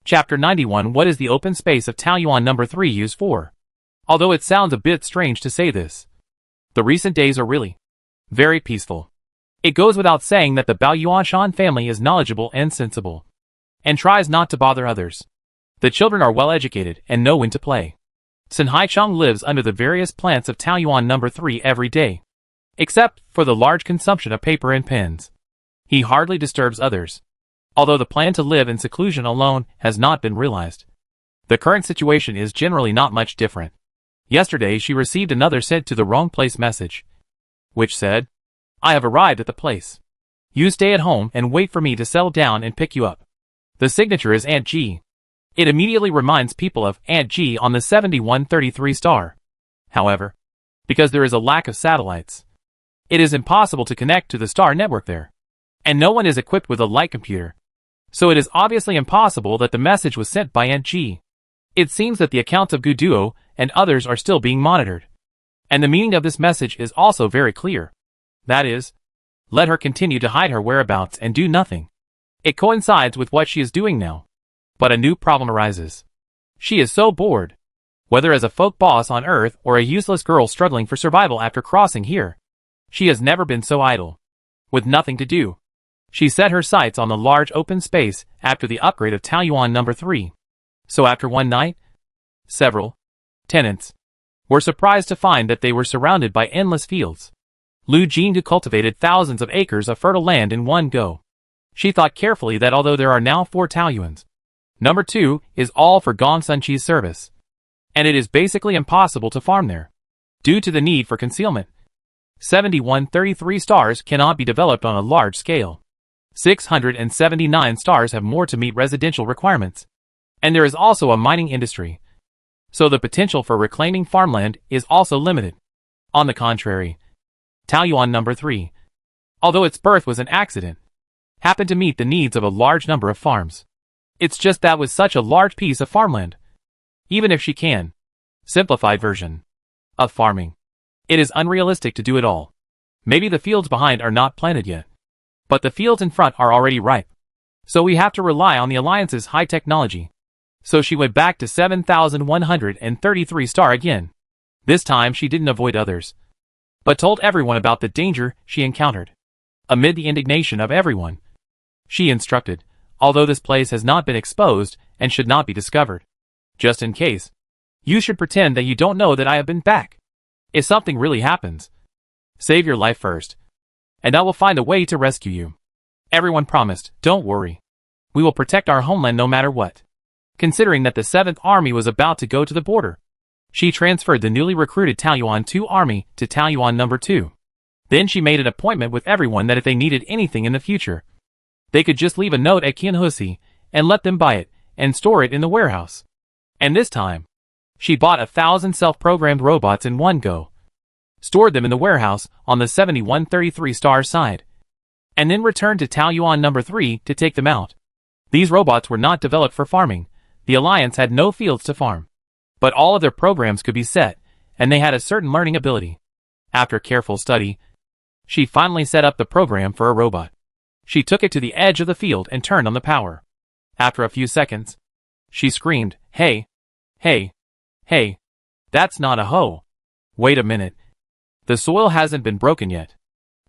Chapter 91. What is the open space of Taoyuan number 3 used for? Although it sounds a bit strange to say this, the recent days are really very peaceful. It goes without saying that the Baoyuanshan family is knowledgeable and sensible, and tries not to bother others. The children are well educated and know when to play. Sun Haicheng lives under the various plants of Taoyuan number 3 every day, except for the large consumption of paper and pens. He hardly disturbs others, although the plan to live in seclusion alone has not been realized. The current situation is generally not much different. Yesterday she received another sent to the wrong place message, which said, "I have arrived at the place. You stay at home and wait for me to settle down and pick you up." The signature is Aunt G. It immediately reminds people of Aunt G on the 7133 star. However, because there is a lack of satellites, it is impossible to connect to the star network there, and no one is equipped with a light computer. So it is obviously impossible that the message was sent by Aunt G. It seems that the accounts of Guduo and others are still being monitored, and the meaning of this message is also very clear. That is, let her continue to hide her whereabouts and do nothing. It coincides with what she is doing now. But a new problem arises. She is so bored. Whether as a folk boss on Earth or a useless girl struggling for survival after crossing here, she has never been so idle. With nothing to do, she set her sights on the large open space after the upgrade of Taoyuan number 3. So after one night, several tenants were surprised to find that they were surrounded by endless fields. Lu Jing cultivated thousands of acres of fertile land in one go. She thought carefully that although there are now 4 Taoyuans, number 2 is all for Gong Sunqi's service, and it is basically impossible to farm there, due to the need for concealment. 7133 stars cannot be developed on a large scale. 679 stars have more to meet residential requirements, and there is also a mining industry, so the potential for reclaiming farmland is also limited. On the contrary, Taoyuan number 3, although its birth was an accident, happened to meet the needs of a large number of farms. It's just that with such a large piece of farmland, even if she can, simplified version of farming, it is unrealistic to do it all. Maybe the fields behind are not planted yet, but the fields in front are already ripe. So we have to rely on the Alliance's high technology. So she went back to 7133 star again. This time she didn't avoid others, but told everyone about the danger she encountered. Amid the indignation of everyone, she instructed, although this place has not been exposed and should not be discovered, just in case, you should pretend that you don't know that I have been back. If something really happens, save your life first, and I will find a way to rescue you. Everyone promised, don't worry. We will protect our homeland no matter what. Considering that the 7th Army was about to go to the border, she transferred the newly recruited Taoyuan 2 Army to Taoyuan number 2. Then she made an appointment with everyone that if they needed anything in the future, they could just leave a note at Qianhusi and let them buy it and store it in the warehouse. And this time, she bought 1,000 self-programmed robots in one go, stored them in the warehouse on the 7133 star side, and then returned to Taoyuan number 3 to take them out. These robots were not developed for farming. The Alliance had no fields to farm, but all of their programs could be set, and they had a certain learning ability. After careful study, she finally set up the program for a robot. She took it to the edge of the field and turned on the power. After a few seconds, she screamed, "Hey! Hey! Hey! That's not a hoe! Wait a minute. The soil hasn't been broken yet.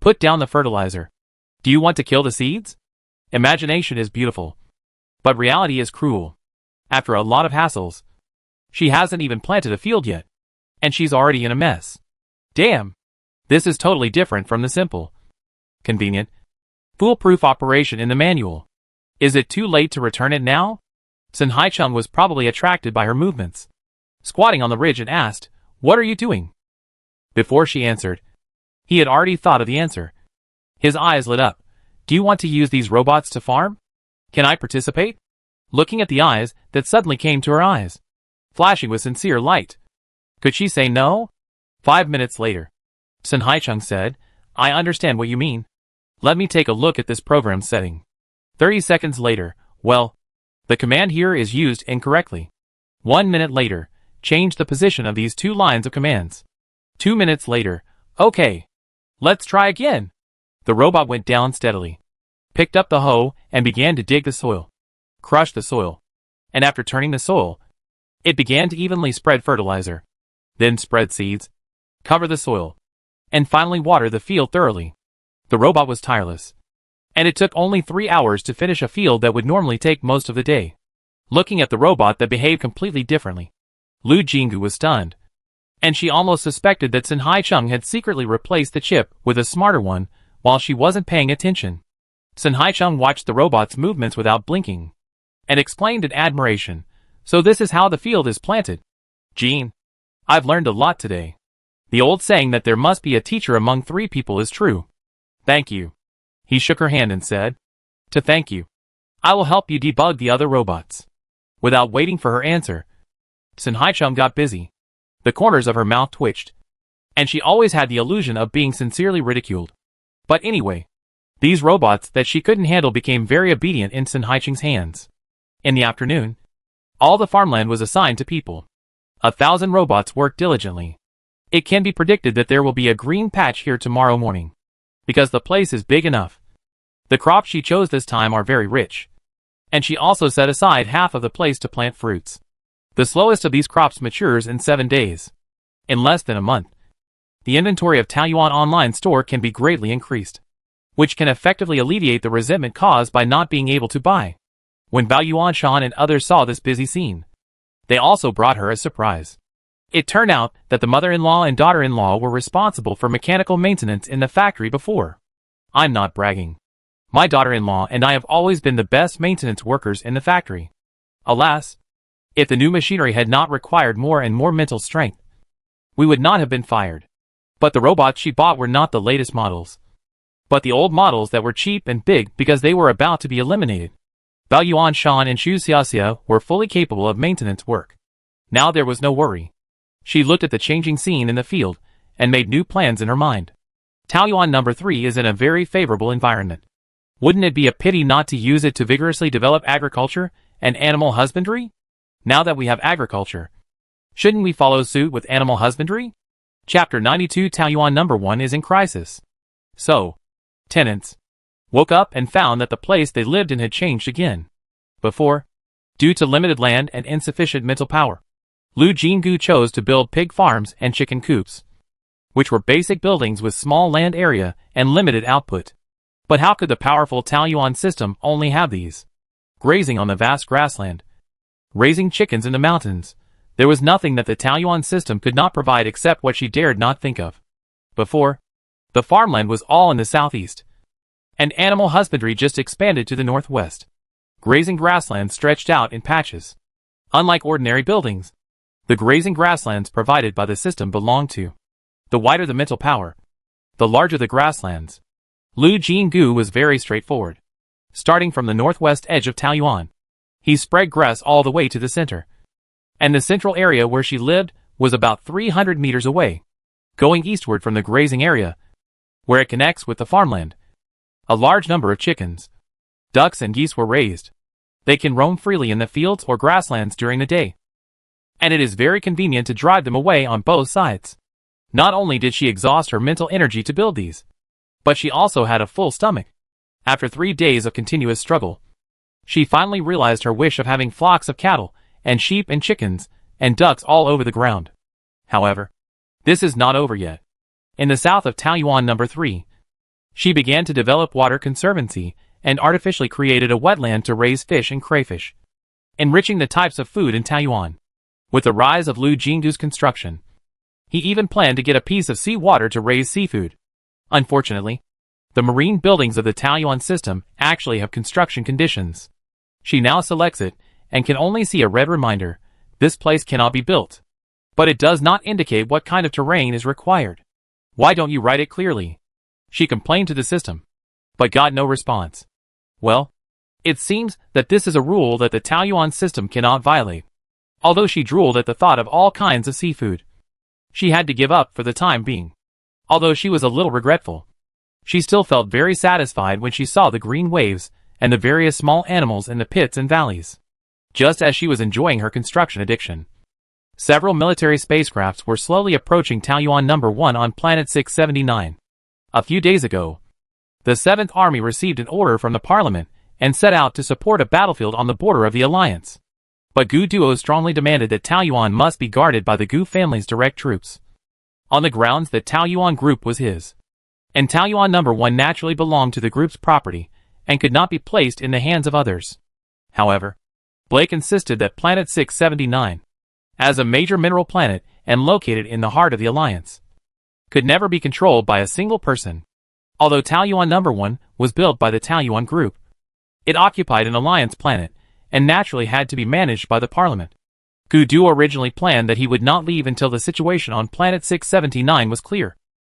Put down the fertilizer. Do you want to kill the seeds?" Imagination is beautiful, but reality is cruel. After a lot of hassles, she hasn't even planted a field yet, and she's already in a mess. Damn! This is totally different from the simple, convenient, foolproof operation in the manual. Is it too late to return it now? Sun Haicheng was probably attracted by her movements, squatting on the ridge, and asked, "What are you doing?" Before she answered, he had already thought of the answer. His eyes lit up. "Do you want to use these robots to farm? Can I participate?" Looking at the eyes that suddenly came to her eyes, flashing with sincere light, could she say no? 5 minutes later, Sun Haicheng said, "I understand what you mean. Let me take a look at this program setting." 30 seconds later, well, the command here is used incorrectly. 1 minute later, change the position of these 2 lines of commands. 2 minutes later, okay, let's try again. The robot went down steadily, picked up the hoe, and began to dig the soil, crush the soil, and after turning the soil, it began to evenly spread fertilizer, then spread seeds, cover the soil, and finally water the field thoroughly. The robot was tireless, and it took only 3 hours to finish a field that would normally take most of the day. Looking at the robot that behaved completely differently, Lu Jinggu was stunned, and she almost suspected that Sun Haicheng had secretly replaced the chip with a smarter one while she wasn't paying attention. Sun Haicheng watched the robot's movements without blinking, and explained in admiration, "So this is how the field is planted. Jean, I've learned a lot today. The old saying that there must be a teacher among 3 people is true. Thank you." He shook her hand and said, "To thank you, I will help you debug the other robots." Without waiting for her answer, Sun Haicheng got busy. The corners of her mouth twitched, and she always had the illusion of being sincerely ridiculed. But anyway, these robots that she couldn't handle became very obedient in Sun Haicheng's hands. In the afternoon, all the farmland was assigned to people. 1,000 robots worked diligently. It can be predicted that there will be a green patch here tomorrow morning, because the place is big enough. The crops she chose this time are very rich, and she also set aside half of the place to plant fruits. The slowest of these crops matures in 7 days. In less than a month, the inventory of Taoyuan online store can be greatly increased, which can effectively alleviate the resentment caused by not being able to buy. When Bao Yuanshan and others saw this busy scene, they also brought her a surprise. It turned out that the mother-in-law and daughter-in-law were responsible for mechanical maintenance in the factory before. I'm not bragging. My daughter-in-law and I have always been the best maintenance workers in the factory. Alas, if the new machinery had not required more and more mental strength, we would not have been fired. But the robots she bought were not the latest models, but the old models that were cheap and big because they were about to be eliminated. Bao Yuanshan and Xu Xiaxia were fully capable of maintenance work. Now there was no worry. She looked at the changing scene in the field and made new plans in her mind. Taoyuan number 3 is in a very favorable environment. Wouldn't it be a pity not to use it to vigorously develop agriculture and animal husbandry? Now that we have agriculture, shouldn't we follow suit with animal husbandry? Chapter 92 Taoyuan number 1 is in crisis. So, tenants woke up and found that the place they lived in had changed again. Before, due to limited land and insufficient mental power, Lu Jinggu chose to build pig farms and chicken coops, which were basic buildings with small land area and limited output. But how could the powerful Taoyuan system only have these? Grazing on the vast grassland, raising chickens in the mountains, there was nothing that the Taoyuan system could not provide except what she dared not think of. Before, the farmland was all in the southeast, and animal husbandry just expanded to the northwest. Grazing grasslands stretched out in patches. Unlike ordinary buildings, the grazing grasslands provided by the system belonged to. The wider the mental power, the larger the grasslands. Lu Jinggu was very straightforward. Starting from the northwest edge of Taoyuan, he spread grass all the way to the center, and the central area where she lived was about 300 meters away. Going eastward from the grazing area, where it connects with the farmland, a large number of chickens, ducks and geese were raised. They can roam freely in the fields or grasslands during the day, and it is very convenient to drive them away on both sides. Not only did she exhaust her mental energy to build these, but she also had a full stomach. After 3 days of continuous struggle, she finally realized her wish of having flocks of cattle and sheep and chickens and ducks all over the ground. However, this is not over yet. In the south of Taoyuan number 3, she began to develop water conservancy and artificially created a wetland to raise fish and crayfish, enriching the types of food in Taoyuan. With the rise of Lu Jingdu's construction, he even planned to get a piece of sea water to raise seafood. Unfortunately, the marine buildings of the Taoyuan system actually have construction conditions. She now selects it and can only see a red reminder, this place cannot be built. But it does not indicate what kind of terrain is required. Why don't you write it clearly? She complained to the system, but got no response. Well, it seems that this is a rule that the Taoyuan system cannot violate. Although she drooled at the thought of all kinds of seafood, she had to give up for the time being. Although she was a little regretful, she still felt very satisfied when she saw the green waves and the various small animals in the pits and valleys. Just as she was enjoying her construction addiction, several military spacecrafts were slowly approaching Taoyuan number 1 on planet 679. A few days ago, the 7th Army received an order from the Parliament and set out to support a battlefield on the border of the Alliance. But Gu Duo strongly demanded that Taoyuan must be guarded by the Gu family's direct troops, on the grounds that Taoyuan group was his. And Taoyuan number 1 naturally belonged to the group's property, and could not be placed in the hands of others. However, Blake insisted that Planet 679, as a major mineral planet and located in the heart of the Alliance, could never be controlled by a single person. Although Taoyuan number 1 was built by the Taoyuan group, it occupied an Alliance planet, and naturally had to be managed by the Parliament. Gu Duo originally planned that he would not leave until the situation on Planet 679 was clear.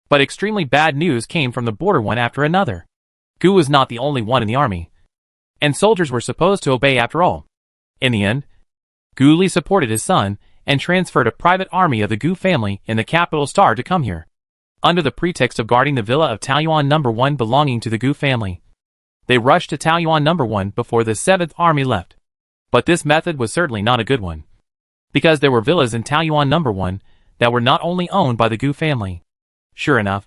But extremely bad news came from the border one after another. Gu was not the only one in the army, and soldiers were supposed to obey after all. In the end, Gu Li supported his son, and transferred a private army of the Gu family in the capital Star to come here, under the pretext of guarding the villa of Taoyuan number 1 belonging to the Gu family. They rushed to Taoyuan number 1 before the 7th Army left. But this method was certainly not a good one, because there were villas in Taoyuan number 1 that were not only owned by the Gu family. Sure enough,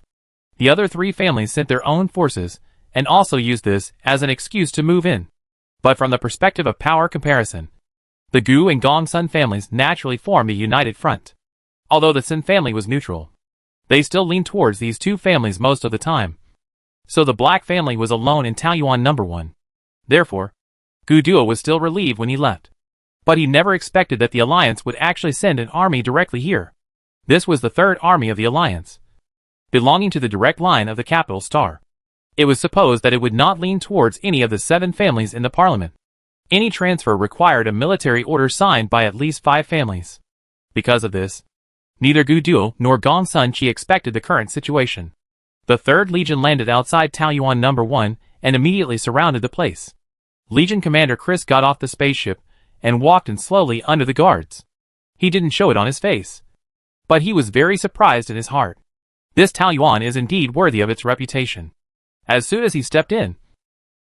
the other 3 families sent their own forces, and also used this as an excuse to move in. But from the perspective of power comparison, the Gu and Gongsun families naturally formed a united front. Although the Sin family was neutral, they still leaned towards these 2 families most of the time. So the Black family was alone in Taoyuan number 1. Therefore, Gu Duo was still relieved when he left. But he never expected that the Alliance would actually send an army directly here. This was the 3rd army of the Alliance, belonging to the direct line of the capital Star. It was supposed that it would not lean towards any of the 7 families in the Parliament. Any transfer required a military order signed by at least 5 families. Because of this, neither Gu Duo nor Gongsun Qi expected the current situation. The 3rd Legion landed outside Taoyuan number 1 and immediately surrounded the place. Legion Commander Chris got off the spaceship and walked in slowly under the guards. He didn't show it on his face, but he was very surprised in his heart. This Taoyuan is indeed worthy of its reputation. As soon as he stepped in,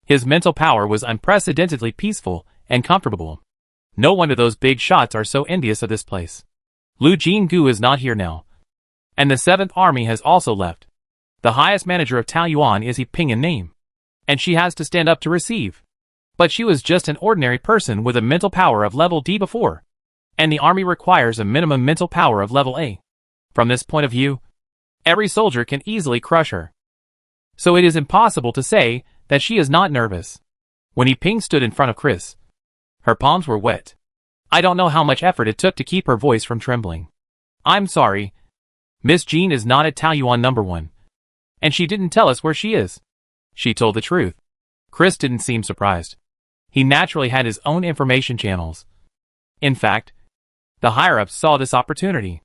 his mental power was unprecedentedly peaceful and comfortable. No wonder those big shots are so envious of this place. Lu Jinggu is not here now, and the 7th Army has also left. The highest manager of Taoyuan is Ping in name, and she has to stand up to receive. But she was just an ordinary person with a mental power of level D before, and the army requires a minimum mental power of level A. From this point of view, every soldier can easily crush her. So it is impossible to say that she is not nervous. When Ping stood in front of Chris, her palms were wet. I don't know how much effort it took to keep her voice from trembling. I'm sorry. Miss Jean is not at Taoyuan number 1. And she didn't tell us where she is. She told the truth. Chris didn't seem surprised. He naturally had his own information channels. In fact, the higher-ups saw this opportunity.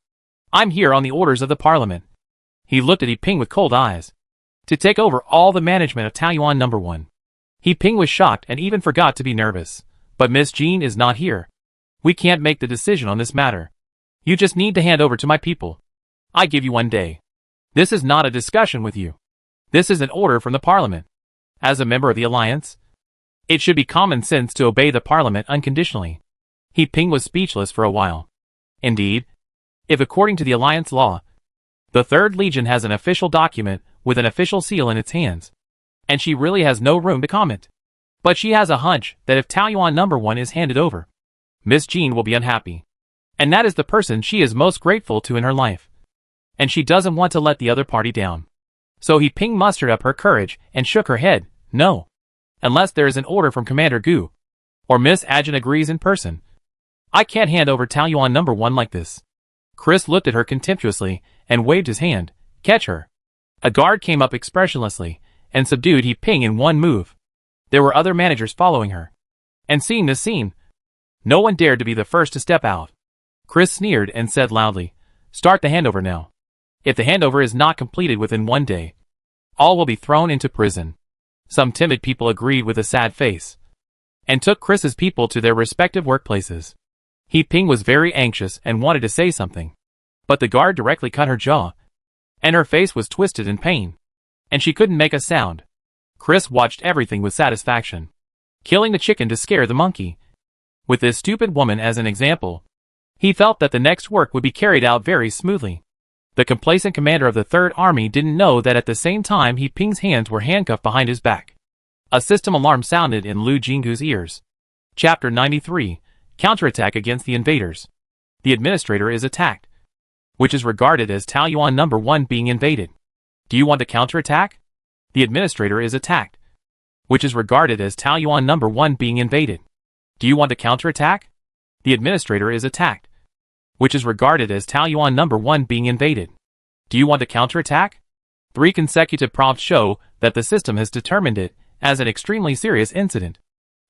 I'm here on the orders of the Parliament. He looked at Ping with cold eyes. To take over all the management of Taoyuan number 1. Ping was shocked and even forgot to be nervous. But Miss Jean is not here. We can't make the decision on this matter. You just need to hand over to my people. I give you 1 day. This is not a discussion with you. This is an order from the Parliament. As a member of the Alliance, it should be common sense to obey the Parliament unconditionally. Ping was speechless for a while. Indeed, if according to the Alliance law, the 3rd Legion has an official document with an official seal in its hands, and she really has no room to comment. But she has a hunch that if Taoyuan number 1 is handed over, Miss Jean will be unhappy. And that is the person she is most grateful to in her life. And she doesn't want to let the other party down. So Ping mustered up her courage and shook her head. No. Unless there is an order from Commander Gu, or Miss Ajin agrees in person, I can't hand over Taoyuan number 1 like this. Chris looked at her contemptuously and waved his hand. Catch her. A guard came up expressionlessly and subdued Ping in one move. There were other managers following her. And seeing this scene, no one dared to be the first to step out. Chris sneered and said loudly, "Start the handover now. If the handover is not completed within 1 day, all will be thrown into prison." Some timid people agreed with a sad face, and took Chris's people to their respective workplaces. Ping was very anxious and wanted to say something, but the guard directly cut her jaw, and her face was twisted in pain, and she couldn't make a sound. Chris watched everything with satisfaction. Killing the chicken to scare the monkey. With this stupid woman as an example, he felt that the next work would be carried out very smoothly. The complacent commander of the 3rd Army didn't know that at the same time Ping's hands were handcuffed behind his back. A system alarm sounded in Lu Jinggu's ears. Chapter 93, Counterattack against the invaders. The administrator is attacked, which is regarded as Taoyuan number 1 being invaded. Do you want to counterattack? The administrator is attacked, which is regarded as Taoyuan number 1 being invaded. Do you want to counterattack? The administrator is attacked, which is regarded as Taoyuan number 1 being invaded. Do you want to counterattack? 3 consecutive prompts show that the system has determined it as an extremely serious incident.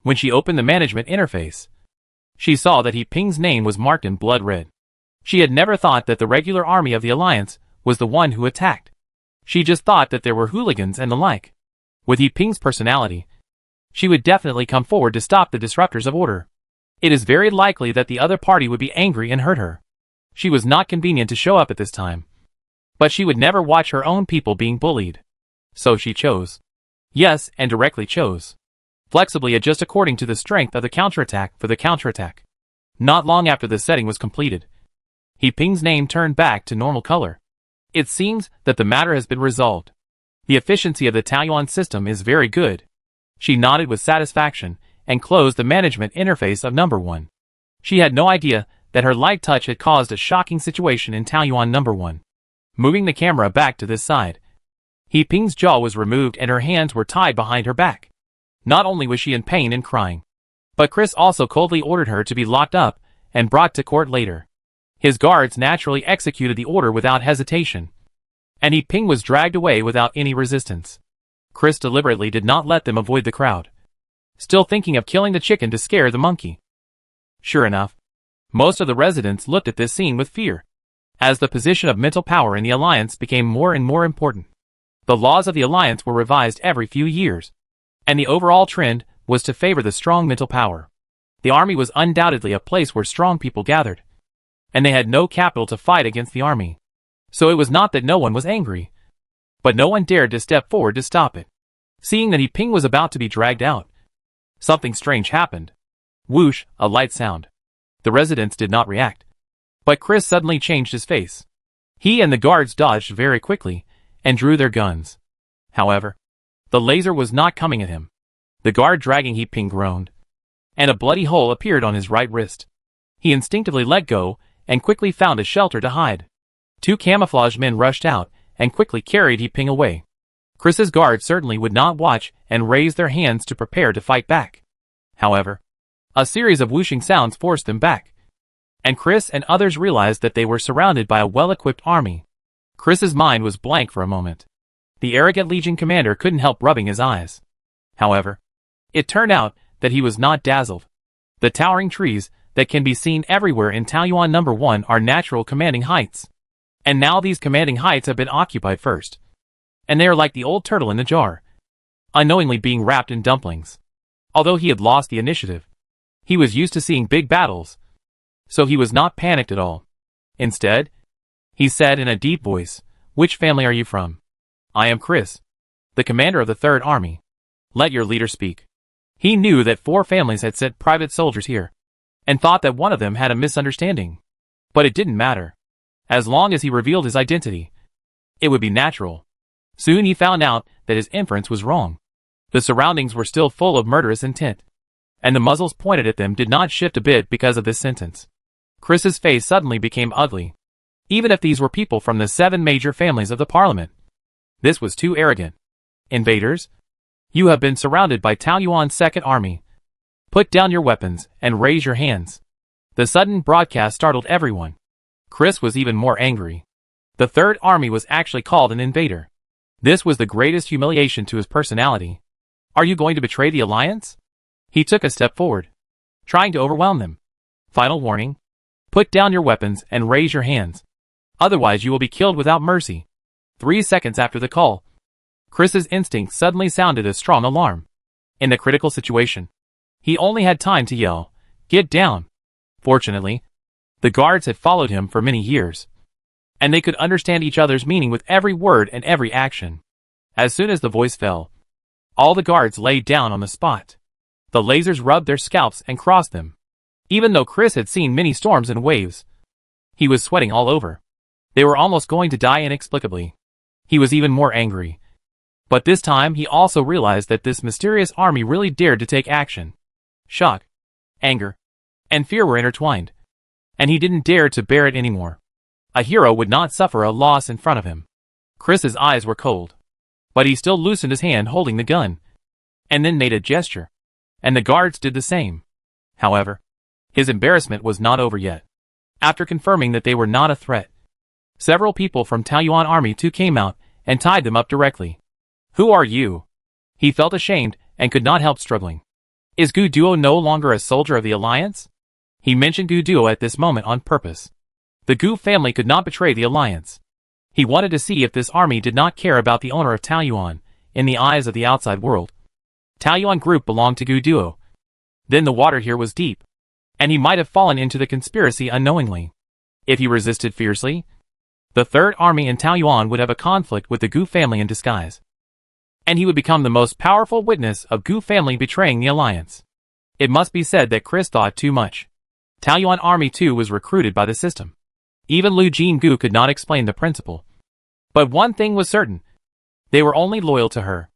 When she opened the management interface, she saw that He Ping's name was marked in blood red. She had never thought that the regular army of the Alliance was the one who attacked. She just thought that there were hooligans and the like. With He Ping's personality, she would definitely come forward to stop the disruptors of order. It is very likely that the other party would be angry and hurt her. She was not convenient to show up at this time, but she would never watch her own people being bullied. So she chose. Yes, and directly chose. Flexibly adjust according to the strength of the counterattack for the counterattack. Not long after the setting was completed, He Ping's name turned back to normal color. It seems that the matter has been resolved. The efficiency of the Taoyuan system is very good. She nodded with satisfaction and closed the management interface of number 1. She had no idea that her light touch had caused a shocking situation in Taoyuan number 1. Moving the camera back to this side, He Ping's jaw was removed and her hands were tied behind her back. Not only was she in pain and crying, but Chris also coldly ordered her to be locked up and brought to court later. His guards naturally executed the order without hesitation, and He Ping was dragged away without any resistance. Chris deliberately did not let them avoid the crowd, still thinking of killing the chicken to scare the monkey. Sure enough, most of the residents looked at this scene with fear, as the position of mental power in the Alliance became more and more important. The laws of the Alliance were revised every few years, and the overall trend was to favor the strong mental power. The army was undoubtedly a place where strong people gathered, and they had no capital to fight against the army. So it was not that no one was angry, but no one dared to step forward to stop it. Seeing that He Ping was about to be dragged out, something strange happened. Whoosh, a light sound. The residents did not react, but Chris suddenly changed his face. He and the guards dodged very quickly and drew their guns. However, the laser was not coming at him. The guard dragging He Ping groaned, and a bloody hole appeared on his right wrist. He instinctively let go and quickly found a shelter to hide. 2 camouflaged men rushed out and quickly carried He Ping away. Chris's guards certainly would not watch and raised their hands to prepare to fight back. However, a series of whooshing sounds forced them back, and Chris and others realized that they were surrounded by a well-equipped army. Chris's mind was blank for a moment. The arrogant Legion commander couldn't help rubbing his eyes. However, it turned out that he was not dazzled. The towering trees that can be seen everywhere in Taoyuan number 1 are natural commanding heights. And now these commanding heights have been occupied first. And they are like the old turtle in the jar, unknowingly being wrapped in dumplings. Although he had lost the initiative, he was used to seeing big battles, so he was not panicked at all. Instead, he said in a deep voice, "Which family are you from?" "I am Chris, the commander of the 3rd Army." "Let your leader speak." He knew that 4 families had sent private soldiers here, and thought that one of them had a misunderstanding. But it didn't matter. As long as he revealed his identity, it would be natural. Soon he found out that his inference was wrong. The surroundings were still full of murderous intent, and the muzzles pointed at them did not shift a bit because of this sentence. Chris's face suddenly became ugly. Even if these were people from the 7 major families of the parliament, this was too arrogant. "Invaders, you have been surrounded by Taoyuan's 2nd Army. Put down your weapons and raise your hands." The sudden broadcast startled everyone. Chris was even more angry. The 3rd Army was actually called an invader. This was the greatest humiliation to his personality. "Are you going to betray the Alliance?" He took a step forward, trying to overwhelm them. "Final warning. Put down your weapons and raise your hands. Otherwise you will be killed without mercy." 3 seconds after the call, Chris's instinct suddenly sounded a strong alarm. In the critical situation, he only had time to yell, "Get down!" Fortunately, the guards had followed him for many years, and they could understand each other's meaning with every word and every action. As soon as the voice fell, all the guards laid down on the spot. The lasers rubbed their scalps and crossed them. Even though Chris had seen many storms and waves, he was sweating all over. They were almost going to die inexplicably. He was even more angry. But this time he also realized that this mysterious army really dared to take action. Shock, anger, and fear were intertwined. And he didn't dare to bear it anymore. A hero would not suffer a loss in front of him. Chris's eyes were cold. But he still loosened his hand holding the gun, and then made a gesture. And the guards did the same. However, his embarrassment was not over yet. After confirming that they were not a threat, several people from Taiyuan Army 2 came out and tied them up directly. Who are you? He felt ashamed and could not help struggling. Is Gu Duo no longer a soldier of the Alliance? He mentioned Gu Duo at this moment on purpose. The Gu family could not betray the Alliance. He wanted to see if this army did not care about the owner of Taiyuan, in the eyes of the outside world. Taiyuan group belonged to Gu Duo. Then the water here was deep, and he might have fallen into the conspiracy unknowingly. If he resisted fiercely, the Third Army in Taiyuan would have a conflict with the Gu family in disguise. And he would become the most powerful witness of Gu family betraying the Alliance. It must be said that Chris thought too much. Taiyuan Army 2 was recruited by the system. Even Lu Jin-gu could not explain the principle. But one thing was certain. They were only loyal to her.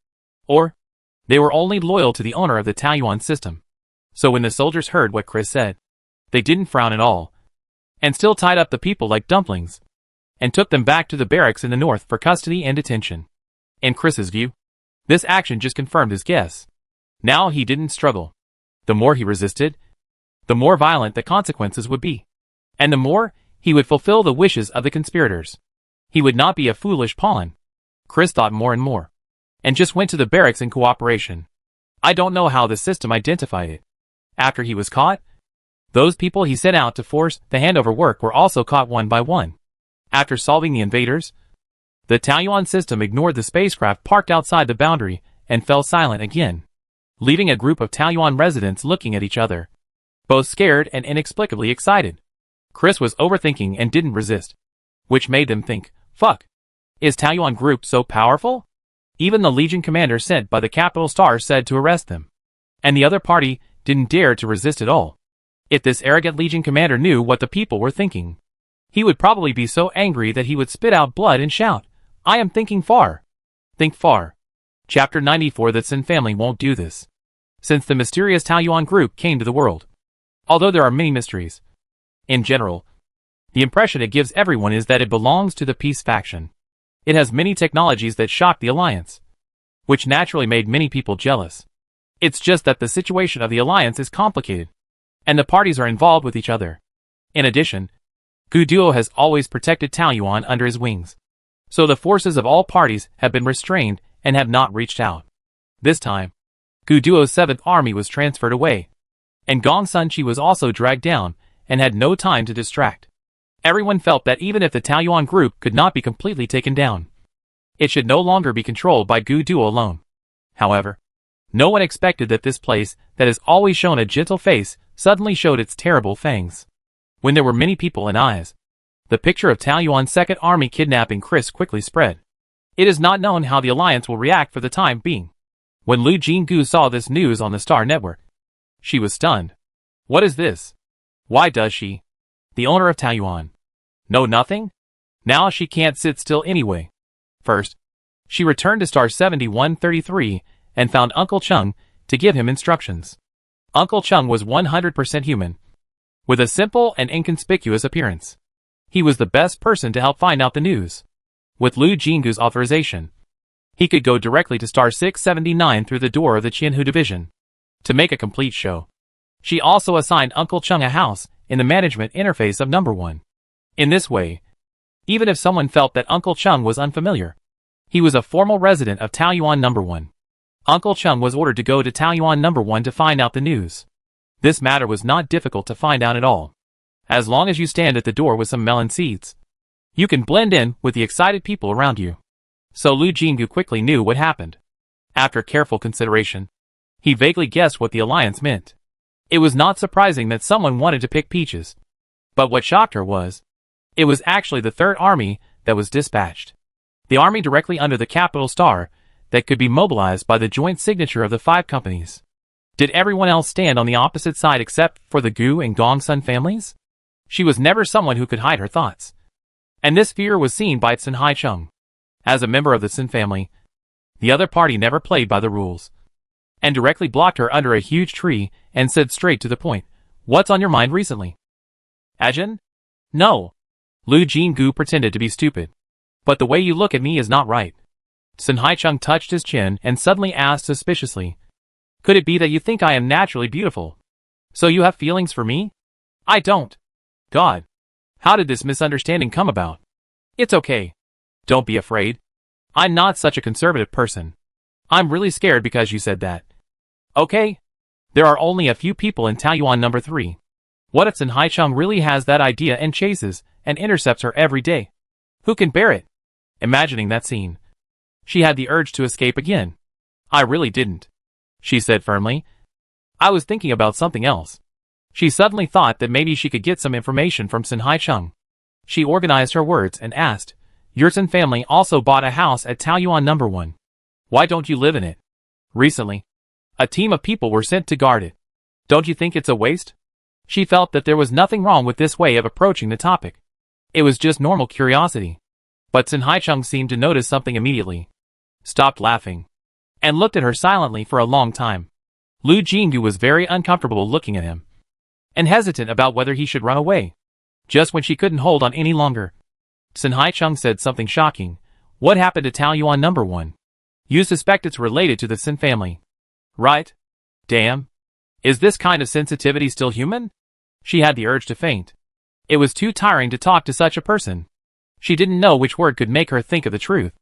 Or, they were only loyal to the owner of the Taiyuan system. So when the soldiers heard what Chris said, they didn't frown at all, and still tied up the people like dumplings, and took them back to the barracks in the north for custody and detention. In Chris's view, this action just confirmed his guess. Now he didn't struggle. The more he resisted, the more violent the consequences would be. And the more he would fulfill the wishes of the conspirators. He would not be a foolish pawn. Chris thought more and more, and just went to the barracks in cooperation. I don't know how the system identified it. After he was caught, those people he sent out to force the handover work were also caught one by one. After solving the invaders, the Taiyuan system ignored the spacecraft parked outside the boundary and fell silent again, leaving a group of Taiyuan residents looking at each other, both scared and inexplicably excited. Chris was overthinking and didn't resist, which made them think, fuck, is Taiyuan group so powerful? Even the Legion commander sent by the Capital Star said to arrest them, and the other party didn't dare to resist at all. If this arrogant Legion commander knew what the people were thinking, he would probably be so angry that he would spit out blood and shout, I am thinking far. Think far. Chapter 94. The Sin family won't do this. Since the mysterious Taiyuan group came to the world, although there are many mysteries, in general, the impression it gives everyone is that it belongs to the Peace faction. It has many technologies that shocked the Alliance, which naturally made many people jealous. It's just that the situation of the Alliance is complicated, and the parties are involved with each other. In addition, Gu Duo has always protected Taiyuan under his wings, so the forces of all parties have been restrained and have not reached out. This time, Gu Duo's 7th Army was transferred away, and Gong Sun Chi was also dragged down and had no time to distract. Everyone felt that even if the Taiyuan group could not be completely taken down, it should no longer be controlled by Gu Duo alone. However, no one expected that this place that has always shown a gentle face suddenly showed its terrible fangs. When there were many people and eyes, the picture of Taiyuan's 2nd Army kidnapping Chris quickly spread. It is not known how the Alliance will react for the time being. When Lu Jin-gu saw this news on the Star Network, she was stunned. What is this? Why does she, the owner of Taiyuan, know nothing? Now she can't sit still anyway. First, she returned to Star 7133 and found Uncle Chung to give him instructions. Uncle Chung was 100% human, with a simple and inconspicuous appearance. He was the best person to help find out the news. With Lu Jin-gu's authorization, he could go directly to Star 679 through the door of the Qianhu division to make a complete show. She also assigned Uncle Chung a house in the management interface of Number 1. In this way, even if someone felt that Uncle Chung was unfamiliar, he was a formal resident of Taiyuan Number 1. Uncle Chung was ordered to go to Taiyuan Number 1 to find out the news. This matter was not difficult to find out at all. As long as you stand at the door with some melon seeds, you can blend in with the excited people around you. So Lu Jin-gu quickly knew what happened. After careful consideration, he vaguely guessed what the Alliance meant. It was not surprising that someone wanted to pick peaches. But what shocked her was, it was actually the 3rd Army that was dispatched. The army directly under the Capital Star that could be mobilized by the joint signature of the 5 companies. Did everyone else stand on the opposite side except for the Gu and Gong Sun families? She was never someone who could hide her thoughts. And this fear was seen by Sun Hai Chung. As a member of the Sun family, the other party never played by the rules, and directly blocked her under a huge tree and said straight to the point, What's on your mind recently? Ajin? No. Lu Jinggu pretended to be stupid. But the way you look at me is not right. Sun Haicheng touched his chin and suddenly asked suspiciously. Could it be that you think I am naturally beautiful? So you have feelings for me? I don't. God. How did this misunderstanding come about? It's okay. Don't be afraid. I'm not such a conservative person. I'm really scared because you said that. Okay? There are only a few people in Taoyuan number 3. What if Sun Haicheng really has that idea and chases and intercepts her every day? Who can bear it? Imagining that scene, she had the urge to escape again. I really didn't, she said firmly. I was thinking about something else. She suddenly thought that maybe she could get some information from Sun Haicheng. She organized her words and asked, Your Sun family also bought a house at Taoyuan number 1. Why don't you live in it? Recently, a team of people were sent to guard it. Don't you think it's a waste? She felt that there was nothing wrong with this way of approaching the topic. It was just normal curiosity. But Sun Haicheng seemed to notice something immediately. Stopped laughing. And looked at her silently for a long time. Lu Jinggu was very uncomfortable looking at him. And hesitant about whether he should run away. Just when she couldn't hold on any longer, Sun Haicheng said something shocking. What happened to Taoyuan number 1? You suspect it's related to the Sun family. Right? Damn. Is this kind of sensitivity still human? She had the urge to faint. It was too tiring to talk to such a person. She didn't know which word could make her think of the truth.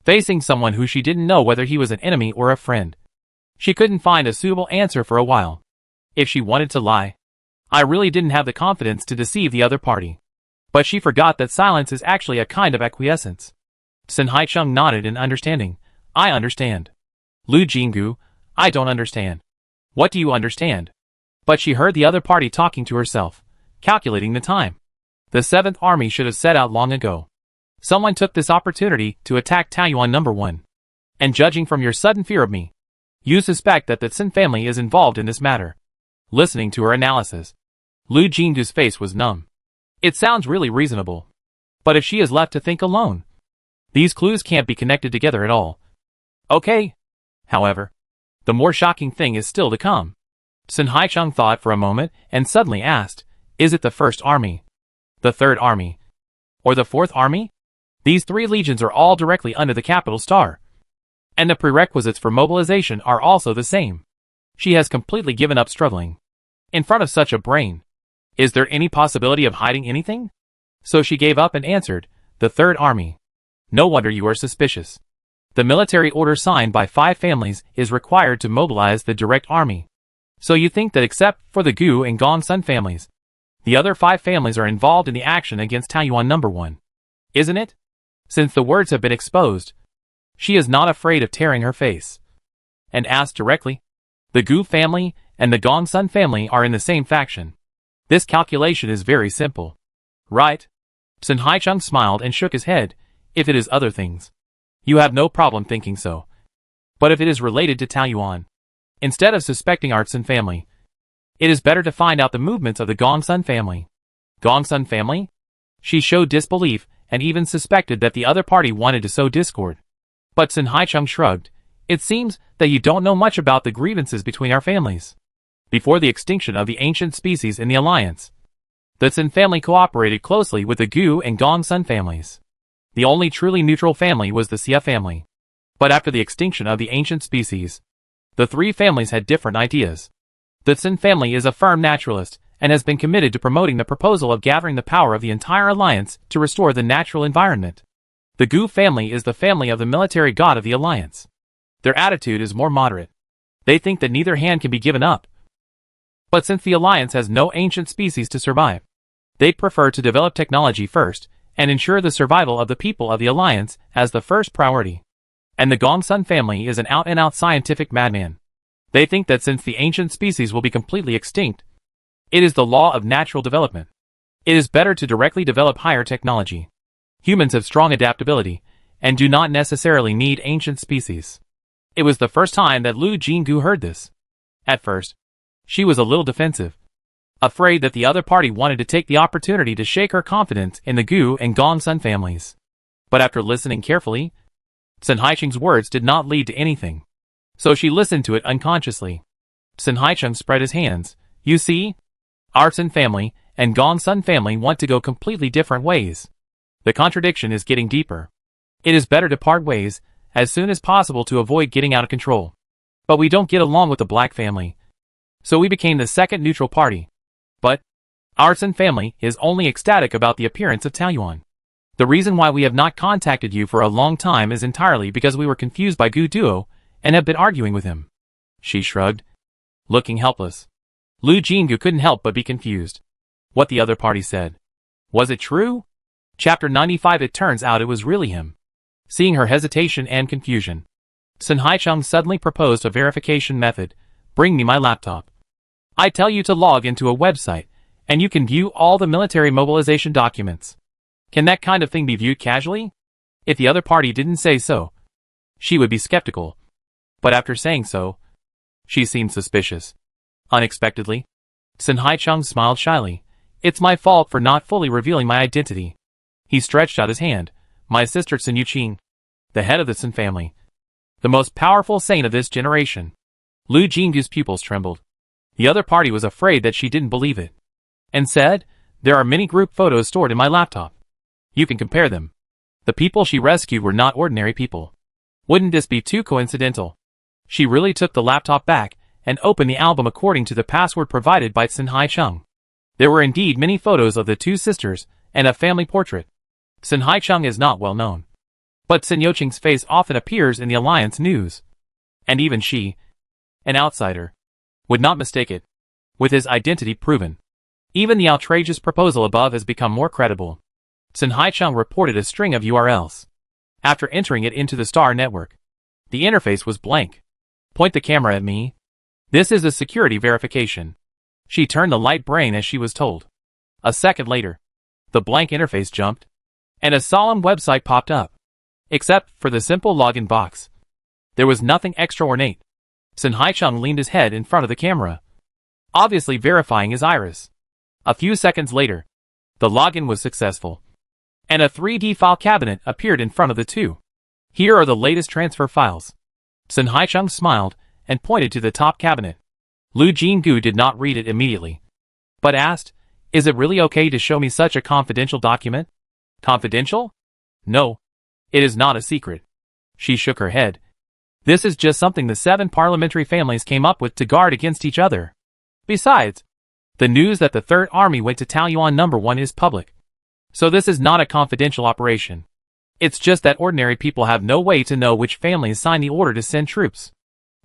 Facing someone who she didn't know whether he was an enemy or a friend. She couldn't find a suitable answer for a while. If she wanted to lie, I really didn't have the confidence to deceive the other party. But she forgot that silence is actually a kind of acquiescence. Sun Haicheng nodded in understanding. I understand. Lu Jinggu, I don't understand. What do you understand? But she heard the other party talking to herself, calculating the time. The 7th Army should have set out long ago. Someone took this opportunity to attack Taoyuan number 1. And judging from your sudden fear of me, you suspect that the Sun family is involved in this matter. Listening to her analysis, Lu Jingdu's face was numb. It sounds really reasonable. But if she is left to think alone, these clues can't be connected together at all. Okay. However, the more shocking thing is still to come. Sun Haicheng thought for a moment and suddenly asked, Is it the 1st Army? The 3rd Army? Or the 4th Army? These 3 legions are all directly under the capital star. And the prerequisites for mobilization are also the same. She has completely given up struggling. In front of such a brain. Is there any possibility of hiding anything? So she gave up and answered, The 3rd Army. No wonder you are suspicious. The military order signed by 5 families is required to mobilize the direct army. So you think that except for the Gu and Gong Sun families, the other 5 families are involved in the action against Taoyuan number 1. Isn't it? Since the words have been exposed, she is not afraid of tearing her face. And asked directly, The Gu family and the Gong Sun family are in the same faction. This calculation is very simple. Right? Sun Haicheng smiled and shook his head. If it is other things, you have no problem thinking so. But if it is related to Taoyuan, instead of suspecting our Sun family, it is better to find out the movements of the Gong Sun family. Gong Sun family? She showed disbelief and even suspected that the other party wanted to sow discord. But Sun Haicheng shrugged. It seems that you don't know much about the grievances between our families. Before the extinction of the ancient species in the alliance, the Sun family cooperated closely with the Gu and Gong Sun families. The only truly neutral family was the Xia family. But after the extinction of the ancient species, the 3 families had different ideas. The Sun family is a firm naturalist and has been committed to promoting the proposal of gathering the power of the entire alliance to restore the natural environment. The Gu family is the family of the military god of the alliance. Their attitude is more moderate. They think that neither hand can be given up. But since the alliance has no ancient species to survive, they prefer to develop technology first and ensure the survival of the people of the alliance as the first priority. And the Gong Sun family is an out-and-out scientific madman. They think that since the ancient species will be completely extinct, it is the law of natural development. It is better to directly develop higher technology. Humans have strong adaptability and do not necessarily need ancient species. It was the first time that Lu Jinggu heard this. At first, she was a little defensive, afraid that the other party wanted to take the opportunity to shake her confidence in the Gu and Gong Sun families. But after listening carefully, Sun Haicheng's words did not lead to anything. So she listened to it unconsciously. Sun Haicheng spread his hands. You see? Our Sun family and Gong Sun family want to go completely different ways. The contradiction is getting deeper. It is better to part ways as soon as possible to avoid getting out of control. But we don't get along with the Black family. So we became the second neutral party. But our Sun family is only ecstatic about the appearance of Taoyuan. The reason why we have not contacted you for a long time is entirely because we were confused by Gu Duo and have been arguing with him. She shrugged, looking helpless. Lu Jinggu couldn't help but be confused. What the other party said. Was it true? Chapter 95. It turns out it was really him. Seeing her hesitation and confusion, Sun Haicheng suddenly proposed a verification method. Bring me my laptop. I tell you to log into a website, and you can view all the military mobilization documents. Can that kind of thing be viewed casually? If the other party didn't say so, she would be skeptical. But after saying so, she seemed suspicious. Unexpectedly, Sun Haicheng smiled shyly. It's my fault for not fully revealing my identity. He stretched out his hand. My sister Sun Yuqing, the head of the Sun family. The most powerful saint of this generation. Lu Jinggu's pupils trembled. The other party was afraid that she didn't believe it. And said, there are many group photos stored in my laptop. You can compare them. The people she rescued were not ordinary people. Wouldn't this be too coincidental? She really took the laptop back and opened the album according to the password provided by Sun Haicheng. There were indeed many photos of the two sisters and a family portrait. Sun Haicheng is not well known. But Sun Yuqing's face often appears in the Alliance news. And even she, an outsider, would not mistake it. With his identity proven, even the outrageous proposal above has become more credible. Sun Haicheng reported a string of URLs. After entering it into the Star Network, the interface was blank. Point the camera at me. This is a security verification. She turned the light brain as she was told. A second later, the blank interface jumped, and a solemn website popped up. Except for the simple login box. There was nothing extra ornate. Sun Haicheng leaned his head in front of the camera, obviously verifying his iris. A few seconds later, the login was successful, and a 3D file cabinet appeared in front of the two. Here are the latest transfer files. Sun Haicheng smiled and pointed to the top cabinet. Lu Jinggu did not read it immediately, but asked, is it really okay to show me such a confidential document? Confidential? No. It is not a secret. She shook her head. This is just something the 7 parliamentary families came up with to guard against each other. Besides, the news that the Third Army went to Taoyuan No. 1 is public. So this is not a confidential operation. It's just that ordinary people have no way to know which families signed the order to send troops.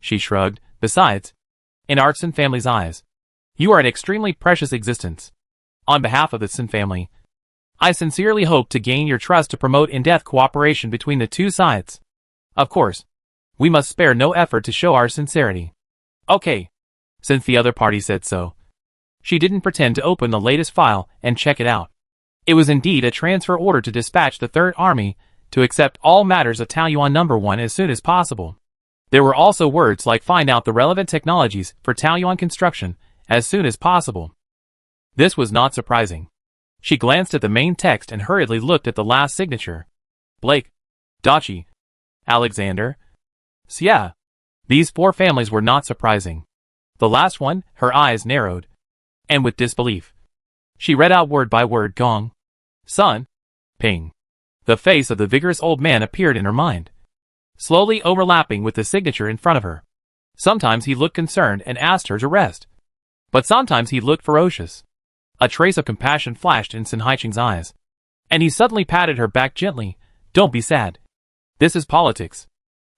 She shrugged. Besides, in our Sun family's eyes, you are an extremely precious existence. On behalf of the Sun family, I sincerely hope to gain your trust to promote in-depth cooperation between the two sides. Of course, we must spare no effort to show our sincerity. Okay. Since the other party said so. She didn't pretend to open the latest file and check it out. It was indeed a transfer order to dispatch the Third Army to accept all matters of Taoyuan No. 1 as soon as possible. There were also words like find out the relevant technologies for Taoyuan construction as soon as possible. This was not surprising. She glanced at the main text and hurriedly looked at the last signature. Blake, Dachi, Alexander. So yeah, these 4 families were not surprising. The last one, her eyes narrowed. And with disbelief, she read out word by word Gong, Sun, Ping. The face of the vigorous old man appeared in her mind, slowly overlapping with the signature in front of her. Sometimes he looked concerned and asked her to rest. But sometimes he looked ferocious. A trace of compassion flashed in Sun Haicheng's eyes, and he suddenly patted her back gently. Don't be sad. This is politics.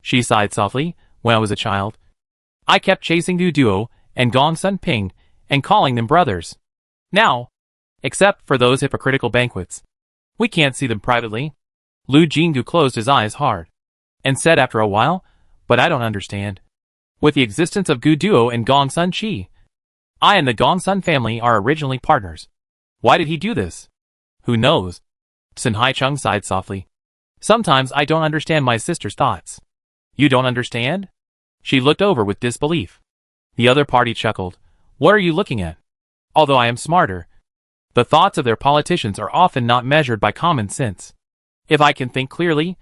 She sighed softly. When I was a child, I kept chasing Gu Duo and Gong Sun Ping and calling them brothers. Now, except for those hypocritical banquets, we can't see them privately. Lu Jinggu closed his eyes hard and said after a while, but I don't understand. With the existence of Gu Duo and Gong Sun Chi, I and the Gong Sun family are originally partners. Why did he do this? Who knows? Sun Haicheng sighed softly. Sometimes I don't understand my sister's thoughts. You don't understand? She looked over with disbelief. The other party chuckled. What are you looking at? Although I am smarter, the thoughts of their politicians are often not measured by common sense. If I can think clearly,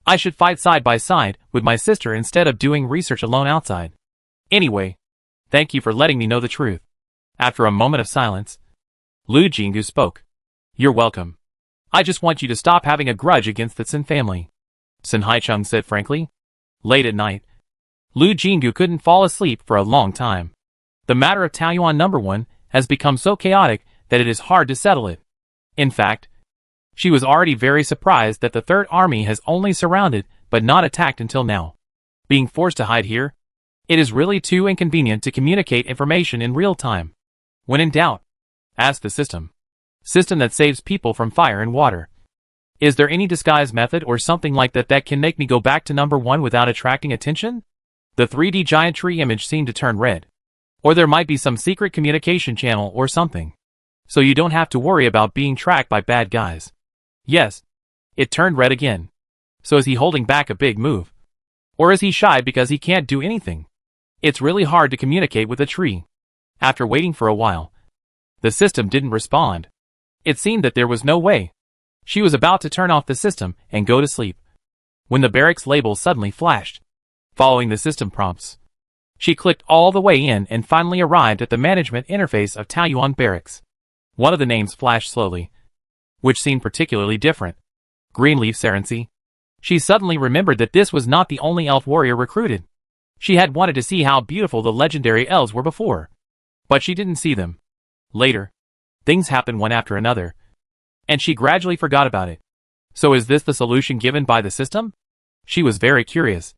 I should fight side by side with my sister instead of doing research alone outside. Anyway, thank you for letting me know the truth. After a moment of silence, Lu Jinggu spoke. You're welcome. I just want you to stop having a grudge against the Tsin family, Sun Haicheng said frankly. Late at night, Lu Jinggu couldn't fall asleep for a long time. The matter of Taoyuan No. 1 has become so chaotic that it is hard to settle it. In fact, she was already very surprised that the Third Army has only surrounded but not attacked until now. Being forced to hide here, it is really too inconvenient to communicate information in real time. When in doubt, ask the system. System that saves people from fire and water. Is there any disguise method or something like that that can make me go back to No. 1 without attracting attention? The 3D giant tree image seemed to turn red. Or there might be some secret communication channel or something. So you don't have to worry about being tracked by bad guys. Yes. It turned red again. So is he holding back a big move? Or is he shy because he can't do anything? It's really hard to communicate with a tree. After waiting for a while, the system didn't respond. It seemed that there was no way. She was about to turn off the system and go to sleep, when the barracks label suddenly flashed. Following the system prompts, she clicked all the way in and finally arrived at the management interface of Taoyuan Barracks. One of the names flashed slowly, which seemed particularly different. Greenleaf Serency. She suddenly remembered that this was not the only elf warrior recruited. She had wanted to see how beautiful the legendary elves were before, but she didn't see them. Later, things happened one after another, and she gradually forgot about it. So is this the solution given by the system? She was very curious.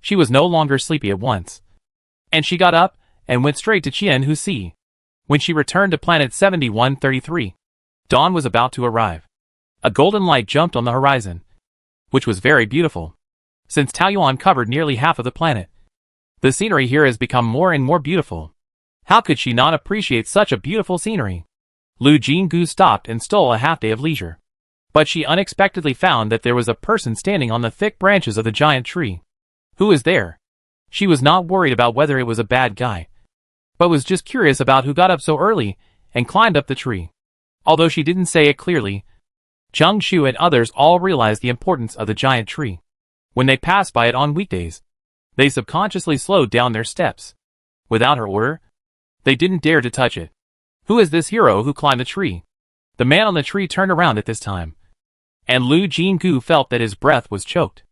She was no longer sleepy at once, and she got up and went straight to Qian Hu Si. When she returned to planet 7133, dawn was about to arrive. A golden light jumped on the horizon, which was very beautiful. Since Taoyuan covered nearly half of the planet, the scenery here has become more and more beautiful. How could she not appreciate such a beautiful scenery? Lu Jinggu stopped and stole a half day of leisure. But she unexpectedly found that there was a person standing on the thick branches of the giant tree. Who is there? She was not worried about whether it was a bad guy, but was just curious about who got up so early and climbed up the tree. Although she didn't say it clearly, Zhang Xu and others all realized the importance of the giant tree. When they passed by it on weekdays, they subconsciously slowed down their steps. Without her order, they didn't dare to touch it. Who is this hero who climbed the tree? The man on the tree turned around at this time, and Lu Jinggu felt that his breath was choked.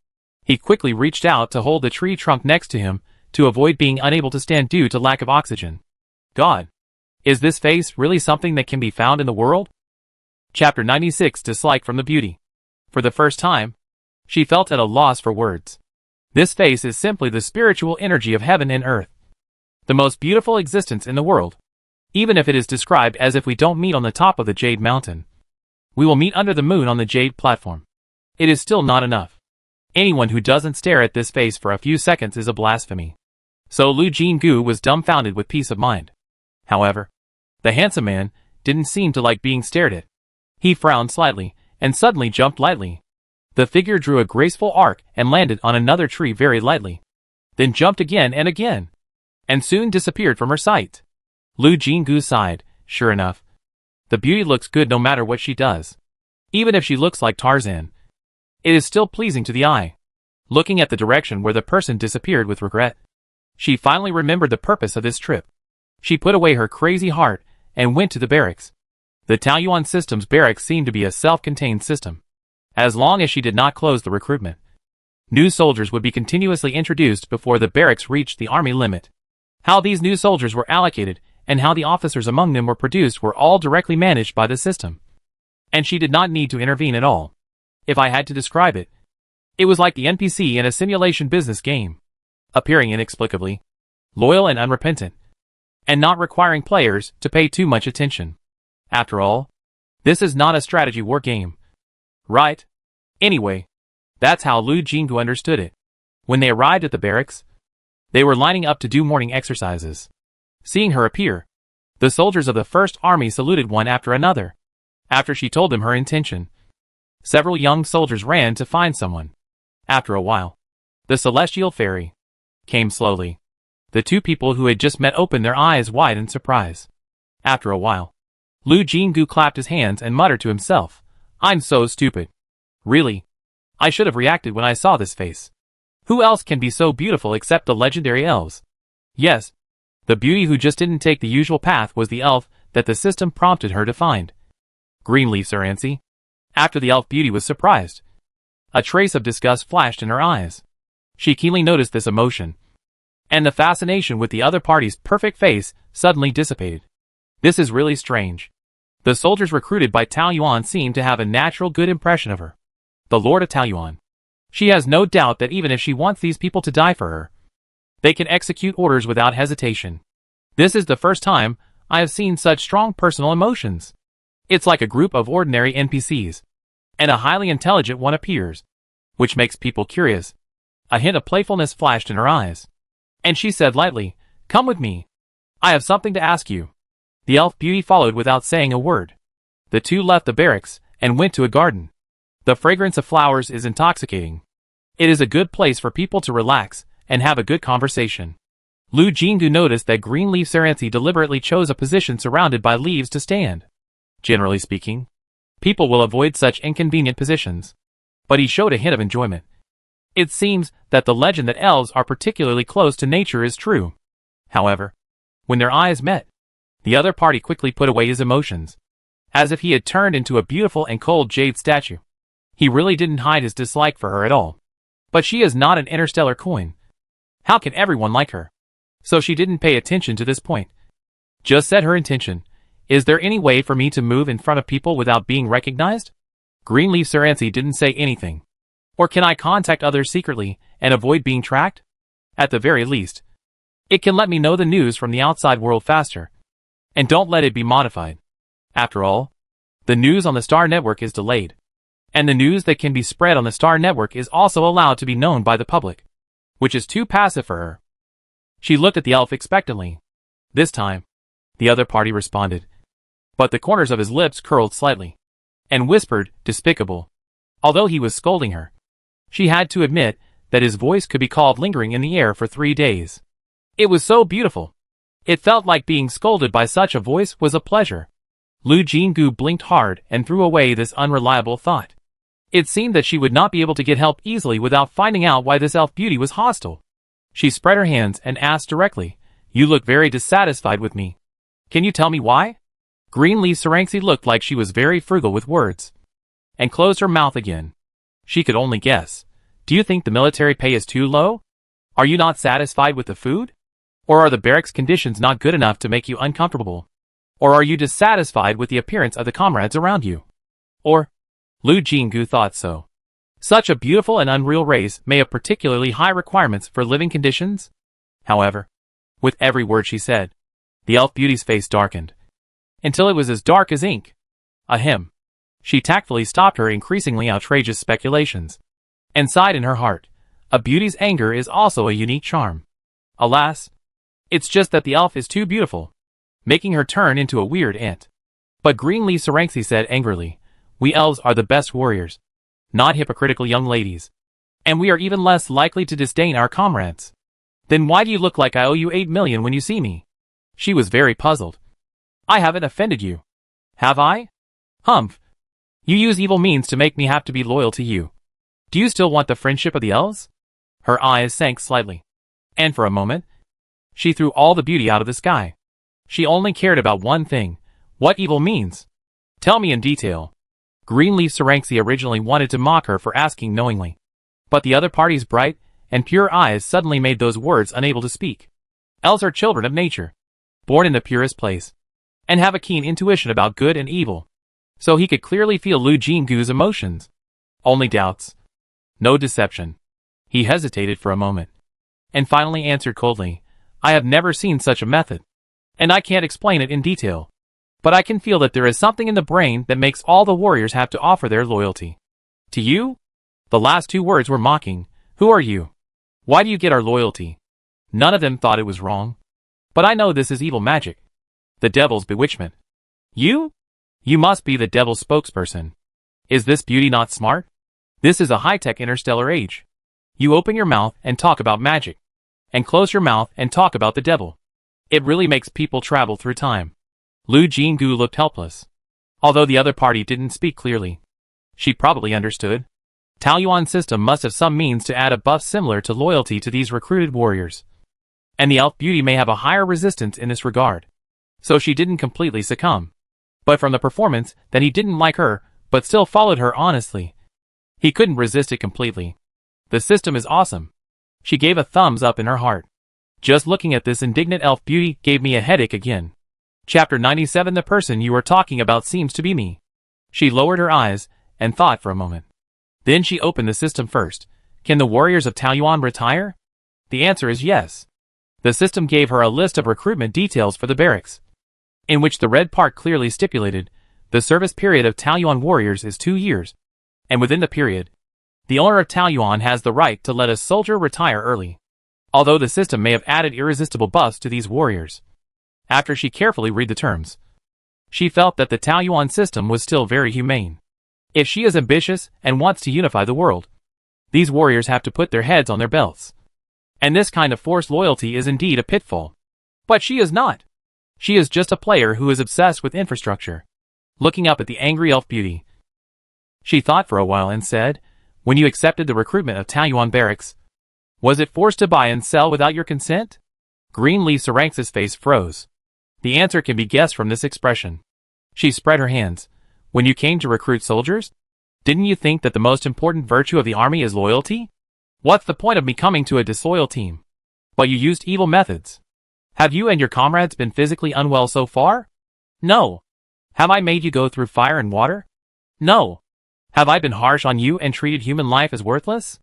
He quickly reached out to hold the tree trunk next to him to avoid being unable to stand due to lack of oxygen. God, is this face really something that can be found in the world? Chapter 96. Dislike from the beauty. For the first time, she felt at a loss for words. This face is simply the spiritual energy of heaven and earth. The most beautiful existence in the world. Even if it is described as if we don't meet on the top of the Jade Mountain, we will meet under the moon on the Jade platform. It is still not enough. Anyone who doesn't stare at this face for a few seconds is a blasphemy. So Lu Jinggu was dumbfounded with peace of mind. However, the handsome man didn't seem to like being stared at. He frowned slightly and suddenly jumped lightly. The figure drew a graceful arc and landed on another tree very lightly, then jumped again and soon disappeared from her sight. Lu Jinggu sighed. Sure enough, the beauty looks good no matter what she does. Even if she looks like Tarzan, it is still pleasing to the eye. Looking at the direction where the person disappeared with regret, she finally remembered the purpose of this trip. She put away her crazy heart and went to the barracks. The Taoyuan system's barracks seemed to be a self-contained system. As long as she did not close the recruitment, new soldiers would be continuously introduced before the barracks reached the army limit. How these new soldiers were allocated and how the officers among them were produced were all directly managed by the system. And she did not need to intervene at all. If I had to describe it, it was like the NPC in a simulation business game, appearing inexplicably, loyal and unrepentant, and not requiring players to pay too much attention. After all, this is not a strategy war game, right? Anyway, that's how Lu Jinggu understood it. When they arrived at the barracks, they were lining up to do morning exercises. Seeing her appear, the soldiers of the First Army saluted one after another. After she told them her intention, several young soldiers ran to find someone. After a while, the celestial fairy came slowly. The two people who had just met opened their eyes wide in surprise. After a while, Lu Jinggu clapped his hands and muttered to himself, I'm so stupid. Really? I should have reacted when I saw this face. Who else can be so beautiful except the legendary elves? Yes, The beauty who just didn't take the usual path was the elf that the system prompted her to find. Greenleaf Sarancy. After the elf beauty was surprised. A trace of disgust flashed in her eyes. She keenly noticed this emotion. And the fascination with the other party's perfect face suddenly dissipated. This is really strange. The soldiers recruited by Tao Yuan seem to have a natural good impression of her. The Lord of Tao Yuan. She has no doubt that even if she wants these people to die for her, they can execute orders without hesitation. This is the first time I have seen such strong personal emotions. It's like a group of ordinary NPCs, and a highly intelligent one appears, which makes people curious. A hint of playfulness flashed in her eyes, and she said lightly, "Come with me. I have something to ask you." The elf beauty followed without saying a word. The two left the barracks and went to a garden. The fragrance of flowers is intoxicating. It is a good place for people to relax and have a good conversation. Lu Jingu noticed that Greenleaf Sarancy deliberately chose a position surrounded by leaves to stand. Generally speaking, people will avoid such inconvenient positions. But he showed a hint of enjoyment. It seems that the legend that elves are particularly close to nature is true. However, when their eyes met, the other party quickly put away his emotions, as if he had turned into a beautiful and cold jade statue. He really didn't hide his dislike for her at all. But she is not an interstellar coin. How can everyone like her? So she didn't pay attention to this point. Just said her intention. Is there any way for me to move in front of people without being recognized? Greenleaf Sarancy didn't say anything. Or can I contact others secretly and avoid being tracked? At the very least, it can let me know the news from the outside world faster. And don't let it be modified. After all, the news on the Star Network is delayed. And the news that can be spread on the Star Network is also allowed to be known by the public, which is too passive for her. She looked at the elf expectantly. This time, the other party responded. But the corners of his lips curled slightly, and whispered, "Despicable." Although he was scolding her, she had to admit that his voice could be called lingering in the air for 3 days. It was so beautiful. It felt like being scolded by such a voice was a pleasure. Lu Jingu blinked hard and threw away this unreliable thought. It seemed that she would not be able to get help easily without finding out why this elf beauty was hostile. She spread her hands and asked directly, "You look very dissatisfied with me. Can you tell me why?" Greenleaf Sarancy looked like she was very frugal with words, and closed her mouth again. She could only guess. "Do you think the military pay is too low? Are you not satisfied with the food? Or are the barracks conditions not good enough to make you uncomfortable? Or are you dissatisfied with the appearance of the comrades around you? Or..." Lu Jingu thought so. Such a beautiful and unreal race may have particularly high requirements for living conditions. However, with every word she said, the elf beauty's face darkened, until it was as dark as ink. Ahem. She tactfully stopped her increasingly outrageous speculations, and sighed in her heart. A beauty's anger is also a unique charm. Alas, it's just that the elf is too beautiful, making her turn into a weird ant. But Greenleaf Sarancy said angrily, "We elves are the best warriors, not hypocritical young ladies. And we are even less likely to disdain our comrades. Then why do you look like I owe you 8 million when you see me?" She was very puzzled. "I haven't offended you. Have I? Humph. You use evil means to make me have to be loyal to you. Do you still want the friendship of the elves?" Her eyes sank slightly, and for a moment, she threw all the beauty out of the sky. She only cared about one thing. What evil means? Tell me in detail. Greenleaf Sarancy originally wanted to mock her for asking knowingly, but the other party's bright and pure eyes suddenly made those words unable to speak. Elves are children of nature, born in the purest place, and have a keen intuition about good and evil. So he could clearly feel Lu Jingu's emotions. Only doubts. No deception. He hesitated for a moment, and finally answered coldly, "I have never seen such a method, and I can't explain it in detail. But I can feel that there is something in the brain that makes all the warriors have to offer their loyalty. To you?" The last 2 words were mocking. "Who are you? Why do you get our loyalty?" None of them thought it was wrong. "But I know this is evil magic. The devil's bewitchment. You? You must be the devil's spokesperson. Is this beauty not smart? This is a high-tech interstellar age. You open your mouth and talk about magic, and close your mouth and talk about the devil. It really makes people travel through time." Lu Jingu looked helpless. Although the other party didn't speak clearly, she probably understood. Tao Yuan's system must have some means to add a buff similar to loyalty to these recruited warriors. and the elf beauty may have a higher resistance in this regard. So she didn't completely succumb. But from the performance, that he didn't like her, but still followed her honestly. He couldn't resist it completely. The system is awesome. She gave a thumbs up in her heart. Just looking at this indignant elf beauty gave me a headache again. Chapter 97. The person you are talking about seems to be me. She lowered her eyes and thought for a moment. Then she opened the system first. Can the warriors of Taoyuan retire? The answer is yes. The system gave her a list of recruitment details for the barracks, in which the red part clearly stipulated the service period of Taoyuan warriors is 2 years, and within the period, the owner of Taoyuan has the right to let a soldier retire early, although the system may have added irresistible buffs to these warriors. After she carefully read the terms, she felt that the Taoyuan system was still very humane. If she is ambitious and wants to unify the world, these warriors have to put their heads on their belts. And this kind of forced loyalty is indeed a pitfall. But she is not. She is just a player who is obsessed with infrastructure. Looking up at the angry elf beauty, she thought for a while and said, when you accepted the recruitment of Taoyuan barracks, was it forced to buy and sell without your consent? Green Lee Saranx's face froze. The answer can be guessed from this expression. She spread her hands. When you came to recruit soldiers, didn't you think that the most important virtue of the army is loyalty? What's the point of me coming to a disloyal team? But you used evil methods. Have you and your comrades been physically unwell so far? No. Have I made you go through fire and water? No. Have I been harsh on you and treated human life as worthless?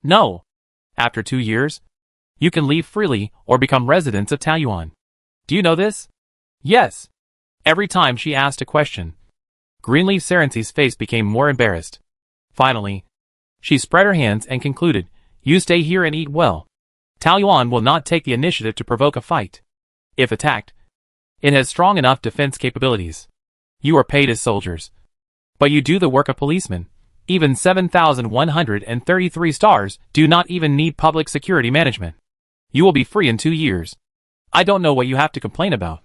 No. After 2 years, you can leave freely or become residents of Taoyuan. Do you know this? Yes. Every time she asked a question, Greenleaf Sarency's face became more embarrassed. Finally, she spread her hands and concluded, you stay here and eat well. Taoyuan will not take the initiative to provoke a fight. If attacked, it has strong enough defense capabilities. You are paid as soldiers, but you do the work of policemen. Even 7,133 stars do not even need public security management. You will be free in 2 years. I don't know what you have to complain about.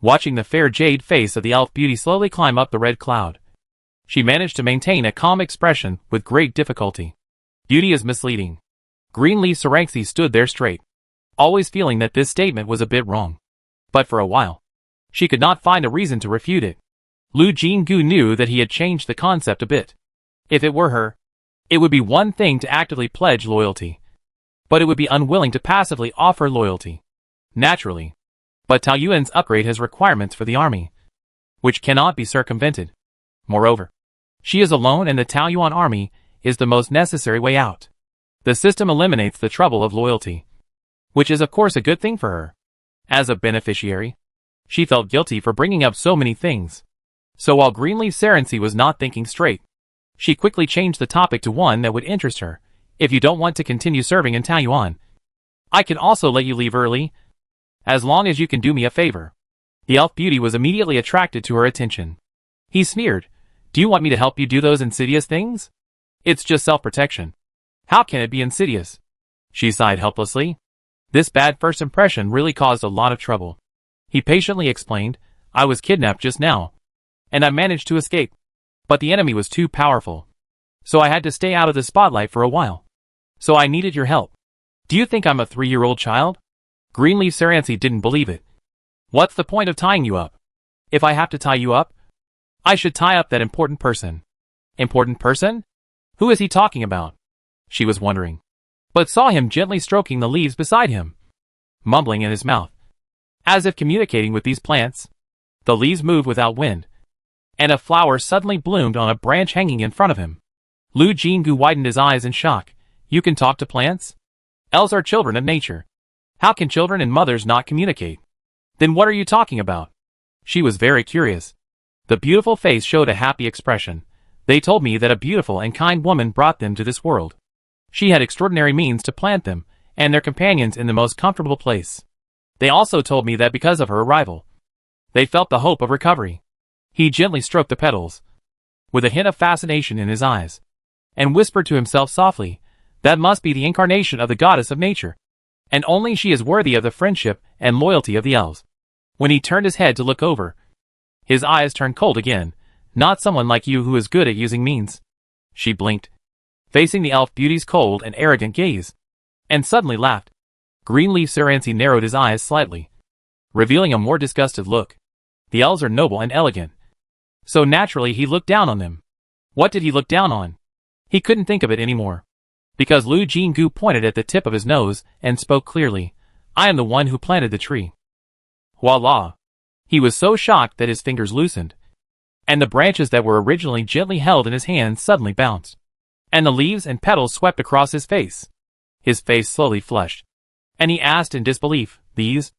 Watching the fair jade face of the elf beauty slowly climb up the red cloud, she managed to maintain a calm expression with great difficulty. Beauty is misleading. Greenleaf Saranxy stood there straight, always feeling that this statement was a bit wrong. But for a while, she could not find a reason to refute it. Lu Jinggu knew that he had changed the concept a bit. If it were her, it would be one thing to actively pledge loyalty, but it would be unwilling to passively offer loyalty. Naturally. But Taoyuan's upgrade has requirements for the army, which cannot be circumvented. Moreover, she is alone and the Taoyuan army is the most necessary way out. The system eliminates the trouble of loyalty, which is of course a good thing for her. As a beneficiary, she felt guilty for bringing up so many things. So while Greenleaf Sarency was not thinking straight, she quickly changed the topic to one that would interest her. If you don't want to continue serving in Taoyuan, I can also let you leave early, as long as you can do me a favor. The elf beauty was immediately attracted to her attention. He sneered, do you want me to help you do those insidious things? It's just self-protection. How can it be insidious? She sighed helplessly. This bad first impression really caused a lot of trouble. He patiently explained, I was kidnapped just now, and I managed to escape. But the enemy was too powerful, so I had to stay out of the spotlight for a while. So I needed your help. Do you think I'm a 3-year-old child? Greenleaf Sarancy didn't believe it. What's the point of tying you up? If I have to tie you up, I should tie up that important person. Important person? Who is he talking about? She was wondering, but saw him gently stroking the leaves beside him, mumbling in his mouth, as if communicating with these plants. The leaves moved without wind, and a flower suddenly bloomed on a branch hanging in front of him. Lu Jinggu widened his eyes in shock. You can talk to plants? Elves are children of nature. How can children and mothers not communicate? Then what are you talking about? She was very curious. The beautiful face showed a happy expression. They told me that a beautiful and kind woman brought them to this world. She had extraordinary means to plant them and their companions in the most comfortable place. They also told me that because of her arrival, they felt the hope of recovery. He gently stroked the petals, with a hint of fascination in his eyes, and whispered to himself softly, that must be the incarnation of the goddess of nature, and only she is worthy of the friendship and loyalty of the elves. When he turned his head to look over, his eyes turned cold again. Not someone like you who is good at using means. She blinked, facing the elf beauty's cold and arrogant gaze, and suddenly laughed. Greenleaf Sarancy narrowed his eyes slightly, revealing a more disgusted look. The elves are noble and elegant, so naturally he looked down on them. What did he look down on? He couldn't think of it anymore. Because Lu Jingu pointed at the tip of his nose and spoke clearly. I am the one who planted the tree. Voila! He was so shocked that his fingers loosened, and the branches that were originally gently held in his hands suddenly bounced, and the leaves and petals swept across his face. His face slowly flushed, and he asked in disbelief, These?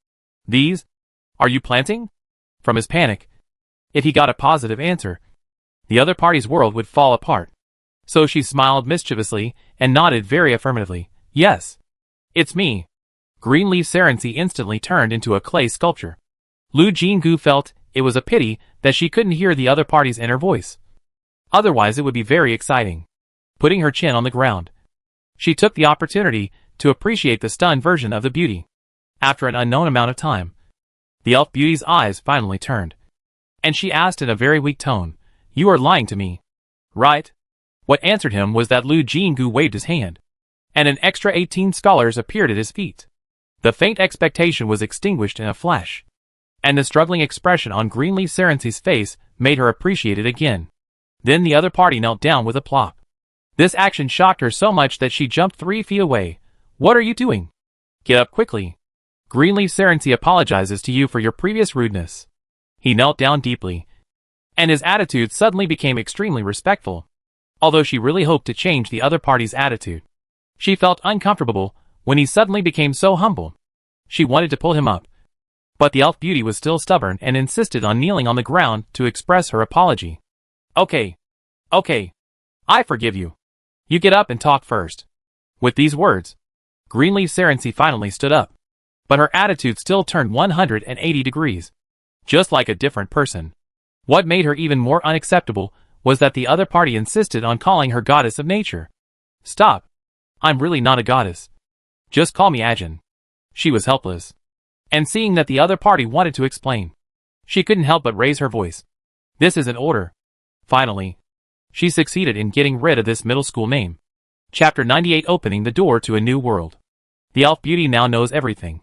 Are you planting? From his panic, if he got a positive answer, the other party's world would fall apart. So she smiled mischievously and nodded very affirmatively. Yes. It's me. Greenleaf Sarancy instantly turned into a clay sculpture. Lu Jingu felt it was a pity that she couldn't hear the other party's inner voice. Otherwise it would be very exciting. Putting her chin on the ground, she took the opportunity to appreciate the stunned version of the beauty. After an unknown amount of time, the elf beauty's eyes finally turned, and she asked in a very weak tone, You are lying to me, right? What answered him was that Lu Jingu waved his hand, and an extra 18 scholars appeared at his feet. The faint expectation was extinguished in a flash, and the struggling expression on Greenleaf Sarancy's face made her appreciate it again. Then the other party knelt down with a plop. This action shocked her so much that she jumped 3 feet away. What are you doing? Get up quickly. Greenleaf Sarancy apologizes to you for your previous rudeness. He knelt down deeply, and his attitude suddenly became extremely respectful. Although she really hoped to change the other party's attitude, she felt uncomfortable when he suddenly became so humble. She wanted to pull him up, but the elf beauty was still stubborn and insisted on kneeling on the ground to express her apology. Okay, I forgive you. You get up and talk first. With these words, Greenleaf Sarancy finally stood up, but her attitude still turned 180 degrees, just like a different person. What made her even more unacceptable was that the other party insisted on calling her goddess of nature. Stop. I'm really not a goddess. Just call me Ajin. She was helpless, and seeing that the other party wanted to explain, she couldn't help but raise her voice. This is an order. Finally, she succeeded in getting rid of this middle school name. Chapter 98, Opening the Door to a New World. The elf beauty now knows everything,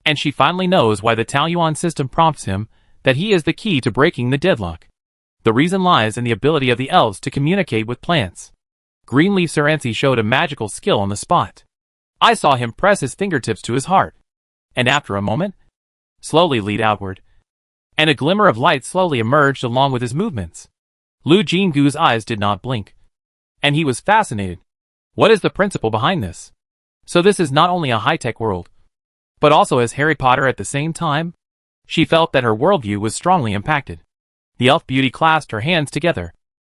and she finally knows why the Taoyuan system prompts him that he is the key to breaking the deadlock. The reason lies in the ability of the elves to communicate with plants. Greenleaf Sarancy showed a magical skill on the spot. I saw him press his fingertips to his heart, and after a moment, slowly lead outward, and a glimmer of light slowly emerged along with his movements. Lu Jingu's eyes did not blink, and he was fascinated. What is the principle behind this? So this is not only a high-tech world, but also as Harry Potter at the same time? She felt that her worldview was strongly impacted. The elf beauty clasped her hands together,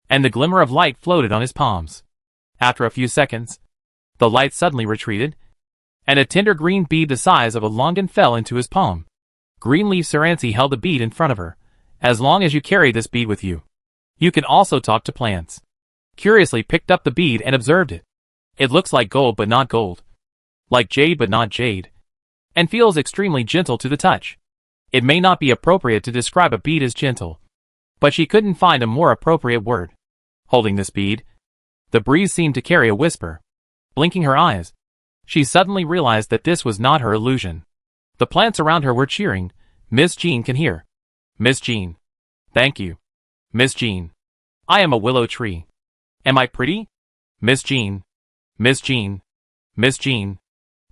and the glimmer of light floated on his palms. After a few seconds, the light suddenly retreated, and a tender green bead the size of a longan fell into his palm. Greenleaf Sarancy held the bead in front of her. As long as you carry this bead with you, you can also talk to plants. Curiously picked up the bead and observed it. It looks like gold but not gold, like jade but not jade, and feels extremely gentle to the touch. It may not be appropriate to describe a bead as gentle, but she couldn't find a more appropriate word. Holding this bead, the breeze seemed to carry a whisper. Blinking her eyes, she suddenly realized that this was not her illusion. The plants around her were cheering. Miss Jean can hear. Miss Jean. Thank you. Miss Jean. I am a willow tree. Am I pretty? Miss Jean. Miss Jean. Miss Jean.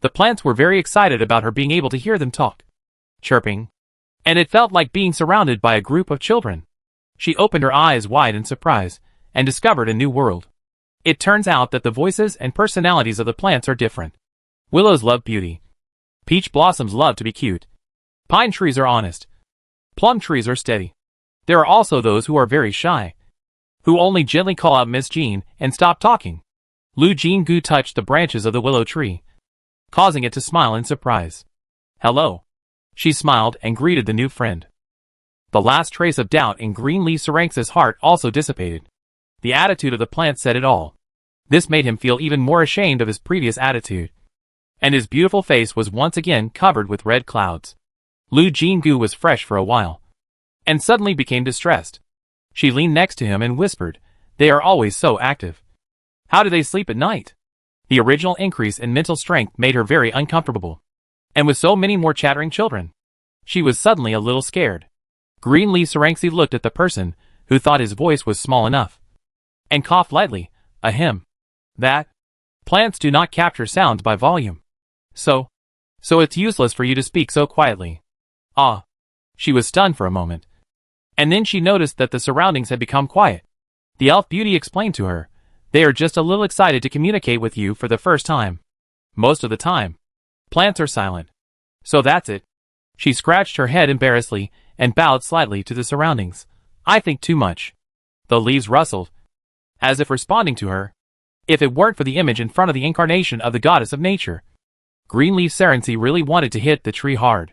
The plants were very excited about her being able to hear them talk, chirping, and it felt like being surrounded by a group of children. She opened her eyes wide in surprise and discovered a new world. It turns out that the voices and personalities of the plants are different. Willows love beauty. Peach blossoms love to be cute. Pine trees are honest. Plum trees are steady. There are also those who are very shy, who only gently call out Miss Jean and stop talking. Lu Jingu touched the branches of the willow tree, causing it to smile in surprise. Hello. She smiled and greeted the new friend. The last trace of doubt in Greenleaf Sarancy's heart also dissipated. The attitude of the plant said it all. This made him feel even more ashamed of his previous attitude, and his beautiful face was once again covered with red clouds. Lu Jingu was fresh for a while, and suddenly became distressed. She leaned next to him and whispered, They are always so active. How do they sleep at night? The original increase in mental strength made her very uncomfortable. And with so many more chattering children. She was suddenly a little scared. Greenleaf Saranxi looked at the person, who thought his voice was small enough, and coughed lightly. Ahem. That? Plants do not capture sounds by volume. So it's useless for you to speak so quietly. Ah. She was stunned for a moment. And then she noticed that the surroundings had become quiet. The elf beauty explained to her, they are just a little excited to communicate with you for the first time. Most of the time, plants are silent. So that's it. She scratched her head embarrassedly and bowed slightly to the surroundings. I think too much. The leaves rustled, as if responding to her. If it weren't for the image in front of the incarnation of the goddess of nature, Greenleaf Saranxi really wanted to hit the tree hard.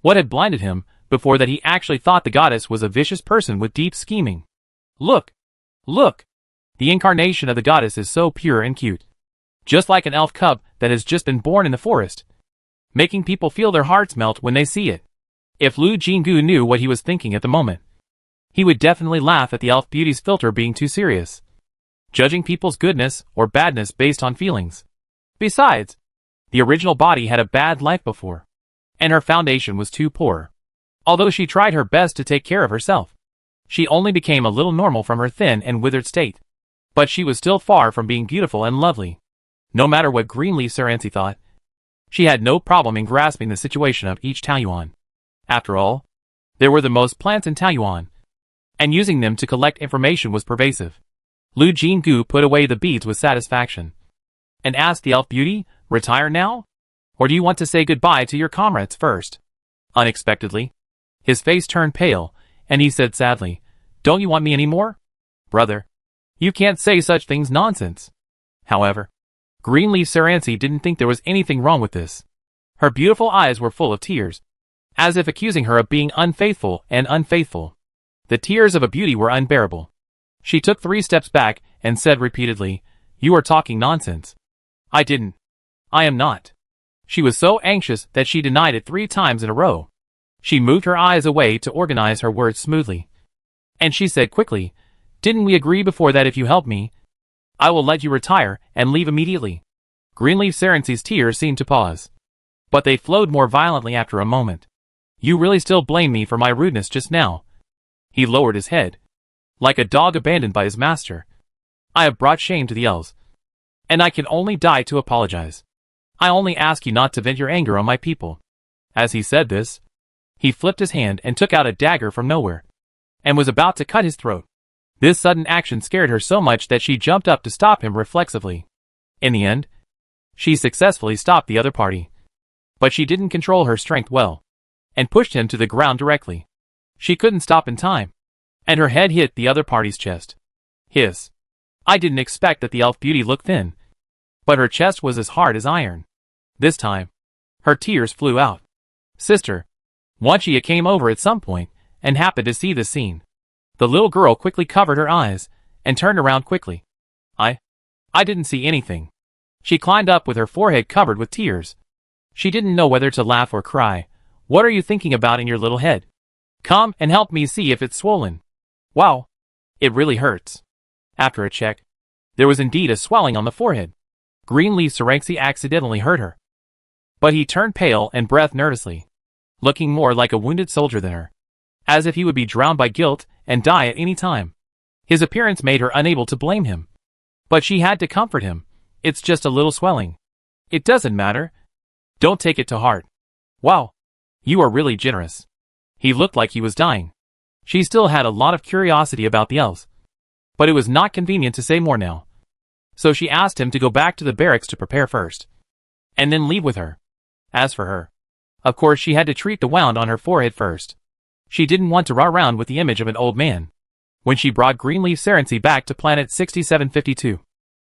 What had blinded him before that he actually thought the goddess was a vicious person with deep scheming. Look! Look! The incarnation of the goddess is so pure and cute. Just like an elf cub that has just been born in the forest, making people feel their hearts melt when they see it. If Lu Jingu knew what he was thinking at the moment, he would definitely laugh at the elf beauty's filter being too serious, judging people's goodness or badness based on feelings. Besides, the original body had a bad life before, and her foundation was too poor. Although she tried her best to take care of herself, she only became a little normal from her thin and withered state. But she was still far from being beautiful and lovely. No matter what Greenleaf Saranxi thought, she had no problem in grasping the situation of each Taoyuan. After all, there were the most plants in Taoyuan, and using them to collect information was pervasive. Lu Jingu put away the beads with satisfaction, and asked the elf beauty, retire now? Or do you want to say goodbye to your comrades first? Unexpectedly, his face turned pale, and he said sadly, don't you want me anymore? Brother, you can't say such things, nonsense. However, Greenleaf Saranxi didn't think there was anything wrong with this. Her beautiful eyes were full of tears, as if accusing her of being unfaithful and unfaithful. The tears of a beauty were unbearable. She took 3 steps back and said repeatedly, you are talking nonsense. I didn't. I am not. She was so anxious that she denied it 3 times in a row. She moved her eyes away to organize her words smoothly. And she said quickly, didn't we agree before that if you help me, I will let you retire and leave immediately? Greenleaf Saranxi's tears seemed to pause, but they flowed more violently after a moment. You really still blame me for my rudeness just now? He lowered his head, like a dog abandoned by his master. I have brought shame to the elves, and I can only die to apologize. I only ask you not to vent your anger on my people. As he said this, he flipped his hand and took out a dagger from nowhere, and was about to cut his throat. This sudden action scared her so much that she jumped up to stop him reflexively. In the end, she successfully stopped the other party. But she didn't control her strength well, and pushed him to the ground directly. She couldn't stop in time, and her head hit the other party's chest. Hiss. I didn't expect that the elf beauty looked thin, but her chest was as hard as iron. This time, her tears flew out. Sister, Wanchia came over at some point, and happened to see this scene. The little girl quickly covered her eyes, and turned around quickly. I didn't see anything. She climbed up with her forehead covered with tears. She didn't know whether to laugh or cry. What are you thinking about in your little head? Come and help me see if it's swollen. Wow. It really hurts. After a check, there was indeed a swelling on the forehead. Greenleaf Saranxi accidentally hurt her. But he turned pale and breathed nervously, looking more like a wounded soldier than her, as if he would be drowned by guilt and die at any time. His appearance made her unable to blame him. But she had to comfort him. It's just a little swelling. It doesn't matter. Don't take it to heart. Wow. You are really generous. He looked like he was dying. She still had a lot of curiosity about the elves, but it was not convenient to say more now. So she asked him to go back to the barracks to prepare first, and then leave with her. As for her, of course she had to treat the wound on her forehead first. She didn't want to run around with the image of an old man. When she brought Greenleaf Saranxi back to planet 6752,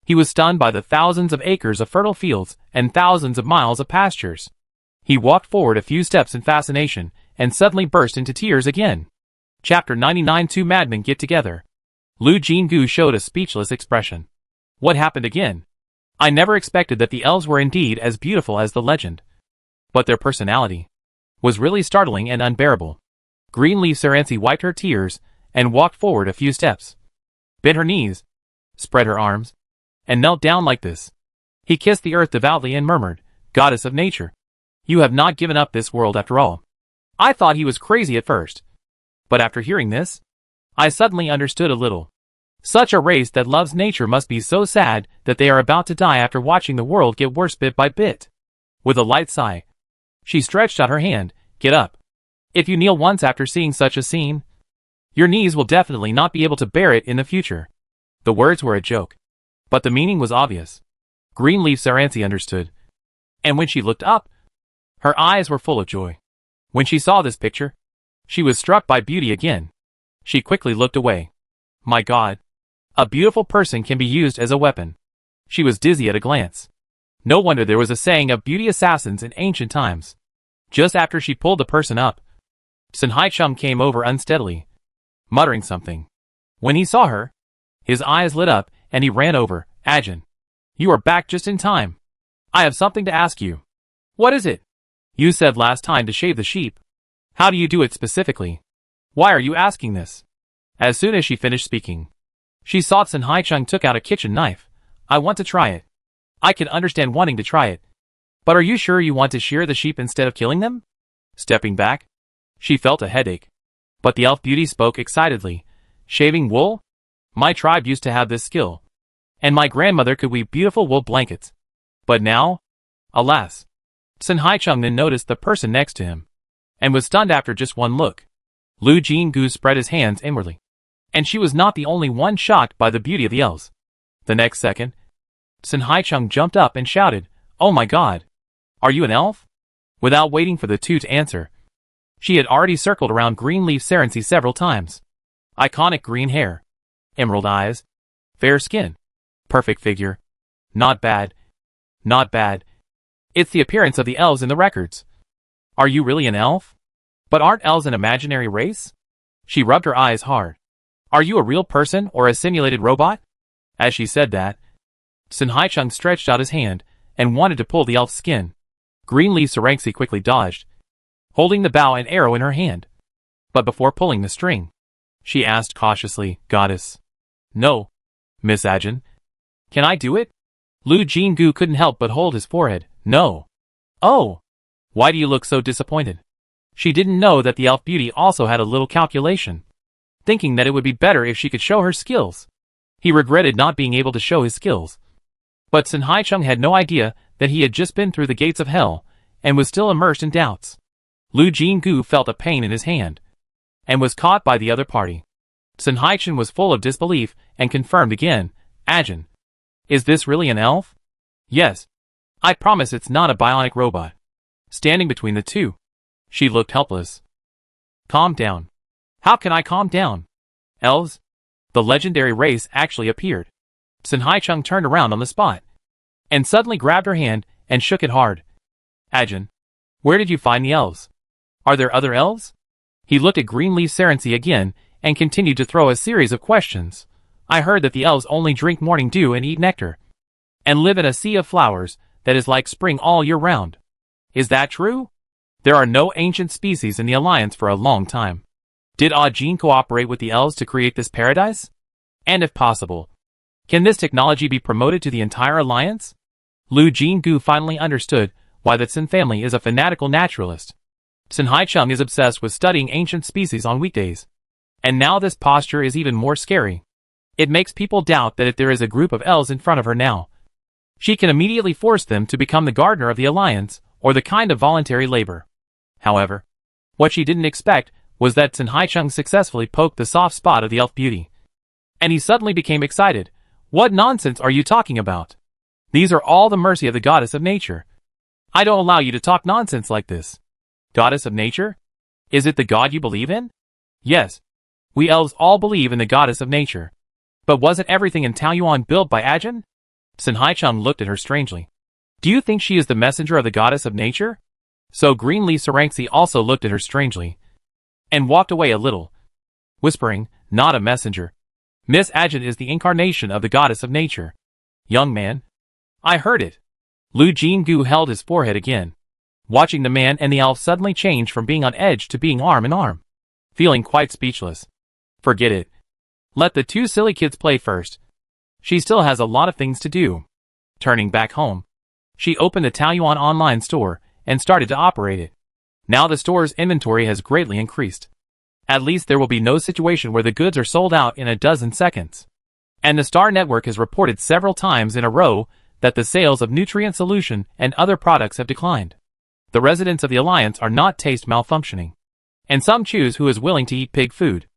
he was stunned by the thousands of acres of fertile fields and thousands of miles of pastures. He walked forward a few steps in fascination, and suddenly burst into tears again. Chapter 99. 2 madmen get together. Lu Jingu showed a speechless expression. What happened again? I never expected that the elves were indeed as beautiful as the legend. But their personality was really startling and unbearable. Greenleaf Saranxi wiped her tears, and walked forward a few steps, bent her knees, spread her arms, and knelt down like this. He kissed the earth devoutly and murmured, Goddess of nature, You have not given up this world after all. I thought he was crazy at first. But after hearing this, I suddenly understood a little. Such a race that loves nature must be so sad that they are about to die after watching the world get worse bit by bit. With a light sigh, she stretched out her hand. Get up. If you kneel once after seeing such a scene, your knees will definitely not be able to bear it in the future. The words were a joke, but the meaning was obvious. Greenleaf Sarancy understood. And when she looked up, her eyes were full of joy. When she saw this picture, she was struck by beauty again. She quickly looked away. My God. A beautiful person can be used as a weapon. She was dizzy at a glance. No wonder there was a saying of beauty assassins in ancient times. Just after she pulled the person up, Sun Haichung came over unsteadily, muttering something. When he saw her, his eyes lit up and he ran over. Ajin, you are back just in time. I have something to ask you. What is it? You said last time to shave the sheep. How do you do it specifically? Why are you asking this? As soon as she finished speaking, she saw Sun Haichung took out a kitchen knife. I want to try it. I can understand wanting to try it. But are you sure you want to shear the sheep instead of killing them? Stepping back, she felt a headache. But the elf beauty spoke excitedly. Shaving wool? My tribe used to have this skill. And my grandmother could weave beautiful wool blankets. But now? Alas. Sun Haichung then noticed the person next to him, and was stunned after just one look. Lu Jinggu spread his hands inwardly. And she was not the only one shocked by the beauty of the elves. The next second, Sun Haichung jumped up and shouted, Oh my God! Are you an elf? Without waiting for the two to answer, she had already circled around Greenleaf Sarancy several times. Iconic green hair, emerald eyes, fair skin, perfect figure. Not bad. Not bad. It's the appearance of the elves in the records. Are you really an elf? But aren't elves an imaginary race? She rubbed her eyes hard. Are you a real person or a simulated robot? As she said that, Sun Haichung stretched out his hand and wanted to pull the elf's skin. Greenleaf Sarancy quickly dodged, holding the bow and arrow in her hand. But before pulling the string, she asked cautiously, Goddess. No, Miss Ajin. Can I do it? Lu Jinggu couldn't help but hold his forehead. No. Oh. Why do you look so disappointed? She didn't know that the elf beauty also had a little calculation, thinking that it would be better if she could show her skills. He regretted not being able to show his skills. But Sun Haichung had no idea that he had just been through the gates of hell, and was still immersed in doubts. Lu Jinggu felt a pain in his hand, and was caught by the other party. Sun Haichung was full of disbelief, and confirmed again, Ajin. Is this really an elf? Yes. I promise it's not a bionic robot. Standing between the two, she looked helpless. Calm down. How can I calm down? Elves? The legendary race actually appeared. Sun Haichung turned around on the spot, and suddenly grabbed her hand and shook it hard. Ajin, where did you find the elves? Are there other elves? He looked at Greenleaf Sarancy again, and continued to throw a series of questions. I heard that the elves only drink morning dew and eat nectar, and live in a sea of flowers that is like spring all year round. Is that true? There are no ancient species in the Alliance for a long time. Did Ajin cooperate with the elves to create this paradise? And if possible, can this technology be promoted to the entire Alliance? Lu Jinggu finally understood why the Sun family is a fanatical naturalist. Sun Haichung is obsessed with studying ancient species on weekdays. And now this posture is even more scary. It makes people doubt that if there is a group of elves in front of her now, she can immediately force them to become the gardener of the Alliance, or the kind of voluntary labor. However, what she didn't expect was that Sun Haichung successfully poked the soft spot of the elf beauty. And he suddenly became excited. What nonsense are you talking about? These are all the mercy of the goddess of nature. I don't allow you to talk nonsense like this. Goddess of nature? Is it the god you believe in? Yes. We elves all believe in the goddess of nature. But wasn't everything in Taoyuan built by Ajin? Sun Haichung looked at her strangely. Do you think she is the messenger of the goddess of nature? So Greenleaf Sarancy also looked at her strangely, and walked away a little, whispering, not a messenger. Miss Ajin is the incarnation of the goddess of nature. Young man. I heard it. Lu Jinggu held his forehead again, watching the man and the elf suddenly change from being on edge to being arm in arm, feeling quite speechless. Forget it. Let the two silly kids play first. She still has a lot of things to do. Turning back home, she opened the Taoyuan online store and started to operate it. Now the store's inventory has greatly increased. At least there will be no situation where the goods are sold out in a dozen seconds. And the Star Network has reported several times in a row that the sales of nutrient solution and other products have declined. The residents of the Alliance are not taste malfunctioning. And some choose who is willing to eat pig food.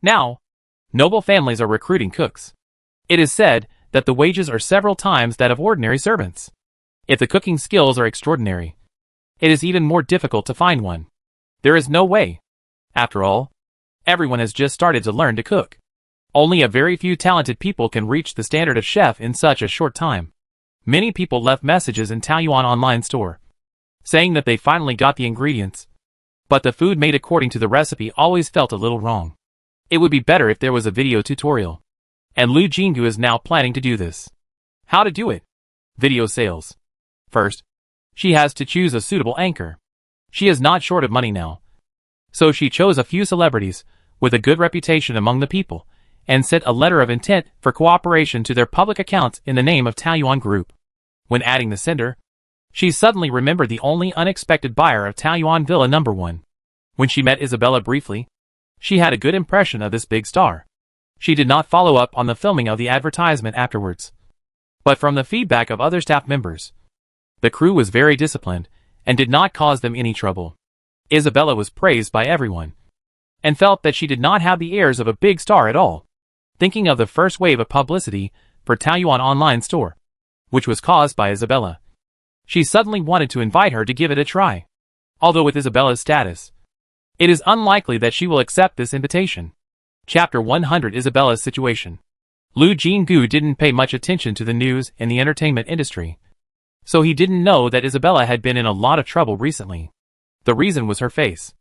Now, noble families are recruiting cooks. It is said that the wages are several times that of ordinary servants. If the cooking skills are extraordinary, it is even more difficult to find one. There is no way. After all, everyone has just started to learn to cook. Only a very few talented people can reach the standard of chef in such a short time. Many people left messages in Taoyuan online store, saying that they finally got the ingredients, but the food made according to the recipe always felt a little wrong. It would be better if there was a video tutorial. And Lu Jinggu is now planning to do this. How to do it? Video sales. First, she has to choose a suitable anchor. She is not short of money now. So she chose a few celebrities with a good reputation among the people and sent a letter of intent for cooperation to their public accounts in the name of Taoyuan Group. When adding the sender, she suddenly remembered the only unexpected buyer of Taoyuan Villa No. 1. When she met Isabella briefly, she had a good impression of this big star. She did not follow up on the filming of the advertisement afterwards. But from the feedback of other staff members, the crew was very disciplined and did not cause them any trouble. Isabella was praised by everyone and felt that she did not have the airs of a big star at all. Thinking of the first wave of publicity for Taoyuan online store, which was caused by Isabella, she suddenly wanted to invite her to give it a try. Although with Isabella's status, it is unlikely that she will accept this invitation. Chapter 100 Isabella's situation. Lu Jinggu didn't pay much attention to the news in the entertainment industry, so he didn't know that Isabella had been in a lot of trouble recently. The reason was her face.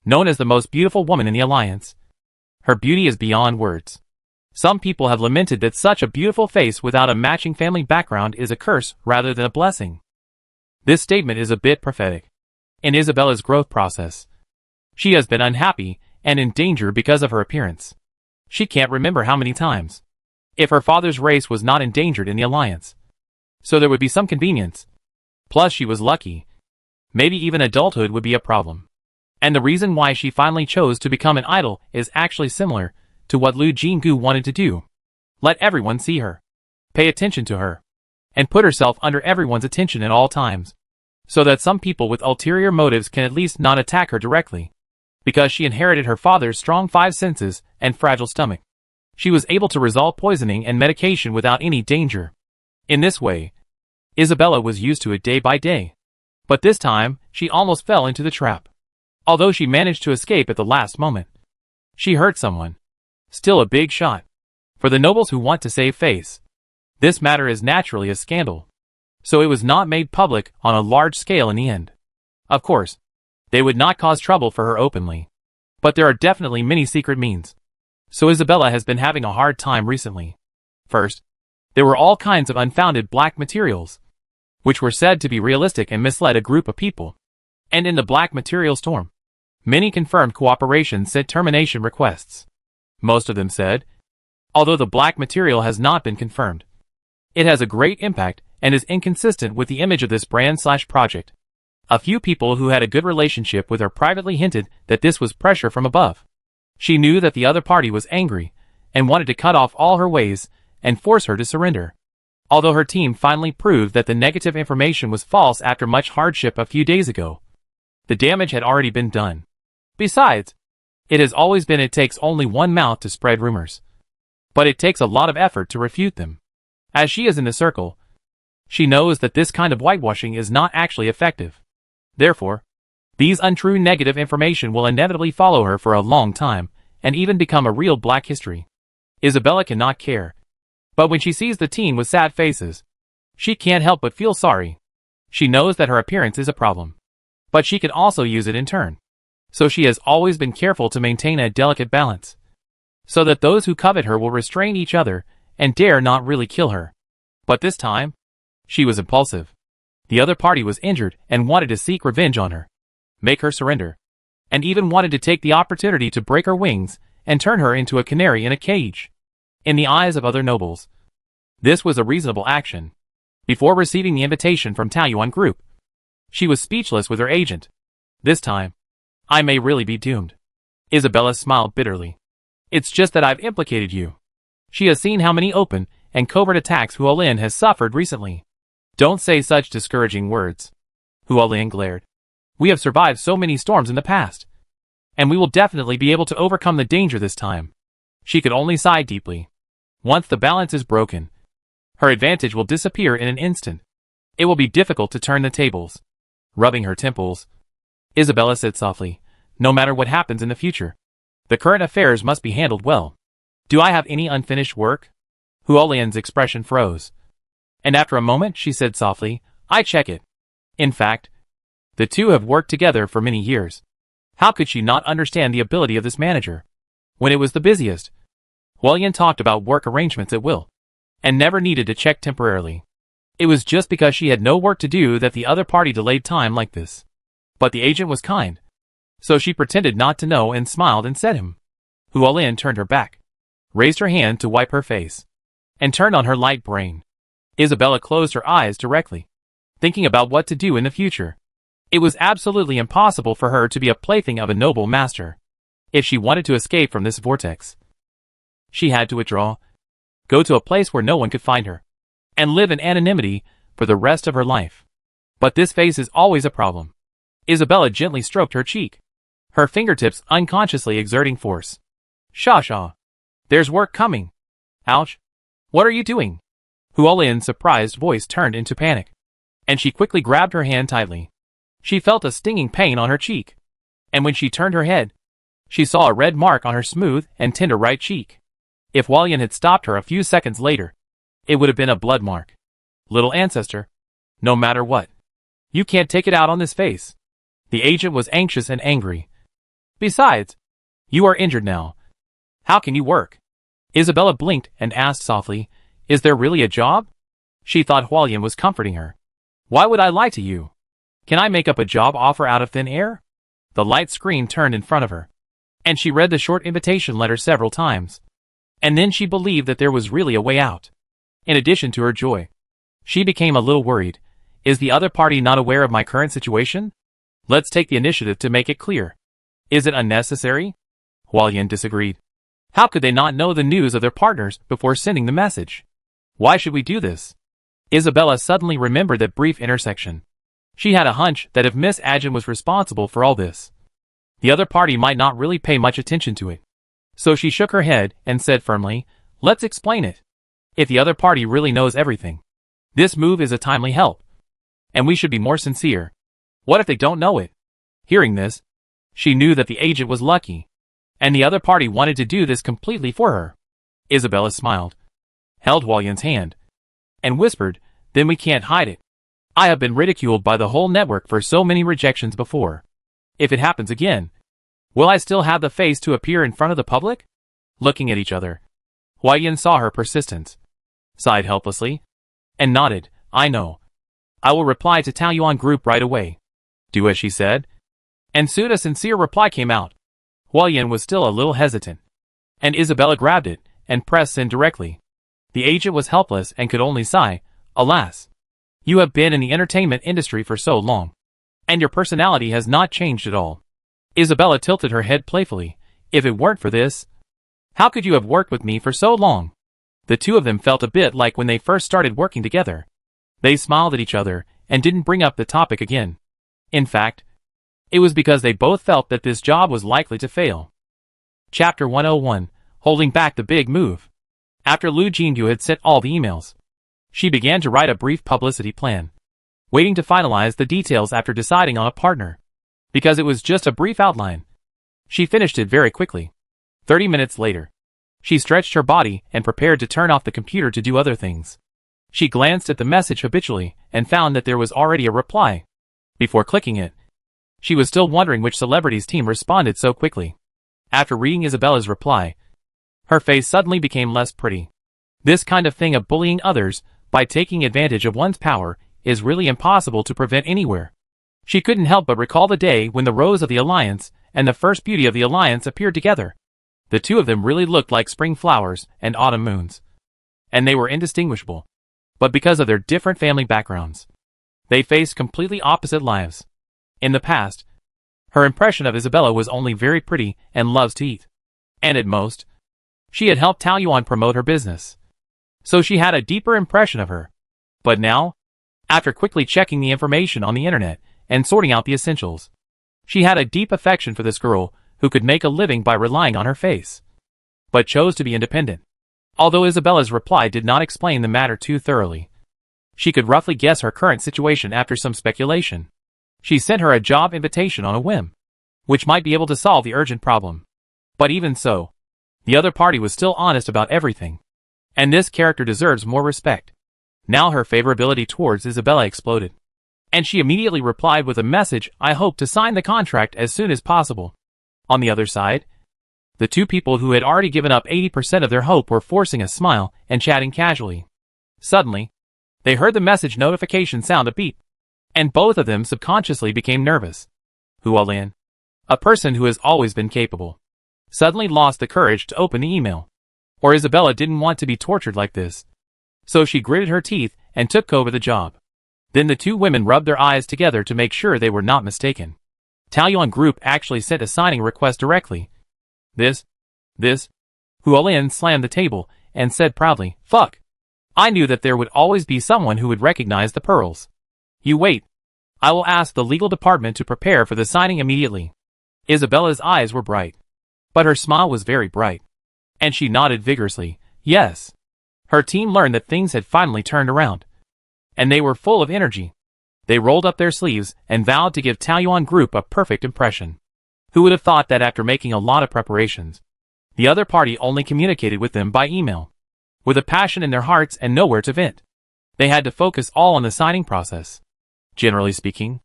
Known as the most beautiful woman in the Alliance, her beauty is beyond words. Some people have lamented that such a beautiful face without a matching family background is a curse rather than a blessing. This statement is a bit prophetic. In Isabella's growth process, she has been unhappy and in danger because of her appearance. She can't remember how many times. If her father's race was not endangered in the Alliance, so there would be some convenience. Plus she was lucky. Maybe even adulthood would be a problem. And the reason why she finally chose to become an idol is actually similar to what Lu Jinggu wanted to do. Let everyone see her, pay attention to her, and put herself under everyone's attention at all times, so that some people with ulterior motives can at least not attack her directly. Because she inherited her father's strong five senses and fragile stomach, she was able to resolve poisoning and medication without any danger. In this way, Isabella was used to it day by day. But this time, she almost fell into the trap. Although she managed to escape at the last moment, she hurt someone. Still a big shot. For the nobles who want to save face, this matter is naturally a scandal. So it was not made public on a large scale in the end. Of course, they would not cause trouble for her openly. But there are definitely many secret means. So Isabella has been having a hard time recently. First, there were all kinds of unfounded black materials, which were said to be realistic and misled a group of people. And in the black material storm, many confirmed cooperation sent termination requests. Most of them said, although the black material has not been confirmed, it has a great impact and is inconsistent with the image of this brand/project. A few people who had a good relationship with her privately hinted that this was pressure from above. She knew that the other party was angry and wanted to cut off all her ways and force her to surrender. Although her team finally proved that the negative information was false after much hardship a few days ago, the damage had already been done. Besides, it has always been it takes only one mouth to spread rumors. But it takes a lot of effort to refute them. As she is in the circle, she knows that this kind of whitewashing is not actually effective. Therefore, these untrue negative information will inevitably follow her for a long time, and even become a real black history. Isabella cannot care. But when she sees the teen with sad faces, she can't help but feel sorry. She knows that her appearance is a problem, but she can also use it in turn. So she has always been careful to maintain a delicate balance, so that those who covet her will restrain each other and dare not really kill her. But this time, she was impulsive. The other party was injured and wanted to seek revenge on her, make her surrender, and even wanted to take the opportunity to break her wings and turn her into a canary in a cage. In the eyes of other nobles, this was a reasonable action. Before receiving the invitation from Taoyuan Group, She was speechless with her agent. This time, I may really be doomed. Isabella smiled bitterly. It's just that I've implicated you. She has seen how many open and covert attacks Huolin has suffered recently. Don't say such discouraging words. Huolin glared. We have survived so many storms in the past. And we will definitely be able to overcome the danger this time. She could only sigh deeply. Once the balance is broken, her advantage will disappear in an instant. It will be difficult to turn the tables. Rubbing her temples, Isabella said softly, no matter what happens in the future, the current affairs must be handled well. Do I have any unfinished work? Huolin's expression froze. And after a moment she said softly, I check it. In fact, the two have worked together for many years. How could she not understand the ability of this manager? When it was the busiest, Huolin talked about work arrangements at will, and never needed to check temporarily. It was just because she had no work to do that the other party delayed time like this. But the agent was kind, so she pretended not to know and smiled and said him. Huolin turned her back, raised her hand to wipe her face, and turned on her light brain. Isabella closed her eyes directly, thinking about what to do in the future. It was absolutely impossible for her to be a plaything of a noble master. If she wanted to escape from this vortex, she had to withdraw, go to a place where no one could find her, and live in anonymity for the rest of her life. But this face is always a problem. Isabella gently stroked her cheek, her fingertips unconsciously exerting force. Shaw. There's work coming. Ouch. What are you doing? Huolin's surprised voice turned into panic, and she quickly grabbed her hand tightly. She felt a stinging pain on her cheek, and when she turned her head, she saw a red mark on her smooth and tender right cheek. If Huolin had stopped her a few seconds later, it would have been a blood mark. Little ancestor, no matter what, you can't take it out on this face. The agent was anxious and angry. Besides, you are injured now. How can you work? Isabella blinked and asked softly, is there really a job? She thought Huolin was comforting her. Why would I lie to you? Can I make up a job offer out of thin air? The light screen turned in front of her, and she read the short invitation letter several times. And then she believed that there was really a way out. In addition to her joy, she became a little worried. Is the other party not aware of my current situation? Let's take the initiative to make it clear. Is it unnecessary? Huolin disagreed. How could they not know the news of their partners before sending the message? Why should we do this? Isabella suddenly remembered that brief intersection. She had a hunch that if Miss Agin was responsible for all this, the other party might not really pay much attention to it. So she shook her head and said firmly, let's explain it. If the other party really knows everything, this move is a timely help, and we should be more sincere. What if they don't know it? Hearing this, she knew that the agent was lucky, and the other party wanted to do this completely for her. Isabella smiled, held Huolin's hand, and whispered, then we can't hide it. I have been ridiculed by the whole network for so many rejections before. If it happens again, will I still have the face to appear in front of the public? Looking at each other, Huolin saw her persistence, sighed helplessly, and nodded, I know. I will reply to Taoyuan Group right away. Do as she said. And soon a sincere reply came out. Huolin was still a little hesitant, and Isabella grabbed it and pressed send directly. The agent was helpless and could only sigh, alas. You have been in the entertainment industry for so long, and your personality has not changed at all. Isabella tilted her head playfully. If it weren't for this, how could you have worked with me for so long? The two of them felt a bit like when they first started working together. They smiled at each other and didn't bring up the topic again. In fact, it was because they both felt that this job was likely to fail. Chapter 101, Holding Back the Big Move. After Lu Jinyu had sent all the emails, she began to write a brief publicity plan, waiting to finalize the details after deciding on a partner. Because it was just a brief outline, she finished it very quickly. 30 minutes later, she stretched her body and prepared to turn off the computer to do other things. She glanced at the message habitually and found that there was already a reply. Before clicking it, she was still wondering which celebrity's team responded so quickly. After reading Isabella's reply, her face suddenly became less pretty. This kind of thing of bullying others by taking advantage of one's power is really impossible to prevent anywhere. She couldn't help but recall the day when the Rose of the Alliance and the First Beauty of the Alliance appeared together. The two of them really looked like spring flowers and autumn moons, and they were indistinguishable. But because of their different family backgrounds, They faced completely opposite lives. In the past, her impression of Isabella was only very pretty and loves to eat. And at most, she had helped Taoyuan promote her business. So she had a deeper impression of her. But now, after quickly checking the information on the internet and sorting out the essentials, she had a deep affection for this girl who could make a living by relying on her face, but chose to be independent. Although Isabella's reply did not explain the matter too thoroughly, she could roughly guess her current situation after some speculation. She sent her a job invitation on a whim, which might be able to solve the urgent problem. But even so, the other party was still honest about everything. And this character deserves more respect. Now her favorability towards Isabella exploded. And she immediately replied with a message, "I hope to sign the contract as soon as possible." On the other side, the two people who had already given up 80% of their hope were forcing a smile and chatting casually. Suddenly, they heard the message notification sound a beep, and both of them subconsciously became nervous. Hualin, a person who has always been capable, suddenly lost the courage to open the email. Or Isabella didn't want to be tortured like this. So she gritted her teeth and took over the job. Then the two women rubbed their eyes together to make sure they were not mistaken. Taoyuan Group actually sent a signing request directly. This. Hualin slammed the table and said proudly, "Fuck. I knew that there would always be someone who would recognize the pearls. You wait. I will ask the legal department to prepare for the signing immediately." Isabella's eyes were bright, but her smile was very bright, and she nodded vigorously, yes. Her team learned that things had finally turned around, and they were full of energy. They rolled up their sleeves and vowed to give Taoyuan Group a perfect impression. Who would have thought that after making a lot of preparations, the other party only communicated with them by email? With a passion in their hearts and nowhere to vent, they had to focus all on the signing process. Generally speaking,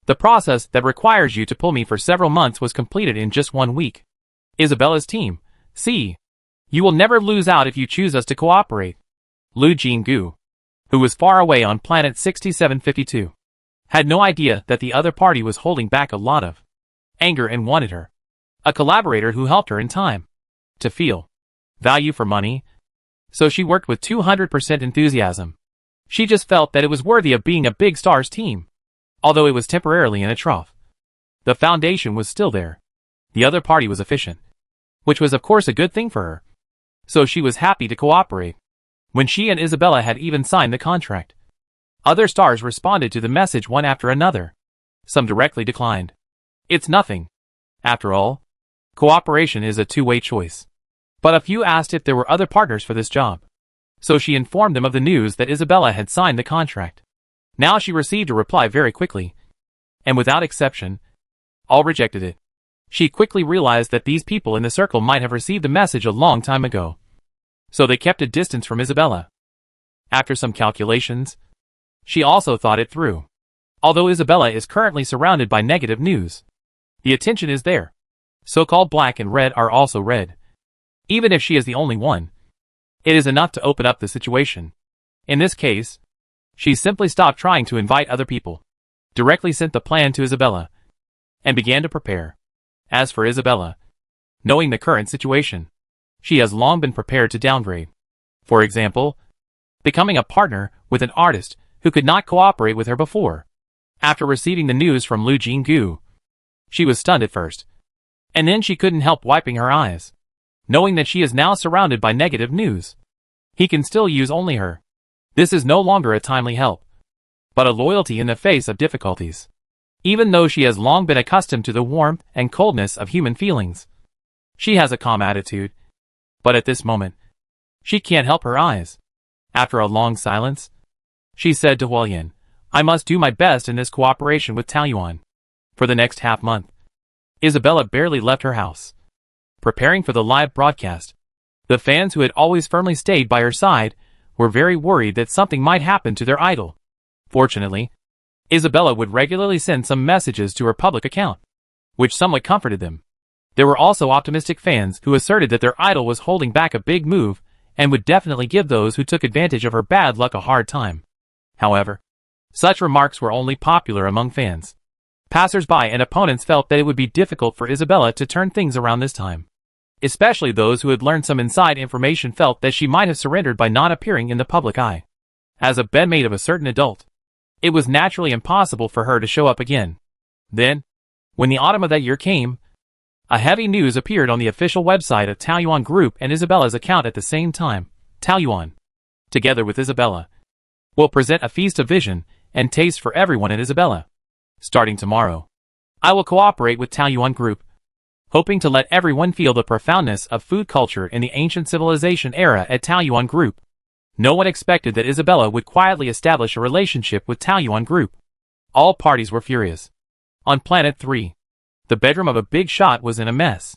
the process that requires you to pull me for several months was completed in just 1 week. Isabella's team, see, you will never lose out if you choose us to cooperate. Lu Jinggu, who was far away on planet 6752, had no idea that the other party was holding back a lot of anger and wanted her, a collaborator who helped her in time, to feel value for money. So she worked with 200% enthusiasm. She just felt that it was worthy of being a big stars team. Although it was temporarily in a trough, the foundation was still there. The other party was efficient, which was of course a good thing for her. So she was happy to cooperate. When she and Isabella had even signed the contract, other stars responded to the message one after another. Some directly declined. It's nothing. After all, cooperation is a two-way choice. But a few asked if there were other partners for this job. So she informed them of the news that Isabella had signed the contract. Now she received a reply very quickly, and without exception, all rejected it. She quickly realized that these people in the circle might have received the message a long time ago. So they kept a distance from Isabella. After some calculations, she also thought it through. Although Isabella is currently surrounded by negative news, the attention is there. So-called black and red are also red. Even if she is the only one, it is enough to open up the situation. In this case, she simply stopped trying to invite other people, directly sent the plan to Isabella, and began to prepare. As for Isabella, knowing the current situation, she has long been prepared to downgrade. For example, becoming a partner with an artist who could not cooperate with her before. After receiving the news from Lu Jinggu, she was stunned at first, and then she couldn't help wiping her eyes, knowing that she is now surrounded by negative news. He can still use only her. This is no longer a timely help, but a loyalty in the face of difficulties. Even though she has long been accustomed to the warmth and coldness of human feelings, she has a calm attitude. But at this moment, she can't help her eyes. After a long silence, she said to Hualien, "I must do my best in this cooperation with Taoyuan." For the next half month, Isabella barely left her house, preparing for the live broadcast. The fans who had always firmly stayed by her side were very worried that something might happen to their idol. Fortunately, Isabella would regularly send some messages to her public account, which somewhat comforted them. There were also optimistic fans who asserted that their idol was holding back a big move and would definitely give those who took advantage of her bad luck a hard time. However, such remarks were only popular among fans. Passers-by and opponents felt that it would be difficult for Isabella to turn things around this time. Especially those who had learned some inside information felt that she might have surrendered by not appearing in the public eye as a bedmate of a certain adult. It was naturally impossible for her to show up again. Then, when the autumn of that year came, a heavy news appeared on the official website of Taoyuan Group and Isabella's account at the same time. Taoyuan, together with Isabella, will present a feast of vision and taste for everyone in Isabella. Starting tomorrow, I will cooperate with Taoyuan Group, hoping to let everyone feel the profoundness of food culture in the ancient civilization era at Taoyuan Group. No one expected that Isabella would quietly establish a relationship with Taoyuan Group. All parties were furious. On Planet 3, the bedroom of a big shot was in a mess.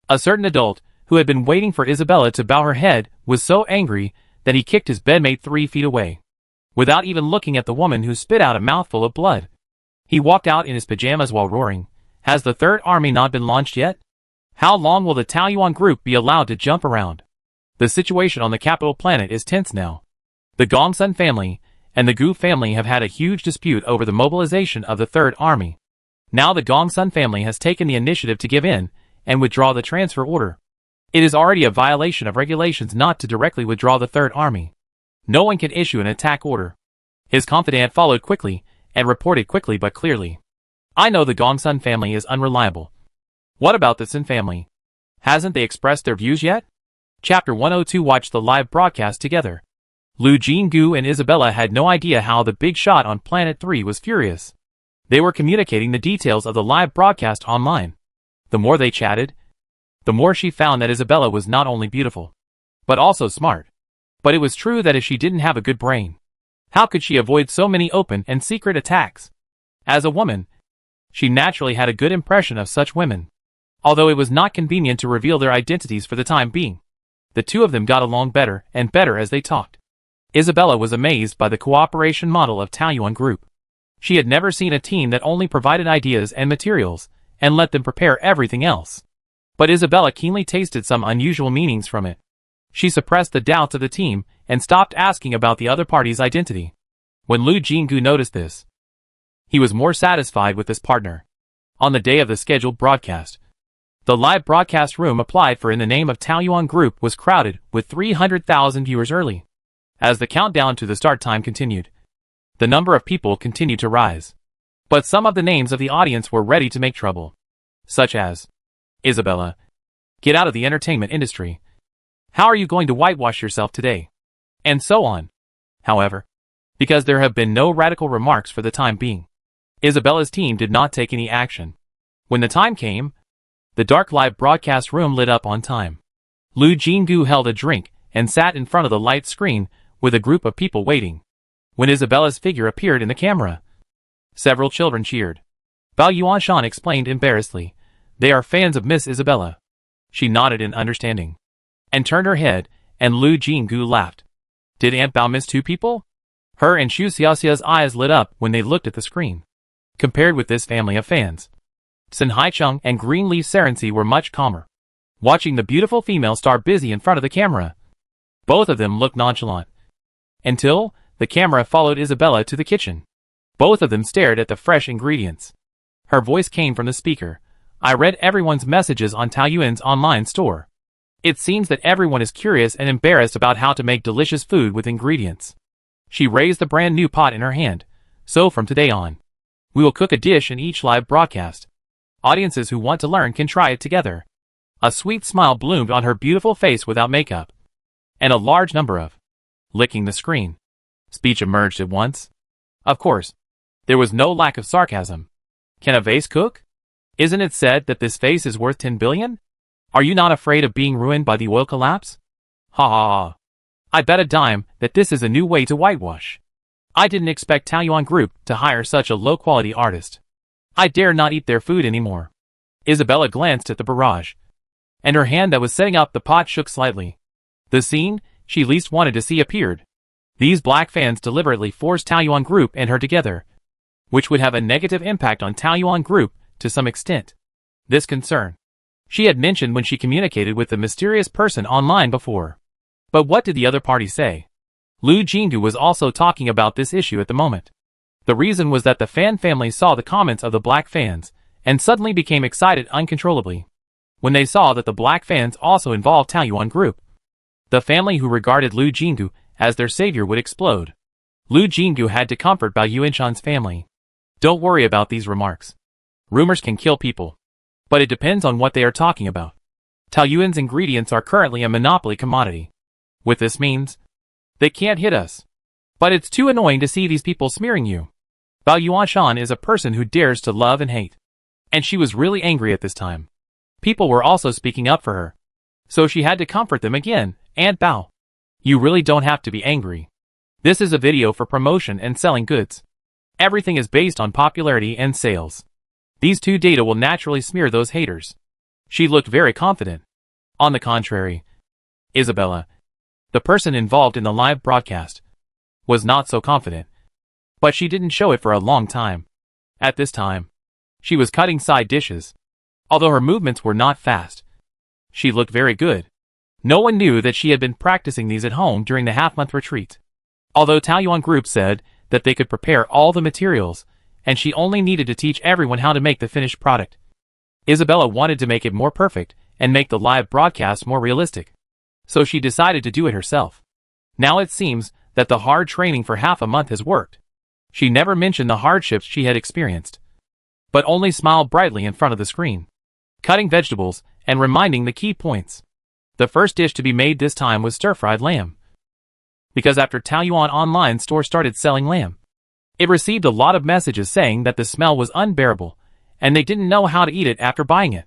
A certain adult, who had been waiting for Isabella to bow her head, was so angry that he kicked his bedmate 3 feet away, without even looking at the woman who spit out a mouthful of blood. He walked out in his pajamas while roaring, "Has the Third Army not been launched yet? How long will the Taoyuan Group be allowed to jump around?" The situation on the capital planet is tense now. The Gongsun family and the Gu family have had a huge dispute over the mobilization of the Third Army. Now the Gongsun family has taken the initiative to give in and withdraw the transfer order. It is already a violation of regulations not to directly withdraw the Third Army. No one can issue an attack order. His confidant followed quickly and reported quickly but clearly. "I know the Gongsun family is unreliable. What about the Sin family? Hasn't they expressed their views yet?" Chapter 102 watched the live broadcast together. Lu Jinggu and Isabella had no idea how the big shot on Planet 3 was furious. They were communicating the details of the live broadcast online. The more they chatted, the more she found that Isabella was not only beautiful, but also smart. But it was true that if she didn't have a good brain, how could she avoid so many open and secret attacks? As a woman, she naturally had a good impression of such women, although it was not convenient to reveal their identities for the time being. The two of them got along better and better as they talked. Isabella was amazed by the cooperation model of Taoyuan Group. She had never seen a team that only provided ideas and materials and let them prepare everything else. But Isabella keenly tasted some unusual meanings from it. She suppressed the doubts of the team and stopped asking about the other party's identity. When Lu Jinggu noticed this, he was more satisfied with his partner. On the day of the scheduled broadcast, the live broadcast room applied for in the name of Taoyuan Group was crowded with 300,000 viewers early. As the countdown to the start time continued, the number of people continued to rise. But some of the names of the audience were ready to make trouble, such as, "Isabella, get out of the entertainment industry. How are you going to whitewash yourself today?" And so on. However, because there have been no radical remarks for the time being, Isabella's team did not take any action. When the time came, the dark live broadcast room lit up on time. Lu Jinggu held a drink and sat in front of the light screen with a group of people waiting. When Isabella's figure appeared in the camera, several children cheered. Bao Yuanshan explained embarrassedly, "They are fans of Miss Isabella." She nodded in understanding and turned her head, and Lu Jinggu laughed. Did Aunt Bao miss 2 people? Her and Xu Xiaoxia's eyes lit up when they looked at the screen. Compared with this family of fans, Sun Haicheng and Greenleaf Serency were much calmer, watching the beautiful female star busy in front of the camera. Both of them looked nonchalant, until the camera followed Isabella to the kitchen. Both of them stared at the fresh ingredients. Her voice came from the speaker. "I read everyone's messages on Taoyuan's online store. It seems that everyone is curious and embarrassed about how to make delicious food with ingredients." She raised the brand new pot in her hand. "So from today on, we will cook a dish in each live broadcast. Audiences who want to learn can try it together." A sweet smile bloomed on her beautiful face without makeup, and a large number of licking the screen speech emerged at once. Of course, there was no lack of sarcasm. "Can a vase cook? Isn't it said that this vase is worth 10 billion? Are you not afraid of being ruined by the oil collapse? Ha ha ha. I bet a dime that this is a new way to whitewash. I didn't expect Taoyuan Group to hire such a low-quality artist. I dare not eat their food anymore." Isabella glanced at the barrage, and her hand that was setting up the pot shook slightly. The scene she least wanted to see appeared. These black fans deliberately forced Taoyuan Group and her together, which would have a negative impact on Taoyuan Group to some extent. This concern she had mentioned when she communicated with the mysterious person online before. But what did the other party say? Lu Jingdu was also talking about this issue at the moment. The reason was that the fan family saw the comments of the black fans and suddenly became excited uncontrollably. When they saw that the black fans also involved Taoyuan Group, the family who regarded Lu Jingdu as their savior would explode. Lu Jingyu had to comfort Bao Yuanshan's family. Don't worry about these remarks. Rumors can kill people. But it depends on what they are talking about. Taoyuan's ingredients are currently a monopoly commodity. What this means? They can't hit us. But it's too annoying to see these people smearing you. Bao Yuanshan is a person who dares to love and hate. And she was really angry at this time. People were also speaking up for her. So she had to comfort them again. Aunt Bao, you really don't have to be angry. This is a video for promotion and selling goods. Everything is based on popularity and sales. These two data will naturally smear those haters. She looked very confident. On the contrary, Isabella, the person involved in the live broadcast, was not so confident. But she didn't show it for a long time. At this time, she was cutting side dishes. Although her movements were not fast, she looked very good. No one knew that she had been practicing these at home during the half-month retreat. Although Taoyuan Group said that they could prepare all the materials, and she only needed to teach everyone how to make the finished product. Isabella wanted to make it more perfect and make the live broadcast more realistic. So she decided to do it herself. Now it seems that the hard training for half a month has worked. She never mentioned the hardships she had experienced, but only smiled brightly in front of the screen, cutting vegetables and reminding the key points. The first dish to be made this time was stir-fried lamb. Because after Taoyuan online store started selling lamb, it received a lot of messages saying that the smell was unbearable, and they didn't know how to eat it after buying it.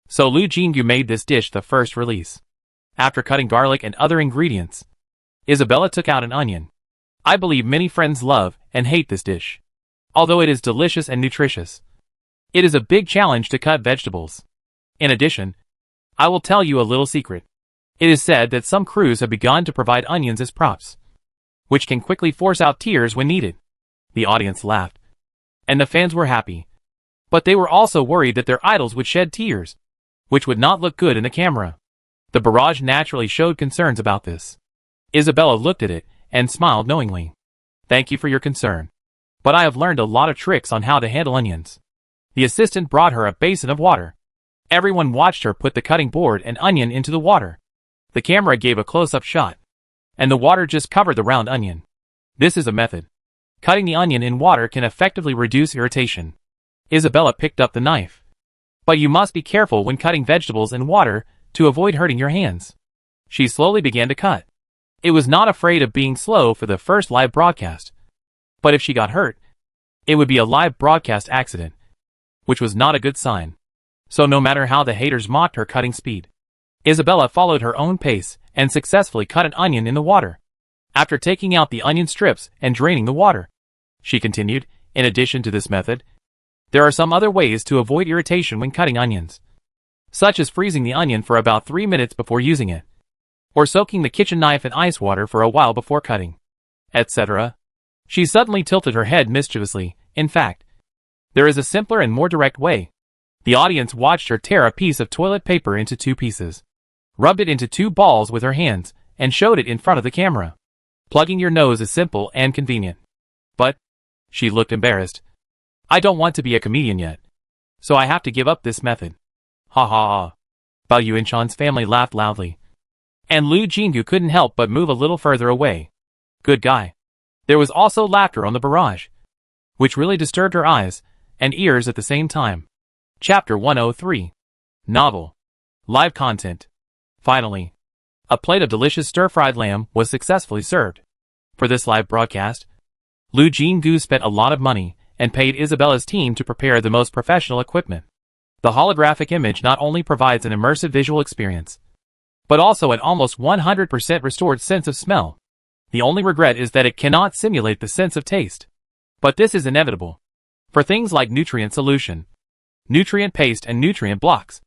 So Lu Jingyu made this dish the first release. After cutting garlic and other ingredients, Isabella took out an onion. I believe many friends love and hate this dish. Although it is delicious and nutritious, it is a big challenge to cut vegetables. In addition, I will tell you a little secret. It is said that some crews have begun to provide onions as props, which can quickly force out tears when needed. The audience laughed, and the fans were happy. But they were also worried that their idols would shed tears, which would not look good in the camera. The barrage naturally showed concerns about this. Isabella looked at it and smiled knowingly. Thank you for your concern. But I have learned a lot of tricks on how to handle onions. The assistant brought her a basin of water. Everyone watched her put the cutting board and onion into the water. The camera gave a close-up shot, and the water just covered the round onion. This is a method. Cutting the onion in water can effectively reduce irritation. Isabella picked up the knife. But you must be careful when cutting vegetables in water to avoid hurting your hands. She slowly began to cut. It was not afraid of being slow for the first live broadcast. But if she got hurt, it would be a live broadcast accident, which was not a good sign. So no matter how the haters mocked her cutting speed, Isabella followed her own pace and successfully cut an onion in the water. After taking out the onion strips and draining the water, she continued, in addition to this method, there are some other ways to avoid irritation when cutting onions, such as freezing the onion for about 3 minutes before using it, or soaking the kitchen knife in ice water for a while before cutting, etc. She suddenly tilted her head mischievously. In fact, there is a simpler and more direct way. The audience watched her tear a piece of toilet paper into 2 pieces, rubbed it into 2 balls with her hands, and showed it in front of the camera. Plugging your nose is simple and convenient. But, she looked embarrassed. I don't want to be a comedian yet, so I have to give up this method. Ha ha ha. Bao Yuanshan's family laughed loudly, and Lu Jingyu couldn't help but move a little further away. Good guy. There was also laughter on the barrage, which really disturbed her eyes and ears at the same time. Chapter 103. Novel. Live content. Finally, a plate of delicious stir-fried lamb was successfully served. For this live broadcast, Lu Jingyu spent a lot of money and paid Isabella's team to prepare the most professional equipment. The holographic image not only provides an immersive visual experience, but also an almost 100% restored sense of smell. The only regret is that it cannot simulate the sense of taste. But this is inevitable. For things like nutrient solution, nutrient paste and nutrient blocks,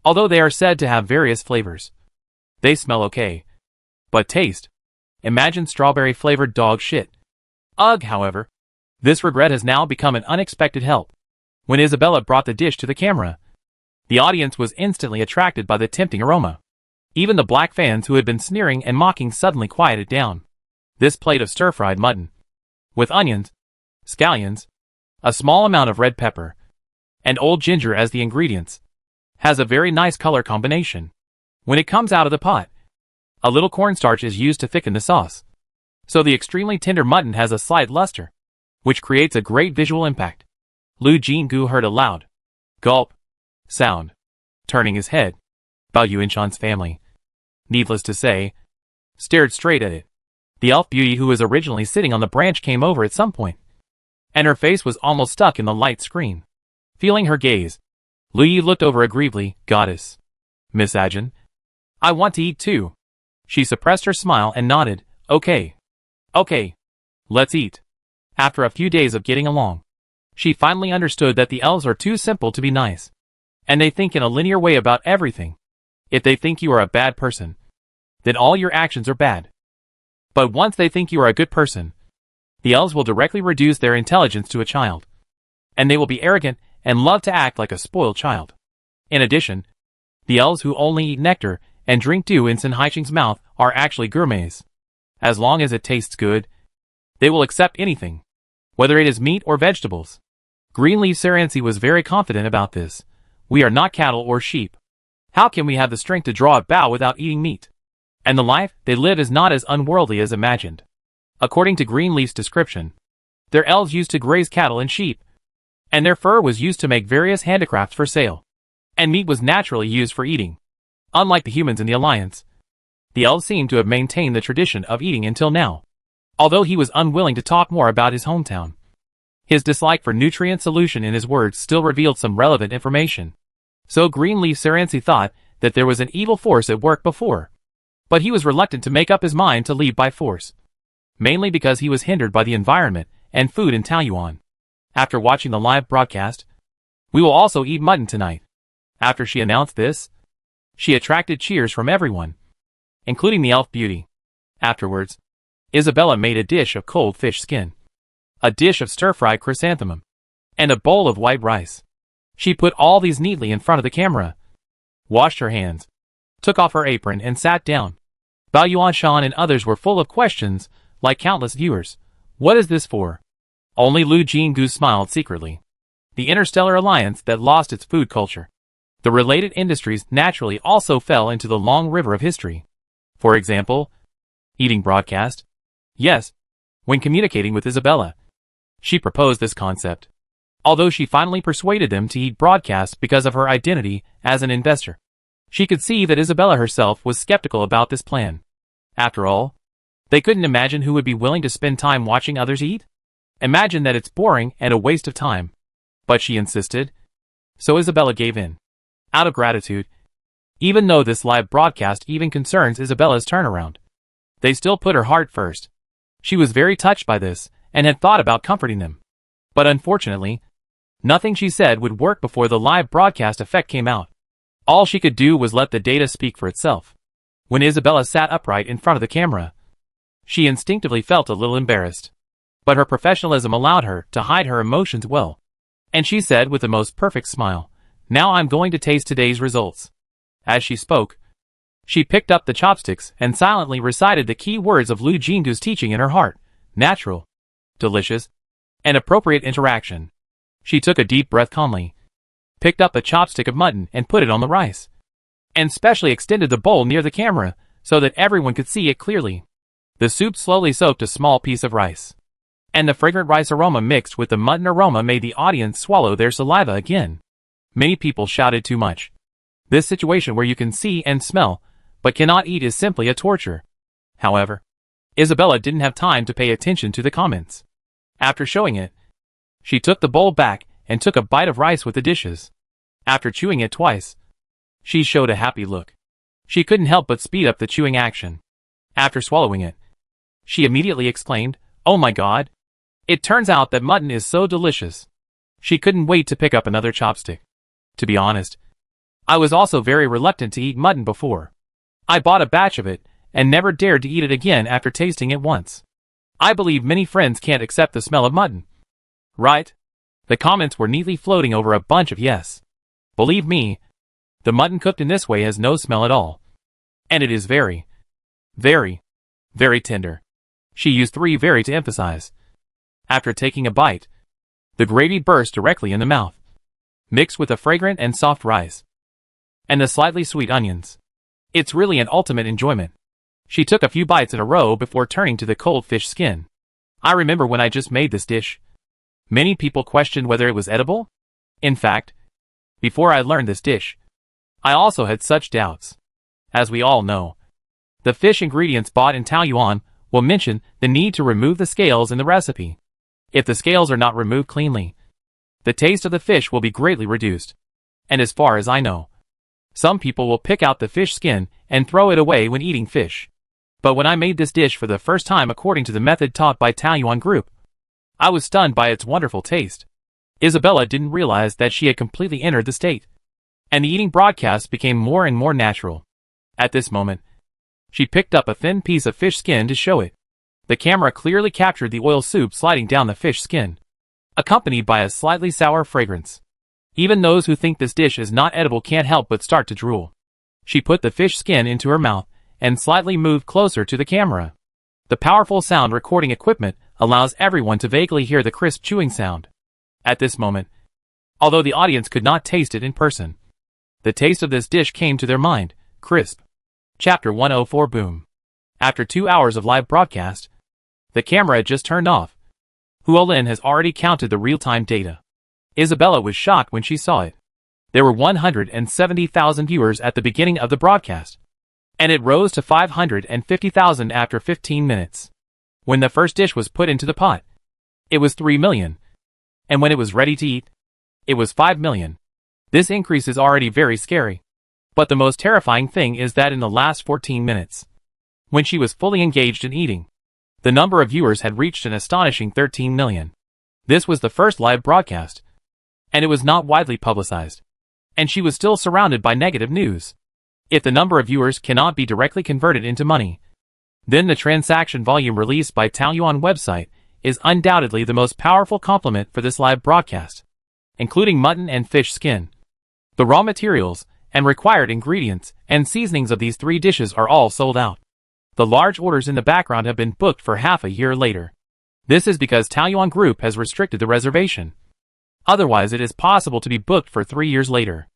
although they are said to have various flavors, they smell okay. But taste? Imagine strawberry-flavored dog shit. Ugh, however. This regret has now become an unexpected help. When Isabella brought the dish to the camera, the audience was instantly attracted by the tempting aroma. Even the black fans who had been sneering and mocking suddenly quieted down. This plate of stir-fried mutton, with onions, scallions, a small amount of red pepper, and old ginger as the ingredients, has a very nice color combination. When it comes out of the pot, a little cornstarch is used to thicken the sauce. So the extremely tender mutton has a slight luster, which creates a great visual impact. Lu Jinggu heard a loud gulp sound. Turning his head, Bao Yuanshan's family, needless to say, stared straight at it. The elf beauty who was originally sitting on the branch came over at some point, and her face was almost stuck in the light screen. Feeling her gaze, Lu Yi looked over aggrievedly. Goddess. Miss Ajin, I want to eat too. She suppressed her smile and nodded. Okay. Okay. Let's eat. After a few days of getting along, she finally understood that the elves are too simple to be nice, and they think in a linear way about everything. If they think you are a bad person, then all your actions are bad. But once they think you are a good person, the elves will directly reduce their intelligence to a child, and they will be arrogant and love to act like a spoiled child. In addition, the elves who only eat nectar and drink dew in Sun Haixing's mouth are actually gourmets. As long as it tastes good, they will accept anything, whether it is meat or vegetables. Greenleaf Serency was very confident about this. We are not cattle or sheep. How can we have the strength to draw a bow without eating meat? And the life they live is not as unworldly as imagined. According to Greenleaf's description, their elves used to graze cattle and sheep, and their fur was used to make various handicrafts for sale, and meat was naturally used for eating. Unlike the humans in the Alliance, the elves seem to have maintained the tradition of eating until now. Although he was unwilling to talk more about his hometown, his dislike for nutrient solution in his words still revealed some relevant information. So Greenleaf Serency thought that there was an evil force at work before, but he was reluctant to make up his mind to leave by force, mainly because he was hindered by the environment and food in Taoyuan. After watching the live broadcast, we will also eat mutton tonight. After she announced this, she attracted cheers from everyone, including the elf beauty. Afterwards, Isabella made a dish of cold fish skin, a dish of stir-fried chrysanthemum, and a bowl of white rice. She put all these neatly in front of the camera, washed her hands, took off her apron and sat down. Bao Yuanshan and others were full of questions, like countless viewers. What is this for? Only Lu Jinggu smiled secretly. The Interstellar Alliance that lost its food culture. The related industries naturally also fell into the long river of history. For example, eating broadcast. Yes, when communicating with Isabella, she proposed this concept, although she finally persuaded them to eat broadcast because of her identity as an investor. She could see that Isabella herself was skeptical about this plan. After all, they couldn't imagine who would be willing to spend time watching others eat. Imagine that it's boring and a waste of time. But she insisted, so Isabella gave in. Out of gratitude, even though this live broadcast even concerns Isabella's turnaround, they still put her heart first. She was very touched by this, and had thought about comforting them. But unfortunately, nothing she said would work before the live broadcast effect came out. All she could do was let the data speak for itself. When Isabella sat upright in front of the camera, she instinctively felt a little embarrassed. But her professionalism allowed her to hide her emotions well. And she said with the most perfect smile, "Now I'm going to taste today's results." As she spoke, she picked up the chopsticks and silently recited the key words of Lu Jinggu's teaching in her heart: natural, delicious, and appropriate interaction. She took a deep breath calmly, picked up a chopstick of mutton and put it on the rice, and specially extended the bowl near the camera so that everyone could see it clearly. The soup slowly soaked a small piece of rice, and the fragrant rice aroma mixed with the mutton aroma made the audience swallow their saliva again. Many people shouted too much. This situation where you can see and smell, but cannot eat is simply a torture. However, Isabella didn't have time to pay attention to the comments. After showing it, she took the bowl back and took a bite of rice with the dishes. After chewing it twice, she showed a happy look. She couldn't help but speed up the chewing action. After swallowing it, she immediately exclaimed, "Oh my God! It turns out that mutton is so delicious." She couldn't wait to pick up another chopstick. To be honest, I was also very reluctant to eat mutton before. I bought a batch of it and never dared to eat it again after tasting it once. I believe many friends can't accept the smell of mutton. Right? The comments were neatly floating over a bunch of yes. Believe me, the mutton cooked in this way has no smell at all. And it is very, very, very tender. She used 3 very to emphasize. After taking a bite, the gravy burst directly in the mouth, mixed with the fragrant and soft rice, and the slightly sweet onions. It's really an ultimate enjoyment. She took a few bites in a row before turning to the cold fish skin. I remember when I just made this dish. Many people questioned whether it was edible. In fact, before I learned this dish, I also had such doubts. As we all know, the fish ingredients bought in Taoyuan will mention the need to remove the scales in the recipe. If the scales are not removed cleanly, the taste of the fish will be greatly reduced. And as far as I know, some people will pick out the fish skin and throw it away when eating fish. But when I made this dish for the first time according to the method taught by Taoyuan Group, I was stunned by its wonderful taste. Isabella didn't realize that she had completely entered the state, and the eating broadcast became more and more natural. At this moment, she picked up a thin piece of fish skin to show it. The camera clearly captured the oil soup sliding down the fish skin, accompanied by a slightly sour fragrance. Even those who think this dish is not edible can't help but start to drool. She put the fish skin into her mouth and slightly moved closer to the camera. The powerful sound recording equipment allows everyone to vaguely hear the crisp chewing sound. At this moment, although the audience could not taste it in person, the taste of this dish came to their mind, crisp. Chapter 104 Boom. After 2 hours of live broadcast, the camera had just turned off. Huolin has already counted the real-time data. Isabella was shocked when she saw it. There were 170,000 viewers at the beginning of the broadcast, and it rose to 550,000 after 15 minutes. When the first dish was put into the pot, it was 3 million. And when it was ready to eat, it was 5 million. This increase is already very scary. But the most terrifying thing is that in the last 14 minutes, when she was fully engaged in eating, the number of viewers had reached an astonishing 13 million. This was the first live broadcast, and it was not widely publicized. And she was still surrounded by negative news. If the number of viewers cannot be directly converted into money, then the transaction volume released by Taoyuan website is undoubtedly the most powerful complement for this live broadcast, including mutton and fish skin. The raw materials and required ingredients and seasonings of these 3 dishes are all sold out. The large orders in the background have been booked for half a year later. This is because Taoyuan Group has restricted the reservation. Otherwise, it is possible to be booked for 3 years later.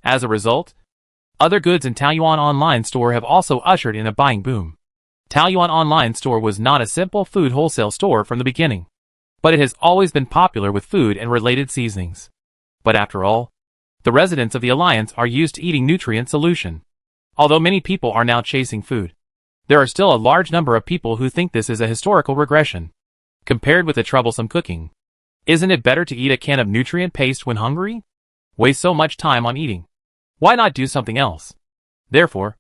As a result, other goods in Taoyuan Online Store have also ushered in a buying boom. Taoyuan Online Store was not a simple food wholesale store from the beginning, but it has always been popular with food and related seasonings. But after all, the residents of the Alliance are used to eating nutrient solution. Although many people are now chasing food, there are still a large number of people who think this is a historical regression. Compared with the troublesome cooking, isn't it better to eat a can of nutrient paste when hungry? Waste so much time on eating. Why not do something else? Therefore,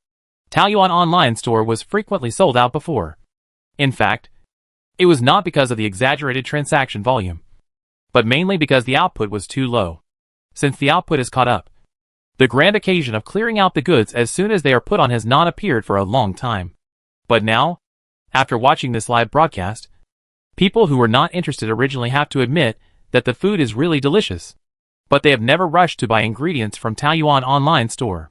Taoyuan Online Store was frequently sold out before. In fact, it was not because of the exaggerated transaction volume, but mainly because the output was too low. Since the output is caught up, the grand occasion of clearing out the goods as soon as they are put on has not appeared for a long time. But now, after watching this live broadcast, people who were not interested originally have to admit that the food is really delicious, but they have never rushed to buy ingredients from Taoyuan Online Store.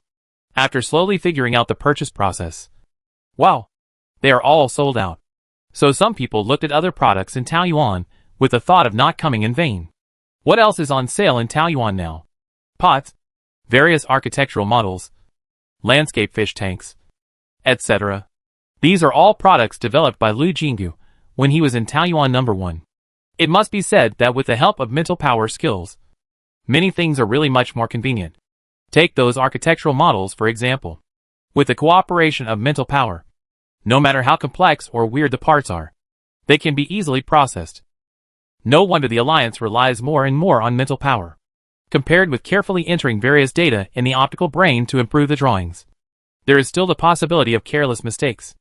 After slowly figuring out the purchase process, wow, they are all sold out. So some people looked at other products in Taoyuan with the thought of not coming in vain. What else is on sale in Taoyuan now? Pots, various architectural models, landscape fish tanks, etc. These are all products developed by Lu Jinggu when he was in Taoyuan No. 1. It must be said that with the help of mental power skills, many things are really much more convenient. Take those architectural models for example. With the cooperation of mental power, no matter how complex or weird the parts are, they can be easily processed. No wonder the Alliance relies more and more on mental power, compared with carefully entering various data in the optical brain to improve the drawings. There is still the possibility of careless mistakes.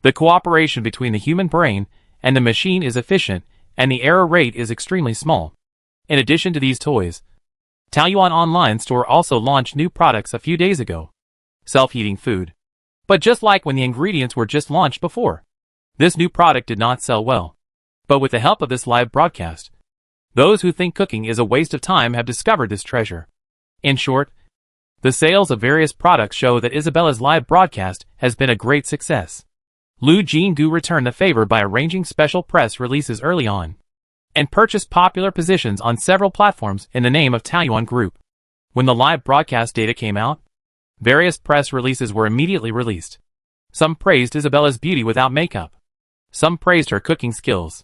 The cooperation between the human brain and the machine is efficient, and the error rate is extremely small. In addition to these toys, Taoyuan Online Store also launched new products a few days ago. Self-heating food. But just like when the ingredients were just launched before, this new product did not sell well. But with the help of this live broadcast, those who think cooking is a waste of time have discovered this treasure. In short, the sales of various products show that Isabella's live broadcast has been a great success. Lu Jinggu returned the favor by arranging special press releases early on, and purchased popular positions on several platforms in the name of Taoyuan Group. When the live broadcast data came out, various press releases were immediately released. Some praised Isabella's beauty without makeup. Some praised her cooking skills.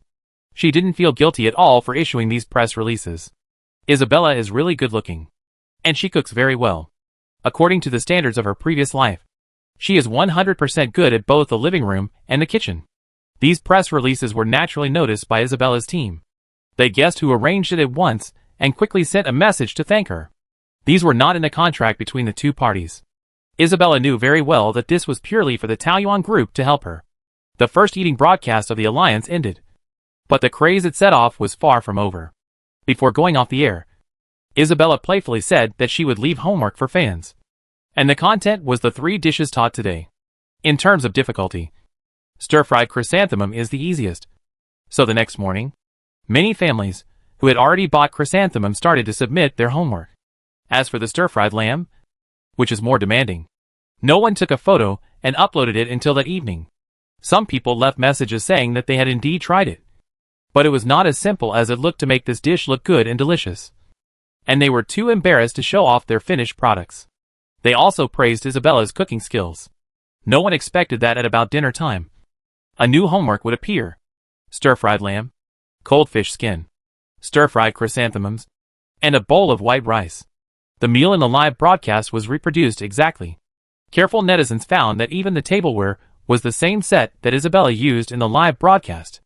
She didn't feel guilty at all for issuing these press releases. Isabella is really good looking. And she cooks very well. According to the standards of her previous life. She is 100% good at both the living room and the kitchen. These press releases were naturally noticed by Isabella's team. They guessed who arranged it at once and quickly sent a message to thank her. These were not in the contract between the two parties. Isabella knew very well that this was purely for the Taoyuan group to help her. The first eating broadcast of the alliance ended. But the craze it set off was far from over. Before going off the air, Isabella playfully said that she would leave homework for fans. And the content was the 3 dishes taught today. In terms of difficulty, stir-fried chrysanthemum is the easiest. So the next morning, many families who had already bought chrysanthemum started to submit their homework. As for the stir-fried lamb, which is more demanding, no one took a photo and uploaded it until that evening. Some people left messages saying that they had indeed tried it. But it was not as simple as it looked to make this dish look good and delicious. And they were too embarrassed to show off their finished products. They also praised Isabella's cooking skills. No one expected that at about dinner time a new homework would appear. Stir-fried lamb, cold fish skin, stir-fried chrysanthemums, and a bowl of white rice. The meal in the live broadcast was reproduced exactly. Careful netizens found that even the tableware was the same set that Isabella used in the live broadcast.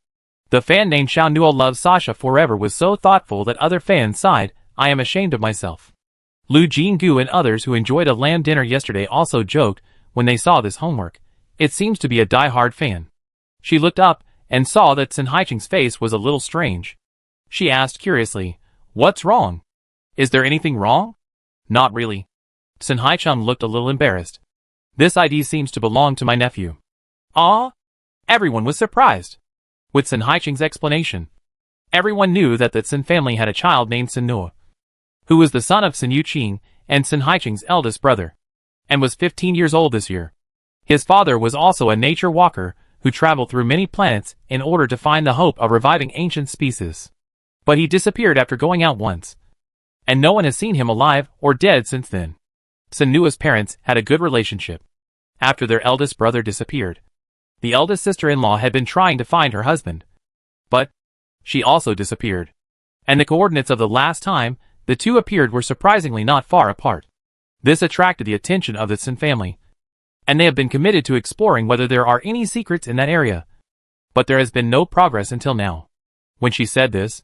The fan named Xiao Nuo Loves Sasha Forever was so thoughtful that other fans sighed, "I am ashamed of myself." Lu Jinggu and others who enjoyed a lamb dinner yesterday also joked when they saw this homework. It seems to be a die-hard fan. She looked up and saw that Sun Haicheng's face was a little strange. She asked curiously, "What's wrong? Is there anything wrong?" "Not really." Sun Haicheng looked a little embarrassed. "This ID seems to belong to my nephew." "Ah?" Everyone was surprised. With Sun Haicheng's explanation, everyone knew that the Sun family had a child named Sun Nuo, who was the son of Sun Yuqing and Sun Haicheng's eldest brother, and was 15 years old this year. His father was also a nature walker who traveled through many planets in order to find the hope of reviving ancient species. But he disappeared after going out once, and no one has seen him alive or dead since then. Sun Nuo's parents had a good relationship. After their eldest brother disappeared, the eldest sister-in-law had been trying to find her husband, but she also disappeared. And the coordinates of the last time the two appeared were surprisingly not far apart. This attracted the attention of the Sun family, and they have been committed to exploring whether there are any secrets in that area. But there has been no progress until now. When she said this,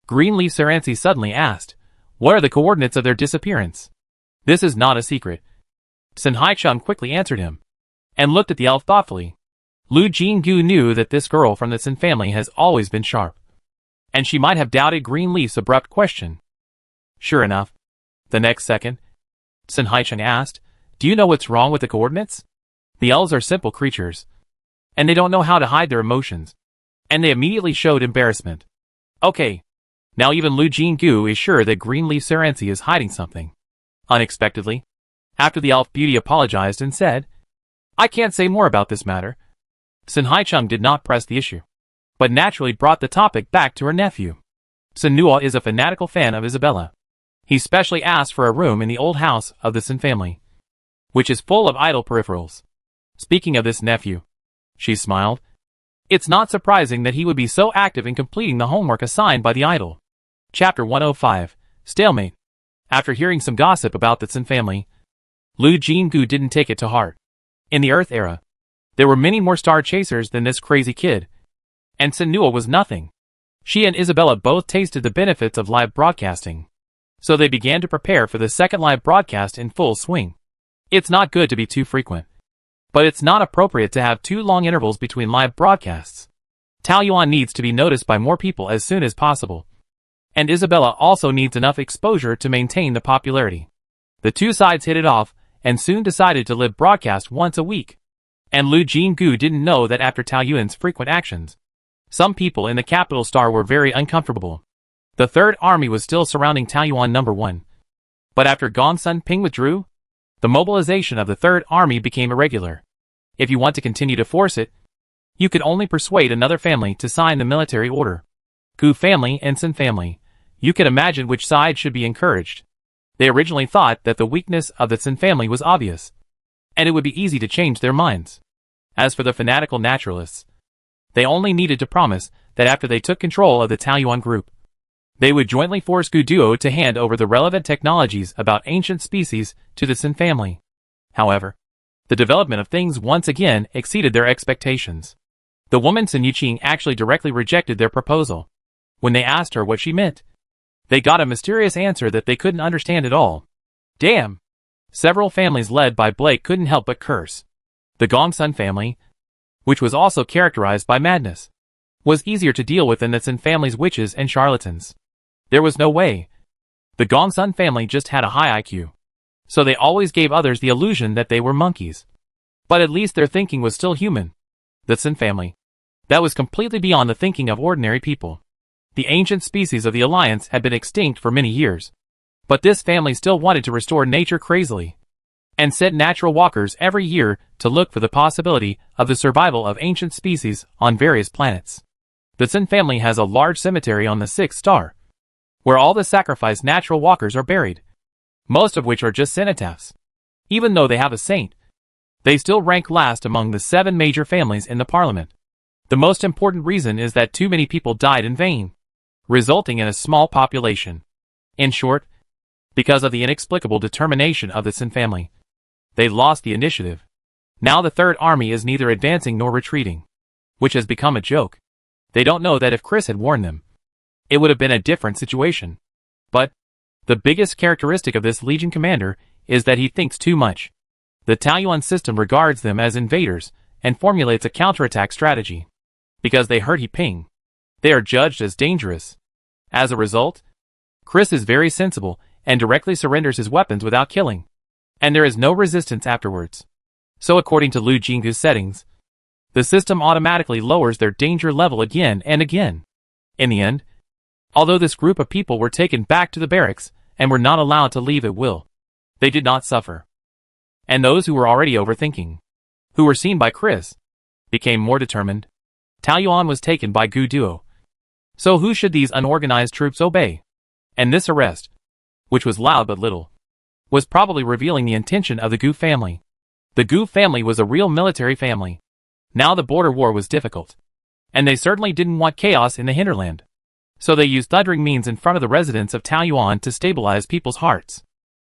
Greenleaf Saransi suddenly asked, "What are the coordinates of their disappearance?" "This is not a secret." Sun Haicheng quickly answered him, and looked at the elf thoughtfully. Lu Jinggu knew that this girl from the Sun family has always been sharp, and she might have doubted Greenleaf's abrupt question. Sure enough, the next second, Sun Haicheng asked, "Do you know what's wrong with the coordinates?" The elves are simple creatures, and they don't know how to hide their emotions, and they immediately showed embarrassment. Okay, now even Lu Jinggu is sure that Greenleaf Saransi is hiding something. Unexpectedly, after the elf beauty apologized and said, "I can't say more about this matter," Sun Haicheng did not press the issue, but naturally brought the topic back to her nephew. Sun Nuo is a fanatical fan of Isabella. He specially asked for a room in the old house of the Sun family, which is full of idol peripherals. Speaking of this nephew, she smiled. It's not surprising that he would be so active in completing the homework assigned by the idol. Chapter 105, Stalemate. After hearing some gossip about the Sun family, Lu Jinggu didn't take it to heart. In the Earth era, there were many more star chasers than this crazy kid, and Sun Nuo was nothing. She and Isabella both tasted the benefits of live broadcasting, so they began to prepare for the second live broadcast in full swing. It's not good to be too frequent, but it's not appropriate to have too long intervals between live broadcasts. Taoyuan needs to be noticed by more people as soon as possible, and Isabella also needs enough exposure to maintain the popularity. The two sides hit it off and soon decided to live broadcast once a week. And Lu Jinggu didn't know that after Taoyuan's frequent actions, some people in the capital star were very uncomfortable. The Third Army was still surrounding Taoyuan No. 1. But after Gong Sun Ping withdrew, the mobilization of the Third Army became irregular. If you want to continue to force it, you could only persuade another family to sign the military order. Ku family and Sun family. You can imagine which side should be encouraged. They originally thought that the weakness of the Sun family was obvious, and it would be easy to change their minds. As for the fanatical naturalists, they only needed to promise that after they took control of the Taoyuan group, they would jointly force Guduo to hand over the relevant technologies about ancient species to the Sin family. However, the development of things once again exceeded their expectations. The woman Sun Yuqing actually directly rejected their proposal. When they asked her what she meant, they got a mysterious answer that they couldn't understand at all. Damn! Several families led by Blake couldn't help but curse. The Gongsun family, which was also characterized by madness, was easier to deal with than the Sun family's witches and charlatans. There was no way. The Gongsun family just had a high IQ, so they always gave others the illusion that they were monkeys. But at least their thinking was still human. The Sun family, that was completely beyond the thinking of ordinary people. The ancient species of the Alliance had been extinct for many years, but this family still wanted to restore nature crazily, and sent natural walkers every year to look for the possibility of the survival of ancient species on various planets. The Sun family has a large cemetery on the 6th star, where all the sacrificed natural walkers are buried, most of which are just cenotaphs. Even though they have a saint, they still rank last among the 7 major families in the parliament. The most important reason is that too many people died in vain, resulting in a small population. In short, because of the inexplicable determination of the Sun family, they lost the initiative. Now the Third Army is neither advancing nor retreating, which has become a joke. They don't know that if Chris had warned them, it would have been a different situation. But the biggest characteristic of this Legion commander is that he thinks too much. The Taoyuan system regards them as invaders and formulates a counterattack strategy. Because they hurt Ping, they are judged as dangerous. As a result, Chris is very sensible and directly surrenders his weapons without killing, and there is no resistance afterwards. So according to Lu Jinggu's settings, the system automatically lowers their danger level again and again. In the end, although this group of people were taken back to the barracks and were not allowed to leave at will, they did not suffer. And those who were already overthinking, who were seen by Chris, became more determined. Taoyuan was taken by Guduo. So who should these unorganized troops obey? And this arrest, which was loud but little, was probably revealing the intention of the Gu family. The Gu family was a real military family. Now the border war was difficult, and they certainly didn't want chaos in the hinterland. So they used thundering means in front of the residents of Taoyuan to stabilize people's hearts.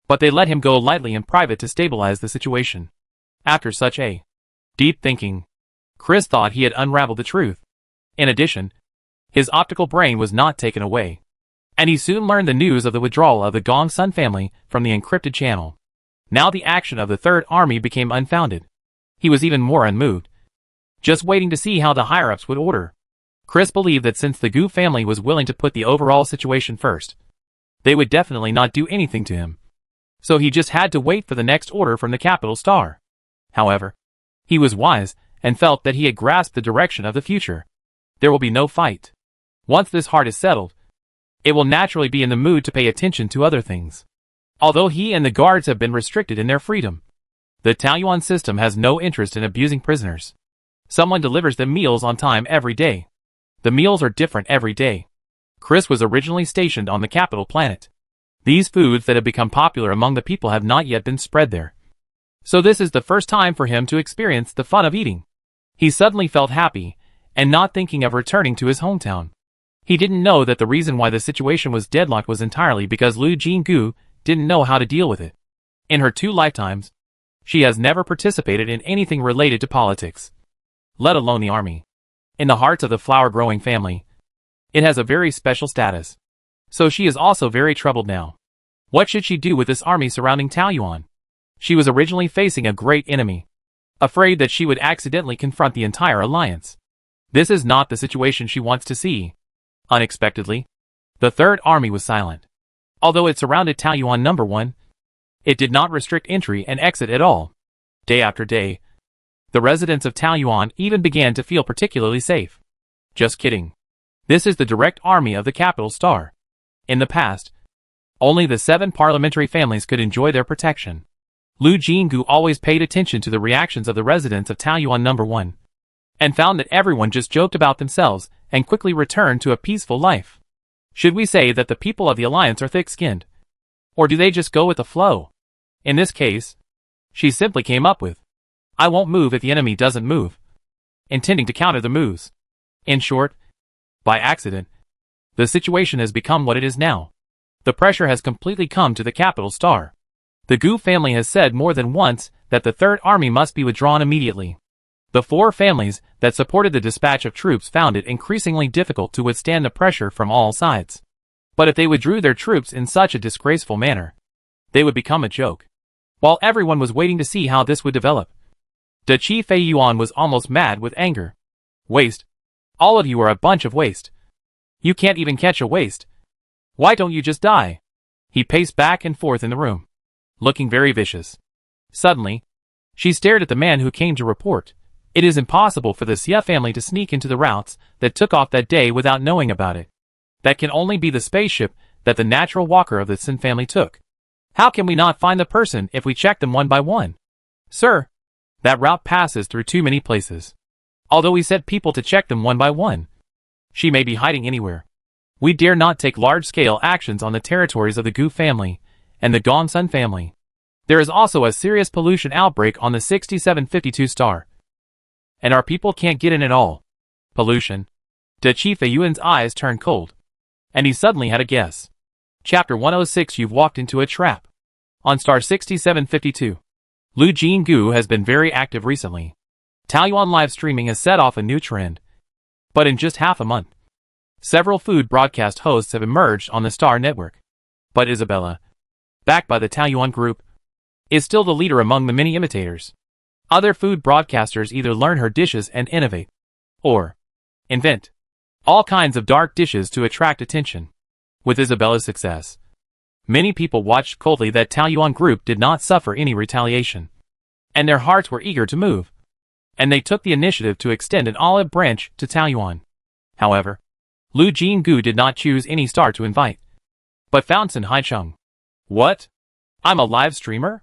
But they let him go lightly in private to stabilize the situation. After such a deep thinking, Chris thought he had unraveled the truth. In addition, his optical brain was not taken away, and he soon learned the news of the withdrawal of the Gongsun family from the encrypted channel. Now the action of the Third Army became unfounded. He was even more unmoved, just waiting to see how the higher-ups would order. Chris believed that since the Gu family was willing to put the overall situation first, they would definitely not do anything to him. So he just had to wait for the next order from the capital star. However, he was wise and felt that he had grasped the direction of the future. There will be no fight. Once this heart is settled, it will naturally be in the mood to pay attention to other things. Although he and the guards have been restricted in their freedom, the Taoyuan system has no interest in abusing prisoners. Someone delivers them meals on time every day. The meals are different every day. Chris was originally stationed on the capital planet. These foods that have become popular among the people have not yet been spread there. So this is the first time for him to experience the fun of eating. He suddenly felt happy, and not thinking of returning to his hometown. He didn't know that the reason why the situation was deadlocked was entirely because Lu Jinggu didn't know how to deal with it. In her 2 lifetimes, she has never participated in anything related to politics, let alone the army. In the hearts of the flower-growing family, it has a very special status. So she is also very troubled now. What should she do with this army surrounding Taoyuan? She was originally facing a great enemy, afraid that she would accidentally confront the entire alliance. This is not the situation she wants to see. Unexpectedly, the Third Army was silent. Although it surrounded Taoyuan No. 1, it did not restrict entry and exit at all. Day after day, the residents of Taoyuan even began to feel particularly safe. Just kidding. This is the direct army of the capital star. In the past, only the 7 parliamentary families could enjoy their protection. Lu Jinggu always paid attention to the reactions of the residents of Taoyuan No. 1, and found that everyone just joked about themselves and quickly returned to a peaceful life. Should we say that the people of the Alliance are thick-skinned? Or do they just go with the flow? In this case, she simply came up with, I won't move if the enemy doesn't move, intending to counter the moves. In short, by accident, the situation has become what it is now. The pressure has completely come to the capital star. The Gu family has said more than once that the Third Army must be withdrawn immediately. The four families that supported the dispatch of troops found it increasingly difficult to withstand the pressure from all sides. But if they withdrew their troops in such a disgraceful manner, they would become a joke. While everyone was waiting to see how this would develop, the Chief Yuan was almost mad with anger. Waste. All of you are a bunch of waste. You can't even catch a waste. Why don't you just die? He paced back and forth in the room, looking very vicious. Suddenly, she stared at the man who came to report. It is impossible for the Xia family to sneak into the routes that took off that day without knowing about it. That can only be the spaceship that the natural walker of the Xin family took. How can we not find the person if we check them one by one? Sir, that route passes through too many places. Although we set people to check them one by one, she may be hiding anywhere. We dare not take large-scale actions on the territories of the Gu family and the Gongsun family. There is also a serious pollution outbreak on the 6752 star, and our people can't get in at all. Pollution. De Chief Yuan's eyes turned cold, and he suddenly had a guess. Chapter 106. You've walked into a trap. On star 6752. Lu Jinggu has been very active recently. Taoyuan live streaming has set off a new trend. But in just half a month, several food broadcast hosts have emerged on the Star Network. But Isabella, backed by the Taoyuan group, is still the leader among the many imitators. Other food broadcasters either learn her dishes and innovate, or invent all kinds of dark dishes to attract attention. With Isabella's success, many people watched coldly that Taoyuan group did not suffer any retaliation, and their hearts were eager to move, and they took the initiative to extend an olive branch to Taoyuan. However, Lu Jinggu did not choose any star to invite, but found Sun Haicheng. What? I'm a live streamer?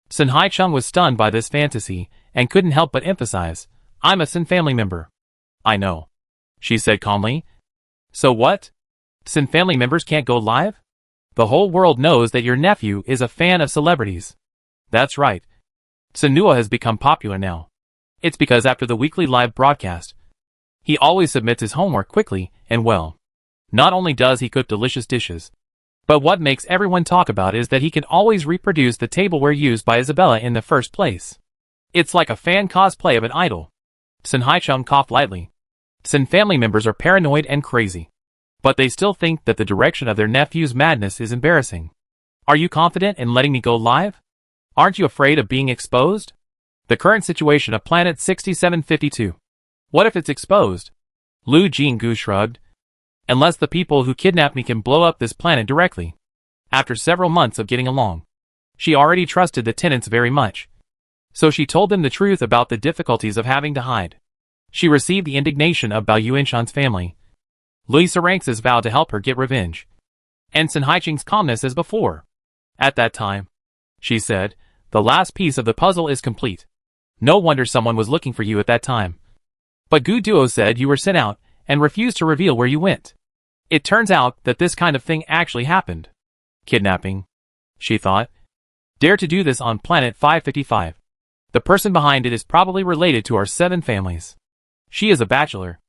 Sun Haicheng was stunned by this fantasy and couldn't help but emphasize, I'm a Sun family member. I know, she said calmly. So what? Sun family members can't go live? The whole world knows that your nephew is a fan of celebrities. That's right. Sunua has become popular now. It's because after the weekly live broadcast, he always submits his homework quickly and well. Not only does he cook delicious dishes, but what makes everyone talk about is that he can always reproduce the tableware used by Isabella in the first place. It's like a fan cosplay of an idol. Sun Haicheng coughed lightly. Sun family members are paranoid and crazy, but they still think that the direction of their nephew's madness is embarrassing. Are you confident in letting me go live? Aren't you afraid of being exposed? The current situation of planet 6752. What if it's exposed? Lu Jinggu shrugged. Unless the people who kidnapped me can blow up this planet directly. After several months of getting along, she already trusted the tenants very much. So she told them the truth about the difficulties of having to hide. She received the indignation of Bao Yuanshan's family, Lisa Ranks' vow to help her get revenge, and Sun Haicheng's calmness as before. At that time, she said, the last piece of the puzzle is complete. No wonder someone was looking for you at that time. But Gu Duo said you were sent out and refused to reveal where you went. It turns out that this kind of thing actually happened. Kidnapping, she thought. Dare to do this on planet 555. The person behind it is probably related to our 7 families. She is a bachelor,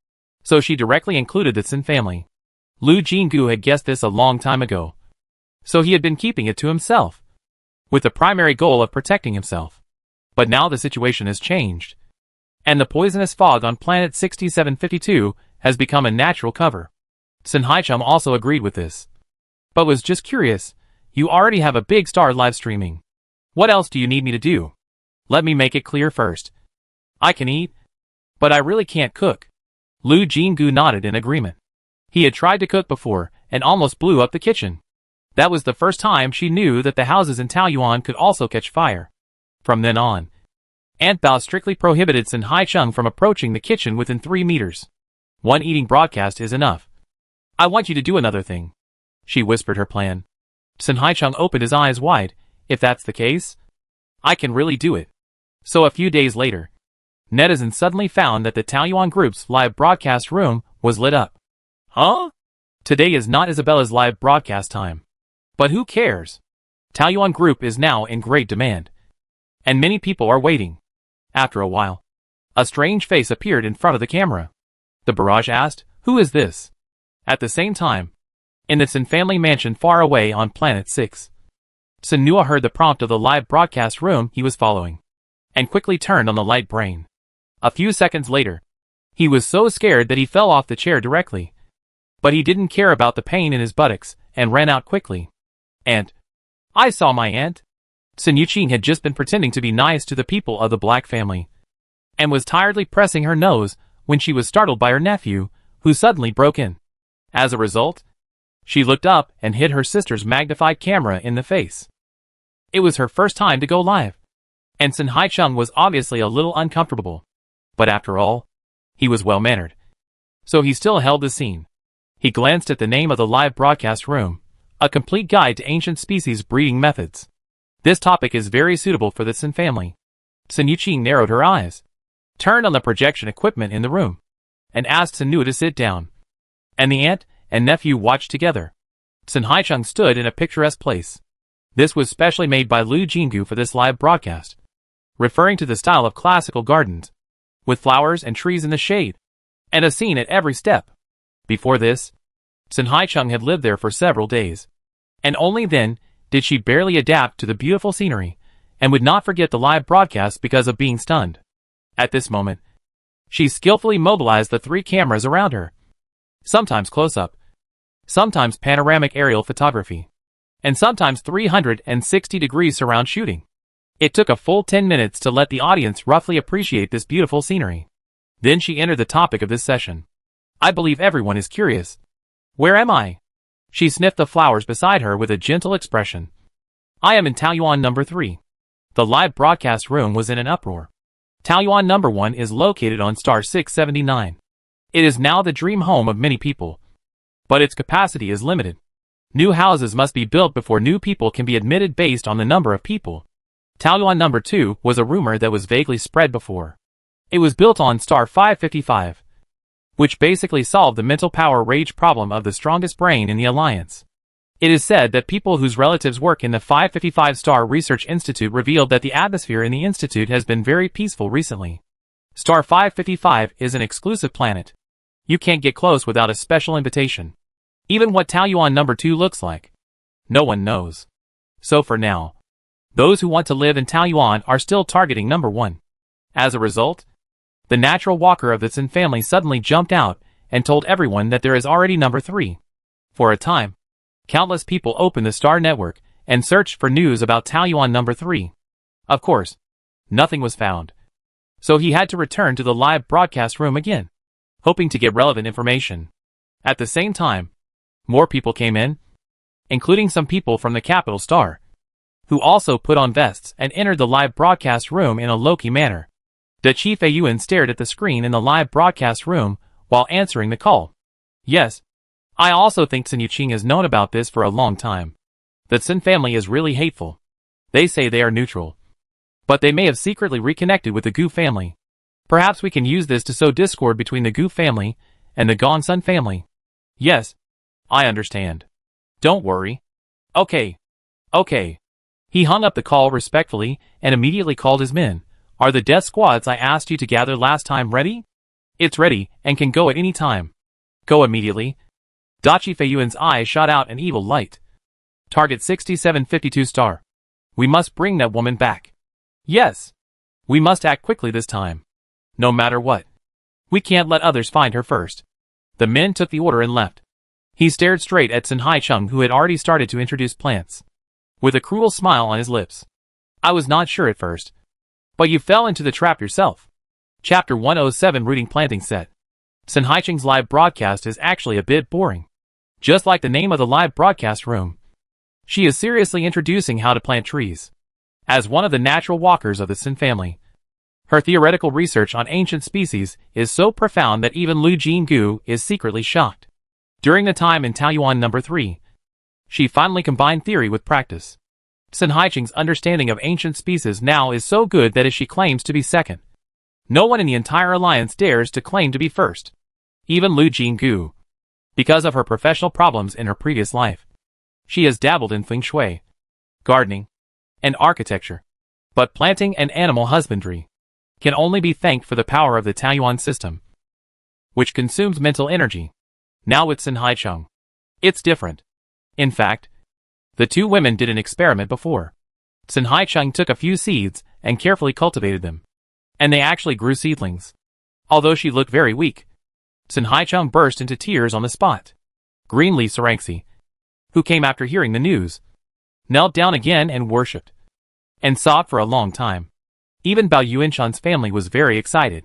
so she directly included the Xin family. Lu Jinggu had guessed this a long time ago, so he had been keeping it to himself, with the primary goal of protecting himself. But now the situation has changed, and the poisonous fog on planet 6752 has become a natural cover. Sun Haicheng also agreed with this, but was just curious. You already have a big star live streaming. What else do you need me to do? Let me make it clear first. I can eat, but I really can't cook. Lu Jinggu nodded in agreement. He had tried to cook before and almost blew up the kitchen. That was the first time she knew that the houses in Taoyuan could also catch fire. From then on, Aunt Bao strictly prohibited Sun Haicheng from approaching the kitchen within 3 meters. One eating broadcast is enough. I want you to do another thing. She whispered her plan. Sun Haicheng opened his eyes wide. If that's the case, I can really do it. So a few days later, netizens suddenly found that the Taoyuan group's live broadcast room was lit up. Huh? Today is not Isabella's live broadcast time. But who cares? Taoyuan group is now in great demand, and many people are waiting. After a while, a strange face appeared in front of the camera. The barrage asked, "Who is this?" At the same time, in the Sin family mansion far away on Planet 6, Senua heard the prompt of the live broadcast room he was following, and quickly turned on the light brain. A few seconds later, he was so scared that he fell off the chair directly. But he didn't care about the pain in his buttocks, and ran out quickly. "Aunt. I saw my aunt." Sun Yuqing had just been pretending to be nice to the people of the Black family, and was tiredly pressing her nose when she was startled by her nephew, who suddenly broke in. As a result, she looked up and hit her sister's magnified camera in the face. It was her first time to go live, and Sun Haicheng was obviously a little uncomfortable. But after all, he was well-mannered, so he still held the scene. He glanced at the name of the live broadcast room, a complete guide to ancient species breeding methods. This topic is very suitable for the Sin family. Sun Yuqing narrowed her eyes, turned on the projection equipment in the room, and asked Senua to sit down. And the aunt and nephew watched together. Sun Haicheng stood in a picturesque place. This was specially made by Lu Jinggu for this live broadcast, referring to the style of classical gardens, with flowers and trees in the shade, and a scene at every step. Before this, Sun Haicheng had lived there for several days, and only then did she barely adapt to the beautiful scenery, and would not forget the live broadcast because of being stunned. At this moment, she skillfully mobilized the 3 cameras around her, sometimes close-up, sometimes panoramic aerial photography, and sometimes 360-degree surround shooting. It took a full 10 minutes to let the audience roughly appreciate this beautiful scenery. Then she entered the topic of this session. "I believe everyone is curious. Where am I?" She sniffed the flowers beside her with a gentle expression. "I am in Taoyuan number 3. The live broadcast room was in an uproar. Taoyuan number 1 is located on star 679. It is now the dream home of many people, but its capacity is limited. New houses must be built before new people can be admitted based on the number of people. Taoyuan number 2 was a rumor that was vaguely spread before. It was built on star 555, which basically solved the mental power rage problem of the strongest brain in the Alliance. It is said that people whose relatives work in the 555-star Research Institute revealed that the atmosphere in the institute has been very peaceful recently. Star 555 is an exclusive planet. You can't get close without a special invitation. Even what Taoyuan number 2 looks like, no one knows. So for now, those who want to live in Taoyuan are still targeting number 1. As a result, the natural walker of the Sin family suddenly jumped out and told everyone that there is already number 3. For a time, countless people opened the Star Network and searched for news about Taoyuan number 3. Of course, nothing was found. So he had to return to the live broadcast room again, hoping to get relevant information. At the same time, more people came in, including some people from the capital star, who also put on vests and entered the live broadcast room in a low-key manner. The Chief Ayuan stared at the screen in the live broadcast room while answering the call. "Yes, I also think Sun Yuqing has known about this for a long time. The Sin family is really hateful. They say they are neutral, but they may have secretly reconnected with the Gu family. Perhaps we can use this to sow discord between the Gu family and the Gongsun family." "Yes, I understand. Don't worry. Okay. He hung up the call respectfully and immediately called his men. "Are the death squads I asked you to gather last time ready?" "It's ready and can go at any time." "Go immediately." Dachi Feiyuan's eye shot out an evil light. "Target 6752 star. We must bring that woman back." "Yes. We must act quickly this time. No matter what. We can't let others find her first." The men took the order and left. He stared straight at Sun Haicheng, who had already started to introduce plants, with a cruel smile on his lips. "I was not sure at first, but you fell into the trap yourself." Chapter 107 Rooting Planting Set. Sun Haicheng's live broadcast is actually a bit boring. Just like the name of the live broadcast room, she is seriously introducing how to plant trees. As one of the natural walkers of the Sin family, her theoretical research on ancient species is so profound that even Lu Jinggu is secretly shocked. During the time in Taoyuan number 3, she finally combined theory with practice. Sun Haicheng's understanding of ancient species now is so good that as she claims to be second, no one in the entire alliance dares to claim to be first. Even Lu Jinggu, because of her professional problems in her previous life. She has dabbled in feng shui, gardening, and architecture, but planting and animal husbandry, can only be thanked for the power of the Taoyuan system, which consumes mental energy. Now with Sun Haicheng, it's different. In fact, the two women did an experiment before. Sun Haicheng took a few seeds and carefully cultivated them, and they actually grew seedlings. Although she looked very weak, Sun Haicheng burst into tears on the spot. Greenleaf Sarangsi, who came after hearing the news, knelt down again and worshipped, and sobbed for a long time. Even Bao Yuanshan's family was very excited.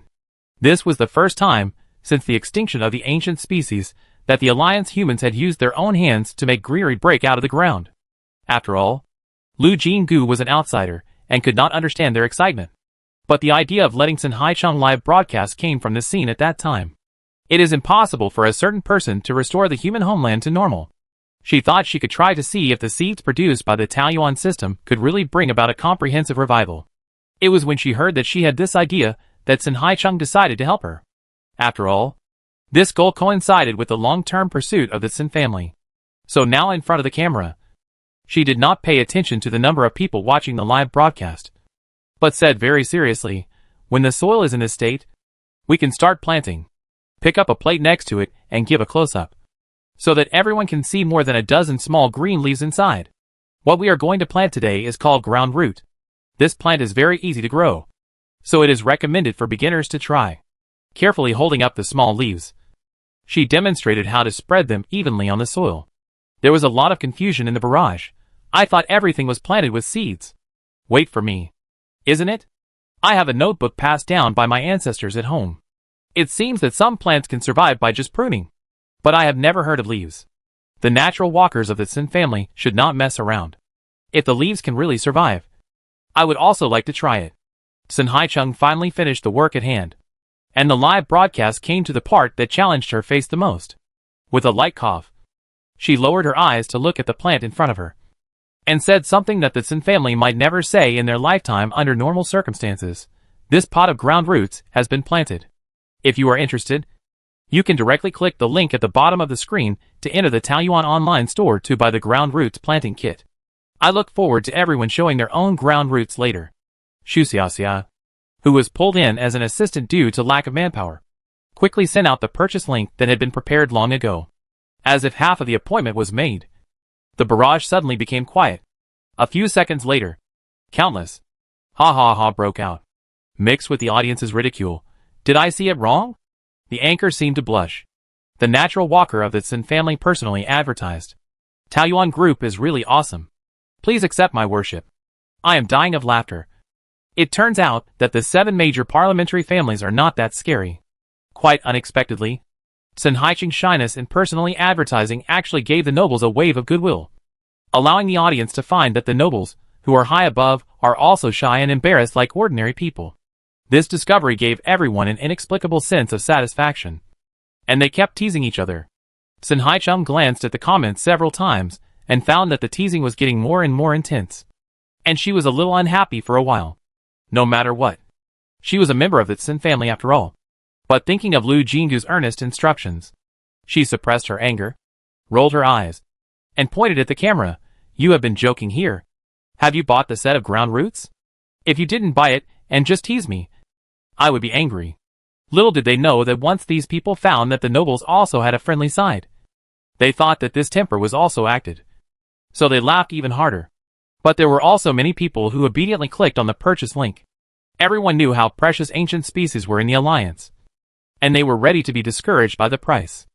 This was the first time, since the extinction of the ancient species, that the Alliance humans had used their own hands to make greenery break out of the ground. After all, Lu Jinggu was an outsider, and could not understand their excitement. But the idea of letting Sun Haicheng live broadcast came from the scene at that time. It is impossible for a certain person to restore the human homeland to normal. She thought she could try to see if the seeds produced by the Taoyuan system could really bring about a comprehensive revival. It was when she heard that she had this idea that Sun Haicheng decided to help her. After all, this goal coincided with the long-term pursuit of the Sun family. So now in front of the camera, she did not pay attention to the number of people watching the live broadcast, but said very seriously, "When the soil is in this state, we can start planting." Pick up a plate next to it and give a close-up, so that everyone can see more than a dozen small green leaves inside. What we are going to plant today is called ground root. This plant is very easy to grow, so it is recommended for beginners to try. Carefully holding up the small leaves, she demonstrated how to spread them evenly on the soil. There was a lot of confusion in the barrage. I thought everything was planted with seeds. Wait for me. Isn't it? I have a notebook passed down by my ancestors at home. It seems that some plants can survive by just pruning, but I have never heard of leaves. The natural walkers of the Sun family should not mess around. If the leaves can really survive, I would also like to try it. Sun Haicheng finally finished the work at hand, and the live broadcast came to the part that challenged her face the most. With a light cough, she lowered her eyes to look at the plant in front of her, and said something that the Sun family might never say in their lifetime under normal circumstances. This pot of ground roots has been planted. If you are interested, you can directly click the link at the bottom of the screen to enter the Taoyuan online store to buy the ground roots planting kit. I look forward to everyone showing their own ground roots later. Xu Xiaxia, who was pulled in as an assistant due to lack of manpower, quickly sent out the purchase link that had been prepared long ago. As if half of the appointment was made, the barrage suddenly became quiet. A few seconds later, countless ha ha ha broke out, mixed with the audience's ridicule. Did I see it wrong? The anchor seemed to blush. The natural walker of the Sun family personally advertised. Taoyuan group is really awesome. Please accept my worship. I am dying of laughter. It turns out that the 7 major parliamentary families are not that scary. Quite unexpectedly, Sun Haicheng's shyness in personally advertising actually gave the nobles a wave of goodwill, allowing the audience to find that the nobles, who are high above, are also shy and embarrassed like ordinary people. This discovery gave everyone an inexplicable sense of satisfaction, and they kept teasing each other. Sun Haicheng glanced at the comments several times and found that the teasing was getting more and more intense, and she was a little unhappy for a while. No matter what, she was a member of the Sun family after all. But thinking of Lu Jinggu's earnest instructions, she suppressed her anger, rolled her eyes, and pointed at the camera. You have been joking here. Have you bought the set of ground roots? If you didn't buy it and just tease me, I would be angry. Little did they know that once these people found that the nobles also had a friendly side, they thought that this temper was also acted. So they laughed even harder. But there were also many people who obediently clicked on the purchase link. Everyone knew how precious ancient species were in the Alliance, and they were ready to be discouraged by the price.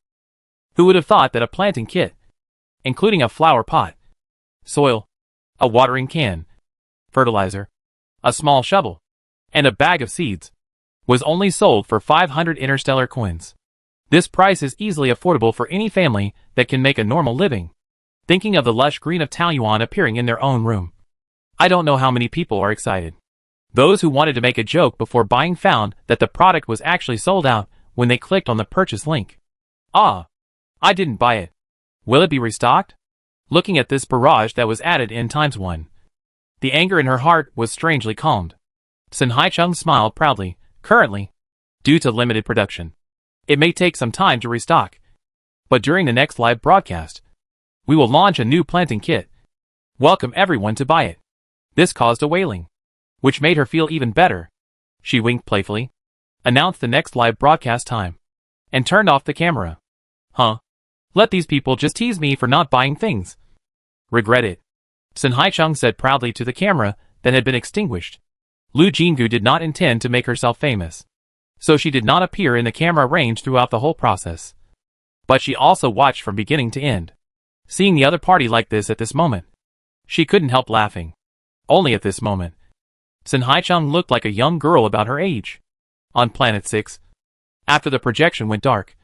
Who would have thought that a planting kit, including a flower pot, soil, a watering can, fertilizer, a small shovel, and a bag of seeds, was only sold for 500 interstellar coins. This price is easily affordable for any family that can make a normal living. Thinking of the lush green of Taoyuan appearing in their own room, I don't know how many people are excited. Those who wanted to make a joke before buying found that the product was actually sold out when they clicked on the purchase link. Ah, I didn't buy it. Will it be restocked? Looking at this barrage that was added in ×1, the anger in her heart was strangely calmed. Sun Haicheng smiled proudly. Currently, due to limited production, it may take some time to restock, but during the next live broadcast, we will launch a new planting kit. Welcome everyone to buy it. This caused a wailing, which made her feel even better. She winked playfully, announced the next live broadcast time, and turned off the camera. Huh? Let these people just tease me for not buying things. Regret it. Sun Haicheng said proudly to the camera that had been extinguished. Lu Jinggu did not intend to make herself famous, so she did not appear in the camera range throughout the whole process. But she also watched from beginning to end. Seeing the other party like this at this moment, she couldn't help laughing. Only at this moment. Sun Haicheng looked like a young girl about her age. On Planet 6, after the projection went dark,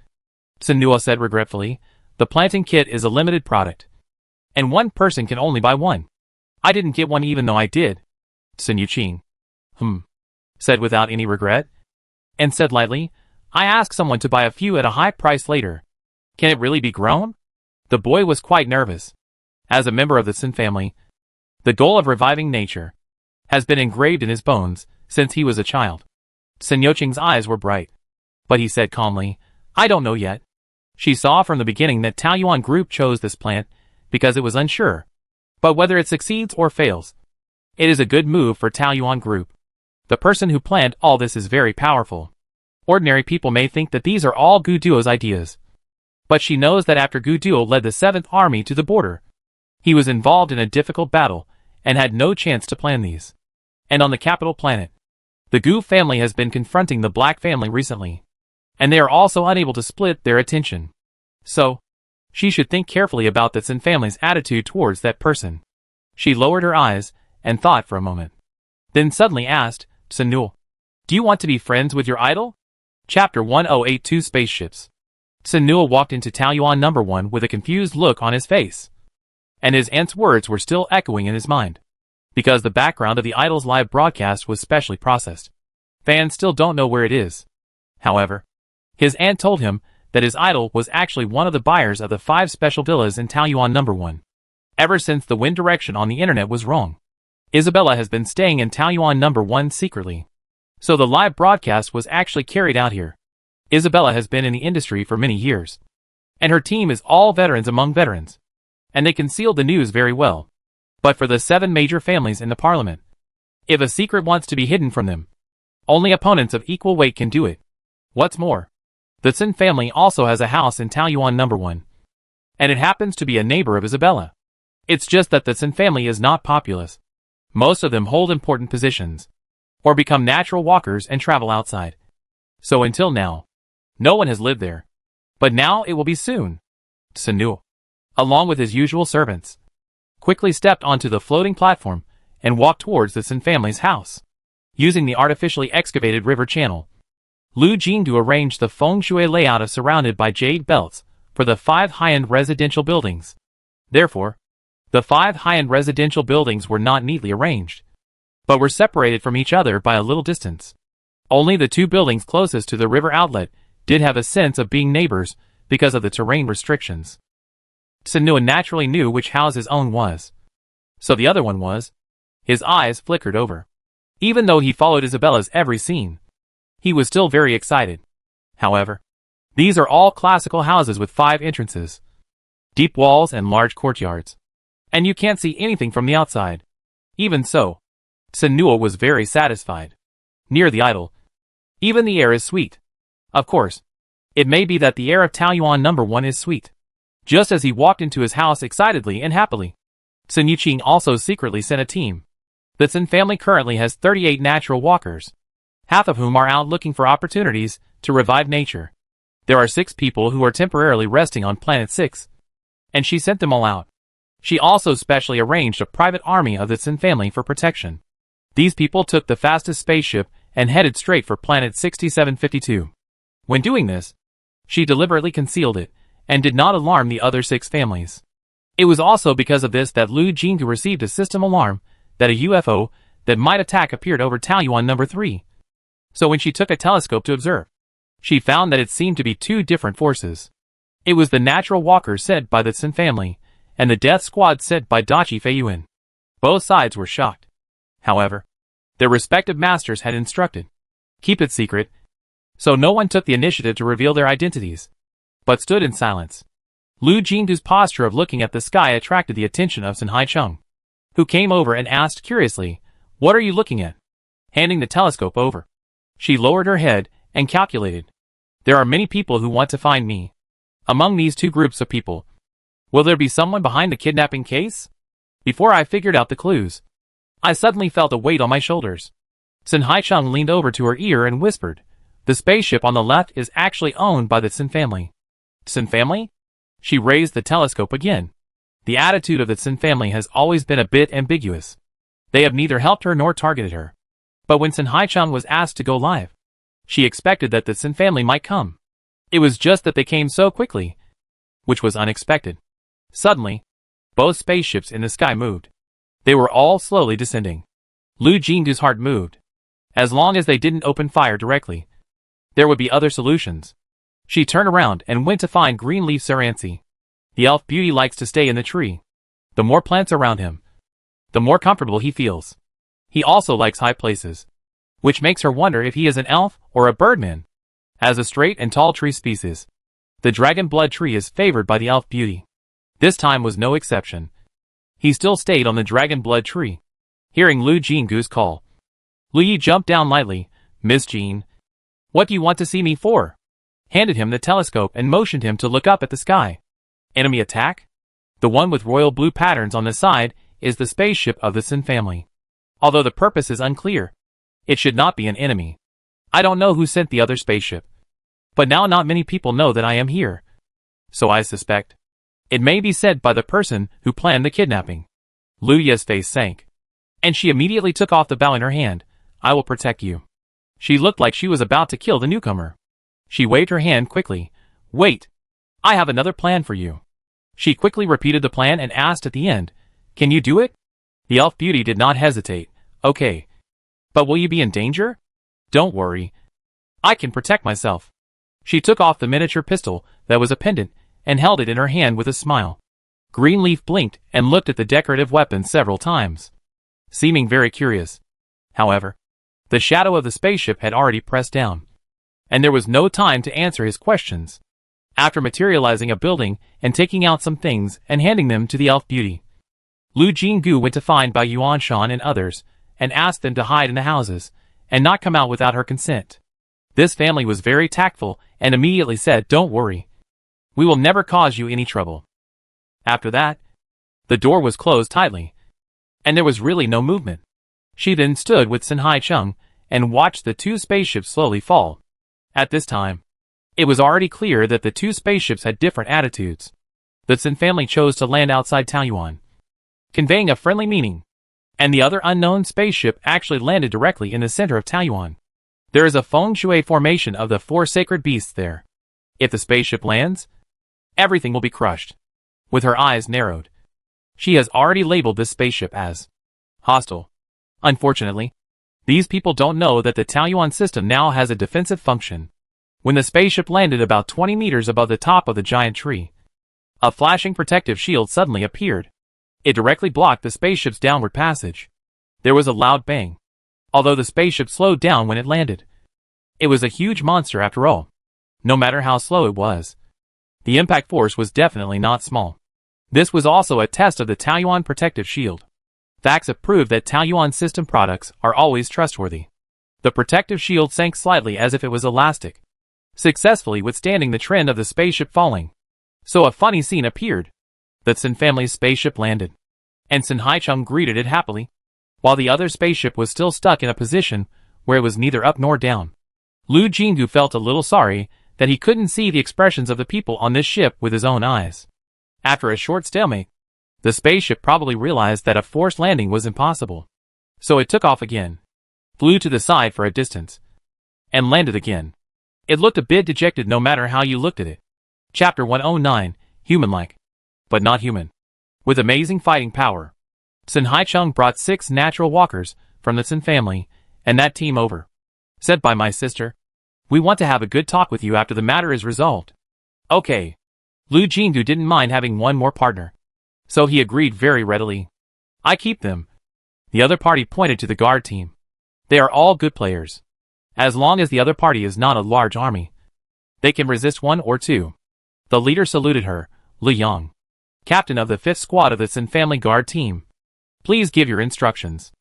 Sun Nuo said regretfully, the planting kit is a limited product, and one person can only buy one. I didn't get one even though I did. Sun Yuqing, said without any regret, and said lightly, I asked someone to buy a few at a high price later. Can it really be grown? The boy was quite nervous. As a member of the Sun family, the goal of reviving nature has been engraved in his bones since he was a child. Sun Yuqing's eyes were bright, but he said calmly, I don't know yet. She saw from the beginning that Taoyuan Group chose this plant because it was unsure, but whether it succeeds or fails, it is a good move for Taoyuan Group. The person who planned all this is very powerful. Ordinary people may think that these are all Gu Duo's ideas, but she knows that after Gu Duo led the 7th Army to the border, he was involved in a difficult battle and had no chance to plan these. And on the capital planet, the Gu family has been confronting the Black family recently, and they are also unable to split their attention. So, she should think carefully about the Sun family's attitude towards that person. She lowered her eyes and thought for a moment, then suddenly asked, Sun Nuo, do you want to be friends with your idol? Chapter 1082 Spaceships. Sun Nuo walked into Taoyuan No. 1 with a confused look on his face, and his aunt's words were still echoing in his mind, because the background of the idol's live broadcast was specially processed. Fans still don't know where it is. However, his aunt told him that his idol was actually one of the buyers of the 5 special villas in Taoyuan No. 1. Ever since the wind direction on the internet was wrong, Isabella has been staying in Taoyuan No. 1 secretly. So the live broadcast was actually carried out here. Isabella has been in the industry for many years, and her team is all veterans among veterans, and they concealed the news very well. But for the 7 major families in the parliament, if a secret wants to be hidden from them, only opponents of equal weight can do it. What's more, the Sun family also has a house in Taoyuan No. 1, and it happens to be a neighbor of Isabella. It's just that the Sun family is not populous. Most of them hold important positions, or become natural walkers and travel outside. So until now, no one has lived there. But now it will be soon. Sun Nuo, along with his usual servants, quickly stepped onto the floating platform and walked towards the Sun family's house. Using the artificially excavated river channel, Lu Jingdu arranged the feng shui layout of surrounded by jade belts for the 5 high-end residential buildings. Therefore, the 5 high-end residential buildings were not neatly arranged, but were separated from each other by a little distance. Only the 2 buildings closest to the river outlet did have a sense of being neighbors because of the terrain restrictions. Sun Nuo naturally knew which house his own was. So the other one was. His eyes flickered over. Even though he followed Isabella's every scene, he was still very excited. However, these are all classical houses with 5 entrances, deep walls and large courtyards, and you can't see anything from the outside. Even so, Sun Nuo was very satisfied. Near the idol, even the air is sweet. Of course, it may be that the air of Taoyuan No. 1 is sweet. Just as he walked into his house excitedly and happily, Sun Yuqing also secretly sent a team. The Sun family currently has 38 natural walkers, half of whom are out looking for opportunities to revive nature. There are 6 people who are temporarily resting on Planet 6, and she sent them all out. She also specially arranged a private army of the Sun family for protection. These people took the fastest spaceship and headed straight for Planet 6752. When doing this, she deliberately concealed it and did not alarm the other 6 families. It was also because of this that Lu Jinggu received a system alarm that a UFO that might attack appeared over Taoyuan No. 3. So when she took a telescope to observe, she found that it seemed to be 2 different forces. It was the natural walker sent by the Sun family, and the death squad sent by Dachi Feiyuan. Both sides were shocked. However, their respective masters had instructed, keep it secret, so no one took the initiative to reveal their identities, but stood in silence. Lu Jingdu's posture of looking at the sky attracted the attention of Sun Haicheng, who came over and asked curiously, what are you looking at? Handing the telescope over, She lowered her head and calculated. There are many people who want to find me. Among these two groups of people, will there be someone behind the kidnapping case? Before I figured out the clues, I suddenly felt a weight on my shoulders. Sun Haicheng leaned over to her ear and whispered, "The spaceship on the left is actually owned by the Sun family." Sun family? She raised the telescope again. The attitude of the Sun family has always been a bit ambiguous. They have neither helped her nor targeted her. But when Sun Haicheng was asked to go live, she expected that the Sun family might come. It was just that they came so quickly, which was unexpected. Suddenly, both spaceships in the sky moved. They were all slowly descending. Lu Jingu's heart moved. As long as they didn't open fire directly, there would be other solutions. She turned around and went to find Greenleaf Sarancy. The elf beauty likes to stay in the tree. The more plants around him, the more comfortable he feels. He also likes high places, which makes her wonder if he is an elf or a birdman. As a straight and tall tree species, the dragon blood tree is favored by the elf beauty. This time was no exception. He still stayed on the dragon blood tree. Hearing Lu Jingu's call, Lu Yi jumped down lightly. "Miss Jean, what do you want to see me for?" Handed him the telescope and motioned him to look up at the sky. Enemy attack? The one with royal blue patterns on the side is the spaceship of the Sun family. Although the purpose is unclear, it should not be an enemy. I don't know who sent the other spaceship, but now not many people know that I am here. So I suspect it may be sent by the person who planned the kidnapping. Lu Yi's face sank, and she immediately took off the bow in her hand. "I will protect you." She looked like she was about to kill the newcomer. She waved her hand quickly. "Wait, I have another plan for you." She quickly repeated the plan and asked at the end, "Can you do it?" The elf beauty did not hesitate. "Okay. But will you be in danger?" "Don't worry. I can protect myself." She took off the miniature pistol that was a pendant and held it in her hand with a smile. Greenleaf blinked and looked at the decorative weapon several times, seeming very curious. However, the shadow of the spaceship had already pressed down, and there was no time to answer his questions. After materializing a building and taking out some things and handing them to the elf beauty, Lu Jingu went to find Bai Yuanshan and others and asked them to hide in the houses and not come out without her consent. This family was very tactful and immediately said, "Don't worry. We will never cause you any trouble." After that, the door was closed tightly, and there was really no movement. She then stood with Sun Haicheng and watched the two spaceships slowly fall. At this time, it was already clear that the two spaceships had different attitudes. The Sun family chose to land outside Taoyuan, conveying a friendly meaning, and the other unknown spaceship actually landed directly in the center of Taoyuan. There is a feng shui formation of the four sacred beasts there. If the spaceship lands, everything will be crushed. With her eyes narrowed, she has already labeled this spaceship as hostile. Unfortunately, these people don't know that the Taoyuan system now has a defensive function. When the spaceship landed about 20 meters above the top of the giant tree, a flashing protective shield suddenly appeared. It directly blocked the spaceship's downward passage. There was a loud bang, although the spaceship slowed down when it landed. It was a huge monster after all. No matter how slow it was, the impact force was definitely not small. This was also a test of the Taoyuan protective shield. Facts have proved that Taoyuan system products are always trustworthy. The protective shield sank slightly as if it was elastic, successfully withstanding the trend of the spaceship falling. So a funny scene appeared. The Sun family's spaceship landed, and Sun Haicheng greeted it happily, while the other spaceship was still stuck in a position where it was neither up nor down. Lu Jingu felt a little sorry that he couldn't see the expressions of the people on this ship with his own eyes. After a short stalemate, the spaceship probably realized that a forced landing was impossible. So it took off again, flew to the side for a distance, and landed again. It looked a bit dejected no matter how you looked at it. Chapter 109, Human-like, but not human. With amazing fighting power, Sun Haicheng brought 6 natural walkers from the Sun family, and that team over. Sent by my sister. We want to have a good talk with you after the matter is resolved. Okay. Lu Jingu didn't mind having one more partner, so he agreed very readily. I keep them. The other party pointed to the guard team. They are all good players. As long as the other party is not a large army, they can resist 1 or 2. The leader saluted her, Li Yang, captain of the 5th squad of the Sun family guard team. Please give your instructions.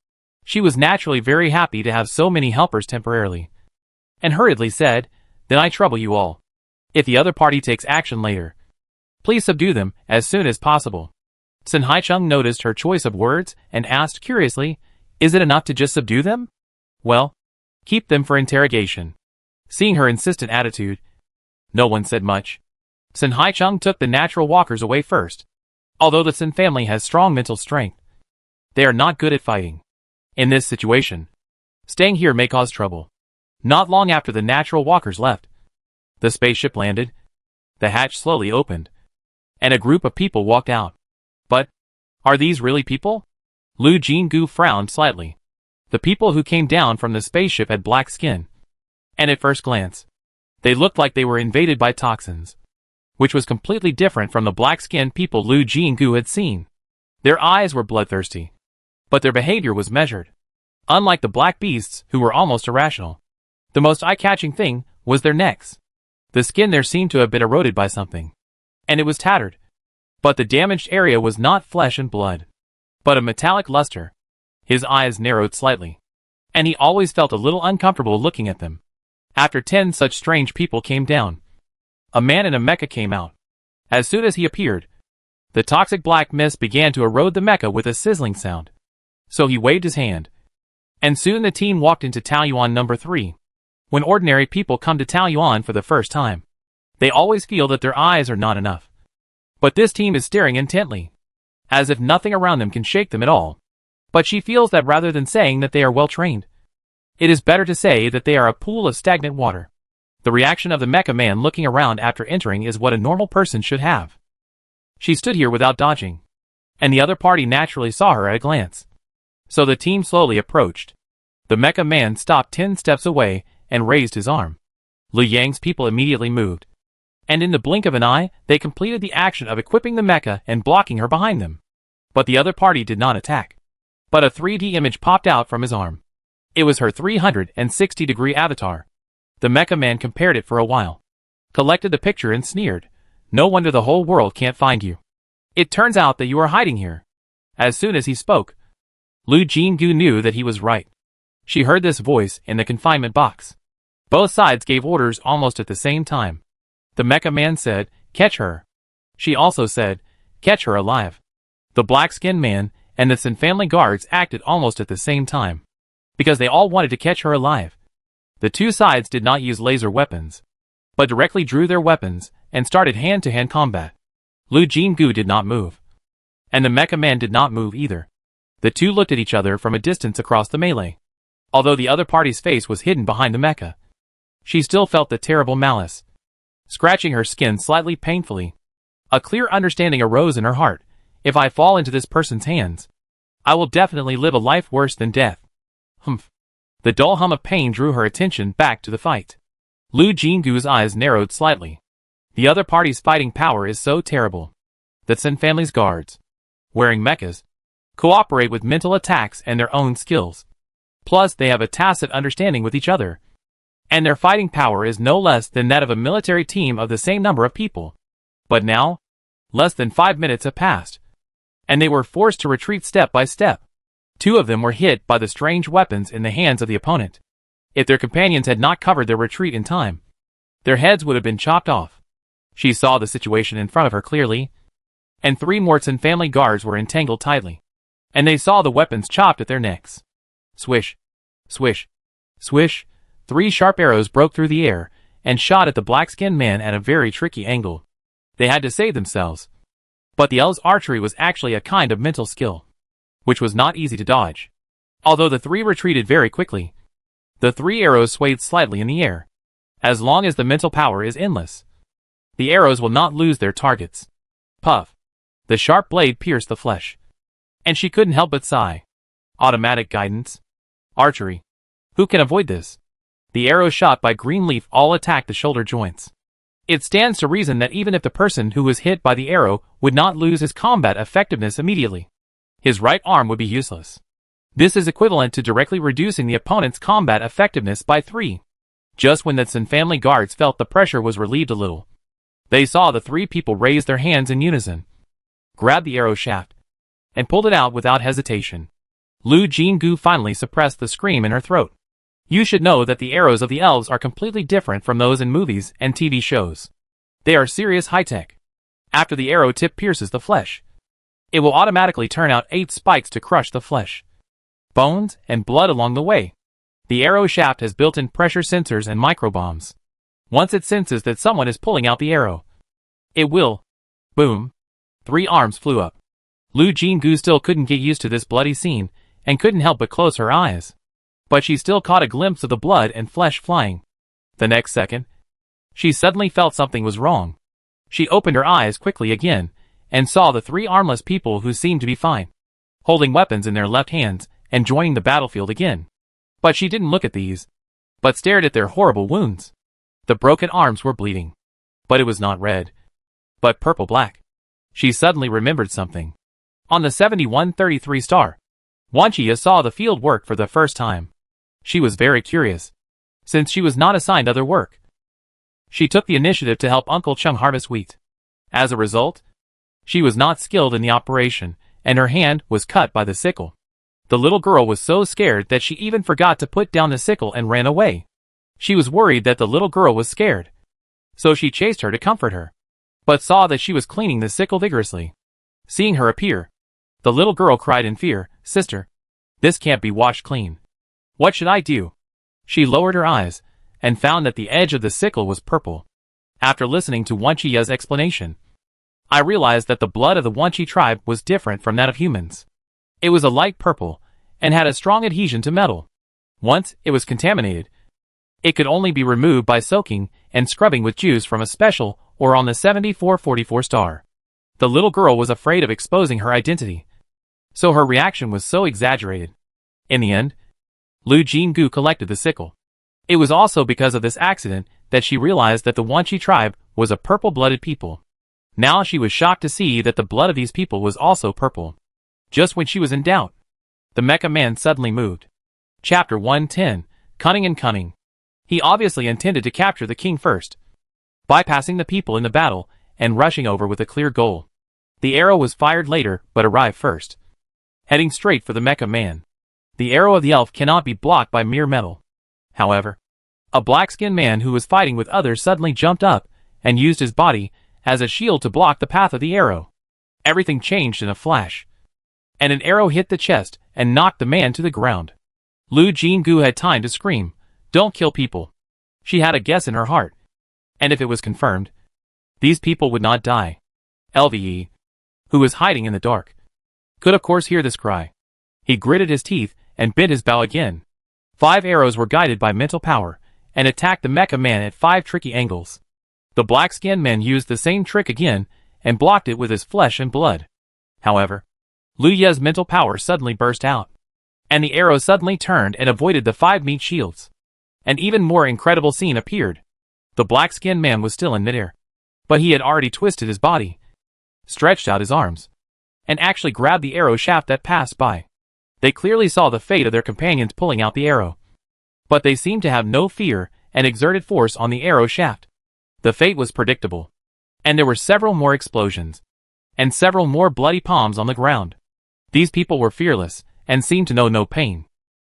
She was naturally very happy to have so many helpers temporarily. and hurriedly said, "Then I trouble you all. If the other party takes action later, please subdue them as soon as possible." Sun Haicheng noticed her choice of words and asked curiously, "Is it enough to just subdue them?" "Well, keep them for interrogation." Seeing her insistent attitude, no one said much. Sun Haicheng took the natural walkers away first. Although the Sun family has strong mental strength, they are not good at fighting. In this situation, staying here may cause trouble. Not long after the natural walkers left, the spaceship landed, the hatch slowly opened, and a group of people walked out. But, are these really people? Lu Jinggu frowned slightly. The people who came down from the spaceship had black skin, and at first glance, they looked like they were invaded by toxins, which was completely different from the black-skinned people Lu Jinggu had seen. Their eyes were bloodthirsty, but their behavior was measured. Unlike the black beasts who were almost irrational, the most eye-catching thing was their necks. The skin there seemed to have been eroded by something, and it was tattered. But the damaged area was not flesh and blood, but a metallic luster. His eyes narrowed slightly, and he always felt a little uncomfortable looking at them. After 10 such strange people came down, a man in a mecha came out. As soon as he appeared, the toxic black mist began to erode the mecha with a sizzling sound. So he waved his hand, and soon the team walked into Taoyuan number 3. When ordinary people come to Taoyuan for the first time, they always feel that their eyes are not enough. But this team is staring intently, as if nothing around them can shake them at all. But she feels that rather than saying that they are well trained, it is better to say that they are a pool of stagnant water. The reaction of the mecha man looking around after entering is what a normal person should have. She stood here without dodging, and the other party naturally saw her at a glance. So the team slowly approached. The mecha man stopped 10 steps away and raised his arm. Liu Yang's people immediately moved, and in the blink of an eye, they completed the action of equipping the mecha and blocking her behind them. But the other party did not attack. But a 3D image popped out from his arm. It was her 360-degree avatar. The mecha man compared it for a while, collected the picture and sneered, "No wonder the whole world can't find you. It turns out that you are hiding here." As soon as he spoke, Lu Jinggu knew that he was right. She heard this voice in the confinement box. Both sides gave orders almost at the same time. The mecha man said, "Catch her." She also said, "Catch her alive." The black-skinned man and the Sun family guards acted almost at the same time, because they all wanted to catch her alive. The two sides did not use laser weapons, but directly drew their weapons and started hand-to-hand combat. Lu Jinggu did not move, and the mecha man did not move either. The two looked at each other from a distance across the melee. Although the other party's face was hidden behind the mecha, she still felt the terrible malice, scratching her skin slightly painfully. A clear understanding arose in her heart. If I fall into this person's hands, I will definitely live a life worse than death. Humph. The dull hum of pain drew her attention back to the fight. Lu Jinggu's eyes narrowed slightly. The other party's fighting power is so terrible that Sun family's guards, wearing mechas, cooperate with mental attacks and their own skills. Plus, they have a tacit understanding with each other, and their fighting power is no less than that of a military team of the same number of people. But now, less than 5 minutes have passed, and they were forced to retreat step by step. 2 of them were hit by the strange weapons in the hands of the opponent. If their companions had not covered their retreat in time, their heads would have been chopped off. She saw the situation in front of her clearly, and 3 more Sun family guards were entangled tightly, and they saw the weapons chopped at their necks. Swish, swish, swish, 3 sharp arrows broke through the air and shot at the black-skinned man at a very tricky angle. They had to save themselves. But the L's archery was actually a kind of mental skill, which was not easy to dodge. Although the 3 retreated very quickly, the 3 arrows swayed slightly in the air. As long as the mental power is endless, the arrows will not lose their targets. Puff. The sharp blade pierced the flesh, and she couldn't help but sigh. Automatic guidance. Archery. Who can avoid this? The arrows shot by Greenleaf all attacked the shoulder joints. It stands to reason that even if the person who was hit by the arrow would not lose his combat effectiveness immediately, his right arm would be useless. This is equivalent to directly reducing the opponent's combat effectiveness by 3. Just when the Sun family guards felt the pressure was relieved a little, they saw the 3 people raise their hands in unison, grabbed the arrow shaft, and pulled it out without hesitation. Lu Jinggu finally suppressed the scream in her throat. You should know that the arrows of the elves are completely different from those in movies and TV shows. They are serious high-tech. After the arrow tip pierces the flesh, it will automatically turn out 8 spikes to crush the flesh, bones, and blood along the way. The arrow shaft has built-in pressure sensors and microbombs. Once it senses that someone is pulling out the arrow, it will, boom. 3 arms flew up. Lu Jingu still couldn't get used to this bloody scene, and couldn't help but close her eyes. But she still caught a glimpse of the blood and flesh flying. The next second, she suddenly felt something was wrong. She opened her eyes quickly again, and saw the 3 armless people who seemed to be fine, holding weapons in their left hands, and joining the battlefield again. But she didn't look at these, but stared at their horrible wounds. The broken arms were bleeding. But it was not red, but purple-black. She suddenly remembered something. On the 7133 star, Wanchia saw the field work for the first time. She was very curious, since she was not assigned other work. She took the initiative to help Uncle Chung harvest wheat. As a result, she was not skilled in the operation, and her hand was cut by the sickle. The little girl was so scared that she even forgot to put down the sickle and ran away. She was worried that the little girl was scared, so she chased her to comfort her, but saw that she was cleaning the sickle vigorously. Seeing her appear, the little girl cried in fear, "Sister, this can't be washed clean. What should I do?" She lowered her eyes, and found that the edge of the sickle was purple. After listening to Wanchia's explanation, I realized that the blood of the Wanchi tribe was different from that of humans. It was a light purple, and had a strong adhesion to metal. Once it was contaminated, it could only be removed by soaking and scrubbing with juice from a special or on the 7444 star. The little girl was afraid of exposing her identity, so her reaction was so exaggerated. In the end, Lu Jingu collected the sickle. It was also because of this accident that she realized that the Wanchi tribe was a purple-blooded people. Now she was shocked to see that the blood of these people was also purple. Just when she was in doubt, the Mecha Man suddenly moved. Chapter 110, Cunning and Cunning. He obviously intended to capture the king first, bypassing the people in the battle and rushing over with a clear goal. The arrow was fired later but arrived first, heading straight for the Mecha Man. The arrow of the elf cannot be blocked by mere metal. However, a black-skinned man who was fighting with others suddenly jumped up and used his body as a shield to block the path of the arrow. Everything changed in a flash, and an arrow hit the chest and knocked the man to the ground. Lu Jingu had time to scream, "Don't kill people." She had a guess in her heart, and if it was confirmed, these people would not die. LVE, who was hiding in the dark, could of course hear this cry. He gritted his teeth and bent his bow again. 5 arrows were guided by mental power and attacked the Mecha Man at 5 tricky angles. The black-skinned man used the same trick again and blocked it with his flesh and blood. However, Lu Ye's mental power suddenly burst out, and the arrow suddenly turned and avoided the 5 meat shields. An even more incredible scene appeared. The black-skinned man was still in midair, but he had already twisted his body, stretched out his arms, and actually grabbed the arrow shaft that passed by. They clearly saw the fate of their companions pulling out the arrow, but they seemed to have no fear and exerted force on the arrow shaft. The fate was predictable, and there were several more explosions, and several more bloody palms on the ground. These people were fearless, and seemed to know no pain.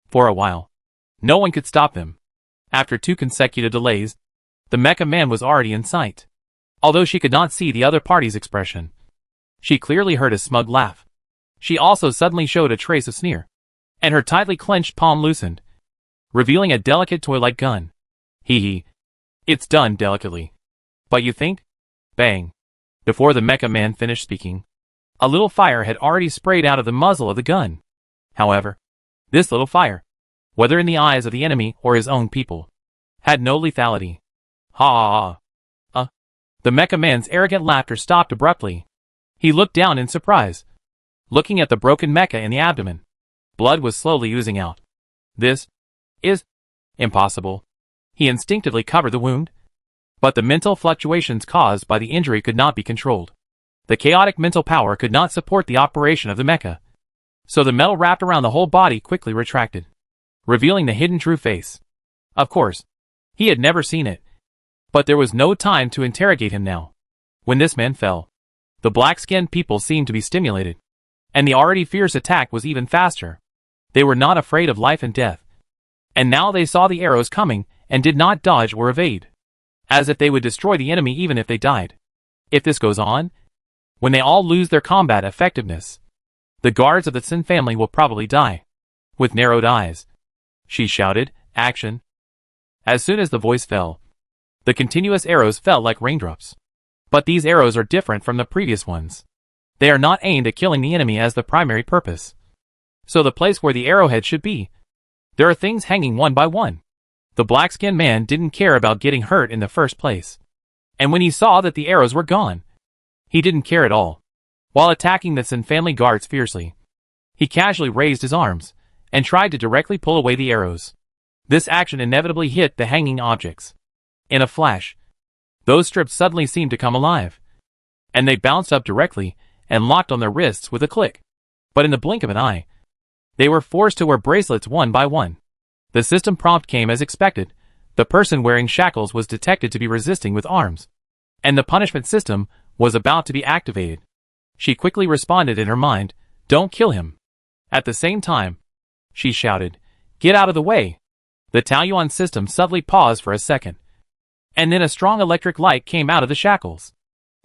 For a while, no one could stop them. After 2 consecutive delays, the Mecha Man was already in sight. Although she could not see the other party's expression, she clearly heard a smug laugh. She also suddenly showed a trace of sneer, and her tightly clenched palm loosened, revealing a delicate toy-like gun. Hee. It's done delicately. But you think? Bang. Before the Mecha Man finished speaking, a little fire had already sprayed out of the muzzle of the gun. However, this little fire, whether in the eyes of the enemy or his own people, had no lethality. Ha. The Mecha Man's arrogant laughter stopped abruptly. He looked down in surprise, looking at the broken mecha in the abdomen. Blood was slowly oozing out. This is impossible. He instinctively covered the wound, but the mental fluctuations caused by the injury could not be controlled. The chaotic mental power could not support the operation of the mecha, so the metal wrapped around the whole body quickly retracted, revealing the hidden true face. Of course, he had never seen it, but there was no time to interrogate him now. When this man fell, the black-skinned people seemed to be stimulated, and the already fierce attack was even faster. They were not afraid of life and death. And now they saw the arrows coming and did not dodge or evade, as if they would destroy the enemy even if they died. If this goes on, when they all lose their combat effectiveness, the guards of the Tsin family will probably die. With narrowed eyes, she shouted, "Action!" As soon as the voice fell, the continuous arrows fell like raindrops. But these arrows are different from the previous ones. They are not aimed at killing the enemy as the primary purpose. So the place where the arrowhead should be, there are things hanging one by one. The black-skinned man didn't care about getting hurt in the first place. And when he saw that the arrows were gone, he didn't care at all. While attacking the Tsin family guards fiercely, he casually raised his arms and tried to directly pull away the arrows. This action inevitably hit the hanging objects. In a flash, those strips suddenly seemed to come alive, and they bounced up directly and locked on their wrists with a click. But in the blink of an eye, they were forced to wear bracelets one by one. The system prompt came as expected. The person wearing shackles was detected to be resisting with arms, and the punishment system was about to be activated. She quickly responded in her mind, "Don't kill him." At the same time, she shouted, "Get out of the way!" The Taoyuan system suddenly paused for a second, and then a strong electric light came out of the shackles.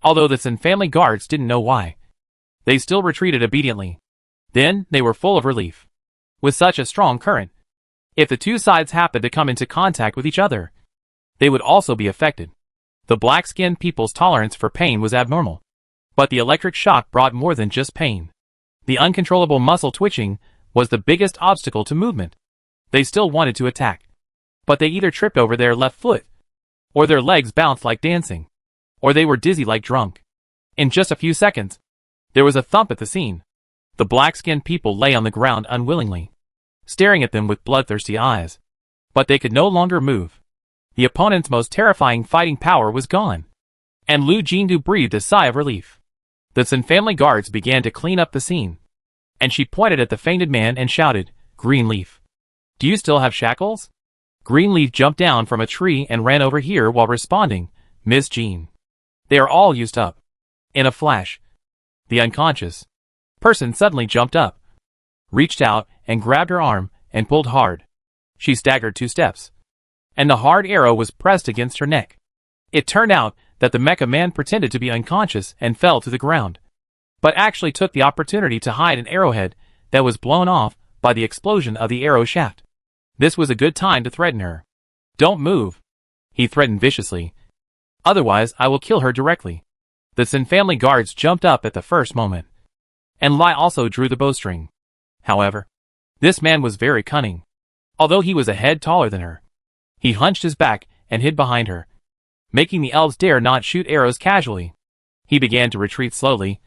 Although the Tsin family guards didn't know why, they still retreated obediently. Then they were full of relief. With such a strong current, if the two sides happened to come into contact with each other, they would also be affected. The black-skinned people's tolerance for pain was abnormal, but the electric shock brought more than just pain. The uncontrollable muscle twitching was the biggest obstacle to movement. They still wanted to attack, but they either tripped over their left foot, or their legs bounced like dancing, or they were dizzy like drunk. In just a few seconds, there was a thump at the scene. The black-skinned people lay on the ground unwillingly, staring at them with bloodthirsty eyes. But they could no longer move. The opponent's most terrifying fighting power was gone, and Lu Jindu breathed a sigh of relief. The Tsin family guards began to clean up the scene, and she pointed at the fainted man and shouted, "Greenleaf, do you still have shackles?" Greenleaf jumped down from a tree and ran over here while responding, "Miss Jean, they are all used up." In a flash, the unconscious person suddenly jumped up, reached out and grabbed her arm and pulled hard. She staggered 2 steps, and the hard arrow was pressed against her neck. It turned out that the mecha man pretended to be unconscious and fell to the ground, but actually took the opportunity to hide an arrowhead that was blown off by the explosion of the arrow shaft. This was a good time to threaten her. "Don't move," he threatened viciously. "Otherwise I will kill her directly." The Tsin family guards jumped up at the first moment, and Lai also drew the bowstring. However, this man was very cunning. Although he was a head taller than her, he hunched his back and hid behind her, making the elves dare not shoot arrows casually. He began to retreat slowly,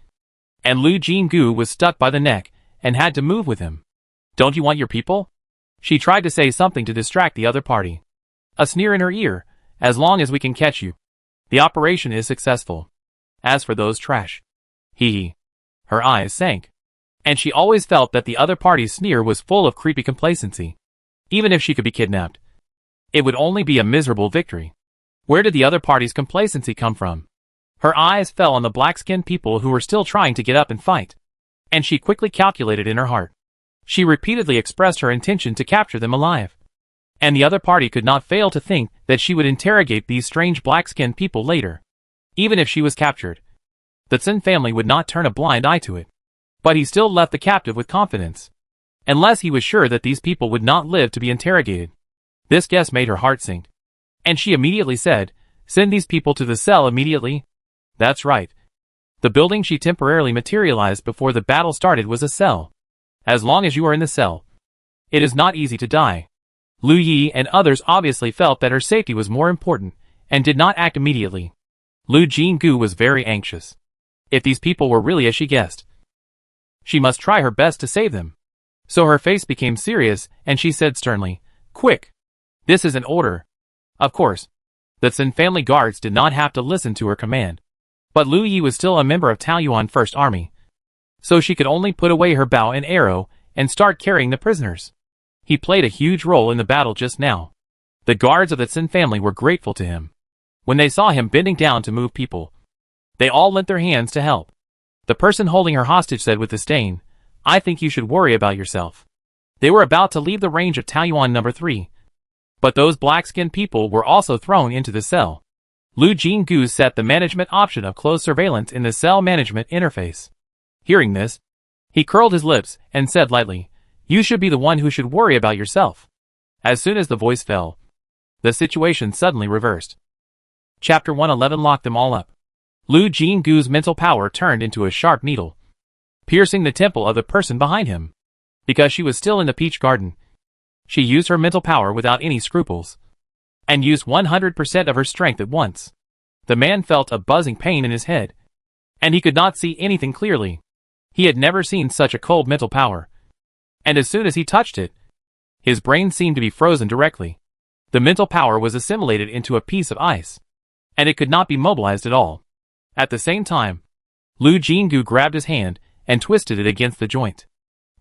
and Lu Jingu was stuck by the neck and had to move with him. "Don't you want your people?" She tried to say something to distract the other party. A sneer in her ear, "As long as we can catch you, the operation is successful. As for those trash." Hee. Her eyes sank, and she always felt that the other party's sneer was full of creepy complacency. Even if she could be kidnapped, it would only be a miserable victory. Where did the other party's complacency come from? Her eyes fell on the black-skinned people who were still trying to get up and fight, and she quickly calculated in her heart. She repeatedly expressed her intention to capture them alive, and the other party could not fail to think that she would interrogate these strange black-skinned people later. Even if she was captured, the Tsin family would not turn a blind eye to it. But he still left the captive with confidence, unless he was sure that these people would not live to be interrogated. This guess made her heart sink, and she immediately said, "Send these people to the cell immediately." That's right. The building she temporarily materialized before the battle started was a cell. As long as you are in the cell, it is not easy to die. Lu Yi and others obviously felt that her safety was more important, and did not act immediately. Lu Jingu was very anxious. If these people were really as she guessed, she must try her best to save them. So her face became serious, and she said sternly, "Quick! This is an order." Of course, the Tsin family guards did not have to listen to her command. But Lu Yi was still a member of Taoyuan First Army, so she could only put away her bow and arrow and start carrying the prisoners. He played a huge role in the battle just now. The guards of the Tsin family were grateful to him. When they saw him bending down to move people, they all lent their hands to help. The person holding her hostage said with disdain, "I think you should worry about yourself. They were about to leave the range of Taoyuan number 3. But those black-skinned people were also thrown into the cell. Lu Jinggu set the management option of close surveillance in the cell management interface. Hearing this, he curled his lips and said lightly, "You should be the one who should worry about yourself." As soon as the voice fell, the situation suddenly reversed. Chapter 111 locked them all up. Lu Jinggu's mental power turned into a sharp needle, piercing the temple of the person behind him. Because she was still in the peach garden, she used her mental power without any scruples, and used 100% of her strength at once. The man felt a buzzing pain in his head, and he could not see anything clearly. He had never seen such a cold mental power, and as soon as he touched it, his brain seemed to be frozen directly. The mental power was assimilated into a piece of ice, and it could not be mobilized at all. At the same time, Lu Jinggu grabbed his hand and twisted it against the joint.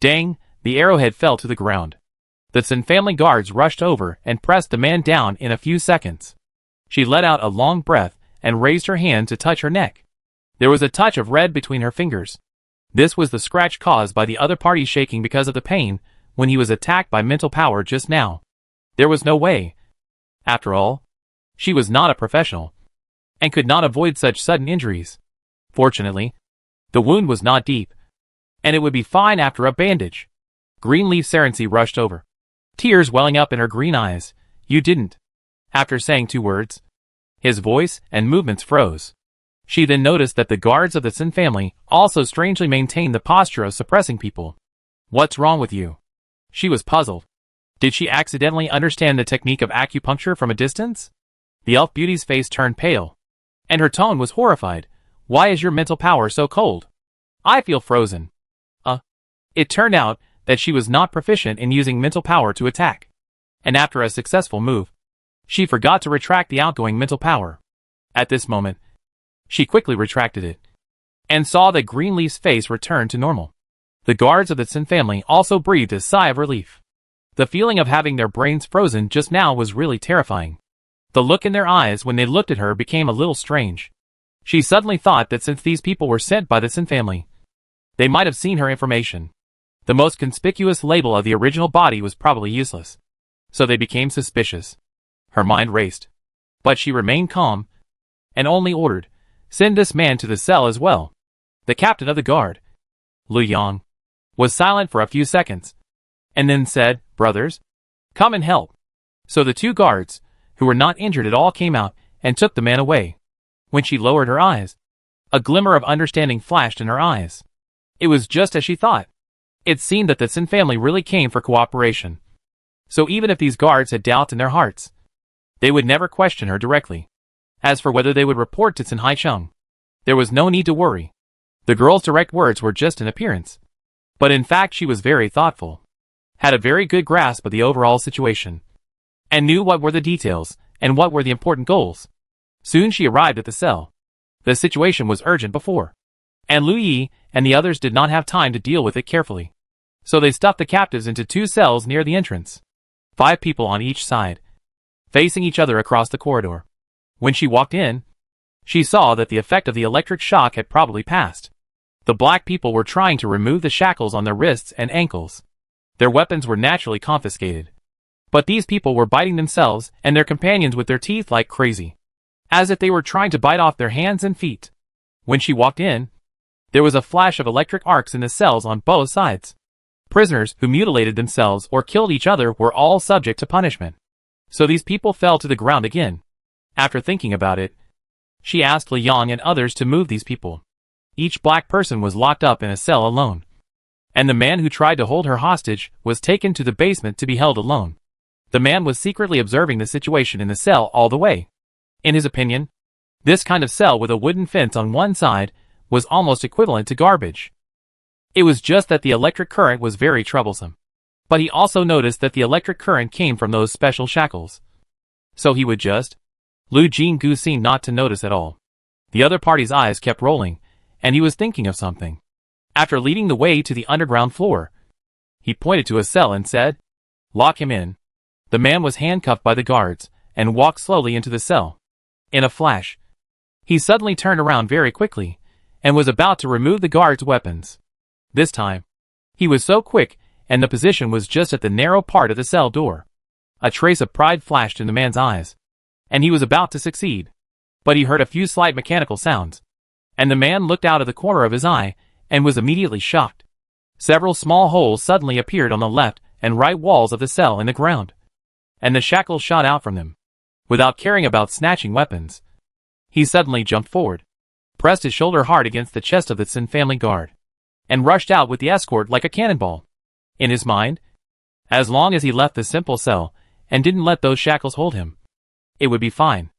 Dang, the arrowhead fell to the ground. The Tsin family guards rushed over and pressed the man down in a few seconds. She let out a long breath and raised her hand to touch her neck. There was a touch of red between her fingers. This was the scratch caused by the other party shaking because of the pain when he was attacked by mental power just now. There was no way. After all, she was not a professional, and could not avoid such sudden injuries. Fortunately, the wound was not deep, and it would be fine after a bandage. Greenleaf Serency rushed over, tears welling up in her green eyes. "You didn't." After saying 2 words, his voice and movements froze. She then noticed that the guards of the Tsin family also strangely maintained the posture of suppressing people. "What's wrong with you?" She was puzzled. Did she accidentally understand the technique of acupuncture from a distance? The elf beauty's face turned pale, and her tone was horrified. "Why is your mental power so cold? I feel frozen." It turned out that she was not proficient in using mental power to attack, and after a successful move, she forgot to retract the outgoing mental power. At this moment, she quickly retracted it, and saw that Greenleaf's face return to normal. The guards of the Tsin family also breathed a sigh of relief. The feeling of having their brains frozen just now was really terrifying. The look in their eyes when they looked at her became a little strange. She suddenly thought that since these people were sent by the Tsin family, they might have seen her information. The most conspicuous label of the original body was probably useless, so they became suspicious. Her mind raced, but she remained calm, and only ordered, "Send this man to the cell as well." The captain of the guard, Lu Yang, was silent for a few seconds, and then said, "Brothers, come and help." So the 2 guards, who were not injured at all, came out and took the man away. When she lowered her eyes, a glimmer of understanding flashed in her eyes. It was just as she thought. It seemed that the Tsin family really came for cooperation. So even if these guards had doubts in their hearts, they would never question her directly. As for whether they would report to Tsin Haicheng, there was no need to worry. The girl's direct words were just an appearance. But in fact she was very thoughtful, had a very good grasp of the overall situation, and knew what were the details and what were the important goals. Soon she arrived at the cell. The situation was urgent before, and Lu Yi and the others did not have time to deal with it carefully. So they stuffed the captives into 2 cells near the entrance. 5 people on each side, facing each other across the corridor. When she walked in, she saw that the effect of the electric shock had probably passed. The black people were trying to remove the shackles on their wrists and ankles. Their weapons were naturally confiscated. But these people were biting themselves and their companions with their teeth like crazy, as if they were trying to bite off their hands and feet. When she walked in, there was a flash of electric arcs in the cells on both sides. Prisoners who mutilated themselves or killed each other were all subject to punishment. So these people fell to the ground again. After thinking about it, she asked Li Yang and others to move these people. Each black person was locked up in a cell alone, and the man who tried to hold her hostage was taken to the basement to be held alone. The man was secretly observing the situation in the cell all the way. In his opinion, this kind of cell with a wooden fence on one side was almost equivalent to garbage. It was just that the electric current was very troublesome. But he also noticed that the electric current came from those special shackles. So he would just. Lu Jinggu seemed not to notice at all. The other party's eyes kept rolling, and he was thinking of something. After leading the way to the underground floor, he pointed to a cell and said, "Lock him in." The man was handcuffed by the guards, and walked slowly into the cell. In a flash, he suddenly turned around very quickly, and was about to remove the guards' weapons. This time, he was so quick, and the position was just at the narrow part of the cell door. A trace of pride flashed in the man's eyes, and he was about to succeed. But he heard a few slight mechanical sounds, and the man looked out of the corner of his eye and was immediately shocked. Several small holes suddenly appeared on the left and right walls of the cell in the ground, and the shackles shot out from them. Without caring about snatching weapons, he suddenly jumped forward, pressed his shoulder hard against the chest of the Sin family guard, and rushed out with the escort like a cannonball. In his mind, as long as he left the simple cell and didn't let those shackles hold him, it would be fine.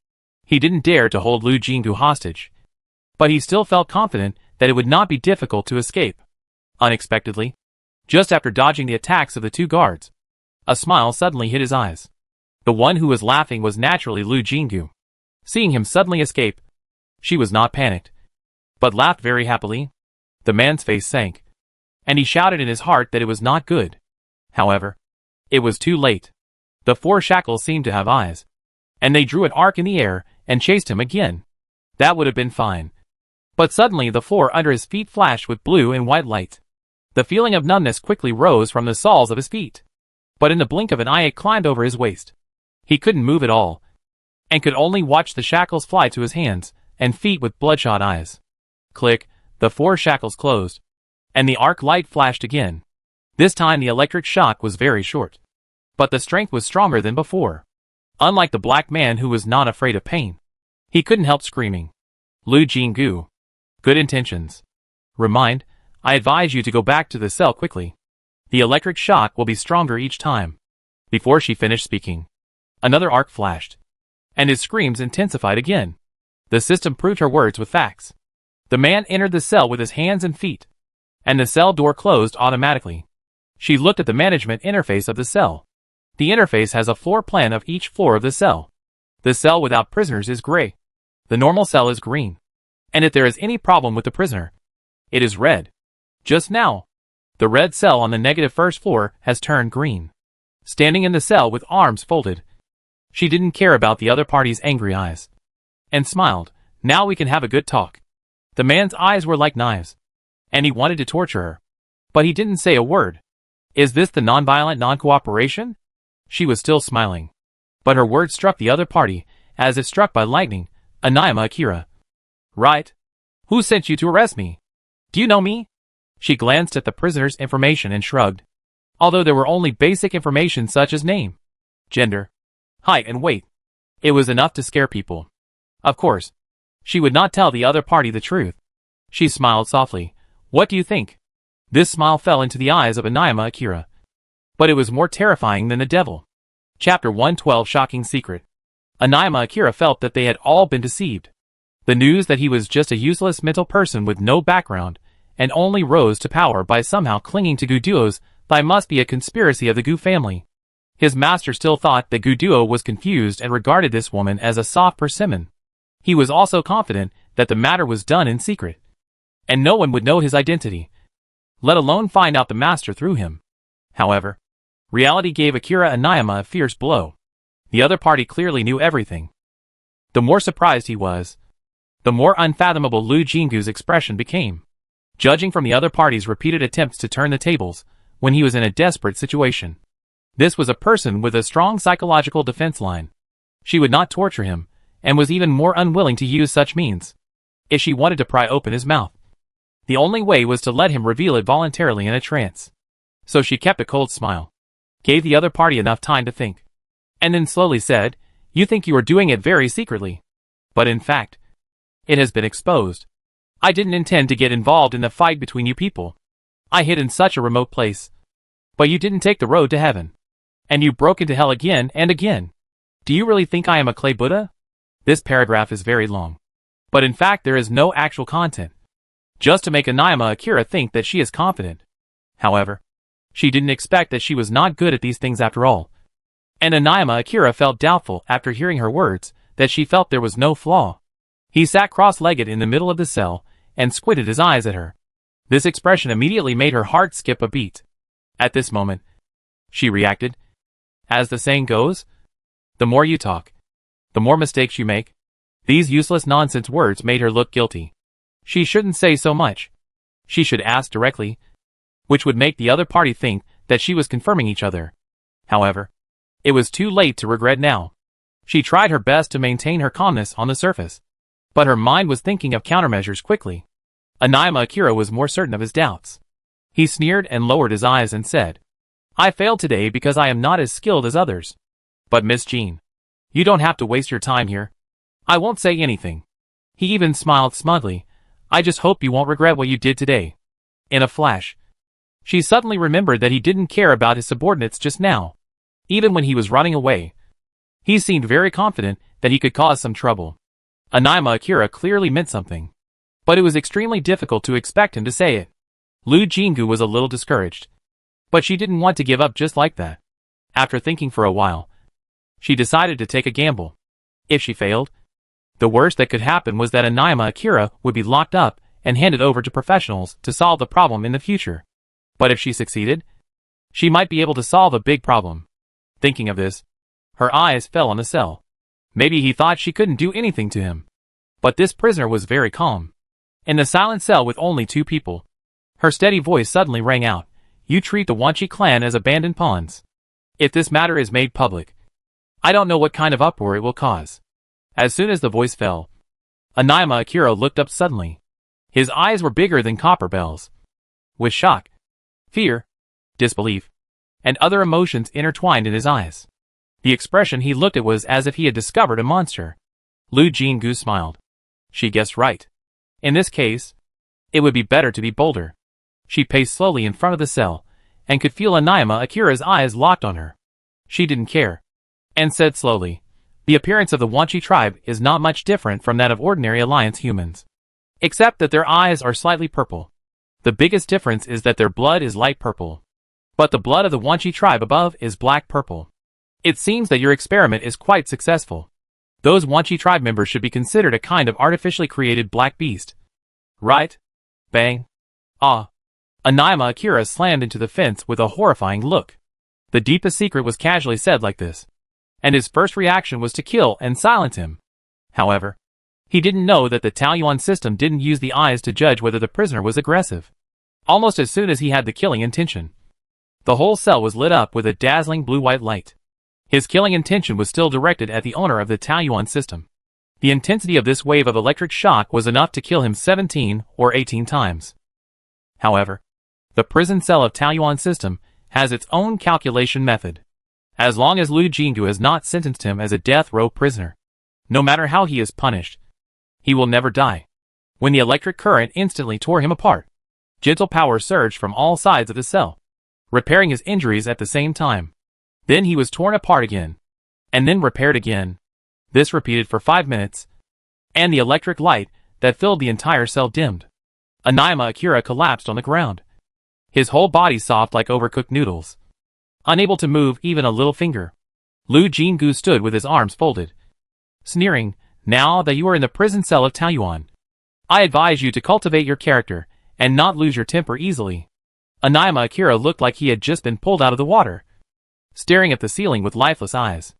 He didn't dare to hold Lu Jingu hostage, but he still felt confident that it would not be difficult to escape. Unexpectedly, just after dodging the attacks of the two guards, a smile suddenly hit his eyes. The one who was laughing was naturally Lu Jingu. Seeing him suddenly escape, she was not panicked, but laughed very happily. The man's face sank, and he shouted in his heart that it was not good. However, it was too late. The four shackles seemed to have eyes, and they drew an arc in the air and chased him again. That would have been fine. But suddenly the floor under his feet flashed with blue and white light. The feeling of numbness quickly rose from the soles of his feet, but in the blink of an eye it climbed over his waist. He couldn't move at all, and could only watch the shackles fly to his hands and feet with bloodshot eyes. Click, the four shackles closed, and the arc light flashed again. This time the electric shock was very short, but the strength was stronger than before. Unlike the black man who was not afraid of pain, he couldn't help screaming, "Lu Jingu! Good intentions. Remind, I advise you to go back to the cell quickly. The electric shock will be stronger each time." Before she finished speaking, another arc flashed, and his screams intensified again. The system proved her words with facts. The man entered the cell with his hands and feet, and the cell door closed automatically. She looked at the management interface of the cell. The interface has a floor plan of each floor of the cell. The cell without prisoners is gray. The normal cell is green. And if there is any problem with the prisoner, it is red. Just now, the red cell on the negative first floor has turned green. Standing in the cell with arms folded, she didn't care about the other party's angry eyes, and smiled. Now we can have a good talk. The man's eyes were like knives, and he wanted to torture her, but he didn't say a word. Is this the nonviolent non-cooperation? She was still smiling, but her words struck the other party, as if struck by lightning. Anayama Akira. Right. Who sent you to arrest me? Do you know me? She glanced at the prisoner's information and shrugged. Although there were only basic information such as name, gender, height and weight, it was enough to scare people. Of course, she would not tell the other party the truth. She smiled softly. What do you think? This smile fell into the eyes of Anayama Akira, but it was more terrifying than the devil. Chapter 112 Shocking Secret. Anayama Akira felt that they had all been deceived. The news that he was just a useless mental person with no background, and only rose to power by somehow clinging to Guduo's thigh must be a conspiracy of the Gu family. His master still thought that Guduo was confused and regarded this woman as a soft persimmon. He was also confident that the matter was done in secret, and no one would know his identity, let alone find out the master through him. However, reality gave Akira Anayama a fierce blow. The other party clearly knew everything. The more surprised he was, the more unfathomable Lu Jingu's expression became. Judging from the other party's repeated attempts to turn the tables, when he was in a desperate situation, this was a person with a strong psychological defense line. She would not torture him, and was even more unwilling to use such means. If she wanted to pry open his mouth, the only way was to let him reveal it voluntarily in a trance. So she kept a cold smile, gave the other party enough time to think, and then slowly said, "You think you are doing it very secretly. But in fact, it has been exposed. I didn't intend to get involved in the fight between you people. I hid in such a remote place. But you didn't take the road to heaven. And you broke into hell again and again. Do you really think I am a clay Buddha?" This paragraph is very long, but in fact there is no actual content, just to make Anayama Akira think that she is confident. However, she didn't expect that she was not good at these things after all. And Anayama Akira felt doubtful after hearing her words that she felt there was no flaw. He sat cross-legged in the middle of the cell and squinted his eyes at her. This expression immediately made her heart skip a beat. At this moment, she reacted. As the saying goes, the more you talk, the more mistakes you make. These useless nonsense words made her look guilty. She shouldn't say so much. She should ask directly, which would make the other party think that she was confirming each other. However, it was too late to regret now. She tried her best to maintain her calmness on the surface, but her mind was thinking of countermeasures quickly. Anaima Akira was more certain of his doubts. He sneered and lowered his eyes and said, "I failed today because I am not as skilled as others. But Miss Jean, you don't have to waste your time here. I won't say anything." He even smiled smugly. "I just hope you won't regret what you did today." In a flash, she suddenly remembered that he didn't care about his subordinates just now. Even when he was running away, he seemed very confident that he could cause some trouble. Anaima Akira clearly meant something, but it was extremely difficult to expect him to say it. Lu Jingu was a little discouraged, but she didn't want to give up just like that. After thinking for a while, she decided to take a gamble. If she failed, the worst that could happen was that Anaima Akira would be locked up and handed over to professionals to solve the problem in the future. But if she succeeded, she might be able to solve a big problem. Thinking of this, her eyes fell on the cell. Maybe he thought she couldn't do anything to him. But this prisoner was very calm. In the silent cell with only 2 people, her steady voice suddenly rang out, "You treat the Wanchi clan as abandoned pawns. If this matter is made public, I don't know what kind of uproar it will cause." As soon as the voice fell, Anaima Akira looked up suddenly. His eyes were bigger than copper bells. With shock, fear, disbelief, and other emotions intertwined in his eyes. The expression he looked at was as if he had discovered a monster. Lu Jingu smiled. She guessed right. In this case, it would be better to be bolder. She paced slowly in front of the cell, and could feel Anaima Akira's eyes locked on her. She didn't care, and said slowly, "The appearance of the Wanchi tribe is not much different from that of ordinary Alliance humans, except that their eyes are slightly purple. The biggest difference is that their blood is light purple. But the blood of the Wanchi tribe above is black purple. It seems that your experiment is quite successful. Those Wanchi tribe members should be considered a kind of artificially created black beast. Right?" Bang. Ah. Anaima Akira slammed into the fence with a horrifying look. The deepest secret was casually said like this, and his first reaction was to kill and silence him. However, he didn't know that the Taoyuan system didn't use the eyes to judge whether the prisoner was aggressive. Almost as soon as he had the killing intention, the whole cell was lit up with a dazzling blue-white light. His killing intention was still directed at the owner of the Taoyuan system. The intensity of this wave of electric shock was enough to kill him 17 or 18 times. However, the prison cell of Taoyuan system has its own calculation method. As long as Lu Jingu has not sentenced him as a death row prisoner, no matter how he is punished, he will never die. When the electric current instantly tore him apart, gentle power surged from all sides of the cell, repairing his injuries at the same time. Then he was torn apart again, and then repaired again. This repeated for 5 minutes, and the electric light that filled the entire cell dimmed. Anaima Akira collapsed on the ground, his whole body soft like overcooked noodles, unable to move even a little finger. Lu Jingu stood with his arms folded, sneering, "Now that you are in the prison cell of Taoyuan, I advise you to cultivate your character and not lose your temper easily." Anaima Akira looked like he had just been pulled out of the water, staring at the ceiling with lifeless eyes.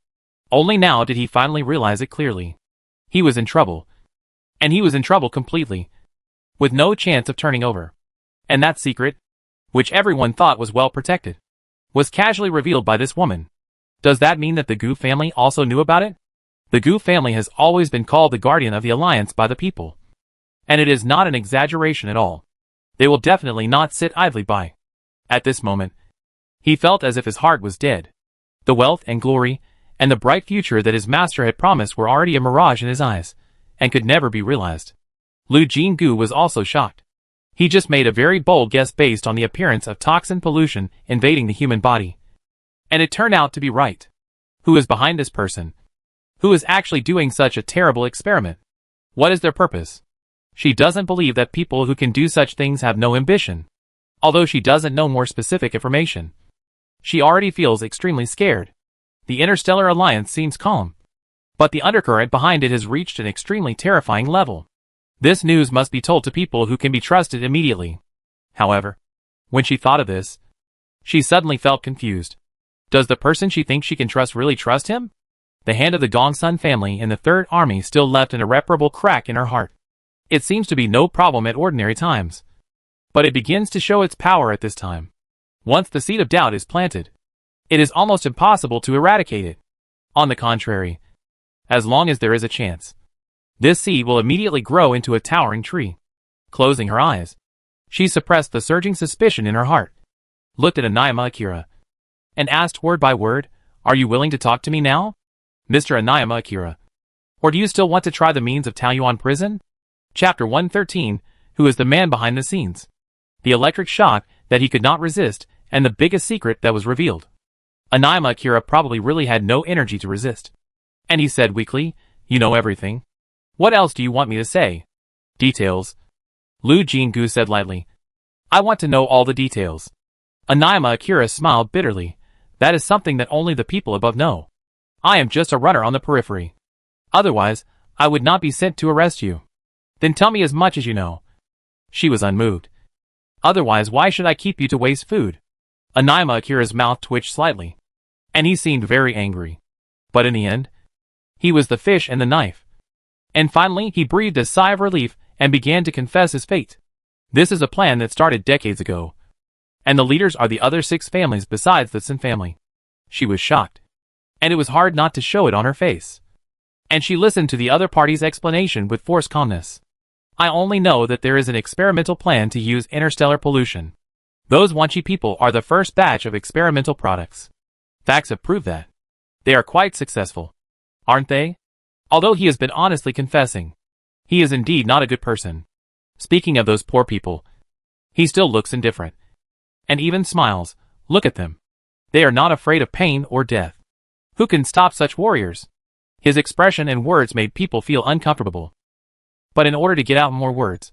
Only now did he finally realize it clearly. He was in trouble. And he was in trouble completely, with no chance of turning over. And that secret, which everyone thought was well protected, was casually revealed by this woman. Does that mean that the Gu family also knew about it? The Gu family has always been called the guardian of the Alliance by the people. And it is not an exaggeration at all. They will definitely not sit idly by. At this moment, he felt as if his heart was dead. The wealth and glory, and the bright future that his master had promised were already a mirage in his eyes, and could never be realized. Lu Jingu was also shocked. He just made a very bold guess based on the appearance of toxin pollution invading the human body. And it turned out to be right. Who is behind this person? Who is actually doing such a terrible experiment? What is their purpose? She doesn't believe that people who can do such things have no ambition. Although she doesn't know more specific information, she already feels extremely scared. The Interstellar Alliance seems calm, but the undercurrent behind it has reached an extremely terrifying level. This news must be told to people who can be trusted immediately. However, when she thought of this, she suddenly felt confused. Does the person she thinks she can trust really trust him? The hand of the Gongsun family in the Third Army still left an irreparable crack in her heart. It seems to be no problem at ordinary times, but it begins to show its power at this time. Once the seed of doubt is planted, it is almost impossible to eradicate it. On the contrary, as long as there is a chance, this seed will immediately grow into a towering tree. Closing her eyes, she suppressed the surging suspicion in her heart, looked at Anayama Akira, and asked word by word, "Are you willing to talk to me now, Mr. Anayama Akira? Or do you still want to try the means of Taoyuan prison?" Chapter 113, Who is the man behind the scenes? The electric shock that he could not resist, and the biggest secret that was revealed. Anayama Akira probably really had no energy to resist. And he said weakly, "You know everything. What else do you want me to say?" "Details," Lu Jingu said lightly. "I want to know all the details." Anayama Akira smiled bitterly. "That is something that only the people above know. I am just a runner on the periphery. Otherwise, I would not be sent to arrest you." "Then tell me as much as you know." She was unmoved. "Otherwise, why should I keep you to waste food?" Anayama Akira's mouth twitched slightly, and he seemed very angry. But in the end, he was the fish and the knife. And finally, he breathed a sigh of relief and began to confess his fate. This is a plan that started decades ago, and the leaders are the other 6 families besides the Sin family. She was shocked, and it was hard not to show it on her face. And she listened to the other party's explanation with forced calmness. "I only know that there is an experimental plan to use interstellar pollution. Those Wanchi people are the first batch of experimental products. Facts have proved that. They are quite successful, aren't they?" Although he has been honestly confessing, he is indeed not a good person. Speaking of those poor people, he still looks indifferent, and even smiles. Look at them. They are not afraid of pain or death. Who can stop such warriors? His expression and words made people feel uncomfortable. But in order to get out more words,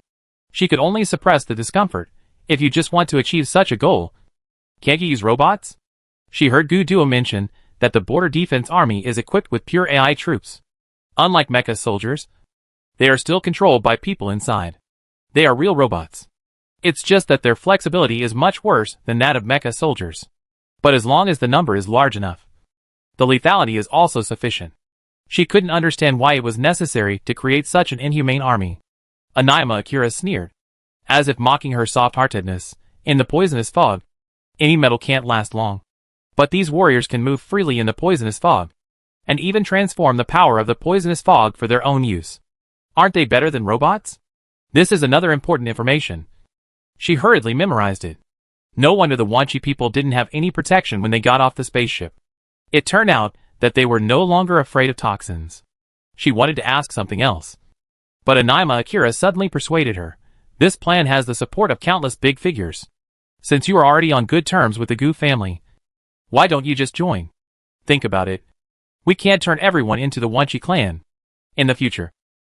she could only suppress the discomfort. "If you just want to achieve such a goal, can't you use robots?" She heard Gu Duo mention that the Border Defense Army is equipped with pure AI troops. Unlike mecha soldiers, they are still controlled by people inside. They are real robots. It's just that their flexibility is much worse than that of mecha soldiers. But as long as the number is large enough, the lethality is also sufficient. She couldn't understand why it was necessary to create such an inhumane army. Anayama Akira sneered, as if mocking her soft-heartedness. "In the poisonous fog, any metal can't last long. But these warriors can move freely in the poisonous fog, and even transform the power of the poisonous fog for their own use. Aren't they better than robots?" This is another important information. She hurriedly memorized it. No wonder the Wanchi people didn't have any protection when they got off the spaceship. It turned out that they were no longer afraid of toxins. She wanted to ask something else, but Anayama Akira suddenly persuaded her. "This plan has the support of countless big figures. Since you are already on good terms with the Gu family, why don't you just join? Think about it. We can't turn everyone into the Wanchi clan. In the future,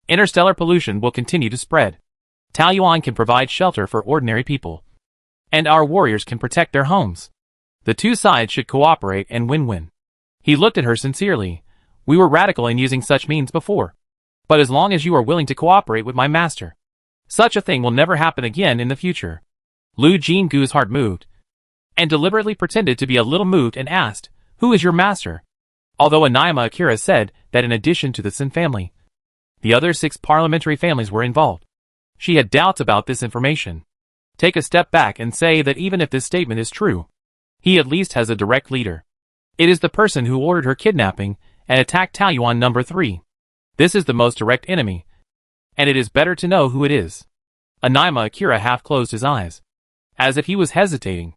interstellar pollution will continue to spread. Taoyuan can provide shelter for ordinary people, and our warriors can protect their homes. The two sides should cooperate and win-win." He looked at her sincerely. "We were radical in using such means before. But as long as you are willing to cooperate with my master, such a thing will never happen again in the future." Lu Jingu's heart moved, and deliberately pretended to be a little moved and asked, "Who is your master?" Although Anayama Akira said that in addition to the Sin family, the other 6 parliamentary families were involved, she had doubts about this information. Take a step back and say that even if this statement is true, he at least has a direct leader. It is the person who ordered her kidnapping and attacked Taoyuan number 3. This is the most direct enemy, and it is better to know who it is. Anayama Akira half closed his eyes, as if he was hesitating,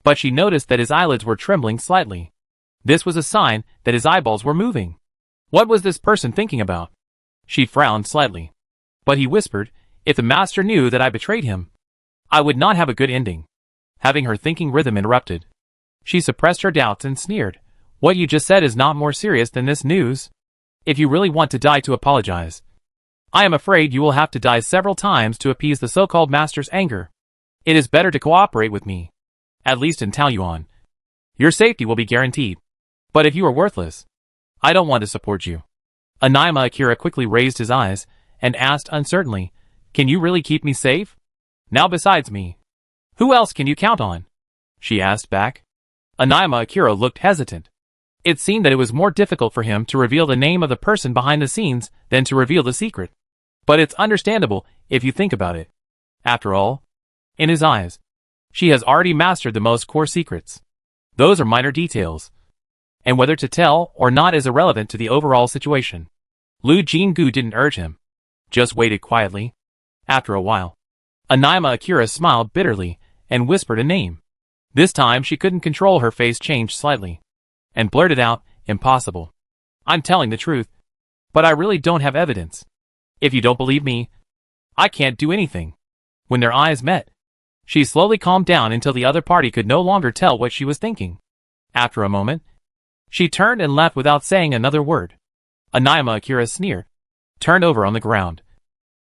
but she noticed that his eyelids were trembling slightly. This was a sign that his eyeballs were moving. What was this person thinking about? She frowned slightly, but he whispered, "If the master knew that I betrayed him, I would not have a good ending." Having her thinking rhythm interrupted, she suppressed her doubts and sneered. "What you just said is not more serious than this news. If you really want to die to apologize, I am afraid you will have to die several times to appease the so-called master's anger. It is better to cooperate with me, at least in Taoyuan. Your safety will be guaranteed. But if you are worthless, I don't want to support you." Anayama Akira quickly raised his eyes and asked uncertainly, "Can you really keep me safe? Now besides me, who else can you count on?" she asked back. Anayama Akira looked hesitant. It seemed that it was more difficult for him to reveal the name of the person behind the scenes than to reveal the secret. But it's understandable if you think about it. After all, in his eyes, She has already mastered the most core secrets. Those are minor details. And whether to tell or not is irrelevant to the overall situation. Lu Jinggu didn't urge him. Just waited quietly. After a while, Anima Akira smiled bitterly and whispered a name. This time she couldn't control her face changed slightly. And blurted out, impossible. I'm telling the truth. But I really don't have evidence. If you don't believe me, I can't do anything. When their eyes met, she slowly calmed down until the other party could no longer tell what she was thinking. After a moment, she turned and left without saying another word. Anima Akira sneered, turned over on the ground,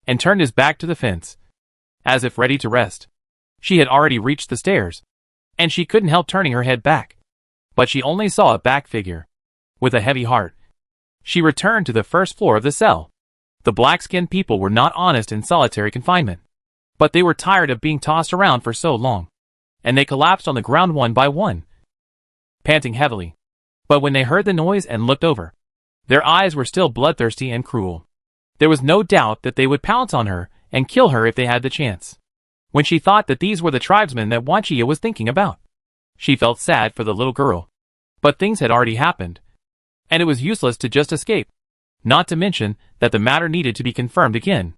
and turned his back to the fence, as if ready to rest. She had already reached the stairs, and she couldn't help turning her head back. But she only saw a back figure. With a heavy heart, she returned to the first floor of the cell. The black-skinned people were not honest in solitary confinement, but they were tired of being tossed around for so long, and they collapsed on the ground one by one, panting heavily. But when they heard the noise and looked over, their eyes were still bloodthirsty and cruel. There was no doubt that they would pounce on her and kill her if they had the chance. When she thought that these were the tribesmen that Wanchia was thinking about, she felt sad for the little girl. But things had already happened, and it was useless to just escape. Not to mention that the matter needed to be confirmed again.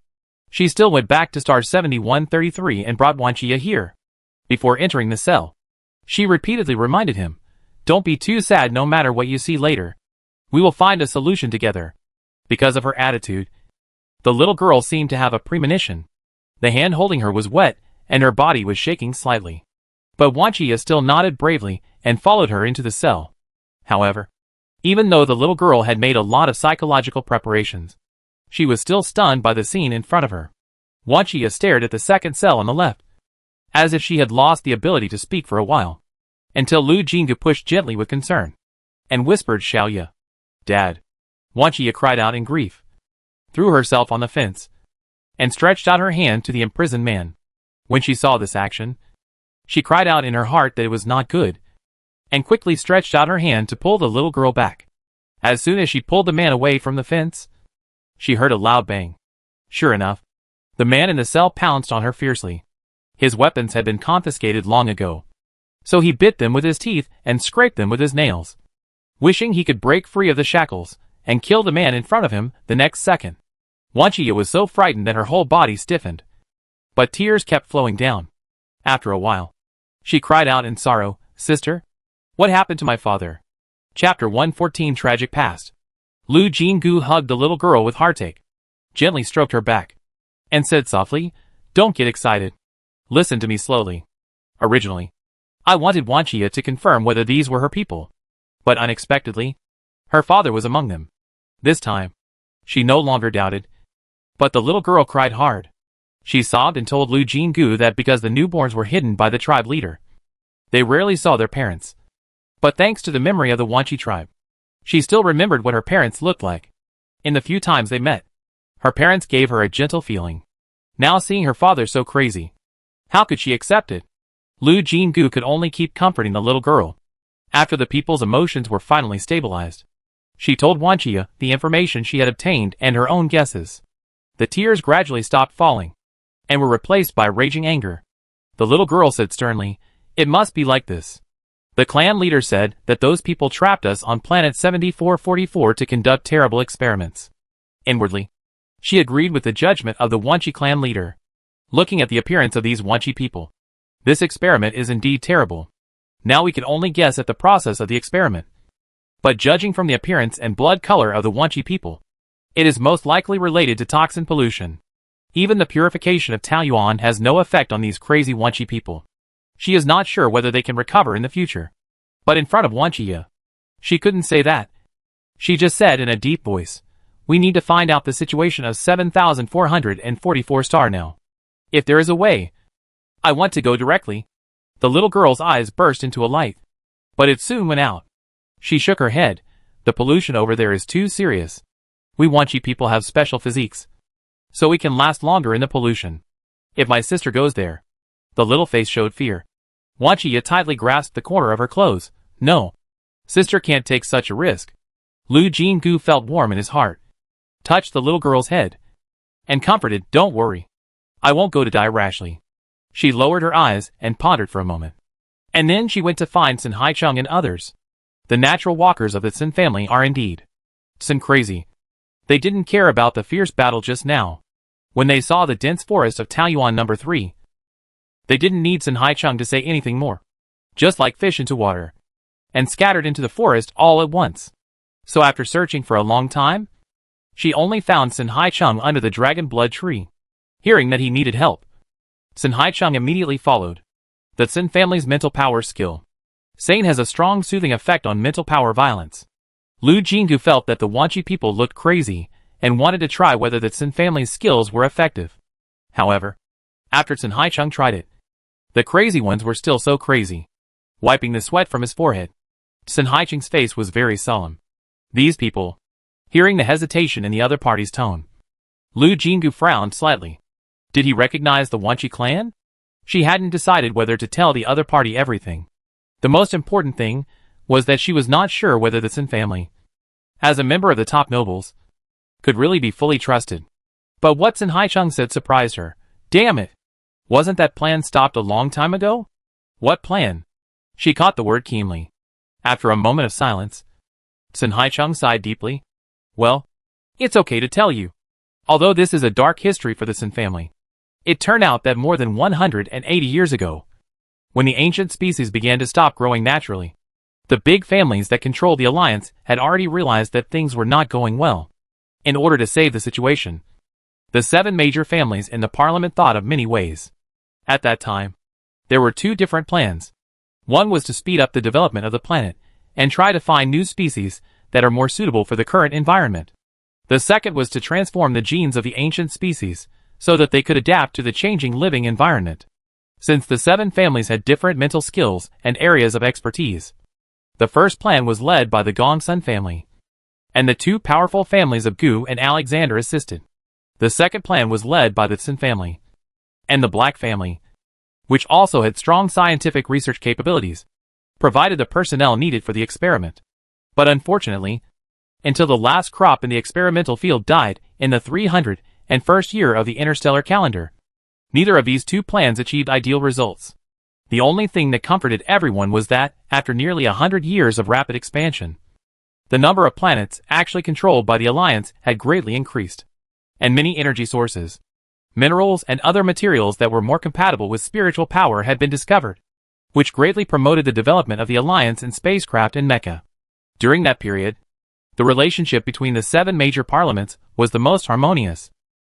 She still went back to star 7133 and brought Wanchia here. Before entering the cell, she repeatedly reminded him, "Don't be too sad no matter what you see later. We will find a solution together." Because of her attitude, the little girl seemed to have a premonition. The hand holding her was wet, and her body was shaking slightly. But Wanchia still nodded bravely and followed her into the cell. However, even though the little girl had made a lot of psychological preparations, she was still stunned by the scene in front of her. Wanchia stared at the second cell on the left, as if she had lost the ability to speak for a while, until Lu Jinggu pushed gently with concern, and whispered, "Xiaoya." "Dad." Wanchia cried out in grief, threw herself on the fence, and stretched out her hand to the imprisoned man. When she saw this action, she cried out in her heart that it was not good, and quickly stretched out her hand to pull the little girl back. As soon as she pulled the man away from the fence, she heard a loud bang. Sure enough, the man in the cell pounced on her fiercely. His weapons had been confiscated long ago, so he bit them with his teeth and scraped them with his nails, wishing he could break free of the shackles and kill the man in front of him the next second. Wanchia was so frightened that her whole body stiffened, but tears kept flowing down. After a while, she cried out in sorrow, "Sister, what happened to my father?" Chapter 114 Tragic Past. Lu Jinggu hugged the little girl with heartache, gently stroked her back, and said softly, "Don't get excited. Listen to me slowly. Originally, I wanted Wanchia to confirm whether these were her people, but unexpectedly, her father was among them. This time, she no longer doubted. But the little girl cried hard. She sobbed and told Lu Jinggu that because the newborns were hidden by the tribe leader, they rarely saw their parents. But thanks to the memory of the Wanchi tribe, she still remembered what her parents looked like. In the few times they met, her parents gave her a gentle feeling. Now seeing her father so crazy, how could she accept it? Lu Jinggu could only keep comforting the little girl. After the people's emotions were finally stabilized, she told Wanchia the information she had obtained and her own guesses. The tears gradually stopped falling, and were replaced by raging anger. The little girl said sternly, "It must be like this. The clan leader said that those people trapped us on planet 7444 to conduct terrible experiments." Inwardly, she agreed with the judgment of the Wanchi clan leader. Looking at the appearance of these Wanchi people, this experiment is indeed terrible. Now we can only guess at the process of the experiment. But judging from the appearance and blood color of the Wanchi people, it is most likely related to toxin pollution. Even the purification of Taoyuan has no effect on these crazy Wanchi people. She is not sure whether they can recover in the future. But in front of Wanchia, she couldn't say that. She just said in a deep voice, "We need to find out the situation of 7444 star now. If there is a way, I want to go directly." The little girl's eyes burst into a light, but it soon went out. She shook her head. "The pollution over there is too serious. We Wanchi people have special physiques, so we can last longer in the pollution. If my sister goes there..." The little face showed fear. Wanchia tightly grasped the corner of her clothes. "No. Sister can't take such a risk." Lu Jinggu felt warm in his heart, touched the little girl's head, and comforted, "Don't worry. I won't go to die rashly. She lowered her eyes and pondered for a moment. And then she went to find Sun Haicheng and others. The natural walkers of the Sun family are indeed Sun crazy. They didn't care about the fierce battle just now. When they saw the dense forest of Taoyuan number 3, they didn't need Sun Haicheng to say anything more. Just like fish into water, and scattered into the forest all at once. So after searching for a long time, she only found Sun Haicheng under the dragon blood tree. Hearing that he needed help, Sun Haicheng immediately followed. The Sun family's mental power skill. Sane has a strong soothing effect on mental power violence. Lu Jinggu felt that the Wanchi people looked crazy and wanted to try whether the Sun family's skills were effective. However, after Sun Haicheng tried it, the crazy ones were still so crazy. Wiping the sweat from his forehead, Sun Haicheng's face was very solemn. These people, hearing the hesitation in the other party's tone, Lu Jinggu frowned slightly. Did he recognize the Wanchi clan? She hadn't decided whether to tell the other party everything. The most important thing was that she was not sure whether the Sun family, as a member of the top nobles, could really be fully trusted. But what Sun Haicheng said surprised her. Damn it! Wasn't that plan stopped a long time ago? What plan? She caught the word keenly. After a moment of silence, Sun Haicheng sighed deeply. Well, it's okay to tell you. Although this is a dark history for the Sun family, it turned out that more than 180 years ago, when the ancient species began to stop growing naturally, the big families that controlled the alliance had already realized that things were not going well. In order to save the situation, the 7 major families in the parliament thought of many ways. At that time, there were 2 different plans. One was to speed up the development of the planet and try to find new species that are more suitable for the current environment. The second was to transform the genes of the ancient species so that they could adapt to the changing living environment. Since the 7 families had different mental skills and areas of expertise, the first plan was led by the Gongsun family, and the 2 powerful families of Gu and Alexander assisted. The second plan was led by the Sun family and the Black family, which also had strong scientific research capabilities, provided the personnel needed for the experiment. But unfortunately, until the last crop in the experimental field died in the 301st year of the interstellar calendar, neither of these 2 plans achieved ideal results. The only thing that comforted everyone was that, after nearly 100 years of rapid expansion, the number of planets actually controlled by the Alliance had greatly increased, and many energy sources, minerals and other materials that were more compatible with spiritual power had been discovered, which greatly promoted the development of the Alliance in spacecraft and mecha. During that period, the relationship between the 7 major parliaments was the most harmonious.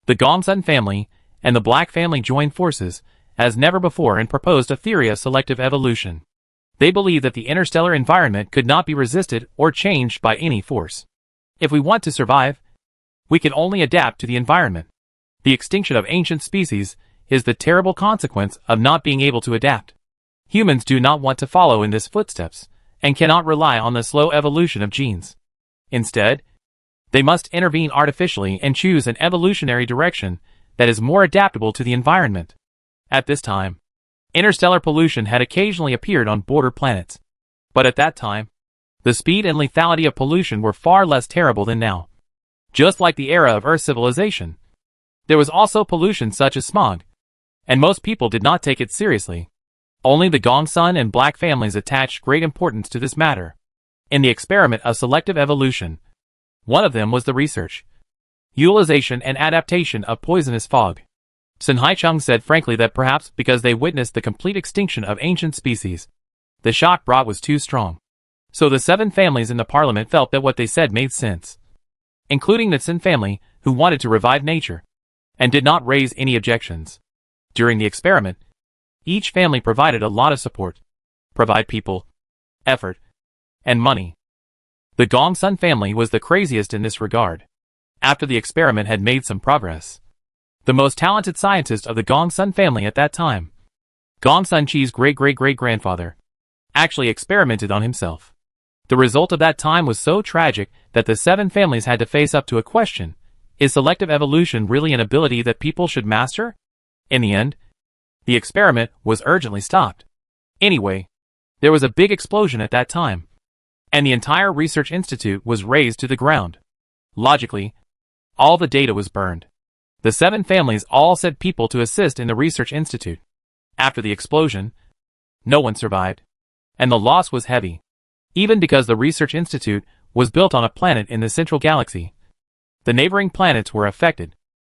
The Gongsun family and the Black family joined forces as never before and proposed a theory of selective evolution. They believed that the interstellar environment could not be resisted or changed by any force. If we want to survive, we can only adapt to the environment. The extinction of ancient species is the terrible consequence of not being able to adapt. Humans do not want to follow in this footsteps and cannot rely on the slow evolution of genes. Instead, they must intervene artificially and choose an evolutionary direction that is more adaptable to the environment. At this time, interstellar pollution had occasionally appeared on border planets. But at that time, the speed and lethality of pollution were far less terrible than now. Just like the era of Earth civilization, there was also pollution such as smog, and most people did not take it seriously. Only the Gongsun and Black families attached great importance to this matter. In the experiment of selective evolution, one of them was the research, utilization and adaptation of poisonous fog. Sun Haicheng said frankly that perhaps because they witnessed the complete extinction of ancient species, the shock brought was too strong. So the 7 families in the parliament felt that what they said made sense, including the Sun family, who wanted to revive nature, and did not raise any objections. During the experiment, each family provided a lot of support, provide people, effort, and money. The Gongsun family was the craziest in this regard. After the experiment had made some progress, the most talented scientist of the Gongsun family at that time, Gongsun Chi's great-great-great-grandfather, actually experimented on himself. The result of that time was so tragic that the 7 families had to face up to a question: is selective evolution really an ability that people should master? In the end, the experiment was urgently stopped. Anyway, there was a big explosion at that time, and the entire research institute was razed to the ground. Logically, all the data was burned. The 7 families all sent people to assist in the research institute. After the explosion, no one survived, and the loss was heavy, even because the research institute was built on a planet in the central galaxy. The neighboring planets were affected.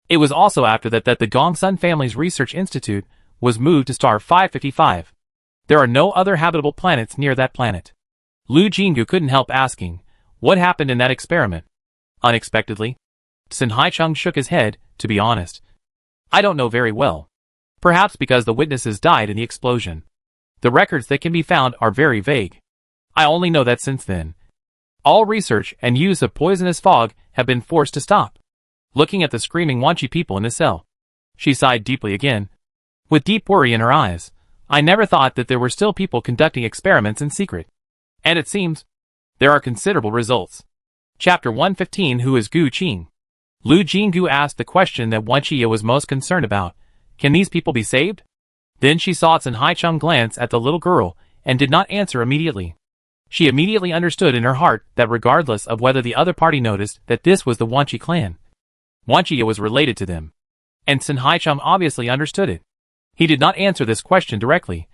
It was also after that the Gongsun family's research institute was moved to star 555. There are no other habitable planets near that planet. Lu Jingu couldn't help asking, what happened in that experiment? Unexpectedly, Sun Haicheng shook his head. To be honest, I don't know very well. Perhaps because the witnesses died in the explosion. The records that can be found are very vague. I only know that since then, all research and use of poisonous fog have been forced to stop. Looking at the screaming Wanchi people in the cell, she sighed deeply again, with deep worry in her eyes. I never thought that there were still people conducting experiments in secret. And it seems, there are considerable results. Chapter 115. Who is Gu Qing? Lu Jingu asked the question that Wanchi was most concerned about. Can these people be saved? Then she saw Sun Haicheng glance at the little girl, and did not answer immediately. She immediately understood in her heart that regardless of whether the other party noticed that this was the Wanchi clan, Wanchi was related to them. And Sun Haicheng obviously understood it. He did not answer this question directly,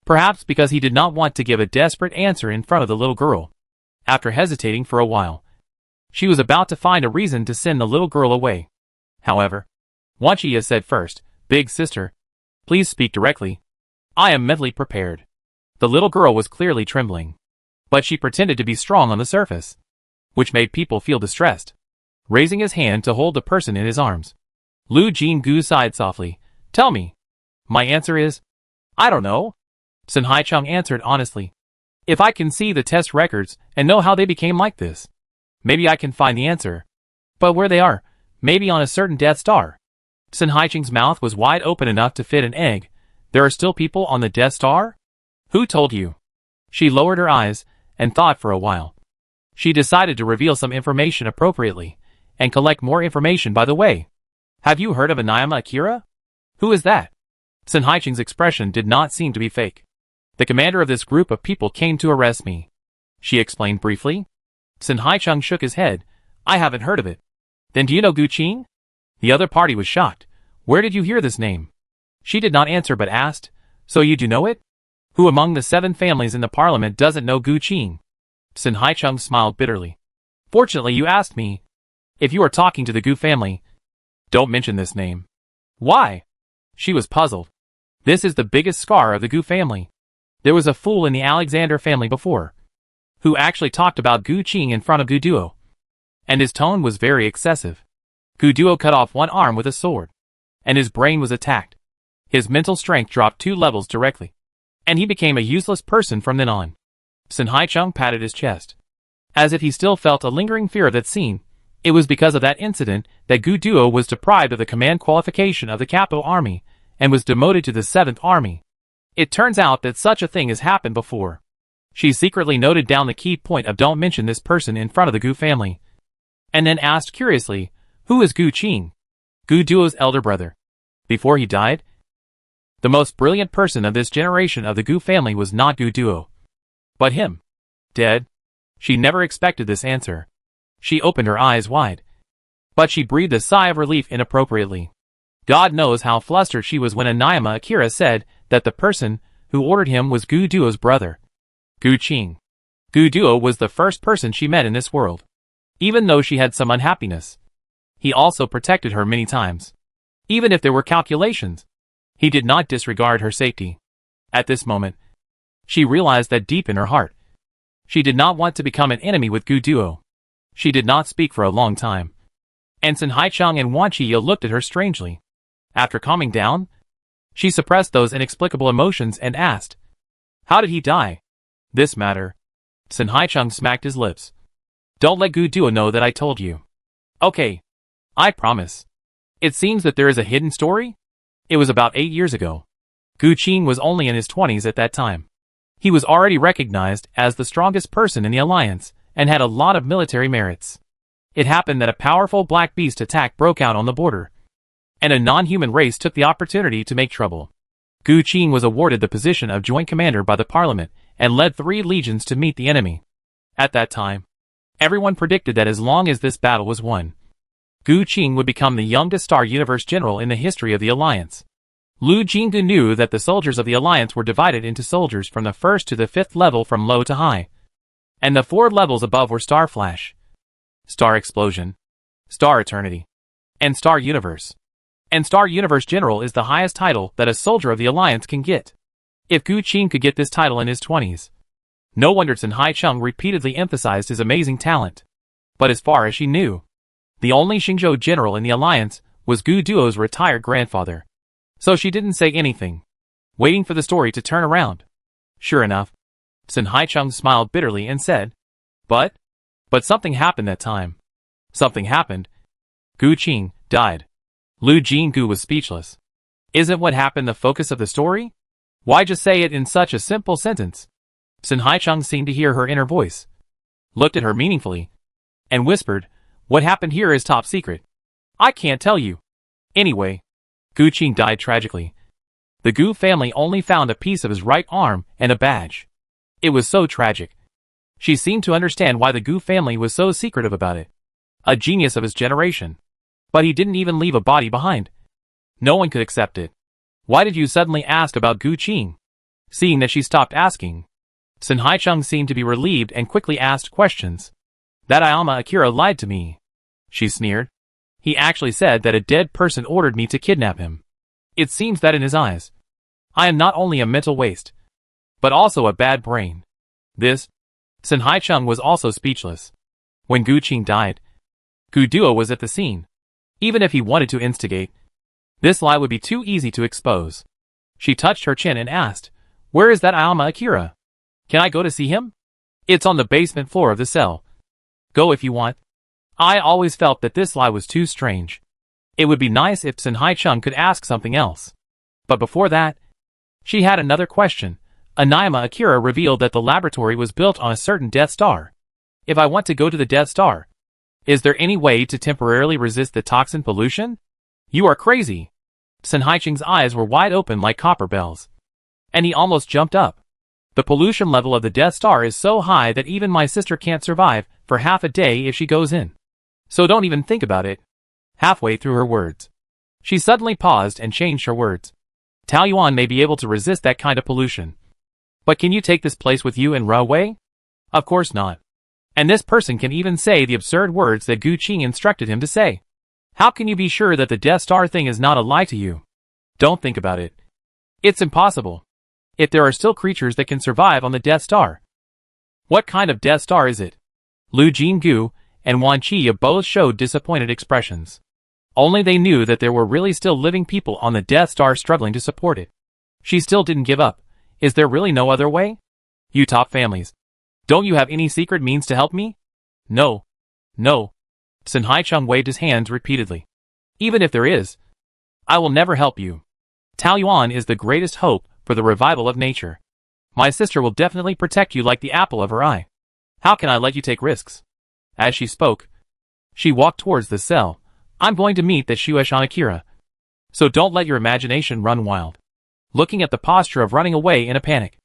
perhaps because he did not want to give a desperate answer in front of the little girl. After hesitating for a while, she was about to find a reason to send the little girl away. However, Wanchi said first, Big sister, please speak directly. I am mentally prepared. The little girl was clearly trembling, but she pretended to be strong on the surface, which made people feel distressed. Raising his hand to hold the person in his arms, Lu Jingu sighed softly. Tell me. My answer is, I don't know. Sun Haicheng answered honestly. If I can see the test records and know how they became like this, maybe I can find the answer. But where they are, maybe on a certain Death Star. Sun Haicheng's mouth was wide open enough to fit an egg. There are still people on the Death Star? Who told you? She lowered her eyes and thought for a while. She decided to reveal some information appropriately and collect more information by the way. Have you heard of Inayama Akira? Who is that? Sun Haicheng's expression did not seem to be fake. The commander of this group of people came to arrest me, she explained briefly. Sun Haicheng shook his head. I haven't heard of it. Then do you know Gu Qing? The other party was shocked. Where did you hear this name? She did not answer but asked, so you do know it? Who among the 7 families in the parliament doesn't know Gu Qing? Sun Haicheng smiled bitterly. Fortunately you asked me. If you are talking to the Gu family, don't mention this name. Why? She was puzzled. This is the biggest scar of the Gu family. There was a fool in the Alexander family before, who actually talked about Gu Qing in front of Gu Duo. And his tone was very excessive. Gu Duo cut off one arm with a sword, and his brain was attacked. His mental strength dropped 2 levels directly, and he became a useless person from then on. Sun Haicheng patted his chest, as if he still felt a lingering fear of that scene. It was because of that incident that Gu Duo was deprived of the command qualification of the capital army, and was demoted to the 7th army. It turns out that such a thing has happened before. She secretly noted down the key point of don't mention this person in front of the Gu family, and then asked curiously, who is Gu Qing? Gu Duo's elder brother. Before he died, the most brilliant person of this generation of the Gu family was not Gu Duo, but him. Dead? She never expected this answer. She opened her eyes wide, but she breathed a sigh of relief inappropriately. God knows how flustered she was when Inayama Akira said that the person who ordered him was Gu Duo's brother, Gu Qing. Gu Duo was the first person she met in this world. Even though she had some unhappiness, he also protected her many times. Even if there were calculations, he did not disregard her safety. At this moment, she realized that deep in her heart, she did not want to become an enemy with Gu Duo. She did not speak for a long time, and Sun Haicheng and Wanchi looked at her strangely. After calming down, she suppressed those inexplicable emotions and asked, how did he die? This matter. Sun Haicheng smacked his lips. Don't let Gu Duo know that I told you. Okay. I promise. It seems that there is a hidden story? It was about 8 years ago. Gu Qing was only in his 20s at that time. He was already recognized as the strongest person in the alliance, and had a lot of military merits. It happened that a powerful black beast attack broke out on the border, and a non-human race took the opportunity to make trouble. Gu Qing was awarded the position of joint commander by the parliament, and led 3 legions to meet the enemy. At that time, everyone predicted that as long as this battle was won, Gu Qing would become the youngest Star Universe general in the history of the alliance. Lu Jinggu knew that the soldiers of the Alliance were divided into soldiers from the 1st to the 5th level from low to high. And the 4 levels above were Star Flash, Star Explosion, Star Eternity, and Star Universe. And Star Universe General is the highest title that a soldier of the Alliance can get. If Gu Qing could get this title in his 20s. No wonder Sun Haicheng repeatedly emphasized his amazing talent. But as far as she knew, the only Xingzhou general in the Alliance was Gu Duo's retired grandfather. So she didn't say anything, waiting for the story to turn around. Sure enough, Sun Haicheng smiled bitterly and said, But something happened that time. Something happened. Gu Qing died. Lu Jinggu was speechless. Isn't what happened the focus of the story? Why just say it in such a simple sentence? Sun Haicheng seemed to hear her inner voice, looked at her meaningfully, and whispered, What happened here is top secret. I can't tell you. Anyway, Gu Qing died tragically. The Gu family only found a piece of his right arm and a badge. It was so tragic. She seemed to understand why the Gu family was so secretive about it. A genius of his generation. But he didn't even leave a body behind. No one could accept it. Why did you suddenly ask about Gu Qing? Seeing that she stopped asking, Sun Haicheng seemed to be relieved and quickly asked questions. That Ayama Akira lied to me, she sneered. He actually said that a dead person ordered me to kidnap him. It seems that in his eyes, I am not only a mental waste, but also a bad brain. Sun Haicheng was also speechless. When Gu Qing died, Gu Duo was at the scene. Even if he wanted to instigate, this lie would be too easy to expose. She touched her chin and asked, Where is that Ayama Akira? Can I go to see him? It's on the basement floor of the cell. Go if you want. I always felt that this lie was too strange. It would be nice if Sun Haicheng could ask something else. But before that, she had another question. Ayama Akira revealed that the laboratory was built on a certain Death Star. If I want to go to the Death Star, is there any way to temporarily resist the toxin pollution? You are crazy. Sun Haicheng's eyes were wide open like copper bells. And he almost jumped up. The pollution level of the Death Star is so high that even my sister can't survive for half a day if she goes in. So don't even think about it. Halfway through her words, she suddenly paused and changed her words. Taoyuan may be able to resist that kind of pollution. But can you take this place with you in Ruwei? Of course not. And this person can even say the absurd words that Gu Qing instructed him to say. How can you be sure that the Death Star thing is not a lie to you? Don't think about it. It's impossible. If there are still creatures that can survive on the Death Star. What kind of Death Star is it? Lu Jinggu and Wan Qi both showed disappointed expressions. Only they knew that there were really still living people on the Death Star struggling to support it. She still didn't give up. Is there really no other way? You top families. Don't you have any secret means to help me? No. No. Sun Haicheng waved his hands repeatedly. Even if there is, I will never help you. Taoyuan is the greatest hope for the revival of nature. My sister will definitely protect you like the apple of her eye. How can I let you take risks? As she spoke, she walked towards the cell. I'm going to meet the Shueishan Akira. So don't let your imagination run wild. Looking at the posture of running away in a panic.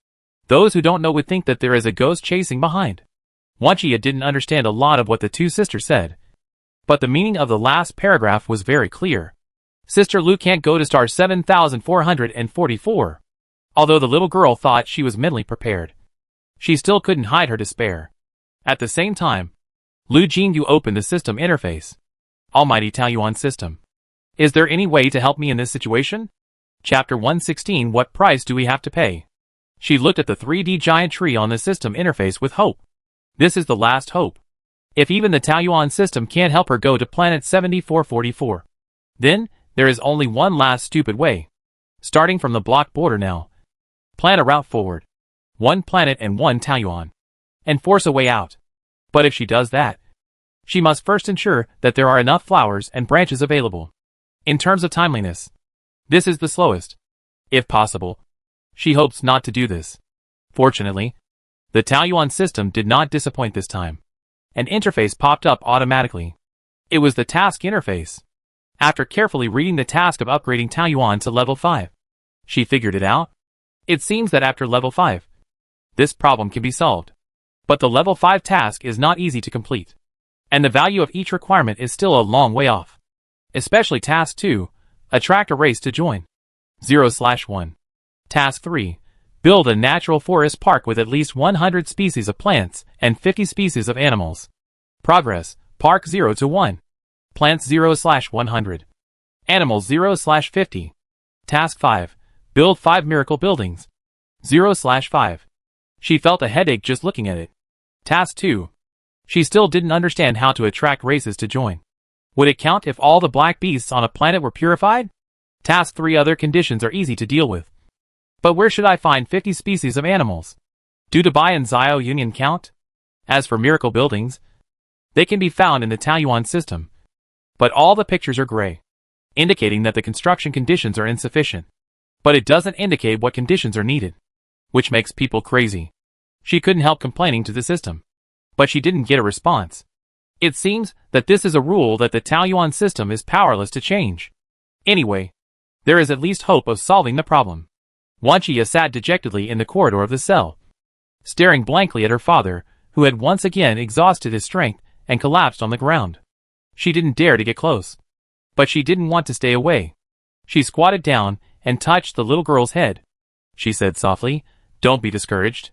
Those who don't know would think that there is a ghost chasing behind. Wan Qi didn't understand a lot of what the two sisters said. But the meaning of the last paragraph was very clear. Sister Lu can't go to star 7444. Although the little girl thought she was mentally prepared, she still couldn't hide her despair. At the same time, Lu Jingyu opened the system interface. Almighty Taoyuan system. Is there any way to help me in this situation? Chapter 116. What price do we have to pay? She looked at the 3D giant tree on the system interface with hope. This is the last hope. If even the Taoyuan system can't help her go to planet 7444, then there is only one last stupid way. Starting from the block border now. Plan a route forward. One planet and one Taoyuan. And force a way out. But if she does that, she must first ensure that there are enough flowers and branches available. In terms of timeliness, this is the slowest. If possible, she hopes not to do this. Fortunately, the Taoyuan system did not disappoint this time. An interface popped up automatically. It was the task interface. After carefully reading the task of upgrading Taoyuan to level 5, she figured it out. It seems that after level 5, this problem can be solved. But the level 5 task is not easy to complete. And the value of each requirement is still a long way off. Especially task 2, attract a race to join. 0/1. Task 3. Build a natural forest park with at least 100 species of plants and 50 species of animals. Progress, Park 0 to 1. Plants 0/100. Animals 0/50. Task 5. Build 5 miracle buildings. 0/5. She felt a headache just looking at it. Task 2. She still didn't understand how to attract races to join. Would it count if all the black beasts on a planet were purified? Task 3. Other conditions are easy to deal with. But where should I find 50 species of animals? Do Dubai and Zio Union count? As for miracle buildings, they can be found in the Taoyuan system. But all the pictures are gray, indicating that the construction conditions are insufficient. But it doesn't indicate what conditions are needed, which makes people crazy. She couldn't help complaining to the system, but she didn't get a response. It seems that this is a rule that the Taoyuan system is powerless to change. Anyway, there is at least hope of solving the problem. Wan Qi sat dejectedly in the corridor of the cell, staring blankly at her father, who had once again exhausted his strength and collapsed on the ground. She didn't dare to get close, but she didn't want to stay away. She squatted down and touched the little girl's head. She said softly, "Don't be discouraged.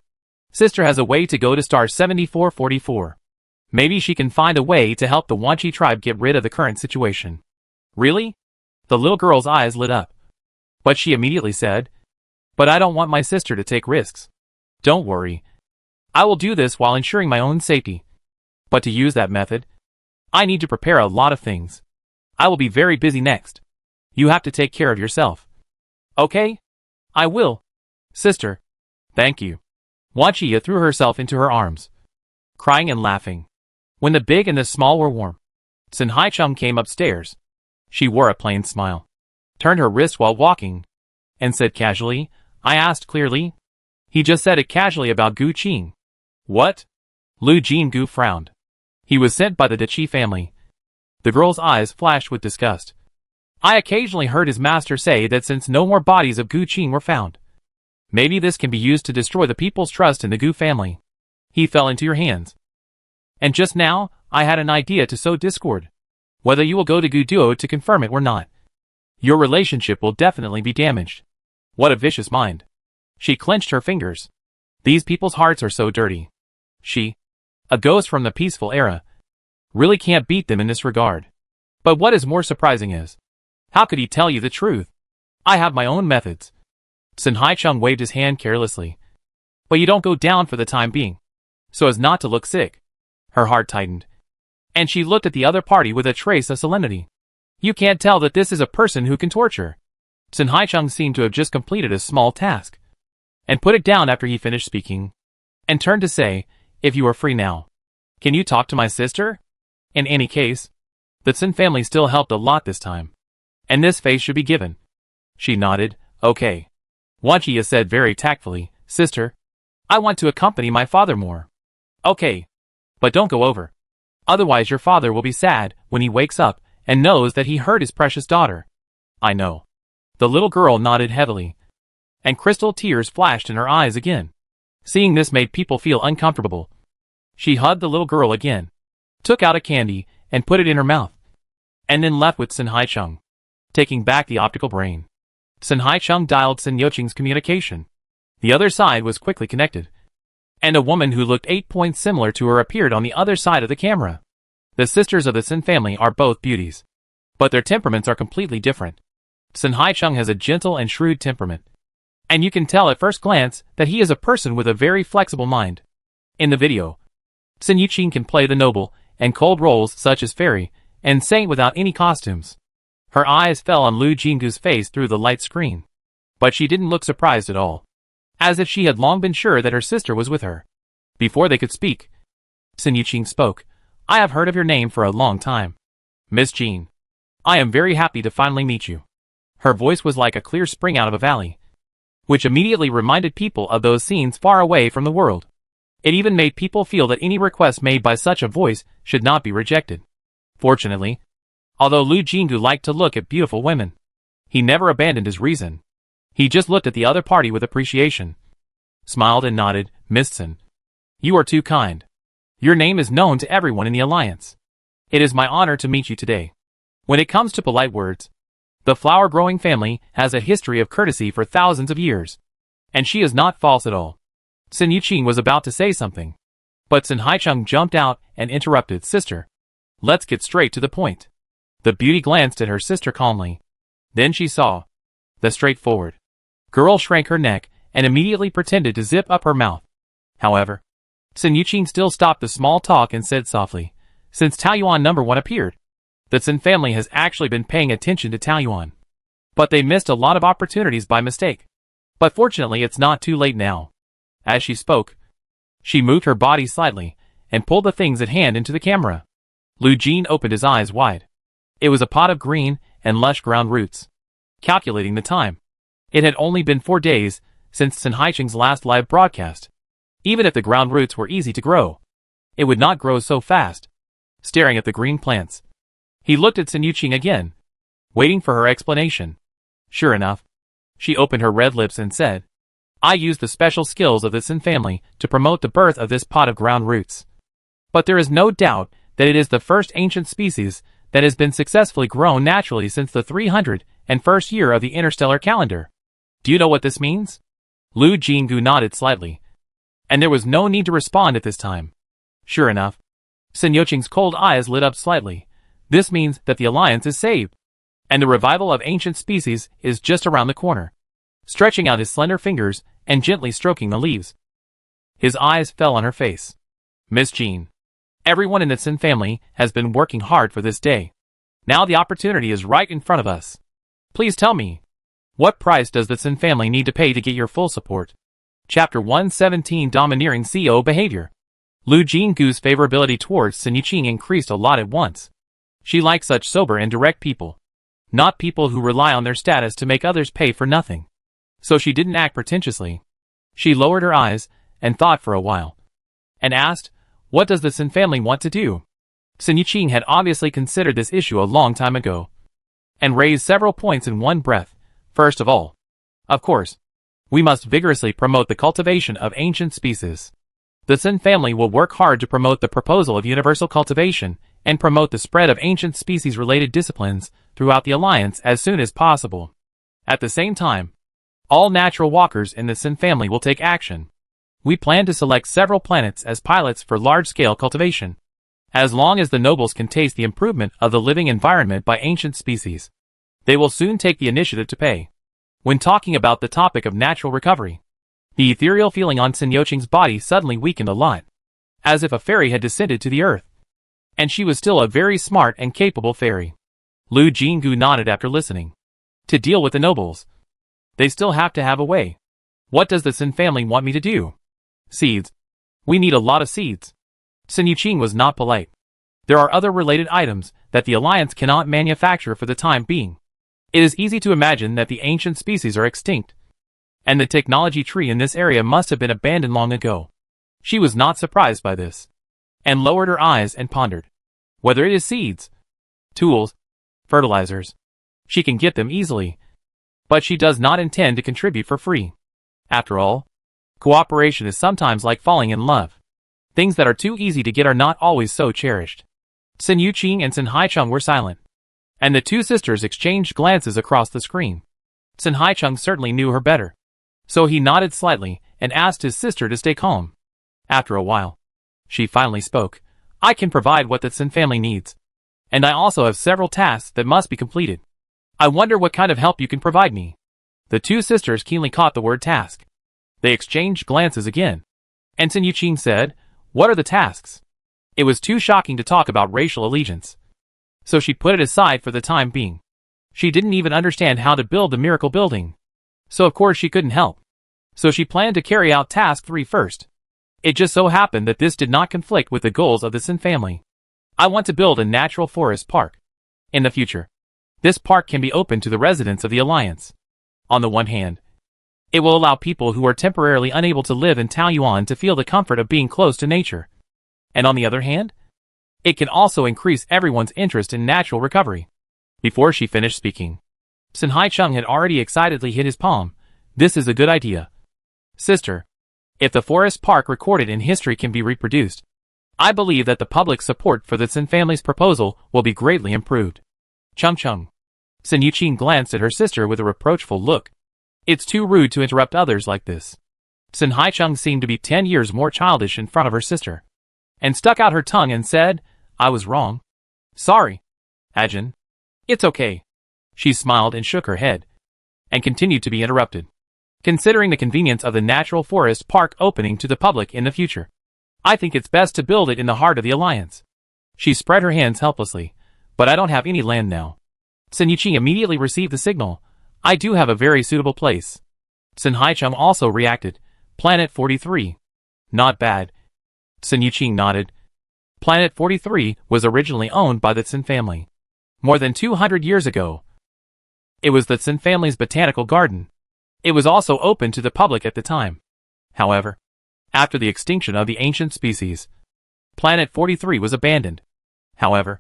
Sister has a way to go to star 7444. Maybe she can find a way to help the Wan Qi tribe get rid of the current situation." Really? The little girl's eyes lit up. But she immediately said, "But I don't want my sister to take risks." "Don't worry. I will do this while ensuring my own safety. But to use that method, I need to prepare a lot of things. I will be very busy next. You have to take care of yourself." "Okay? I will, sister. Thank you." Wan Qi threw herself into her arms, crying and laughing. When the big and the small were warm, Sun Haicheng came upstairs. She wore a plain smile, turned her wrist while walking, and said casually, "I asked clearly." He just said it casually about Gu Qing. What? Lu Jingu frowned. He was sent by the Deqi family. The girl's eyes flashed with disgust. I occasionally heard his master say that since no more bodies of Gu Qing were found, maybe this can be used to destroy the people's trust in the Gu family. He fell into your hands. And just now, I had an idea to sow discord. Whether you will go to Guduo to confirm it or not, your relationship will definitely be damaged. What a vicious mind. She clenched her fingers. These people's hearts are so dirty. She, a ghost from the peaceful era, really can't beat them in this regard. But what is more surprising is, how could he tell you the truth? I have my own methods. Sun Haicheng waved his hand carelessly. But you don't go down for the time being, so as not to look sick. Her heart tightened, and she looked at the other party with a trace of solemnity. You can't tell that this is a person who can torture. Sun Haicheng seemed to have just completed a small task, and put it down after he finished speaking, and turned to say, "If you are free now, can you talk to my sister?" In any case, the Sun family still helped a lot this time, and this face should be given. She nodded, "Okay." Wan Qi said very tactfully, "Sister, I want to accompany my father more." "Okay. But don't go over. Otherwise your father will be sad when he wakes up and knows that he hurt his precious daughter." "I know." The little girl nodded heavily, and crystal tears flashed in her eyes again. Seeing this made people feel uncomfortable. She hugged the little girl again, took out a candy, and put it in her mouth, and then left with Sun Haicheng, taking back the optical brain. Sun Haicheng dialed Sun Youqing's communication. The other side was quickly connected, and a woman who looked 8 points similar to her appeared on the other side of the camera. The sisters of the Sun family are both beauties, but their temperaments are completely different. Sun Haicheng has a gentle and shrewd temperament, and you can tell at first glance that he is a person with a very flexible mind. In the video, Sun Youqing can play the noble and cold roles such as fairy and saint without any costumes. Her eyes fell on Lu Jingu's face through the light screen, but she didn't look surprised at all, as if she had long been sure that her sister was with her. Before they could speak, Sun Youqing spoke. "I have heard of your name for a long time. Miss Jean. I am very happy to finally meet you." Her voice was like a clear spring out of a valley, which immediately reminded people of those scenes far away from the world. It even made people feel that any request made by such a voice should not be rejected. Fortunately, although Lu Jingu liked to look at beautiful women, he never abandoned his reason. He just looked at the other party with appreciation, smiled and nodded. "Miss Sun, you are too kind. Your name is known to everyone in the Alliance. It is my honor to meet you today. When it comes to polite words, The flower-growing family has a history of courtesy for thousands of years. And she is not false at all. Sun Yuqing was about to say something. But Sun Haicheng jumped out and interrupted. Sister, let's get straight to the point. The beauty glanced at her sister calmly. Then she saw the straightforward girl shrank her neck and immediately pretended to zip up her mouth. However, Sun Yuqing still stopped the small talk and said softly, since Taoyuan number 1 appeared, the Sun family has actually been paying attention to Taoyuan. But they missed a lot of opportunities by mistake. But fortunately it's not too late now. As she spoke, she moved her body slightly and pulled the things at hand into the camera. Lu Jin opened his eyes wide. It was a pot of green and lush ground roots. Calculating the time, it had only been 4 days since Sun Haicheng's last live broadcast. Even if the ground roots were easy to grow, it would not grow so fast. Staring at the green plants, he looked at Sun Yuqing again, waiting for her explanation. Sure enough, she opened her red lips and said, I used the special skills of the Sun family to promote the birth of this pot of ground roots. But there is no doubt that it is the first ancient species that has been successfully grown naturally since the 301st year of the Interstellar calendar. Do you know what this means? Lu Jingu nodded slightly, and there was no need to respond at this time. Sure enough, Sun Yuqing's cold eyes lit up slightly. This means that the alliance is saved, and the revival of ancient species is just around the corner. Stretching out his slender fingers and gently stroking the leaves, his eyes fell on her face. Miss Jean, everyone in the Sun family has been working hard for this day. Now the opportunity is right in front of us. Please tell me, what price does the Sun family need to pay to get your full support? Chapter 117 Domineering CEO Behavior. Lu Jingu's favorability towards Sun Yuqing increased a lot at once. She liked such sober and direct people, not people who rely on their status to make others pay for nothing. So she didn't act pretentiously. She lowered her eyes and thought for a while, and asked, what does the Sun family want to do? Sun Yuqing had obviously considered this issue a long time ago, and raised several points in one breath. First of all, of course, we must vigorously promote the cultivation of ancient species. The Sun family will work hard to promote the proposal of universal cultivation and promote the spread of ancient species-related disciplines throughout the alliance as soon as possible. At the same time, all natural walkers in the Sun family will take action. We plan to select several planets as pilots for large-scale cultivation. As long as the nobles can taste the improvement of the living environment by ancient species, they will soon take the initiative to pay. When talking about the topic of natural recovery, the ethereal feeling on Sun Yuqing's body suddenly weakened a lot, as if a fairy had descended to the earth. And she was still a very smart and capable fairy. Lu Jingu nodded after listening. To deal with the nobles, they still have to have a way. What does the Sun family want me to do? Seeds. We need a lot of seeds. Sun Yuqing was not polite. There are other related items that the alliance cannot manufacture for the time being. It is easy to imagine that the ancient species are extinct, and the technology tree in this area must have been abandoned long ago. She was not surprised by this, and lowered her eyes and pondered. Whether it is seeds, tools, fertilizers, she can get them easily, but she does not intend to contribute for free. After all, cooperation is sometimes like falling in love. Things that are too easy to get are not always so cherished. Sun Yuqing and Sun Haicheng were silent, and the two sisters exchanged glances across the screen. Sun Haicheng certainly knew her better, so he nodded slightly and asked his sister to stay calm. After a while, she finally spoke. I can provide what the Sun family needs, and I also have several tasks that must be completed. I wonder what kind of help you can provide me. The two sisters keenly caught the word task. They exchanged glances again, and Sun Yuqing said, what are the tasks? It was too shocking to talk about racial allegiance, so she put it aside for the time being. She didn't even understand how to build the miracle building, so of course she couldn't help. So she planned to carry out task 3 first. It just so happened that this did not conflict with the goals of the Sun family. I want to build a natural forest park. In the future, this park can be open to the residents of the Alliance. On the one hand, it will allow people who are temporarily unable to live in Taoyuan to feel the comfort of being close to nature. And on the other hand, it can also increase everyone's interest in natural recovery. Before she finished speaking, Sun Haicheng had already excitedly hit his palm. This is a good idea. Sister, if the forest park recorded in history can be reproduced, I believe that the public support for the Sun family's proposal will be greatly improved. Chung Chung. Sun Yuqing glanced at her sister with a reproachful look. It's too rude to interrupt others like this. Sun Haicheng seemed to be 10 years more childish in front of her sister, and stuck out her tongue and said, I was wrong. Sorry, Ajin. It's okay. She smiled and shook her head, and continued to be interrupted. Considering the convenience of the natural forest park opening to the public in the future, I think it's best to build it in the heart of the alliance. She spread her hands helplessly, but I don't have any land now. Sun Yuqing immediately received the signal. I do have a very suitable place. Sun Haicheng also reacted. Planet 43. Not bad. Sun Yuqing nodded. Planet 43 was originally owned by the Sun family. More than 200 years ago. It was the Sun family's botanical garden. It was also open to the public at the time. However, after the extinction of the ancient species, Planet 43 was abandoned. However,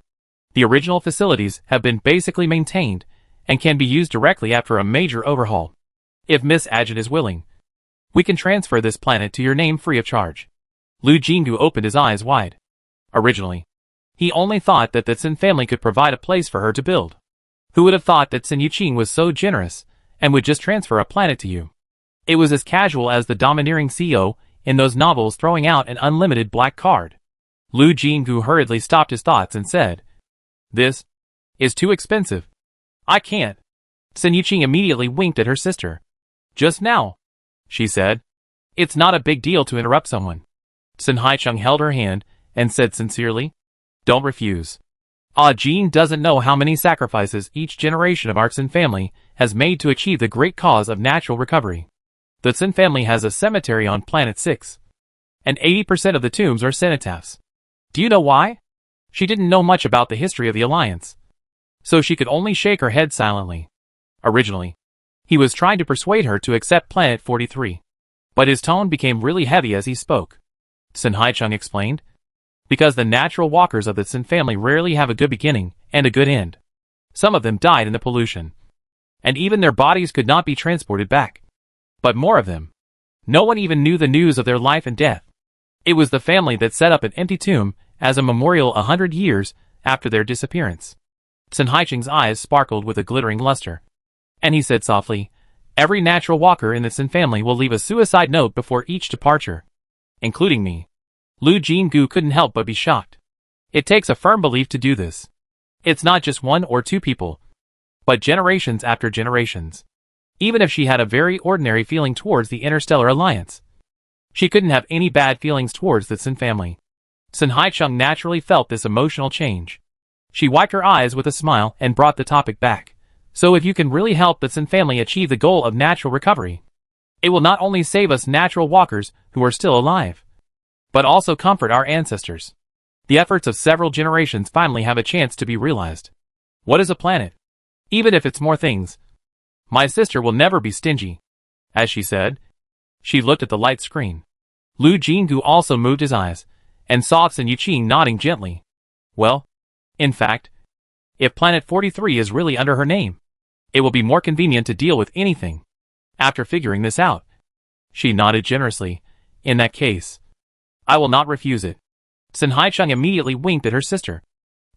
the original facilities have been basically maintained and can be used directly after a major overhaul. If Miss Ajin is willing, we can transfer this planet to your name free of charge. Lu Jinggu opened his eyes wide. Originally, he only thought that the Sun family could provide a place for her to build. Who would have thought that Sun Yuqing was so generous and would just transfer a planet to you? It was as casual as the domineering CEO in those novels throwing out an unlimited black card. Lu Jinggu hurriedly stopped his thoughts and said, This is too expensive. I can't. Sun Yuqing immediately winked at her sister. Just now, she said. It's not a big deal to interrupt someone. Sun Haicheng held her hand and said sincerely, Don't refuse. Ah Jean doesn't know how many sacrifices each generation of our Sun family has made to achieve the great cause of natural recovery. The Sun family has a cemetery on Planet 6, and 80% of the tombs are cenotaphs. Do you know why? She didn't know much about the history of the Alliance, so she could only shake her head silently. Originally, he was trying to persuade her to accept Planet 43, but his tone became really heavy as he spoke. Sun Haicheng explained, because the natural walkers of the Sun family rarely have a good beginning and a good end. Some of them died in the pollution, and even their bodies could not be transported back. But more of them, no one even knew the news of their life and death. It was the family that set up an empty tomb as a memorial 100 years after their disappearance. Sun Haicheng's eyes sparkled with a glittering luster, and he said softly, Every natural walker in the Sun family will leave a suicide note before each departure, including me. Lu Jinggu couldn't help but be shocked. It takes a firm belief to do this. It's not just one or two people, but generations after generations. Even if she had a very ordinary feeling towards the Interstellar Alliance, she couldn't have any bad feelings towards the Sun family. Sun Haicheng naturally felt this emotional change. She wiped her eyes with a smile and brought the topic back. So if you can really help the Sun family achieve the goal of natural recovery, it will not only save us natural walkers who are still alive, but also comfort our ancestors. The efforts of several generations finally have a chance to be realized. What is a planet? Even if it's more things, my sister will never be stingy. As she said, she looked at the light screen. Lu Jinggu also moved his eyes, and saw Sun Yuqing nodding gently. Well, in fact, if Planet 43 is really under her name, it will be more convenient to deal with anything. After figuring this out, she nodded generously. In that case, I will not refuse it. Sun Haicheng immediately winked at her sister,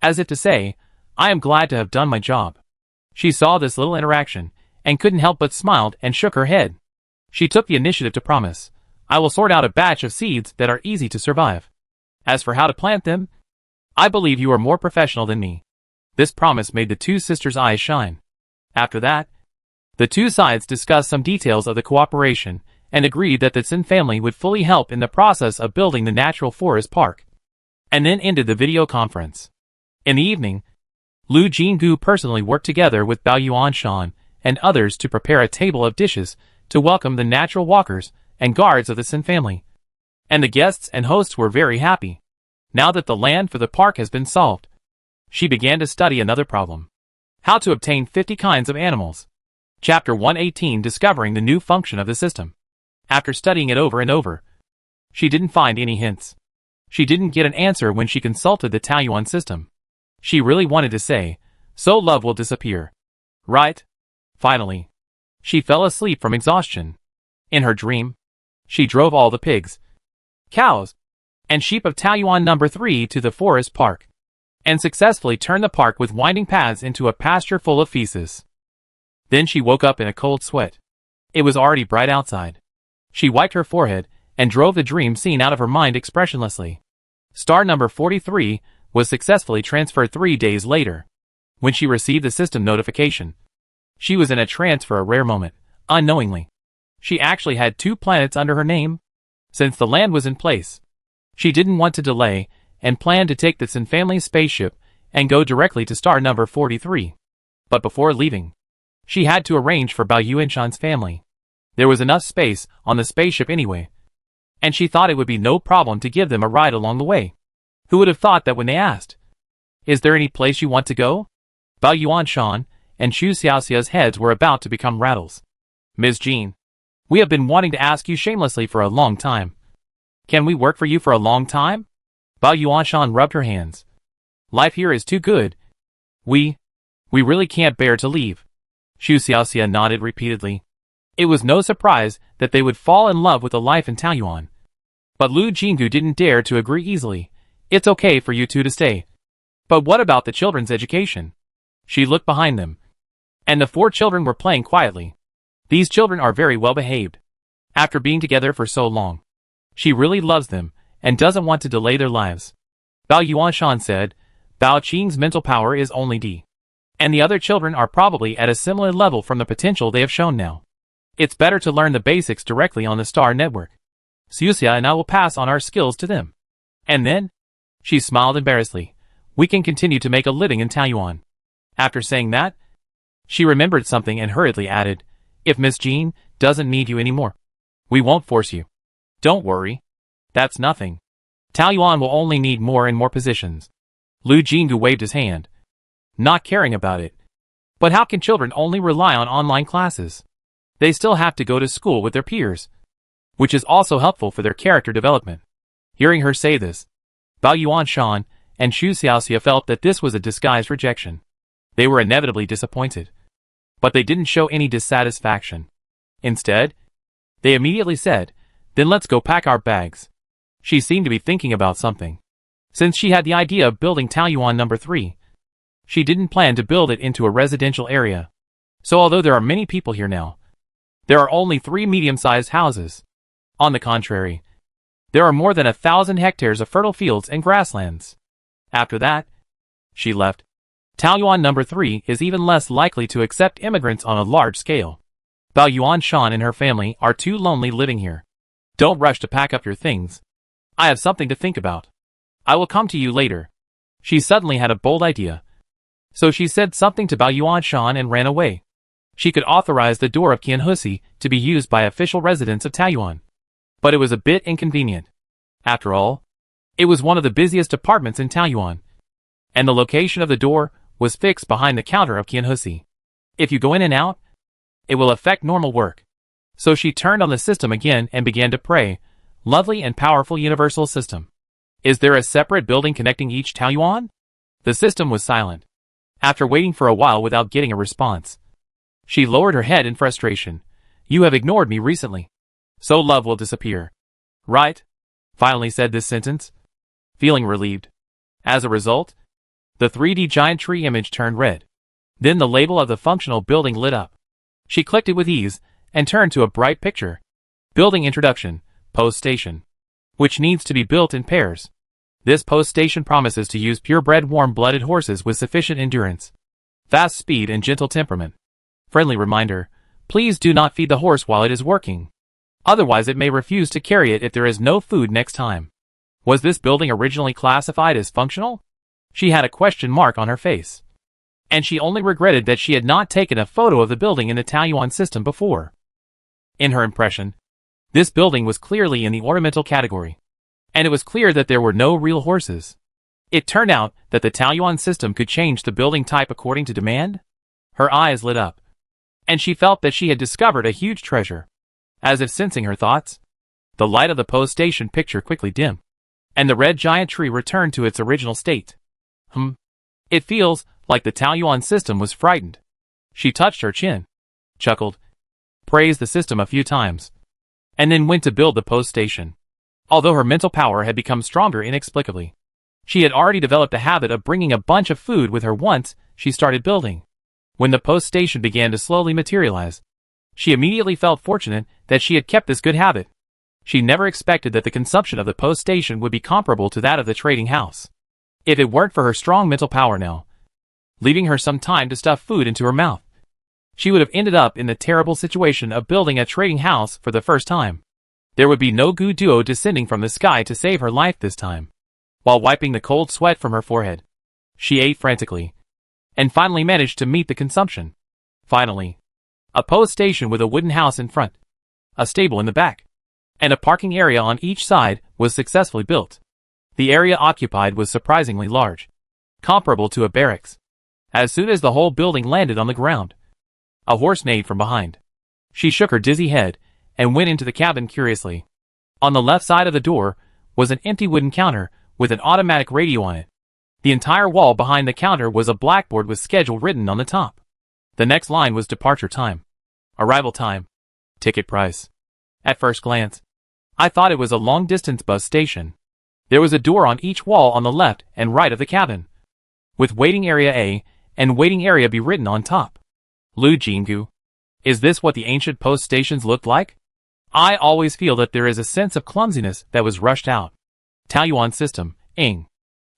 as if to say, I am glad to have done my job. She saw this little interaction, and couldn't help but smiled and shook her head. She took the initiative to promise, I will sort out a batch of seeds that are easy to survive. As for how to plant them, I believe you are more professional than me. This promise made the two sisters' eyes shine. After that, the two sides discussed some details of the cooperation and agreed that the Sun family would fully help in the process of building the natural forest park, and then ended the video conference. In the evening, Lu Jinggu personally worked together with Bao Yuanshan and others to prepare a table of dishes to welcome the natural walkers and guards of the Sun family. And the guests and hosts were very happy. Now that the land for the park has been solved, she began to study another problem. How to obtain 50 kinds of animals. Chapter 118, Discovering the new function of the system. After studying it over and over, she didn't find any hints. She didn't get an answer when she consulted the Taoyuan system. She really wanted to say, so love will disappear. Right? Finally, she fell asleep from exhaustion. In her dream, she drove all the pigs, cows, and sheep of Taoyuan number 3 to the forest park. and successfully turned the park with winding paths into a pasture full of feces. Then she woke up in a cold sweat. It was already bright outside. She wiped her forehead and drove the dream scene out of her mind expressionlessly. Star number 43 was successfully transferred 3 days later. When she received the system notification, she was in a trance for a rare moment, unknowingly. She actually had 2 planets under her name. Since the land was in place, she didn't want to delay and planned to take the Sin family spaceship and go directly to star number 43. But before leaving, she had to arrange for Bao Yuanshan's family. There was enough space on the spaceship anyway, and she thought it would be no problem to give them a ride along the way. Who would have thought that when they asked, "Is there any place you want to go?" Bao Yuanshan and Xu Xiaoxia's heads were about to become rattles. "Ms. Jean, we have been wanting to ask you shamelessly for a long time. Can we work for you for a long time?" Bao Yuanshan rubbed her hands. "Life here is too good. We really can't bear to leave." Xu Xiaoxia nodded repeatedly. It was no surprise that they would fall in love with the life in Taoyuan. But Lu Jinggu didn't dare to agree easily. "It's okay for you two to stay. But what about the children's education?" She looked behind them, and the 4 children were playing quietly. These children are very well behaved. After being together for so long, she really loves them and doesn't want to delay their lives. Bao Yuanshan said, "Bao Qing's mental power is only D. And the other children are probably at a similar level from the potential they have shown now. It's better to learn the basics directly on the Star Network. Xuxia and I will pass on our skills to them. And then," she smiled embarrassedly, "we can continue to make a living in Taoyuan." After saying that, she remembered something and hurriedly added, "If Miss Jean doesn't need you anymore, we won't force you. Don't worry. That's nothing. Taoyuan will only need more and more positions." Lu Jinggu waved his hand, not caring about it. But how can children only rely on online classes? They still have to go to school with their peers, which is also helpful for their character development. Hearing her say this, Bao Yuanshan and Xu Xiaoxia felt that this was a disguised rejection. They were inevitably disappointed, but they didn't show any dissatisfaction. Instead, they immediately said, "Then let's go pack our bags." She seemed to be thinking about something. Since she had the idea of building Taoyuan number 3, she didn't plan to build it into a residential area. So although there are many people here now, there are only 3 medium-sized houses. On the contrary, there are more than 1,000 hectares of fertile fields and grasslands. After that, she left. Taoyuan number 3 is even less likely to accept immigrants on a large scale. Bao Yuanshan and her family are too lonely living here. Don't rush to pack up your things. I have something to think about. I will come to you later. She suddenly had a bold idea. So she said something to Bao Yuanshan and ran away. She could authorize the door of Qianhusi to be used by official residents of Taoyuan. But it was a bit inconvenient. After all, it was one of the busiest apartments in Taoyuan, and the location of the door was fixed behind the counter of Qianhusi. If you go in and out, it will affect normal work. So she turned on the system again and began to pray, "Lovely and powerful universal system. Is there a separate building connecting each Taoyuan?" The system was silent. After waiting for a while without getting a response, she lowered her head in frustration. "You have ignored me recently. So love will disappear. Right?" Finally said this sentence, feeling relieved. As a result, the 3D giant tree image turned red. Then the label of the functional building lit up. She clicked it with ease and turned to a bright picture. Building introduction, post station, which needs to be built in pairs. This post station promises to use purebred warm-blooded horses with sufficient endurance, fast speed and gentle temperament. Friendly reminder, please do not feed the horse while it is working. Otherwise it may refuse to carry it if there is no food next time. Was this building originally classified as functional? She had a question mark on her face. And she only regretted that she had not taken a photo of the building in the Taoyuan system before. In her impression, this building was clearly in the ornamental category, and it was clear that there were no real horses. It turned out that the Taoyuan system could change the building type according to demand. Her eyes lit up, and she felt that she had discovered a huge treasure. As if sensing her thoughts, the light of the post station picture quickly dimmed, and the red giant tree returned to its original state. It feels like the Taoyuan system was frightened. She touched her chin, chuckled, praised the system a few times, and then went to build the post station. Although her mental power had become stronger inexplicably, She had already developed a habit of bringing a bunch of food with her once she started building. When the post station began to slowly materialize, she immediately felt fortunate that she had kept this good habit. She never expected that the consumption of the post station would be comparable to that of the trading house. If it weren't for her strong mental power now, leaving her some time to stuff food into her mouth, she would have ended up in the terrible situation of building a trading house for the first time. There would be no goo duo descending from the sky to save her life this time. While wiping the cold sweat from her forehead, she ate frantically, and finally managed to meet the consumption. Finally, a post station with a wooden house in front, a stable in the back, and a parking area on each side was successfully built. The area occupied was surprisingly large, comparable to a barracks. As soon as the whole building landed on the ground, a horse neighed from behind. She shook her dizzy head and went into the cabin curiously. On the left side of the door was an empty wooden counter with an automatic radio on it. The entire wall behind the counter was a blackboard with schedule written on the top. The next line was departure time, arrival time, ticket price. At first glance, I thought it was a long-distance bus station. There was a door on each wall on the left and right of the cabin, with waiting area A and waiting area B written on top. Lu Jingu. Is this what the ancient post stations looked like? I always feel that there is a sense of clumsiness that was rushed out. Taoyuan system, Ing.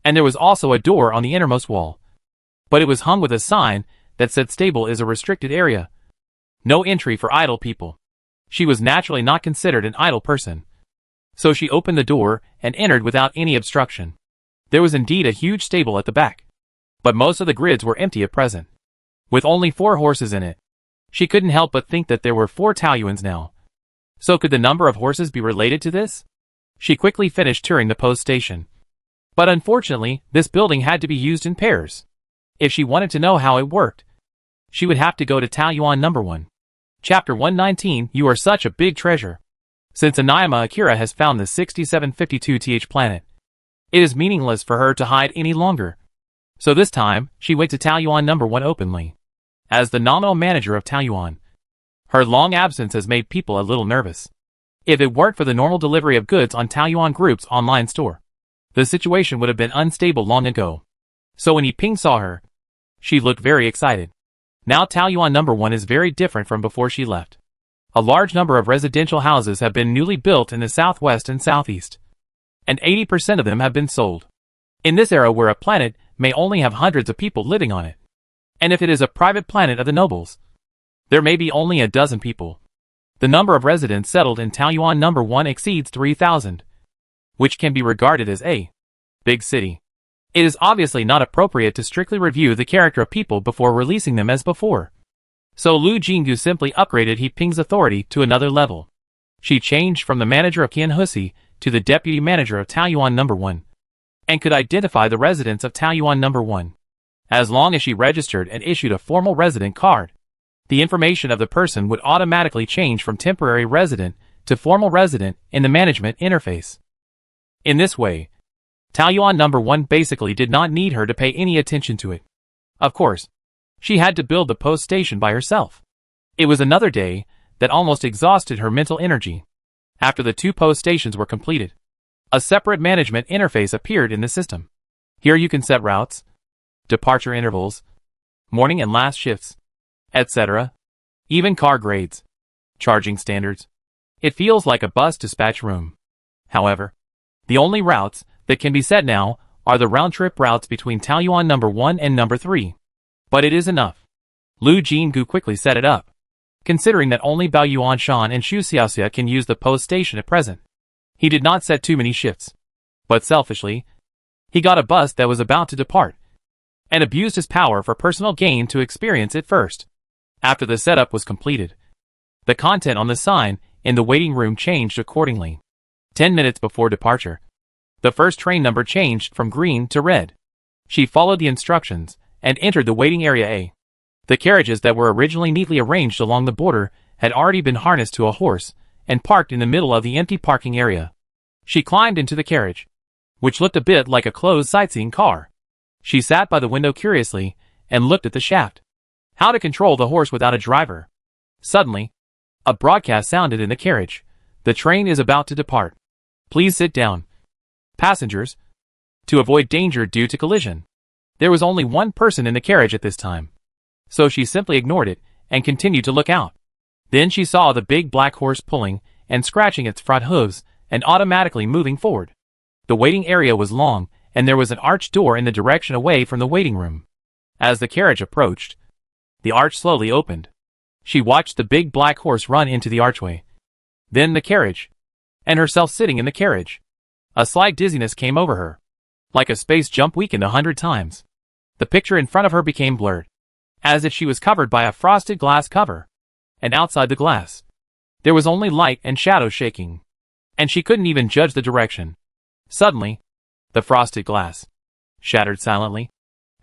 And there was also a door on the innermost wall. But it was hung with a sign that said stable is a restricted area. No entry for idle people. She was naturally not considered an idle person. So she opened the door and entered without any obstruction. There was indeed a huge stable at the back, but most of the grids were empty at present, with only 4 horses in it. She couldn't help but think that there were 4 Taoyuans now. So could the number of horses be related to this? She quickly finished touring the post station. But unfortunately, this building had to be used in pairs. If she wanted to know how it worked, she would have to go to Taoyuan number 1. Chapter 119. You are such a big treasure. Since Anayama Akira has found the 6752th planet, it is meaningless for her to hide any longer. So this time, she went to Taoyuan number 1 openly. As the nominal manager of Taoyuan, her long absence has made people a little nervous. If it weren't for the normal delivery of goods on Taoyuan Group's online store, the situation would have been unstable long ago. So when Yiping saw her, she looked very excited. Now Taoyuan number 1 is very different from before she left. A large number of residential houses have been newly built in the southwest and southeast, and 80% of them have been sold. In this era where a planet may only have hundreds of people living on it, and if it is a private planet of the nobles, there may be only a dozen people. The number of residents settled in Taoyuan number 1 exceeds 3,000, which can be regarded as a big city. It is obviously not appropriate to strictly review the character of people before releasing them as before. So Lu Jingu simply upgraded Yiping's authority to another level. She changed from the manager of Qianhusi to the deputy manager of Taoyuan number 1, and could identify the residents of Taoyuan number 1. As long as she registered and issued a formal resident card, the information of the person would automatically change from temporary resident to formal resident in the management interface. In this way, Taoyuan number 1 basically did not need her to pay any attention to it. Of course, she had to build the post station by herself. It was another day that almost exhausted her mental energy. After the 2 post stations were completed, a separate management interface appeared in the system. Here you can set routes, departure intervals, morning and last shifts, etc. Even car grades, charging standards. It feels like a bus dispatch room. However, the only routes that can be set now are the round-trip routes between Taoyuan number 1 and number 3. But it is enough. Lu Jingu quickly set it up, considering that only Bao Yuanshan and Xu Xiaoxia can use the post station at present. He did not set too many shifts. But selfishly, he got a bus that was about to depart, and abused his power for personal gain to experience it first. After the setup was completed, the content on the sign in the waiting room changed accordingly. 10 minutes before departure, the first train number changed from green to red. She followed the instructions and entered the waiting area A. The carriages that were originally neatly arranged along the border had already been harnessed to a horse and parked in the middle of the empty parking area. She climbed into the carriage, which looked a bit like a closed sightseeing car. She sat by the window curiously and looked at the shaft. How to control the horse without a driver? Suddenly, a broadcast sounded in the carriage. The train is about to depart. Please sit down. Passengers, to avoid danger due to collision. There was only one person in the carriage at this time, so she simply ignored it and continued to look out. Then she saw the big black horse pulling and scratching its front hooves and automatically moving forward. The waiting area was long, and there was an arched door in the direction away from the waiting room. As the carriage approached, the arch slowly opened. She watched the big black horse run into the archway. Then the carriage, and herself sitting in the carriage. A slight dizziness came over her, like a space jump weakened 100 times. The picture in front of her became blurred, as if she was covered by a frosted glass cover. And outside the glass, there was only light and shadow shaking, and she couldn't even judge the direction. Suddenly, the frosted glass shattered silently,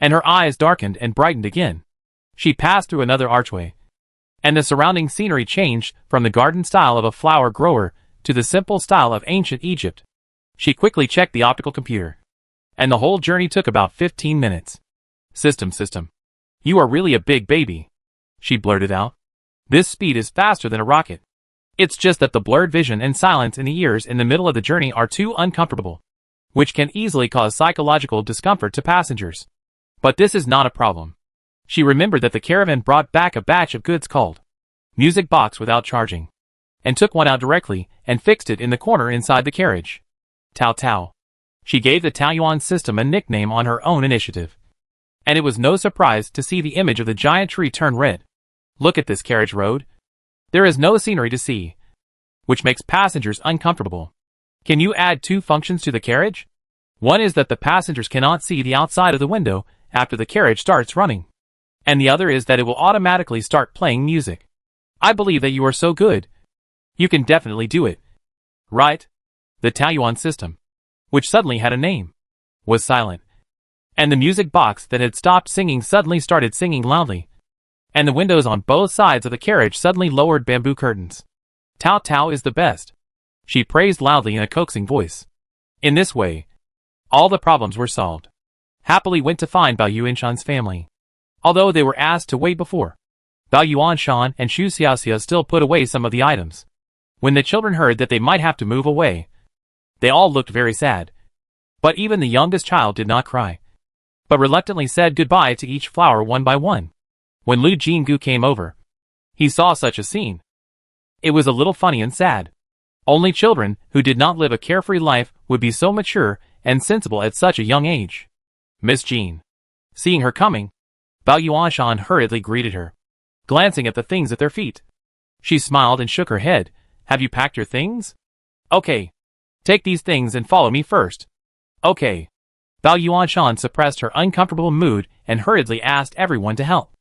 and her eyes darkened and brightened again. She passed through another archway, and the surrounding scenery changed from the garden style of a flower grower to the simple style of ancient Egypt. She quickly checked the optical computer, and the whole journey took about 15 minutes. System. You are really a big baby," she blurted out. "This speed is faster than a rocket. It's just that the blurred vision and silence in the ears in the middle of the journey are too uncomfortable, which can easily cause psychological discomfort to passengers. But this is not a problem." She remembered that the caravan brought back a batch of goods called music box without charging, and took one out directly and fixed it in the corner inside the carriage. Tao Tao. She gave the Taoyuan system a nickname on her own initiative. And it was no surprise to see the image of the giant tree turn red. Look at this carriage road. There is no scenery to see, which makes passengers uncomfortable. Can you add two functions to the carriage? One is that the passengers cannot see the outside of the window after the carriage starts running. And the other is that it will automatically start playing music. I believe that you are so good. You can definitely do it. Right? The Taoyuan system, which suddenly had a name, was silent. And the music box that had stopped singing suddenly started singing loudly. And the windows on both sides of the carriage suddenly lowered bamboo curtains. Tao Tao is the best, she praised loudly in a coaxing voice. In this way, all the problems were solved. Happily went to find Bao Yuanshan's family. Although they were asked to wait before, Bao Yuanshan and Xu Xiaoxia still put away some of the items. When the children heard that they might have to move away, they all looked very sad. But even the youngest child did not cry, but reluctantly said goodbye to each flower one by one. When Lu Jingu came over, he saw such a scene. It was a little funny and sad. Only children who did not live a carefree life would be so mature and sensible at such a young age. Miss Jean. Seeing her coming, Bao Yuanshan hurriedly greeted her, glancing at the things at their feet. She smiled and shook her head. Have you packed your things? Okay. Take these things and follow me first. Okay. Bao Yuanshan suppressed her uncomfortable mood and hurriedly asked everyone to help.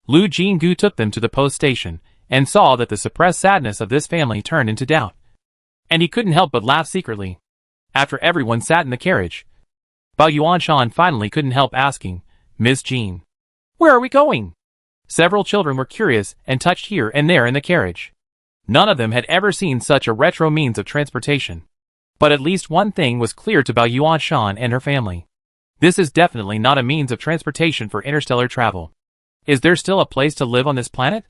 Lu Jingu took them to the post station and saw that the suppressed sadness of this family turned into doubt. And he couldn't help but laugh secretly. After everyone sat in the carriage, Bao Yuanshan finally couldn't help asking, Miss Jean, where are we going? Several children were curious and touched here and there in the carriage. None of them had ever seen such a retro means of transportation. But at least one thing was clear to Bao Yuanshan and her family. This is definitely not a means of transportation for interstellar travel. Is there still a place to live on this planet?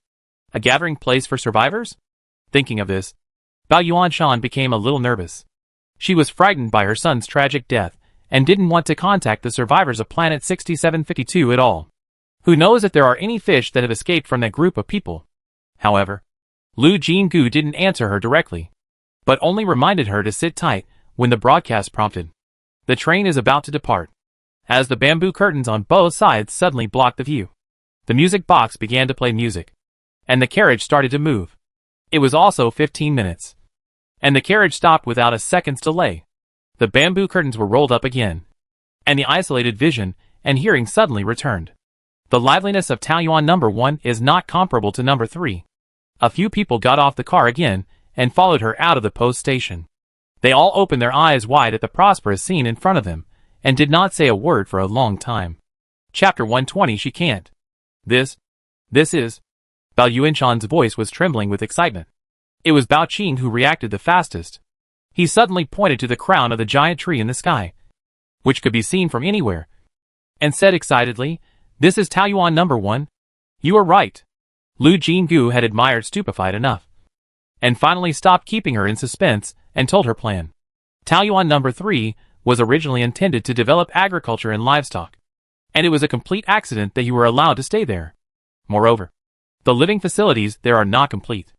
A gathering place for survivors? Thinking of this, Bao Yuanshan became a little nervous. She was frightened by her son's tragic death and didn't want to contact the survivors of Planet 6752 at all. Who knows if there are any fish that have escaped from that group of people? However, Lu Jingu didn't answer her directly, but only reminded her to sit tight when the broadcast prompted. The train is about to depart. As the bamboo curtains on both sides suddenly blocked the view, the music box began to play music, and the carriage started to move. It was also 15 minutes, and the carriage stopped without a second's delay. The bamboo curtains were rolled up again, and the isolated vision and hearing suddenly returned. The liveliness of Taoyuan number 1 is not comparable to number 3. A few people got off the car again and followed her out of the post station. They all opened their eyes wide at the prosperous scene in front of them, and did not say a word for a long time. Chapter 120. She can't. This is... Bao Yuanshan's voice was trembling with excitement. It was Bao Qing who reacted the fastest. He suddenly pointed to the crown of the giant tree in the sky, which could be seen from anywhere, and said excitedly, This is Taoyuan number 1. You are right. Lu Jingu had admired stupefied enough, and finally stopped keeping her in suspense and told her plan. Taoyuan number 3, was originally intended to develop agriculture and livestock, and it was a complete accident that you were allowed to stay there. Moreover, the living facilities there are not complete,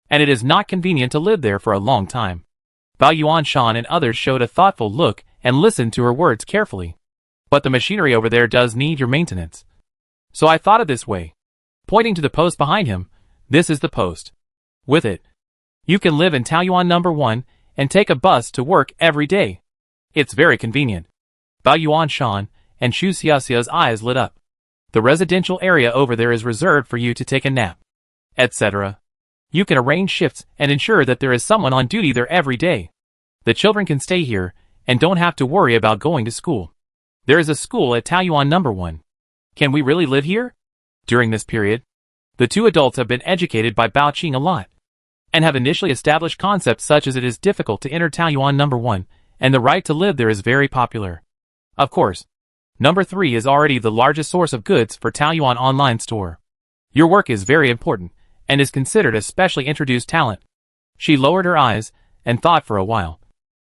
and it is not convenient to live there for a long time. Bao Yuanshan and others showed a thoughtful look and listened to her words carefully. But the machinery over there does need your maintenance. So I thought of this way. Pointing to the post behind him, this is the post. With it, you can live in Taoyuan number 1 and take a bus to work every day. It's very convenient. Bao Yuanshan and Xu Xiaxia's eyes lit up. The residential area over there is reserved for you to take a nap, etc. You can arrange shifts and ensure that there is someone on duty there every day. The children can stay here and don't have to worry about going to school. There is a school at Taoyuan number 1. Can we really live here? During this period, the two adults have been educated by Bao Qing a lot, and have initially established concepts such as it is difficult to enter Taoyuan number 1, and the right to live there is very popular. Of course, number 3 is already the largest source of goods for Taoyuan online store. Your work is very important, and is considered a specially introduced talent. She lowered her eyes, and thought for a while.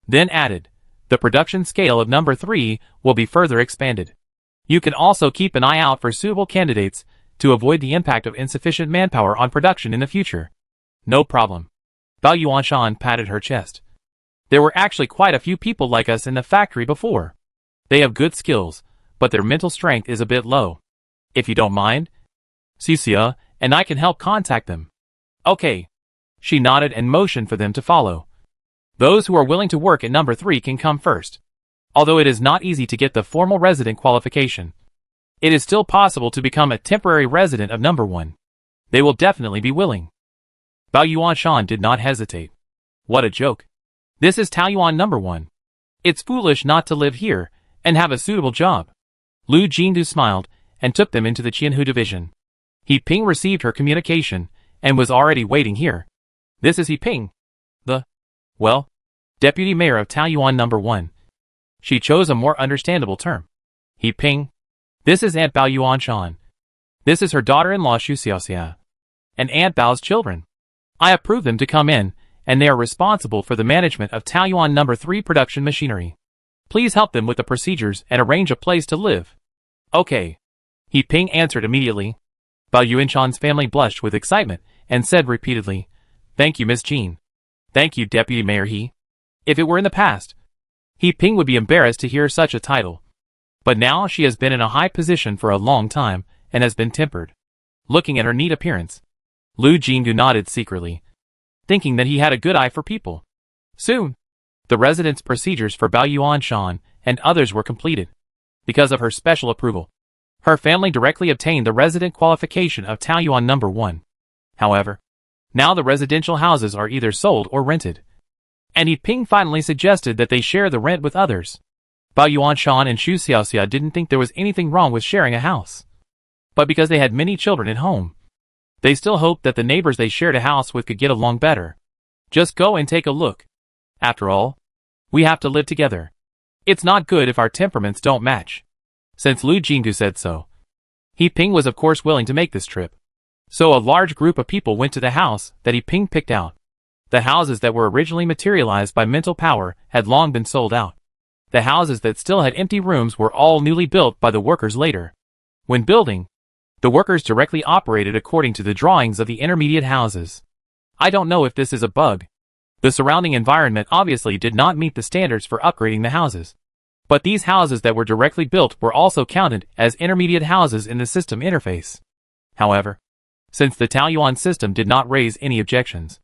Then added, the production scale of number 3 will be further expanded. You can also keep an eye out for suitable candidates to avoid the impact of insufficient manpower on production in the future. No problem. Bao Yuanshan patted her chest. There were actually quite a few people like us in the factory before. They have good skills, but their mental strength is a bit low. If you don't mind, Xia and I can help contact them. Okay. She nodded and motioned for them to follow. Those who are willing to work at number 3 can come first. Although it is not easy to get the formal resident qualification, it is still possible to become a temporary resident of number 1. They will definitely be willing. Bao Yuanshan did not hesitate. What a joke. This is Taoyuan number 1. It's foolish not to live here and have a suitable job. Lu Jingdu smiled and took them into the Qianhu division. He Ping received her communication and was already waiting here. This is He Ping, well, deputy mayor of Taoyuan number 1. She chose a more understandable term. He Ping. This is Aunt Bao Yuanshan. This is her daughter-in-law Xu Xiaoxia. And Aunt Bao's children. I approve them to come in, and they are responsible for the management of Taoyuan number 3 production machinery. Please help them with the procedures and arrange a place to live. Okay. He Ping answered immediately. Bao Yuanshan's family blushed with excitement and said repeatedly, Thank you, Miss Jean. Thank you, Deputy Mayor He. If it were in the past, He Ping would be embarrassed to hear such a title. But now she has been in a high position for a long time, and has been tempered. Looking at her neat appearance, Lu Jingdu nodded secretly, thinking that he had a good eye for people. Soon, the residence procedures for Bao Yuanshan and others were completed. Because of her special approval, her family directly obtained the resident qualification of Taoyuan number 1. However, now the residential houses are either sold or rented. And He Ping finally suggested that they share the rent with others. Bao Yuanshan and Xu Xiaoxia didn't think there was anything wrong with sharing a house. But because they had many children at home, they still hoped that the neighbors they shared a house with could get along better. Just go and take a look. After all, we have to live together. It's not good if our temperaments don't match. Since Lu Jingdu said so, He Ping was of course willing to make this trip. So a large group of people went to the house that He Ping picked out. The houses that were originally materialized by mental power had long been sold out. The houses that still had empty rooms were all newly built by the workers later. When building, the workers directly operated according to the drawings of the intermediate houses. I don't know if this is a bug. The surrounding environment obviously did not meet the standards for upgrading the houses. But these houses that were directly built were also counted as intermediate houses in the system interface. However, since the Taoyuan system did not raise any objections,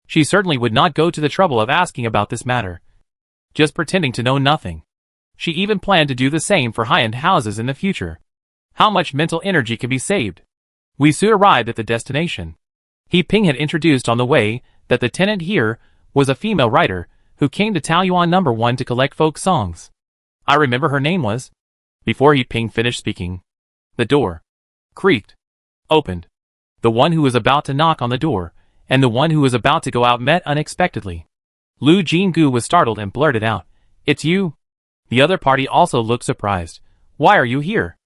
she certainly would not go to the trouble of asking about this matter, just pretending to know nothing. She even planned to do the same for high-end houses in the future. How much mental energy can be saved? We soon arrived at the destination. He Ping had introduced on the way that the tenant here was a female writer who came to Taoyuan number 1 to collect folk songs. I remember her name was. Before He Ping finished speaking, the door creaked, opened. The one who was about to knock on the door, and the one who was about to go out met unexpectedly. Lu Jinggu was startled and blurted out, It's you? The other party also looked surprised. Why are you here?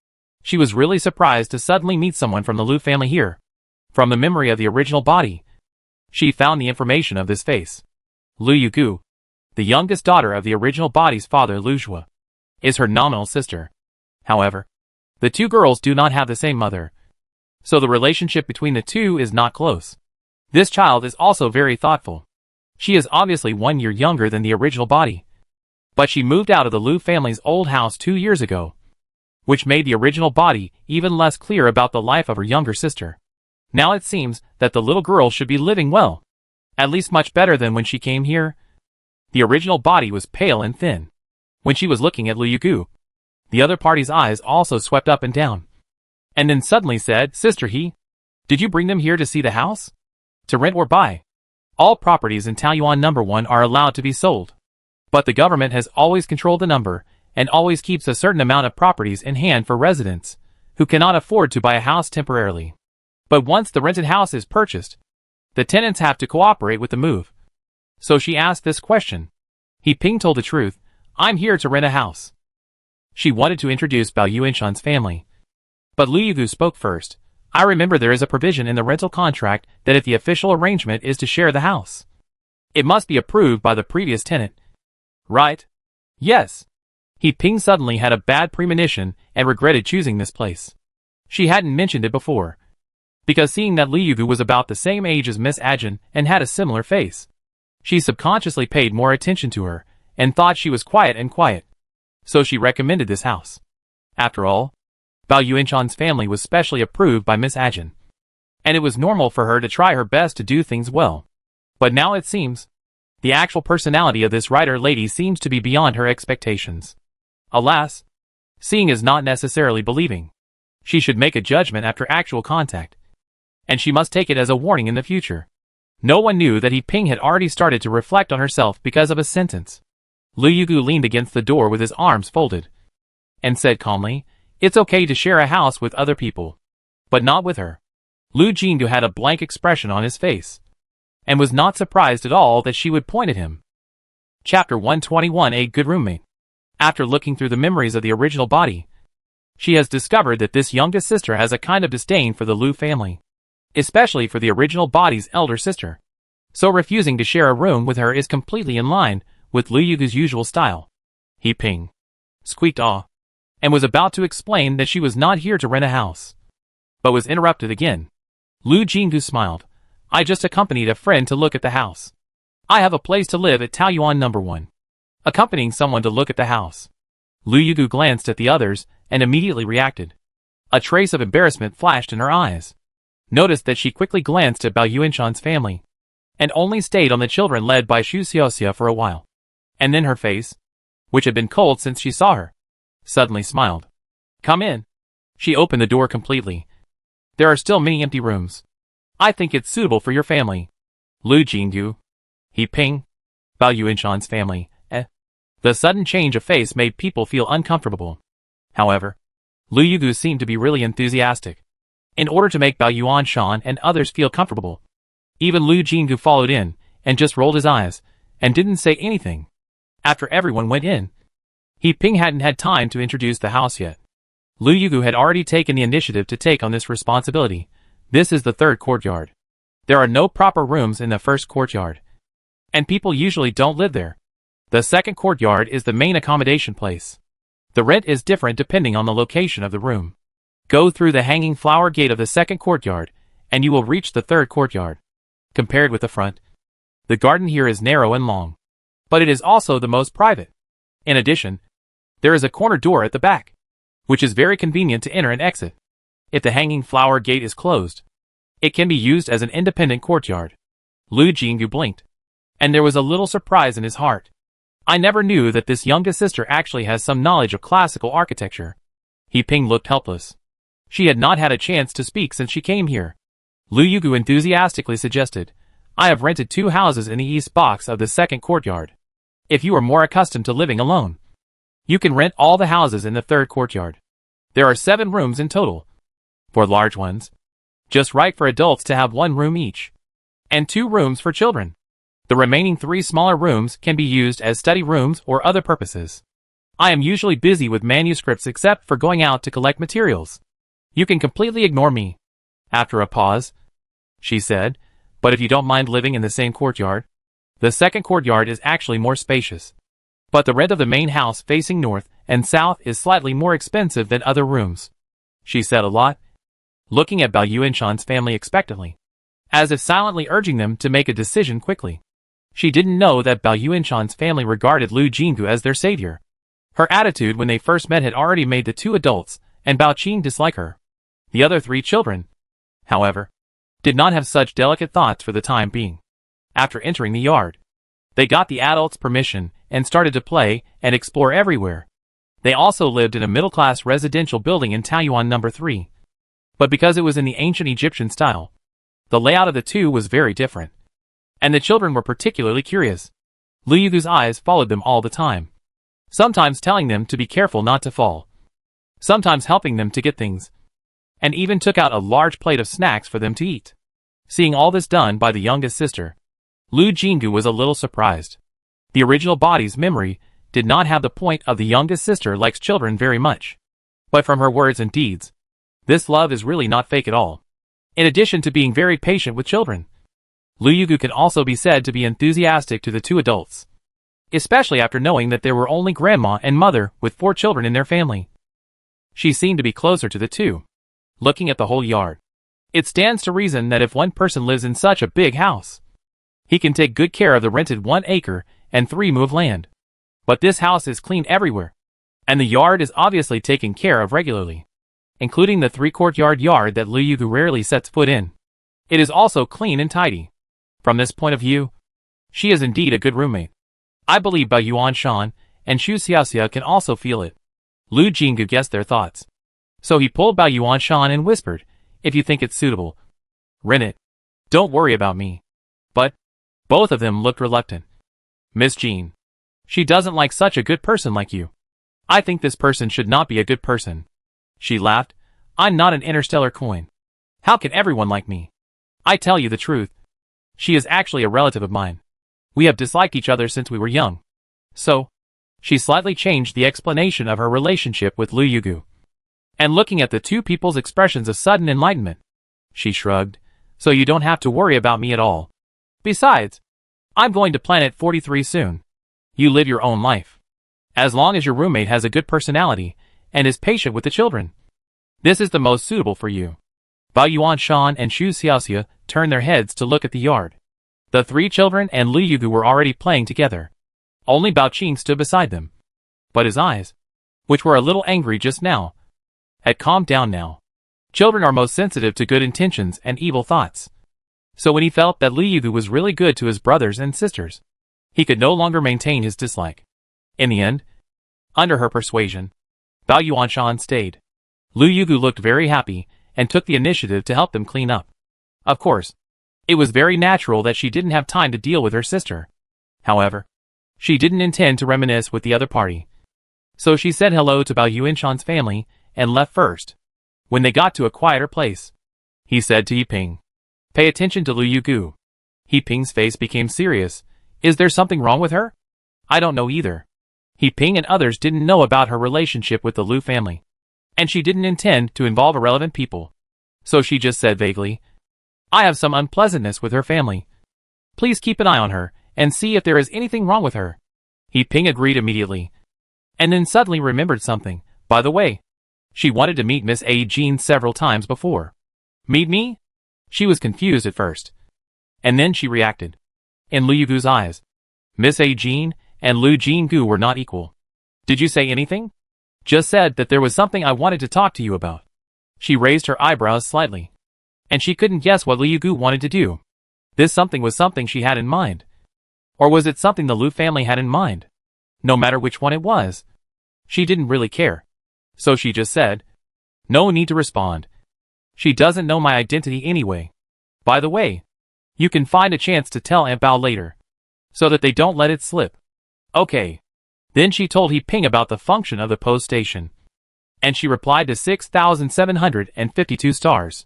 She was really surprised to suddenly meet someone from the Lu family here. From the memory of the original body, she found the information of this face. Lu Yugu. the youngest daughter of the original body's father Lujua, is her nominal sister. However, the two girls do not have the same mother, so the relationship between the two is not close. This child is also very thoughtful. She is obviously 1 year younger than the original body, but she moved out of the Liu family's old house 2 years ago, which made the original body even less clear about the life of her younger sister. Now it seems that the little girl should be living well, at least much better than when she came here. The original body was pale and thin. When she was looking at Liu Yugu, the other party's eyes also swept up and down, and then suddenly said, "Sister He, did you bring them here to see the house? To rent or buy? All properties in Taoyuan number 1 are allowed to be sold, but the government has always controlled the number and always keeps a certain amount of properties in hand for residents who cannot afford to buy a house temporarily. But once the rented house is purchased, the tenants have to cooperate with the move." So she asked this question. He Ping told the truth, "I'm here to rent a house." She wanted to introduce Bao Yuanshan's family, but Liu Yugu spoke first. "I remember there is a provision in the rental contract that if the official arrangement is to share the house, it must be approved by the previous tenant. Right?" "Yes." He Ping suddenly had a bad premonition and regretted choosing this place. She hadn't mentioned it before, because seeing that Liu Yugu was about the same age as Miss Ajin and had a similar face, she subconsciously paid more attention to her and thought she was quiet. So she recommended this house. After all, Bao Yuanshan's family was specially approved by Miss Ajin, and it was normal for her to try her best to do things well. But now it seems, the actual personality of this writer lady seems to be beyond her expectations. Alas, seeing is not necessarily believing. She should make a judgment after actual contact, and she must take it as a warning in the future. No one knew that He Ping had already started to reflect on herself because of a sentence. Liu Yugu leaned against the door with his arms folded, and said calmly, "It's okay to share a house with other people, but not with her." Lu Jingdu had a blank expression on his face, and was not surprised at all that she would point at him. Chapter 121: A Good Roommate. After looking through the memories of the original body, she has discovered that this youngest sister has a kind of disdain for the Liu family, especially for the original body's elder sister. So refusing to share a room with her is completely in line with Liu Yugu's usual style. He Ping squeaked "Ah," and was about to explain that she was not here to rent a house, but was interrupted again. Lu Jingdu smiled. "I just accompanied a friend to look at the house. I have a place to live at Taoyuan number 1. Accompanying someone to look at the house." Liu Yugu glanced at the others and immediately reacted. A trace of embarrassment flashed in her eyes. Noticed that she quickly glanced at Bao Yuanshan's family, and only stayed on the children led by Xu Xiaoxia for a while. And then her face, which had been cold since she saw her, suddenly smiled. "Come in." She opened the door completely. "There are still many empty rooms. I think it's suitable for your family." Lu Jingdu, He Ping, Bao Yuanshan's family, The sudden change of face made people feel uncomfortable. However, Liu Yugu seemed to be really enthusiastic. In order to make Bao Yuanshan and others feel comfortable, even Lu Jingdu followed in, and just rolled his eyes, and didn't say anything. After everyone went in, He Ping hadn't had time to introduce the house yet. Liu Yugu had already taken the initiative to take on this responsibility. This is the third courtyard. There are no proper rooms in the first courtyard, and people usually don't live there. The second courtyard is the main accommodation place. The rent is different depending on the location of the room. Go through the hanging flower gate of the second courtyard, and you will reach the third courtyard. Compared with the front, the garden here is narrow and long, but it is also the most private. In addition, there is a corner door at the back, which is very convenient to enter and exit. If the hanging flower gate is closed, it can be used as an independent courtyard. Lu Jingyu blinked, and there was a little surprise in his heart. I never knew that this youngest sister actually has some knowledge of classical architecture. He Ping looked helpless. She had not had a chance to speak since she came here. Liu Yugu enthusiastically suggested, "I have rented 2 houses in the east box of the second courtyard. If you are more accustomed to living alone, you can rent all the houses in the third courtyard. There are 7 rooms in total. 4 large ones, just right for adults to have 1 room each, and 2 rooms for children. The remaining 3 smaller rooms can be used as study rooms or other purposes. I am usually busy with manuscripts except for going out to collect materials. You can completely ignore me." After a pause, she said, "But if you don't mind living in the same courtyard, The second courtyard is actually more spacious. But the rent of the main house facing north and south is slightly more expensive than other rooms. She said a lot, looking at Bao Yuanshan's family expectantly, as if silently urging them to make a decision quickly. She didn't know that Bao Yuanshan's family regarded Lu Jinggu as their savior. Her attitude when they first met had already made the two adults and Bao Qing dislike her. The other three children, however, did not have such delicate thoughts for the time being. After entering the yard, they got the adults' permission and started to play and explore everywhere. They also lived in a middle-class residential building in Taoyuan No. 3. But because it was in the ancient Egyptian style, the layout of the two was very different. And the children were particularly curious. Lu Yugu's eyes followed them all the time, sometimes telling them to be careful not to fall, sometimes helping them to get things, and even took out a large plate of snacks for them to eat. Seeing all this done by the youngest sister, Lu Jinggu was a little surprised. The original body's memory did not have the point of the youngest sister likes children very much. But from her words and deeds, this love is really not fake at all. In addition to being very patient with children, Lu Yugu can also be said to be enthusiastic to the two adults, especially after knowing that there were only grandma and mother with 4 children in their family. She seemed to be closer to the two. Looking at the whole yard, it stands to reason that if one person lives in such a big house, he can take good care of the rented 1 acre and 3 mu of land. But this house is clean everywhere, and the yard is obviously taken care of regularly, including the 3-courtyard yard that Lu Yugu rarely sets foot in. It is also clean and tidy. From this point of view, she is indeed a good roommate. I believe Bao Yuanshan and Xu Xiaoxia can also feel it. Lu Jinggu guessed their thoughts. So he pulled Bao Yuanshan and whispered, "If you think it's suitable, rent it. Don't worry about me." But both of them looked reluctant. "Miss Jean, she doesn't like such a good person like you. I think this person should not be a good person." She laughed. "I'm not an interstellar coin. How can everyone like me? I tell you the truth. She is actually a relative of mine. We have disliked each other since we were young." So, she slightly changed the explanation of her relationship with Lu Yugu. And looking at the two people's expressions of sudden enlightenment, she shrugged. "So you don't have to worry about me at all. Besides, I'm going to Planet 43 soon. You live your own life. As long as your roommate has a good personality and is patient with the children, this is the most suitable for you." Bao Yuanshan and Xu Xiaoxia turned their heads to look at the yard. The 3 children and Lu Yugu were already playing together. Only Bao Qing stood beside them. But his eyes, which were a little angry just now, had calmed down now. Children are most sensitive to good intentions and evil thoughts. So when he felt that Lu Yugu was really good to his brothers and sisters, he could no longer maintain his dislike. In the end, under her persuasion, Bao Yuanshan stayed. Lu Yugu looked very happy and took the initiative to help them clean up. Of course, it was very natural that she didn't have time to deal with her sister. However, she didn't intend to reminisce with the other party. So she said hello to Bao Yuanshan's family and left first. When they got to a quieter place, he said to Yiping, "Pay attention to Lu Yugu." Yiping's face became serious. "Is there something wrong with her?" "I don't know either." Yiping and others didn't know about her relationship with the Lu family, and she didn't intend to involve irrelevant people. So she just said vaguely, "I have some unpleasantness with her family. Please keep an eye on her and see if there is anything wrong with her." Yiping agreed immediately, and then suddenly remembered something. "By the way, she wanted to meet Miss A. Jean several times before." "Meet me?" She was confused at first, and then she reacted. In Lu Yugu's eyes, Miss A. Jean and Lu Jinggu were not equal. "Did you say anything?" "Just said that there was something I wanted to talk to you about." She raised her eyebrows slightly, and she couldn't guess what Lu Yugu wanted to do. This something was something she had in mind. Or was it something the Lu family had in mind? No matter which one it was, she didn't really care. So she just said, "No need to respond. She doesn't know my identity anyway. By the way, you can find a chance to tell Aunt Bao later, so that they don't let it slip." "Okay." Then she told Yiping about the function of the post station, and she replied to 6,752 stars.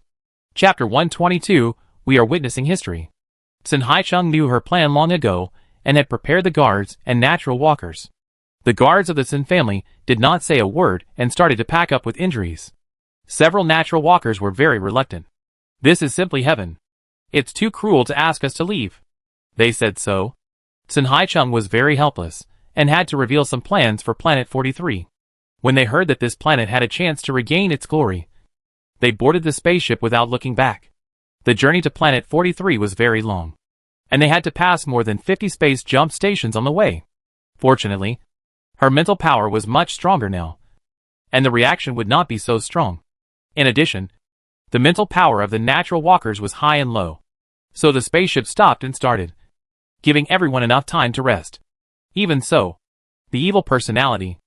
Chapter 122, We Are Witnessing History. Sun Haicheng knew her plan long ago and had prepared the guards and natural walkers. The guards of the Sun family did not say a word and started to pack up with injuries. Several natural walkers were very reluctant. "This is simply heaven. It's too cruel to ask us to leave." They said so. Sun Hai-chung was very helpless, and had to reveal some plans for Planet 43. When they heard that this planet had a chance to regain its glory, they boarded the spaceship without looking back. The journey to Planet 43 was very long, and they had to pass more than 50 space jump stations on the way. Fortunately, her mental power was much stronger now, and the reaction would not be so strong. In addition, the mental power of the natural walkers was high and low, so the spaceship stopped and started, giving everyone enough time to rest. Even so, the evil personality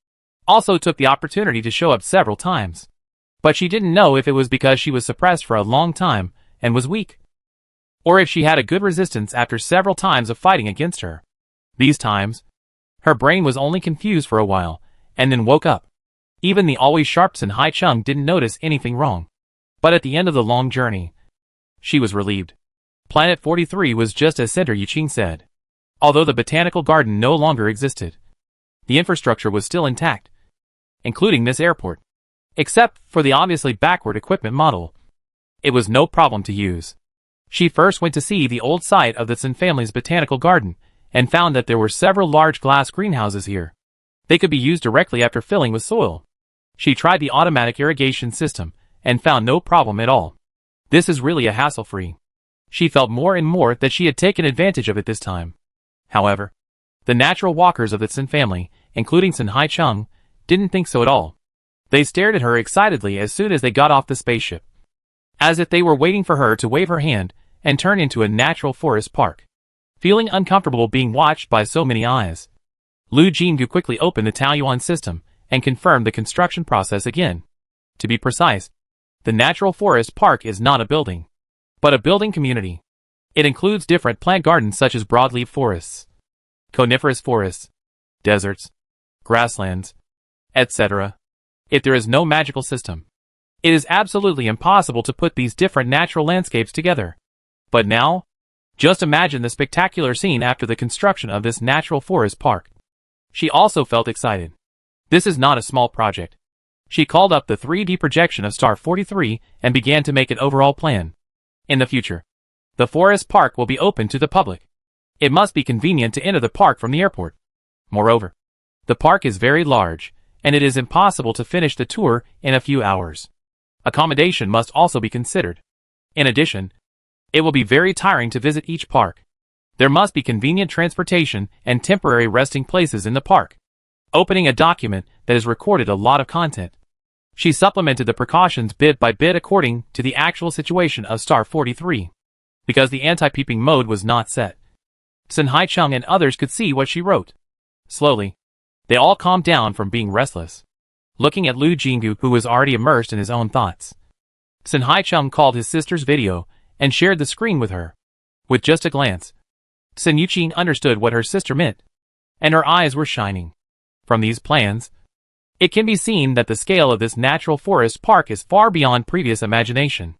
also took the opportunity to show up several times. But she didn't know if it was because she was suppressed for a long time and was weak, or if she had a good resistance after several times of fighting against her. These times, her brain was only confused for a while, and then woke up. Even the always sharp Sun Hai-chung didn't notice anything wrong. But at the end of the long journey, she was relieved. Planet 43 was just as Center Yuqing said. Although the botanical garden no longer existed, the infrastructure was still intact, including this airport. Except for the obviously backward equipment model, it was no problem to use. She first went to see the old site of the Sun family's botanical garden, and found that there were several large glass greenhouses here. They could be used directly after filling with soil. She tried the automatic irrigation system, and found no problem at all. This is really a hassle-free. She felt more and more that she had taken advantage of it this time. However, the natural walkers of the Sun family, including Sun Hai-chung, didn't think so at all. They stared at her excitedly as soon as they got off the spaceship, as if they were waiting for her to wave her hand and turn into a natural forest park. Feeling uncomfortable being watched by so many eyes, Lu Jinggu quickly opened the Taoyuan system and confirmed the construction process again. To be precise, the natural forest park is not a building, but a building community. It includes different plant gardens such as broadleaf forests, coniferous forests, deserts, grasslands, etc. If there is no magical system, it is absolutely impossible to put these different natural landscapes together. But now, just imagine the spectacular scene after the construction of this natural forest park. She also felt excited. This is not a small project. She called up the 3D projection of Star 43 and began to make an overall plan. In the future, the forest park will be open to the public. It must be convenient to enter the park from the airport. Moreover, the park is very large, and it is impossible to finish the tour in a few hours. Accommodation must also be considered. In addition, it will be very tiring to visit each park. There must be convenient transportation and temporary resting places in the park. Opening a document that has recorded a lot of content, she supplemented the precautions bit by bit according to the actual situation of Star 43. Because the anti-peeping mode was not set, Sun Hai-chung and others could see what she wrote. Slowly, they all calmed down from being restless, looking at Lu Jinggu, who was already immersed in his own thoughts. Sun Hai-chung called his sister's video and shared the screen with her. With just a glance, Sun Yuqing understood what her sister meant, and her eyes were shining. From these plans, it can be seen that the scale of this natural forest park is far beyond previous imagination.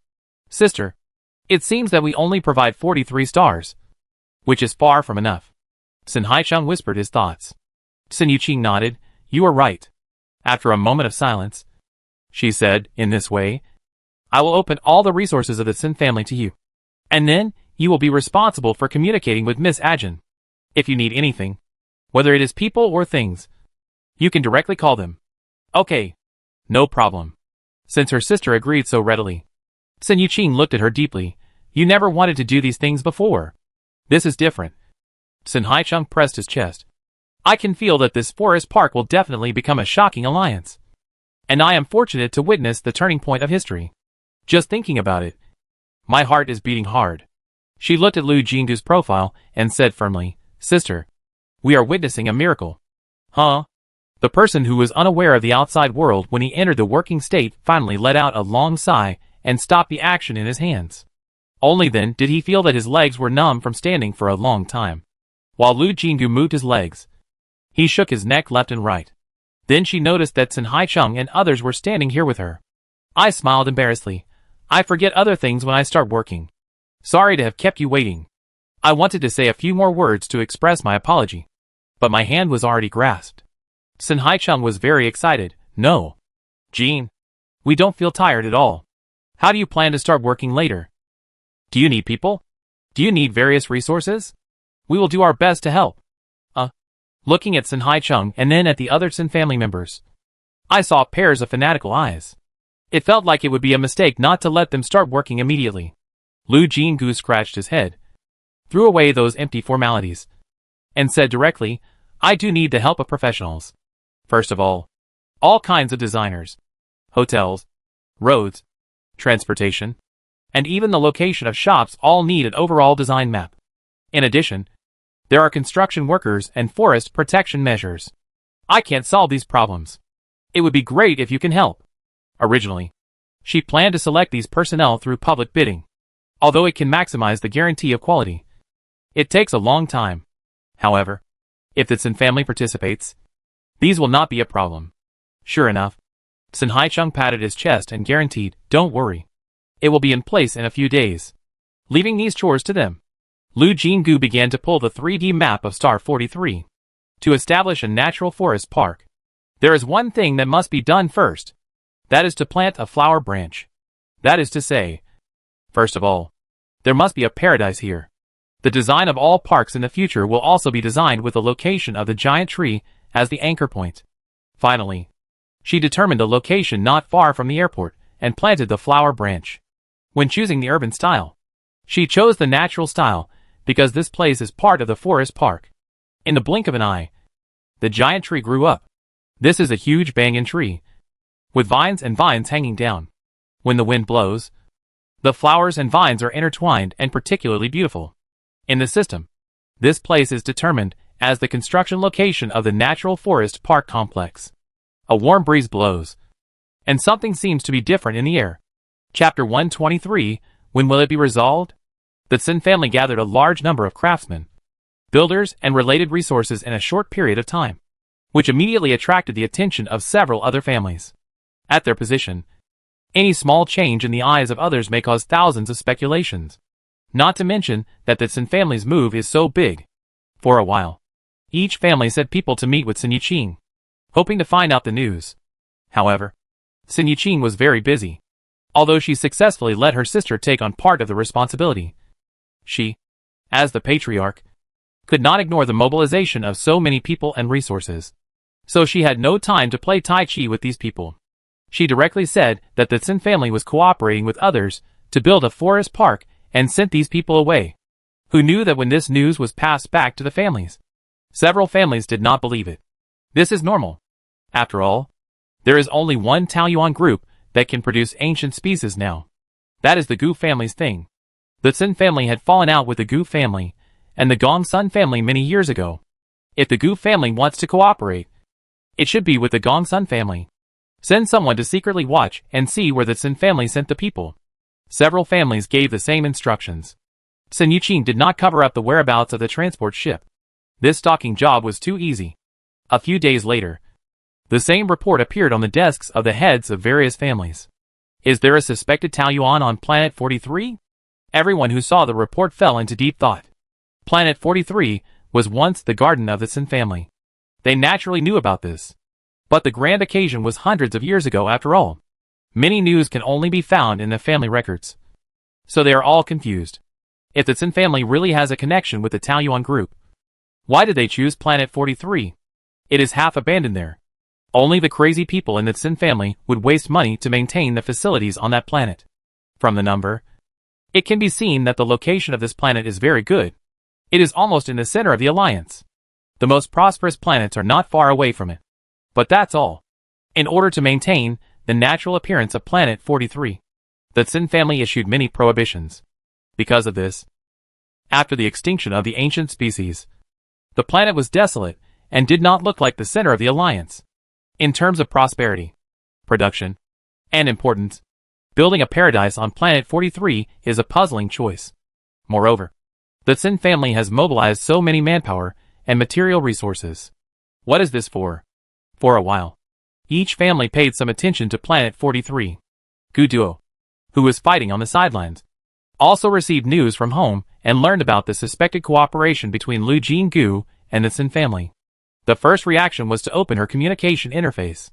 Sister, it seems that we only provide 43 stars, which is far from enough. Sun Hai-chung whispered his thoughts. Sun Yuqing nodded. You are right. After a moment of silence, she said, in this way, I will open all the resources of the Sun family to you. And then, you will be responsible for communicating with Miss Ajin. If you need anything, whether it is people or things, you can directly call them. Okay. No problem. Since her sister agreed so readily, Sun Yuqing looked at her deeply. You never wanted to do these things before. This is different. Sun Hai-chung pressed his chest. I can feel that this forest park will definitely become a shocking alliance. And I am fortunate to witness the turning point of history. Just thinking about it, my heart is beating hard. She looked at Lu Jinggu's profile and said firmly, Sister, we are witnessing a miracle. Huh? The person who was unaware of the outside world when he entered the working state finally let out a long sigh and stopped the action in his hands. Only then did he feel that his legs were numb from standing for a long time. While Lu Jinggu moved his legs, he shook his neck left and right. Then she noticed that Sun Hai-chung and others were standing here with her. I smiled embarrassedly. I forget other things when I start working. Sorry to have kept you waiting. I wanted to say a few more words to express my apology, but my hand was already grasped. Sun Hai-chung was very excited. No, Jean, we don't feel tired at all. How do you plan to start working later? Do you need people? Do you need various resources? We will do our best to help. looking at Sun Hai-chung and then at the other Sun family members. I saw pairs of fanatical eyes. It felt like it would be a mistake not to let them start working immediately. Lu Jin-gu scratched his head, threw away those empty formalities, and said directly, I do need the help of professionals. First of all kinds of designers, hotels, roads, transportation, and even the location of shops all need an overall design map. In addition, there are construction workers and forest protection measures. I can't solve these problems. It would be great if you can help. Originally, she planned to select these personnel through public bidding. Although it can maximize the guarantee of quality, it takes a long time. However, if the Sun family participates, these will not be a problem. Sure enough, Sun Hai-chung patted his chest and guaranteed, don't worry. It will be in place in a few days. Leaving these chores to them, Lu Jin-gu began to pull the 3D map of Star 43. To establish a natural forest park, there is one thing that must be done first. That is to plant a flower branch. That is to say, first of all, there must be a paradise here. The design of all parks in the future will also be designed with the location of the giant tree as the anchor point. Finally, she determined a location not far from the airport and planted the flower branch. When choosing the urban style, she chose the natural style because this place is part of the forest park. In the blink of an eye, the giant tree grew up. This is a huge banyan tree, with vines and vines hanging down. When the wind blows, the flowers and vines are intertwined and particularly beautiful. In the system, this place is determined as the construction location of the Natural Forest Park Complex. A warm breeze blows, and something seems to be different in the air. Chapter 123, When will it be resolved? The Sun family gathered a large number of craftsmen, builders, and related resources in a short period of time, which immediately attracted the attention of several other families. At their position, any small change in the eyes of others may cause thousands of speculations. Not to mention that the Sun family's move is so big. For a while, each family sent people to meet with Sun Yiqing, hoping to find out the news. However, Sun Yiqing was very busy. Although she successfully let her sister take on part of the responsibility, she, as the patriarch, could not ignore the mobilization of so many people and resources. So she had no time to play Tai Chi with these people. She directly said that the Sun family was cooperating with others to build a forest park and sent these people away. Who knew that when this news was passed back to the families? Several families did not believe it. This is normal. After all, there is only one Taoyuan group that can produce ancient species now. That is the Gu family's thing. The Sun family had fallen out with the Gu family and the Gongsun family many years ago. If the Gu family wants to cooperate, it should be with the Gongsun family. Send someone to secretly watch and see where the Sun family sent the people. Several families gave the same instructions. Sun Yiqing did not cover up the whereabouts of the transport ship. This stalking job was too easy. A few days later, the same report appeared on the desks of the heads of various families. Is there a suspected Taoyuan on Planet 43? Everyone who saw the report fell into deep thought. Planet 43 was once the garden of the Sun family. They naturally knew about this. But the grand occasion was hundreds of years ago after all. Many news can only be found in the family records. So they are all confused. If the Sun family really has a connection with the Taoyuan group, why did they choose Planet 43? It is half abandoned there. Only the crazy people in the Sun family would waste money to maintain the facilities on that planet. From the number, it can be seen that the location of this planet is very good. It is almost in the center of the alliance. The most prosperous planets are not far away from it. But that's all. In order to maintain the natural appearance of Planet 43, the Sun family issued many prohibitions. Because of this, after the extinction of the ancient species, the planet was desolate and did not look like the center of the alliance. In terms of prosperity, production, and importance, building a paradise on Planet 43 is a puzzling choice. Moreover, the Sun family has mobilized so many manpower and material resources. What is this for? For a while, each family paid some attention to Planet 43. Gu Duo, who was fighting on the sidelines, also received news from home and learned about the suspected cooperation between Lu Jin-gu and the Sun family. The first reaction was to open her communication interface.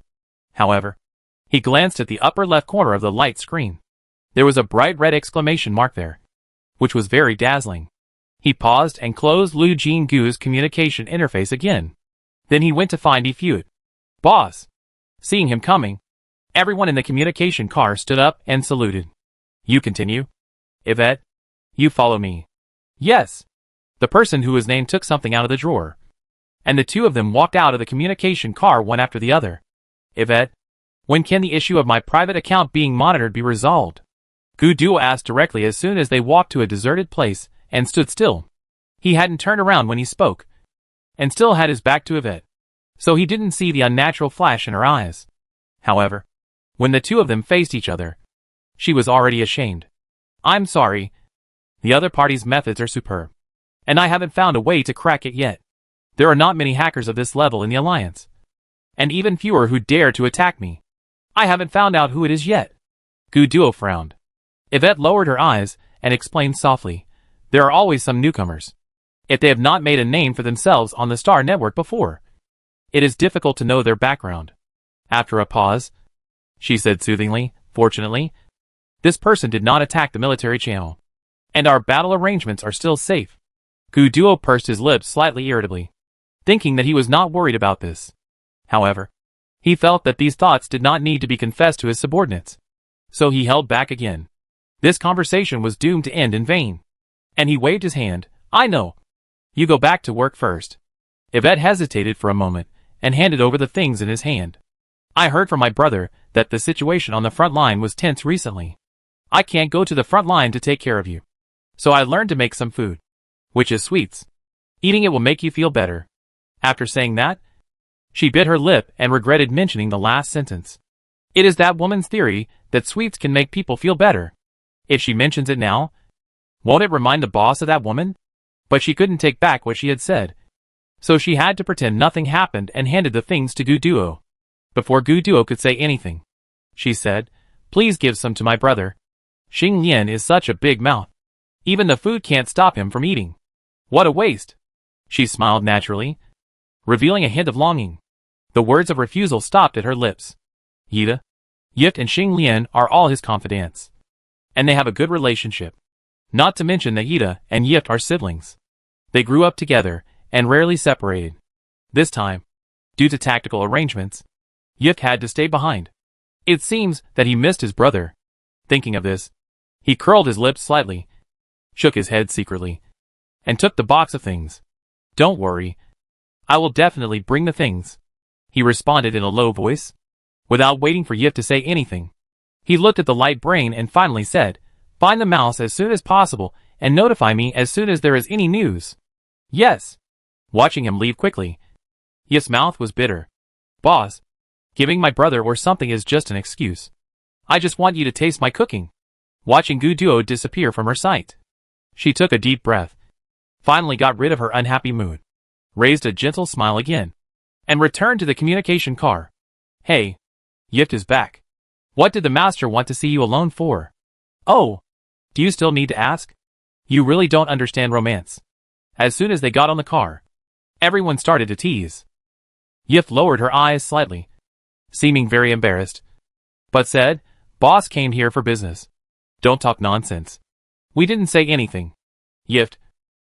However, he glanced at the upper left corner of the light screen. There was a bright red exclamation mark there, which was very dazzling. He paused and closed Lu Jin-gu's communication interface again. Then he went to find EP91. Boss. Seeing him coming, everyone in the communication car stood up and saluted. You continue? Yvette? You follow me. Yes. The person who was named took something out of the drawer. And the two of them walked out of the communication car one after the other. Yvette? When can the issue of my private account being monitored be resolved? Gu Duo asked directly as soon as they walked to a deserted place and stood still. He hadn't turned around when he spoke, and still had his back to Yvette, so he didn't see the unnatural flash in her eyes. However, when the two of them faced each other, she was already ashamed. I'm sorry. The other party's methods are superb, and I haven't found a way to crack it yet. There are not many hackers of this level in the Alliance, and even fewer who dare to attack me. I haven't found out who it is yet. Gu Duo frowned. Yvette lowered her eyes and explained softly, there are always some newcomers. If they have not made a name for themselves on the Star Network before, it is difficult to know their background. After a pause, she said soothingly, fortunately, this person did not attack the military channel, and our battle arrangements are still safe. Gu Duo pursed his lips slightly irritably, thinking that he was not worried about this. However, he felt that these thoughts did not need to be confessed to his subordinates, so he held back again. This conversation was doomed to end in vain, and he waved his hand. I know. You go back to work first. Yvette hesitated for a moment and handed over the things in his hand. I heard from my brother that the situation on the front line was tense recently. I can't go to the front line to take care of you, so I learned to make some food, which is sweets. Eating it will make you feel better. After saying that, she bit her lip and regretted mentioning the last sentence. It is that woman's theory that sweets can make people feel better. If she mentions it now, won't it remind the boss of that woman? But she couldn't take back what she had said, so she had to pretend nothing happened and handed the things to Gu Duo. Before Gu Duo could say anything, she said, please give some to my brother. Xing Lian is such a big mouth. Even the food can't stop him from eating. What a waste. She smiled naturally, revealing a hint of longing. The words of refusal stopped at her lips. Yida, Yift and Xing Lian are all his confidants, and they have a good relationship. Not to mention that Yida and Yift are siblings. They grew up together and rarely separated. This time, due to tactical arrangements, Yift had to stay behind. It seems that he missed his brother. Thinking of this, he curled his lips slightly, shook his head secretly, and took the box of things. Don't worry. I will definitely bring the things, he responded in a low voice. Without waiting for Yift to say anything, he looked at the light brain and finally said, find the mouse as soon as possible and notify me as soon as there is any news. Yes. Watching him leave quickly, Yift's mouth was bitter. Boss, giving my brother or something is just an excuse. I just want you to taste my cooking. Watching Gu Duo disappear from her sight, she took a deep breath, finally got rid of her unhappy mood, raised a gentle smile again, and returned to the communication car. Hey, Yift is back. What did the master want to see you alone for? Oh, do you still need to ask? You really don't understand romance. As soon as they got on the car, everyone started to tease. Yift lowered her eyes slightly, seeming very embarrassed, but said, boss came here for business. Don't talk nonsense. We didn't say anything. Yift,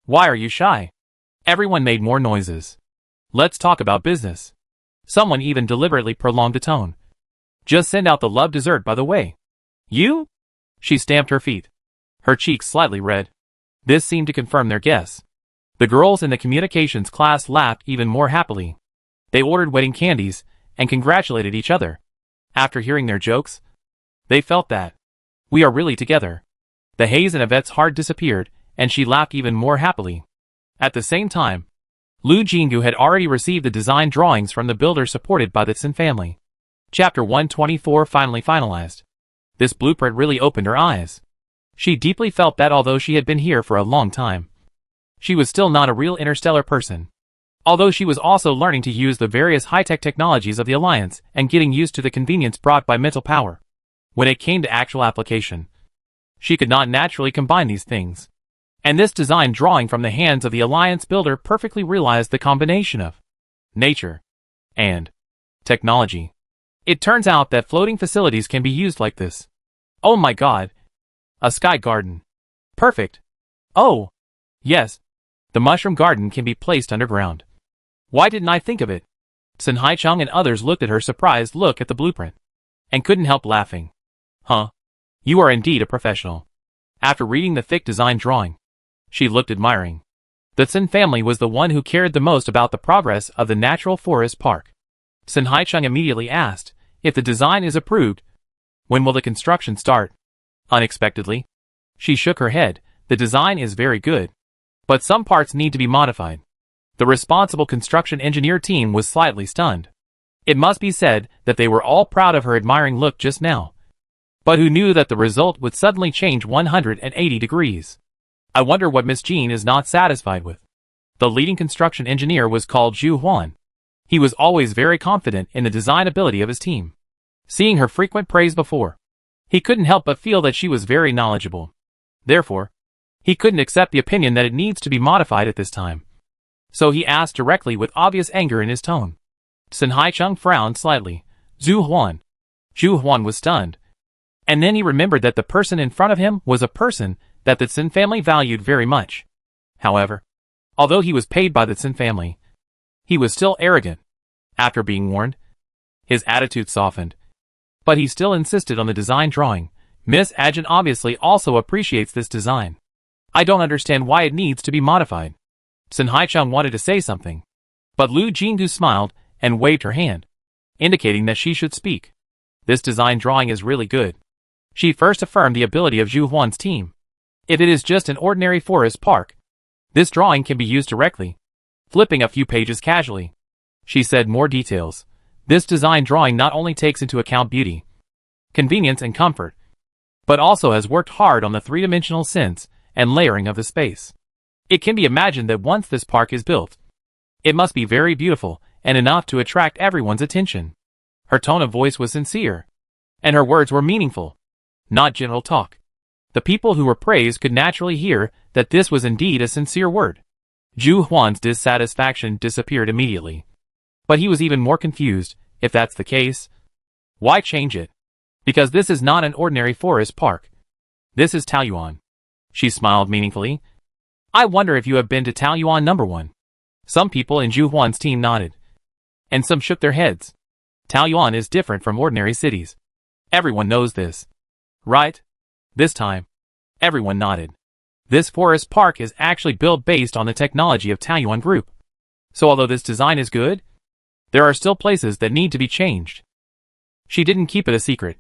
why are you shy? Everyone made more noises. Let's talk about business. Someone even deliberately prolonged the tone. Just send out the love dessert by the way. You? She stamped her feet, her cheeks slightly red. This seemed to confirm their guess. The girls in the communications class laughed even more happily. They ordered wedding candies and congratulated each other. After hearing their jokes, they felt that we are really together. The haze in Yvette's heart disappeared, and she laughed even more happily. At the same time, Lu Jingu had already received the design drawings from the builder supported by the Tsin family. Chapter 124 finally finalized. This blueprint really opened her eyes. She deeply felt that although she had been here for a long time, she was still not a real interstellar person. Although she was also learning to use the various high-tech technologies of the Alliance and getting used to the convenience brought by mental power. When it came to actual application, she could not naturally combine these things. And this design drawing from the hands of the Alliance builder perfectly realized the combination of nature and technology. It turns out that floating facilities can be used like this. Oh my god. A sky garden. Perfect. Oh. Yes. The mushroom garden can be placed underground. Why didn't I think of it? Sun Haicheng and others looked at her surprised look at the blueprint, and couldn't help laughing. Huh? You are indeed a professional. After reading the thick design drawing, she looked admiring. The Sun family was the one who cared the most about the progress of the natural forest park. Sun Haicheng immediately asked, if the design is approved, when will the construction start? Unexpectedly, she shook her head. The design is very good, but some parts need to be modified. The responsible construction engineer team was slightly stunned. It must be said that they were all proud of her admiring look just now, but who knew that the result would suddenly change 180 degrees. I wonder what Miss Jean is not satisfied with. The leading construction engineer was called Zhu Huan. He was always very confident in the design ability of his team. Seeing her frequent praise before, he couldn't help but feel that she was very knowledgeable. Therefore, he couldn't accept the opinion that it needs to be modified at this time. So he asked directly with obvious anger in his tone. Sun Haicheng frowned slightly. Zhu Huan. Zhu Huan was stunned. And then he remembered that the person in front of him was a person that the Sun family valued very much. However, although he was paid by the Sun family, he was still arrogant. After being warned, his attitude softened. But he still insisted on the design drawing. Miss Ajin obviously also appreciates this design. I don't understand why it needs to be modified. Sun Haicheng wanted to say something, but Lu Jingdu smiled and waved her hand, indicating that she should speak. This design drawing is really good. She first affirmed the ability of Zhu Huan's team. If it is just an ordinary forest park, this drawing can be used directly. Flipping a few pages casually, she said more details. This design drawing not only takes into account beauty, convenience and comfort, but also has worked hard on the three-dimensional sense and layering of the space. It can be imagined that once this park is built, it must be very beautiful and enough to attract everyone's attention. Her tone of voice was sincere, and her words were meaningful, not general talk. The people who were praised could naturally hear that this was indeed a sincere word. Zhu Huan's dissatisfaction disappeared immediately. But he was even more confused. If that's the case, why change it? Because this is not an ordinary forest park. This is Taoyuan. She smiled meaningfully. I wonder if you have been to Taoyuan number 1. Some people in Zhu Huan's team nodded, and some shook their heads. Taoyuan is different from ordinary cities. Everyone knows this, right? This time, everyone nodded. This forest park is actually built based on the technology of Taoyuan Group. So although this design is good, there are still places that need to be changed. She didn't keep it a secret,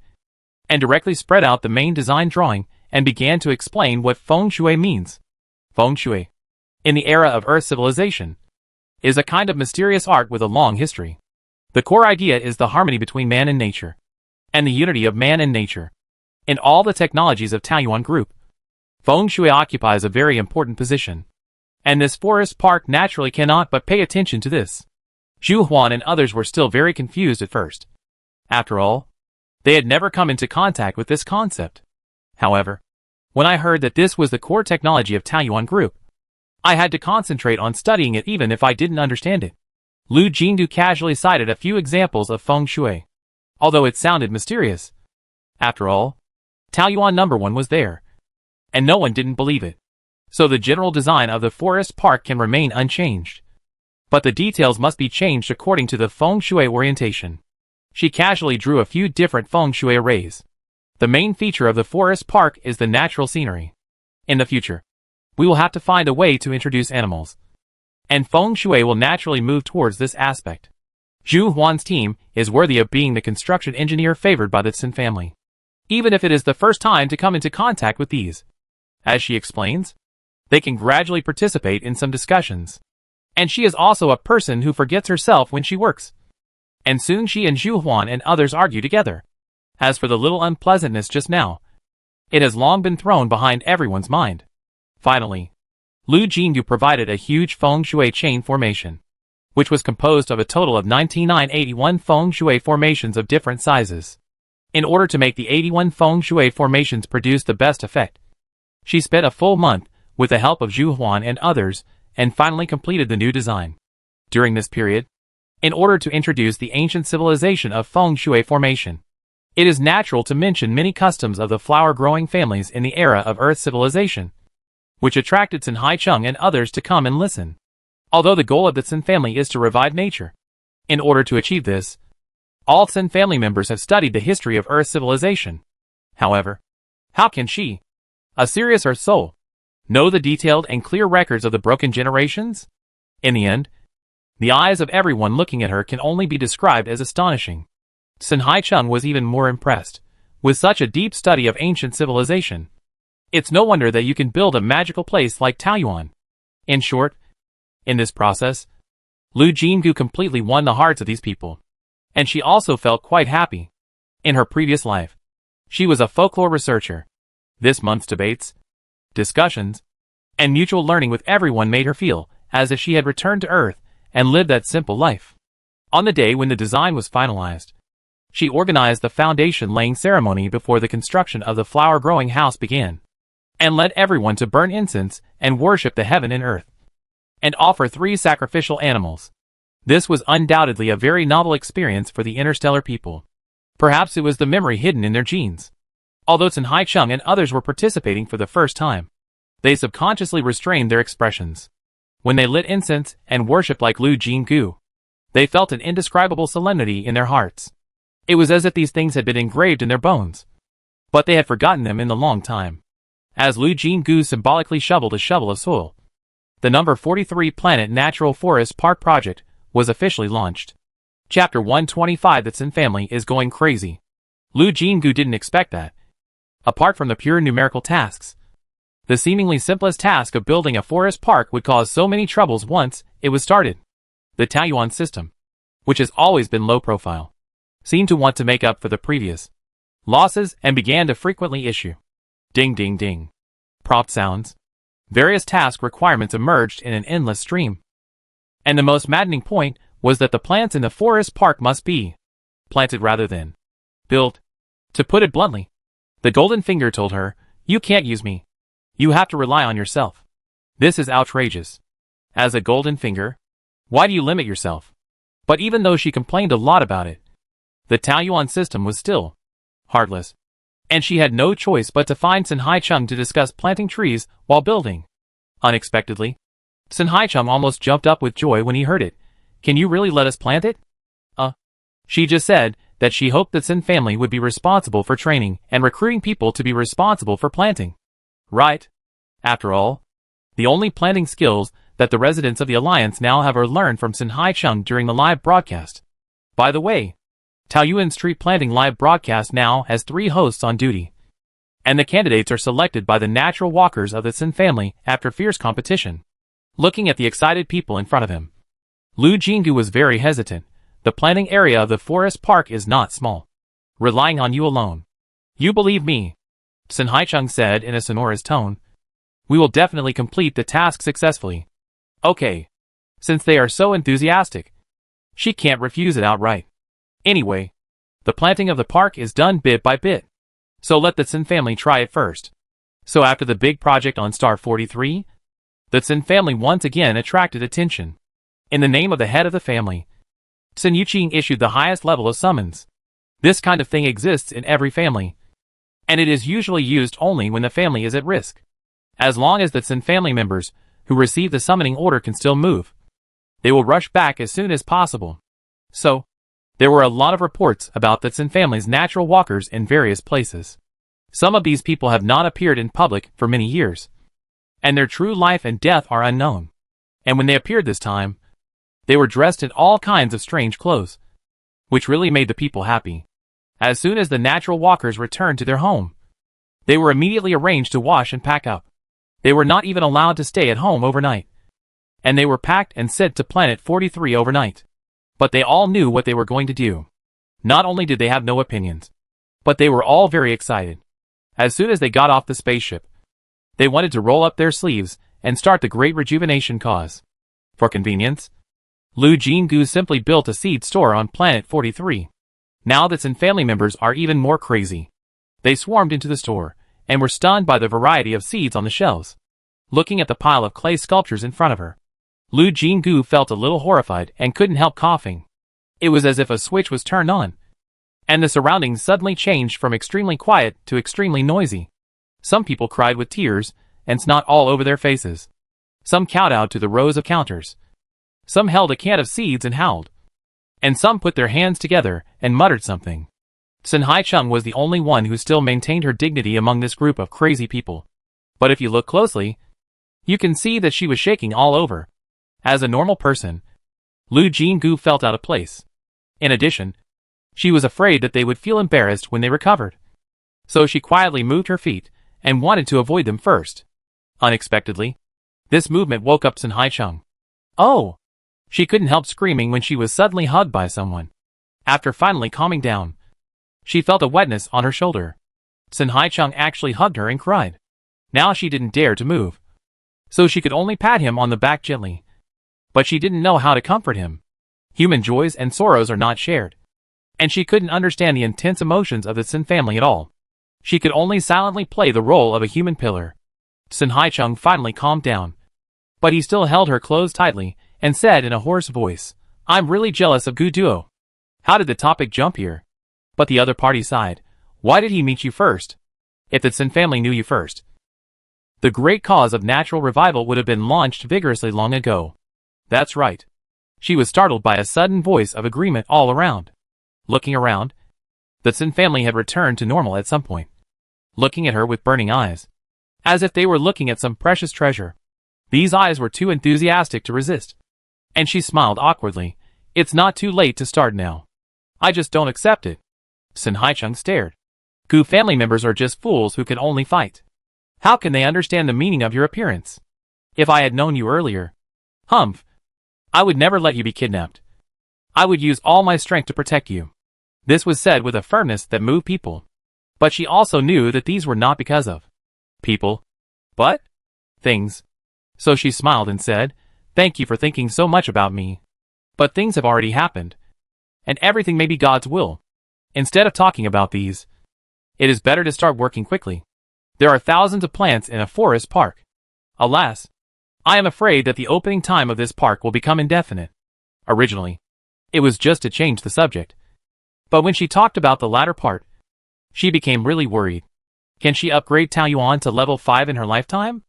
and directly spread out the main design drawing and began to explain what feng shui means. Feng shui, in the era of Earth civilization, is a kind of mysterious art with a long history. The core idea is the harmony between man and nature, and the unity of man and nature. In all the technologies of Taoyuan Group, feng shui occupies a very important position, and this forest park naturally cannot but pay attention to this. Zhu Huan and others were still very confused at first. After all, they had never come into contact with this concept. However, when I heard that this was the core technology of Taoyuan Group, I had to concentrate on studying it even if I didn't understand it. Lu Jingdu casually cited a few examples of feng shui, although it sounded mysterious. After all, Taoyuan number 1 was there, and no one didn't believe it. So the general design of the forest park can remain unchanged, but the details must be changed according to the feng shui orientation. She casually drew a few different feng shui arrays. The main feature of the forest park is the natural scenery. In the future, we will have to find a way to introduce animals, and feng shui will naturally move towards this aspect. Zhu Huan's team is worthy of being the construction engineer favored by the Sun family, even if it is the first time to come into contact with these. As she explains, they can gradually participate in some discussions. And she is also a person who forgets herself when she works. And soon she and Zhu Huan and others argue together. As for the little unpleasantness just now, it has long been thrown behind everyone's mind. Finally, Lu Jingdu provided a huge feng shui chain formation, which was composed of a total of 81 feng shui formations of different sizes. In order to make the 81 feng shui formations produce the best effect, she spent a full month with the help of Zhu Huan and others, and finally completed the new design. During this period, in order to introduce the ancient civilization of feng shui formation, it is natural to mention many customs of the flower-growing families in the era of Earth civilization, which attracted Sun Haicheng and others to come and listen. Although the goal of the Tsin family is to revive nature. In order to achieve this, all Tsin family members have studied the history of Earth civilization. However, how can she, a serious Earth soul, know the detailed and clear records of the broken generations? In the end, the eyes of everyone looking at her can only be described as astonishing. Sun Hai-chung was even more impressed. With such a deep study of ancient civilization, it's no wonder that you can build a magical place like Taoyuan. In short, in this process, Lu Jinggu completely won the hearts of these people. And she also felt quite happy. In her previous life, she was a folklore researcher. This month's debates, discussions, and mutual learning with everyone made her feel as if she had returned to Earth and lived that simple life. On the day when the design was finalized, she organized the foundation-laying ceremony before the construction of the flower-growing house began, and led everyone to burn incense and worship the heaven and earth, and offer 3 sacrificial animals. This was undoubtedly a very novel experience for the interstellar people. Perhaps it was the memory hidden in their genes. Although Sun Hai-chung and others were participating for the first time, they subconsciously restrained their expressions. When they lit incense and worshipped like Lu Jinggu, they felt an indescribable solemnity in their hearts. It was as if these things had been engraved in their bones, but they had forgotten them in the long time. As Lu Jinggu symbolically shoveled a shovel of soil, the number 43 Planet Natural Forest Park project was officially launched. Chapter 125. The Tsin family is going crazy. Lu Jinggu didn't expect that. Apart from the pure numerical tasks, the seemingly simplest task of building a forest park would cause so many troubles once it was started. The Taoyuan system, which has always been low profile, seemed to want to make up for the previous losses and began to frequently issue ding ding ding prompt sounds. Various task requirements emerged in an endless stream. And the most maddening point was that the plants in the forest park must be planted rather than built. To put it bluntly, the golden finger told her, "You can't use me. You have to rely on yourself." This is outrageous. As a golden finger, why do you limit yourself? But even though she complained a lot about it, the Taoyuan system was still heartless, and she had no choice but to find Sun Hai-chung to discuss planting trees while building. Unexpectedly, Sun Hai-chung almost jumped up with joy when he heard it. "Can you really let us plant it?" She just said that she hoped the Tsin family would be responsible for training and recruiting people to be responsible for planting. Right. After all, the only planting skills that the residents of the Alliance now have are learned from Sun Hai-chung during the live broadcast. By the way, Taoyuan's tree planting live broadcast now has 3 hosts on duty, and the candidates are selected by the natural walkers of the Tsin family after fierce competition. Looking at the excited people in front of him, Lu Jinggu was very hesitant. The planting area of the forest park is not small. Relying on you alone. You believe me, Sun Hai-chung said in a sonorous tone. We will definitely complete the task successfully. Okay. Since they are so enthusiastic, she can't refuse it outright. Anyway, the planting of the park is done bit by bit. So let the Tsin family try it first. So after the big project on Star 43, the Tsin family once again attracted attention. In the name of the head of the family, Tsin Yuqing issued the highest level of summons. This kind of thing exists in every family, and it is usually used only when the family is at risk. As long as the Tsin family members who receive the summoning order can still move, they will rush back as soon as possible. So, there were a lot of reports about the Tsin family's natural walkers in various places. Some of these people have not appeared in public for many years, and their true life and death are unknown. And when they appeared this time, they were dressed in all kinds of strange clothes, which really made the people happy. As soon as the natural walkers returned to their home, they were immediately arranged to wash and pack up. They were not even allowed to stay at home overnight, and they were packed and sent to Planet 43 overnight. But they all knew what they were going to do. Not only did they have no opinions, but they were all very excited. As soon as they got off the spaceship, they wanted to roll up their sleeves and start the great rejuvenation cause. For convenience, Lu Jinggu simply built a seed store on Planet 43. Now the Tsin family members are even more crazy. They swarmed into the store and were stunned by the variety of seeds on the shelves. Looking at the pile of clay sculptures in front of her, Lu Jinggu felt a little horrified and couldn't help coughing. It was as if a switch was turned on, and the surroundings suddenly changed from extremely quiet to extremely noisy. Some people cried with tears and snot all over their faces. Some kowtowed to the rows of counters, Some held a can of seeds and howled. And some put their hands together and muttered something. Sun Haicheng was the only one who still maintained her dignity among this group of crazy people. But if you look closely, you can see that she was shaking all over. As a normal person, Lu Jinggu felt out of place. In addition, she was afraid that they would feel embarrassed when they recovered. So she quietly moved her feet and wanted to avoid them first. Unexpectedly, this movement woke up Sun Haicheng. Oh! She couldn't help screaming when she was suddenly hugged by someone. After finally calming down, she felt a wetness on her shoulder. Sun Haicheng actually hugged her and cried. Now she didn't dare to move. So she could only pat him on the back gently. But she didn't know how to comfort him. Human joys and sorrows are not shared. And she couldn't understand the intense emotions of the Sun family at all. She could only silently play the role of a human pillar. Sun Haicheng finally calmed down. But he still held her close tightly and said in a hoarse voice, "I'm really jealous of Gu Duo. How did the topic jump here?" But the other party sighed. Why did he meet you first? If the Sun family knew you first, the great cause of natural revival would have been launched vigorously long ago. That's right. She was startled by a sudden voice of agreement all around. Looking around, the Sun family had returned to normal at some point. Looking at her with burning eyes, as if they were looking at some precious treasure. These eyes were too enthusiastic to resist. And she smiled awkwardly. It's not too late to start now. I just don't accept it. Sun Haicheng stared. Gu family members are just fools who can only fight. How can they understand the meaning of your appearance? If I had known you earlier, humph, I would never let you be kidnapped. I would use all my strength to protect you. This was said with a firmness that moved people. But she also knew that these were not because of people, but things. So she smiled and said, "Thank you for thinking so much about me. But things have already happened. And everything may be God's will. Instead of talking about these, it is better to start working quickly. There are thousands of plants in a forest park. Alas, I am afraid that the opening time of this park will become indefinite." Originally, it was just to change the subject. But when she talked about the latter part, she became really worried. Can she upgrade Taoyuan to level 5 in her lifetime?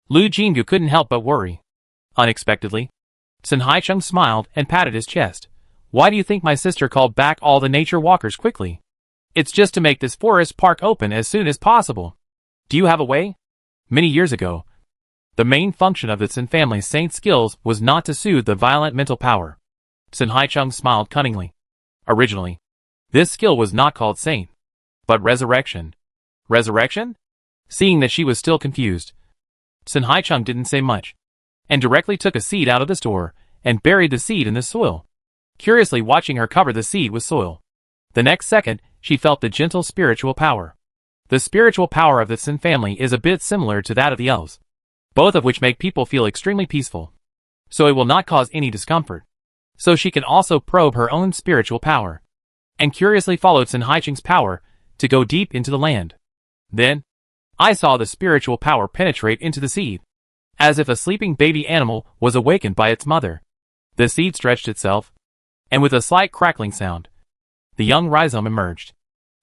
Lu Jinggu couldn't help but worry. Unexpectedly, Sun Haicheng smiled and patted his chest. Why do you think my sister called back all the nature walkers quickly? It's just to make this forest park open as soon as possible. Do you have a way? Many years ago, the main function of the Sun family's saint skills was not to soothe the violent mental power. Sun Haicheng smiled cunningly. Originally, this skill was not called saint, but resurrection. Resurrection? Seeing that she was still confused, Sun Haicheng didn't say much, and directly took a seed out of the store and buried the seed in the soil, curiously watching her cover the seed with soil. The next second, she felt the gentle spiritual power. The spiritual power of the Sun family is a bit similar to that of the elves, both of which make people feel extremely peaceful. So it will not cause any discomfort. So she can also probe her own spiritual power, and curiously followed Sun Haicheng's power to go deep into the land. Then, I saw the spiritual power penetrate into the seed, as if a sleeping baby animal was awakened by its mother. The seed stretched itself, and with a slight crackling sound, the young rhizome emerged.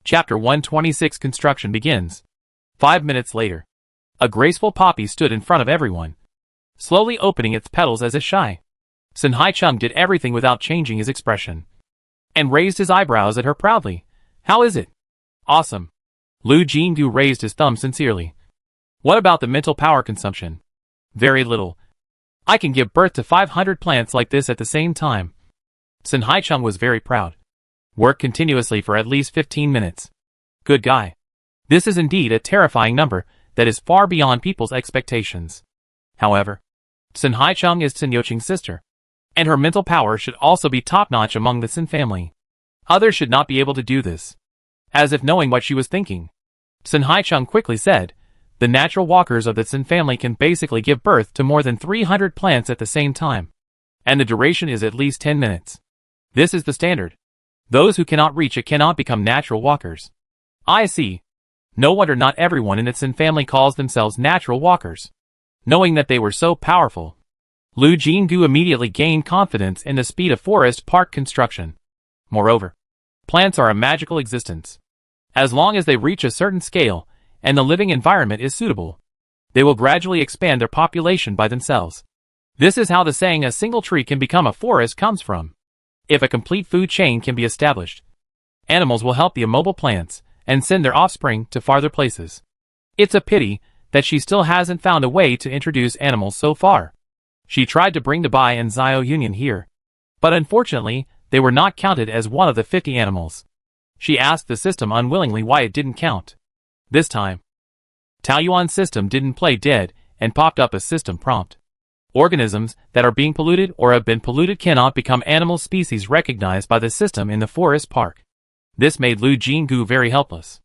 Chapter 126 Construction begins. 5 minutes later, a graceful poppy stood in front of everyone, slowly opening its petals as if shy. Sun Haicheng did everything without changing his expression, and raised his eyebrows at her proudly. How is it? Awesome. Lu Jinggu raised his thumb sincerely. What about the mental power consumption? Very little. I can give birth to 500 plants like this at the same time. Sun Haicheng was very proud. Work continuously for at least 15 minutes. Good guy. This is indeed a terrifying number that is far beyond people's expectations. However, Sun Haicheng is Sun Youqing's sister, and her mental power should also be top-notch among the Sun family. Others should not be able to do this. As if knowing what she was thinking, Sun Haicheng quickly said, the natural walkers of the Sun family can basically give birth to more than 300 plants at the same time, and the duration is at least 10 minutes. This is the standard. Those who cannot reach it cannot become natural walkers. I see. No wonder not everyone in the Sun family calls themselves natural walkers. Knowing that they were so powerful, Lu Jinggu immediately gained confidence in the speed of forest park construction. Moreover, plants are a magical existence. As long as they reach a certain scale, and the living environment is suitable, they will gradually expand their population by themselves. This is how the saying a single tree can become a forest comes from. If a complete food chain can be established, animals will help the immobile plants and send their offspring to farther places. It's a pity that she still hasn't found a way to introduce animals so far. She tried to bring the Bai and Zio Union here, but unfortunately, they were not counted as one of the 50 animals. She asked the system unwillingly why it didn't count. This time, Taoyuan's system didn't play dead and popped up a system prompt. Organisms that are being polluted or have been polluted cannot become animal species recognized by the system in the forest park. This made Lu Jinggu very helpless,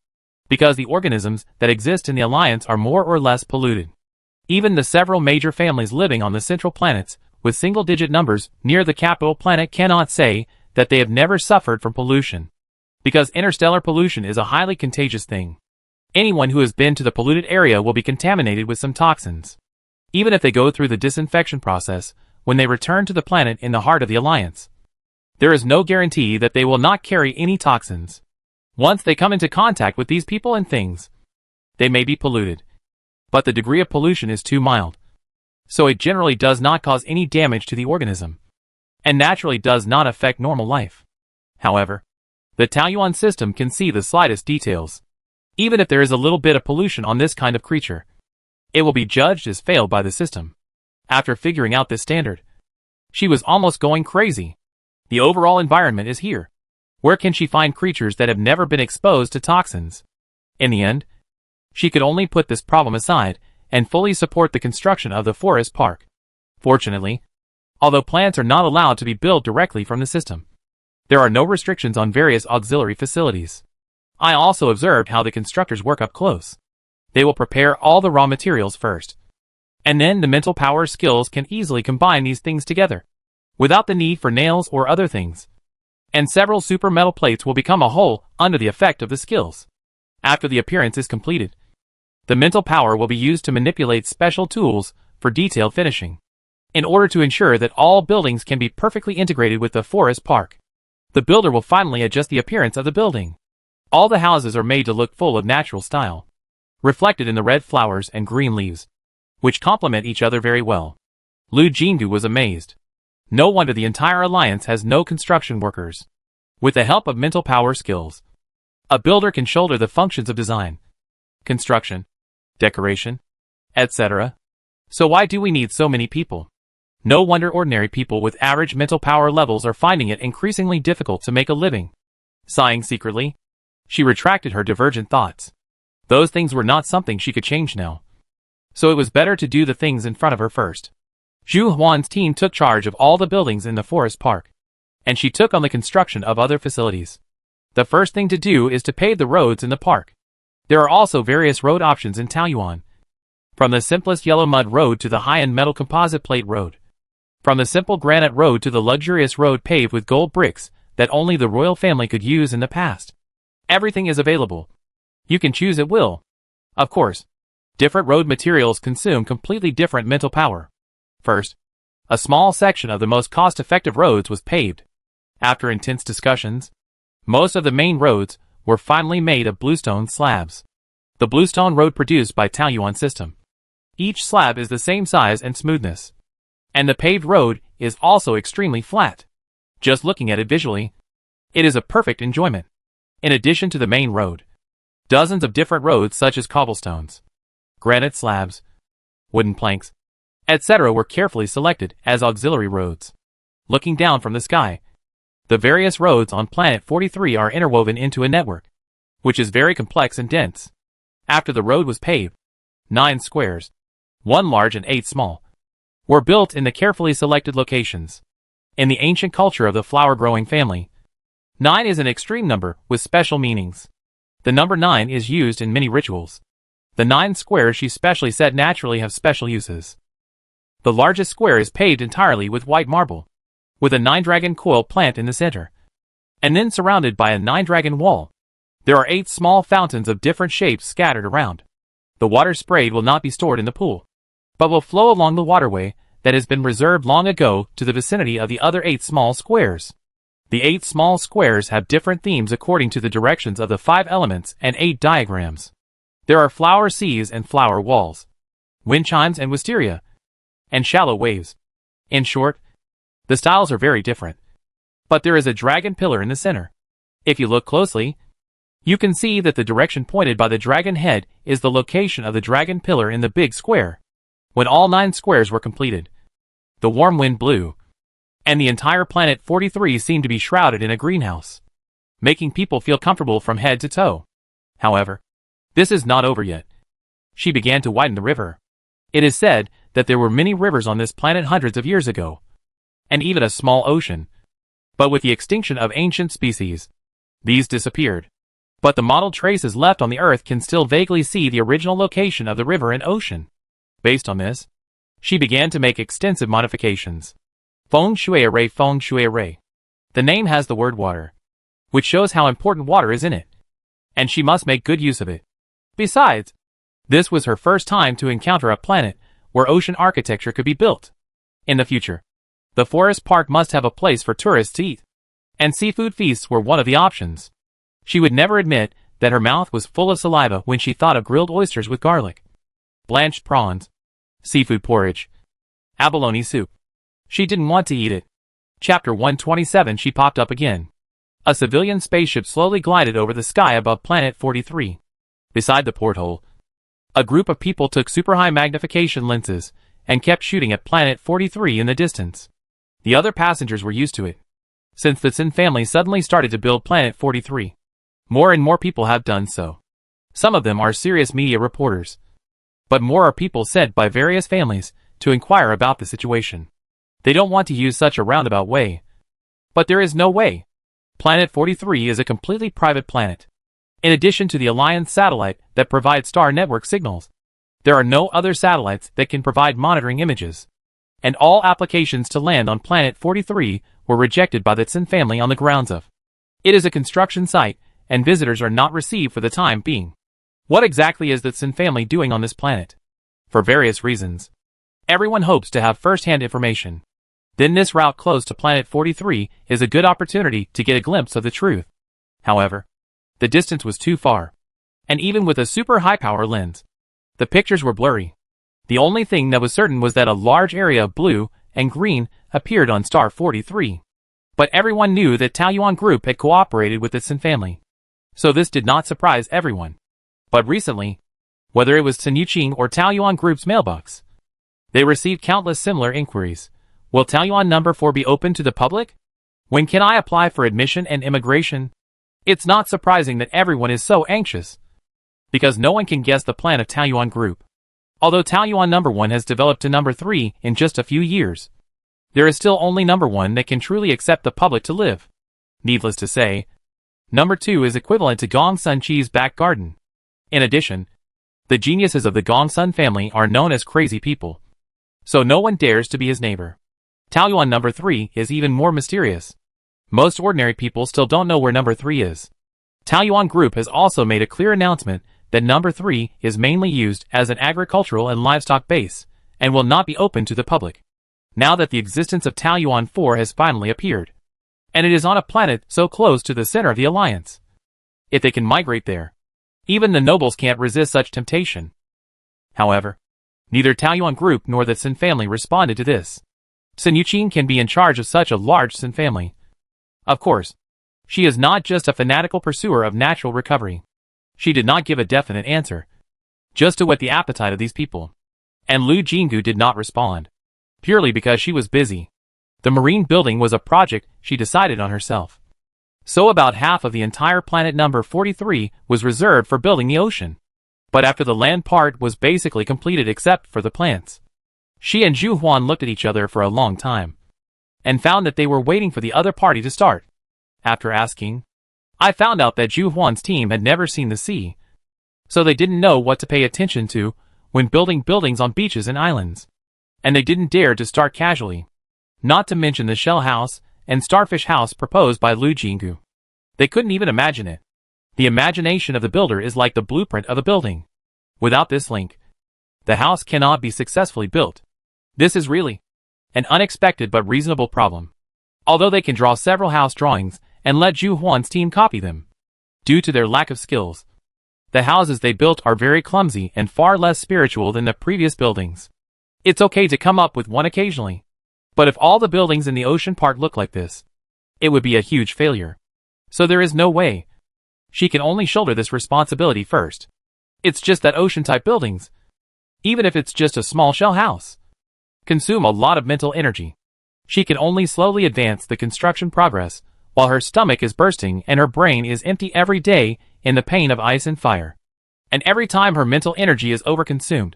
because the organisms that exist in the alliance are more or less polluted. Even the several major families living on the central planets with single-digit numbers near the capital planet cannot say that they have never suffered from pollution, because interstellar pollution is a highly contagious thing. Anyone who has been to the polluted area will be contaminated with some toxins. Even if they go through the disinfection process, when they return to the planet in the heart of the alliance, there is no guarantee that they will not carry any toxins. Once they come into contact with these people and things, they may be polluted. But the degree of pollution is too mild, so it generally does not cause any damage to the organism, and naturally does not affect normal life. However, the Taoyuan system can see the slightest details. Even if there is a little bit of pollution on this kind of creature, it will be judged as failed by the system. After figuring out this standard, she was almost going crazy. The overall environment is here. Where can she find creatures that have never been exposed to toxins? In the end, she could only put this problem aside and fully support the construction of the forest park. Fortunately, although plants are not allowed to be built directly from the system, there are no restrictions on various auxiliary facilities. I also observed how the constructors work up close. They will prepare all the raw materials first, and then the mental power skills can easily combine these things together, without the need for nails or other things. And several super metal plates will become a whole under the effect of the skills. After the appearance is completed, the mental power will be used to manipulate special tools for detailed finishing, in order to ensure that all buildings can be perfectly integrated with the forest park. The builder will finally adjust the appearance of the building. All the houses are made to look full of natural style, reflected in the red flowers and green leaves, which complement each other very well. Lu Jinggu was amazed. No wonder the entire alliance has no construction workers. With the help of mental power skills, a builder can shoulder the functions of design, construction, decoration, etc. So why do we need so many people? No wonder ordinary people with average mental power levels are finding it increasingly difficult to make a living. Sighing secretly, she retracted her divergent thoughts. Those things were not something she could change now, so it was better to do the things in front of her first. Zhu Huan's team took charge of all the buildings in the forest park, and she took on the construction of other facilities. The first thing to do is to pave the roads in the park. There are also various road options in Taoyuan, from the simplest yellow mud road to the high-end metal composite plate road, from the simple granite road to the luxurious road paved with gold bricks that only the royal family could use in the past. Everything is available. You can choose at will. Of course, different road materials consume completely different mental power. First, a small section of the most cost-effective roads was paved. After intense discussions, most of the main roads were finally made of bluestone slabs. The bluestone road produced by Taoyuan system. Each slab is the same size and smoothness, and the paved road is also extremely flat. Just looking at it visually, it is a perfect enjoyment. In addition to the main road, dozens of different roads such as cobblestones, granite slabs, wooden planks, etc. were carefully selected as auxiliary roads. Looking down from the sky, the various roads on Planet 43 are interwoven into a network, which is very complex and dense. After the road was paved, 9 squares, 1 large and 8 small, were built in the carefully selected locations. In the ancient culture of the flower-growing family, 9 is an extreme number with special meanings. The number 9 is used in many rituals. The 9 squares she specially said naturally have special uses. The largest square is paved entirely with white marble, with a 9-dragon coil plant in the center, and then surrounded by a 9-dragon wall. There are 8 small fountains of different shapes scattered around. The water sprayed will not be stored in the pool, but will flow along the waterway that has been reserved long ago to the vicinity of the other 8 small squares. The 8 small squares have different themes according to the directions of the 5 elements and 8 diagrams. There are flower seas and flower walls, wind chimes and wisteria, and shallow waves. In short, the styles are very different. But there is a dragon pillar in the center. If you look closely, you can see that the direction pointed by the dragon head is the location of the dragon pillar in the big square. When all 9 squares were completed, the warm wind blew, and the entire planet 43 seemed to be shrouded in a greenhouse, making people feel comfortable from head to toe. However, this is not over yet. She began to widen the river. It is said that there were many rivers on this planet hundreds of years ago, and even a small ocean. But with the extinction of ancient species, these disappeared. But the modeled traces left on the Earth can still vaguely see the original location of the river and ocean. Based on this, she began to make extensive modifications. Feng Shui Array. Feng Shui Array. The name has the word water, which shows how important water is in it, and she must make good use of it. Besides, this was her first time to encounter a planet where ocean architecture could be built. In the future, the forest park must have a place for tourists to eat, and seafood feasts were one of the options. She would never admit that her mouth was full of saliva when she thought of grilled oysters with garlic, blanched prawns, seafood porridge, abalone soup. She didn't want to eat it. Chapter 127. She popped up again. A civilian spaceship slowly glided over the sky above Planet 43. Beside the porthole, a group of people took super high magnification lenses and kept shooting at Planet 43 in the distance. The other passengers were used to it, since the Sin family suddenly started to build Planet 43. More and more people have done so. Some of them are serious media reporters, but more are people sent by various families to inquire about the situation. They don't want to use such a roundabout way, but there is no way. Planet 43 is a completely private planet. In addition to the Alliance satellite that provides star network signals, there are no other satellites that can provide monitoring images, and all applications to land on Planet 43 were rejected by the Sin family on the grounds of it is a construction site, and visitors are not received for the time being. What exactly is the Sin family doing on this planet? For various reasons, everyone hopes to have first-hand information. Then this route close to Planet 43 is a good opportunity to get a glimpse of the truth. However, the distance was too far, and even with a super high-power lens, the pictures were blurry. The only thing that was certain was that a large area of blue and green appeared on Star 43. But everyone knew that Taoyuan Group had cooperated with the Sin family, so this did not surprise everyone. But recently, whether it was Sin Yuqing or Taoyuan Group's mailbox, they received countless similar inquiries. Will Taoyuan number 4 be open to the public? When can I apply for admission and immigration? It's not surprising that everyone is so anxious, because no one can guess the plan of Taoyuan Group. Although Taoyuan number 1 has developed to number 3 in just a few years, there is still only number 1 that can truly accept the public to live. Needless to say, number 2 is equivalent to Gong Sun Chi's back garden. In addition, the geniuses of the Gong Sun family are known as crazy people, so no one dares to be his neighbor. Taoyuan number 3 is even more mysterious. Most ordinary people still don't know where number 3 is. Taoyuan Group has also made a clear announcement that number 3 is mainly used as an agricultural and livestock base, and will not be open to the public, now that the existence of Taoyuan 4 has finally appeared. And it is on a planet so close to the center of the Alliance. If they can migrate there, even the nobles can't resist such temptation. However, neither Taoyuan Group nor the Sin family responded to this. Sin Yuqing can be in charge of such a large Sin family. Of course, she is not just a fanatical pursuer of natural recovery. She did not give a definite answer, just to whet the appetite of these people. And Lu Jinggu did not respond, purely because she was busy. The marine building was a project she decided on herself. So about half of the entire planet number 43 was reserved for building the ocean. But after the land part was basically completed except for the plants, she and Zhu Huan looked at each other for a long time, and found that they were waiting for the other party to start. After asking, I found out that Zhu Huan's team had never seen the sea, so they didn't know what to pay attention to when building buildings on beaches and islands, and they didn't dare to start casually. Not to mention the shell house and starfish house proposed by Lu Jinggu. They couldn't even imagine it. The imagination of the builder is like the blueprint of a building. Without this link, the house cannot be successfully built. This is really an unexpected but reasonable problem. Although they can draw several house drawings and let Zhu Huan's team copy them, due to their lack of skills, the houses they built are very clumsy and far less spiritual than the previous buildings. It's okay to come up with one occasionally, But if all the buildings in the ocean part look like this, it would be a huge failure. So there is no way. She can only shoulder this responsibility first. It's just that ocean-type buildings, even if it's just a small shell house, consume a lot of mental energy. She can only slowly advance the construction progress, while her stomach is bursting and her brain is empty every day in the pain of ice and fire. And every time her mental energy is overconsumed,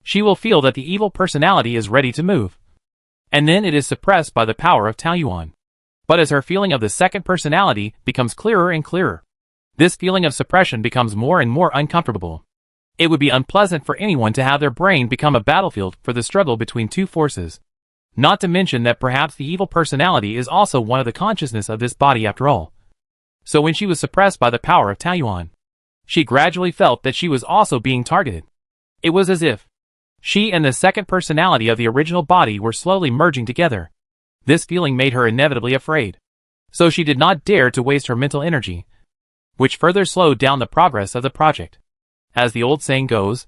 she will feel that the evil personality is ready to move. And then it is suppressed by the power of Taoyuan. But as her feeling of the second personality becomes clearer and clearer, this feeling of suppression becomes more and more uncomfortable. It would be unpleasant for anyone to have their brain become a battlefield for the struggle between two forces. Not to mention that perhaps the evil personality is also one of the consciousness of this body after all. So when she was suppressed by the power of Taoyuan, she gradually felt that she was also being targeted. It was as if she and the second personality of the original body were slowly merging together. This feeling made her inevitably afraid. So she did not dare to waste her mental energy, which further slowed down the progress of the project. As the old saying goes,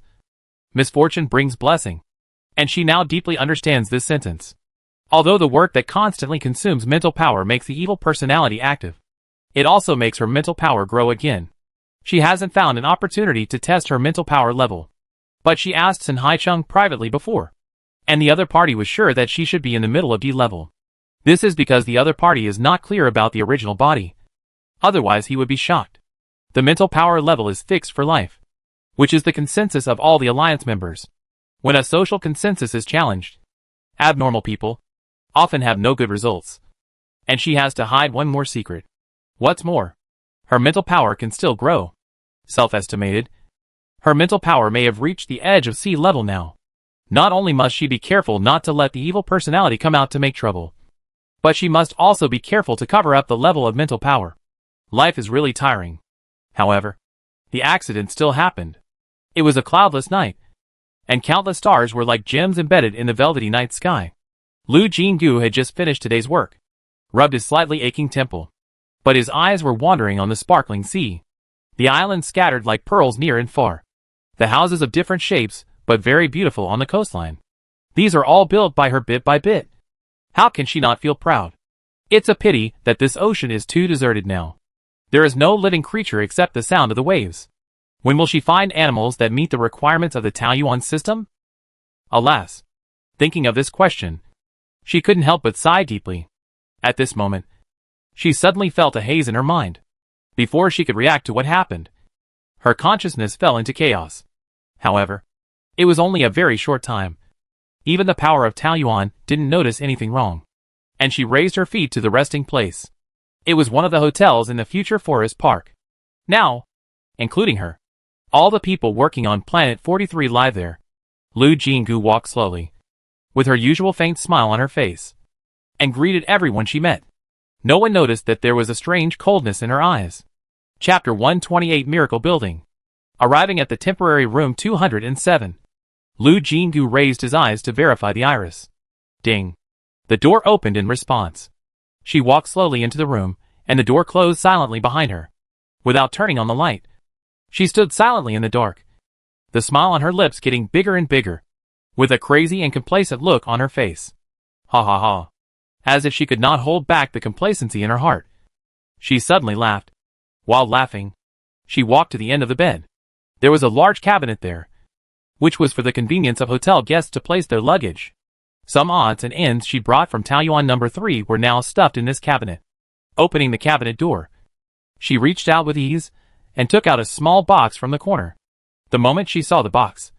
misfortune brings blessing. And she now deeply understands this sentence. Although the work that constantly consumes mental power makes the evil personality active, it also makes her mental power grow again. She hasn't found an opportunity to test her mental power level. But she asked Sun Haicheng privately before, and the other party was sure that she should be in the middle of D level. This is because the other party is not clear about the original body. Otherwise he would be shocked. The mental power level is fixed for life, which is the consensus of all the alliance members. When a social consensus is challenged, abnormal people often have no good results. And she has to hide one more secret. What's more, her mental power can still grow. Self-estimated, her mental power may have reached the edge of sea level now. Not only must she be careful not to let the evil personality come out to make trouble, but she must also be careful to cover up the level of mental power. Life is really tiring. However, the accident still happened. It was a cloudless night, and countless stars were like gems embedded in the velvety night sky. Lu Jinggu had just finished today's work, rubbed his slightly aching temple, but his eyes were wandering on the sparkling sea. The islands scattered like pearls near and far. The houses of different shapes, but very beautiful on the coastline. These are all built by her bit by bit. How can she not feel proud? It's a pity that this ocean is too deserted now. There is no living creature except the sound of the waves. When will she find animals that meet the requirements of the Taoyuan system? Alas, thinking of this question, she couldn't help but sigh deeply. At this moment, she suddenly felt a haze in her mind. Before she could react to what happened, her consciousness fell into chaos. However, it was only a very short time. Even the power of Taoyuan didn't notice anything wrong, and she raised her feet to the resting place. It was one of the hotels in the future forest park. Now, including her, all the people working on Planet 43 live there. Lu Jinggu walked slowly, with her usual faint smile on her face, and greeted everyone she met. No one noticed that there was a strange coldness in her eyes. Chapter 128 Miracle Building. Arriving at the temporary room 207, Lu Jinggu raised his eyes to verify the iris. Ding. The door opened in response. She walked slowly into the room, and the door closed silently behind her. Without turning on the light, she stood silently in the dark, the smile on her lips getting bigger and bigger, with a crazy and complacent look on her face. Ha ha ha. As if she could not hold back the complacency in her heart, she suddenly laughed. While laughing, she walked to the end of the bed. There was a large cabinet there, which was for the convenience of hotel guests to place their luggage. Some odds and ends she brought from Taoyuan number 3 were now stuffed in this cabinet. Opening the cabinet door, she reached out with ease and took out a small box from the corner. The moment she saw the box,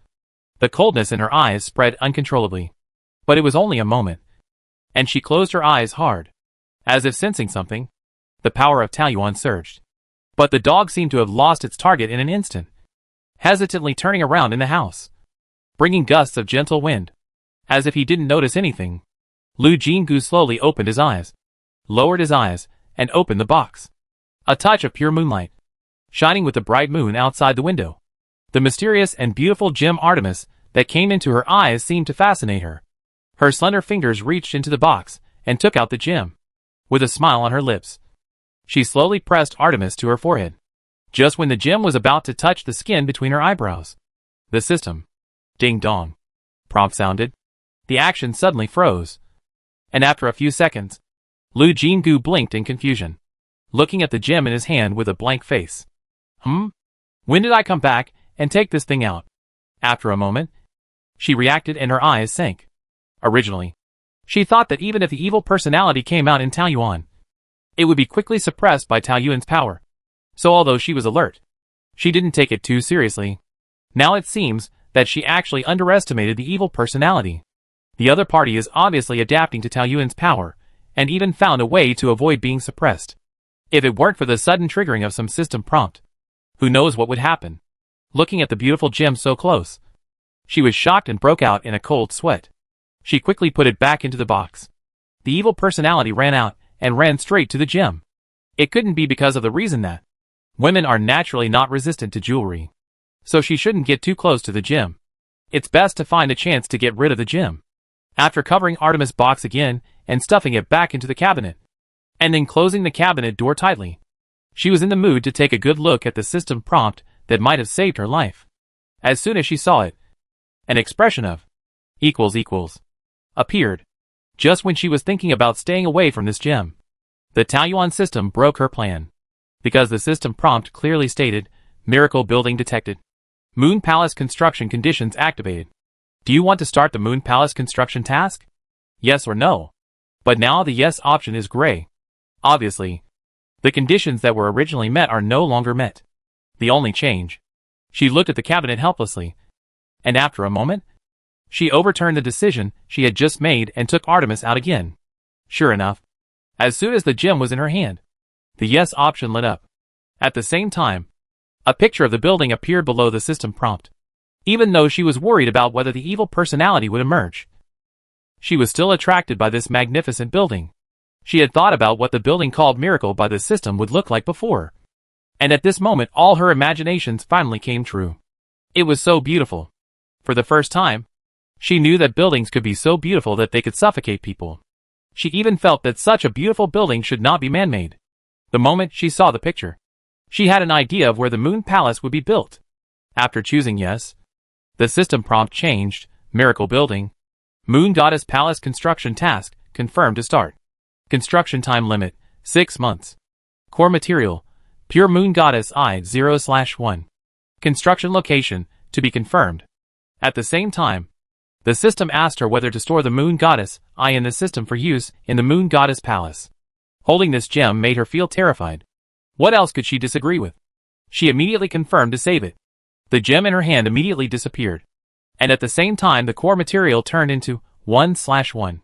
the coldness in her eyes spread uncontrollably. But it was only a moment, and she closed her eyes hard. As if sensing something, the power of Taoyuan surged. But the dog seemed to have lost its target in an instant, hesitantly turning around in the house, bringing gusts of gentle wind. As if he didn't notice anything, Lu Jinggu slowly opened his eyes, lowered his eyes, and opened the box. A touch of pure moonlight, shining with the bright moon outside the window. The mysterious and beautiful gem Artemis that came into her eyes seemed to fascinate her. Her slender fingers reached into the box and took out the gem. With a smile on her lips, she slowly pressed Artemis to her forehead. Just when the gem was about to touch the skin between her eyebrows, the system, ding dong, prompt sounded. The action suddenly froze. And after a few seconds, Lu Jinggu blinked in confusion, looking at the gem in his hand with a blank face. When did I come back and take this thing out? After a moment, she reacted and her eyes sank. Originally, she thought that even if the evil personality came out in Taoyuan, it would be quickly suppressed by Taoyuan's power. So although she was alert, she didn't take it too seriously. Now it seems that she actually underestimated the evil personality. The other party is obviously adapting to Taoyuan's power, and even found a way to avoid being suppressed. If it weren't for the sudden triggering of some system prompt, who knows what would happen? Looking at the beautiful gem so close, she was shocked and broke out in a cold sweat. She quickly put it back into the box. The evil personality ran out and ran straight to the gem. It couldn't be because of the reason that women are naturally not resistant to jewelry. So she shouldn't get too close to the gem. It's best to find a chance to get rid of the gem. After covering Artemis' box again and stuffing it back into the cabinet, and then closing the cabinet door tightly, she was in the mood to take a good look at the system prompt that might have saved her life. As soon as she saw it, an expression of == appeared. Just when she was thinking about staying away from this gem, the Taoyuan system broke her plan. Because the system prompt clearly stated, miracle building detected. Moon Palace construction conditions activated. Do you want to start the Moon Palace construction task? Yes or no? But now the yes option is gray. Obviously, the conditions that were originally met are no longer met. The only change. She looked at the cabinet helplessly, and after a moment, she overturned the decision she had just made and took Artemis out again. Sure enough, as soon as the gem was in her hand, the yes option lit up. At the same time, a picture of the building appeared below the system prompt. Even though she was worried about whether the evil personality would emerge, she was still attracted by this magnificent building. She had thought about what the building called Miracle by the system would look like before. And at this moment all her imaginations finally came true. It was so beautiful. For the first time, she knew that buildings could be so beautiful that they could suffocate people. She even felt that such a beautiful building should not be man-made. The moment she saw the picture, she had an idea of where the Moon Palace would be built. After choosing yes, the system prompt changed, Miracle Building, Moon Goddess Palace Construction Task, confirmed to start. Construction time limit, 6 months. Core material, Pure Moon Goddess I0/1. Construction location, to be confirmed. At the same time, the system asked her whether to store the Moon Goddess I in the system for use in the Moon Goddess Palace. Holding this gem made her feel terrified. What else could she disagree with? She immediately confirmed to save it. The gem in her hand immediately disappeared. And at the same time the core material turned into 1/1.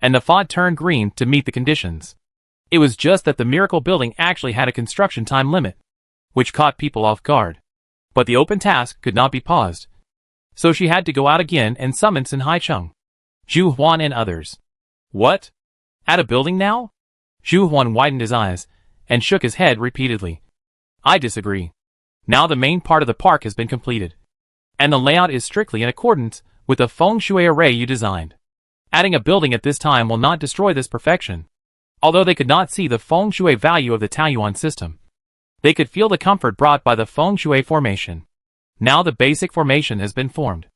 And the font turned green to meet the conditions. It was just that the miracle building actually had a construction time limit, which caught people off guard. But the open task could not be paused. So she had to go out again and summon Sun Haicheng, Zhu Huan and others. What? At a building now? Zhu Huan widened his eyes and shook his head repeatedly. I disagree. Now the main part of the park has been completed, and the layout is strictly in accordance with the feng shui array you designed. Adding a building at this time will not destroy this perfection. Although they could not see the feng shui value of the Taoyuan system, they could feel the comfort brought by the feng shui formation. Now the basic formation has been formed.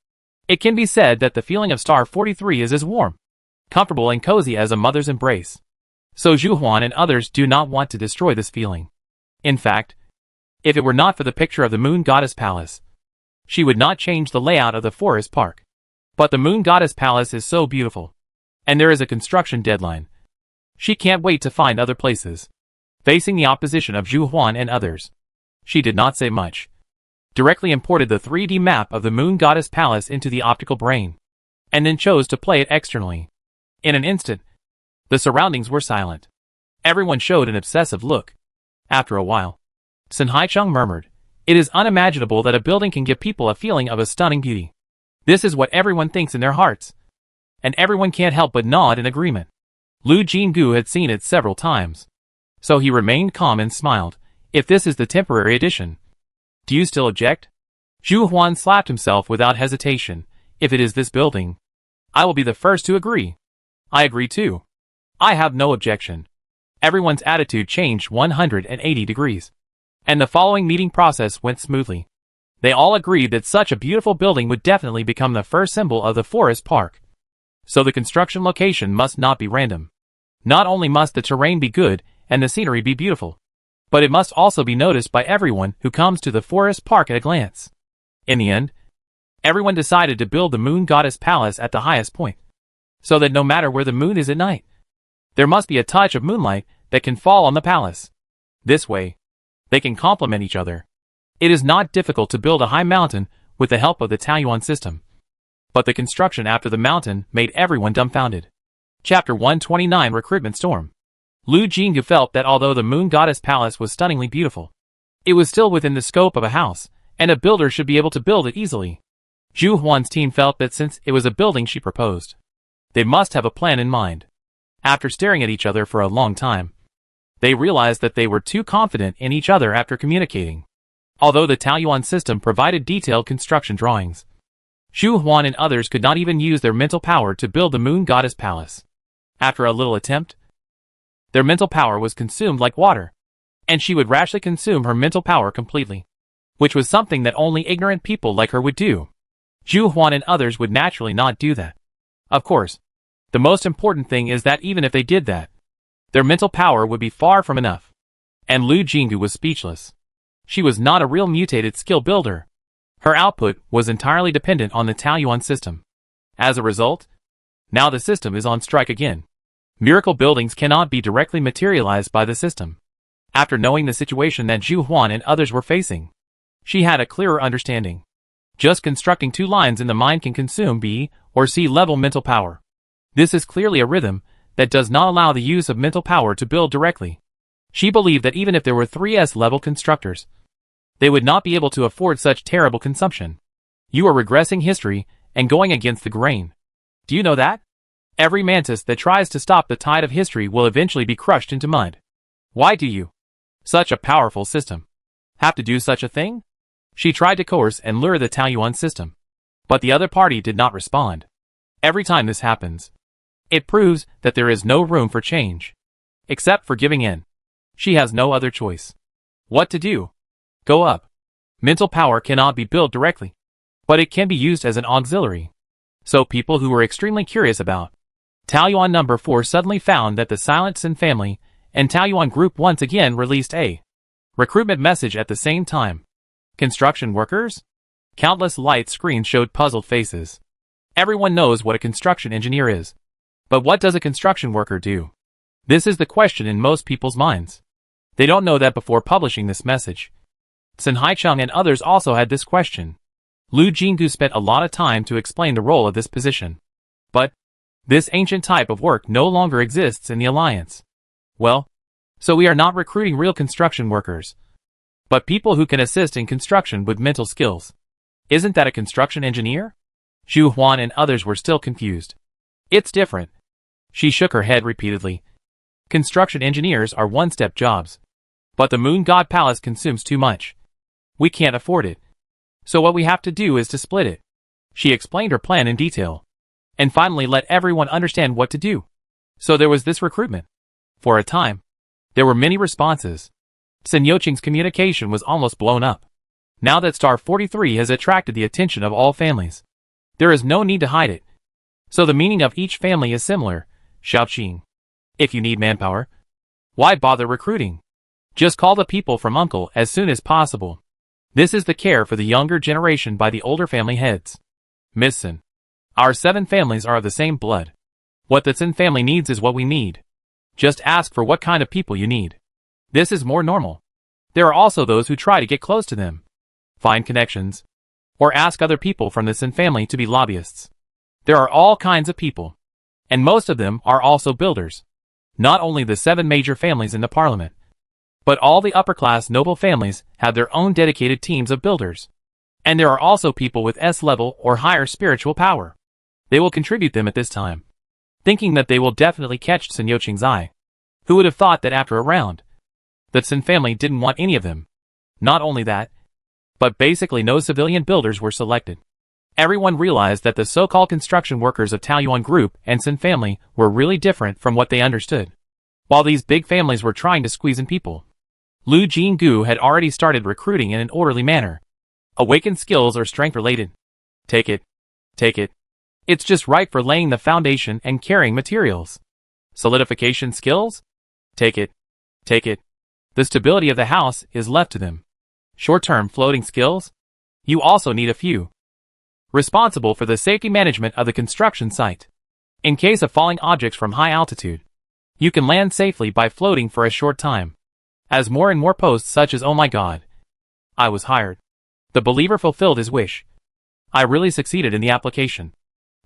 It can be said that the feeling of Star 43 is as warm, comfortable and cozy as a mother's embrace. So Zhu Huan and others do not want to destroy this feeling. In fact, if it were not for the picture of the Moon Goddess Palace, she would not change the layout of the forest park. But the Moon Goddess Palace is so beautiful, and there is a construction deadline. She can't wait to find other places. Facing the opposition of Zhu Huan and others, she did not say much. Directly imported the 3D map of the Moon Goddess Palace into the optical brain, and then chose to play it externally. In an instant, the surroundings were silent. Everyone showed an obsessive look. After a while, Sun Haicheng murmured, "It is unimaginable that a building can give people a feeling of a stunning beauty. This is what everyone thinks in their hearts." And everyone can't help but nod in agreement. Lu Jinggu had seen it several times, so he remained calm and smiled. If this is the temporary addition, do you still object? Zhu Huan slapped himself without hesitation. If it is this building, I will be the first to agree. I agree too. I have no objection. Everyone's attitude changed 180 degrees. And the following meeting process went smoothly. They all agreed that such a beautiful building would definitely become the first symbol of the forest park. So the construction location must not be random. Not only must the terrain be good and the scenery be beautiful, but it must also be noticed by everyone who comes to the forest park at a glance. In the end, everyone decided to build the moon goddess palace at the highest point, so that no matter where the moon is at night, there must be a touch of moonlight that can fall on the palace. This way, they can complement each other. It is not difficult to build a high mountain with the help of the Taoyuan system. But the construction after the mountain made everyone dumbfounded. Chapter 129 Recruitment Storm. Lu Jinggu felt that although the moon goddess palace was stunningly beautiful, it was still within the scope of a house, and a builder should be able to build it easily. Zhu Huan's team felt that since it was a building she proposed, they must have a plan in mind. After staring at each other for a long time, they realized that they were too confident in each other after communicating. Although the Taoyuan system provided detailed construction drawings, Zhu Huan and others could not even use their mental power to build the moon goddess palace. After a little attempt, their mental power was consumed like water, and she would rashly consume her mental power completely, which was something that only ignorant people like her would do. Zhu Huan and others would naturally not do that. Of course, the most important thing is that even if they did that, their mental power would be far from enough. And Lu Jinggu was speechless. She was not a real mutated skill builder. Her output was entirely dependent on the Taoyuan system. As a result, now the system is on strike again. Miracle buildings cannot be directly materialized by the system. After knowing the situation that Zhu Huan and others were facing, she had a clearer understanding. Just constructing 2 lines in the mind can consume B or C level mental power. This is clearly a rhythm that does not allow the use of mental power to build directly. She believed that even if there were 3S level constructors, they would not be able to afford such terrible consumption. You are regressing history and going against the grain. Do you know that? Every mantis that tries to stop the tide of history will eventually be crushed into mud. Why do you, such a powerful system, have to do such a thing? She tried to coerce and lure the Taoyuan system, but the other party did not respond. Every time this happens, it proves that there is no room for change, except for giving in. She has no other choice. What to do? Go up. Mental power cannot be built directly, but it can be used as an auxiliary. So people who were extremely curious about Taoyuan number 4 suddenly found that the Silent Sin family and Taoyuan group once again released a recruitment message at the same time. Construction workers? Countless light screens showed puzzled faces. Everyone knows what a construction engineer is. But what does a construction worker do? This is the question in most people's minds. They don't know that before publishing this message, Sun Haicheng and others also had this question. Lu Jinggu spent a lot of time to explain the role of this position. But this ancient type of work no longer exists in the Alliance. Well, so we are not recruiting real construction workers, but people who can assist in construction with mental skills. Isn't that a construction engineer? Zhu Huan and others were still confused. It's different. She shook her head repeatedly. Construction engineers are one-step jobs. But the Moon God Palace consumes too much. We can't afford it. So what we have to do is to split it. She explained her plan in detail, and finally let everyone understand what to do. So there was this recruitment. For a time, there were many responses. Sun Yoqing's communication was almost blown up. Now that Star 43 has attracted the attention of all families, there is no need to hide it. So the meaning of each family is similar, Xiaoqing. If you need manpower, why bother recruiting? Just call the people from Uncle as soon as possible. This is the care for the younger generation by the older family heads. Miss Sun, our 7 families are of the same blood. What the Sun family needs is what we need. Just ask for what kind of people you need. This is more normal. There are also those who try to get close to them, find connections, or ask other people from the Sun family to be lobbyists. There are all kinds of people, and most of them are also builders. Not only the 7 major families in the parliament, but all the upper-class noble families have their own dedicated teams of builders. And there are also people with S-level or higher spiritual power. They will contribute them at this time, thinking that they will definitely catch Sun Yoqing's eye. Who would have thought that after a round, the Sun family didn't want any of them? Not only that, but basically no civilian builders were selected. Everyone realized that the so-called construction workers of Taoyuan Group and Sun family were really different from what they understood. While these big families were trying to squeeze in people, Lu Jinggu had already started recruiting in an orderly manner. Awakened skills are strength related. Take it. Take it. It's just right for laying the foundation and carrying materials. Solidification skills? Take it. Take it. The stability of the house is left to them. Short-term floating skills? You also need a few. Responsible for the safety management of the construction site. In case of falling objects from high altitude, you can land safely by floating for a short time. As more and more posts such as "Oh my God, I was hired." The believer fulfilled his wish. I really succeeded in the application.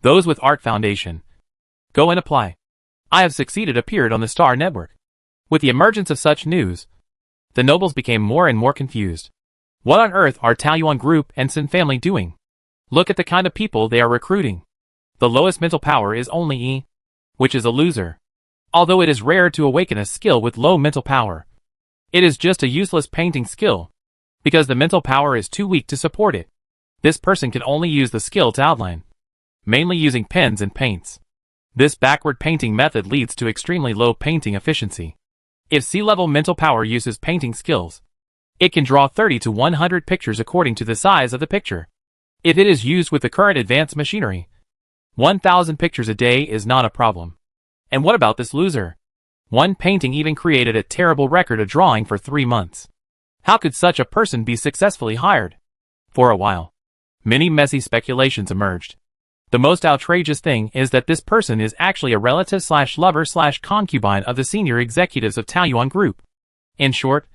Those with Art Foundation. Go and apply. I have succeeded appeared on the Star Network. With the emergence of such news, the nobles became more and more confused. What on earth are Taoyuan Group and Sin family doing? Look at the kind of people they are recruiting. The lowest mental power is only E, which is a loser. Although it is rare to awaken a skill with low mental power, it is just a useless painting skill, because the mental power is too weak to support it. This person can only use the skill to outline, mainly using pens and paints. This backward painting method leads to extremely low painting efficiency. If C-level mental power uses painting skills, it can draw 30 to 100 pictures according to the size of the picture. If it is used with the current advanced machinery, 1,000 pictures a day is not a problem. And what about this loser? One painting even created a terrible record of drawing for 3 months. How could such a person be successfully hired? For a while, many messy speculations emerged. The most outrageous thing is that this person is actually a relative/lover/concubine of the senior executives of Taoyuan Group. In short,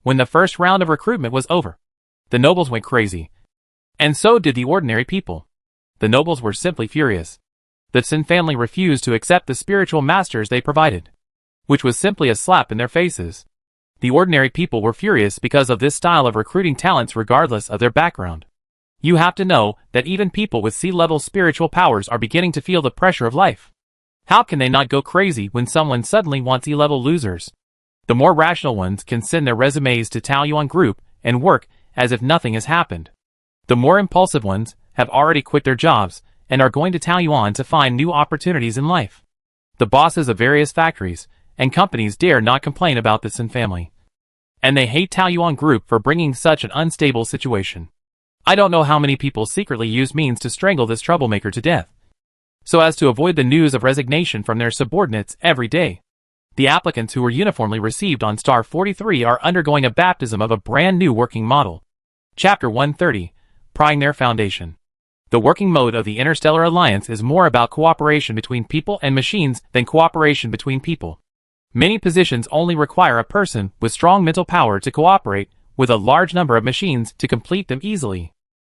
when the first round of recruitment was over, the nobles went crazy. And so did the ordinary people. The nobles were simply furious. The Sin family refused to accept the spiritual masters they provided, which was simply a slap in their faces. The ordinary people were furious because of this style of recruiting talents regardless of their background. You have to know that even people with C-level spiritual powers are beginning to feel the pressure of life. How can they not go crazy when someone suddenly wants E-level losers? The more rational ones can send their resumes to Taoyuan Group and work as if nothing has happened. The more impulsive ones have already quit their jobs and are going to Taoyuan to find new opportunities in life. The bosses of various factories and companies dare not complain about the Sin family. And they hate Taoyuan Group for bringing such an unstable situation. I don't know how many people secretly use means to strangle this troublemaker to death, so as to avoid the news of resignation from their subordinates every day. The applicants who were uniformly received on Star 43 are undergoing a baptism of a brand new working model. Chapter 130, Prying Their Foundation. The working mode of the Interstellar Alliance is more about cooperation between people and machines than cooperation between people. Many positions only require a person with strong mental power to cooperate with a large number of machines to complete them easily.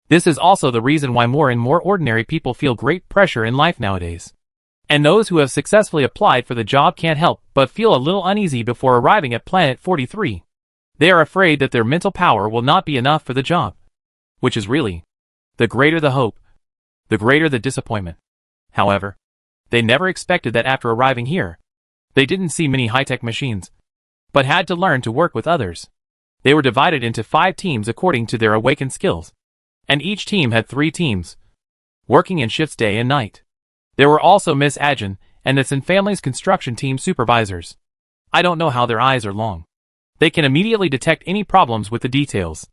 This is also the reason why more and more ordinary people feel great pressure in life nowadays. And those who have successfully applied for the job can't help but feel a little uneasy before arriving at Planet 43. They are afraid that their mental power will not be enough for the job. Which is really, the greater the hope, the greater the disappointment. However, they never expected that after arriving here, they didn't see many high-tech machines, but had to learn to work with others. They were divided into 5 teams according to their awakened skills, and each team had 3 teams, working in shifts day and night. There were also Miss Ajin and the Sin family's construction team supervisors. I don't know how their eyes are long. They can immediately detect any problems with the details.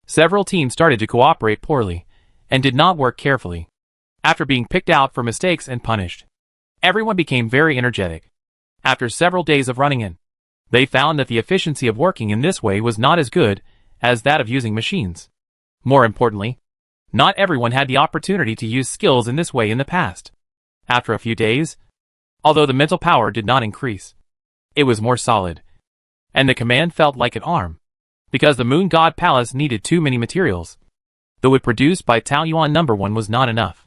Several teams started to cooperate poorly, and did not work carefully. After being picked out for mistakes and punished, everyone became very energetic. After several days of running in, they found that the efficiency of working in this way was not as good as that of using machines. More importantly, not everyone had the opportunity to use skills in this way in the past. After a few days, although the mental power did not increase, it was more solid, and the command felt like an arm, because the Moon God Palace needed too many materials. The wood produced by Taoyuan No. 1 was not enough.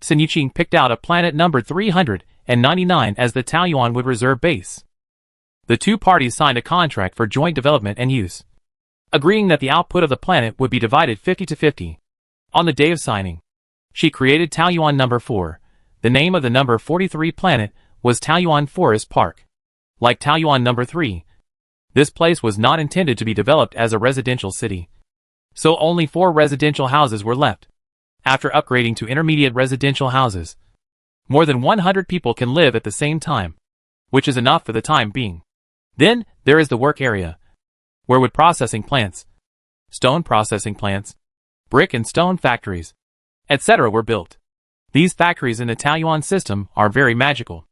Sun Yuqing picked out a planet numbered 399 as the Taoyuan wood reserve base. The 2 parties signed a contract for joint development and use, agreeing that the output of the planet would be divided 50-50. On the day of signing, she created Taoyuan No. 4. The name of the No. 43 planet was Taoyuan Forest Park. Like Taoyuan No. 3, this place was not intended to be developed as a residential city, so only 4 residential houses were left. After upgrading to intermediate residential houses, more than 100 people can live at the same time, which is enough for the time being. Then, there is the work area, where wood processing plants, stone processing plants, brick and stone factories, etc. were built. These factories in the Taiyuan system are very magical.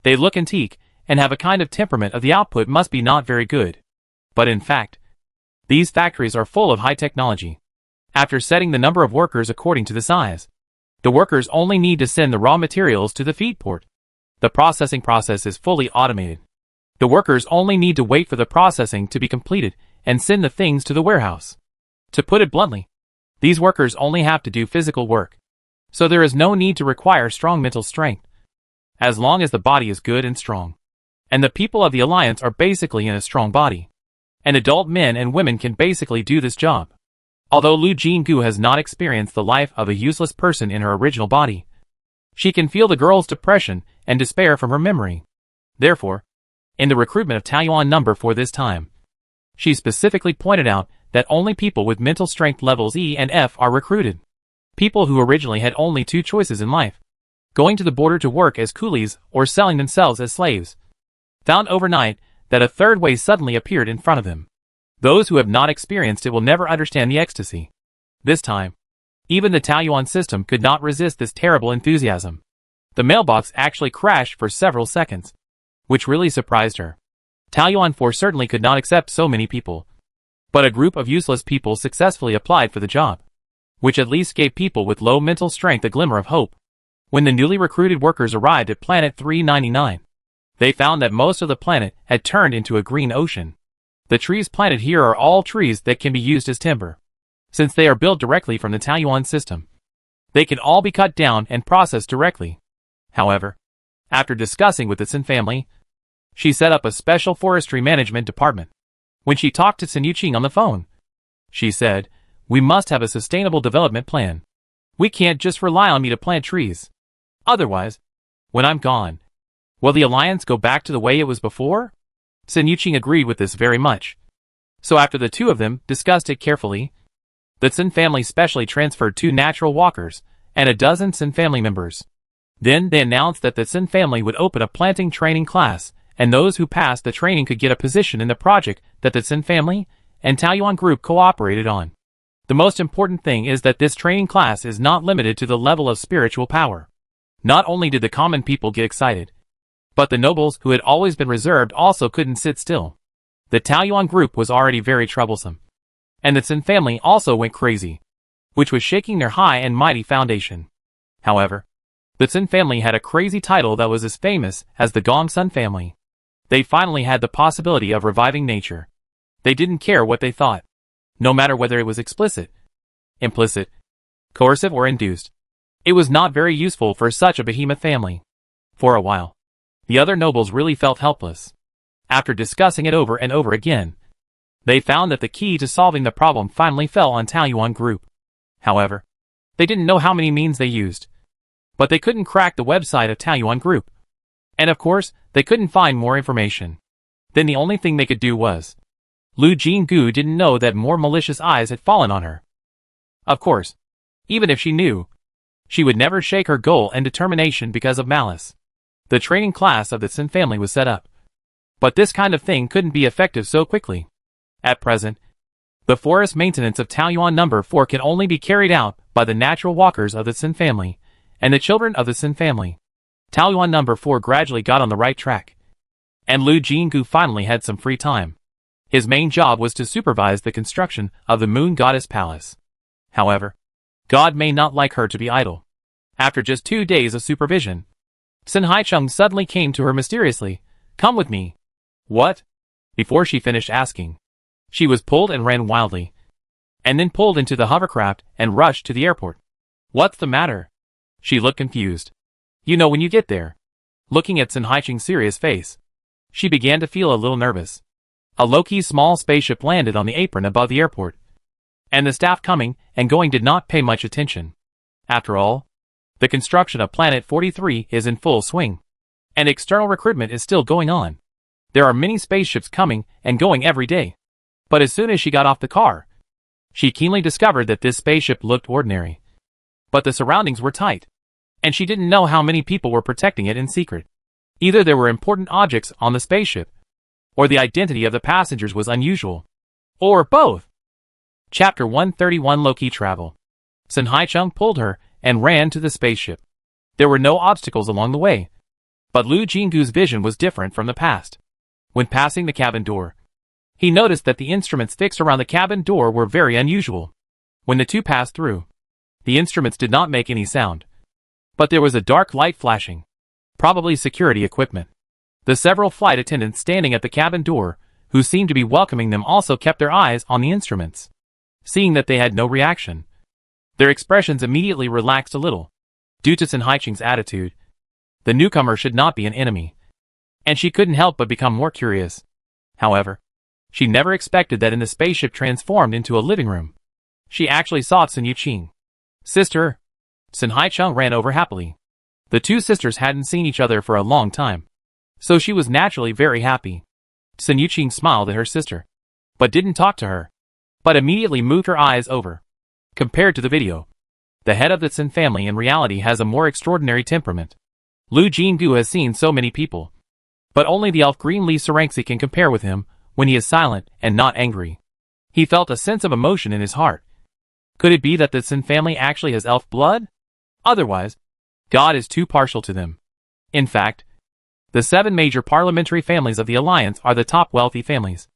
They look antique, and have a kind of temperament of the output must be not very good. But in fact, these factories are full of high technology. After setting the number of workers according to the size, the workers only need to send the raw materials to the feed port. The processing process is fully automated. The workers only need to wait for the processing to be completed and send the things to the warehouse. To put it bluntly, these workers only have to do physical work. So there is no need to require strong mental strength, as long as the body is good and strong. And the people of the Alliance are basically in a strong body. And adult men and women can basically do this job. Although Lu Jinggu has not experienced the life of a useless person in her original body, she can feel the girl's depression and despair from her memory. Therefore, in the recruitment of Taiyuan No. 4 this time, she specifically pointed out that only people with mental strength levels E and F are recruited. People who originally had only two choices in life, going to the border to work as coolies or selling themselves as slaves, found overnight that a third way suddenly appeared in front of them. Those who have not experienced it will never understand the ecstasy. This time, even the Taiyuan system could not resist this terrible enthusiasm. The mailbox actually crashed for several seconds, which really surprised her. Taiyuan 4 certainly could not accept so many people. But a group of useless people successfully applied for the job, which at least gave people with low mental strength a glimmer of hope. When the newly recruited workers arrived at Planet 399, they found that most of the planet had turned into a green ocean. The trees planted here are all trees that can be used as timber. Since they are built directly from the Taiyuan system, they can all be cut down and processed directly. However, after discussing with the Sin family, she set up a special forestry management department. When she talked to Sin Yuqing on the phone, she said, "We must have a sustainable development plan. We can't just rely on me to plant trees. Otherwise, when I'm gone, will the Alliance go back to the way it was before?" Sin Yuqing agreed with this very much. So after the two of them discussed it carefully, the Sin family specially transferred 2 natural walkers and a dozen Sin family members. Then they announced that the Sin family would open a planting training class, and those who passed the training could get a position in the project that the Sin family and Taiyuan group cooperated on. The most important thing is that this training class is not limited to the level of spiritual power. Not only did the common people get excited, but the nobles who had always been reserved also couldn't sit still. The Taiyuan group was already very troublesome, and the Sin family also went crazy, which was shaking their high and mighty foundation. However, the Sin family had a crazy title that was as famous as the Gong Sun family. They finally had the possibility of reviving nature. They didn't care what they thought, no matter whether it was explicit, implicit, coercive or induced. It was not very useful for such a behemoth family. For a while, the other nobles really felt helpless. After discussing it over and over again, they found that the key to solving the problem finally fell on Taiyuan group. However, they didn't know how many means they used. But they couldn't crack the website of Taiyuan group. And of course, they couldn't find more information. Then the only thing they could do was, Lu Jinggu didn't know that more malicious eyes had fallen on her. Of course, even if she knew, she would never shake her goal and determination because of malice. The training class of the Sin family was set up. But this kind of thing couldn't be effective so quickly. At present, the forest maintenance of Taiyuan No. 4 can only be carried out by the natural walkers of the Sin family and the children of the Sin family. Taiyuan No. 4 gradually got on the right track, and Lu Jinggu finally had some free time. His main job was to supervise the construction of the Moon Goddess Palace. However, God may not like her to be idle. After just 2 days of supervision, Sin Haicheng suddenly came to her mysteriously. "Come with me." "What?" Before she finished asking, she was pulled and ran wildly, and then pulled into the hovercraft and rushed to the airport. "What's the matter?" She looked confused. "You know when you get there." Looking at Sin Haicheng's serious face, she began to feel a little nervous. A low-key small spaceship landed on the apron above the airport, and the staff coming and going did not pay much attention. After all, the construction of Planet 43 is in full swing, and external recruitment is still going on. There are many spaceships coming and going every day. But as soon as she got off the car, she keenly discovered that this spaceship looked ordinary. But the surroundings were tight, and she didn't know how many people were protecting it in secret. Either there were important objects on the spaceship, or the identity of the passengers was unusual. Or both. Chapter 131 Low-Key Travel. Sin Haicheng pulled her and ran to the spaceship. There were no obstacles along the way. But Lu Jingu's vision was different from the past. When passing the cabin door, he noticed that the instruments fixed around the cabin door were very unusual. When the two passed through, the instruments did not make any sound. But there was a dark light flashing. Probably security equipment. The several flight attendants standing at the cabin door, who seemed to be welcoming them, also kept their eyes on the instruments. Seeing that they had no reaction, their expressions immediately relaxed a little. Due to Sun Haicheng's attitude, the newcomer should not be an enemy. And she couldn't help but become more curious. However, she never expected that in the spaceship transformed into a living room, she actually saw Sun Yuqing. Sister! Sun Haicheng ran over happily. The two sisters hadn't seen each other for a long time, so she was naturally very happy. Sun Yuqing smiled at her sister, but didn't talk to her, but immediately moved her eyes over. Compared to the video, the head of the Sun family in reality has a more extraordinary temperament. Lu Jingu has seen so many people, but only the elf Green Li Sarangsi can compare with him when he is silent and not angry. He felt a sense of emotion in his heart. Could it be that the Sun family actually has elf blood? Otherwise, God is too partial to them. In fact, the 7 major parliamentary families of the Alliance are the top wealthy families.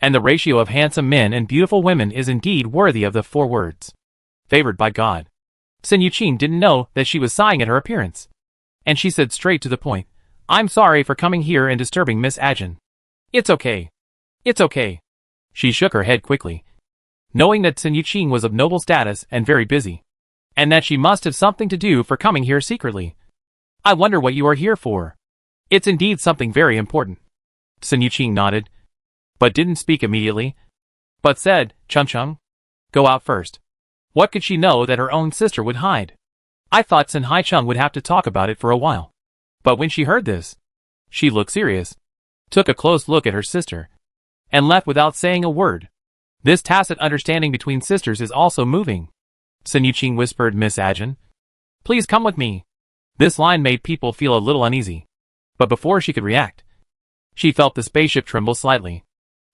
And the ratio of handsome men and beautiful women is indeed worthy of the 4 words. Favored by God. Sun Yuqing didn't know that she was sighing at her appearance. And she said straight to the point, "I'm sorry for coming here and disturbing Miss Ajin." "It's okay. It's okay." She shook her head quickly, knowing that Sun Yuqing was of noble status and very busy, and that she must have something to do for coming here secretly. "I wonder what you are here for." "It's indeed something very important." Sun Yuqing nodded, but didn't speak immediately, but said, "Chung Chung, go out first." What could she know that her own sister would hide? I thought Sun Haicheng would have to talk about it for a while. But when she heard this, she looked serious, took a close look at her sister, and left without saying a word. This tacit understanding between sisters is also moving. Sun Yuqing whispered Miss Ajin, "Please come with me." This line made people feel a little uneasy. But before she could react, she felt the spaceship tremble slightly.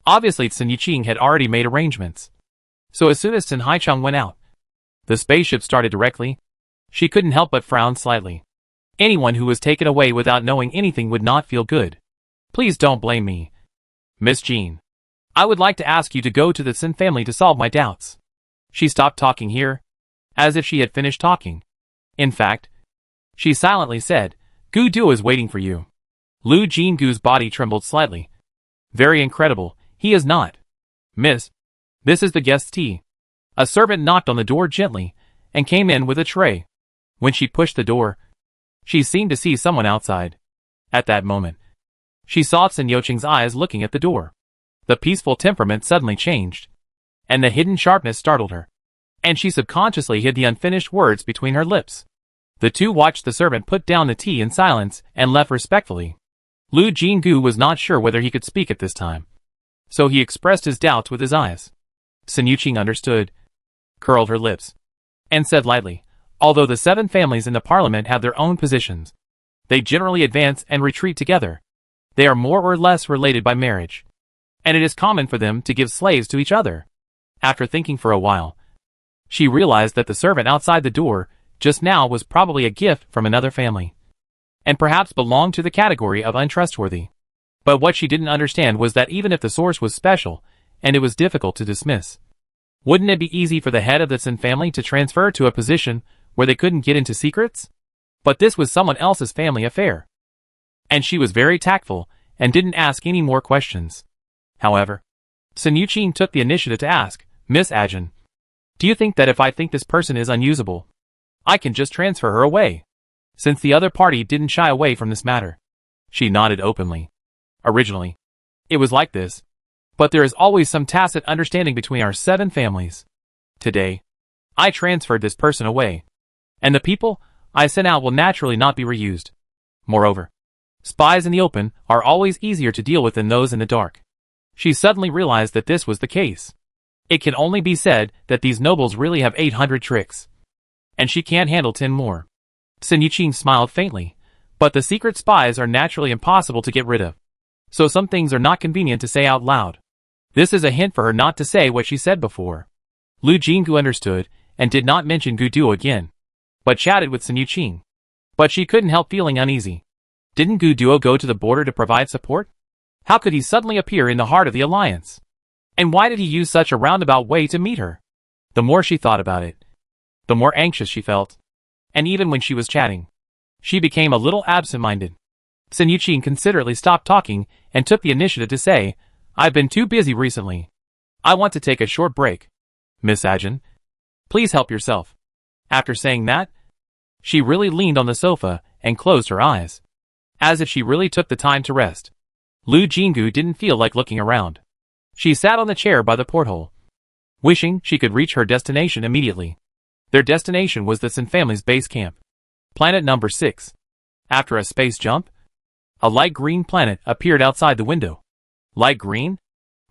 Obviously Sun Yuqing had already made arrangements. So as soon as Sun Haicheng went out, the spaceship started directly. She couldn't help but frown slightly. Anyone who was taken away without knowing anything would not feel good. "Please don't blame me, Miss Jean. I would like to ask you to go to the Sun family to solve my doubts." She stopped talking here, as if she had finished talking. In fact, she silently said, "Gu Du is waiting for you." Lu Jingu's body trembled slightly. Very incredible, he is not. "Miss, this is the guest's tea." A servant knocked on the door gently, and came in with a tray. When she pushed the door, she seemed to see someone outside. At that moment, she saw Sun Yuqing's eyes looking at the door. The peaceful temperament suddenly changed, and the hidden sharpness startled her, and she subconsciously hid the unfinished words between her lips. The two watched the servant put down the tea in silence and left respectfully. Lu Jingu was not sure whether he could speak at this time, so he expressed his doubts with his eyes. Sun Yuqing understood, curled her lips, and said lightly, "Although the 7 families in the parliament have their own positions, they generally advance and retreat together. They are more or less related by marriage, and it is common for them to give slaves to each other." After thinking for a while, she realized that the servant outside the door just now was probably a gift from another family, and perhaps belonged to the category of untrustworthy. But what she didn't understand was that even if the source was special, and it was difficult to dismiss, wouldn't it be easy for the head of the Sun family to transfer to a position where they couldn't get into secrets? But this was someone else's family affair, and she was very tactful and didn't ask any more questions. However, Sun Yuqing took the initiative to ask, "Miss Ajin, do you think that if I think this person is unusable, I can just transfer her away?" Since the other party didn't shy away from this matter, she nodded openly. "Originally, it was like this, but there is always some tacit understanding between our 7 families. Today, I transferred this person away, and the people I sent out will naturally not be reused. Moreover, spies in the open are always easier to deal with than those in the dark." She suddenly realized that this was the case. It can only be said that these nobles really have 800 tricks, and she can't handle 10 more. Sun Yuqing smiled faintly, but the secret spies are naturally impossible to get rid of, so some things are not convenient to say out loud. This is a hint for her not to say what she said before. Lu Jingu understood, and did not mention Gu Du again, but chatted with Sun Yuqing. But she couldn't help feeling uneasy. Didn't Gu Duo go to the border to provide support? How could he suddenly appear in the heart of the alliance? And why did he use such a roundabout way to meet her? The more she thought about it, the more anxious she felt. And even when she was chatting, she became a little absent-minded. Sun Yuqing considerately stopped talking and took the initiative to say, "I've been too busy recently. I want to take a short break. Miss Ajin, please help yourself." After saying that, she really leaned on the sofa and closed her eyes, as if she really took the time to rest. Lu Jingu didn't feel like looking around. She sat on the chair by the porthole, wishing she could reach her destination immediately. Their destination was the Sun family's base camp, planet number 6. After a space jump, a light green planet appeared outside the window. Light green?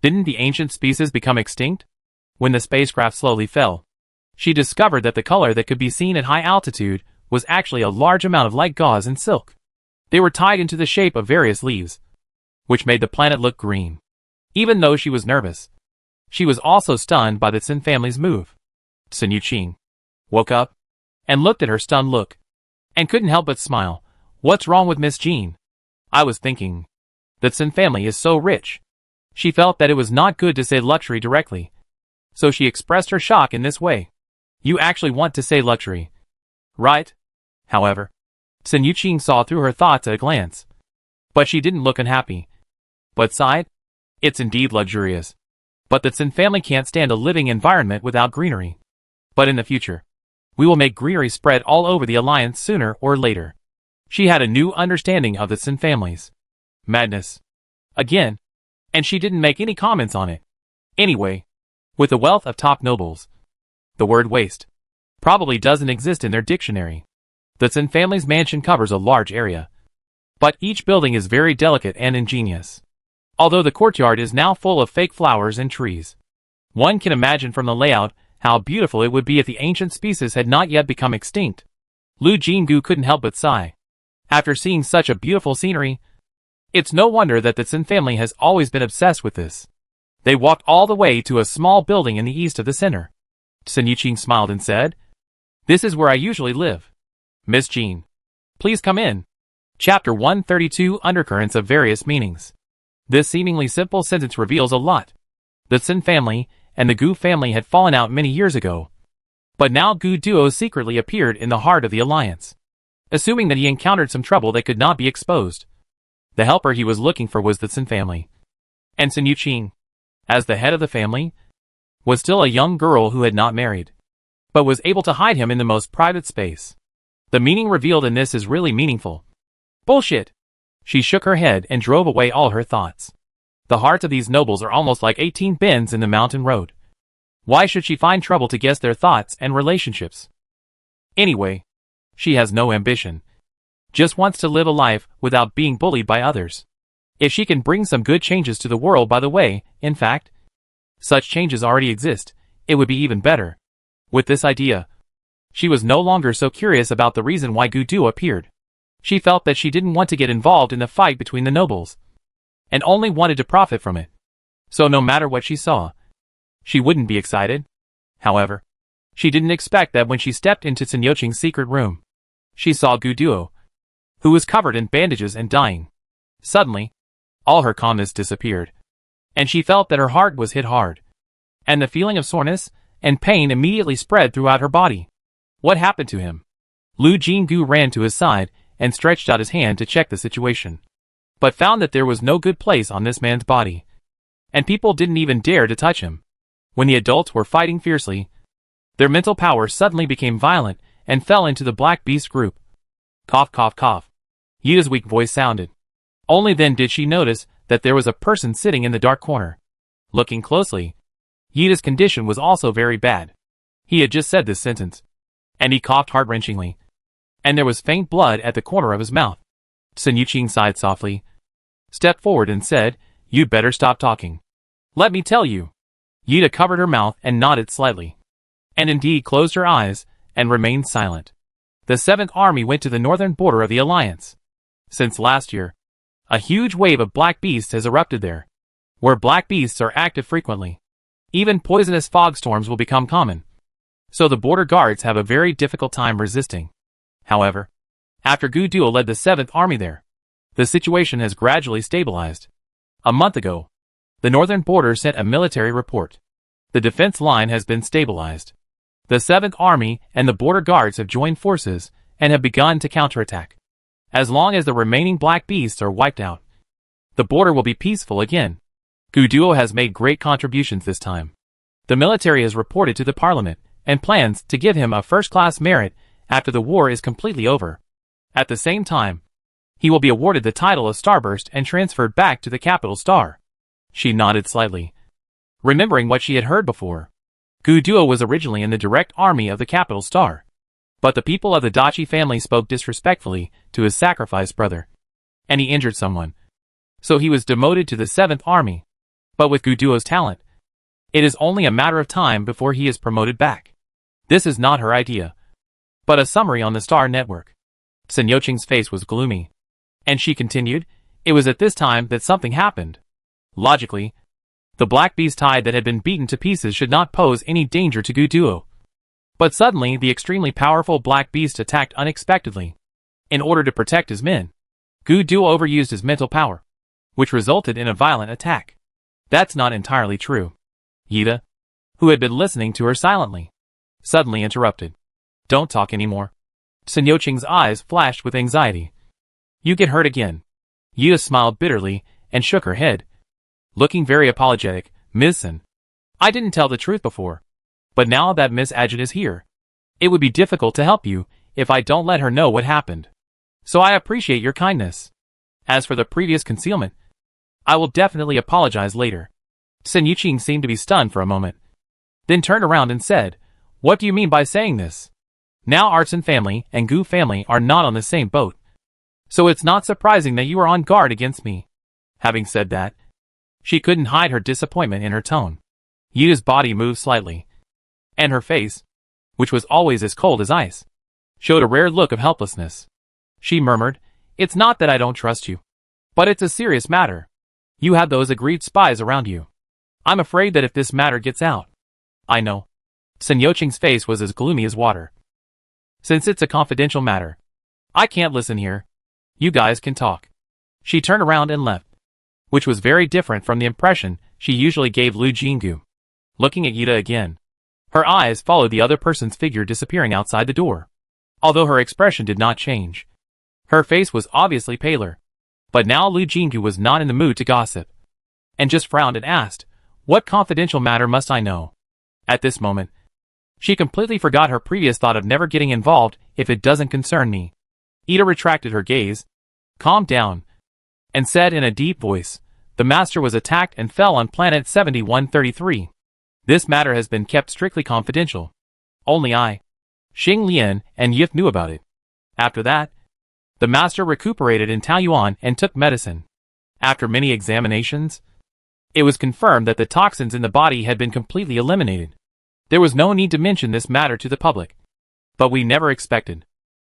Didn't the ancient species become extinct? When the spacecraft slowly fell, she discovered that the color that could be seen at high altitude was actually a large amount of light gauze and silk. They were tied into the shape of various leaves, which made the planet look green. Even though she was nervous, she was also stunned by the Sun family's move. Sun Yuqing woke up and looked at her stunned look, and couldn't help but smile. "What's wrong with Miss Jean?" "I was thinking, the Sun family is so rich." She felt that it was not good to say luxury directly, so she expressed her shock in this way. "You actually want to say luxury, right?" However, Sun Yuqing saw through her thoughts at a glance. But she didn't look unhappy, but sighed. "It's indeed luxurious. But the Sun family can't stand a living environment without greenery. But in the future, we will make greenery spread all over the alliance sooner or later." She had a new understanding of the Sun family's madness. Again, and she didn't make any comments on it. Anyway, with the wealth of top nobles, the word waste probably doesn't exist in their dictionary. The Sun family's mansion covers a large area, but each building is very delicate and ingenious. Although the courtyard is now full of fake flowers and trees, one can imagine from the layout how beautiful it would be if the ancient species had not yet become extinct. Lu Jingu couldn't help but sigh. After seeing such a beautiful scenery, it's no wonder that the Sun family has always been obsessed with this. They walked all the way to a small building in the east of the center. Sun Yuqing smiled and said, "This is where I usually live. Miss Jean, please come in." Chapter 132, Undercurrents of Various Meanings. This seemingly simple sentence reveals a lot. The Sun family and the Gu family had fallen out many years ago, but now Gu Duo secretly appeared in the heart of the alliance, assuming that he encountered some trouble that could not be exposed. The helper he was looking for was the Sun family, and Sun Yuqing, as the head of the family, was still a young girl who had not married, but was able to hide him in the most private space. The meaning revealed in this is really meaningful. Bullshit! She shook her head and drove away all her thoughts. The hearts of these nobles are almost like 18 bends in the mountain road. Why should she find trouble to guess their thoughts and relationships? Anyway, she has no ambition. Just wants to live a life without being bullied by others. If she can bring some good changes to the world, by the way, in fact, such changes already exist, it would be even better. With this idea, she was no longer so curious about the reason why Gu Duo appeared. She felt that she didn't want to get involved in the fight between the nobles, and only wanted to profit from it. So no matter what she saw, she wouldn't be excited. However, she didn't expect that when she stepped into Sun Yuqing's secret room, she saw Gu Duo, who was covered in bandages and dying. Suddenly, all her calmness disappeared, and she felt that her heart was hit hard, and the feeling of soreness and pain immediately spread throughout her body. What happened to him? Lu Jingu ran to his side and stretched out his hand to check the situation, but found that there was no good place on this man's body, and people didn't even dare to touch him. When the adults were fighting fiercely, their mental power suddenly became violent and fell into the Black Beast group. Cough, cough, cough. Yida's weak voice sounded. Only then did she notice that there was a person sitting in the dark corner. Looking closely, Yida's condition was also very bad. He had just said this sentence, and he coughed heart-wrenchingly, and there was faint blood at the corner of his mouth. Sun Yuqing sighed softly, stepped forward and said, "You'd better stop talking. Let me tell you." Yida covered her mouth and nodded slightly, and indeed closed her eyes and remained silent. The 7th Army went to the northern border of the Alliance. Since last year, a huge wave of black beasts has erupted there, where black beasts are active frequently. Even poisonous fog storms will become common, so the border guards have a very difficult time resisting. However, after Gu Duo led the 7th Army there. The situation has gradually stabilized. A month ago, the northern border sent a military report. The defense line has been stabilized. The 7th Army and the border guards have joined forces and have begun to counterattack. As long as the remaining black beasts are wiped out, the border will be peaceful again. Gu Duo has made great contributions this time. The military has reported to the parliament and plans to give him a first-class merit after the war is completely over. At the same time, he will be awarded the title of Starburst and transferred back to the capital Star. She nodded slightly, remembering what she had heard before. Gu Duo was originally in the direct army of the capital Star, but the people of the Dachi family spoke disrespectfully to his sacrificed brother, and he injured someone. So he was demoted to the 7th Army. But with Gu Duo's talent, it is only a matter of time before he is promoted back. This is not her idea, but a summary on the Star Network. Sun Yoqing's face was gloomy, and she continued, it was at this time that something happened. Logically, the black beast hide that had been beaten to pieces should not pose any danger to Gu Duo. But suddenly the extremely powerful black beast attacked unexpectedly. In order to protect his men, Gu Duo overused his mental power, which resulted in a violent attack. That's not entirely true. Yida, who had been listening to her silently, suddenly interrupted. Don't talk anymore. Sun Yoqing's eyes flashed with anxiety. You get hurt again. Yida smiled bitterly and shook her head, looking very apologetic. Ms. Sun, I didn't tell the truth before, but now that Miss Ajit is here, it would be difficult to help you if I don't let her know what happened. So I appreciate your kindness. As for the previous concealment, I will definitely apologize later. Sun Yoqing seemed to be stunned for a moment, then turned around and said, What do you mean by saying this? Now Artsun family and Gu family are not on the same boat, so it's not surprising that you are on guard against me. Having said that, she couldn't hide her disappointment in her tone. Yida's body moved slightly, and her face, which was always as cold as ice, showed a rare look of helplessness. She murmured, It's not that I don't trust you, but it's a serious matter. You have those aggrieved spies around you. I'm afraid that if this matter gets out... I know. Sun Yoqing's face was as gloomy as water. Since it's a confidential matter, I can't listen here. You guys can talk. She turned around and left, which was very different from the impression she usually gave Lu Jingu. Looking at Yida again, her eyes followed the other person's figure disappearing outside the door. Although her expression did not change, her face was obviously paler. But now Lu Jingu was not in the mood to gossip, and just frowned and asked, What confidential matter must I know? At this moment, she completely forgot her previous thought of never getting involved if it doesn't concern me. Yida retracted her gaze, calmed down, and said in a deep voice, The master was attacked and fell on planet 7133. This matter has been kept strictly confidential. Only I, Xing Lian, and Yif knew about it. After that, the master recuperated in Taoyuan and took medicine. After many examinations, it was confirmed that the toxins in the body had been completely eliminated. There was no need to mention this matter to the public. But we never expected.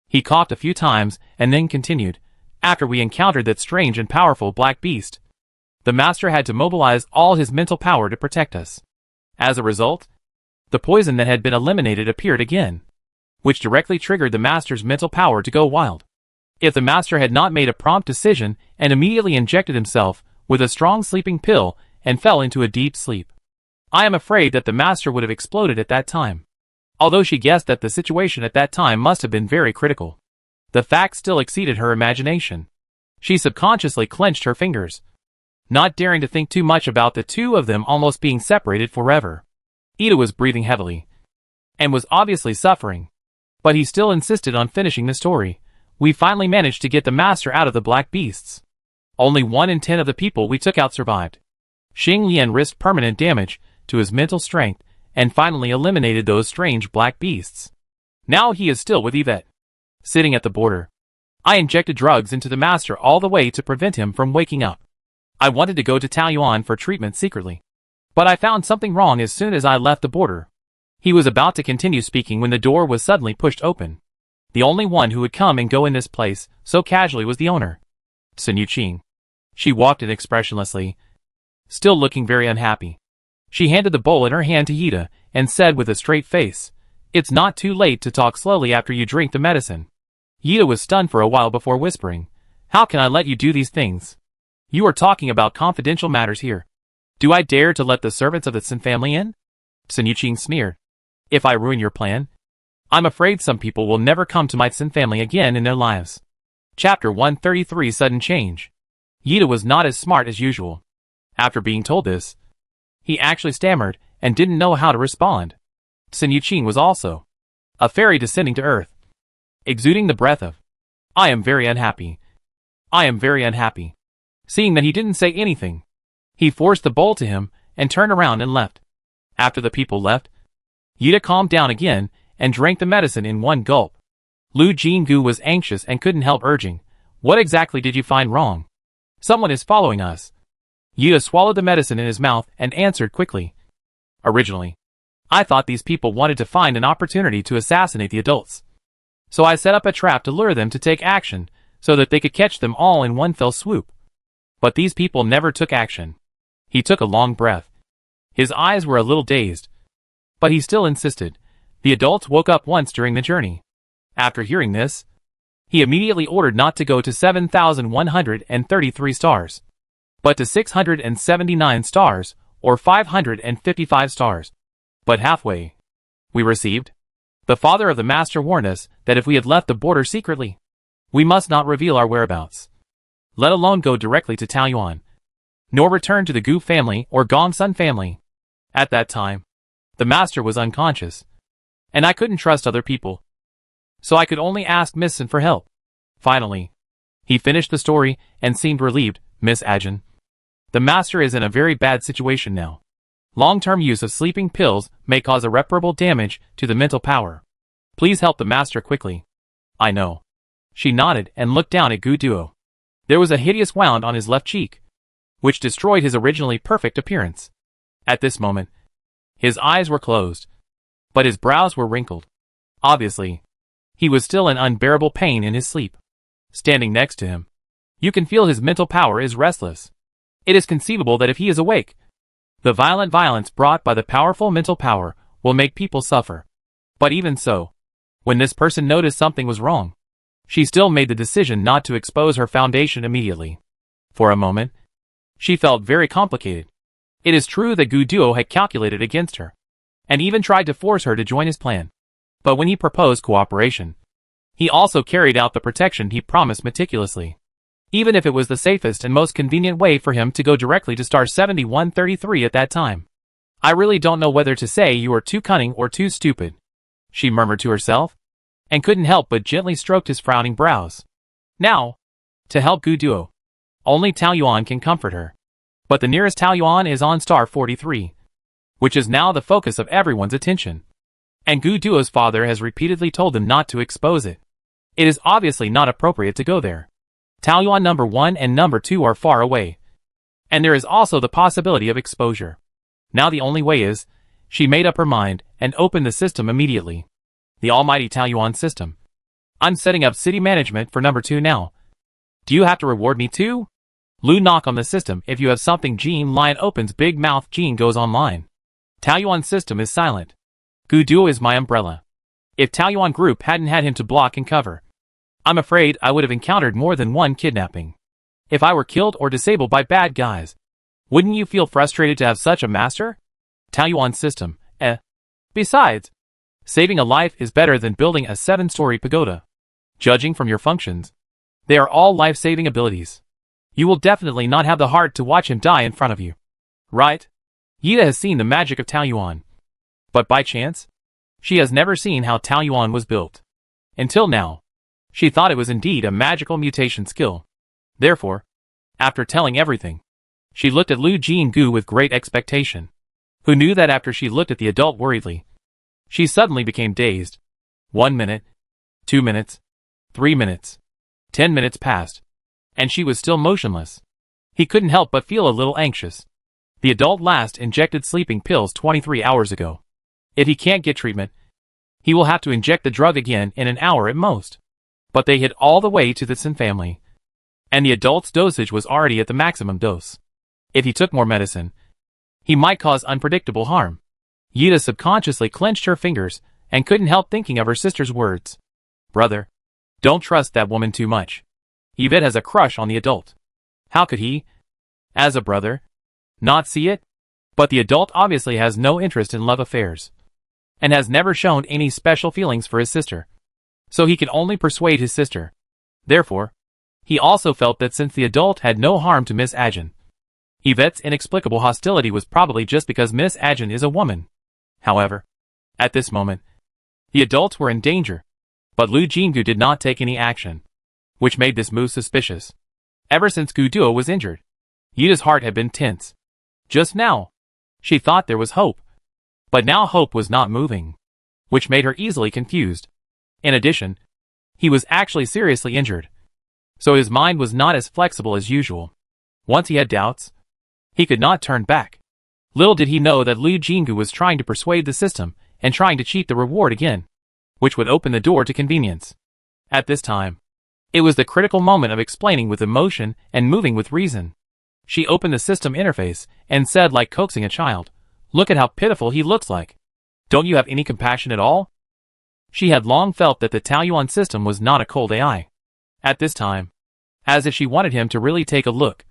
He coughed a few times and then continued, After we encountered that strange and powerful black beast, the master had to mobilize all his mental power to protect us. As a result, the poison that had been eliminated appeared again, which directly triggered the master's mental power to go wild. If the master had not made a prompt decision and immediately injected himself with a strong sleeping pill and fell into a deep sleep, I am afraid that the master would have exploded at that time. Although she guessed that the situation at that time must have been very critical, the fact still exceeded her imagination. She subconsciously clenched her fingers, not daring to think too much about the two of them almost being separated forever. Yida was breathing heavily, and was obviously suffering, but he still insisted on finishing the story. We finally managed to get the master out of the black beasts. Only 1 in 10 of the people we took out survived. Xing Lian risked permanent damage to his mental strength and finally eliminated those strange black beasts. Now he is still with Yvette, sitting at the border. I injected drugs into the master all the way to prevent him from waking up. I wanted to go to Taoyuan for treatment secretly, but I found something wrong as soon as I left the border. He was about to continue speaking when the door was suddenly pushed open. The only one who would come and go in this place so casually was the owner, Sun Yoqing. She walked in expressionlessly, still looking very unhappy. She handed the bowl in her hand to Yida and said with a straight face, It's not too late to talk slowly after you drink the medicine. Yida was stunned for a while before whispering, "How can I let you do these things? You are talking about confidential matters here. Do I dare to let the servants of the Sin family in?" Sun Yuqing sneered. "If I ruin your plan, I'm afraid some people will never come to my Sin family again in their lives." Chapter 133 Sudden Change. Yida was not as smart as usual. After being told this, he actually stammered and didn't know how to respond. Sun Yuqing was also a fairy descending to earth, exuding the breath of, "I am very unhappy. I am very unhappy." Seeing that he didn't say anything, he forced the bowl to him and turned around and left. After the people left, Yida calmed down again and drank the medicine in one gulp. Lu Jingu was anxious and couldn't help urging, "What exactly did you find wrong? Someone is following us." Yida swallowed the medicine in his mouth and answered quickly. "Originally, I thought these people wanted to find an opportunity to assassinate the adults. So I set up a trap to lure them to take action so that they could catch them all in one fell swoop. But these people never took action." He took a long breath. His eyes were a little dazed, but he still insisted. The adults woke up once during the journey. After hearing this, he immediately ordered not to go to 7,133 stars, but to 679 stars, or 555 stars. But halfway, we received. The father of the master warned us that if we had left the border secretly, we must not reveal our whereabouts, let alone go directly to Taoyuan, nor return to the Gu family or Gongsun family. At that time, the master was unconscious, and I couldn't trust other people, so I could only ask Miss Sin for help. Finally, he finished the story and seemed relieved. "Miss Ajin, the master is in a very bad situation now. Long-term use of sleeping pills may cause irreparable damage to the mental power. Please help the master quickly." "I know." She nodded and looked down at Gu Duo. There was a hideous wound on his left cheek, which destroyed his originally perfect appearance. At this moment, his eyes were closed, but his brows were wrinkled. Obviously, he was still in unbearable pain in his sleep. Standing next to him, you can feel his mental power is restless. It is conceivable that if he is awake, the violent violence brought by the powerful mental power will make people suffer. But even so, when this person noticed something was wrong, she still made the decision not to expose her foundation immediately. For a moment, she felt very complicated. It is true that Gu Duo had calculated against her, and even tried to force her to join his plan. But when he proposed cooperation, he also carried out the protection he promised meticulously, even if it was the safest and most convenient way for him to go directly to star 7133 at that time. "I really don't know whether to say you are too cunning or too stupid," she murmured to herself, and couldn't help but gently stroked his frowning brows. Now, to help Gu Duo, only Taoyuan can comfort her. But the nearest Taoyuan is on star 43, which is now the focus of everyone's attention. And Gu Duo's father has repeatedly told them not to expose it. It is obviously not appropriate to go there. Taoyuan number 1 and number 2 are far away, and there is also the possibility of exposure. Now the only way is, she made up her mind and opened the system immediately. The almighty Taoyuan system. "I'm setting up city management for number 2 now. Do you have to reward me too?" Lu knock on the system. If you have something, Jean Lion opens big mouth. Jean goes online. Taoyuan system is silent. Gu Duo is my umbrella. If Taoyuan group hadn't had him to block and cover, I'm afraid I would have encountered more than one kidnapping. If I were killed or disabled by bad guys, wouldn't you feel frustrated to have such a master? Taoyuan system, Besides, saving a life is better than building a 7-story pagoda. Judging from your functions, they are all life-saving abilities. You will definitely not have the heart to watch him die in front of you. Right? Yida has seen the magic of Taoyuan. But by chance, she has never seen how Taoyuan was built. Until now, she thought it was indeed a magical mutation skill. Therefore, after telling everything, she looked at Lu Jingu with great expectation, who knew that after she looked at the adult worriedly, she suddenly became dazed. 1 minute, 2 minutes, 3 minutes, 10 minutes passed, and she was still motionless. He couldn't help but feel a little anxious. The adult last injected sleeping pills 23 hours ago. If he can't get treatment, he will have to inject the drug again in an hour at most. But they hid all the way to the Sin family, and the adult's dosage was already at the maximum dose. If he took more medicine, he might cause unpredictable harm. Yida subconsciously clenched her fingers and couldn't help thinking of her sister's words. Brother, Don't trust that woman too much. Yvette has a crush on the adult. How could he, as a brother, not see it? But the adult obviously has no interest in love affairs, and has never shown any special feelings for his sister. So he can only persuade his sister. Therefore, he also felt that since the adult had no harm to Miss Ajin, Yvette's inexplicable hostility was probably just because Miss Ajin is a woman. However, at this moment, the adults were in danger, but Lu Jingu did not take any action, which made this move suspicious. Ever since Gu Duo was injured, Yita's heart had been tense. Just now, she thought there was hope, but now hope was not moving, which made her easily confused. In addition, he was actually seriously injured, so his mind was not as flexible as usual. Once he had doubts, he could not turn back. Little did he know that Lu Jingu was trying to persuade the system and trying to cheat the reward again, which would open the door to convenience. At this time, it was the critical moment of explaining with emotion and moving with reason. She opened the system interface and said like coaxing a child, "Look at how pitiful he looks like. Don't you have any compassion at all?" She had long felt that the Taoyuan system was not a cold AI. At this time, as if she wanted him to really take a look,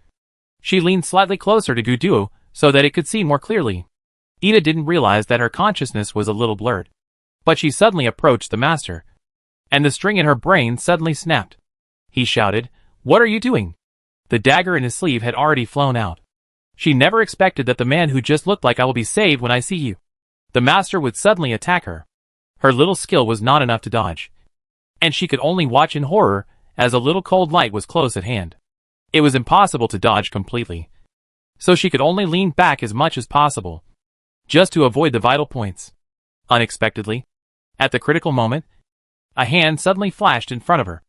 she leaned slightly closer to Gu Duo so that it could see more clearly. Ida didn't realize that her consciousness was a little blurred, but she suddenly approached the master, and the string in her brain suddenly snapped. He shouted, "What are you doing?" The dagger in his sleeve had already flown out. She never expected that the man who just looked like "I will be saved when I see you," the master would suddenly attack her. Her little skill was not enough to dodge, and she could only watch in horror as a little cold light was close at hand. It was impossible to dodge completely, so she could only lean back as much as possible, just to avoid the vital points. Unexpectedly, at the critical moment, a hand suddenly flashed in front of her,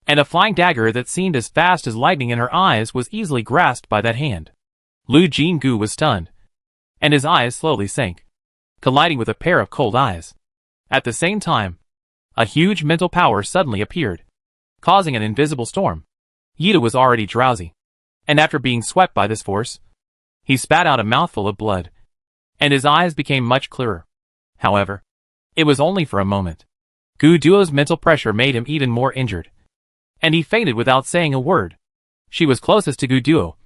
and a flying dagger that seemed as fast as lightning in her eyes was easily grasped by that hand. Lu Jingu was stunned, and his eyes slowly sank, colliding with a pair of cold eyes. At the same time, a huge mental power suddenly appeared, causing an invisible storm. Yita was already drowsy, and after being swept by this force, he spat out a mouthful of blood, and his eyes became much clearer. However, it was only for a moment. Gu Duo's mental pressure made him even more injured, and he fainted without saying a word. She was closest to Gu Duo,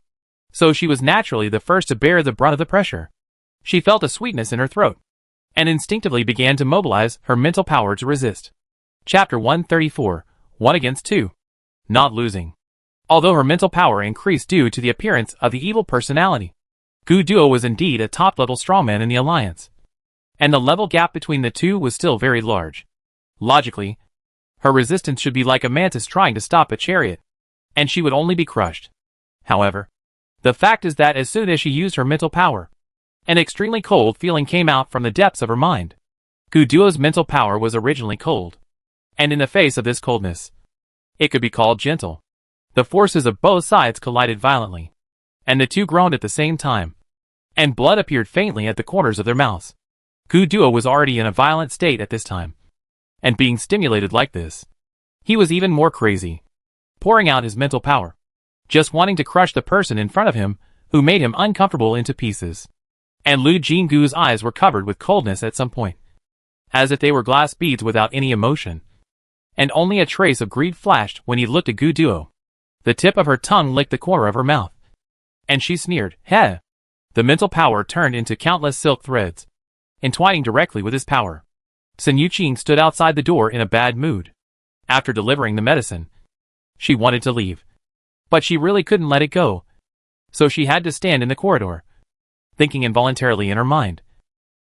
so she was naturally the first to bear the brunt of the pressure. She felt a sweetness in her throat, and instinctively began to mobilize her mental power to resist. Chapter 134, 1 against 2. Not losing. Although her mental power increased due to the appearance of the evil personality, Gu Duo was indeed a top-level strongman in the alliance, and the level gap between the two was still very large. Logically, her resistance should be like a mantis trying to stop a chariot, and she would only be crushed. However, the fact is that as soon as she used her mental power, an extremely cold feeling came out from the depths of her mind. Gu Duo's mental power was originally cold, and in the face of this coldness, it could be called gentle. The forces of both sides collided violently, and the two groaned at the same time, and blood appeared faintly at the corners of their mouths. Gu Duo was already in a violent state at this time, and being stimulated like this, he was even more crazy, pouring out his mental power, just wanting to crush the person in front of him who made him uncomfortable into pieces. And Lu Jingu's eyes were covered with coldness at some point, as if they were glass beads without any emotion, and only a trace of greed flashed when he looked at Gu Duo. The tip of her tongue licked the corner of her mouth, and she sneered, "Heh!" The mental power turned into countless silk threads, entwining directly with his power. Sun Yuqing stood outside the door in a bad mood. After delivering the medicine, she wanted to leave, but she really couldn't let it go, so she had to stand in the corridor, thinking involuntarily in her mind.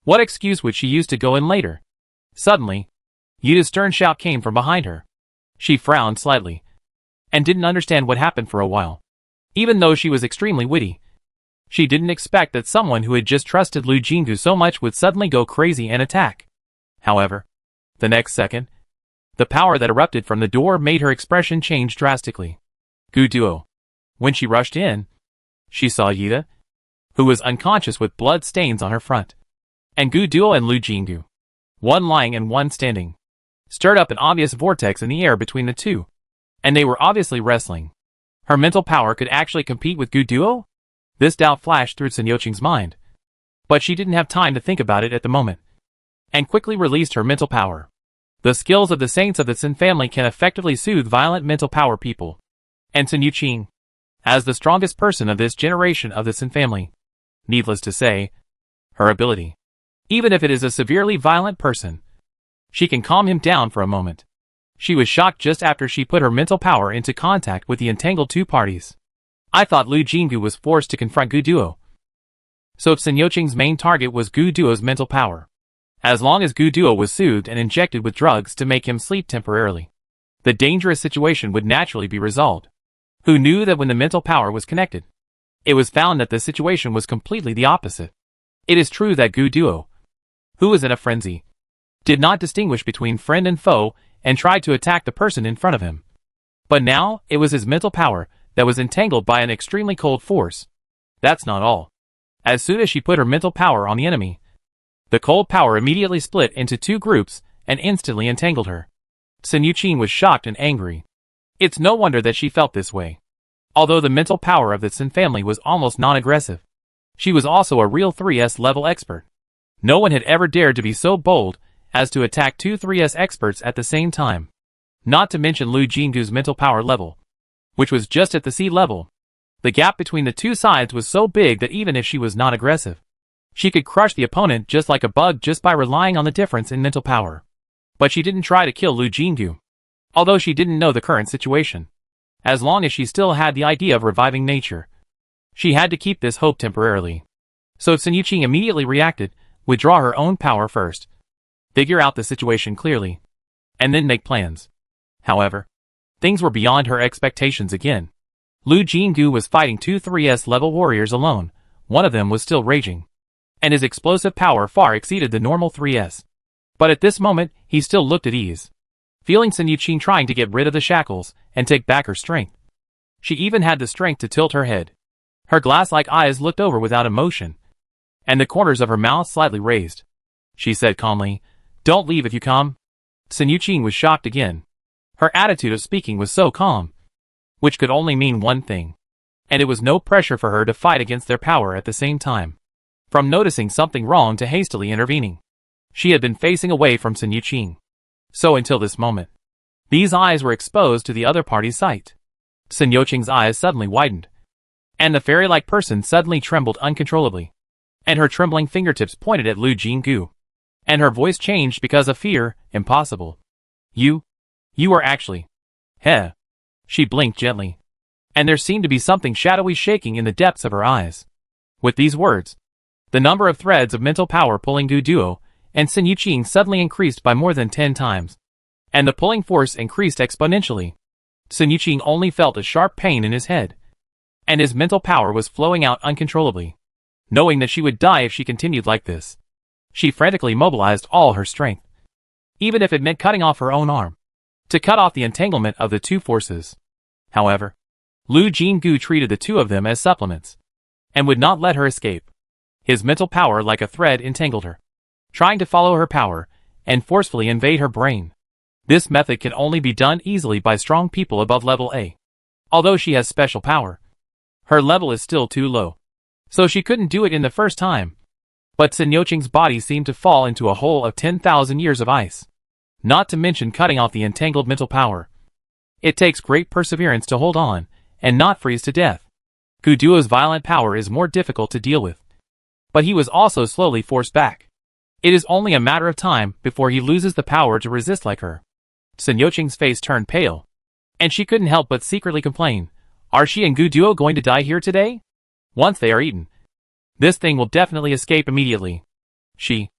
What excuse would she use to go in later? Suddenly, Yita's stern shout came from behind her. She frowned slightly, and didn't understand what happened for a while. Even though she was extremely witty, she didn't expect that someone who had just trusted Lu Jingu so much would suddenly go crazy and attack. However, the next second, the power that erupted from the door made her expression change drastically. Gu Duo. When she rushed in, she saw Yita, who was unconscious with blood stains on her front, and Gu Duo and Lu Jingu, one lying and one standing, stirred up an obvious vortex in the air between the two, and they were obviously wrestling. Her mental power could actually compete with Gu Duo? This doubt flashed through Sun Yuqing's mind, but she didn't have time to think about it at the moment, and quickly released her mental power. The skills of the saints of the Sin family can effectively soothe violent mental power people. And Sun Yuqing, as the strongest person of this generation of the Sin family, needless to say, her ability, even if it is a severely violent person, she can calm him down for a moment. She was shocked just after she put her mental power into contact with the entangled two parties. I thought Lu Jinggu was forced to confront Gu Duo. So if Sun Yuqing's main target was Gu Duo's mental power, as long as Gu Duo was soothed and injected with drugs to make him sleep temporarily, the dangerous situation would naturally be resolved. Who knew that when the mental power was connected, it was found that the situation was completely the opposite. It is true that Gu Duo, who was in a frenzy, did not distinguish between friend and foe and tried to attack the person in front of him. But now, it was his mental power that was entangled by an extremely cold force. That's not all. As soon as she put her mental power on the enemy, the cold power immediately split into two groups and instantly entangled her. Sun Yuqing was shocked and angry. It's no wonder that she felt this way. Although the mental power of the Sun family was almost non-aggressive, she was also a real 3S level expert. No one had ever dared to be so bold as to attack two 3S experts at the same time. Not to mention Lu Jinggu's mental power level, which was just at the C level. The gap between the two sides was so big that even if she was not aggressive, she could crush the opponent just like a bug just by relying on the difference in mental power. But she didn't try to kill Lu Jinggu, although she didn't know the current situation. As long as she still had the idea of reviving nature, she had to keep this hope temporarily. So if Sun Yuqing immediately reacted, withdraw her own power first, figure out the situation clearly, and then make plans. However, things were beyond her expectations again. Lu Jinggu was fighting two 3S level warriors alone. One of them was still raging, and his explosive power far exceeded the normal 3S. But at this moment, he still looked at ease, feeling Sun Yuqing trying to get rid of the shackles and take back her strength. She even had the strength to tilt her head. Her glass-like eyes looked over without emotion, and the corners of her mouth slightly raised. She said calmly, "Don't leave if you come." Sun Yuqing was shocked again. Her attitude of speaking was so calm, which could only mean one thing, and it was no pressure for her to fight against their power at the same time. From noticing something wrong to hastily intervening, she had been facing away from Sun Yuqing. So until this moment, these eyes were exposed to the other party's sight. Sun Yuqing's eyes suddenly widened, and the fairy-like person suddenly trembled uncontrollably, and her trembling fingertips pointed at Lu Jinggu, and her voice changed because of fear. "Impossible. You are actually..." Heh. She blinked gently, and there seemed to be something shadowy shaking in the depths of her eyes. With these words, the number of threads of mental power pulling Gu Duo and Sun Yuqing suddenly increased by more than 10 times, and the pulling force increased exponentially. Sun Yuqing only felt a sharp pain in his head, and his mental power was flowing out uncontrollably. Knowing that she would die if she continued like this, she frantically mobilized all her strength, even if it meant cutting off her own arm, to cut off the entanglement of the two forces. However, Lu Jinggu treated the two of them as supplements, and would not let her escape. His mental power like a thread entangled her, trying to follow her power and forcefully invade her brain. This method can only be done easily by strong people above level A. Although she has special power, her level is still too low, so she couldn't do it in the first time. But Sun Yuqing's body seemed to fall into a hole of 10,000 years of ice. Not to mention cutting off the entangled mental power. It takes great perseverance to hold on and not freeze to death. Gu Duo's violent power is more difficult to deal with, but he was also slowly forced back. It is only a matter of time before he loses the power to resist like her. Sun Yuqing's face turned pale, and she couldn't help but secretly complain, "Are she and Gu Duo going to die here today? Once they are eaten, this thing will definitely escape immediately." She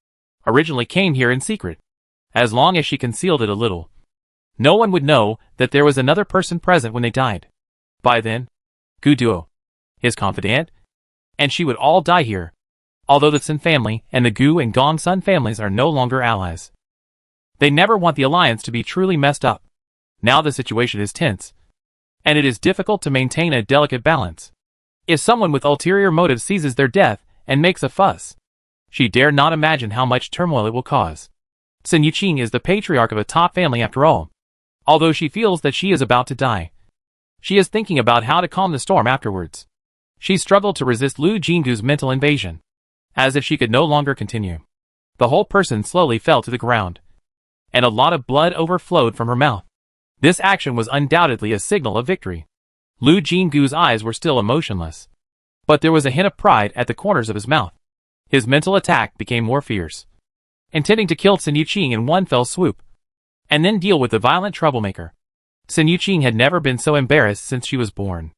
originally came here in secret. As long as she concealed it a little, no one would know that there was another person present when they died. By then, Gu Duo, his confidant, and she would all die here. Although the Sun family and the Gu and Gong Sun families are no longer allies, they never want the alliance to be truly messed up. Now the situation is tense, and it is difficult to maintain a delicate balance. If someone with ulterior motives seizes their death and makes a fuss, she dare not imagine how much turmoil it will cause. Sun Yuqing is the patriarch of a top family after all. Although she feels that she is about to die, she is thinking about how to calm the storm afterwards. She struggled to resist Lu Jinggu's mental invasion, as if she could no longer continue. The whole person slowly fell to the ground, and a lot of blood overflowed from her mouth. This action was undoubtedly a signal of victory. Lu Jingu's eyes were still emotionless, but there was a hint of pride at the corners of his mouth. His mental attack became more fierce, intending to kill Sun Yuqing in one fell swoop, and then deal with the violent troublemaker. Sun Yuqing had never been so embarrassed since she was born,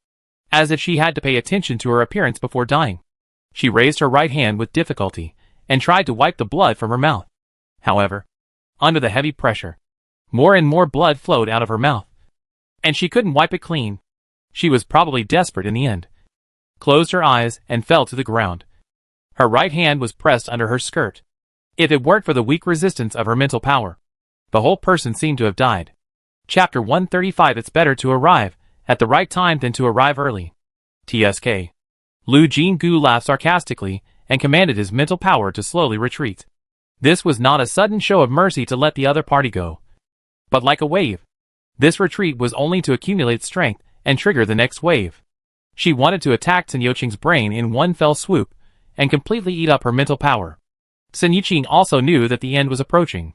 as if she had to pay attention to her appearance before dying. She raised her right hand with difficulty, and tried to wipe the blood from her mouth. However, under the heavy pressure, more and more blood flowed out of her mouth, and she couldn't wipe it clean. She was probably desperate in the end, closed her eyes, and fell to the ground. Her right hand was pressed under her skirt. If it weren't for the weak resistance of her mental power, the whole person seemed to have died. Chapter 135. It's better to arrive at the right time than to arrive early. TSK. Lu Jingu laughed sarcastically and commanded his mental power to slowly retreat. This was not a sudden show of mercy to let the other party go, but like a wave. This retreat was only to accumulate strength and trigger the next wave. She wanted to attack Sun Yuqing's brain in one fell swoop and completely eat up her mental power. Sun Yuqing also knew that the end was approaching,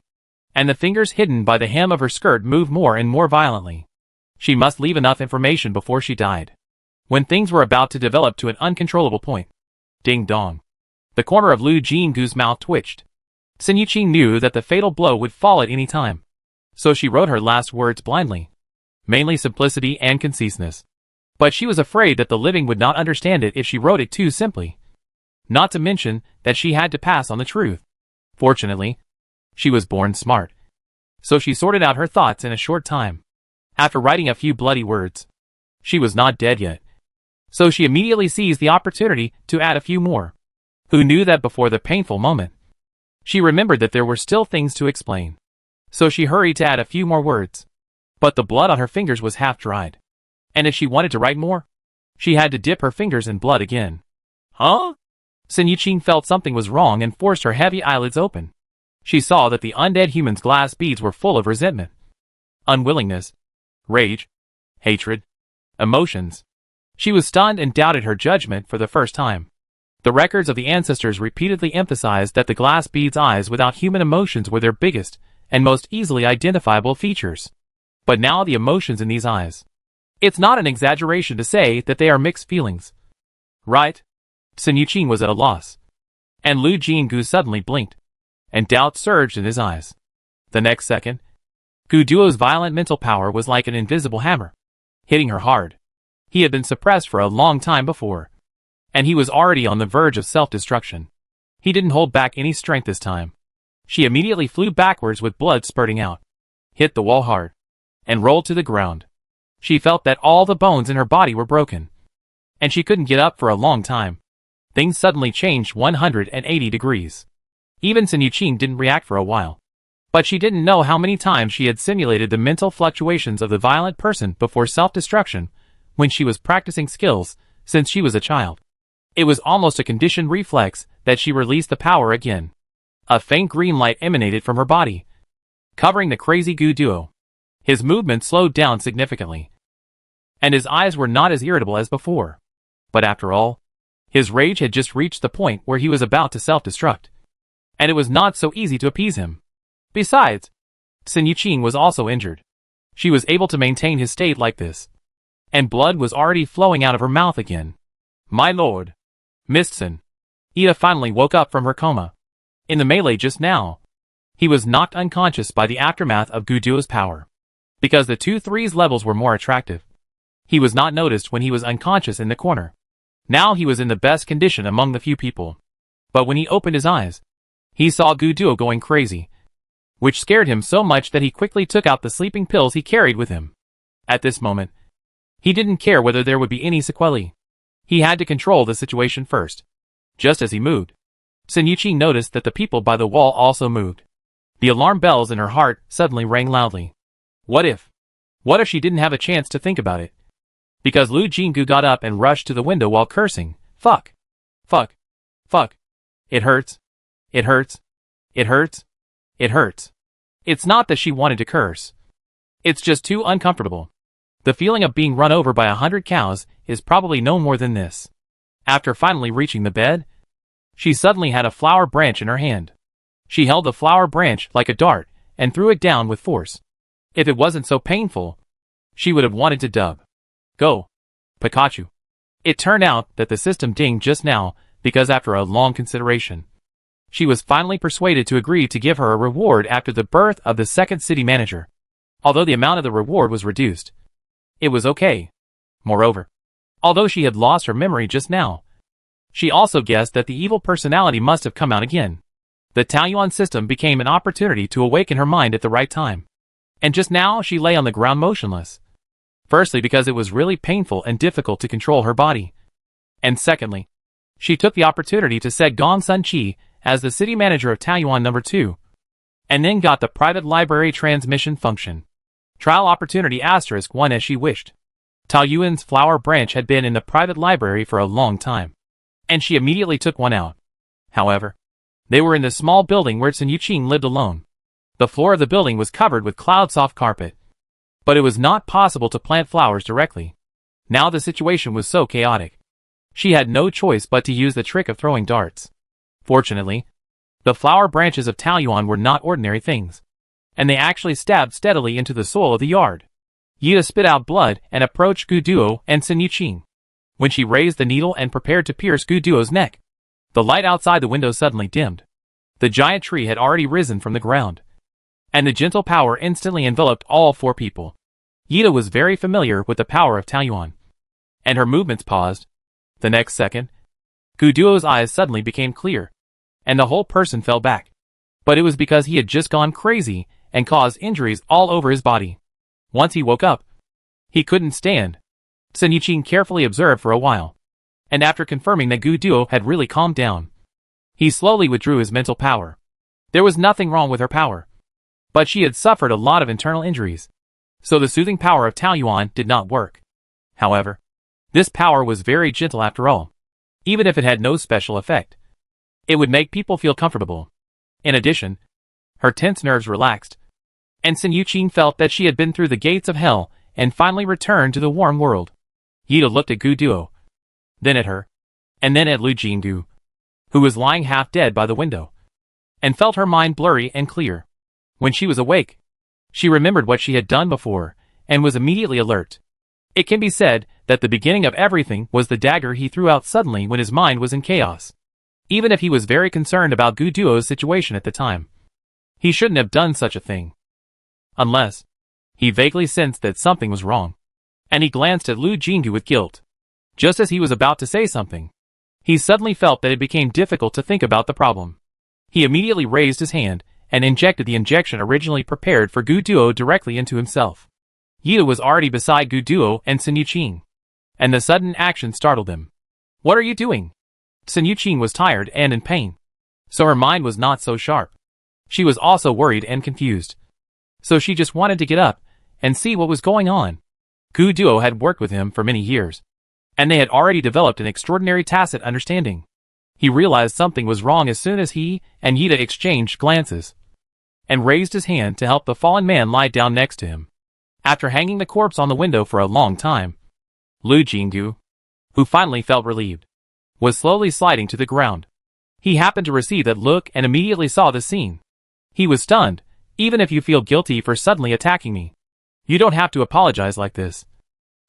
and the fingers hidden by the hem of her skirt moved more and more violently. She must leave enough information before she died. When things were about to develop to an uncontrollable point. Ding dong. The corner of Lu Jingu's mouth twitched. Sun Yuqing knew that the fatal blow would fall at any time, so she wrote her last words blindly. Mainly simplicity and conciseness. But she was afraid that the living would not understand it if she wrote it too simply. Not to mention that she had to pass on the truth. Fortunately, she was born smart, so she sorted out her thoughts in a short time. After writing a few bloody words, she was not dead yet, so she immediately seized the opportunity to add a few more. Who knew that before the painful moment? She remembered that there were still things to explain, so she hurried to add a few more words. But the blood on her fingers was half dried, and if she wanted to write more, she had to dip her fingers in blood again. Huh? Sun Yuqing felt something was wrong and forced her heavy eyelids open. She saw that the undead human's glass beads were full of resentment, unwillingness, rage, hatred, emotions. She was stunned and doubted her judgment for the first time. The records of the ancestors repeatedly emphasized that the glass beads' eyes without human emotions were their biggest and most easily identifiable features. But now the emotions in these eyes. It's not an exaggeration to say that they are mixed feelings. Right? Sun Yuqing was at a loss. And Lu Jingu suddenly blinked, and doubt surged in his eyes. The next second, Gu Duo's violent mental power was like an invisible hammer, hitting her hard. He had been suppressed for a long time before, and he was already on the verge of self-destruction. He didn't hold back any strength this time. She immediately flew backwards with blood spurting out, hit the wall hard, and rolled to the ground. She felt that all the bones in her body were broken, and she couldn't get up for a long time. Things suddenly changed 180 degrees. Even Sun Yuqing didn't react for a while. But she didn't know how many times she had simulated the mental fluctuations of the violent person before self-destruction when she was practicing skills since she was a child. It was almost a conditioned reflex that she released the power again. A faint green light emanated from her body, covering the crazy Gu Duo. His movement slowed down significantly, and his eyes were not as irritable as before. But after all, his rage had just reached the point where he was about to self-destruct, and it was not so easy to appease him. Besides, Sun Yuqing was also injured. She was able to maintain his state like this, and blood was already flowing out of her mouth again. My lord! Missed Sun. Ida finally woke up from her coma. In the melee just now, he was knocked unconscious by the aftermath of Gu Duo's power. Because the 2-3's levels were more attractive, he was not noticed when he was unconscious in the corner. Now he was in the best condition among the few people. But when he opened his eyes, he saw Gu Duo going crazy, which scared him so much that he quickly took out the sleeping pills he carried with him. At this moment, he didn't care whether there would be any sequelae. He had to control the situation first. Just as he moved, Sun Yuqing noticed that the people by the wall also moved. The alarm bells in her heart suddenly rang loudly. What if she didn't have a chance to think about it? Because Lu Jingu got up and rushed to the window while cursing, Fuck! Fuck! Fuck! It hurts! It hurts! It hurts! It hurts! It's not that she wanted to curse. It's just too uncomfortable. The feeling of being run over by 100 cows is probably no more than this. After finally reaching the bed, she suddenly had a flower branch in her hand. She held the flower branch like a dart and threw it down with force. If it wasn't so painful, she would have wanted to dub, "Go, Pikachu." It turned out that the system dinged just now because after a long consideration, she was finally persuaded to agree to give her a reward after the birth of the second city manager. Although the amount of the reward was reduced, it was okay. Moreover, although she had lost her memory just now, she also guessed that the evil personality must have come out again. The Taoyuan system became an opportunity to awaken her mind at the right time. And just now she lay on the ground motionless. Firstly, because it was really painful and difficult to control her body. And secondly, she took the opportunity to set Gong Sun Chi as the city manager of Taoyuan number 2. And then got the private library transmission function. Trial opportunity *1 as she wished. Taoyuan's flower branch had been in the private library for a long time. And she immediately took one out. However, they were in the small building where Sun Yuqing lived alone. The floor of the building was covered with cloud-soft carpet. But it was not possible to plant flowers directly. Now the situation was so chaotic. She had no choice but to use the trick of throwing darts. Fortunately, the flower branches of Taoyuan were not ordinary things. And they actually stabbed steadily into the soil of the yard. Yida spit out blood and approached Gu Duo and Sun Yuqing. When she raised the needle and prepared to pierce Gu Duo's neck, the light outside the window suddenly dimmed. The giant tree had already risen from the ground. And the gentle power instantly enveloped all 4 people. Yida was very familiar with the power of Taoyuan. And her movements paused. The next second, Gu Duo's eyes suddenly became clear. And the whole person fell back. But it was because he had just gone crazy and caused injuries all over his body. Once he woke up, he couldn't stand. Sun Yuqing carefully observed for a while. And after confirming that Gu Duo had really calmed down, he slowly withdrew his mental power. There was nothing wrong with her power. But she had suffered a lot of internal injuries. So the soothing power of Taoyuan did not work. However, this power was very gentle after all. Even if it had no special effect, it would make people feel comfortable. In addition, her tense nerves relaxed. And Sun Yuqing felt that she had been through the gates of hell and finally returned to the warm world. Yida looked at Gu Duo, then at her, and then at Lu Jingdu, who was lying half dead by the window, and felt her mind blurry and clear. When she was awake, she remembered what she had done before, and was immediately alert. It can be said that the beginning of everything was the dagger he threw out suddenly when his mind was in chaos. Even if he was very concerned about Gu Duo's situation at the time, he shouldn't have done such a thing. Unless, he vaguely sensed that something was wrong. And he glanced at Lu Jingdu with guilt. Just as he was about to say something, he suddenly felt that it became difficult to think about the problem. He immediately raised his hand and injected the injection originally prepared for Gu Duo directly into himself. Yida was already beside Gu Duo and Sun Yuqing, and the sudden action startled them. "What are you doing?" Sun Yuqing was tired and in pain, so her mind was not so sharp. She was also worried and confused. So she just wanted to get up and see what was going on. Gu Duo had worked with him for many years, and they had already developed an extraordinary tacit understanding. He realized something was wrong as soon as he and Yida exchanged glances, and raised his hand to help the fallen man lie down next to him. After hanging the corpse on the window for a long time, Lu Jingdu, who finally felt relieved, was slowly sliding to the ground. He happened to receive that look and immediately saw the scene. He was stunned. "Even if you feel guilty for suddenly attacking me, you don't have to apologize like this.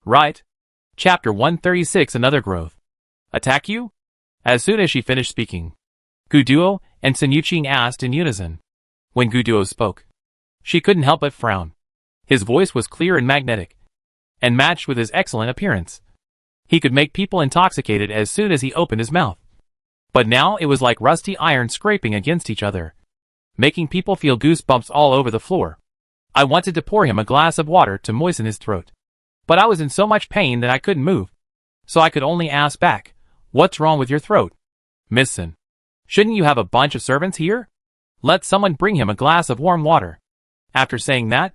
Right?" Chapter 136 Another Growth. "Attack you?" As soon as she finished speaking, Gu Duo and Sun Yuqing asked in unison. When Gu Duo spoke, she couldn't help but frown. His voice was clear and magnetic, and matched with his excellent appearance. He could make people intoxicated as soon as he opened his mouth. But now it was like rusty iron scraping against each other, making people feel goosebumps all over the floor. I wanted to pour him a glass of water to moisten his throat, but I was in so much pain that I couldn't move. So I could only ask back, "What's wrong with your throat, Miss Sun? Shouldn't you have a bunch of servants here? Let someone bring him a glass of warm water." After saying that,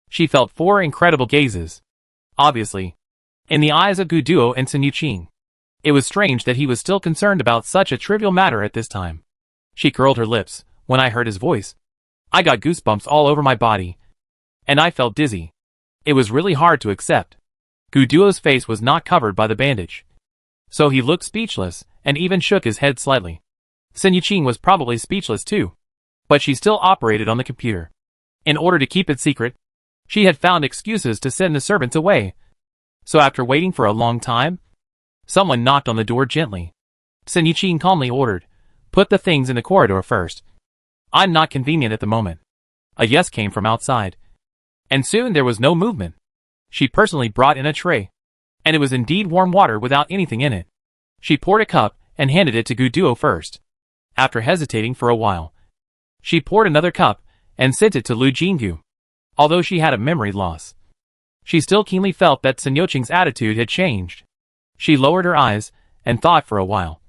she felt 4 incredible gazes. Obviously, in the eyes of Gu Duo and Sun Yuqing. It was strange that he was still concerned about such a trivial matter at this time. She curled her lips when I heard his voice. I got goosebumps all over my body, and I felt dizzy. It was really hard to accept. Gu Duo's face was not covered by the bandage, so he looked speechless and even shook his head slightly. Sun Yuqing was probably speechless too, but she still operated on the computer. In order to keep it secret, she had found excuses to send the servants away. So after waiting for a long time, someone knocked on the door gently. Sun Yuqing calmly ordered, "Put the things in the corridor first. I'm not convenient at the moment." A yes came from outside. And soon there was no movement. She personally brought in a tray. And it was indeed warm water without anything in it. She poured a cup and handed it to Gu Duo first. After hesitating for a while, she poured another cup and sent it to Lu Jinggu. Although she had a memory loss, she still keenly felt that Sun Yuqing's attitude had changed. She lowered her eyes and thought for a while,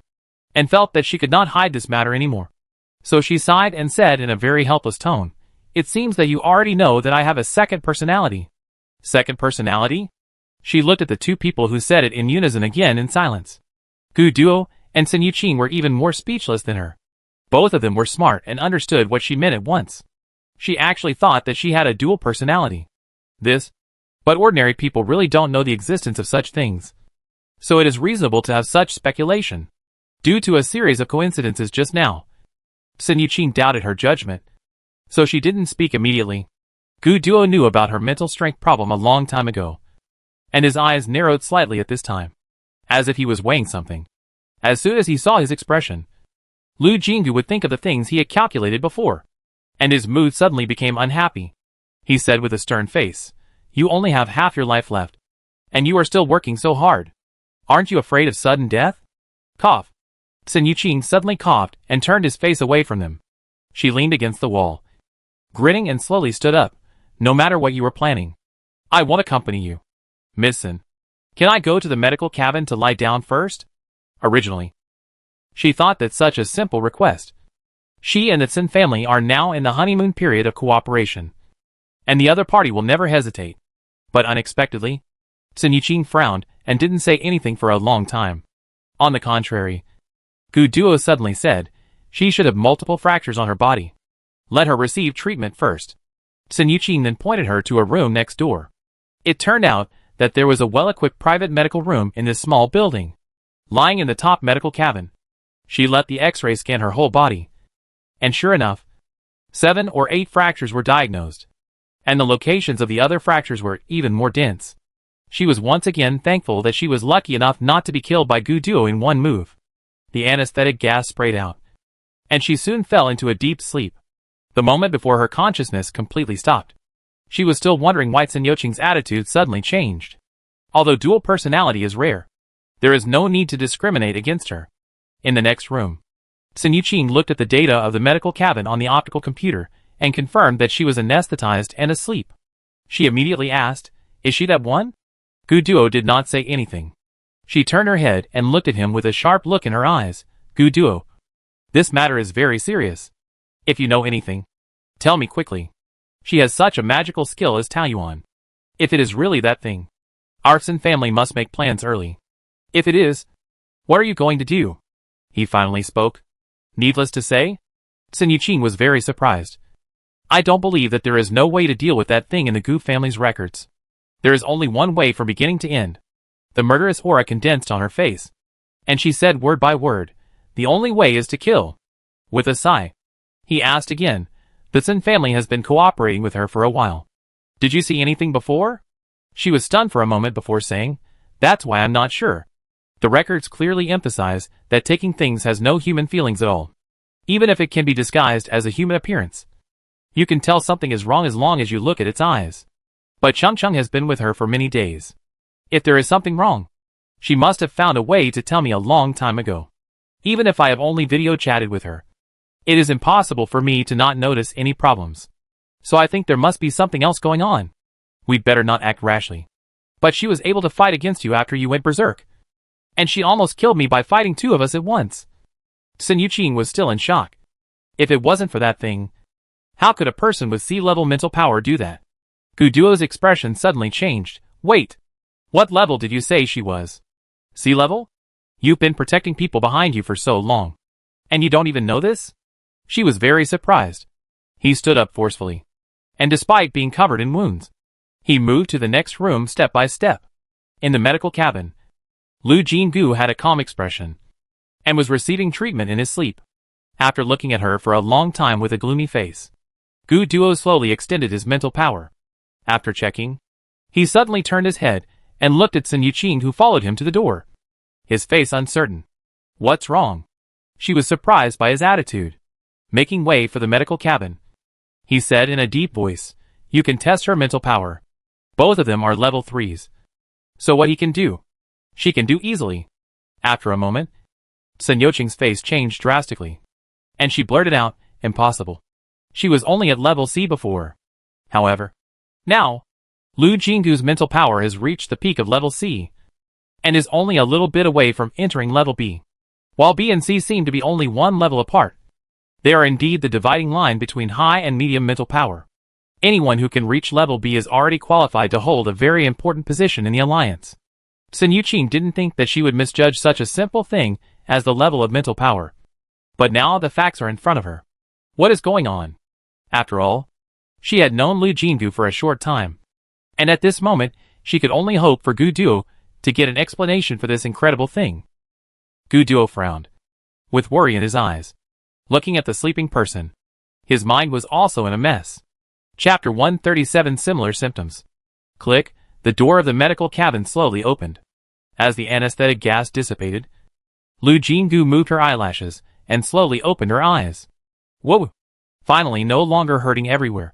and felt that she could not hide this matter anymore. So she sighed and said in a very helpless tone, "It seems that you already know that I have a second personality." Second personality? She looked at the two people who said it in unison again in silence. Gu Duo and Sun Yuqing were even more speechless than her. Both of them were smart and understood what she meant at once. She actually thought that she had a dual personality. But ordinary people really don't know the existence of such things. So it is reasonable to have such speculation. Due to a series of coincidences just now, Sun Yuqing doubted her judgment. So she didn't speak immediately. Gu Duo knew about her mental strength problem a long time ago, and his eyes narrowed slightly at this time, as if he was weighing something. As soon as he saw his expression, Lu Jinggu would think of the things he had calculated before, and his mood suddenly became unhappy. He said with a stern face, "You only have half your life left, and you are still working so hard. Aren't you afraid of sudden death?" Cough. Sun Yuqing suddenly coughed and turned his face away from them. She leaned against the wall, grinning, and slowly stood up. "No matter what you were planning, I won't accompany you. Miss Sun, can I go to the medical cabin to lie down first?" Originally, she thought that such a simple request. She and the Sun family are now in the honeymoon period of cooperation, and the other party will never hesitate. But unexpectedly, Sun Yuqing frowned and didn't say anything for a long time. On the contrary, Gu Duo suddenly said she should have multiple fractures on her body. Let her receive treatment first. Sun Yuqing then pointed her to a room next door. It turned out that there was a well-equipped private medical room in this small building. Lying in the top medical cabin, she let the X-ray scan her whole body. And sure enough, 7 or 8 fractures were diagnosed. And the locations of the other fractures were even more dense. She was once again thankful that she was lucky enough not to be killed by Gu Duo in one move. The anesthetic gas sprayed out, and she soon fell into a deep sleep. The moment before her consciousness completely stopped, she was still wondering why Sun Yuqing's attitude suddenly changed. Although dual personality is rare, there is no need to discriminate against her. In the next room, Sun Yuqing looked at the data of the medical cabin on the optical computer and confirmed that she was anesthetized and asleep. She immediately asked, "Is she that one?" Gu Duo did not say anything. She turned her head and looked at him with a sharp look in her eyes. "Gu Duo, this matter is very serious. If you know anything, tell me quickly. She has such a magical skill as Taoyuan. If it is really that thing, our Sun family must make plans early. If it is, what are you going to do?" He finally spoke. Needless to say, Sun Yuqing was very surprised. "I don't believe that there is no way to deal with that thing in the Gu family's records. There is only one way from beginning to end." The murderous aura condensed on her face, and she said word by word, "The only way is to kill." With a sigh, he asked again, "The Sun family has been cooperating with her for a while. Did you see anything before?" She was stunned for a moment before saying, "That's why I'm not sure. The records clearly emphasize that taking things has no human feelings at all. Even if it can be disguised as a human appearance, you can tell something is wrong as long as you look at its eyes. But Chung Chung has been with her for many days. If there is something wrong, she must have found a way to tell me a long time ago. Even if I have only video chatted with her, it is impossible for me to not notice any problems. So I think there must be something else going on. We'd better not act rashly. But she was able to fight against you after you went berserk. And she almost killed me by fighting 2 of us at once." Sun Yuqing was still in shock. If it wasn't for that thing, how could a person with sea-level mental power do that? Gu Duo's expression suddenly changed. "Wait! What level did you say she was? Sea level? You've been protecting people behind you for so long, and you don't even know this?" She was very surprised. He stood up forcefully, and despite being covered in wounds, he moved to the next room step by step. In the medical cabin, Lu Jinggu had a calm expression, and was receiving treatment in his sleep. After looking at her for a long time with a gloomy face, Gu Duo slowly extended his mental power. After checking, he suddenly turned his head and looked at Sun Yuqing, who followed him to the door, his face uncertain. What's wrong? She was surprised by his attitude. Making way for the medical cabin, he said in a deep voice, you can test her mental power. Both of them are level 3s. So what he can do, she can do easily. After a moment, Sun Yuqing's face changed drastically, and she blurted out, impossible. She was only at level C before. However, now, Lu Jinggu's mental power has reached the peak of level C, and is only a little bit away from entering level B. While B and C seem to be only one level apart, they are indeed the dividing line between high and medium mental power. Anyone who can reach level B is already qualified to hold a very important position in the alliance. Sun Yuqing didn't think that she would misjudge such a simple thing as the level of mental power. But now the facts are in front of her. What is going on? After all, she had known Lu Jinggu for a short time, and at this moment, she could only hope for Gu Duo to get an explanation for this incredible thing. Gu Duo frowned, with worry in his eyes, looking at the sleeping person. His mind was also in a mess. Chapter 137 Similar Symptoms. Click, the door of the medical cabin slowly opened. As the anesthetic gas dissipated, Lu Jinggu moved her eyelashes and slowly opened her eyes. Whoa! Finally no longer hurting everywhere.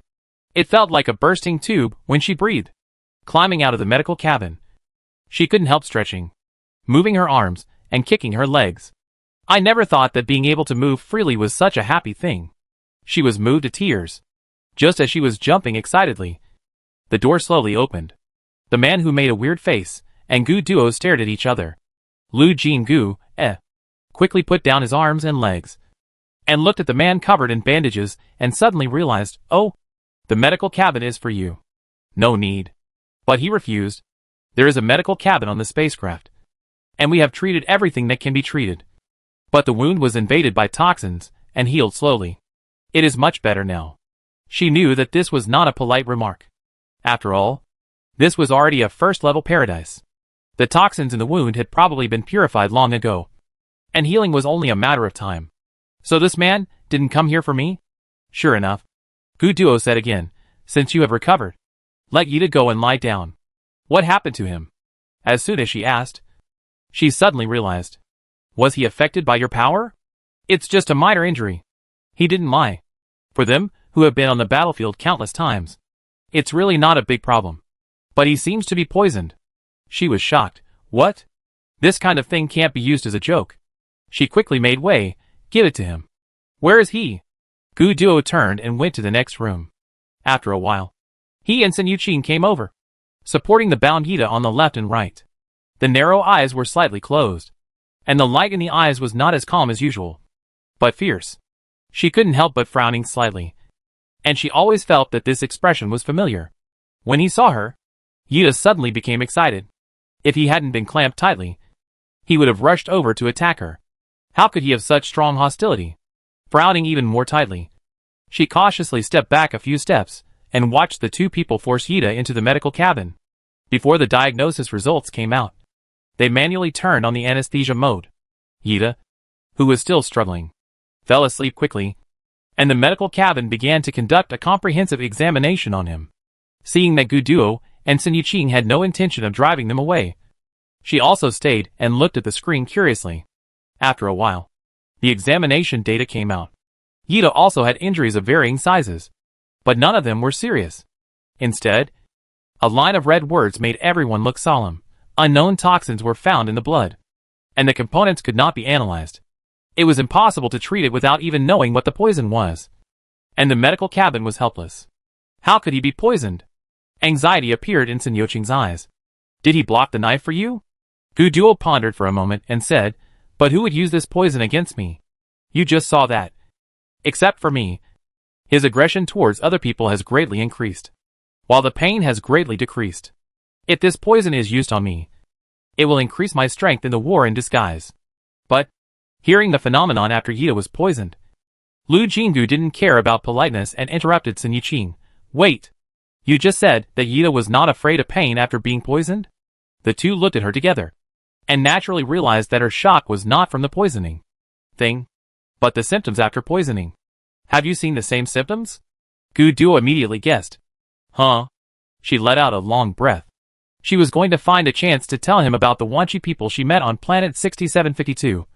It felt like a bursting tube when she breathed. Climbing out of the medical cabin, she couldn't help stretching, moving her arms, and kicking her legs. I never thought that being able to move freely was such a happy thing. She was moved to tears. Just as she was jumping excitedly, the door slowly opened. The man who made a weird face and Gu Duo stared at each other. Lu Jinggu, quickly put down his arms and legs, and looked at the man covered in bandages and suddenly realized, oh, the medical cabin is for you. No need. But he refused. There is a medical cabin on the spacecraft, and we have treated everything that can be treated. But the wound was invaded by toxins and healed slowly. It is much better now. She knew that this was not a polite remark. After all, this was already a first-level paradise. The toxins in the wound had probably been purified long ago, and healing was only a matter of time. So this man didn't come here for me? Sure enough, Gu Duo said again, since you have recovered, let Yida go and lie down. What happened to him? As soon as she asked, she suddenly realized. Was he affected by your power? It's just a minor injury. He didn't lie. For them, who have been on the battlefield countless times, it's really not a big problem. But he seems to be poisoned. She was shocked. What? This kind of thing can't be used as a joke. She quickly made way. Give it to him. Where is he? Gu Duo turned and went to the next room. After a while, he and Sun Yuqing came over, supporting the bound Yida on the left and right. The narrow eyes were slightly closed, and the light in the eyes was not as calm as usual, but fierce. She couldn't help but frowning slightly, and she always felt that this expression was familiar. When he saw her, Yida suddenly became excited. If he hadn't been clamped tightly, he would have rushed over to attack her. How could he have such strong hostility? Frowning even more tightly, she cautiously stepped back a few steps and watched the two people force Yida into the medical cabin. Before the diagnosis results came out, they manually turned on the anesthesia mode. Yida, who was still struggling, fell asleep quickly, and the medical cabin began to conduct a comprehensive examination on him. Seeing that Gu Duo and Sun Yuqing had no intention of driving them away, she also stayed and looked at the screen curiously. After a while, the examination data came out. Yida also had injuries of varying sizes, but none of them were serious. Instead, a line of red words made everyone look solemn. Unknown toxins were found in the blood, and the components could not be analyzed. It was impossible to treat it without even knowing what the poison was. And the medical cabin was helpless. How could he be poisoned? Anxiety appeared in Sun Yuqing's eyes. Did he block the knife for you? Gu Duo pondered for a moment and said, but who would use this poison against me? You just saw that. Except for me, his aggression towards other people has greatly increased, while the pain has greatly decreased. If this poison is used on me, it will increase my strength in the war in disguise. But, hearing the phenomenon after Yida was poisoned, Lu Jinggu didn't care about politeness and interrupted Sun Yuqing. Wait! You just said that Yida was not afraid of pain after being poisoned? The two looked at her together, and naturally realized that her shock was not from the poisoning thing, but the symptoms after poisoning. Have you seen the same symptoms? Gu Duo immediately guessed. Huh? She let out a long breath. She was going to find a chance to tell him about the Wanchi people she met on planet 6752.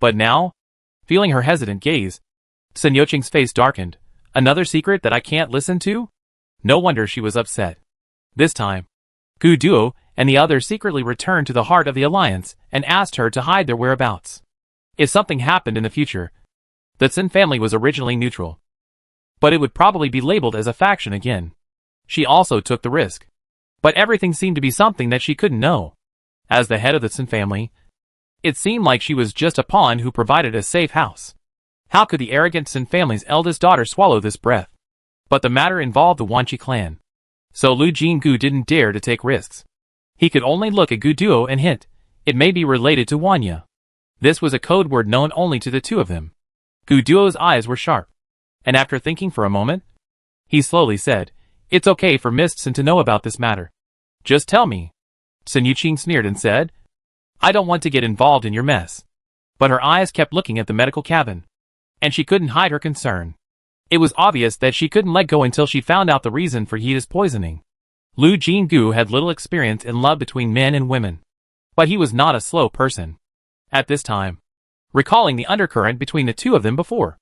But now, feeling her hesitant gaze, Sun Yoqing's face darkened. Another secret that I can't listen to? No wonder she was upset. This time, Gu Duo and the others secretly returned to the heart of the alliance and asked her to hide their whereabouts. If something happened in the future, the Sun family was originally neutral, but it would probably be labeled as a faction again. She also took the risk. But everything seemed to be something that she couldn't know. As the head of the Sun family, it seemed like she was just a pawn who provided a safe house. How could the arrogant Sun family's eldest daughter swallow this breath? But the matter involved the Wanchi clan. So Lu Jinggu didn't dare to take risks. He could only look at Gu Duo and hint, it may be related to Wanya. This was a code word known only to the two of them. Gu Duo's eyes were sharp. And after thinking for a moment, he slowly said, it's okay for Miss Sun to know about this matter. Just tell me. Sun Yuqing sneered and said, I don't want to get involved in your mess. But her eyes kept looking at the medical cabin. And she couldn't hide her concern. It was obvious that she couldn't let go until she found out the reason for Heda's poisoning. Lu Jinggu had little experience in love between men and women. But he was not a slow person. At this time, recalling the undercurrent between the two of them before,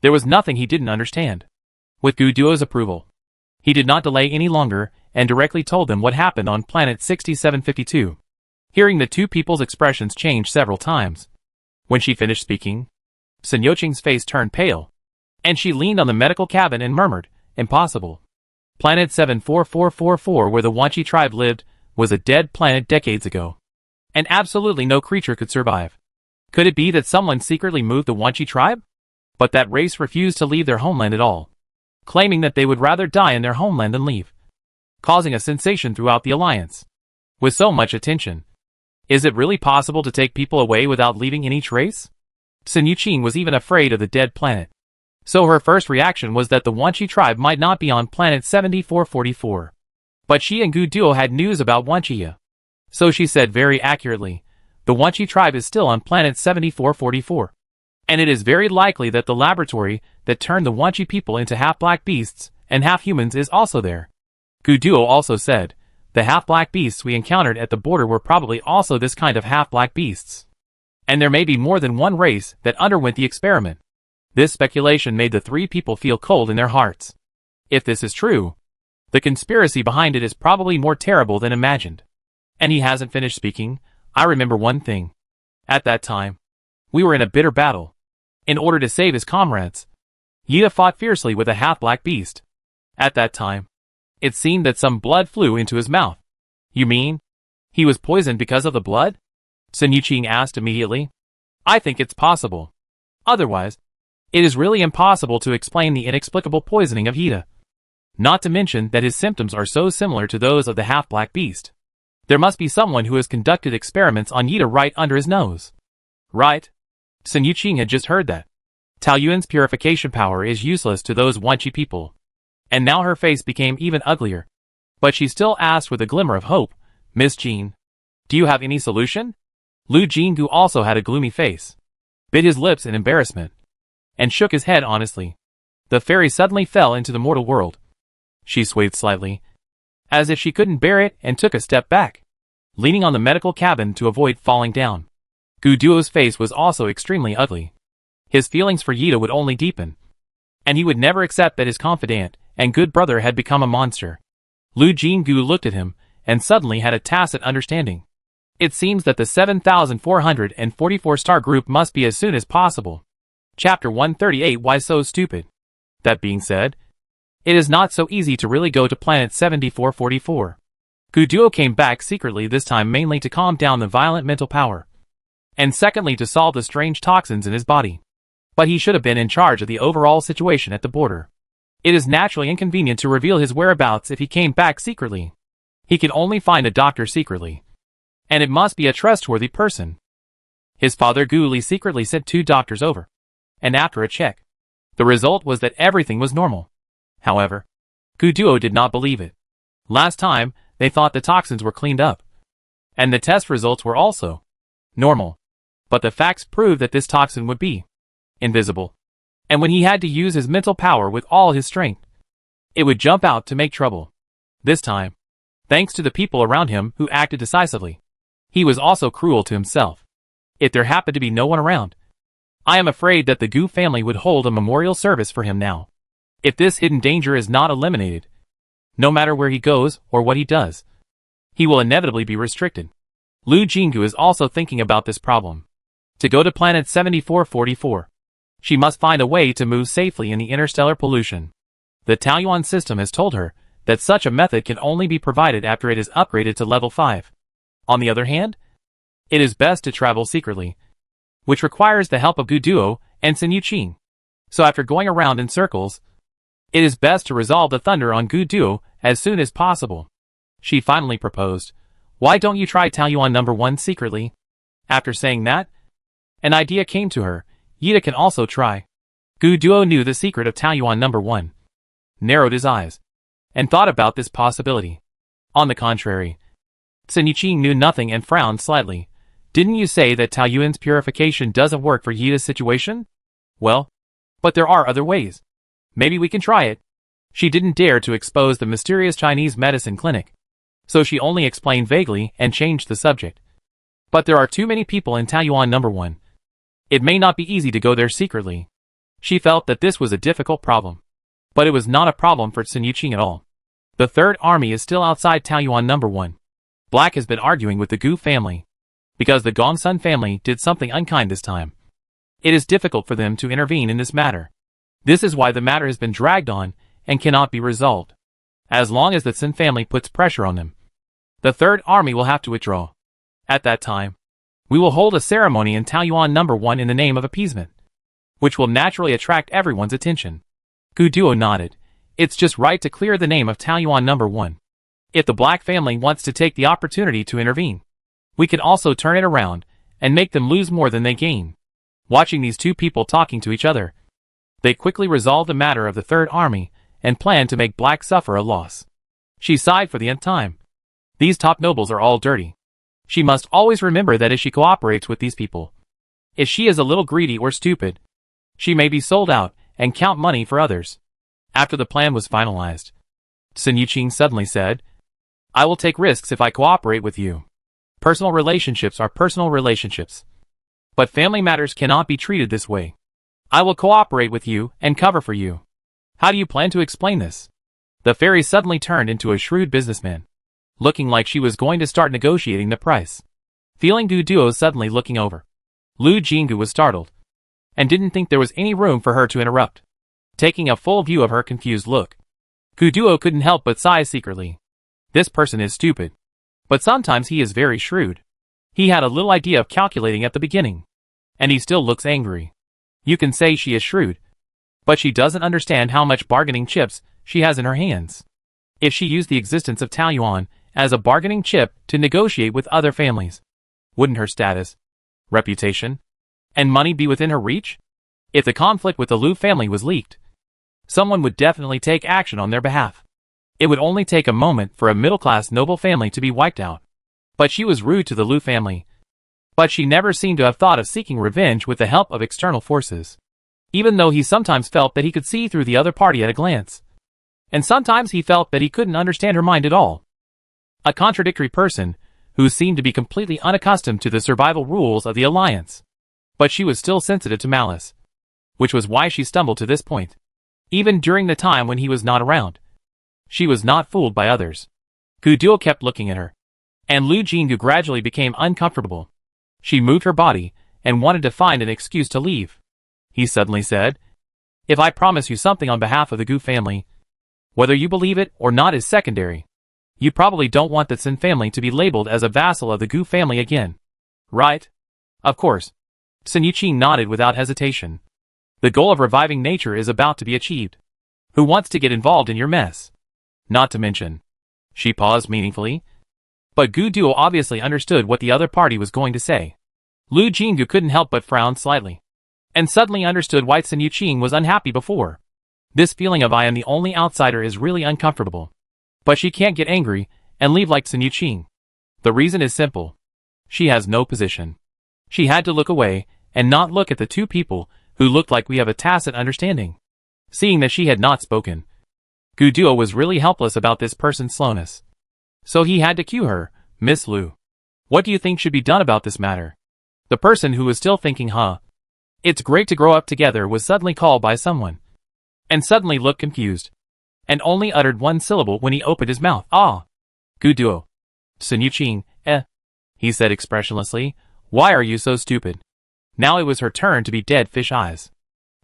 there was nothing he didn't understand. With Gu Duo's approval, he did not delay any longer and directly told them what happened on planet 6752. Hearing the two people's expressions change several times. When she finished speaking, Sun Yoqing's face turned pale, and she leaned on the medical cabin and murmured, impossible. Planet 74444 where the Wanchi tribe lived was a dead planet decades ago. And absolutely no creature could survive. Could it be that someone secretly moved the Wanchi tribe? But that race refused to leave their homeland at all, claiming that they would rather die in their homeland than leave, causing a sensation throughout the alliance. With so much attention, is it really possible to take people away without leaving any trace? Sun Yuqing was even afraid of the dead planet. So her first reaction was that the Wanchi tribe might not be on planet 7444. But she and Gu Duo had news about Wanchia. So she said very accurately, the Wanchi tribe is still on planet 7444. And it is very likely that the laboratory that turned the Wanchi people into half-black beasts and half-humans is also there. Gu Duo also said, the half-black beasts we encountered at the border were probably also this kind of half-black beasts. And there may be more than one race that underwent the experiment. This speculation made the three people feel cold in their hearts. If this is true, the conspiracy behind it is probably more terrible than imagined. And he hasn't finished speaking. I remember one thing. At that time, we were in a bitter battle. In order to save his comrades, Yida fought fiercely with a half-black beast. At that time, it seemed that some blood flew into his mouth. You mean, he was poisoned because of the blood? Sun Yuqing asked immediately. I think it's possible. Otherwise, it is really impossible to explain the inexplicable poisoning of Yida. Not to mention that his symptoms are so similar to those of the half-black beast. There must be someone who has conducted experiments on Yida right under his nose. Right? Sun Yuqing had just heard that Taoyuan's purification power is useless to those Wanchi people. And now her face became even uglier. But she still asked with a glimmer of hope, Miss Jean, do you have any solution? Lu Jinggu also had a gloomy face, bit his lips in embarrassment, and shook his head honestly. The fairy suddenly fell into the mortal world. She swayed slightly, as if she couldn't bear it, and took a step back, leaning on the medical cabin to avoid falling down. Gu Duo's face was also extremely ugly. His feelings for Yida would only deepen, and he would never accept that his confidant and good brother had become a monster. Lu Jinggu looked at him, and suddenly had a tacit understanding. It seems that the 7,444 star group must be as soon as possible. Chapter 138 Why So Stupid? That being said, it is not so easy to really go to planet 7444. Gu Duo came back secretly this time mainly to calm down the violent mental power, and secondly to solve the strange toxins in his body. But he should have been in charge of the overall situation at the border. It is naturally inconvenient to reveal his whereabouts if he came back secretly. He could only find a doctor secretly. And it must be a trustworthy person. His father Gu Li secretly sent 2 doctors over. And after a check, the result was that everything was normal. However, Gu Duo did not believe it. Last time, they thought the toxins were cleaned up. And the test results were also normal. But the facts proved that this toxin would be invisible. And when he had to use his mental power with all his strength, it would jump out to make trouble. This time, thanks to the people around him who acted decisively, he was also cruel to himself. If there happened to be no one around, I am afraid that the Gu family would hold a memorial service for him now. If this hidden danger is not eliminated, no matter where he goes or what he does, he will inevitably be restricted. Lu Jinggu is also thinking about this problem. To go to planet 7444, she must find a way to move safely in the interstellar pollution. The Taoyuan system has told her that such a method can only be provided after it is upgraded to level 5. On the other hand, it is best to travel secretly, which requires the help of Gu Duo and Sun Yuqing. So after going around in circles, it is best to resolve the thunder on Gu Duo as soon as possible. She finally proposed, "Why don't you try Taoyuan number 1 secretly?" After saying that, an idea came to her. Yida can also try. Gu Duo knew the secret of Taoyuan number 1, narrowed his eyes, and thought about this possibility. On the contrary, Sun Yuqing knew nothing and frowned slightly. "Didn't you say that Taoyuan's purification doesn't work for Yida's situation?" "Well, but there are other ways. Maybe we can try it." She didn't dare to expose the mysterious Chinese medicine clinic, so she only explained vaguely and changed the subject. "But there are too many people in Taoyuan number 1. It may not be easy to go there secretly." She felt that this was a difficult problem, but it was not a problem for Sun Yuqing at all. The Third Army is still outside Taoyuan number 1. Black has been arguing with the Gu family, because the Gongsun family did something unkind this time. It is difficult for them to intervene in this matter. This is why the matter has been dragged on and cannot be resolved. As long as the Sun family puts pressure on them, the Third Army will have to withdraw. At that time, we will hold a ceremony in Taoyuan number 1 in the name of appeasement, which will naturally attract everyone's attention. Gu Duo nodded. It's just right to clear the name of Taoyuan number 1. If the Black family wants to take the opportunity to intervene, we can also turn it around and make them lose more than they gain. Watching these two people talking to each other, they quickly resolved the matter of the Third Army and planned to make Black suffer a loss. She sighed for the nth time. These top nobles are all dirty. She must always remember that if she cooperates with these people, if she is a little greedy or stupid, she may be sold out and count money for others. After the plan was finalized, Sun Yuqing suddenly said, "I will take risks if I cooperate with you. Personal relationships are personal relationships, but family matters cannot be treated this way. I will cooperate with you and cover for you. How do you plan to explain this?" The fairy suddenly turned into a shrewd businessman, looking like she was going to start negotiating the price. Feeling Gu Duo suddenly looking over, Lu Jinggu was startled, and didn't think there was any room for her to interrupt. Taking a full view of her confused look, Gu Duo couldn't help but sigh secretly. This person is stupid, but sometimes he is very shrewd. He had a little idea of calculating at the beginning, and he still looks angry. You can say she is shrewd, but she doesn't understand how much bargaining chips she has in her hands. If she used the existence of Taoyuan as a bargaining chip to negotiate with other families, wouldn't her status, reputation, and money be within her reach? If the conflict with the Lu family was leaked, someone would definitely take action on their behalf. It would only take a moment for a middle-class noble family to be wiped out. But she was rude to the Lu family. But she never seemed to have thought of seeking revenge with the help of external forces, even though he sometimes felt that he could see through the other party at a glance. And sometimes he felt that he couldn't understand her mind at all. A contradictory person, who seemed to be completely unaccustomed to the survival rules of the Alliance. But she was still sensitive to malice, which was why she stumbled to this point. Even during the time when he was not around, she was not fooled by others. Gu Duo kept looking at her, and Lu Jinggu gradually became uncomfortable. She moved her body and wanted to find an excuse to leave. He suddenly said, "If I promise you something on behalf of the Gu family, whether you believe it or not is secondary. You probably don't want the Sun family to be labeled as a vassal of the Gu family again, right?" "Of course." Sun Yuqing nodded without hesitation. "The goal of reviving nature is about to be achieved. Who wants to get involved in your mess? Not to mention..." She paused meaningfully, but Gu Duo obviously understood what the other party was going to say. Lu Jinggu couldn't help but frown slightly, and suddenly understood why Sun Yuqing was unhappy before. This feeling of I am the only outsider is really uncomfortable. But she can't get angry and leave like Sun Yuqing. The reason is simple. She has no position. She had to look away and not look at the two people who looked like we have a tacit understanding. Seeing that she had not spoken, Gu Duo was really helpless about this person's slowness. So he had to cue her. Miss Liu, what do you think should be done about this matter? The person who was still thinking, it's great to grow up together, was suddenly called by someone. And suddenly looked confused. And only uttered one syllable when he opened his mouth. Gu Duo. Sun Yuqing, he said expressionlessly. Why are you so stupid? Now it was her turn to be dead fish eyes.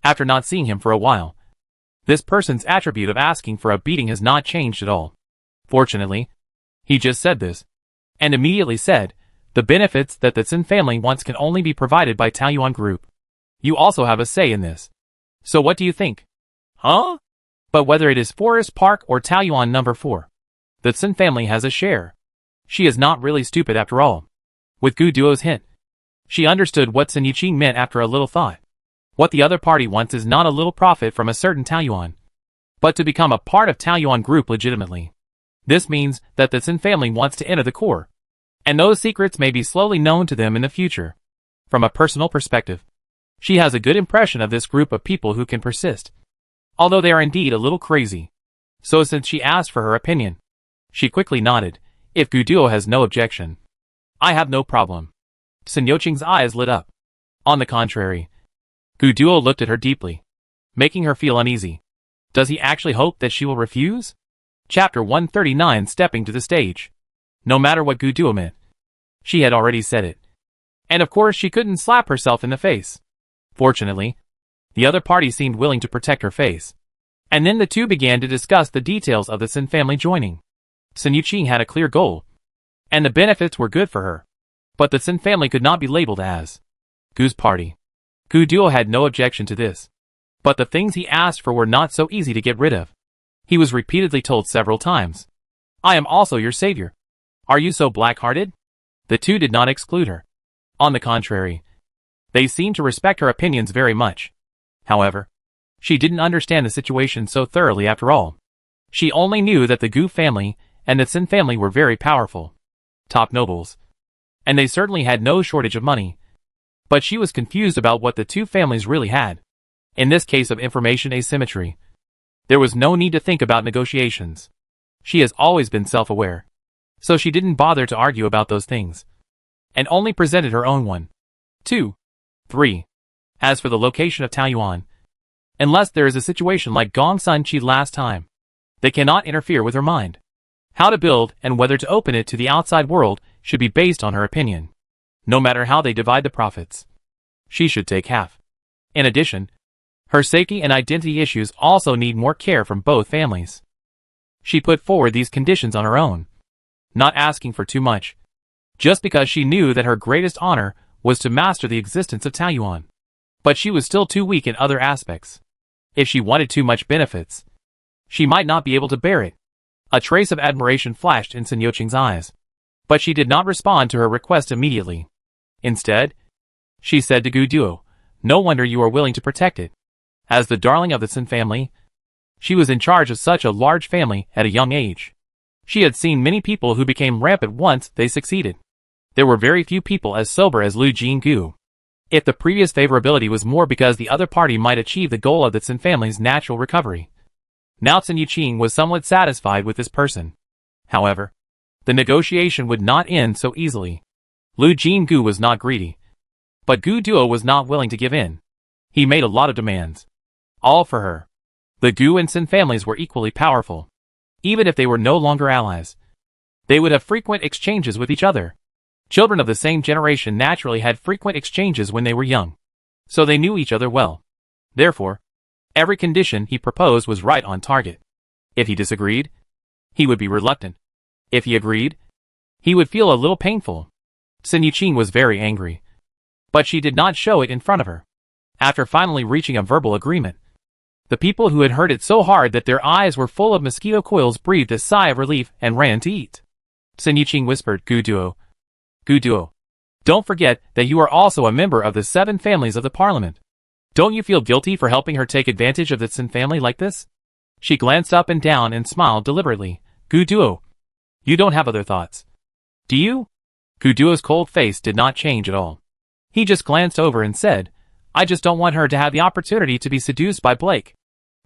After not seeing him for a while, this person's attribute of asking for a beating has not changed at all. Fortunately, he just said this. And immediately said, the benefits that the Tsin family wants can only be provided by Taoyuan Group. You also have a say in this. So what do you think? But whether it is Forest Park or Taoyuan number 4, the Tsin family has a share. She is not really stupid after all. With Gu Duo's hint, she understood what Sun Yuqing meant after a little thought. What the other party wants is not a little profit from a certain Taoyuan, but to become a part of Taoyuan Group legitimately. This means that the Tsin family wants to enter the core, and those secrets may be slowly known to them in the future. From a personal perspective, she has a good impression of this group of people who can persist, although they are indeed a little crazy. So since she asked for her opinion, she quickly nodded. If Gu Duo has no objection, I have no problem. Sun Yuqing's eyes lit up. On the contrary, Gu Duo looked at her deeply, making her feel uneasy. Does he actually hope that she will refuse? Chapter 139, stepping to the stage. No matter what Gu Duo meant, she had already said it. And of course she couldn't slap herself in the face. Fortunately, the other party seemed willing to protect her face. And then the two began to discuss the details of the Tsin family joining. Sun Yuqing had a clear goal, and the benefits were good for her. But the Tsin family could not be labeled as Gu's party. Gu Duo had no objection to this. But the things he asked for were not so easy to get rid of. He was repeatedly told several times, I am also your savior. Are you so black-hearted? The two did not exclude her. On the contrary, they seemed to respect her opinions very much. However, she didn't understand the situation so thoroughly after all. She only knew that the Gu family and the Tsin family were very powerful, top nobles, and they certainly had no shortage of money. But she was confused about what the two families really had. In this case of information asymmetry, there was no need to think about negotiations. She has always been self-aware, so she didn't bother to argue about those things, and only presented her own 1, 2, 3. As for the location of Taoyuan, unless there is a situation like Gongsun Chi last time, they cannot interfere with her mind. How to build and whether to open it to the outside world should be based on her opinion. No matter how they divide the profits, she should take half. In addition, her safety and identity issues also need more care from both families. She put forward these conditions on her own, not asking for too much, just because she knew that her greatest honor was to master the existence of Taoyuan. But she was still too weak in other aspects. If she wanted too much benefits, she might not be able to bear it. A trace of admiration flashed in Sun Yuqing's eyes, but she did not respond to her request immediately. Instead, she said to Gu Duo, no wonder you are willing to protect it. As the darling of the Tsin family, she was in charge of such a large family at a young age. She had seen many people who became rampant once they succeeded. There were very few people as sober as Liu Jinggu. If the previous favorability was more because the other party might achieve the goal of the Tsin family's natural recovery, now Sun Yuqing was somewhat satisfied with this person. However, the negotiation would not end so easily. Liu Jinggu was not greedy, but Gu Duo was not willing to give in. He made a lot of demands, all for her. The Gu and Tsin families were equally powerful. Even if they were no longer allies, they would have frequent exchanges with each other. Children of the same generation naturally had frequent exchanges when they were young, so they knew each other well. Therefore, every condition he proposed was right on target. If he disagreed, he would be reluctant. If he agreed, he would feel a little painful. Sun Yuqing was very angry, but she did not show it in front of her. After finally reaching a verbal agreement, the people who had heard it so hard that their eyes were full of mosquito coils breathed a sigh of relief and ran to eat. Sun Yuqing whispered, Gu Duo, don't forget that you are also a member of the 7 families of the parliament. Don't you feel guilty for helping her take advantage of the Tsin family like this? She glanced up and down and smiled deliberately. Gu Duo, you don't have other thoughts, do you? Gu Duo's cold face did not change at all. He just glanced over and said, I just don't want her to have the opportunity to be seduced by Blake.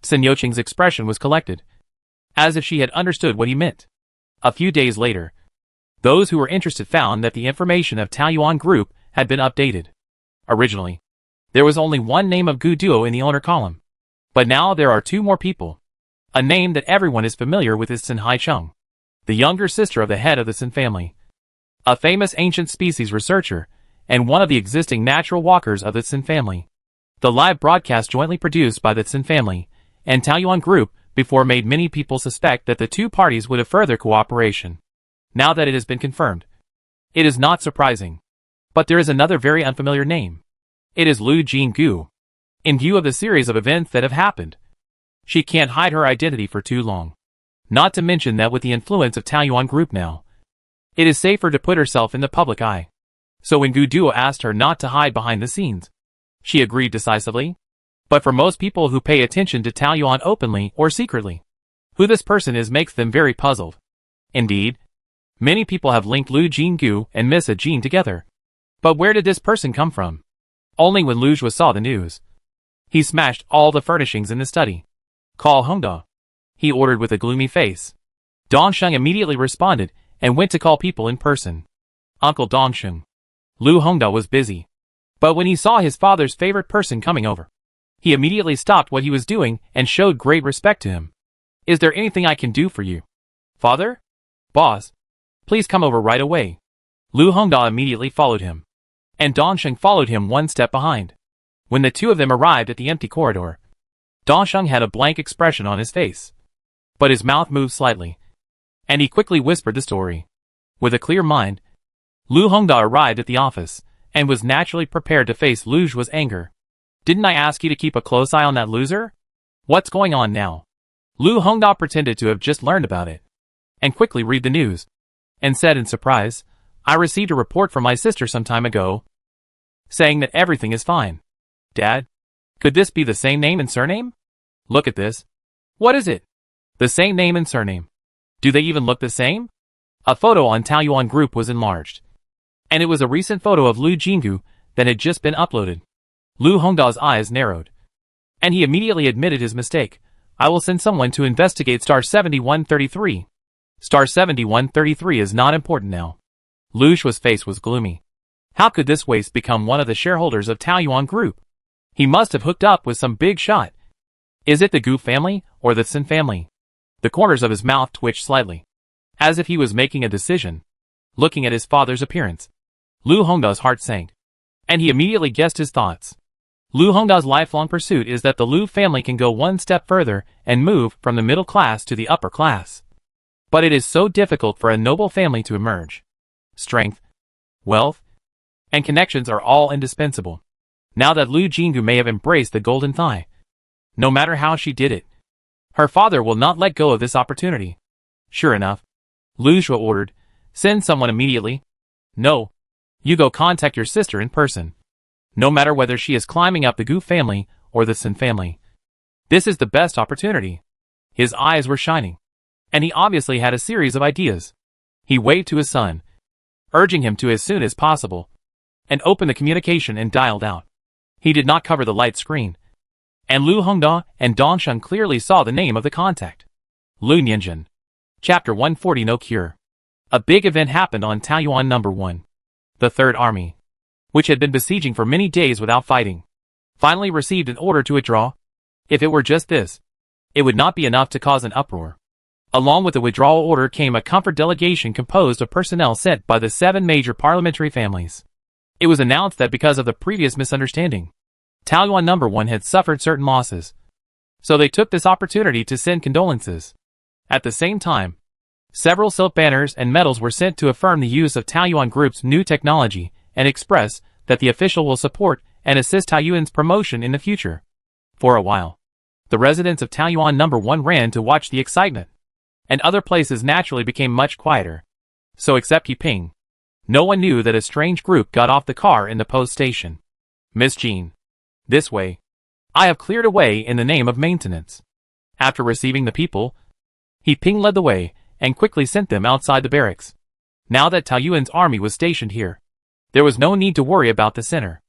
Sun Yuqing's expression was collected. as if she had understood what he meant. A few days later, those who were interested found that the information of Taoyuan Group had been updated. Originally, there was only one name of Gu Duo in the owner column. But now there are two more people. A name that everyone is familiar with is Sin Haicheng, the younger sister of the head of the Sin family, a famous ancient species researcher, and one of the existing natural walkers of the Sin family. The live broadcast jointly produced by the Sin family and Taoyuan Group before made many people suspect that the two parties would have further cooperation. Now that it has been confirmed, it is not surprising. But there is another very unfamiliar name. It is Lu Jinggu. In view of the series of events that have happened, she can't hide her identity for too long. Not to mention that with the influence of Taoyuan Group now, it is safer to put herself in the public eye. So when Gu Duo asked her not to hide behind the scenes, she agreed decisively. But for most people who pay attention to Taoyuan openly or secretly, who this person is makes them very puzzled. Indeed, many people have linked Lu Jinggu and Miss Jean together. But where did this person come from? Only when Lu Jue saw the news, he smashed all the furnishings in the study. Call Hongda, he ordered with a gloomy face. Dongsheng immediately responded and went to call people in person. Uncle Dongsheng. Lu Hongda was busy. But when he saw his father's favorite person coming over, he immediately stopped what he was doing and showed great respect to him. Is there anything I can do for you? Father? Boss? Please come over right away. Lu Hongda immediately followed him. And Dongsheng followed him one step behind. When the two of them arrived at the empty corridor, Dongsheng had a blank expression on his face. But his mouth moved slightly, and he quickly whispered the story. With a clear mind, Lu Hongda arrived at the office, and was naturally prepared to face Lu Jue's anger. Didn't I ask you to keep a close eye on that loser? What's going on now? Lu Hongda pretended to have just learned about it, and quickly read the news, and said in surprise, I received a report from my sister some time ago, saying that everything is fine. Dad, could this be the same name and surname? Look at this. What is it? The same name and surname. Do they even look the same? A photo on Taoyuan Group was enlarged, and it was a recent photo of Lu Jinggu that had just been uploaded. Lu Hongda's eyes narrowed, and he immediately admitted his mistake. I will send someone to investigate star 7133. Star 7133 is not important now. Lu Jue's face was gloomy. How could this waste become one of the shareholders of Taoyuan Group? He must have hooked up with some big shot. Is it the Gu family or the Sin family? The corners of his mouth twitched slightly, as if he was making a decision. Looking at his father's appearance, Lu Hongda's heart sank, and he immediately guessed his thoughts. Lu Hongda's lifelong pursuit is that the Lu family can go one step further and move from the middle class to the upper class. But it is so difficult for a noble family to emerge. Strength, wealth, and connections are all indispensable. Now that Lu Jinggu may have embraced the golden thigh, no matter how she did it, her father will not let go of this opportunity. Sure enough, Lu Jue ordered, send someone immediately. No, you go contact your sister in person. No matter whether she is climbing up the Gu family or the Sin family. This is the best opportunity. His eyes were shining, and he obviously had a series of ideas. He waved to his son, urging him to as soon as possible, and opened the communication and dialed out. He did not cover the light screen, and Lu Hongda and Dongsheng clearly saw the name of the contact. Lu Nianjun. Chapter 140 No Cure. A big event happened on Taoyuan No. 1. The Third Army, which had been besieging for many days without fighting, finally received an order to withdraw. If it were just this, it would not be enough to cause an uproar. Along with the withdrawal order came a comfort delegation composed of personnel sent by the 7 major parliamentary families. It was announced that because of the previous misunderstanding, Taoyuan No. 1 had suffered certain losses, so they took this opportunity to send condolences. At the same time, several silk banners and medals were sent to affirm the use of Taoyuan Group's new technology and express that the official will support and assist Taoyuan's promotion in the future. For a while, the residents of Taoyuan No. 1 ran to watch the excitement, and other places naturally became much quieter. So except Yiping, no one knew that a strange group got off the car in the post station. Miss Jean. This way. I have cleared a way in the name of maintenance. After receiving the people, Yiping led the way and quickly sent them outside the barracks. Now that Taoyuan's army was stationed here, there was no need to worry about the center.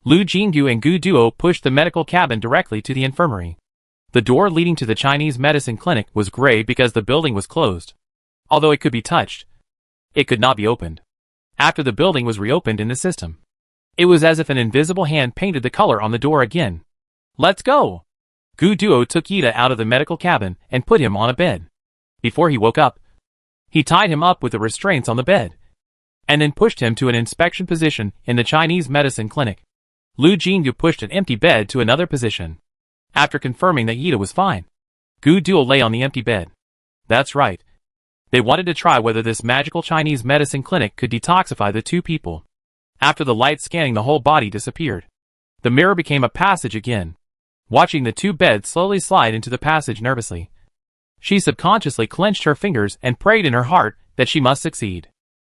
Lu Jinggu and Gu Duo pushed the medical cabin directly to the infirmary. The door leading to the Chinese medicine clinic was gray because the building was closed. Although it could be touched, it could not be opened. After the building was reopened in the system, it was as if an invisible hand painted the color on the door again. Let's go! Gu Duo took Ida out of the medical cabin and put him on a bed. Before he woke up, he tied him up with the restraints on the bed, and then pushed him to an inspection position in the Chinese medicine clinic. Lu Jingyu pushed an empty bed to another position. After confirming that Ida was fine, Gu Duo lay on the empty bed. That's right. They wanted to try whether this magical Chinese medicine clinic could detoxify the two people. After the light scanning the whole body disappeared, the mirror became a passage again. Watching the two beds slowly slide into the passage nervously, she subconsciously clenched her fingers and prayed in her heart that she must succeed.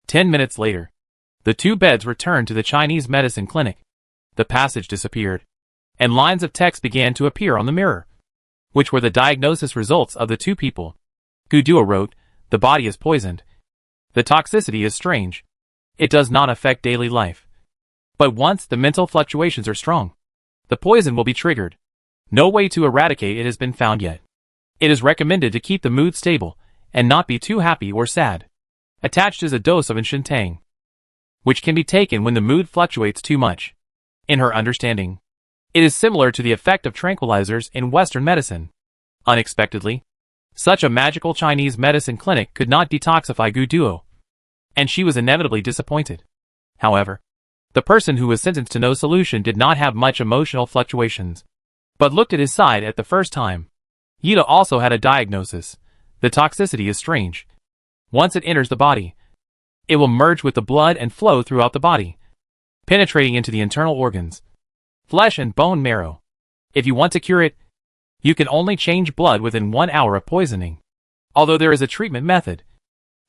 10 minutes later, the two beds returned to the Chinese medicine clinic. The passage disappeared, and lines of text began to appear on the mirror, which were the diagnosis results of the two people. Gu Duo wrote, "The body is poisoned. The toxicity is strange. It does not affect daily life. But once the mental fluctuations are strong, the poison will be triggered. No way to eradicate it has been found yet. It is recommended to keep the mood stable and not be too happy or sad. Attached is a dose of Enshintang, which can be taken when the mood fluctuates too much. In her understanding, it is similar to the effect of tranquilizers in Western medicine." Unexpectedly, such a magical Chinese medicine clinic could not detoxify Gu Duo, and she was inevitably disappointed. However, the person who was sentenced to no solution did not have much emotional fluctuations, but looked at his side at the first time. Ida also had a diagnosis. The toxicity is strange. Once it enters the body, it will merge with the blood and flow throughout the body, penetrating into the internal organs, flesh and bone marrow. If you want to cure it, you can only change blood within 1 hour of poisoning. Although there is a treatment method,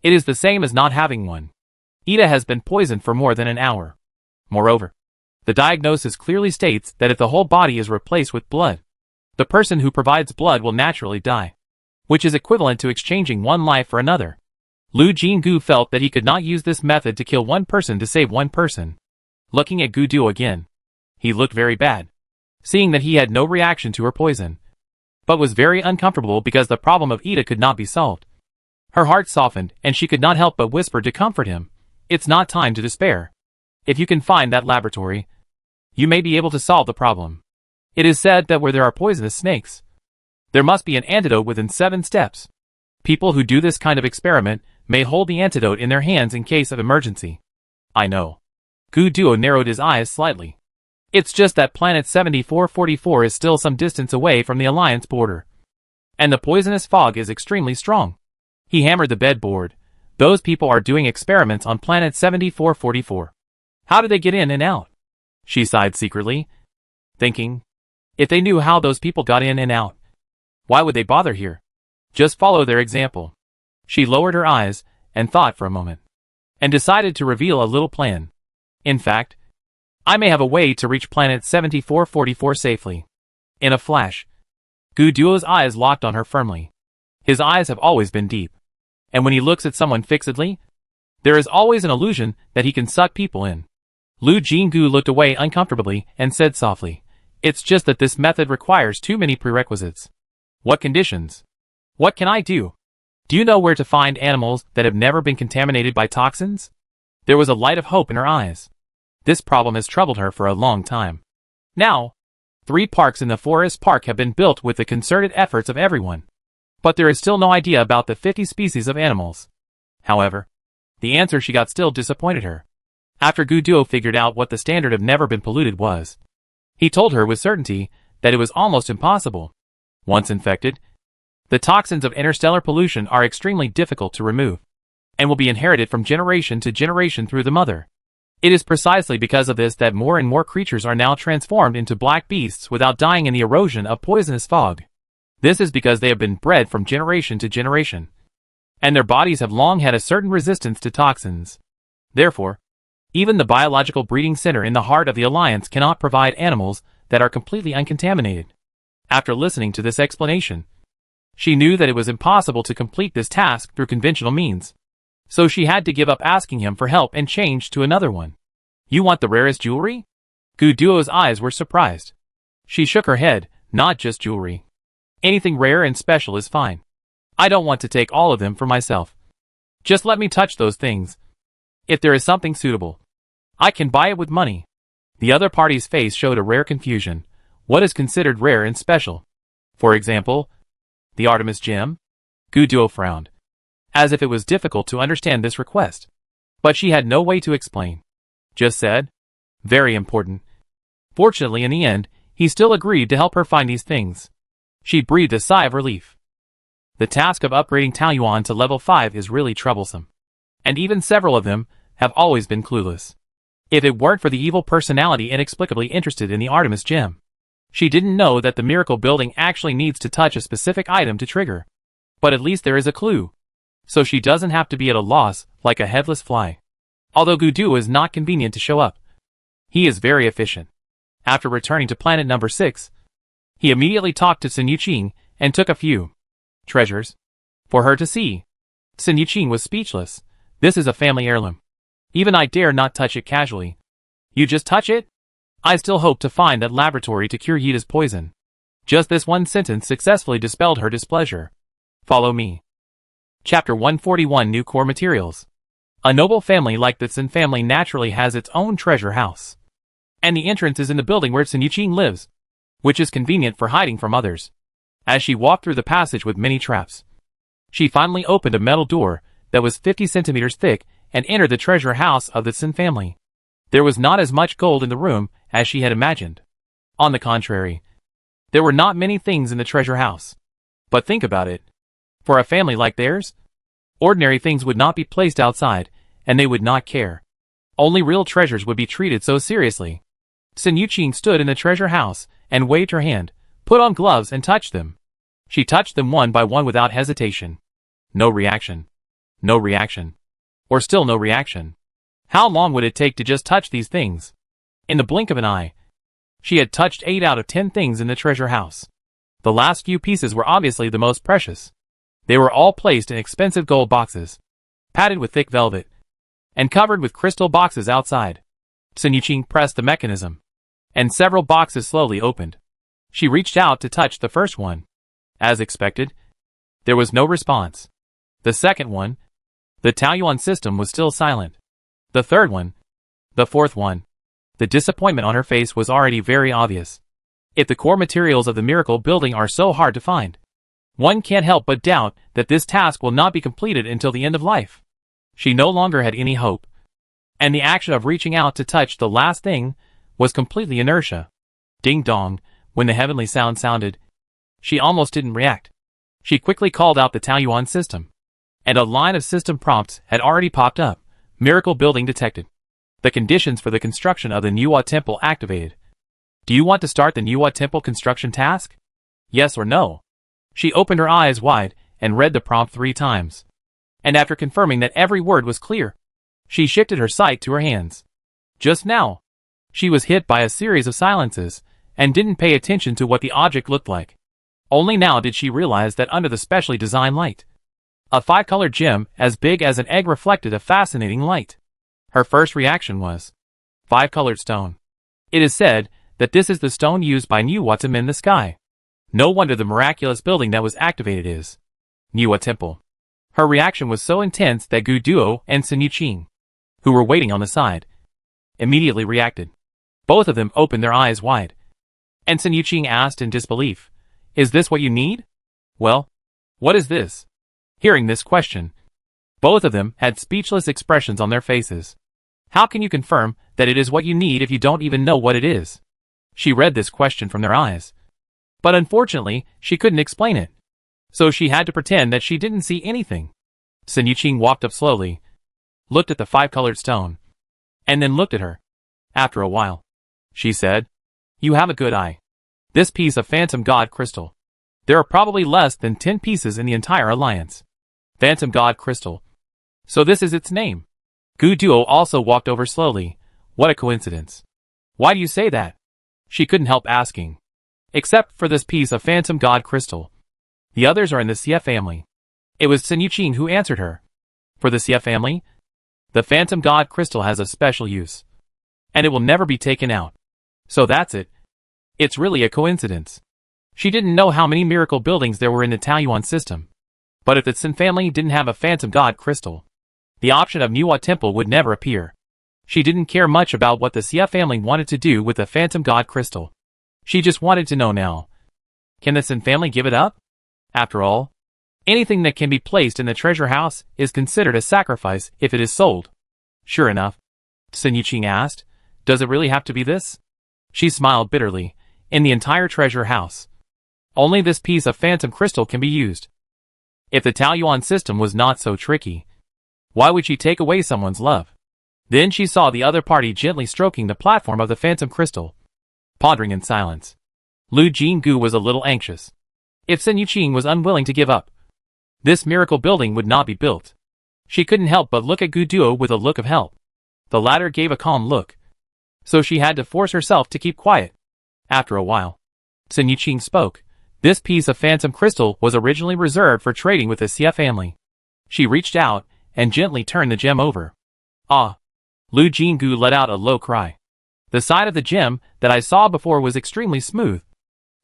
it is the same as not having one. Ida has been poisoned for more than an hour. Moreover, the diagnosis clearly states that if the whole body is replaced with blood, the person who provides blood will naturally die, which is equivalent to exchanging one life for another. Lu Jingyu felt that he could not use this method to kill one person to save one person. Looking at Gu Duo again, he looked very bad, seeing that he had no reaction to her poison, but was very uncomfortable because the problem of Ida could not be solved. Her heart softened and she could not help but whisper to comfort him, "It's not time to despair. If you can find that laboratory, you may be able to solve the problem. It is said that where there are poisonous snakes, there must be an antidote within 7 steps. People who do this kind of experiment may hold the antidote in their hands in case of emergency." "I know." Gu Duo narrowed his eyes slightly. "It's just that planet 7444 is still some distance away from the Alliance border, and the poisonous fog is extremely strong." He hammered the bedboard. "Those people are doing experiments on planet 7444. How do they get in and out?" She sighed secretly, thinking, if they knew how those people got in and out, why would they bother here? Just follow their example. She lowered her eyes and thought for a moment, and decided to reveal a little plan. "In fact, I may have a way to reach planet 7444 safely." In a flash, Gu Duo's eyes locked on her firmly. His eyes have always been deep, and when he looks at someone fixedly, there is always an illusion that he can suck people in. Lu Jingyu looked away uncomfortably and said softly, "It's just that this method requires too many prerequisites." "What conditions? What can I do? Do you know where to find animals that have never been contaminated by toxins?" There was a light of hope in her eyes. This problem has troubled her for a long time. Now, 3 parks in the forest park have been built with the concerted efforts of everyone, but there is still no idea about the 50 species of animals. However, the answer she got still disappointed her. After Gu Duo figured out what the standard of never been polluted was, he told her with certainty that it was almost impossible. Once infected, the toxins of interstellar pollution are extremely difficult to remove, and will be inherited from generation to generation through the mother. It is precisely because of this that more and more creatures are now transformed into black beasts without dying in the erosion of poisonous fog. This is because they have been bred from generation to generation, and their bodies have long had a certain resistance to toxins. Therefore, even the biological breeding center in the heart of the Alliance cannot provide animals that are completely uncontaminated. After listening to this explanation, she knew that it was impossible to complete this task through conventional means, so she had to give up asking him for help and change to another one. "You want the rarest jewelry?" Gu Duo's eyes were surprised. She shook her head. "Not just jewelry. Anything rare and special is fine. I don't want to take all of them for myself. Just let me touch those things. If there is something suitable, I can buy it with money. The other party's face showed a rare confusion. What is considered rare and special? For example, the Artemis gem? Guduo frowned, as if it was difficult to understand this request. But she had no way to explain. Just said, very important. Fortunately, in the end, he still agreed to help her find these things. She breathed a sigh of relief. The task of upgrading Taoyuan to level 5 is really troublesome. And even several of them have always been clueless. If it weren't for the evil personality inexplicably interested in the Artemis gem, she didn't know that the miracle building actually needs to touch a specific item to trigger. But at least there is a clue. So she doesn't have to be at a loss like a headless fly. Although Gudu is not convenient to show up, he is very efficient. After returning to planet number 6, he immediately talked to Sun Yuqing and took a few treasures for her to see. Sun Yuqing was speechless. This is a family heirloom. Even I dare not touch it casually. You just touch it? I still hope to find that laboratory to cure Yida's poison. Just this one sentence successfully dispelled her displeasure. Follow me. Chapter 141 New Core Materials. A noble family like the Sun family naturally has its own treasure house. And the entrance is in the building where Sun Yuqing lives, which is convenient for hiding from others. As she walked through the passage with many traps, she finally opened a metal door that was 50 centimeters thick and entered the treasure house of the Sun family. There was not as much gold in the room as she had imagined. On the contrary, there were not many things in the treasure house. But think about it. For a family like theirs, ordinary things would not be placed outside, and they would not care. Only real treasures would be treated so seriously. Sun Yuqing stood in the treasure house and waved her hand, put on gloves and touched them. She touched them one by one without hesitation. No reaction. No reaction. Or still no reaction. How long would it take to just touch these things? In the blink of an eye, she had touched 8 out of 10 things in the treasure house. The last few pieces were obviously the most precious. They were all placed in expensive gold boxes, padded with thick velvet, and covered with crystal boxes outside. Sun Yuqing pressed the mechanism, and several boxes slowly opened. She reached out to touch the first one. As expected, there was no response. The second one, the Taoyuan system, was still silent. The third one, the fourth one. The disappointment on her face was already very obvious. If the core materials of the miracle building are so hard to find, one can't help but doubt that this task will not be completed until the end of life. She no longer had any hope. And the action of reaching out to touch the last thing was completely inertia. Ding dong, when the heavenly sound sounded, she almost didn't react. She quickly called out the Taoyuan system, and a line of system prompts had already popped up. Miracle building detected. The conditions for the construction of the Nuwa temple activated. Do you want to start the Nuwa temple construction task? Yes or no? She opened her eyes wide and read the prompt 3 times. And after confirming that every word was clear, she shifted her sight to her hands. Just now, she was hit by a series of silences and didn't pay attention to what the object looked like. Only now did she realize that under the specially designed light, a 5-colored gem as big as an egg reflected a fascinating light. Her first reaction was 5-colored stone. It is said that this is the stone used by Nuwa to mend the sky. No wonder the miraculous building that was activated is Nuwa Temple. Her reaction was so intense that Guduo and Sun Yuqing, who were waiting on the side, immediately reacted. Both of them opened their eyes wide. And Sun Yuqing asked in disbelief, "Is this what you need?" "Well, what is this?" Hearing this question, both of them had speechless expressions on their faces. How can you confirm that it is what you need if you don't even know what it is? She read this question from their eyes. But unfortunately, she couldn't explain it. So she had to pretend that she didn't see anything. Sun Yuqing walked up slowly, looked at the 5-colored stone, and then looked at her. After a while, she said, "You have a good eye. This piece of Phantom God Crystal. There are probably less than 10 pieces in the entire alliance. Phantom God Crystal. So this is its name." Guduo also walked over slowly. What a coincidence. Why do you say that? She couldn't help asking. Except for this piece of Phantom God Crystal. The others are in the Xie family. It was Sun Yuqing who answered her. For the Xie family, the Phantom God Crystal has a special use. And it will never be taken out. So that's it. It's really a coincidence. She didn't know how many miracle buildings there were in the Taoyuan system. But if the Sin family didn't have a phantom god crystal, the option of Nuwa Temple would never appear. She didn't care much about what the Xia family wanted to do with the phantom god crystal. She just wanted to know now. Can the Sin family give it up? After all, anything that can be placed in the treasure house is considered a sacrifice if it is sold. Sure enough, Sun Yuqing asked, does it really have to be this? She smiled bitterly. In the entire treasure house, only this piece of phantom crystal can be used. If the Taoyuan system was not so tricky, why would she take away someone's love? Then she saw the other party gently stroking the platform of the phantom crystal. Pondering in silence, Lu Jinggu was a little anxious. If Sun Yuqing was unwilling to give up, this miracle building would not be built. She couldn't help but look at Gu Duo with a look of help. The latter gave a calm look, so she had to force herself to keep quiet. After a while, Sun Yuqing spoke. This piece of phantom crystal was originally reserved for trading with the Xia family. She reached out and gently turned the gem over. Ah! Lu Jinggu let out a low cry. The side of the gem that I saw before was extremely smooth,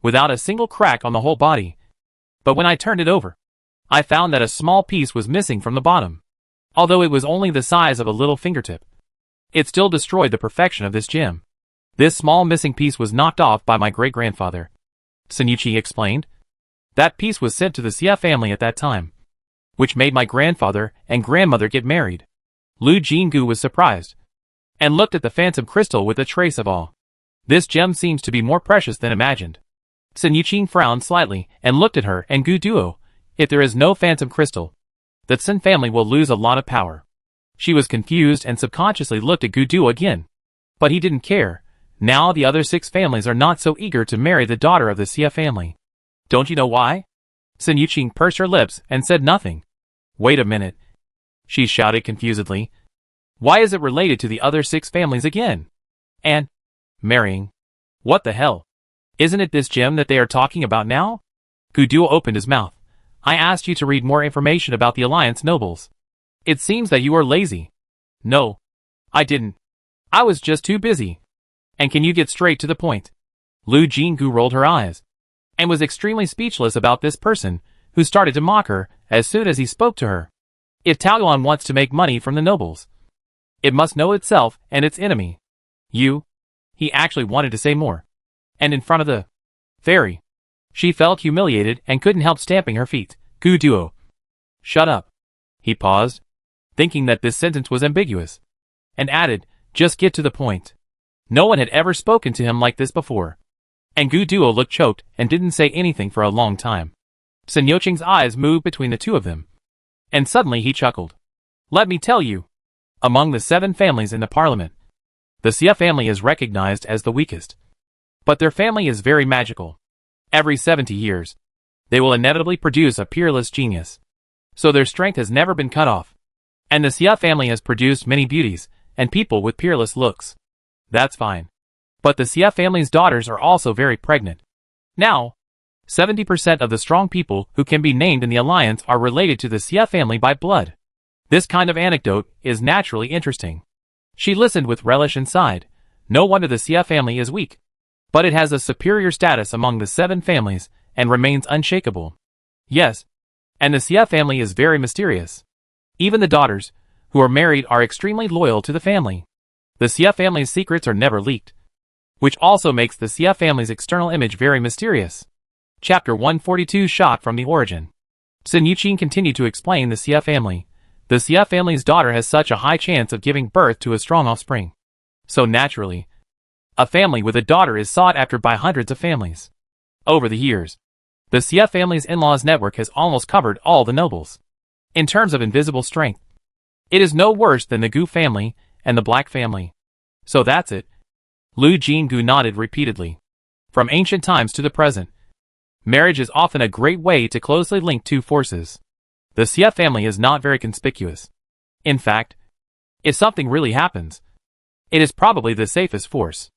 without a single crack on the whole body. But when I turned it over, I found that a small piece was missing from the bottom. Although it was only the size of a little fingertip, it still destroyed the perfection of this gem. This small missing piece was knocked off by my great-grandfather, Sun Yuqing explained. That piece was sent to the Xia family at that time, which made my grandfather and grandmother get married. Lu Jinggu was surprised, and looked at the phantom crystal with a trace of awe. This gem seems to be more precious than imagined. Sun Yuqing frowned slightly and looked at her and Gu Duo. If there is no phantom crystal, the Sun family will lose a lot of power. She was confused and subconsciously looked at Gu Duo again. But he didn't care. Now the other 6 families are not so eager to marry the daughter of the Xia family. Don't you know why? Sun Yuqing pursed her lips and said nothing. Wait a minute, she shouted confusedly. Why is it related to the other 6 families again? And marrying? What the hell? Isn't it this gem that they are talking about now? Gu Duo opened his mouth. I asked you to read more information about the Alliance nobles. It seems that you are lazy. No, I didn't. I was just too busy. And can you get straight to the point? Lu Jinggu rolled her eyes, and was extremely speechless about this person, who started to mock her as soon as he spoke to her. If Taoyuan wants to make money from the nobles, it must know itself and its enemy. You? He actually wanted to say more. And in front of the fairy, she felt humiliated and couldn't help stamping her feet. Gu Duo. Shut up. He paused, thinking that this sentence was ambiguous, and added, just get to the point. No one had ever spoken to him like this before. And Gu Duo looked choked and didn't say anything for a long time. Sun Yuqing's eyes moved between the two of them, and suddenly he chuckled. Let me tell you, among the 7 families in the parliament, the Xia family is recognized as the weakest. But their family is very magical. Every 70 years, they will inevitably produce a peerless genius. So their strength has never been cut off. And the Xia family has produced many beauties and people with peerless looks. That's fine. But the Xia family's daughters are also very pregnant. Now, 70% of the strong people who can be named in the alliance are related to the Xia family by blood. This kind of anecdote is naturally interesting. She listened with relish and sighed. No wonder the Xia family is weak. But it has a superior status among the 7 families and remains unshakable. Yes, and the Xia family is very mysterious. Even the daughters, who are married, are extremely loyal to the family. The Xia family's secrets are never leaked, which also makes the Xia family's external image very mysterious. Chapter 142 Shot from the Origin. Sun Yuqing continued to explain the Xia family. The Xia family's daughter has such a high chance of giving birth to a strong offspring. So naturally, a family with a daughter is sought after by hundreds of families. Over the years, the Xia family's in-laws network has almost covered all the nobles. In terms of invisible strength, it is no worse than the Gu family and the Black family. So that's it. Lu Jinggu nodded repeatedly. From ancient times to the present, marriage is often a great way to closely link 2 forces. The Xia family is not very conspicuous. In fact, if something really happens, it is probably the safest force.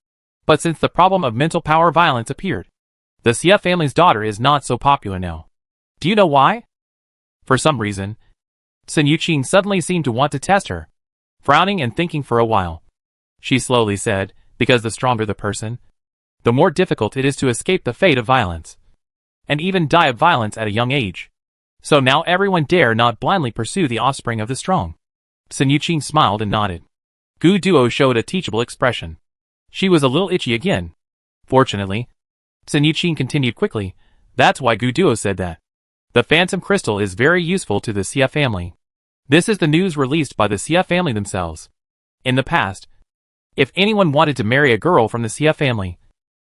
But since the problem of mental power violence appeared, the Xia family's daughter is not so popular now. Do you know why? For some reason, Sun Yuqing suddenly seemed to want to test her. Frowning and thinking for a while, she slowly said, because the stronger the person, the more difficult it is to escape the fate of violence. and even die of violence at a young age. So now everyone dare not blindly pursue the offspring of the strong. Sun Yuqing smiled and nodded. Gu Duo showed a teachable expression. She was a little itchy again. Fortunately, Sun Yuqing continued quickly, that's why Gu Duo said that. The phantom crystal is very useful to the Xia family. This is the news released by the Xia family themselves. In the past, if anyone wanted to marry a girl from the Xia family,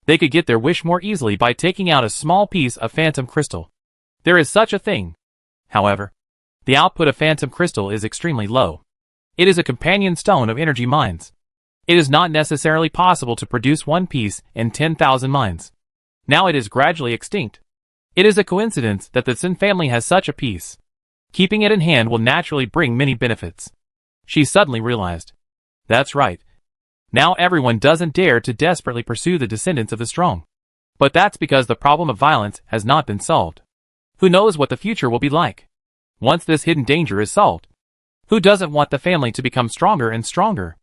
they could get their wish more easily by taking out a small piece of phantom crystal. There is such a thing. However, the output of phantom crystal is extremely low. It is a companion stone of energy mines. It is not necessarily possible to produce one piece in 10,000 mines. Now it is gradually extinct. It is a coincidence that the Sun family has such a piece. Keeping it in hand will naturally bring many benefits. She suddenly realized. That's right. Now everyone doesn't dare to desperately pursue the descendants of the strong. But that's because the problem of violence has not been solved. Who knows what the future will be like? Once this hidden danger is solved, who doesn't want the family to become stronger and stronger?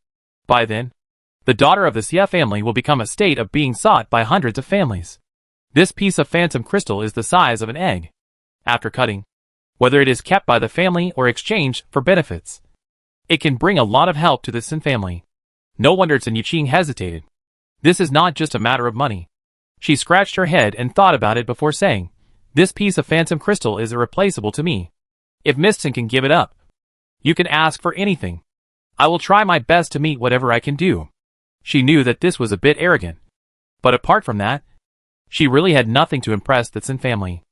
By then, the daughter of the Xia family will become a state of being sought by hundreds of families. This piece of phantom crystal is the size of an egg. After cutting, whether it is kept by the family or exchanged for benefits, it can bring a lot of help to the Sun family. No wonder Sun Yuqing hesitated. This is not just a matter of money. She scratched her head and thought about it before saying, this piece of phantom crystal is irreplaceable to me. If Miss Sun can give it up, you can ask for anything. I will try my best to meet whatever I can do. She knew that this was a bit arrogant. But apart from that, she really had nothing to impress the Sun family.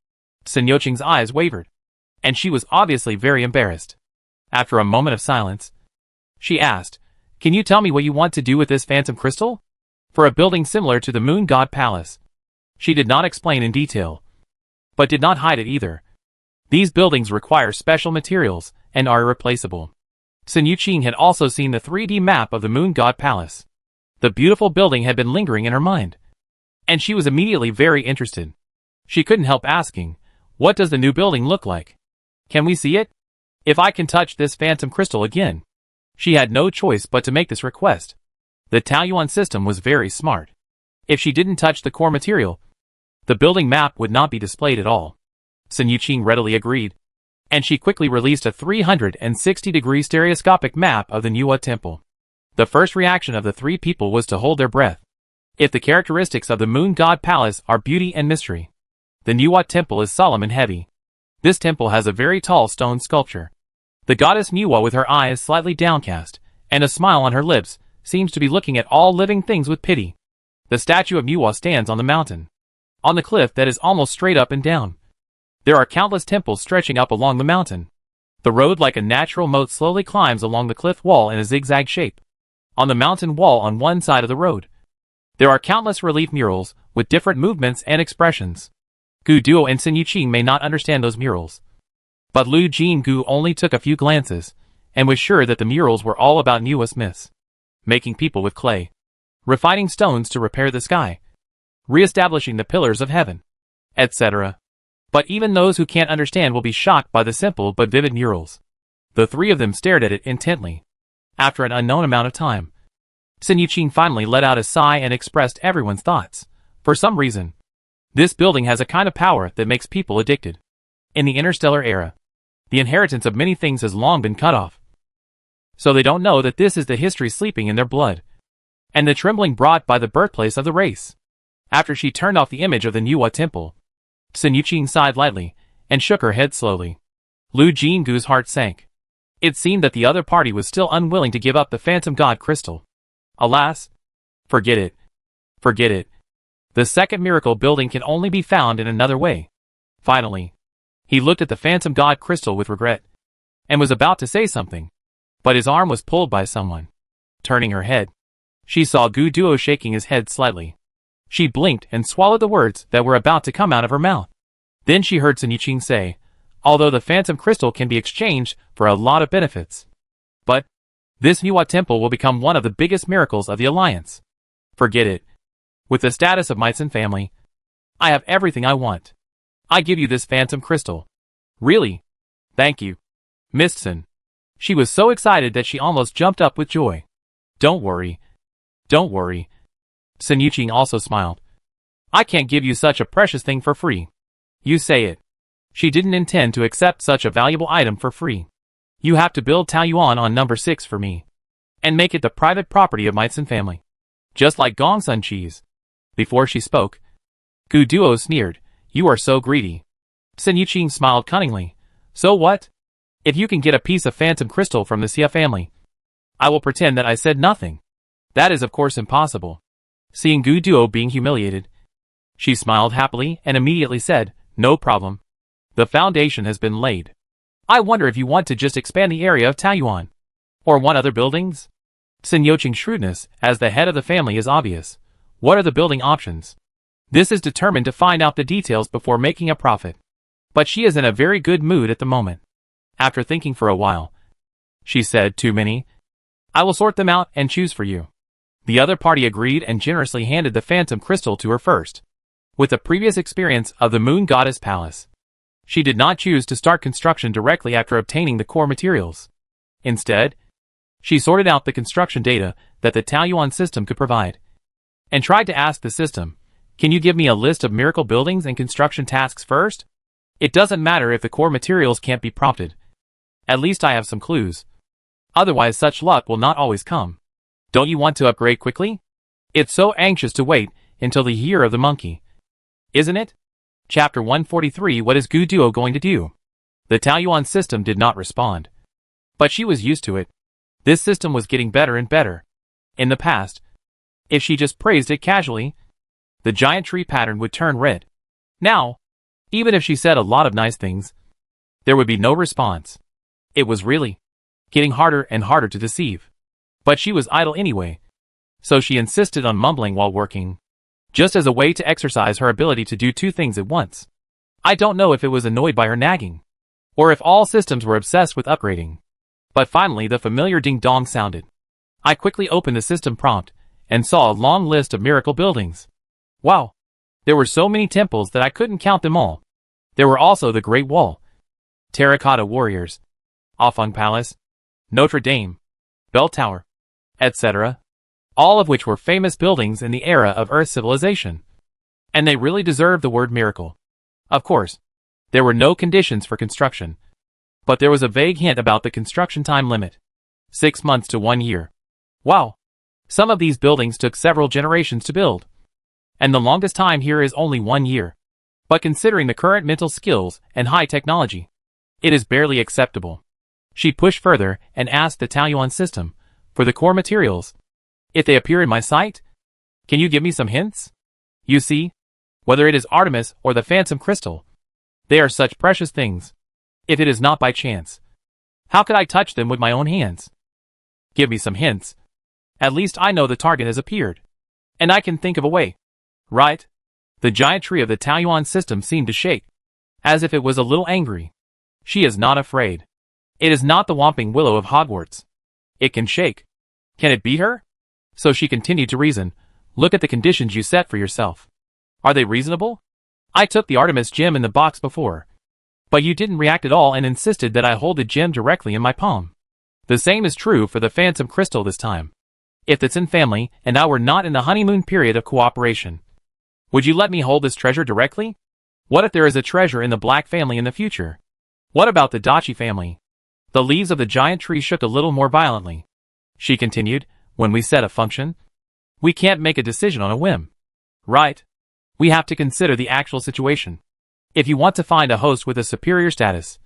Sun Yuqing's eyes wavered, and she was obviously very embarrassed. After a moment of silence, she asked, can you tell me what you want to do with this phantom crystal? For a building similar to the Moon God Palace. She did not explain in detail, but did not hide it either. These buildings require special materials and are irreplaceable. Sun Yuqing had also seen the 3D map of the Moon God Palace. The beautiful building had been lingering in her mind, and she was immediately very interested. She couldn't help asking, what does the new building look like? Can we see it? If I can touch this phantom crystal again. She had no choice but to make this request. The Taoyuan system was very smart. If she didn't touch the core material, the building map would not be displayed at all. Sun Yuqing readily agreed, and she quickly released a 360-degree stereoscopic map of the Nuwa Temple. The first reaction of the three people was to hold their breath. If the characteristics of the Moon God Palace are beauty and mystery, the Nuwa Temple is solemn and heavy. This temple has a very tall stone sculpture. The goddess Nuwa, with her eyes slightly downcast, and a smile on her lips, seems to be looking at all living things with pity. The statue of Nuwa stands on the mountain, on the cliff that is almost straight up and down. There are countless temples stretching up along the mountain. The road, like a natural moat, slowly climbs along the cliff wall in a zigzag shape. On the mountain wall on one side of the road, there are countless relief murals with different movements and expressions. Gu Duo and Sun Yuqing may not understand those murals, but Lu Jinggu only took a few glances, and was sure that the murals were all about Nuwa smiths, making people with clay, refining stones to repair the sky, re-establishing the pillars of heaven, etc. But even those who can't understand will be shocked by the simple but vivid murals. The three of them stared at it intently. After an unknown amount of time, Sun Yuqing finally let out a sigh and expressed everyone's thoughts. For some reason, this building has a kind of power that makes people addicted. In the interstellar era, the inheritance of many things has long been cut off. So they don't know that this is the history sleeping in their blood, and the trembling brought by the birthplace of the race. After she turned off the image of the Nuwa Temple, Sun Yuqing sighed lightly, and shook her head slowly. Lu Jinggu's heart sank. It seemed that the other party was still unwilling to give up the Phantom God Crystal. Alas! Forget it. Forget it. The second miracle building can only be found in another way. Finally, he looked at the Phantom God Crystal with regret, and was about to say something, but his arm was pulled by someone. Turning her head, she saw Gu Duo shaking his head slightly. She blinked and swallowed the words that were about to come out of her mouth. Then she heard Sun Yuqing say, although the Phantom Crystal can be exchanged for a lot of benefits, but this Nuwa Temple will become one of the biggest miracles of the Alliance. Forget it. With the status of my Sun family, I have everything I want. I give you this Phantom Crystal. Really? Thank you, Miss Sun. She was so excited that she almost jumped up with joy. Don't worry. Don't worry. Sun Yuqing also smiled. I can't give you such a precious thing for free. You say it. She didn't intend to accept such a valuable item for free. You have to build Taoyuan on number 6 for me. And make it the private property of my Tsin family. Just like Gongsun cheese. Before she spoke, Gu Duo sneered, you are so greedy. Sun Yuqing smiled cunningly. So what? If you can get a piece of phantom crystal from the Xia family, I will pretend that I said nothing. That is of course impossible. Seeing Gu Duo being humiliated, she smiled happily and immediately said, no problem. The foundation has been laid. I wonder if you want to just expand the area of Taoyuan. Or want other buildings? Sun Yuqing's shrewdness, as the head of the family, is obvious. What are the building options? This is determined to find out the details before making a profit. But she is in a very good mood at the moment. After thinking for a while, she said, too many. I will sort them out and choose for you. The other party agreed and generously handed the phantom crystal to her first. With the previous experience of the Moon Goddess Palace, she did not choose to start construction directly after obtaining the core materials. Instead, she sorted out the construction data that the Taoyuan system could provide, and tried to ask the system, can you give me a list of miracle buildings and construction tasks first? It doesn't matter if the core materials can't be prompted. At least I have some clues. Otherwise such luck will not always come. Don't you want to upgrade quickly? It's so anxious to wait until the year of the monkey. Isn't it? Chapter 143. What is Gu Duo going to do? The Taoyuan system did not respond. But she was used to it. This system was getting better and better. In the past, if she just praised it casually, the giant tree pattern would turn red. Now, even if she said a lot of nice things, there would be no response. It was really getting harder and harder to deceive. But she was idle anyway, so she insisted on mumbling while working, just as a way to exercise her ability to do two things at once. I don't know if it was annoyed by her nagging, or if all systems were obsessed with upgrading. But finally the familiar ding-dong sounded. I quickly opened the system prompt, and saw a long list of miracle buildings. Wow! There were so many temples that I couldn't count them all. There were also the Great Wall, Terracotta Warriors, Afang Palace, Notre Dame, Bell Tower, etc., all of which were famous buildings in the era of Earth civilization. And they really deserved the word miracle. Of course, there were no conditions for construction, but there was a vague hint about the construction time limit. 6 months to 1 year. Wow! Some of these buildings took several generations to build, and the longest time here is only 1 year. But considering the current mental skills and high technology, it is barely acceptable. She pushed further and asked the Taoyuan system for the core materials. If they appear in my sight, can you give me some hints? You see, whether it is Artemis or the phantom crystal, they are such precious things. If it is not by chance, how could I touch them with my own hands? Give me some hints. At least I know the target has appeared, and I can think of a way. Right? The giant tree of the Taoyuan system seemed to shake, as if it was a little angry. She is not afraid. It is not the Whomping Willow of Hogwarts. It can shake. Can it beat her? So she continued to reason. Look at the conditions you set for yourself. Are they reasonable? I took the Artemis gem in the box before, but you didn't react at all and insisted that I hold the gem directly in my palm. The same is true for the phantom crystal this time. If the Tsin family and I were not in the honeymoon period of cooperation, would you let me hold this treasure directly? What if there is a treasure in the Black family in the future? What about the Dachi family? The leaves of the giant tree shook a little more violently. She continued, when we set a function, we can't make a decision on a whim. Right? We have to consider the actual situation. If you want to find a host with a superior status,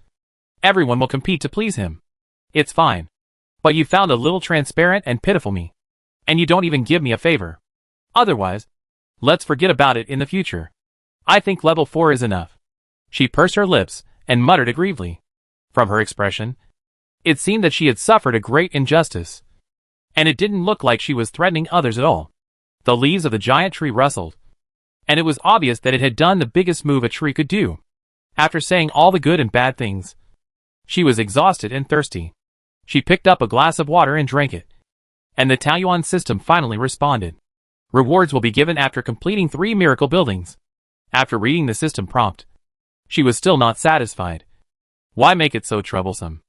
everyone will compete to please him. It's fine. But you found a little transparent and pitiful me. And you don't even give me a favor. Otherwise, let's forget about it in the future. I think level 4 is enough. She pursed her lips and muttered aggrievedly. From her expression, it seemed that she had suffered a great injustice. And it didn't look like she was threatening others at all. The leaves of the giant tree rustled, and it was obvious that it had done the biggest move a tree could do. After saying all the good and bad things, she was exhausted and thirsty. She picked up a glass of water and drank it. And the Taoyuan system finally responded. Rewards will be given after completing 3 miracle buildings. After reading the system prompt, she was still not satisfied. Why make it so troublesome?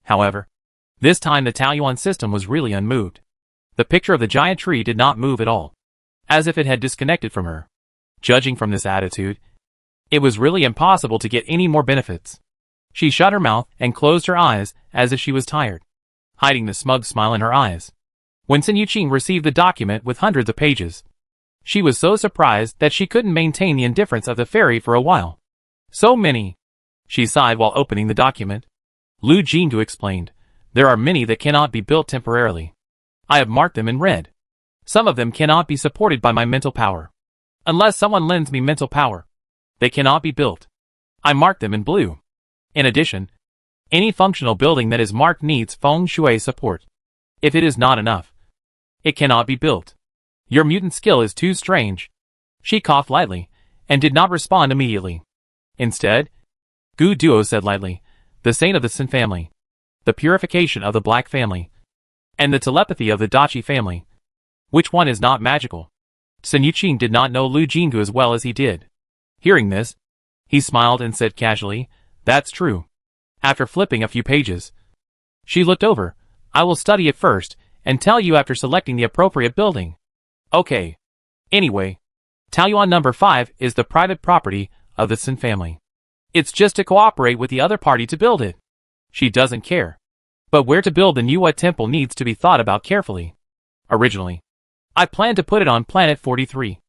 However, this time the Taoyuan system was really unmoved. The picture of the giant tree did not move at all, as if it had disconnected from her. Judging from this attitude, It was really impossible to get any more benefits. She shut her mouth and closed her eyes as if she was tired, hiding the smug smile in her eyes. When Sun Yuqing received the document with hundreds of pages, she was so surprised that she couldn't maintain the indifference of the fairy for a while. So many, she sighed while opening the document. Lu Jinggu explained, there are many that cannot be built temporarily. I have marked them in red. Some of them cannot be supported by my mental power. Unless someone lends me mental power, they cannot be built. I marked them in blue. In addition, any functional building that is marked needs feng shui support. If it is not enough, it cannot be built. Your mutant skill is too strange. She coughed lightly, and did not respond immediately. Instead, Gu Duo said lightly, the saint of the Sun family, the purification of the Black family, and the telepathy of the Dachi family. Which one is not magical? Sun Yuqing did not know Lu Jinggu as well as he did. Hearing this, he smiled and said casually, that's true. After flipping a few pages, she looked over, I will study it first, and tell you after selecting the appropriate building. Okay. Anyway, Taoyuan number 5 is the private property of the Sun family. It's just to cooperate with the other party to build it. She doesn't care. But where to build the Nuwa temple needs to be thought about carefully. Originally, I planned to put it on planet 43.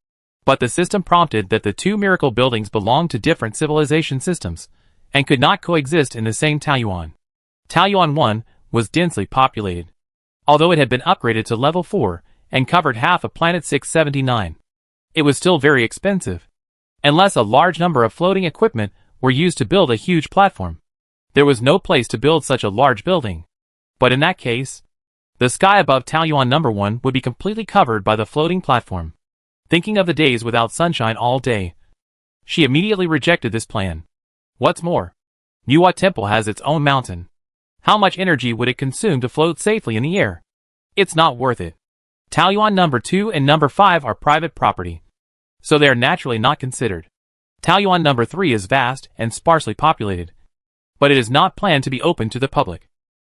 But the system prompted that the two miracle buildings belonged to different civilization systems, and could not coexist in the same Taoyuan. Taoyuan 1 was densely populated, although it had been upgraded to level 4, and covered half of planet 679. It was still very expensive, unless a large number of floating equipment were used to build a huge platform. There was no place to build such a large building. But in that case, the sky above Taoyuan number 1 would be completely covered by the floating platform. Thinking of the days without sunshine all day, she immediately rejected this plan. What's more, Nuwa Temple has its own mountain. How much energy would it consume to float safely in the air? It's not worth it. Taoyuan number 2 and number 5 are private property, so they are naturally not considered. Taoyuan number 3 is vast and sparsely populated, but it is not planned to be open to the public.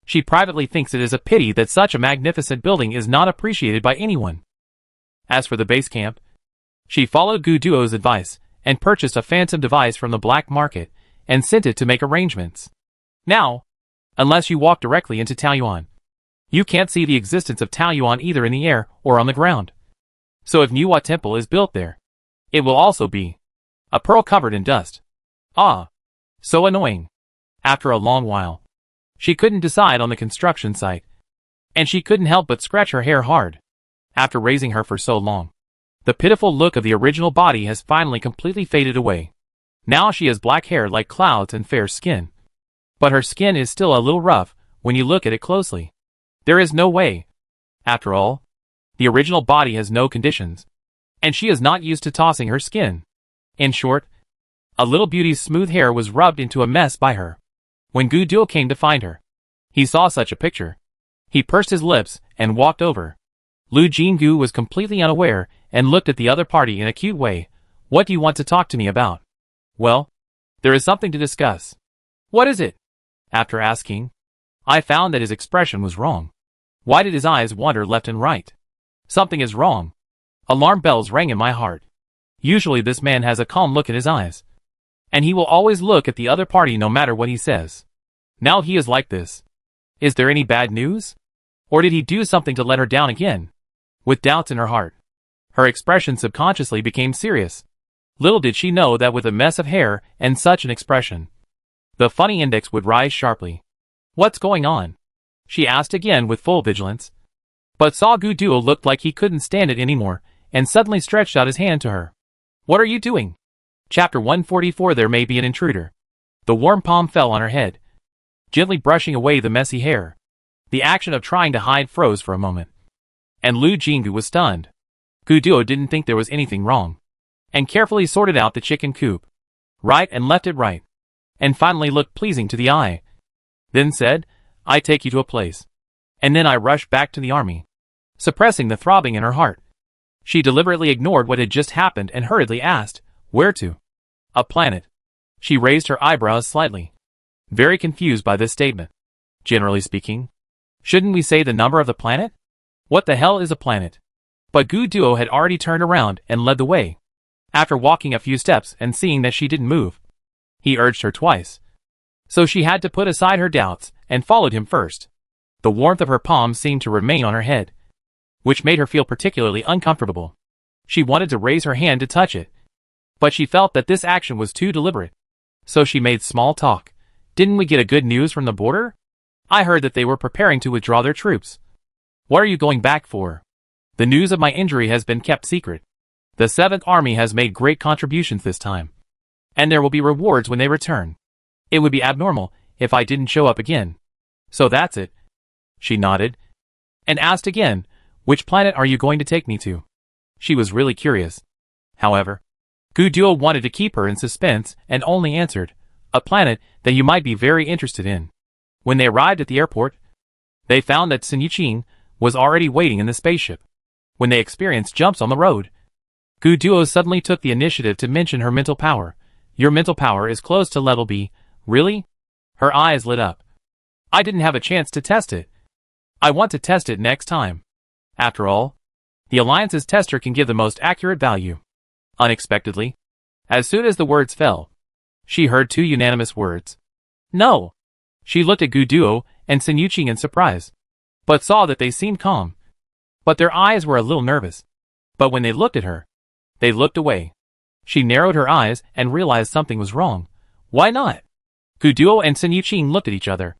She privately thinks it is a pity that such a magnificent building is not appreciated by anyone. As for the base camp, she followed Gu Duo's advice and purchased a phantom device from the black market and sent it to make arrangements. Now, unless you walk directly into Taoyuan, you can't see the existence of Taoyuan either in the air or on the ground. So if Nuwa Temple is built there, it will also be a pearl covered in dust. Ah, so annoying. After a long while, she couldn't decide on the construction site, and she couldn't help but scratch her hair hard. After raising her for so long, the pitiful look of the original body has finally completely faded away. Now she has black hair like clouds and fair skin. But her skin is still a little rough when you look at it closely. There is no way. After all, the original body has no conditions, and she is not used to tossing her skin. In short, a little beauty's smooth hair was rubbed into a mess by her. When Gu Duo came to find her, he saw such a picture. He pursed his lips and walked over. Lu Jinggu was completely unaware and looked at the other party in a cute way. What do you want to talk to me about? Well, there is something to discuss. What is it? After asking, I found that his expression was wrong. Why did his eyes wander left and right? Something is wrong. Alarm bells rang in my heart. Usually this man has a calm look in his eyes, and he will always look at the other party no matter what he says. Now he is like this. Is there any bad news? Or did he do something to let her down again? With doubts in her heart, her expression subconsciously became serious. Little did she know that with a mess of hair and such an expression, the funny index would rise sharply. What's going on? She asked again with full vigilance, but saw Gu Duo looked like he couldn't stand it anymore, and suddenly stretched out his hand to her. What are you doing? Chapter 144. There may be an intruder. The warm palm fell on her head, gently brushing away the messy hair. The action of trying to hide froze for a moment, and Lu Jinggu was stunned. Gu Duo didn't think there was anything wrong, and carefully sorted out the chicken coop, right and left it right, and finally looked pleasing to the eye. Then said, I take you to a place, and then I rush back to the army. Suppressing the throbbing in her heart, she deliberately ignored what had just happened and hurriedly asked, where to? A planet. She raised her eyebrows slightly, very confused by this statement. Generally speaking, shouldn't we say the number of the planet? What the hell is a planet? But Gu Duo had already turned around and led the way. After walking a few steps and seeing that she didn't move, he urged her twice. So she had to put aside her doubts and followed him first. The warmth of her palms seemed to remain on her head, which made her feel particularly uncomfortable. She wanted to raise her hand to touch it, but she felt that this action was too deliberate. So she made small talk. Didn't we get a good news from the border? I heard that they were preparing to withdraw their troops. What are you going back for? The news of my injury has been kept secret. The 7th Army has made great contributions this time, and there will be rewards when they return. It would be abnormal if I didn't show up again. So that's it. She nodded and asked again, which planet are you going to take me to? She was really curious. However, Guduo wanted to keep her in suspense and only answered, a planet that you might be very interested in. When they arrived at the airport, they found that Sun Yuqing was already waiting in the spaceship. When they experienced jumps on the road, Guduo suddenly took the initiative to mention her mental power. Your mental power is close to level B. Really? Her eyes lit up. I didn't have a chance to test it. I want to test it next time. After all, the Alliance's tester can give the most accurate value. Unexpectedly, as soon as the words fell, she heard 2 unanimous words. No! She looked at Guduo and Sun Yuqing in surprise, but saw that they seemed calm. But their eyes were a little nervous. But when they looked at her, they looked away. She narrowed her eyes and realized something was wrong. Why not? Guduo and Sun Yuqing looked at each other,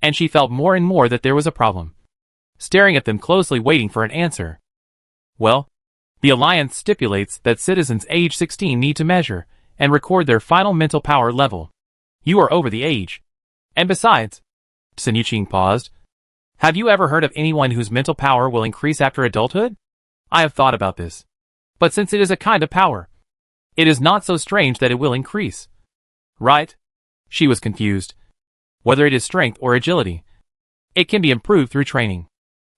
and she felt more and more that there was a problem. Staring at them closely, waiting for an answer. Well, the Alliance stipulates that citizens age 16 need to measure and record their final mental power level. You are over the age. And besides, Sun Yuqing paused. Have you ever heard of anyone whose mental power will increase after adulthood? I have thought about this. But since it is a kind of power, it is not so strange that it will increase. Right? She was confused. Whether it is strength or agility, it can be improved through training.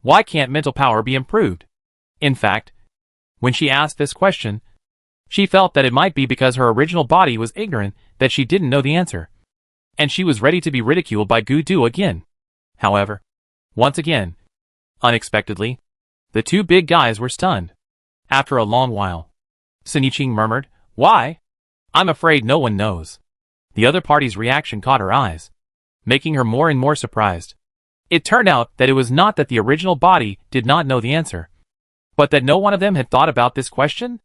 Why can't mental power be improved? In fact, when she asked this question, she felt that it might be because her original body was ignorant that she didn't know the answer. And she was ready to be ridiculed by Guduo again. However, once again, unexpectedly, the 2 big guys were stunned. After a long while, Sun Yuqing murmured, Why? I'm afraid no one knows. The other party's reaction caught her eyes, making her more and more surprised. It turned out that it was not that the original body did not know the answer, but that no one of them had thought about this question?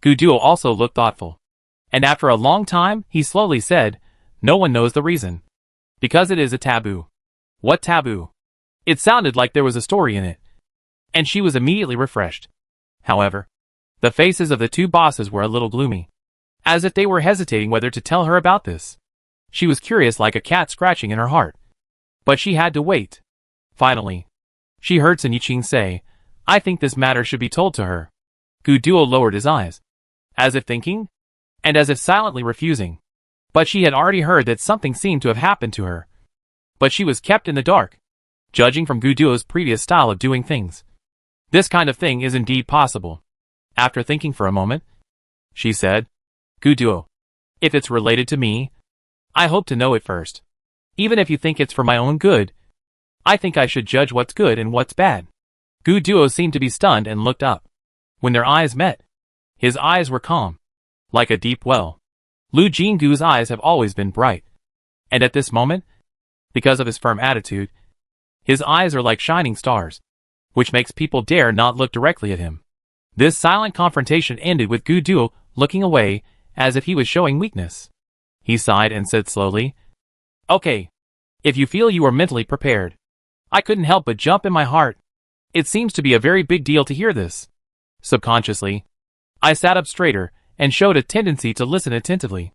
Guduo also looked thoughtful. And after a long time, he slowly said, No one knows the reason. Because it is a taboo. What taboo? It sounded like there was a story in it. And she was immediately refreshed. However, the faces of the 2 bosses were a little gloomy, as if they were hesitating whether to tell her about this. She was curious, like a cat scratching in her heart. But she had to wait. Finally, she heard Sun Yuqing say, I think this matter should be told to her. Guduo lowered his eyes, as if thinking, and as if silently refusing. But she had already heard that something seemed to have happened to her. But she was kept in the dark, judging from Guduo's previous style of doing things. This kind of thing is indeed possible. After thinking for a moment, she said, Guduo, if it's related to me, I hope to know it first. Even if you think it's for my own good, I think I should judge what's good and what's bad. Guduo seemed to be stunned and looked up. When their eyes met, his eyes were calm, like a deep well. Lu Jinggu's eyes have always been bright. And at this moment, because of his firm attitude, his eyes are like shining stars, which makes people dare not look directly at him. This silent confrontation ended with Guduo looking away as if he was showing weakness. He sighed and said slowly, Okay, if you feel you are mentally prepared. I couldn't help but jump in my heart. It seems to be a very big deal to hear this. Subconsciously, I sat up straighter and showed a tendency to listen attentively.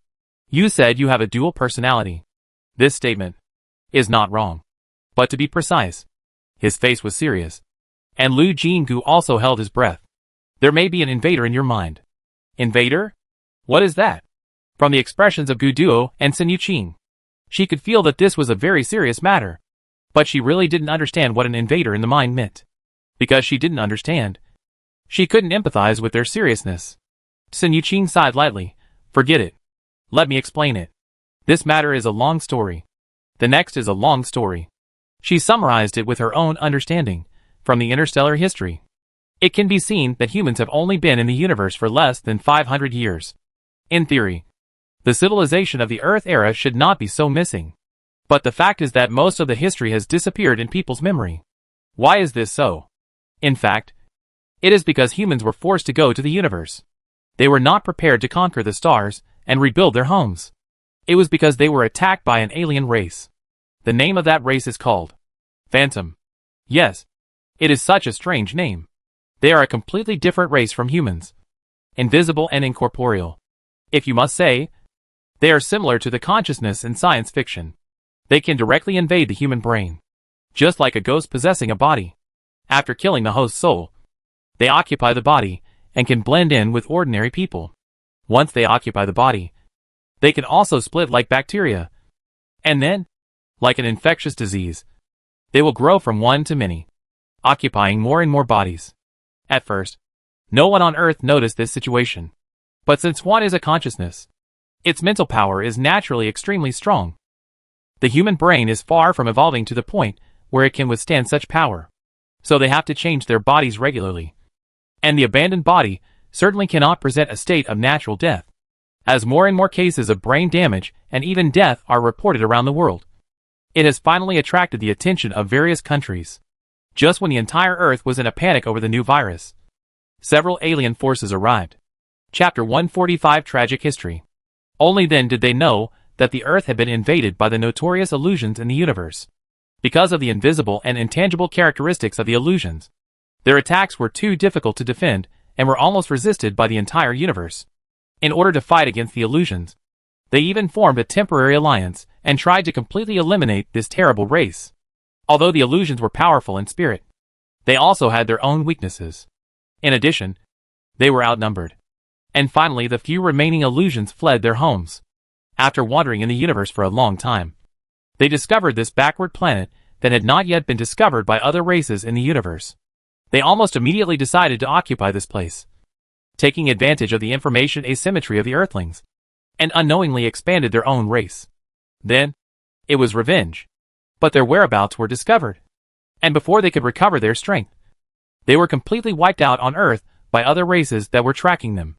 You said you have a dual personality. This statement is not wrong. But to be precise, his face was serious, and Lu Jinggu also held his breath. There may be an invader in your mind. Invader? What is that? From the expressions of Guduo and Sun Yuqing, she could feel that this was a very serious matter. But she really didn't understand what an invader in the mind meant. Because she didn't understand, she couldn't empathize with their seriousness. Sun Yuqing sighed lightly. Forget it. Let me explain it. This matter is a long story. The next is a long story. She summarized it with her own understanding, from the interstellar history. It can be seen that humans have only been in the universe for less than 500 years. In theory, the civilization of the Earth era should not be so missing. But the fact is that most of the history has disappeared in people's memory. Why is this so? In fact, it is because humans were forced to go to the universe. They were not prepared to conquer the stars and rebuild their homes. It was because they were attacked by an alien race. The name of that race is called Phantom. Yes, it is such a strange name. They are a completely different race from humans. Invisible and incorporeal. If you must say, they are similar to the consciousness in science fiction. They can directly invade the human brain. Just like a ghost possessing a body. After killing the host's soul, they occupy the body and can blend in with ordinary people. Once they occupy the body, they can also split like bacteria. And then, like an infectious disease, they will grow from one to many, occupying more and more bodies. At first, no one on Earth noticed this situation. But since one is a consciousness, its mental power is naturally extremely strong. The human brain is far from evolving to the point where it can withstand such power. So they have to change their bodies regularly. And the abandoned body certainly cannot present a state of natural death, as more and more cases of brain damage and even death are reported around the world. It has finally attracted the attention of various countries. Just when the entire Earth was in a panic over the new virus, several alien forces arrived. Chapter 145 Tragic History. Only then did they know that the Earth had been invaded by the notorious illusions in the universe. Because of the invisible and intangible characteristics of the illusions, their attacks were too difficult to defend and were almost resisted by the entire universe. In order to fight against the illusions, they even formed a temporary alliance and tried to completely eliminate this terrible race. Although the illusions were powerful in spirit, they also had their own weaknesses. In addition, they were outnumbered. And finally the few remaining illusions fled their homes. After wandering in the universe for a long time, they discovered this backward planet that had not yet been discovered by other races in the universe. They almost immediately decided to occupy this place, taking advantage of the information asymmetry of the Earthlings, and unknowingly expanded their own race. Then, it was revenge. But their whereabouts were discovered. And before they could recover their strength, they were completely wiped out on Earth by other races that were tracking them.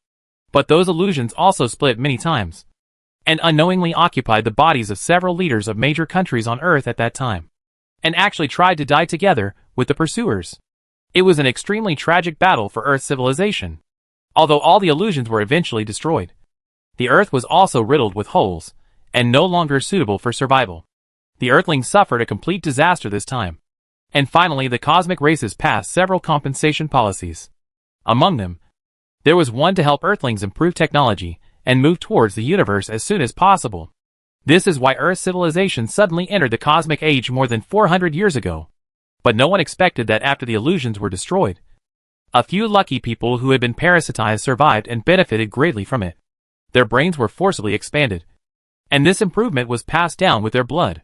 But those illusions also split many times, and unknowingly occupied the bodies of several leaders of major countries on Earth at that time, and actually tried to die together with the pursuers. It was an extremely tragic battle for Earth's civilization. Although all the illusions were eventually destroyed, the Earth was also riddled with holes, and no longer suitable for survival. The Earthlings suffered a complete disaster this time. And finally the cosmic races passed several compensation policies. Among them, there was one to help Earthlings improve technology and move towards the universe as soon as possible. This is why Earth's civilization suddenly entered the cosmic age more than 400 years ago. But no one expected that after the illusions were destroyed, a few lucky people who had been parasitized survived and benefited greatly from it. Their brains were forcibly expanded, and this improvement was passed down with their blood.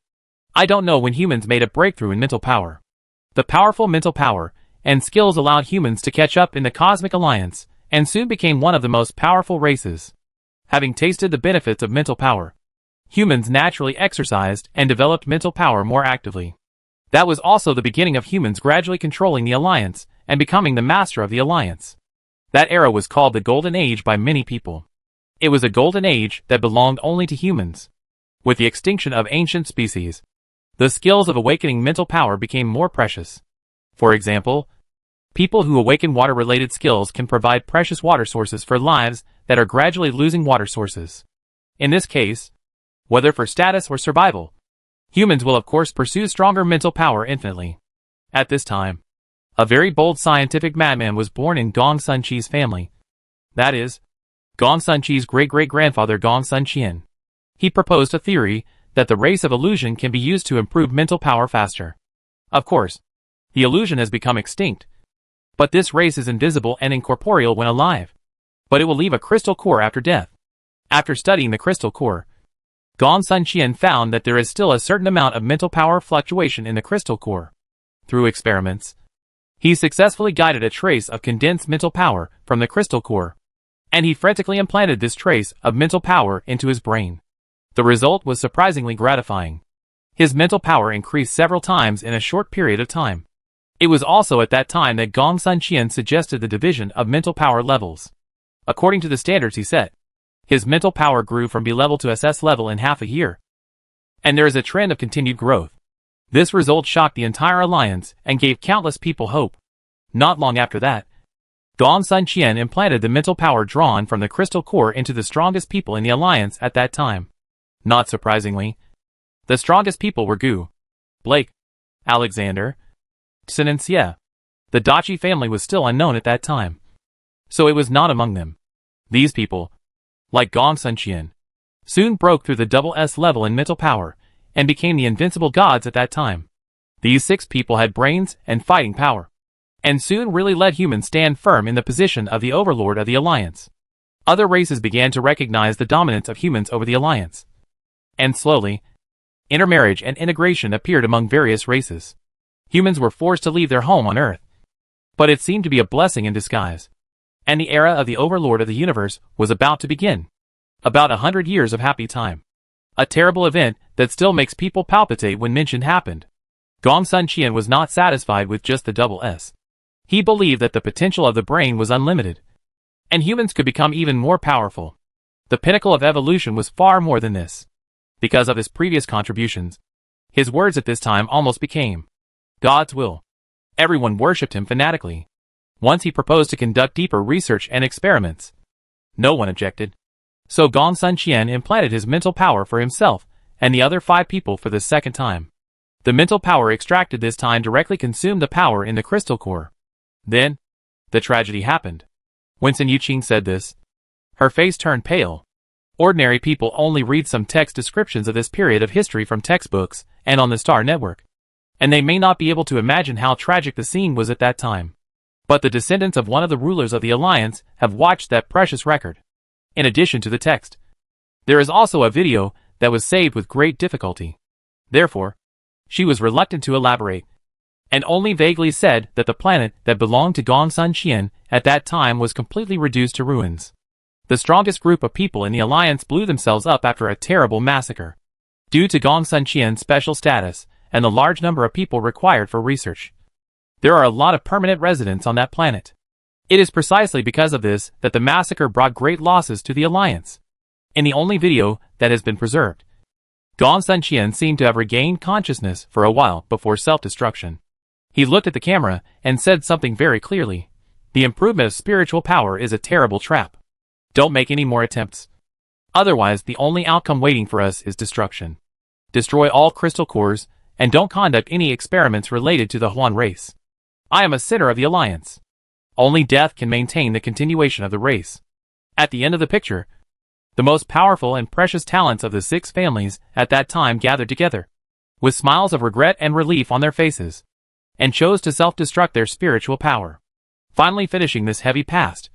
I don't know when humans made a breakthrough in mental power. The powerful mental power and skills allowed humans to catch up in the cosmic alliance and soon became one of the most powerful races. Having tasted the benefits of mental power, humans naturally exercised and developed mental power more actively. That was also the beginning of humans gradually controlling the alliance and becoming the master of the alliance. That era was called the Golden Age by many people. It was a golden age that belonged only to humans. With the extinction of ancient species, the skills of awakening mental power became more precious. For example, people who awaken water-related skills can provide precious water sources for lives that are gradually losing water sources. In this case, whether for status or survival, humans will of course pursue stronger mental power infinitely. At this time, a very bold scientific madman was born in Gong Sun Chi's family. That is, Gong Sun Chi's great-great-grandfather Gong Sun Qian. He proposed a theory that the race of illusion can be used to improve mental power faster. Of course, the illusion has become extinct, but this race is invisible and incorporeal when alive. But it will leave a crystal core after death. After studying the crystal core, Gong Sun Qian found that there is still a certain amount of mental power fluctuation in the crystal core. Through experiments, he successfully guided a trace of condensed mental power from the crystal core, and he frantically implanted this trace of mental power into his brain. The result was surprisingly gratifying. His mental power increased several times in a short period of time. It was also at that time that Gong Sun Qian suggested the division of mental power levels. According to the standards he set, his mental power grew from B level to SS level in half a year. And there is a trend of continued growth. This result shocked the entire alliance and gave countless people hope. Not long after that, Gong Sun Qian implanted the mental power drawn from the crystal core into the strongest people in the alliance at that time. Not surprisingly, the strongest people were Gu, Blake, Alexander, Sun and Xie. The Dachi family was still unknown at that time, so it was not among them. These people, like Gong Sun Qian, soon broke through the double S level in mental power and became the invincible gods at that time. These 6 people had brains and fighting power, and soon really let humans stand firm in the position of the overlord of the alliance. Other races began to recognize the dominance of humans over the alliance, and slowly, intermarriage and integration appeared among various races. Humans were forced to leave their home on Earth, but it seemed to be a blessing in disguise, and the era of the overlord of the universe was about to begin. About 100 years of happy time. A terrible event that still makes people palpitate when mentioned happened. Gong Sun Qian was not satisfied with just the double S. He believed that the potential of the brain was unlimited, and humans could become even more powerful. The pinnacle of evolution was far more than this. Because of his previous contributions, his words at this time almost became God's will. Everyone worshipped him fanatically. Once he proposed to conduct deeper research and experiments. No one objected. So Gong Sun Qian implanted his mental power for himself and the other 5 people for the second time. The mental power extracted this time directly consumed the power in the crystal core. Then, the tragedy happened. When Sun Yuqing said this, her face turned pale. Ordinary people only read some text descriptions of this period of history from textbooks and on the Star Network, and they may not be able to imagine how tragic the scene was at that time. But the descendants of one of the rulers of the Alliance have watched that precious record. In addition to the text, there is also a video that was saved with great difficulty. Therefore, she was reluctant to elaborate, and only vaguely said that the planet that belonged to Gong Sun Qian at that time was completely reduced to ruins. The strongest group of people in the Alliance blew themselves up after a terrible massacre. Due to Gong Sun Qian's special status and the large number of people required for research, there are a lot of permanent residents on that planet. It is precisely because of this that the massacre brought great losses to the Alliance. In the only video that has been preserved, Gong Sun Qian seemed to have regained consciousness for a while before self-destruction. He looked at the camera and said something very clearly. The improvement of spiritual power is a terrible trap. Don't make any more attempts. Otherwise, the only outcome waiting for us is destruction. Destroy all crystal cores, and don't conduct any experiments related to the Huan race. I am a sinner of the Alliance. Only death can maintain the continuation of the race. At the end of the picture, the most powerful and precious talents of the 6 families at that time gathered together, with smiles of regret and relief on their faces, and chose to self-destruct their spiritual power. Finally finishing this heavy past,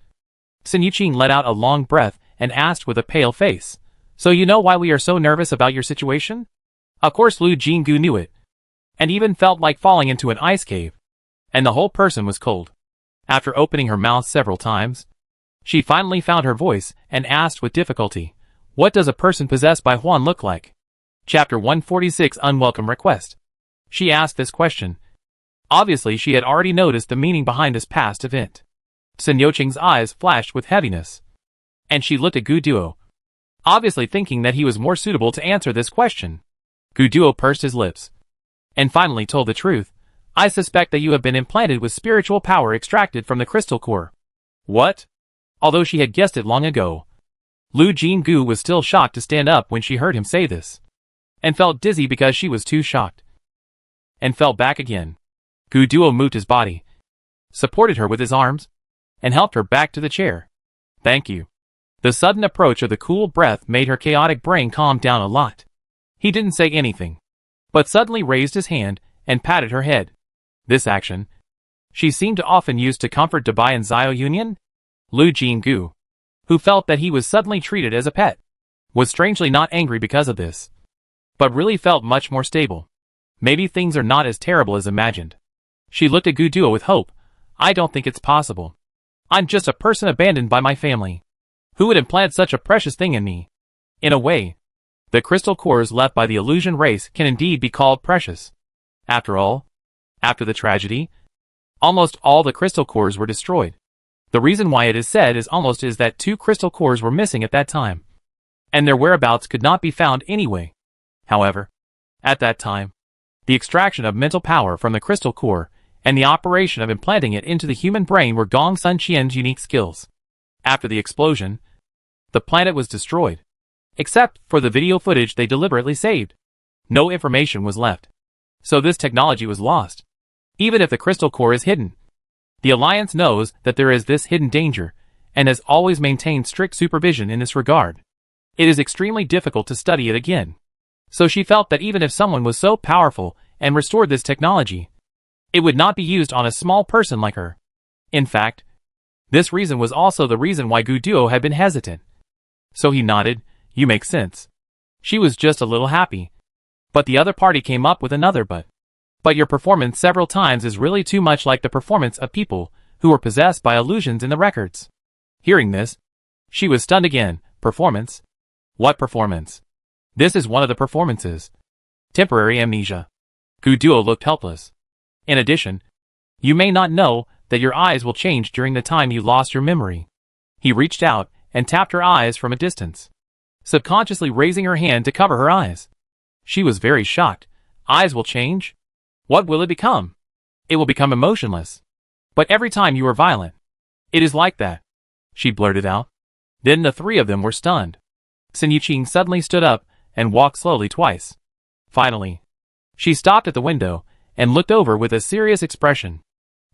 Sun Yuqing let out a long breath and asked with a pale face, "So you know why we are so nervous about your situation?" Of course Lu Jinggu knew it, and even felt like falling into an ice cave, and the whole person was cold. After opening her mouth several times, she finally found her voice and asked with difficulty, "What does a person possessed by Huan look like?" Chapter 146 Unwelcome Request. She asked this question. Obviously she had already noticed the meaning behind this past event. Sun Yuqing's eyes flashed with heaviness, and she looked at Gu Duo, obviously thinking that he was more suitable to answer this question. Gu Duo pursed his lips, and finally told the truth. "I suspect that you have been implanted with spiritual power extracted from the crystal core." What? Although she had guessed it long ago, Lu Jinggu was still shocked to stand up when she heard him say this, and felt dizzy because she was too shocked, and fell back again. Gu Duo moved his body, supported her with his arms, and helped her back to the chair. "Thank you." The sudden approach of the cool breath made her chaotic brain calm down a lot. He didn't say anything, but suddenly raised his hand and patted her head. This action, she seemed to often use to comfort Dabai and Zio Union. Lu Jinggu, who felt that he was suddenly treated as a pet, was strangely not angry because of this, but really felt much more stable. Maybe things are not as terrible as imagined. She looked at Gu Duo with hope. "I don't think it's possible. I'm just a person abandoned by my family. Who would implant such a precious thing in me?" In a way, the crystal cores left by the illusion race can indeed be called precious. After all, after the tragedy, Almost all the crystal cores were destroyed. The reason why it is said is that 2 crystal cores were missing at that time, and their whereabouts could not be found anyway. However, at that time, the extraction of mental power from the crystal core and the operation of implanting it into the human brain were Gong Sun Qian's unique skills. After the explosion, the planet was destroyed, except for the video footage they deliberately saved. No information was left, so this technology was lost. Even if the crystal core is hidden, the Alliance knows that there is this hidden danger, and has always maintained strict supervision in this regard. It is extremely difficult to study it again. So she felt that even if someone was so powerful and restored this technology, it would not be used on a small person like her. In fact, this reason was also the reason why Gu Duo had been hesitant. So he nodded, "You make sense." She was just a little happy. But the other party came up with another but. "But your performance several times is really too much like the performance of people who were possessed by illusions in the records." Hearing this, she was stunned again. "Performance? What performance?" "This is one of the performances. Temporary amnesia." Gu Duo looked helpless. "In addition, you may not know that your eyes will change during the time you lost your memory." He reached out and tapped her eyes from a distance, subconsciously raising her hand to cover her eyes. She was very shocked. "Eyes will change? What will it become?" "It will become emotionless. But every time you are violent, it is like that," she blurted out. Then the 3 of them were stunned. Sun Yuqing suddenly stood up and walked slowly twice. Finally, she stopped at the window and looked over with a serious expression.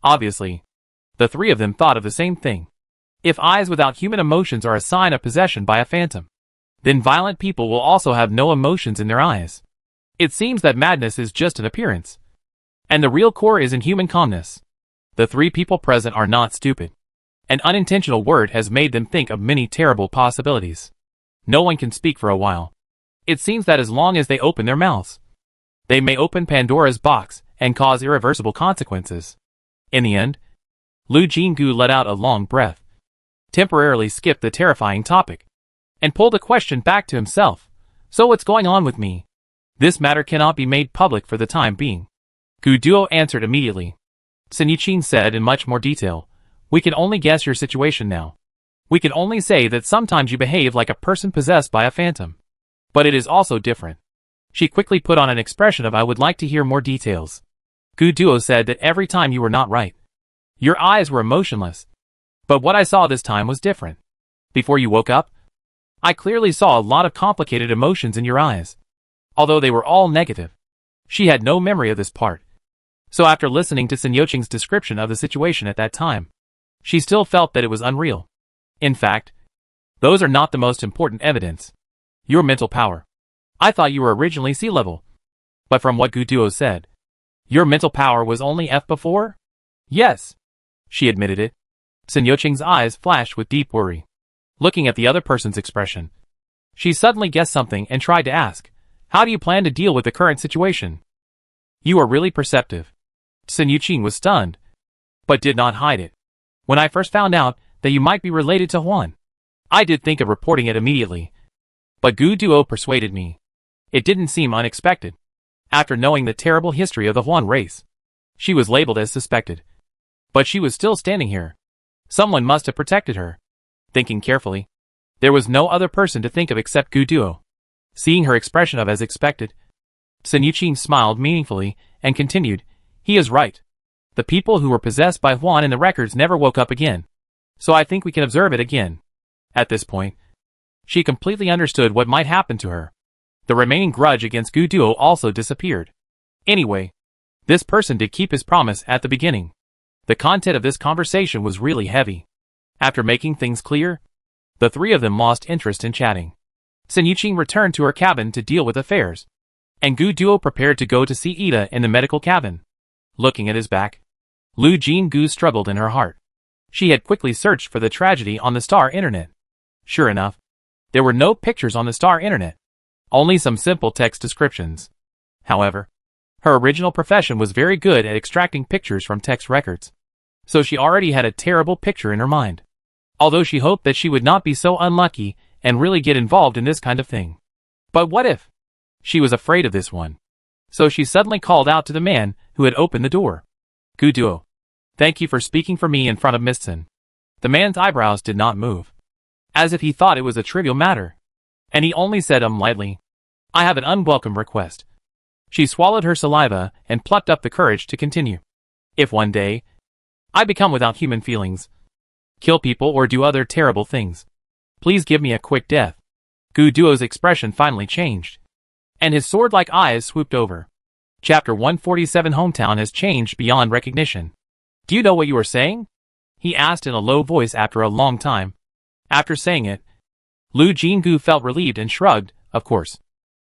Obviously, the 3 of them thought of the same thing. If eyes without human emotions are a sign of possession by a phantom, then violent people will also have no emotions in their eyes. It seems that madness is just an appearance, and the real core is in human calmness. The 3 people present are not stupid. An unintentional word has made them think of many terrible possibilities. No one can speak for a while. It seems that as long as they open their mouths, they may open Pandora's box and cause irreversible consequences. In the end, Lu Jinggu let out a long breath, temporarily skipped the terrifying topic, and pulled the question back to himself. "So what's going on with me? This matter cannot be made public for the time being." Gu Duo answered immediately. Sun Yuqing said in much more detail, "We can only guess your situation now. We can only say that sometimes you behave like a person possessed by a phantom. But it is also different." She quickly put on an expression of "I would like to hear more details." Gu Duo said that every time you were not right. Your eyes were emotionless. But what I saw this time was different. Before you woke up, I clearly saw a lot of complicated emotions in your eyes, although they were all negative. She had no memory of this part. So after listening to Sun Yuqing's description of the situation at that time, she still felt that it was unreal. In fact, those are not the most important evidence. Your mental power. I thought you were originally sea level. But from what Gu Duo said, your mental power was only F before? Yes. She admitted it. Sun Yuqing's eyes flashed with deep worry. Looking at the other person's expression, she suddenly guessed something and tried to ask, "How do you plan to deal with the current situation?" "You are really perceptive." Sun Yuqing was stunned, but did not hide it. "When I first found out that you might be related to Huan, I did think of reporting it immediately. But Gu Duo persuaded me. It didn't seem unexpected. After knowing the terrible history of the Huan race, she was labeled as suspected. But she was still standing here. Someone must have protected her." Thinking carefully, there was no other person to think of except Gu Duo. Seeing her expression of "as expected," Sun Yuqing smiled meaningfully and continued, "He is right. The people who were possessed by Huan in the records never woke up again. So I think we can observe it again." At this point, she completely understood what might happen to her. The remaining grudge against Gu Duo also disappeared. Anyway, this person did keep his promise at the beginning. The content of this conversation was really heavy. After making things clear, the 3 of them lost interest in chatting. Sun Yuqing returned to her cabin to deal with affairs, and Gu Duo prepared to go to see Ida in the medical cabin. Looking at his back, Lu Jinggu struggled in her heart. She had quickly searched for the tragedy on the Star Internet. Sure enough, there were no pictures on the Star Internet, only some simple text descriptions. However, her original profession was very good at extracting pictures from text records, so she already had a terrible picture in her mind. Although she hoped that she would not be so unlucky and really get involved in this kind of thing. But what if? She was afraid of this one. So she suddenly called out to the man who had opened the door. "Gu Duo, Thank you for speaking for me in front of Miston. The man's eyebrows did not move, as if he thought it was a trivial matter, and he only said lightly, I have an unwelcome request. She swallowed her saliva and plucked up the courage to continue. If one day I become without human feelings, kill people or do other terrible things, please give me a quick death. Gu Duo's expression finally changed, and his sword-like eyes swooped over. Chapter 147 Hometown has changed beyond recognition. Do you know what you are saying? He asked in a low voice after a long time. After saying it, Lu Jinggu felt relieved and shrugged, of course.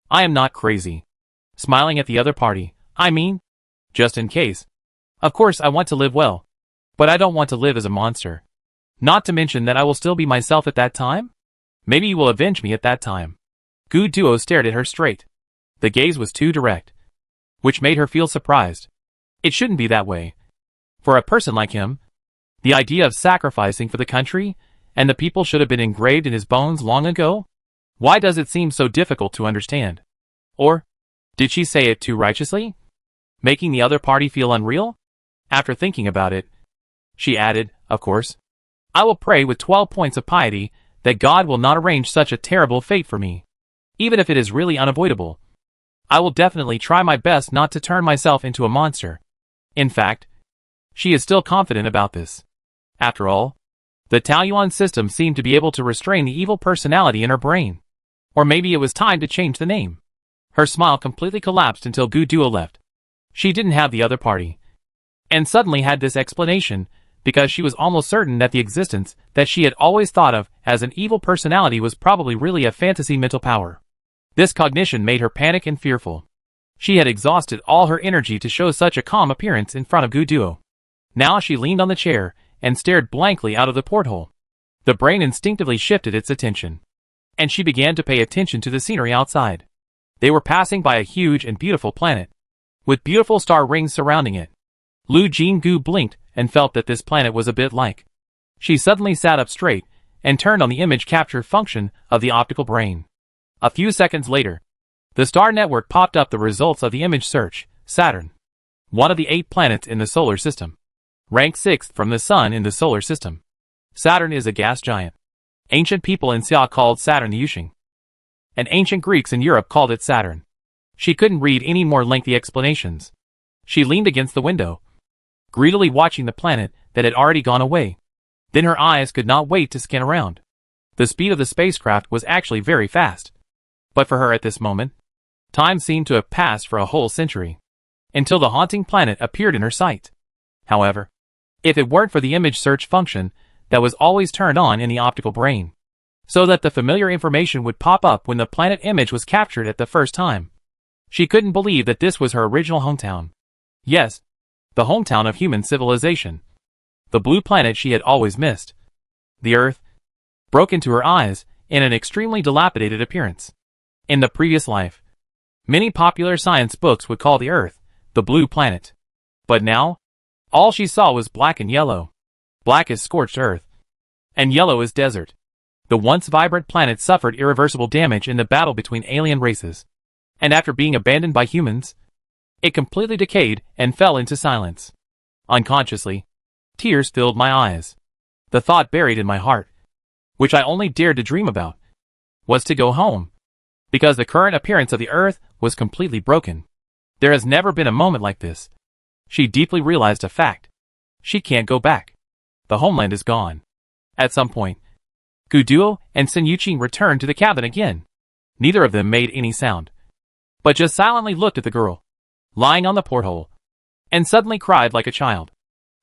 I am not crazy. Smiling at the other party, I mean, just in case. Of course I want to live well, but I don't want to live as a monster. Not to mention that I will still be myself at that time? Maybe you will avenge me at that time. Gu Duo stared at her straight. The gaze was too direct, which made her feel surprised. It shouldn't be that way. For a person like him, the idea of sacrificing for the country and the people should have been engraved in his bones long ago? Why does it seem so difficult to understand? Or, did she say it too righteously, making the other party feel unreal? After thinking about it, she added, of course, I will pray with 12 points of piety that God will not arrange such a terrible fate for me. Even if it is really unavoidable, I will definitely try my best not to turn myself into a monster. In fact, she is still confident about this. After all, the Taoyuan system seemed to be able to restrain the evil personality in her brain. Or maybe it was time to change the name. Her smile completely collapsed until Gu Duo left. She didn't have the other party, and suddenly had this explanation, because she was almost certain that the existence that she had always thought of as an evil personality was probably really a fantasy mental power. This cognition made her panic and fearful. She had exhausted all her energy to show such a calm appearance in front of Gu Duo. Now she leaned on the chair and stared blankly out of the porthole. The brain instinctively shifted its attention, and she began to pay attention to the scenery outside. They were passing by a huge and beautiful planet, with beautiful star rings surrounding it. Lu Jinggu blinked and felt that this planet was a bit like. She suddenly sat up straight and turned on the image capture function of the optical brain. A few seconds later, the star network popped up the results of the image search. Saturn, one of the 8 planets in the solar system, ranked 6th from the Sun in the solar system. Saturn is a gas giant. Ancient people in Xia called Saturn the Yushing, and ancient Greeks in Europe called it Saturn. She couldn't read any more lengthy explanations. She leaned against the window, greedily watching the planet that had already gone away. Then her eyes could not wait to scan around. The speed of the spacecraft was actually very fast. But for her at this moment, time seemed to have passed for a whole century, until the haunting planet appeared in her sight. However, if it weren't for the image search function that was always turned on in the optical brain, so that the familiar information would pop up when the planet image was captured at the first time, she couldn't believe that this was her original hometown. Yes, the hometown of human civilization. The blue planet she had always missed. The Earth broke into her eyes in an extremely dilapidated appearance. In the previous life, many popular science books would call the Earth the blue planet. But now, all she saw was black and yellow. Black is scorched earth, and yellow is desert. The once vibrant planet suffered irreversible damage in the battle between alien races, and after being abandoned by humans, it completely decayed and fell into silence. Unconsciously, tears filled my eyes. The thought buried in my heart, which I only dared to dream about, was to go home, because the current appearance of the Earth was completely broken. There has never been a moment like this. She deeply realized a fact. She can't go back. The homeland is gone. At some point, Gu Duo and Sun Yuqing returned to the cabin again. Neither of them made any sound, but just silently looked at the girl, lying on the porthole, and suddenly cried like a child.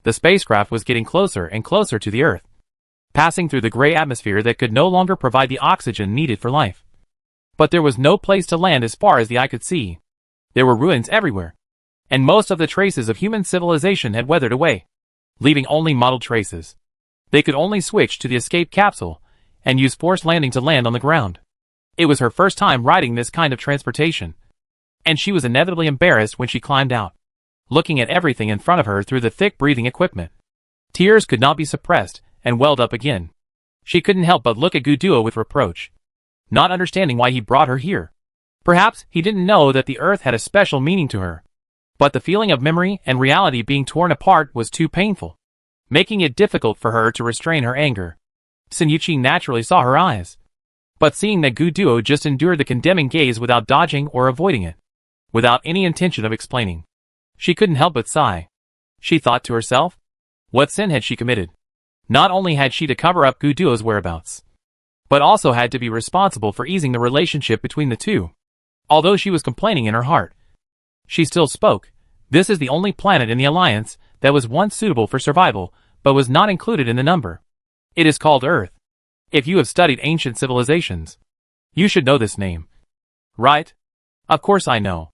The spacecraft was getting closer and closer to the Earth, passing through the gray atmosphere that could no longer provide the oxygen needed for life. But there was no place to land as far as the eye could see. There were ruins everywhere, and most of the traces of human civilization had weathered away, leaving only mottled traces. They could only switch to the escape capsule and use forced landing to land on the ground. It was her first time riding this kind of transportation, and she was inevitably embarrassed when she climbed out, looking at everything in front of her through the thick breathing equipment. Tears could not be suppressed and welled up again. She couldn't help but look at Gu Duo with reproach, not understanding why he brought her here. Perhaps he didn't know that the Earth had a special meaning to her, but the feeling of memory and reality being torn apart was too painful. making it difficult for her to restrain her anger. Sun Yuqing naturally saw her eyes. But seeing that Gu Duo just endured the condemning gaze without dodging or avoiding it, without any intention of explaining, she couldn't help but sigh. She thought to herself, what sin had she committed? Not only had she to cover up Gu Duo's whereabouts, but also had to be responsible for easing the relationship between the two. Although she was complaining in her heart, she still spoke. This is the only planet in the Alliance that was once suitable for survival, but was not included in the number. It is called Earth. If you have studied ancient civilizations, you should know this name. Right? Of course I know.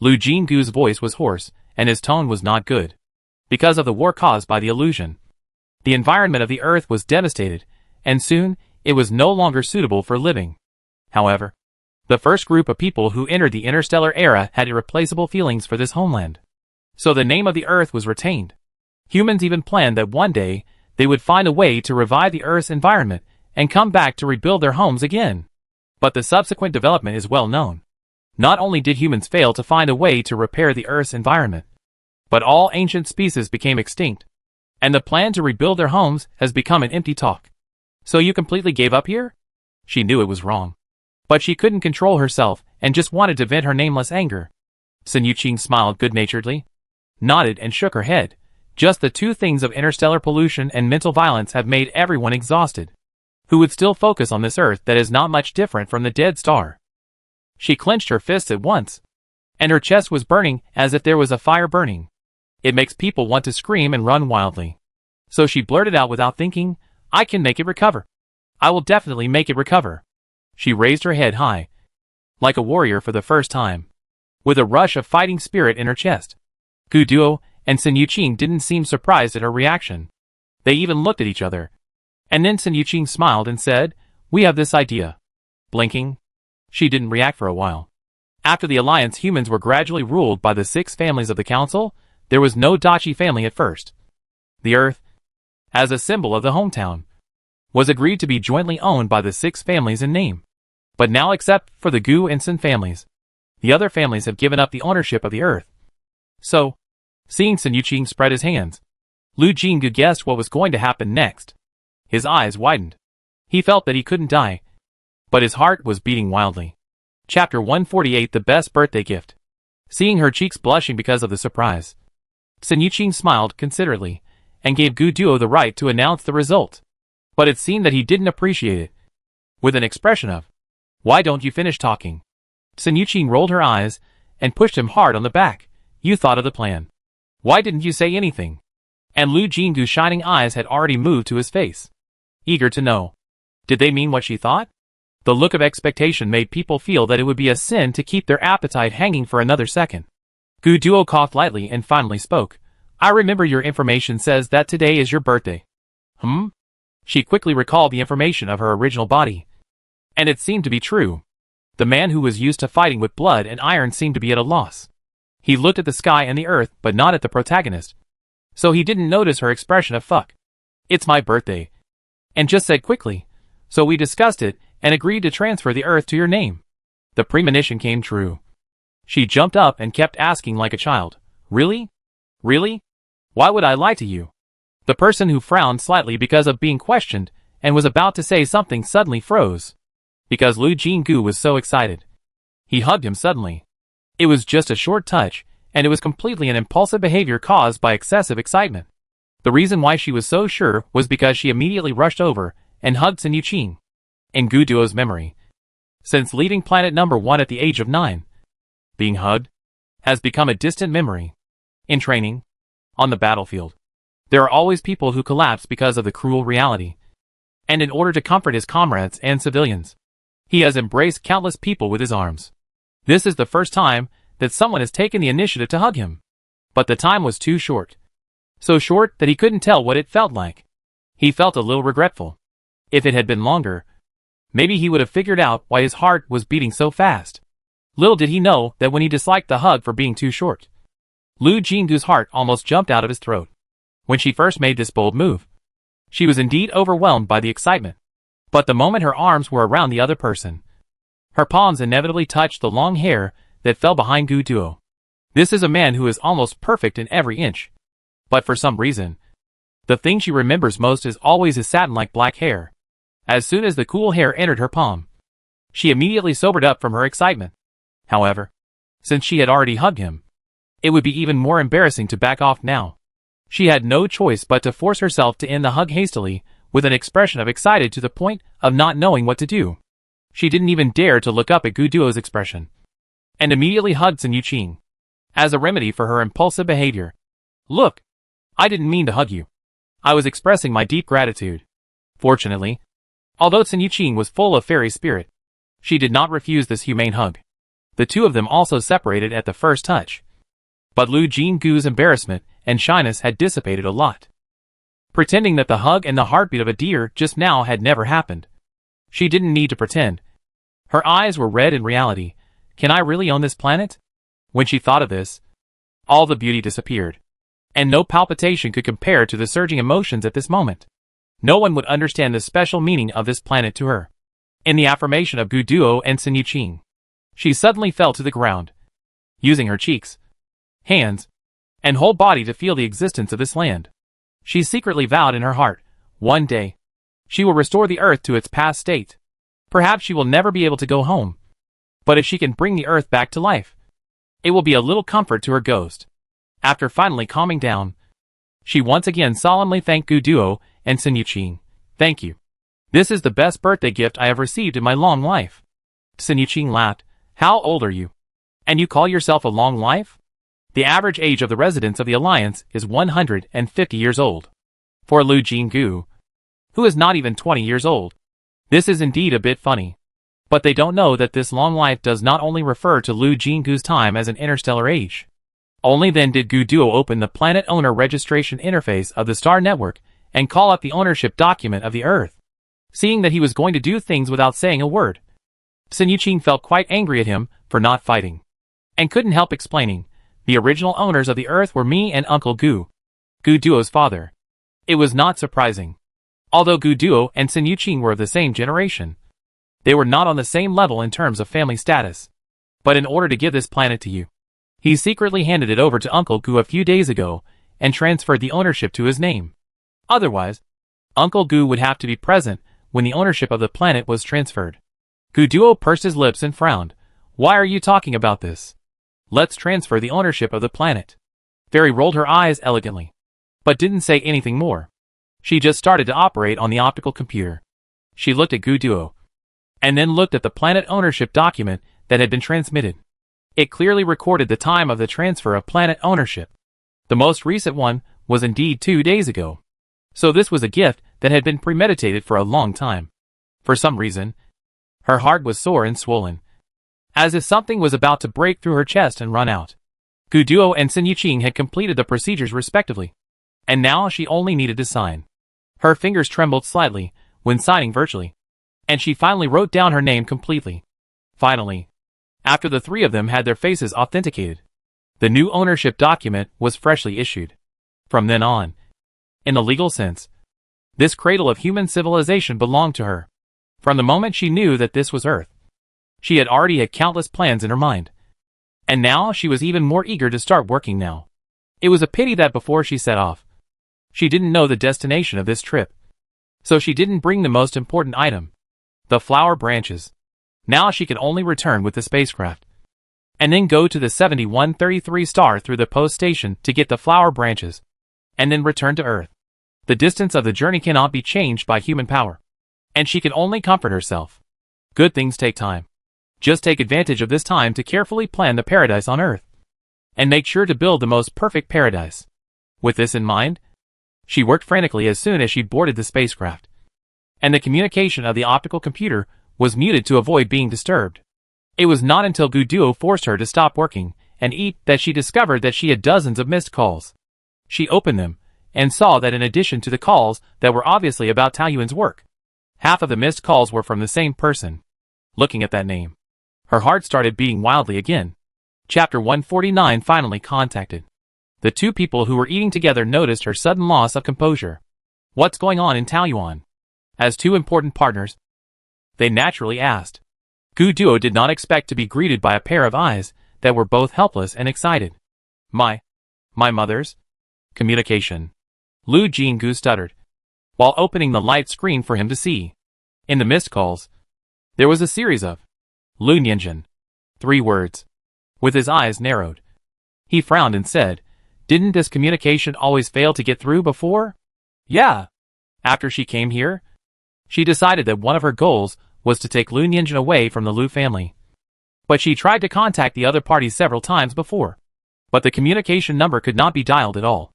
Lu Jinggu's voice was hoarse, and his tone was not good. Because of the war caused by the illusion, the environment of the Earth was devastated, and soon, it was no longer suitable for living. However, the first group of people who entered the interstellar era had irreplaceable feelings for this homeland. So the name of the Earth was retained. Humans even planned that one day, they would find a way to revive the Earth's environment and come back to rebuild their homes again. But the subsequent development is well known. Not only did humans fail to find a way to repair the Earth's environment, but all ancient species became extinct, and the plan to rebuild their homes has become an empty talk. So you completely gave up here? She knew it was wrong, but she couldn't control herself and just wanted to vent her nameless anger. Sun Yuqing smiled good-naturedly, nodded and shook her head. Just the two things of interstellar pollution and mental violence have made everyone exhausted. Who would still focus on this Earth that is not much different from the dead star? She clenched her fists at once, and her chest was burning as if there was a fire burning. It makes people want to scream and run wildly. So she blurted out without thinking, I can make it recover. I will definitely make it recover. She raised her head high, like a warrior for the first time, with a rush of fighting spirit in her chest. Gu Duo and Sun Yuqing didn't seem surprised at her reaction. They even looked at each other. And then Sun Yuqing smiled and said, we have this idea. Blinking, she didn't react for a while. After the Alliance, humans were gradually ruled by the 6 families of the Council. There was no Dachi family at first. The Earth, as a symbol of the hometown, was agreed to be jointly owned by the 6 families in name. But now, except for the Gu and Sun families, the other families have given up the ownership of the Earth. So, seeing Sun Yuqing spread his hands, Lu Jinggu guessed what was going to happen next. His eyes widened. He felt that he couldn't die, but his heart was beating wildly. Chapter 148, The Best Birthday Gift. Seeing her cheeks blushing because of the surprise, Sun Yuqing smiled considerately and gave Gu Duo the right to announce the result. But it seemed that he didn't appreciate it. With an expression of, why don't you finish talking? Sun Yuqing rolled her eyes and pushed him hard on the back. You thought of the plan. Why didn't you say anything? And Lu Jinggu's shining eyes had already moved to his face, eager to know. Did they mean what she thought? The look of expectation made people feel that it would be a sin to keep their appetite hanging for another second. Gu Duo coughed lightly and finally spoke. I remember your information says that today is your birthday. She quickly recalled the information of her original body. And it seemed to be true. The man who was used to fighting with blood and iron seemed to be at a loss. He looked at the sky and the Earth, but not at the protagonist. So he didn't notice her expression of fuck. It's my birthday. And just said quickly. So we discussed it and agreed to transfer the Earth to your name. The premonition came true. She jumped up and kept asking like a child. Really? Really? Why would I lie to you? The person who frowned slightly because of being questioned and was about to say something suddenly froze. Because Lu Jinggu was so excited. He hugged him suddenly. It was just a short touch, and it was completely an impulsive behavior caused by excessive excitement. The reason why she was so sure was because she immediately rushed over and hugged Sun Yuqing. In Gu Duo's memory, since leaving planet number 1 at the age of 9, being hugged has become a distant memory. In training, on the battlefield, there are always people who collapse because of the cruel reality. And in order to comfort his comrades and civilians, he has embraced countless people with his arms. This is the first time that someone has taken the initiative to hug him. But the time was too short. So short that he couldn't tell what it felt like. He felt a little regretful. If it had been longer, maybe he would have figured out why his heart was beating so fast. Little did he know that when he disliked the hug for being too short, Lu Jinggu's heart almost jumped out of his throat. When she first made this bold move, she was indeed overwhelmed by the excitement. But the moment her arms were around the other person, her palms inevitably touched the long hair that fell behind Gu Duo. This is a man who is almost perfect in every inch. But for some reason, The thing she remembers most is always his satin-like black hair. As soon as the cool hair entered her palm, she immediately sobered up from her excitement. However, since she had already hugged him, it would be even more embarrassing to back off now. She had no choice but to force herself to end the hug hastily, with an expression of excited to the point of not knowing what to do. She didn't even dare to look up at Gu Duo's expression, and immediately hugged Sun Yuqing as a remedy for her impulsive behavior. Look, I didn't mean to hug you. I was expressing my deep gratitude. Fortunately, although Sun Yuqing was full of fairy spirit, she did not refuse this humane hug. The two of them also separated at the first touch. But Lu Jinggu's embarrassment and shyness had dissipated a lot. Pretending that the hug and the heartbeat of a deer just now had never happened. She didn't need to pretend. Her eyes were red in reality. Can I really own this planet? When she thought of this, all the beauty disappeared. And no palpitation could compare to the surging emotions at this moment. No one would understand the special meaning of this planet to her. In the affirmation of Gu Duo and Sun Yuqing, she suddenly fell to the ground, using her cheeks, hands, and whole body to feel the existence of this land. She secretly vowed in her heart, one day, she will restore the earth to its past state. Perhaps she will never be able to go home, but if she can bring the earth back to life, it will be a little comfort to her ghost. After finally calming down, she once again solemnly thanked Gu Duo and Sun Yuqing. Thank you. This is the best birthday gift I have received in my long life. Sun Yuqing laughed. How old are you? And you call yourself a long life? The average age of the residents of the Alliance is 150 years old. For Lu Jinggu, who is not even 20 years old, this is indeed a bit funny. But they don't know that this long life does not only refer to Lu Jinggu's time as an interstellar age. Only then did Gu Duo open the planet owner registration interface of the Star Network and call up the ownership document of the Earth. Seeing that he was going to do things without saying a word, Sun Yuqing felt quite angry at him for not fighting, and couldn't help explaining. The original owners of the Earth were me and Uncle Gu, Gu Duo's father. It was not surprising. Although Gu Duo and Sun Yuqing were of the same generation, they were not on the same level in terms of family status. But in order to give this planet to you, he secretly handed it over to Uncle Gu a few days ago and transferred the ownership to his name. Otherwise, Uncle Gu would have to be present when the ownership of the planet was transferred. Gu Duo pursed his lips and frowned. Why are you talking about this? Let's transfer the ownership of the planet. Fairy rolled her eyes elegantly, but didn't say anything more. She just started to operate on the optical computer. She looked at Gu Duo, and then looked at the planet ownership document that had been transmitted. It clearly recorded the time of the transfer of planet ownership. The most recent one was indeed 2 days ago. So this was a gift that had been premeditated for a long time. For some reason, her heart was sore and swollen, as if something was about to break through her chest and run out. Gu Duo and Sun Yuqing had completed the procedures respectively, and now she only needed to sign. Her fingers trembled slightly when signing virtually, and she finally wrote down her name completely. Finally, after the three of them had their faces authenticated, the new ownership document was freshly issued. From then on, in the legal sense, this cradle of human civilization belonged to her. From the moment she knew that this was Earth, she had already had countless plans in her mind. And now she was even more eager to start working now. It was a pity that before she set off, she didn't know the destination of this trip. So she didn't bring the most important item, the flower branches. Now she could only return with the spacecraft, and then go to the 7133 star through the post station to get the flower branches, and then return to Earth. The distance of the journey cannot be changed by human power, and she can only comfort herself. Good things take time. Just take advantage of this time to carefully plan the paradise on Earth, and make sure to build the most perfect paradise. With this in mind, she worked frantically as soon as she boarded the spacecraft, and the communication of the optical computer was muted to avoid being disturbed. It was not until Gu Duo forced her to stop working and eat that she discovered that she had dozens of missed calls. She opened them, and saw that in addition to the calls that were obviously about Taoyuan's work, half of the missed calls were from the same person. Looking at that name, her heart started beating wildly again. Chapter 149 finally contacted. The two people who were eating together noticed her sudden loss of composure. What's going on in Taoyuan? As two important partners, they naturally asked. Gu Duo did not expect to be greeted by a pair of eyes that were both helpless and excited. My mother's communication. Lu Jinggu stuttered, while opening the light screen for him to see. In the missed calls, there was a series of Lu Nianjun. 3 words. With his eyes narrowed, he frowned and said, "Didn't this communication always fail to get through before?" "Yeah." After she came here, she decided that one of her goals was to take Lu Nianjun away from the Lu family. But she tried to contact the other parties several times before. But the communication number could not be dialed at all.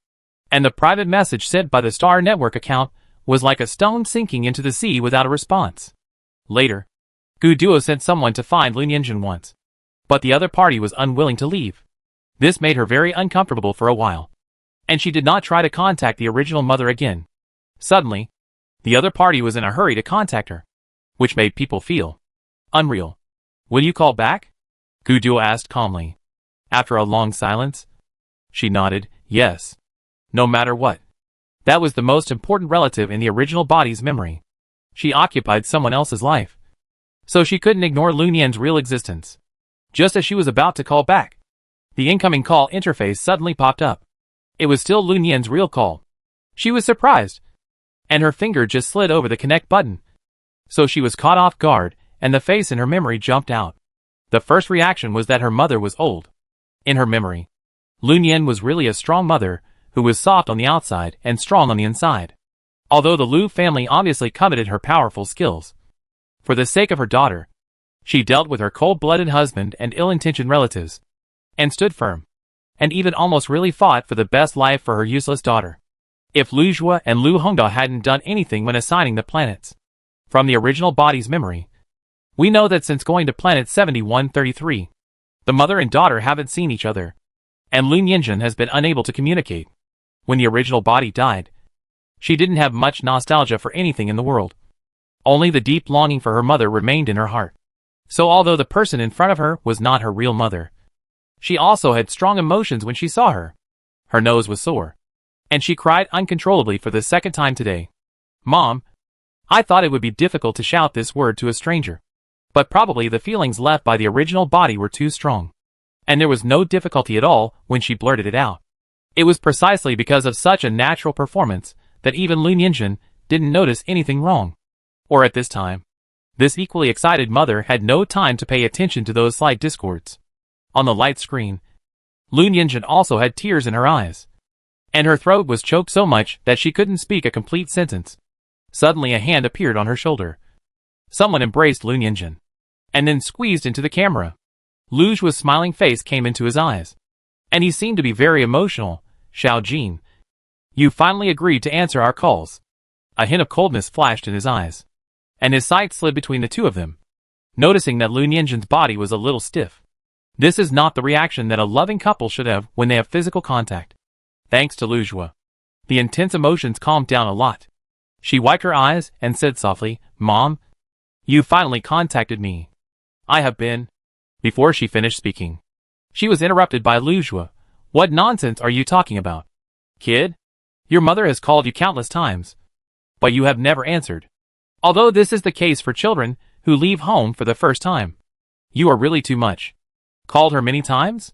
And the private message sent by the Star Network account was like a stone sinking into the sea without a response. Later, Gu Duo sent someone to find Lu Nianjun once. But the other party was unwilling to leave. This made her very uncomfortable for a while. And she did not try to contact the original mother again. Suddenly, the other party was in a hurry to contact her, which made people feel unreal. "Will you call back?" Gu Duo asked calmly. After a long silence, she nodded, yes. No matter what. That was the most important relative in the original body's memory. She occupied someone else's life. So she couldn't ignore Lu Nian's real existence. Just as she was about to call back, the incoming call interface suddenly popped up. It was still Lu Nian's real call. She was surprised, and her finger just slid over the connect button. So she was caught off guard, and the face in her memory jumped out. The first reaction was that her mother was old. In her memory, Lu Nian was really a strong mother, who was soft on the outside and strong on the inside. Although the Lu family obviously coveted her powerful skills, for the sake of her daughter, she dealt with her cold-blooded husband and ill-intentioned relatives, and stood firm, and even almost really fought for the best life for her useless daughter. If Lu Jue and Lu Hongda hadn't done anything when assigning the planets from the original body's memory, we know that since going to planet 7133, the mother and daughter haven't seen each other, and Lu Nianjun has been unable to communicate. When the original body died, she didn't have much nostalgia for anything in the world. Only the deep longing for her mother remained in her heart. So although the person in front of her was not her real mother, she also had strong emotions when she saw her. Her nose was sore, and she cried uncontrollably for the second time today. "Mom, I thought it would be difficult to shout this word to a stranger. But probably the feelings left by the original body were too strong. And there was no difficulty at all when she blurted it out. It was precisely because of such a natural performance that even Lu Nianjun didn't notice anything wrong. Or at this time, this equally excited mother had no time to pay attention to those slight discords. On the light screen, Lu Nianjun also had tears in her eyes, and her throat was choked so much that she couldn't speak a complete sentence. Suddenly a hand appeared on her shoulder. Someone embraced Lu Nianjun, and then squeezed into the camera. Lu Jue's smiling face came into his eyes, and he seemed to be very emotional. "Xiao Jin, you finally agreed to answer our calls." A hint of coldness flashed in his eyes, and his sight slid between the two of them, noticing that Lu Nianjun's body was a little stiff. This is not the reaction that a loving couple should have when they have physical contact. Thanks to Lu Jue, the intense emotions calmed down a lot. She wiped her eyes and said softly, "Mom, you finally contacted me. I have been..." Before she finished speaking, she was interrupted by Lu Jue. "What nonsense are you talking about? Kid, your mother has called you countless times, but you have never answered. Although this is the case for children who leave home for the first time. You are really too much." "Called her many times?"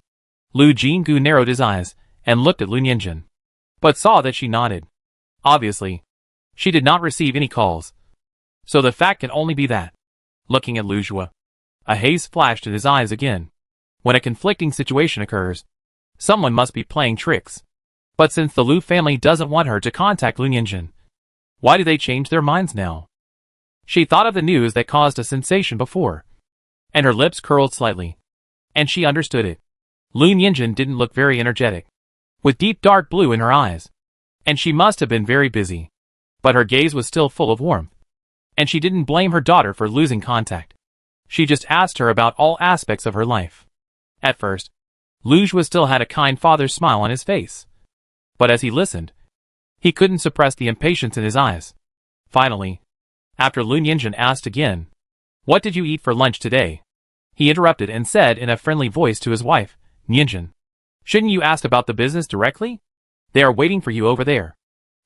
Lu Jinggu narrowed his eyes and looked at Lu Nianjun, but saw that she nodded. Obviously, she did not receive any calls, so the fact can only be that. Looking at Lu Jue, a haze flashed in his eyes again. When a conflicting situation occurs, someone must be playing tricks. But since the Lu family doesn't want her to contact Lu Nianjun, why do they change their minds now? She thought of the news that caused a sensation before, and her lips curled slightly. And she understood it. Lu Nianjun didn't look very energetic, with deep dark blue in her eyes, and she must have been very busy. But her gaze was still full of warmth, and she didn't blame her daughter for losing contact. She just asked her about all aspects of her life. At first, Lu Jue still had a kind father's smile on his face. But as he listened, he couldn't suppress the impatience in his eyes. Finally, after Lu Nianjun asked again, "What did you eat for lunch today?" he interrupted and said in a friendly voice to his wife, "Nianjun, shouldn't you ask about the business directly? They are waiting for you over there."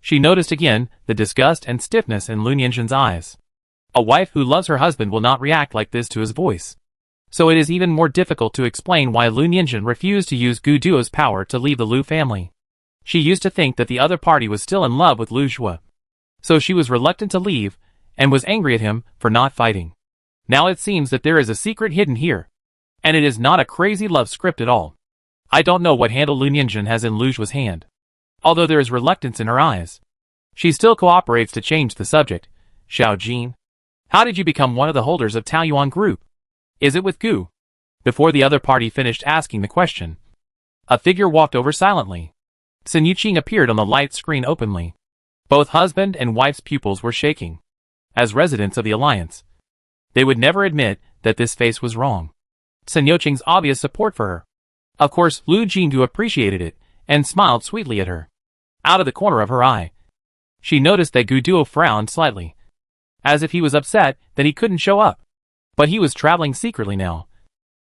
She noticed again the disgust and stiffness in Lu Nianjun's eyes. A wife who loves her husband will not react like this to his voice. So it is even more difficult to explain why Lu Nianjun refused to use Gu Duo's power to leave the Lu family. She used to think that the other party was still in love with Lu Jue. So she was reluctant to leave, and was angry at him for not fighting. Now it seems that there is a secret hidden here. And it is not a crazy love script at all. I don't know what handle Lu Nianjun has in Lu Jue's hand. Although there is reluctance in her eyes, she still cooperates to change the subject. Xiao Jin, how did you become one of the holders of Taoyuan Group? Is it with Gu? Before the other party finished asking the question, a figure walked over silently. Sun Yuqing appeared on the light screen openly. Both husband and wife's pupils were shaking. As residents of the alliance, they would never admit that this face was wrong. Sun Yuqing's obvious support for her. Of course, Lu Jinggu appreciated it, and smiled sweetly at her. Out of the corner of her eye, she noticed that Gu Duo frowned slightly, as if he was upset that he couldn't show up. But he was traveling secretly now,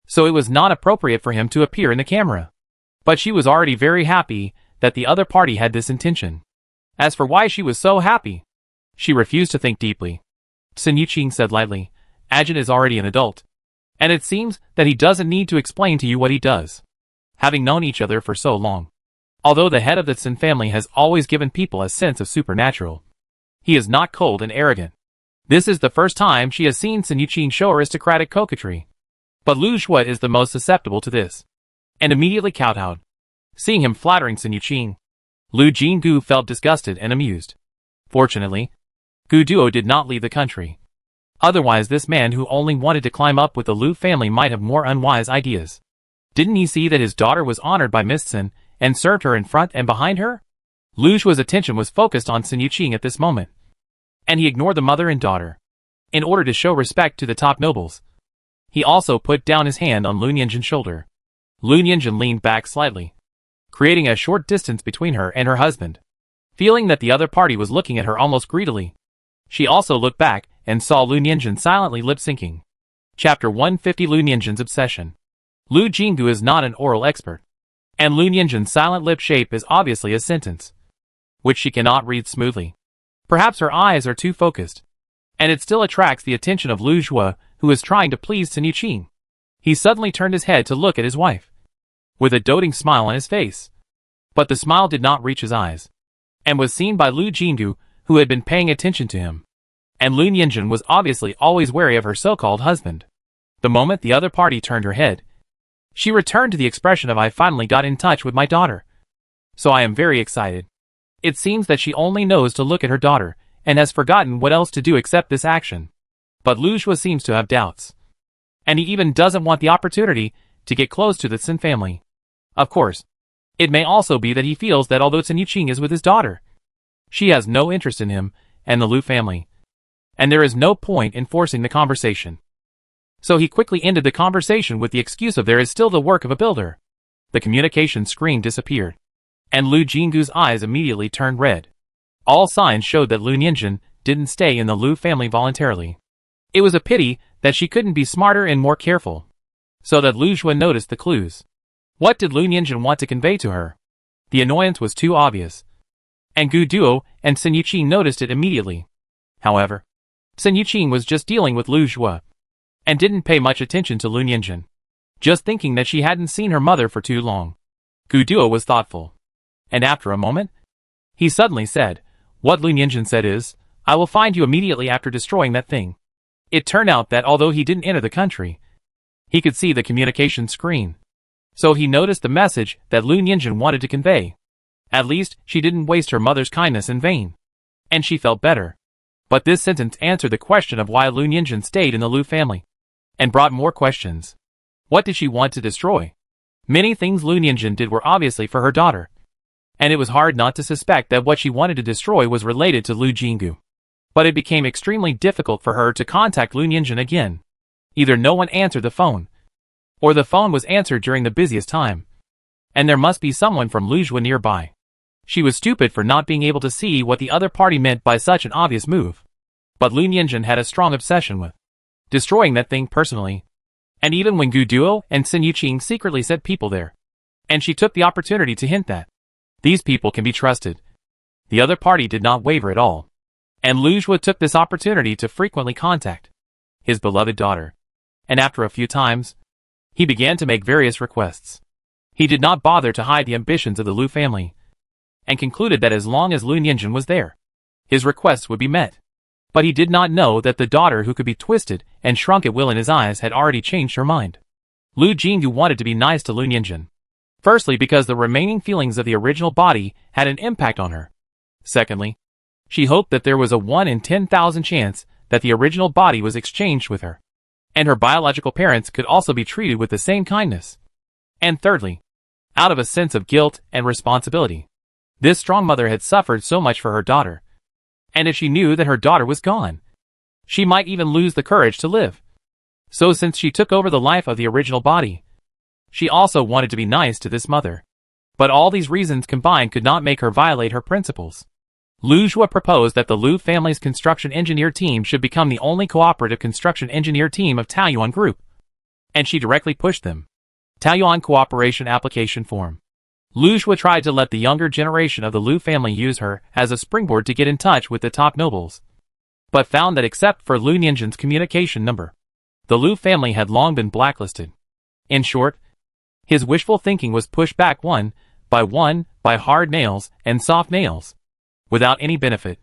so it was not appropriate for him to appear in the camera. But she was already very happy that the other party had this intention. As for why she was so happy, she refused to think deeply. Sun Yuqing said lightly, Ajin is already an adult, and it seems that he doesn't need to explain to you what he does. Having known each other for so long, although the head of the Sun family has always given people a sense of supernatural, he is not cold and arrogant. This is the first time she has seen Sun Yuqing show aristocratic coquetry. But Lu Jue is the most susceptible to this, and immediately kowtowed. Seeing him flattering Sun Yuqing, Lu Jinggu felt disgusted and amused. Fortunately, Gu Duo did not leave the country. Otherwise this man who only wanted to climb up with the Lu family might have more unwise ideas. Didn't he see that his daughter was honored by Miss Sun, and served her in front and behind her? Lu Jue's attention was focused on Sun Yuqing at this moment, and he ignored the mother and daughter. In order to show respect to the top nobles, he also put down his hand on Lu Nianjun's shoulder. Lu Nianjun leaned back slightly, creating a short distance between her and her husband. Feeling that the other party was looking at her almost greedily, she also looked back and saw Lu Nianjun silently lip-syncing. Chapter 150 Lu Nianjun's Obsession. Lu Jinggu is not an oral expert, and Lu Nianjun's silent lip shape is obviously a sentence, which she cannot read smoothly. Perhaps her eyes are too focused, and it still attracts the attention of Lu Jue, who is trying to please Sun Yuqing. He suddenly turned his head to look at his wife, with a doting smile on his face. But the smile did not reach his eyes, and was seen by Lu Jinggu, who had been paying attention to him. And Lu Nianjun was obviously always wary of her so-called husband. The moment the other party turned her head, she returned to the expression of I finally got in touch with my daughter. So I am very excited. It seems that she only knows to look at her daughter, and has forgotten what else to do except this action. But Lu Jue seems to have doubts. And he even doesn't want the opportunity to get close to the Sun family. Of course, it may also be that he feels that although Sun Yuqing is with his daughter, she has no interest in him and the Lu family, and there is no point in forcing the conversation. So he quickly ended the conversation with the excuse of there is still the work of a builder. The communication screen disappeared, and Lu Jinggu's eyes immediately turned red. All signs showed that Lu Nianjun didn't stay in the Lu family voluntarily. It was a pity that she couldn't be smarter and more careful, so that Lu Jue noticed the clues. What did Lu Nianjun want to convey to her? The annoyance was too obvious, and Gu Duo and Sun Yuqing noticed it immediately. However, Sun Yuqing was just dealing with Lu Jue, and didn't pay much attention to Lu Nianjun, just thinking that she hadn't seen her mother for too long. Gu Duo was thoughtful, and after a moment, he suddenly said, what Lu Nianjun said is, I will find you immediately after destroying that thing. It turned out that although he didn't enter the country, he could see the communication screen. So he noticed the message that Lu Nianjun wanted to convey. At least, she didn't waste her mother's kindness in vain. And she felt better. But this sentence answered the question of why Lu Nianjun stayed in the Lu family, and brought more questions. What did she want to destroy? Many things Lu Nianjun did were obviously for her daughter, and it was hard not to suspect that what she wanted to destroy was related to Lu Jinggu. But it became extremely difficult for her to contact Lu Nianjun again. Either no one answered the phone, or the phone was answered during the busiest time, and there must be someone from Lu Jue nearby. She was stupid for not being able to see what the other party meant by such an obvious move. But Lu Nianjun had a strong obsession with destroying that thing personally, and even when Gu Duo and Sun Yuqing secretly sent people there, and she took the opportunity to hint that these people can be trusted, the other party did not waver at all, and Lu Jue took this opportunity to frequently contact his beloved daughter, and after a few times, he began to make various requests. He did not bother to hide the ambitions of the Lu family, and concluded that as long as Lu Nianjun was there, his requests would be met. But he did not know that the daughter who could be twisted and shrunk at will in his eyes had already changed her mind. Lu Jinggu wanted to be nice to Lu Nianjun. Firstly, because the remaining feelings of the original body had an impact on her. Secondly, she hoped that there was a 1 in 10,000 chance that the original body was exchanged with her, and her biological parents could also be treated with the same kindness. And thirdly, out of a sense of guilt and responsibility. This strong mother had suffered so much for her daughter, and if she knew that her daughter was gone, she might even lose the courage to live. So since she took over the life of the original body, she also wanted to be nice to this mother. But all these reasons combined could not make her violate her principles. Lu Jue proposed that the Lu family's construction engineer team should become the only cooperative construction engineer team of Taoyuan Group, and she directly pushed them. Taoyuan Cooperation Application Form. Lu Jue tried to let the younger generation of the Lu family use her as a springboard to get in touch with the top nobles, but found that except for Lu Nianjun's communication number, the Lu family had long been blacklisted. In short, his wishful thinking was pushed back one by hard nails and soft nails, without any benefit.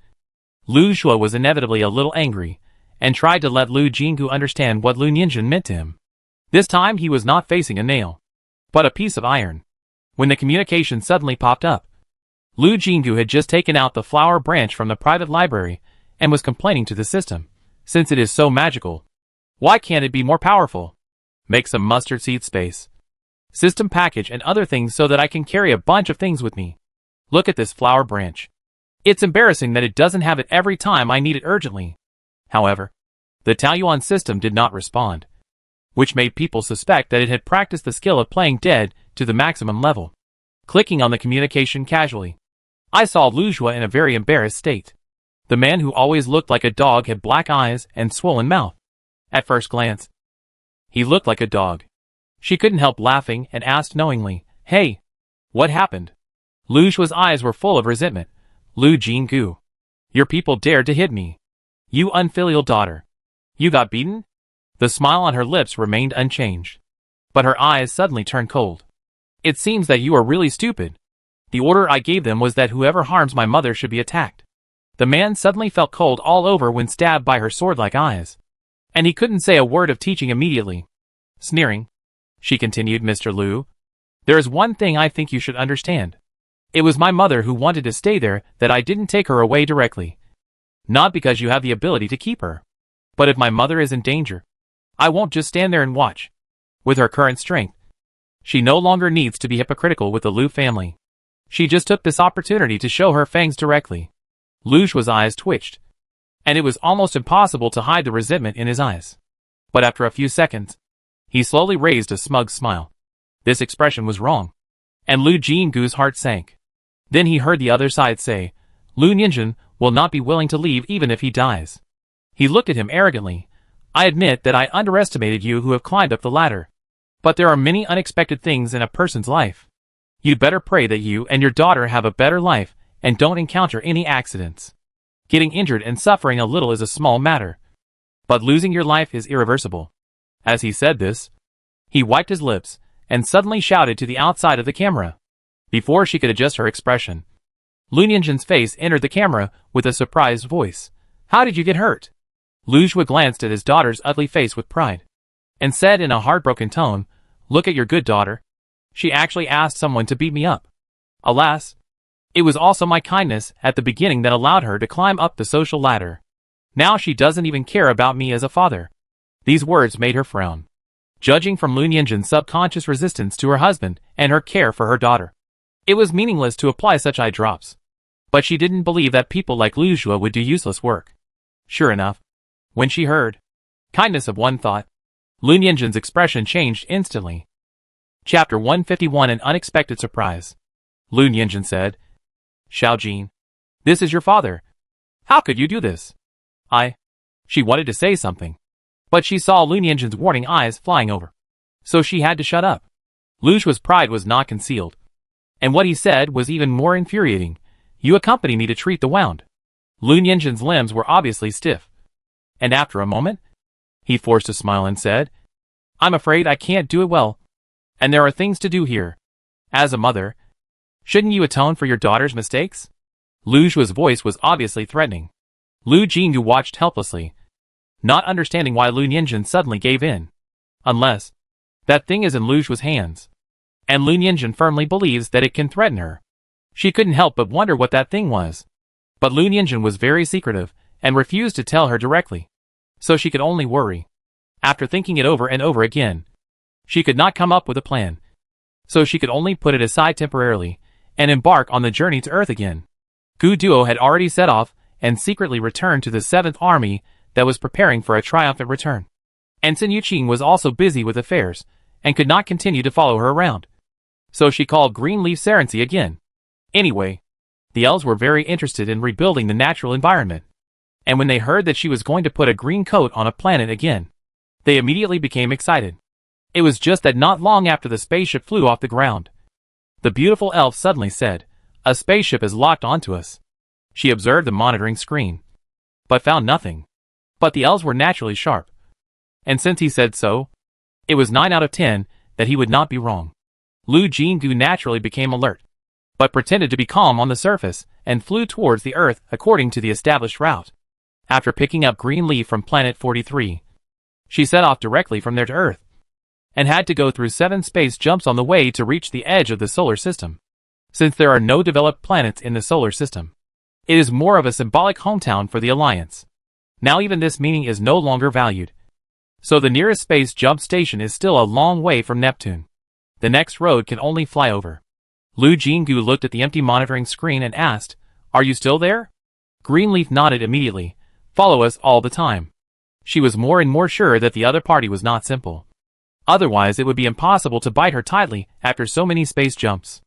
Lu Jue was inevitably a little angry, and tried to let Lu Jinggu understand what Lu Nianjun meant to him. This time he was not facing a nail, but a piece of iron. When the communication suddenly popped up, Lu Jinggu had just taken out the flower branch from the private library and was complaining to the system, since it is so magical, why can't it be more powerful? Make some mustard seed space. System package and other things so that I can carry a bunch of things with me. Look at this flower branch. It's embarrassing that it doesn't have it every time I need it urgently. However, the Taoyuan system did not respond, which made people suspect that it had practiced the skill of playing dead to the maximum level. Clicking on the communication casually, I saw Lu Jue in a very embarrassed state. The man who always looked like a dog had black eyes and swollen mouth. At first glance, he looked like a dog. She couldn't help laughing and asked knowingly, "Hey, what happened?" Lu Jue's eyes were full of resentment. "Lu Jinggu, your people dared to hit me. You unfilial daughter. You got beaten?" The smile on her lips remained unchanged, but her eyes suddenly turned cold. "It seems that you are really stupid. The order I gave them was that whoever harms my mother should be attacked." The man suddenly felt cold all over when stabbed by her sword-like eyes, and he couldn't say a word of teaching immediately. Sneering, she continued, "Mr. Lu, there is one thing I think you should understand. It was my mother who wanted to stay there that I didn't take her away directly. Not because you have the ability to keep her. But if my mother is in danger, I won't just stand there and watch. With her current strength, she no longer needs to be hypocritical with the Lu family. She just took this opportunity to show her fangs directly." Lu Jue's eyes twitched, and it was almost impossible to hide the resentment in his eyes. But after a few seconds, he slowly raised a smug smile. This expression was wrong, and Lu Jinggu's heart sank. Then he heard the other side say, "Lu Nianjun will not be willing to leave even if he dies." He looked at him arrogantly. "I admit that I underestimated you who have climbed up the ladder. But there are many unexpected things in a person's life. You'd better pray that you and your daughter have a better life and don't encounter any accidents. Getting injured and suffering a little is a small matter, but losing your life is irreversible." As he said this, he wiped his lips and suddenly shouted to the outside of the camera. Before she could adjust her expression, Lu Nianjun's face entered the camera with a surprised voice. "How did you get hurt?" Lu Jue glanced at his daughter's ugly face with pride, and said in a heartbroken tone, "Look at your good daughter. She actually asked someone to beat me up. Alas, it was also my kindness at the beginning that allowed her to climb up the social ladder. Now she doesn't even care about me as a father." These words made her frown. Judging from Lu Nianjun's subconscious resistance to her husband and her care for her daughter, it was meaningless to apply such eye drops. But she didn't believe that people like Lu Jue would do useless work. Sure enough, when she heard kindness of one thought, Lu Nianjun's expression changed instantly. Chapter 151, An Unexpected Surprise. Lu Nianjun said, "Xiao Jin, this is your father. How could you do this?" She wanted to say something, but she saw Lu Nianjun's warning eyes flying over, so she had to shut up. Lu Jue's pride was not concealed, and what he said was even more infuriating. "You accompany me to treat the wound." Lu Nianjun's limbs were obviously stiff, and after a moment, he forced a smile and said, "I'm afraid I can't do it well, and there are things to do here." As a mother, Shouldn't you atone for your daughter's mistakes? Lu Zhu's voice was obviously threatening. Lu Jingyu watched helplessly, not understanding why Lu Nianjun suddenly gave in. Unless that thing is in Lu Zhu's hands, and Lu Nianjun firmly believes that it can threaten her. She couldn't help but wonder what that thing was. But Lu Nianjun was very secretive, and refused to tell her directly. So she could only worry. After thinking it over and over again, she could not come up with a plan. So she could only put it aside temporarily, and embark on the journey to Earth again. Gu Duo had already set off, and secretly returned to the 7th Army that was preparing for a triumphant return. And Sun Yuqing was also busy with affairs, and could not continue to follow her around. So she called Greenleaf Serency again. Anyway, the elves were very interested in rebuilding the natural environment. And when they heard that she was going to put a green coat on a planet again, they immediately became excited. It was just that not long after the spaceship flew off the ground, the beautiful elf suddenly said, "A spaceship is locked onto us." She observed the monitoring screen, but found nothing. But the elves were naturally sharp. And since he said so, it was 9 out of 10 that he would not be wrong. Lu Jingyu naturally became alert, but pretended to be calm on the surface, and flew towards the Earth according to the established route. After picking up green leaf from planet 43, she set off directly from there to Earth, and had to go through 7 space jumps on the way to reach the edge of the solar system. Since there are no developed planets in the solar system, it is more of a symbolic hometown for the Alliance. Now even this meaning is no longer valued. So the nearest space jump station is still a long way from Neptune. The next road can only fly over. Lu Jingyu looked at the empty monitoring screen and asked, "Are you still there?" Greenleaf nodded immediately. "Follow us all the time." She was more and more sure that the other party was not simple. Otherwise it would be impossible to bite her tightly after so many space jumps.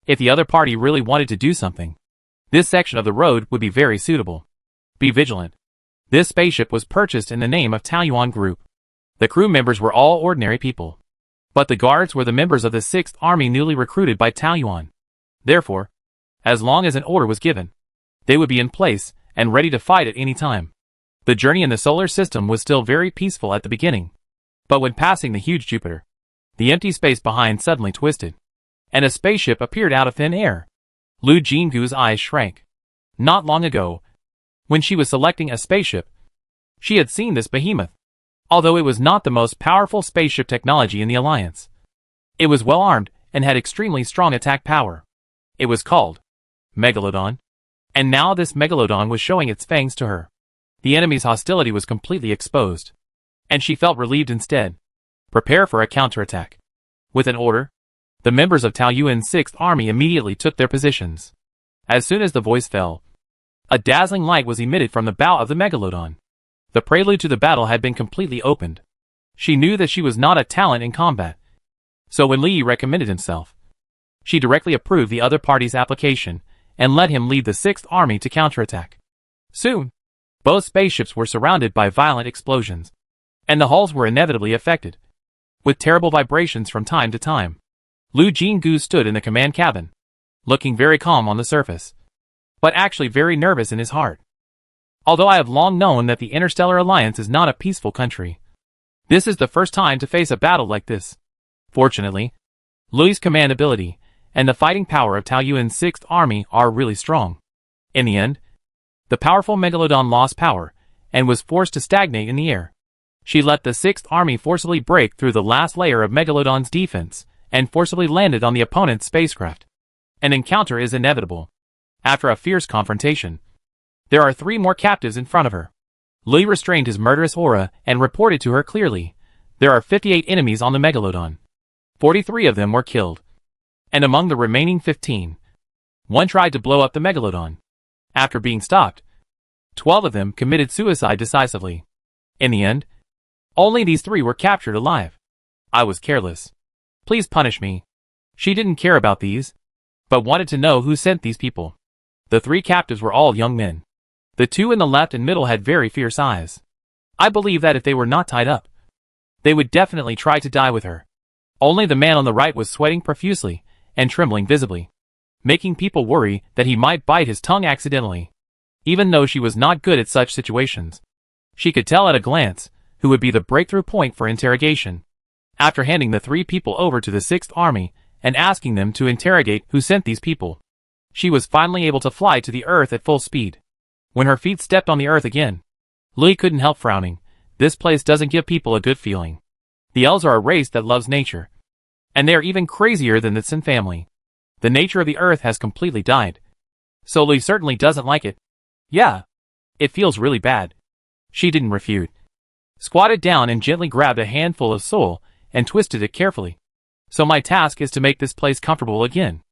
If the other party really wanted to do something, this section of the road would be very suitable. Be vigilant. This spaceship was purchased in the name of Taoyuan Group. The crew members were all ordinary people. But the guards were the members of the 6th Army newly recruited by Taoyuan. Therefore, as long as an order was given, they would be in place and ready to fight at any time. The journey in the solar system was still very peaceful at the beginning. But when passing the huge Jupiter, the empty space behind suddenly twisted, and a spaceship appeared out of thin air. Lu Jingyu's eyes shrank. Not long ago, when she was selecting a spaceship, she had seen this behemoth. Although it was not the most powerful spaceship technology in the Alliance, it was well armed and had extremely strong attack power. It was called Megalodon. And now this Megalodon was showing its fangs to her. The enemy's hostility was completely exposed, and she felt relieved instead. Prepare for a counterattack. With an order, the members of Taoyuan's 6th Army immediately took their positions. As soon as the voice fell, a dazzling light was emitted from the bow of the Megalodon. The prelude to the battle had been completely opened. She knew that she was not a talent in combat. So when Li recommended himself, she directly approved the other party's application, and let him lead the 6th Army to counterattack. Soon, both spaceships were surrounded by violent explosions, and the hulls were inevitably affected, with terrible vibrations from time to time. Lu Jingyu stood in the command cabin, looking very calm on the surface, but actually very nervous in his heart. Although I have long known that the Interstellar Alliance is not a peaceful country, this is the first time to face a battle like this. Fortunately, Lui's command ability and the fighting power of Taoyuan's 6th Army are really strong. In the end, the powerful Megalodon lost power and was forced to stagnate in the air. She let the 6th Army forcibly break through the last layer of Megalodon's defense and forcibly landed on the opponent's spacecraft. An encounter is inevitable. After a fierce confrontation, there are 3 more captives in front of her. Li restrained his murderous aura and reported to her clearly, there are 58 enemies on the Megalodon. 43 of them were killed. And among the remaining 15, one tried to blow up the Megalodon. After being stopped, 12 of them committed suicide decisively. In the end, only these 3 were captured alive. I was careless. Please punish me. She didn't care about these, but wanted to know who sent these people. The 3 captives were all young men. The 2 in the left and middle had very fierce eyes. I believe that if they were not tied up, they would definitely try to die with her. Only the man on the right was sweating profusely and trembling visibly, making people worry that he might bite his tongue accidentally. Even though she was not good at such situations, she could tell at a glance who would be the breakthrough point for interrogation. After handing the 3 people over to the 6th Army and asking them to interrogate who sent these people. She was finally able to fly to the earth at full speed. When her feet stepped on the earth again, Lee couldn't help frowning. This place doesn't give people a good feeling. The elves are a race that loves nature. And they are even crazier than the Sin family. The nature of the earth has completely died. So Lee certainly doesn't like it. Yeah. It feels really bad. She didn't refute. Squatted down and gently grabbed a handful of soil and twisted it carefully. So my task is to make this place comfortable again.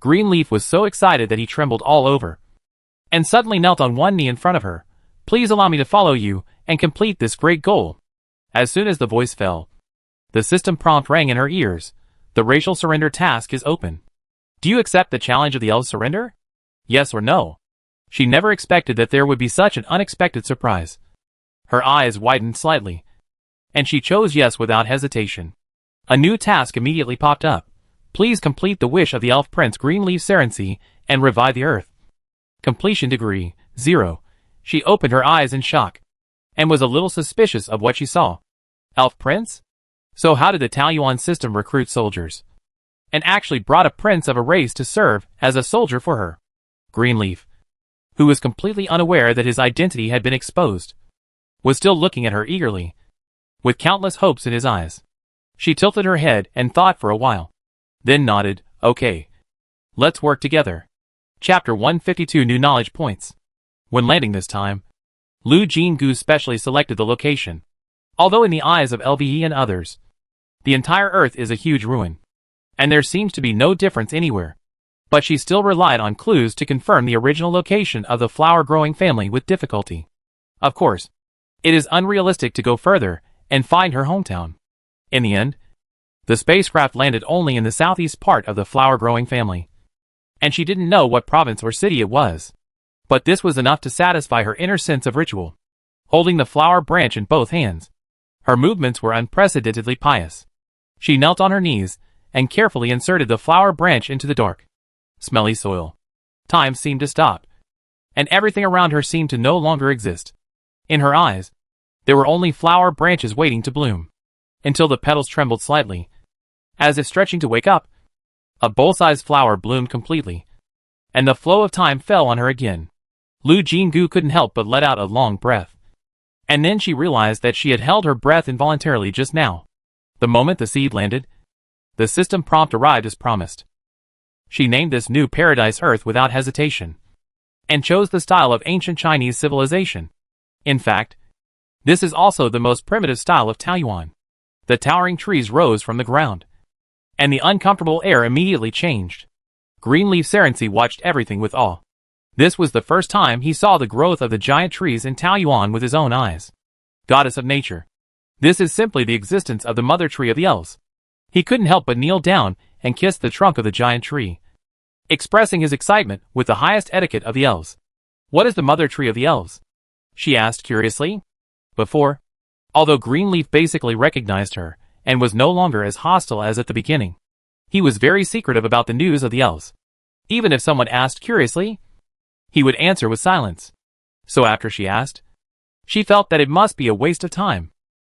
Greenleaf was so excited that he trembled all over. And suddenly knelt on one knee in front of her. Please allow me to follow you and complete this great goal. As soon as the voice fell, the system prompt rang in her ears. The racial surrender task is open. Do you accept the challenge of the elves' surrender? Yes or no? She never expected that there would be such an unexpected surprise. Her eyes widened slightly, and she chose yes without hesitation. A new task immediately popped up. Please complete the wish of the elf prince Greenleaf Serency and revive the earth. Completion degree, 0. She opened her eyes in shock, and was a little suspicious of what she saw. Elf prince? So how did the Talyuan system recruit soldiers? And actually brought a prince of a race to serve as a soldier for her. Greenleaf, who was completely unaware that his identity had been exposed, was still looking at her eagerly, with countless hopes in his eyes. She tilted her head and thought for a while, then nodded, okay. Let's work together. Chapter 152 New Knowledge Points. When landing this time, Lu Jingu specially selected the location. Although in the eyes of LVE and others, the entire Earth is a huge ruin, and there seems to be no difference anywhere. But she still relied on clues to confirm the original location of the flower-growing family with difficulty. Of course, it is unrealistic to go further and find her hometown. In the end, the spacecraft landed only in the southeast part of the flower-growing family, and she didn't know what province or city it was. But this was enough to satisfy her inner sense of ritual. Holding the flower branch in both hands, her movements were unprecedentedly pious. She knelt on her knees and carefully inserted the flower branch into the dark, smelly soil. Time seemed to stop, and everything around her seemed to no longer exist. In her eyes, there were only flower branches waiting to bloom, until the petals trembled slightly, as if stretching to wake up. A bowl-sized flower bloomed completely, and the flow of time fell on her again. Lu Jingu couldn't help but let out a long breath. And then she realized that she had held her breath involuntarily just now. The moment the seed landed, the system prompt arrived as promised. She named this new paradise Earth without hesitation, and chose the style of ancient Chinese civilization. In fact, this is also the most primitive style of Taoyuan. The towering trees rose from the ground, and the uncomfortable air immediately changed. Greenleaf Serency watched everything with awe. This was the first time he saw the growth of the giant trees in Taoyuan with his own eyes. Goddess of nature. This is simply the existence of the mother tree of the elves. He couldn't help but kneel down and kiss the trunk of the giant tree, expressing his excitement with the highest etiquette of the elves. What is the mother tree of the elves? She asked curiously. Before, although Greenleaf basically recognized her, and was no longer as hostile as at the beginning, he was very secretive about the news of the elves. Even if someone asked curiously, he would answer with silence. So after she asked, she felt that it must be a waste of time.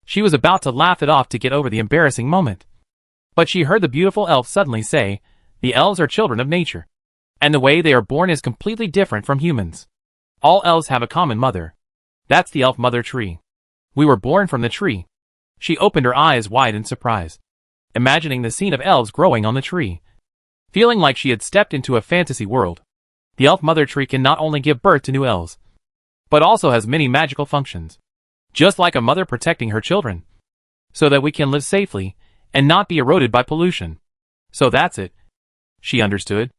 She was about to laugh it off to get over the embarrassing moment. But she heard the beautiful elf suddenly say, the elves are children of nature, and the way they are born is completely different from humans. All elves have a common mother. That's the elf mother tree. We were born from the tree. She opened her eyes wide in surprise, imagining the scene of elves growing on the tree, feeling like she had stepped into a fantasy world. The elf mother tree can not only give birth to new elves, but also has many magical functions, just like a mother protecting her children, so that we can live safely and not be eroded by pollution. So that's it. She understood.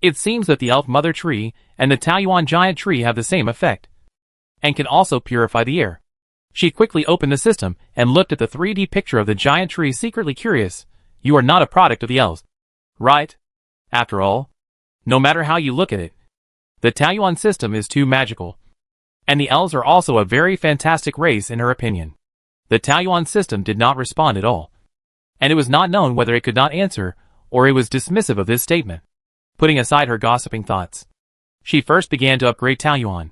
It seems that the elf mother tree and the Taoyuan giant tree have the same effect, and can also purify the air. She quickly opened the system and looked at the 3D picture of the giant tree, secretly curious. You are not a product of the elves, right? After all, no matter how you look at it, the Taoyuan system is too magical. And the elves are also a very fantastic race in her opinion. The Taoyuan system did not respond at all, and it was not known whether it could not answer or it was dismissive of this statement. Putting aside her gossiping thoughts, she first began to upgrade Taoyuan.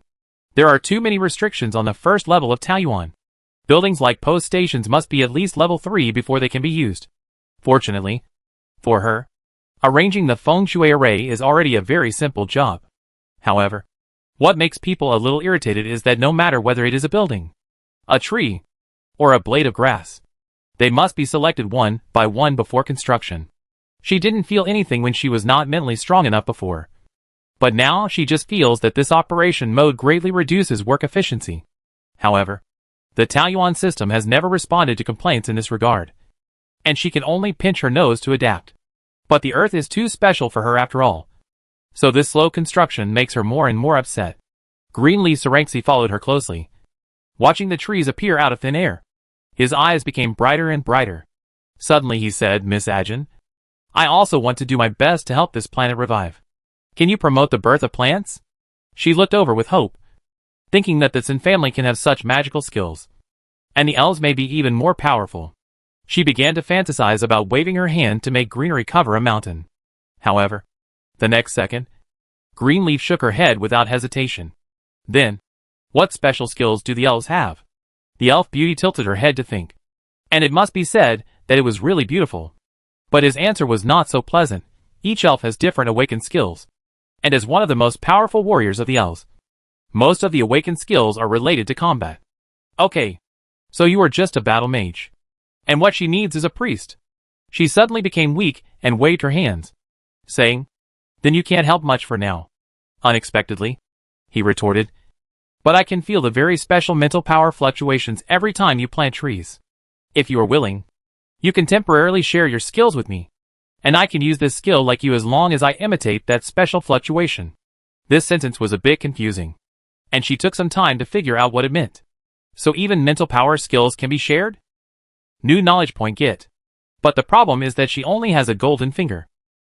There are too many restrictions on the first level of Taoyuan. Buildings like post stations must be at least level 3 before they can be used. Fortunately, for her, Arranging the feng shui array is already a very simple job. However, what makes people a little irritated is that no matter whether it is a building, a tree, or a blade of grass, they must be selected one by one before construction. She didn't feel anything when she was not mentally strong enough before. But now she just feels that this operation mode greatly reduces work efficiency. However, the Taoyuan system has never responded to complaints in this regard, and she can only pinch her nose to adapt. But the earth is too special for her after all. So this slow construction makes her more and more upset. Greenlee Saranxi followed her closely, watching the trees appear out of thin air. His eyes became brighter and brighter. Suddenly he said, "Miss Ajin, I also want to do my best to help this planet revive. Can you promote the birth of plants?" She looked over with hope, thinking that the Sin family can have such magical skills, and the elves may be even more powerful. She began to fantasize about waving her hand to make greenery cover a mountain. However, the next second, Greenleaf shook her head without hesitation. Then, what special skills do the elves have? The elf beauty tilted her head to think. And it must be said that it was really beautiful. But his answer was not so pleasant. Each elf has different awakened skills, and is one of the most powerful warriors of the elves. Most of the awakened skills are related to combat. Okay, so you are just a battle mage. And what she needs is a priest. She suddenly became weak and waved her hands, saying, "Then you can't help much for now." Unexpectedly, he retorted, "But I can feel the very special mental power fluctuations every time you plant trees. If you are willing, you can temporarily share your skills with me, and I can use this skill like you as long as I imitate that special fluctuation." This sentence was a bit confusing, and she took some time to figure out what it meant. So even mental power skills can be shared? New knowledge point get. But the problem is that she only has a golden finger,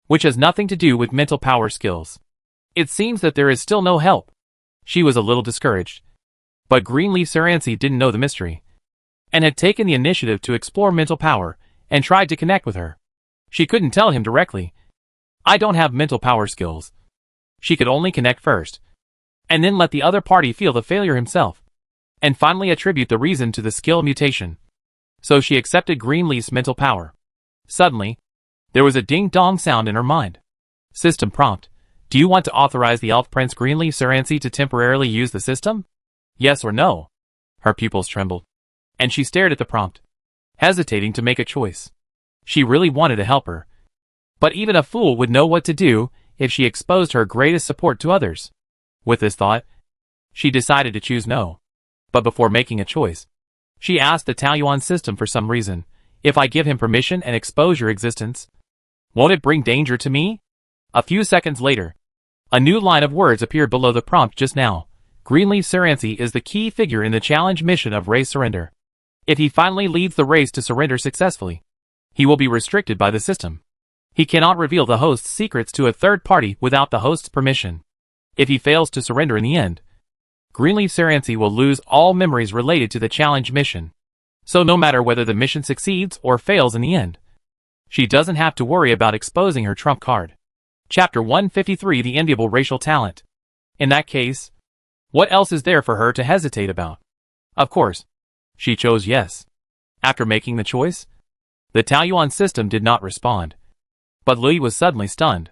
which has nothing to do with mental power skills. It seems that there is still no help. She was a little discouraged. But Greenleaf Saranxi didn't know the mystery, and had taken the initiative to explore mental power, and tried to connect with her. She couldn't tell him directly, "I don't have mental power skills." She could only connect first, and then let the other party feel the failure himself, and finally attribute the reason to the skill mutation. So she accepted Greenleaf's mental power. Suddenly, there was a ding-dong sound in her mind. System prompt. Do you want to authorize the elf prince Greenleaf Saranxi to temporarily use the system? Yes or no? Her pupils trembled, and she stared at the prompt, hesitating to make a choice. She really wanted to help her, but even a fool would know what to do if she exposed her greatest support to others. With this thought, she decided to choose no. But before making a choice, she asked the Taoyuan system for some reason. If I give him permission and expose your existence, won't it bring danger to me? A few seconds later, a new line of words appeared below the prompt just now. Greenleaf Saranxi is the key figure in the challenge mission of race surrender. If he finally leads the race to surrender successfully, he will be restricted by the system. He cannot reveal the host's secrets to a third party without the host's permission. If he fails to surrender in the end, Greenleaf Saranxi will lose all memories related to the challenge mission. So no matter whether the mission succeeds or fails in the end, she doesn't have to worry about exposing her trump card. Chapter 153 The Enviable Racial Talent. In that case, what else is there for her to hesitate about? Of course, she chose yes. After making the choice, the Taoyuan system did not respond. But Lui was suddenly stunned.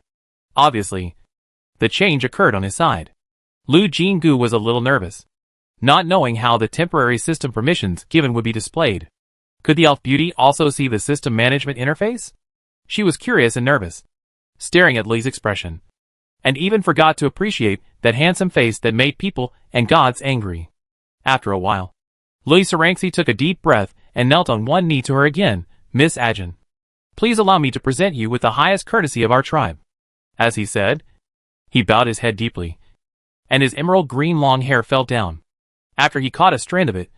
Obviously, the change occurred on his side. Lu Jinggu was a little nervous, not knowing how the temporary system permissions given would be displayed. Could the elf beauty also see the system management interface? She was curious and nervous, staring at Lui's expression, and even forgot to appreciate that handsome face that made people and gods angry. After a while, Lui Saranxi took a deep breath and knelt on one knee to her again. Miss Ajin, please allow me to present you with the highest courtesy of our tribe. As he said, he bowed his head deeply, and his emerald green long hair fell down. After he caught a strand of it,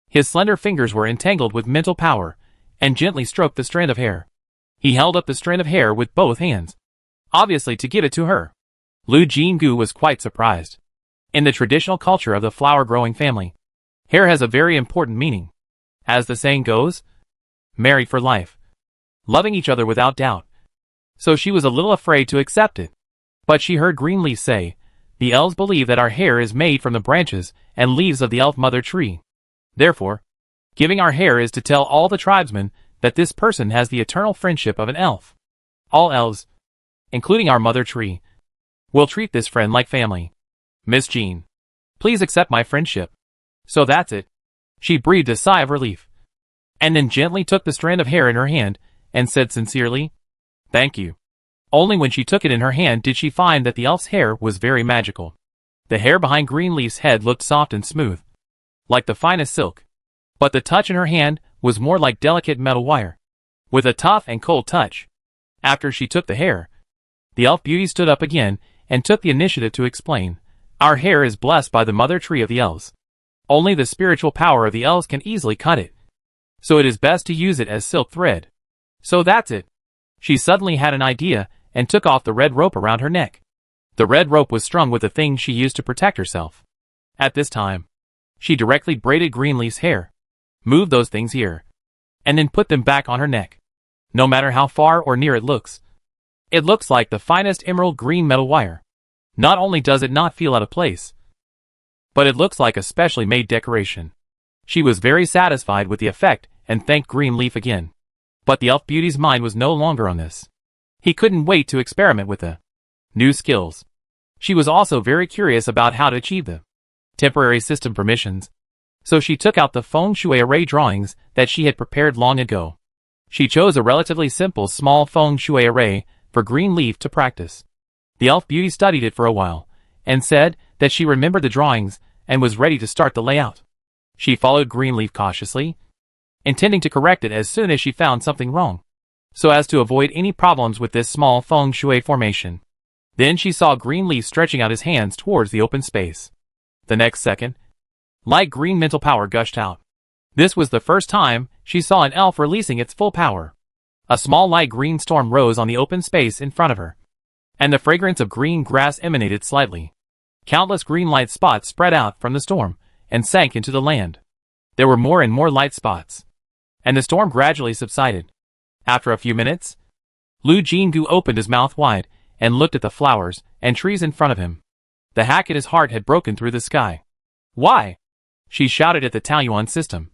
his slender fingers were entangled with mental power, and gently stroked the strand of hair. He held up the strand of hair with both hands, obviously to give it to her. Lu Jinggu was quite surprised. In the traditional culture of the flower-growing family, hair has a very important meaning. As the saying goes, married for life, loving each other without doubt. So she was a little afraid to accept it. But she heard Greenleaf say, the elves believe that our hair is made from the branches and leaves of the elf mother tree. Therefore, giving our hair is to tell all the tribesmen that this person has the eternal friendship of an elf. All elves, including our mother tree. We'll treat this friend like family. Miss Jean, please accept my friendship. So that's it. She breathed a sigh of relief, and then gently took the strand of hair in her hand and said sincerely, "Thank you." Only when she took it in her hand did she find that the elf's hair was very magical. The hair behind Greenleaf's head looked soft and smooth, like the finest silk, but the touch in her hand was more like delicate metal wire, with a tough and cold touch. After she took the hair, the elf beauty stood up again and took the initiative to explain, "Our hair is blessed by the mother tree of the elves. Only the spiritual power of the elves can easily cut it, so it is best to use it as silk thread. So that's it." She suddenly had an idea and took off the red rope around her neck. The red rope was strung with the things she used to protect herself. At this time, she directly braided Greenleaf's hair, moved those things here, and then put them back on her neck. No matter how far or near it looks like the finest emerald green metal wire. Not only does it not feel out of place, but it looks like a specially made decoration. She was very satisfied with the effect and thanked Greenleaf again. But the elf beauty's mind was no longer on this. He couldn't wait to experiment with the new skills. She was also very curious about how to achieve the temporary system permissions, so she took out the feng shui array drawings that she had prepared long ago. She chose a relatively simple small feng shui array for Greenleaf to practice. The elf beauty studied it for a while, and said that she remembered the drawings and was ready to start the layout. She followed Greenleaf cautiously, intending to correct it as soon as she found something wrong, so as to avoid any problems with this small feng shui formation. Then she saw Greenleaf stretching out his hands towards the open space. The next second, light green mental power gushed out. This was the first time she saw an elf releasing its full power. A small light green storm rose on the open space in front of her, and the fragrance of green grass emanated slightly. Countless green light spots spread out from the storm and sank into the land. There were more and more light spots, and the storm gradually subsided. After a few minutes, Lu Jingu opened his mouth wide and looked at the flowers and trees in front of him. The hack at his heart had broken through the sky. "Why?" she shouted at the Taoyuan system.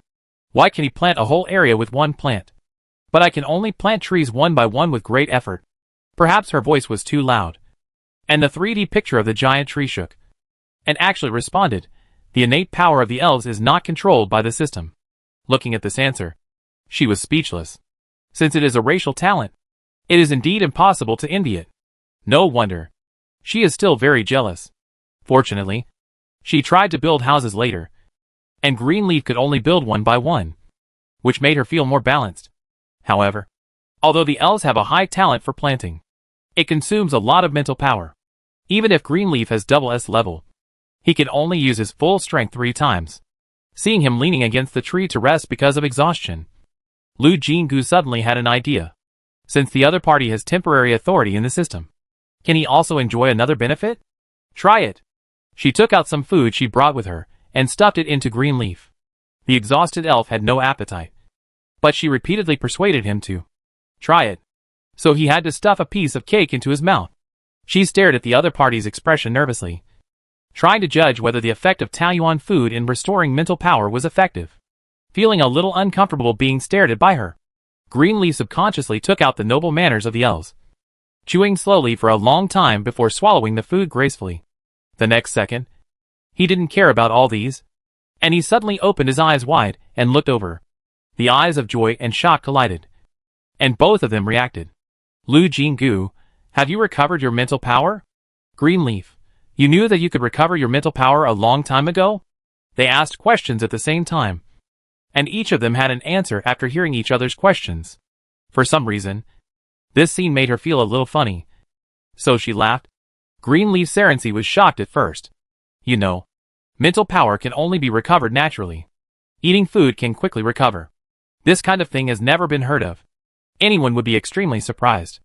"Why can he plant a whole area with one plant? But I can only plant trees one by one with great effort." Perhaps her voice was too loud, and the 3D picture of the giant tree shook, and actually responded, "The innate power of the elves is not controlled by the system." Looking at this answer, she was speechless. Since it is a racial talent, it is indeed impossible to envy it. No wonder. She is still very jealous. Fortunately, she tried to build houses later, and Greenleaf could only build one by one, which made her feel more balanced. However, although the elves have a high talent for planting, it consumes a lot of mental power. Even if Greenleaf has double S level, he can only use his full strength 3 times. Seeing him leaning against the tree to rest because of exhaustion, Lu Jingu suddenly had an idea. Since the other party has temporary authority in the system, can he also enjoy another benefit? Try it. She took out some food she brought with her and stuffed it into Greenleaf. The exhausted elf had no appetite, but she repeatedly persuaded him to try it, so he had to stuff a piece of cake into his mouth. She stared at the other party's expression nervously, trying to judge whether the effect of Taoyuan food in restoring mental power was effective. Feeling a little uncomfortable being stared at by her, Greenleaf subconsciously took out the noble manners of the elves, chewing slowly for a long time before swallowing the food gracefully. The next second, he didn't care about all these, and he suddenly opened his eyes wide and looked over. The eyes of joy and shock collided, and both of them reacted. "Lu Jingu, have you recovered your mental power?" "Greenleaf, you knew that you could recover your mental power a long time ago?" They asked questions at the same time, and each of them had an answer after hearing each other's questions. For some reason, this scene made her feel a little funny, so she laughed. Greenleaf Serency was shocked at first. "You know, mental power can only be recovered naturally. Eating food can quickly recover. This kind of thing has never been heard of. Anyone would be extremely surprised."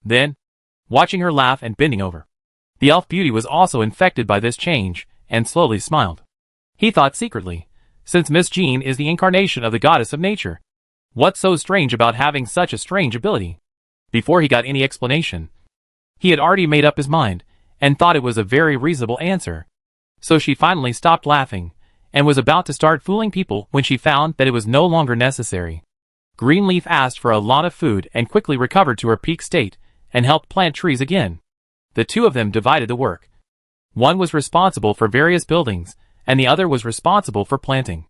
Then, watching her laugh and bending over, the elf beauty was also infected by this change and slowly smiled. He thought secretly, since Miss Jean is the incarnation of the goddess of nature, what's so strange about having such a strange ability? Before he got any explanation, he had already made up his mind and thought it was a very reasonable answer. So she finally stopped laughing and was about to start fooling people when she found that it was no longer necessary. Greenleaf asked for a lot of food and quickly recovered to her peak state and helped plant trees again. The two of them divided the work. One was responsible for various buildings, and the other was responsible for planting.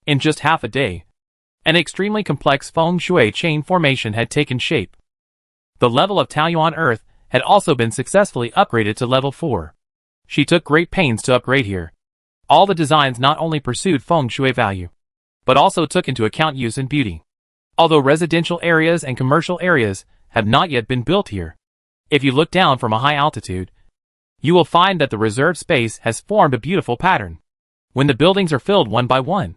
In just half a day, an extremely complex feng shui chain formation had taken shape. The level of Taoyuan Earth had also been successfully upgraded to level 4. She took great pains to upgrade here. All the designs not only pursued feng shui value, but also took into account use and beauty. Although residential areas and commercial areas have not yet been built here, if you look down from a high altitude, you will find that the reserved space has formed a beautiful pattern. When the buildings are filled one by one,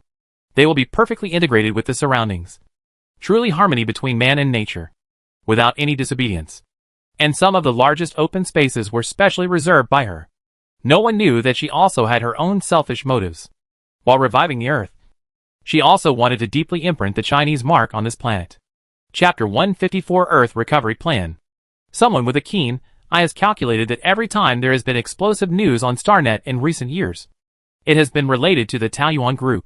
they will be perfectly integrated with the surroundings. Truly harmony between man and nature, without any disobedience. And some of the largest open spaces were specially reserved by her. No one knew that she also had her own selfish motives. While reviving the Earth, she also wanted to deeply imprint the Chinese mark on this planet. Chapter 154 Earth Recovery Plan. Someone with a keen eye has calculated that every time there has been explosive news on StarNet in recent years, it has been related to the Taoyuan group.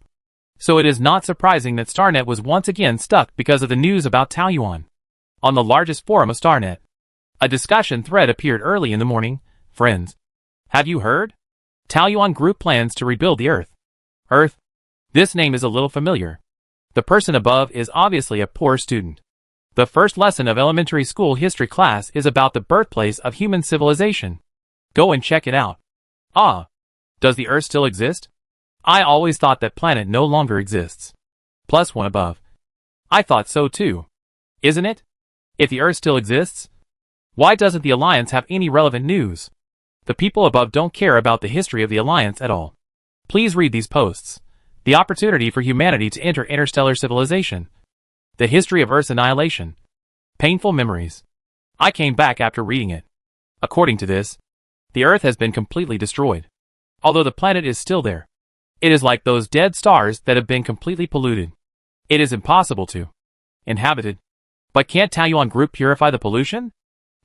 So it is not surprising that StarNet was once again stuck because of the news about Taoyuan. On the largest forum of StarNet, a discussion thread appeared early in the morning. Friends, have you heard? Taoyuan group plans to rebuild the Earth. Earth? This name is a little familiar. The person above is obviously a poor student. The first lesson of elementary school history class is about the birthplace of human civilization. Go and check it out. Ah, does the Earth still exist? I always thought that planet no longer exists. Plus one above. I thought so too. Isn't it? If the Earth still exists, why doesn't the Alliance have any relevant news? The people above don't care about the history of the Alliance at all. Please read these posts. The opportunity for humanity to enter interstellar civilization. The history of Earth's annihilation. Painful memories. I came back after reading it. According to this, the Earth has been completely destroyed. Although the planet is still there, it is like those dead stars that have been completely polluted. It is impossible to inhabit it. But can't Taoyuan group purify the pollution?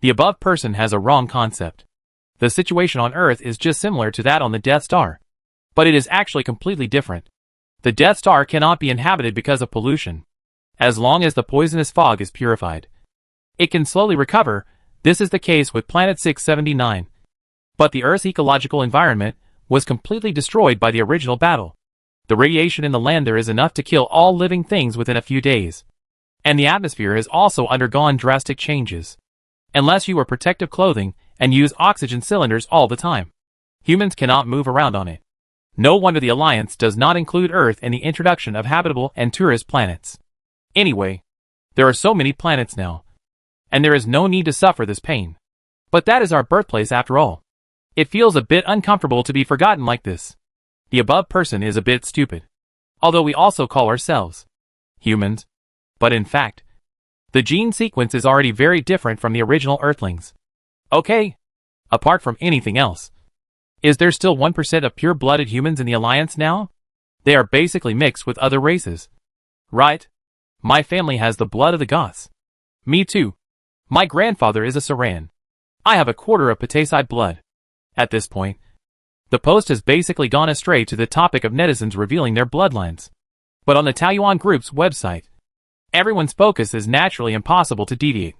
The above person has a wrong concept. The situation on Earth is just similar to that on the Death Star. But it is actually completely different. The Death Star cannot be inhabited because of pollution. As long as the poisonous fog is purified, it can slowly recover. This is the case with Planet 679. But the Earth's ecological environment was completely destroyed by the original battle. The radiation in the land there is enough to kill all living things within a few days. And the atmosphere has also undergone drastic changes. Unless you wear protective clothing and use oxygen cylinders all the time, humans cannot move around on it. No wonder the Alliance does not include Earth in the introduction of habitable and tourist planets. Anyway, there are so many planets now, and there is no need to suffer this pain. But that is our birthplace after all. It feels a bit uncomfortable to be forgotten like this. The above person is a bit stupid. Although we also call ourselves humans. But in fact, the gene sequence is already very different from the original Earthlings. Okay. Apart from anything else, is there still 1% of pure-blooded humans in the Alliance now? They are basically mixed with other races. Right? My family has the blood of the Goths. Me too. My grandfather is a Saran. I have a quarter of Patasite blood. At this point, the post has basically gone astray to the topic of netizens revealing their bloodlines. But on the Taoyuan group's website, everyone's focus is naturally impossible to deviate.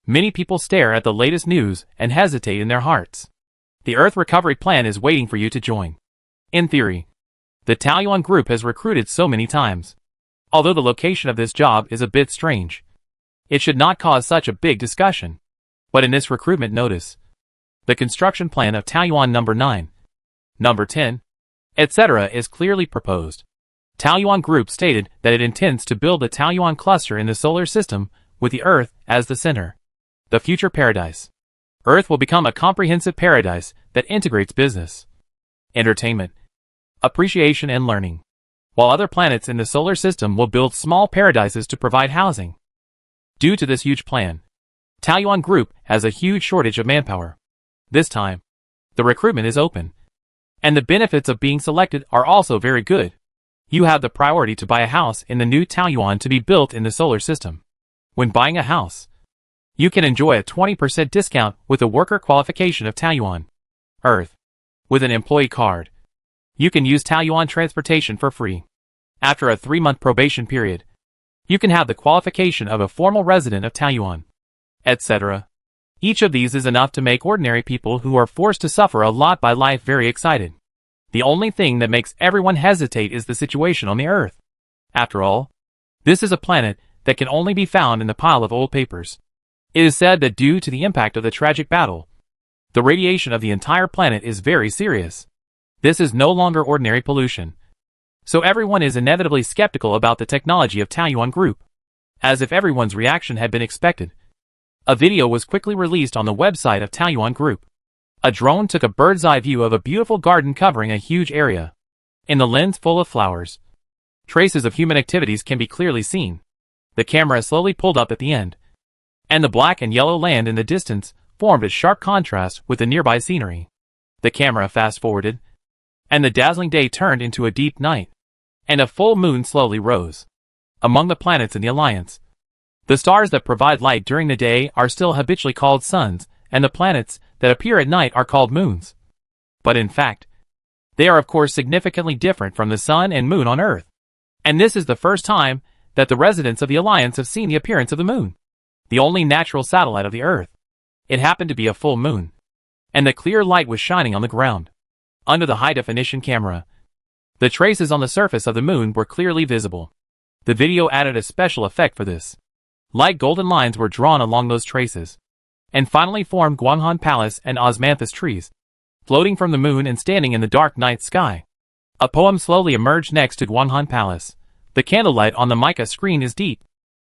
Many people stare at the latest news and hesitate in their hearts. The Earth Recovery Plan is waiting for you to join. In theory, the Taoyuan group has recruited so many times. Although the location of this job is a bit strange, it should not cause such a big discussion. But in this recruitment notice, the construction plan of Taoyuan number 9, number 10, etc. is clearly proposed. Taoyuan Group stated that it intends to build a Taoyuan cluster in the solar system with the Earth as the center. The future paradise. Earth will become a comprehensive paradise that integrates business, entertainment, appreciation and learning, while other planets in the solar system will build small paradises to provide housing. Due to this huge plan, Taoyuan Group has a huge shortage of manpower. This time, the recruitment is open, and the benefits of being selected are also very good. You have the priority to buy a house in the new Taoyuan to be built in the solar system. When buying a house, you can enjoy a 20% discount with the worker qualification of Taoyuan Earth. With an employee card, you can use Taoyuan transportation for free. After a 3-month probation period, you can have the qualification of a formal resident of Taoyuan, etc. Each of these is enough to make ordinary people who are forced to suffer a lot by life very excited. The only thing that makes everyone hesitate is the situation on the Earth. After all, this is a planet that can only be found in the pile of old papers. It is said that due to the impact of the tragic battle, the radiation of the entire planet is very serious. This is no longer ordinary pollution. So everyone is inevitably skeptical about the technology of Taoyuan Group. As if everyone's reaction had been expected, a video was quickly released on the website of Taoyuan Group. A drone took a bird's-eye view of a beautiful garden covering a huge area. In the lens full of flowers, traces of human activities can be clearly seen. The camera slowly pulled up at the end, and the black and yellow land in the distance formed a sharp contrast with the nearby scenery. The camera fast-forwarded, and the dazzling day turned into a deep night, and a full moon slowly rose. Among the planets in the Alliance, the stars that provide light during the day are still habitually called suns, and the planets that appear at night are called moons. But in fact, they are of course significantly different from the sun and moon on Earth. And this is the first time that the residents of the Alliance have seen the appearance of the moon, the only natural satellite of the Earth. It happened to be a full moon, and the clear light was shining on the ground. Under the high-definition camera, the traces on the surface of the moon were clearly visible. The video added a special effect for this. Light golden lines were drawn along those traces, and finally formed Guanghan Palace and osmanthus trees, floating from the moon and standing in the dark night sky. A poem slowly emerged next to Guanghan Palace. The candlelight on the mica screen is deep.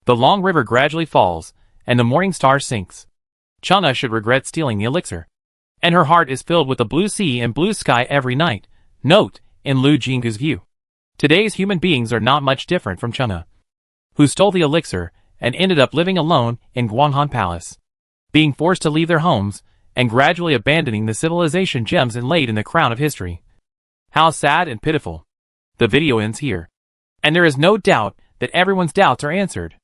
The long river gradually falls, and the morning star sinks. Chuna should regret stealing the elixir, and her heart is filled with the blue sea and blue sky every night. Note, in Lu Jinggu's view, today's human beings are not much different from Chuna, who stole the elixir and ended up living alone in Guanghan Palace, being forced to leave their homes and gradually abandoning the civilization gems inlaid in the crown of history. How sad and pitiful. The video ends here, and there is no doubt that everyone's doubts are answered.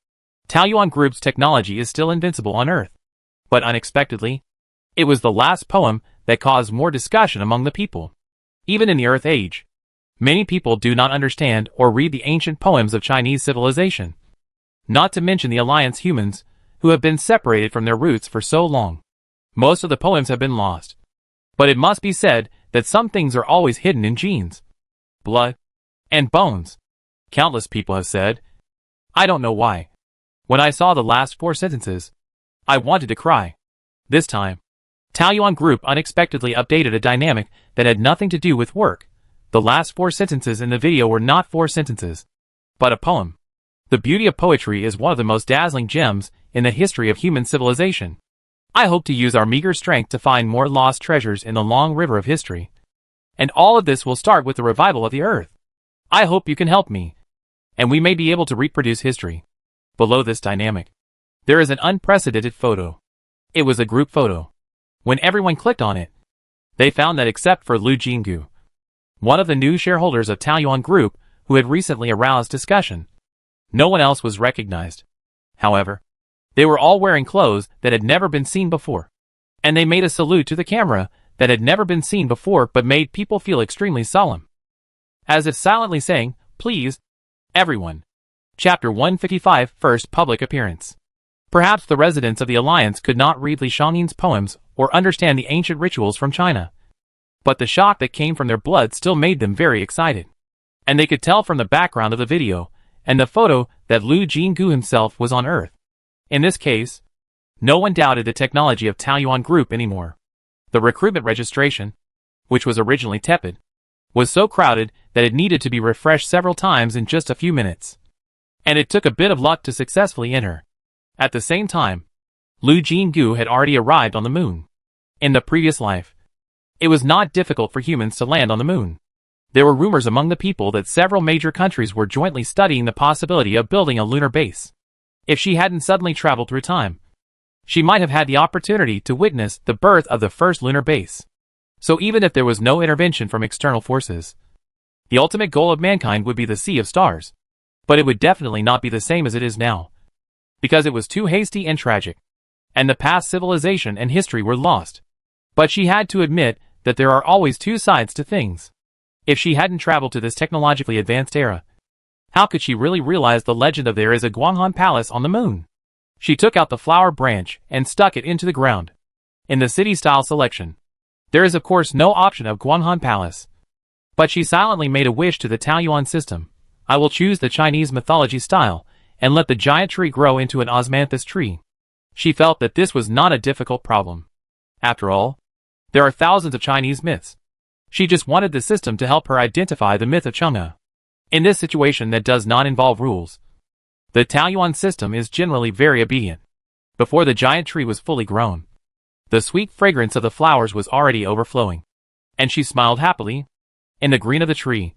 Taoyuan Group's technology is still invincible on Earth. But unexpectedly, it was the last poem that caused more discussion among the people. Even in the Earth Age, many people do not understand or read the ancient poems of Chinese civilization. Not to mention the Alliance humans, who have been separated from their roots for so long. Most of the poems have been lost. But it must be said that some things are always hidden in genes, blood, and bones. Countless people have said, I don't know why. When I saw the last 4 sentences, I wanted to cry. This time, Taoyuan Group unexpectedly updated a dynamic that had nothing to do with work. The last 4 sentences in the video were not 4 sentences, but a poem. The beauty of poetry is one of the most dazzling gems in the history of human civilization. I hope to use our meager strength to find more lost treasures in the long river of history. And all of this will start with the revival of the Earth. I hope you can help me, and we may be able to reproduce history. Below this dynamic, there is an unprecedented photo. It was a group photo. When everyone clicked on it, they found that except for Lu Jinggu, one of the new shareholders of Taoyuan Group who had recently aroused discussion, no one else was recognized. However, they were all wearing clothes that had never been seen before, and they made a salute to the camera that had never been seen before but made people feel extremely solemn, as if silently saying, please, everyone. Chapter 155, First Public Appearance. Perhaps the residents of the Alliance could not read Li Shangnin's poems or understand the ancient rituals from China, but the shock that came from their blood still made them very excited. And they could tell from the background of the video and the photo that Lu Jinggu himself was on Earth. In this case, no one doubted the technology of Taoyuan Group anymore. The recruitment registration, which was originally tepid, was so crowded that it needed to be refreshed several times in just a few minutes. And it took a bit of luck to successfully enter. At the same time, Lu Jinggu had already arrived on the moon. In the previous life, it was not difficult for humans to land on the moon. There were rumors among the people that several major countries were jointly studying the possibility of building a lunar base. If she hadn't suddenly traveled through time, she might have had the opportunity to witness the birth of the first lunar base. So even if there was no intervention from external forces, the ultimate goal of mankind would be the sea of stars. But it would definitely not be the same as it is now, because it was too hasty and tragic, and the past civilization and history were lost. But she had to admit that there are always 2 sides to things. If she hadn't traveled to this technologically advanced era, how could she really realize the legend of there is a Guanghan Palace on the moon? She took out the flower branch and stuck it into the ground. In the city-style selection, there is of course no option of Guanghan Palace. But she silently made a wish to the Taoyuan system. I will choose the Chinese mythology style, and let the giant tree grow into an osmanthus tree. She felt that this was not a difficult problem. After all, there are thousands of Chinese myths. She just wanted the system to help her identify the myth of Chang'e. In this situation that does not involve rules, the Taoyuan system is generally very obedient. Before the giant tree was fully grown, the sweet fragrance of the flowers was already overflowing. And she smiled happily. In the green of the tree,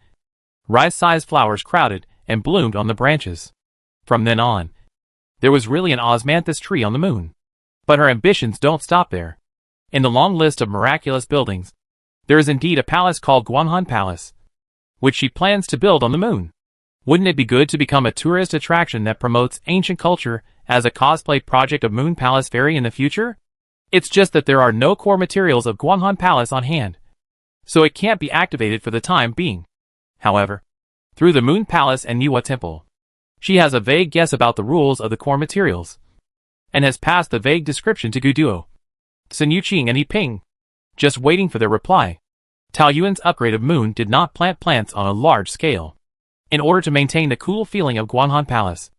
rice-sized flowers crowded and bloomed on the branches. From then on, there was really an osmanthus tree on the moon. But her ambitions don't stop there. In the long list of miraculous buildings, there is indeed a palace called Guanghan Palace, which she plans to build on the moon. Wouldn't it be good to become a tourist attraction that promotes ancient culture as a cosplay project of Moon Palace Fairy in the future? It's just that there are no core materials of Guanghan Palace on hand, so it can't be activated for the time being. However, through the Moon Palace and Niwa Temple, she has a vague guess about the rules of the core materials, and has passed the vague description to Guduo, Sun Yuqing and Yiping, just waiting for their reply. Taoyuan's upgrade of Moon did not plant plants on a large scale. In order to maintain the cool feeling of Guanghan Palace,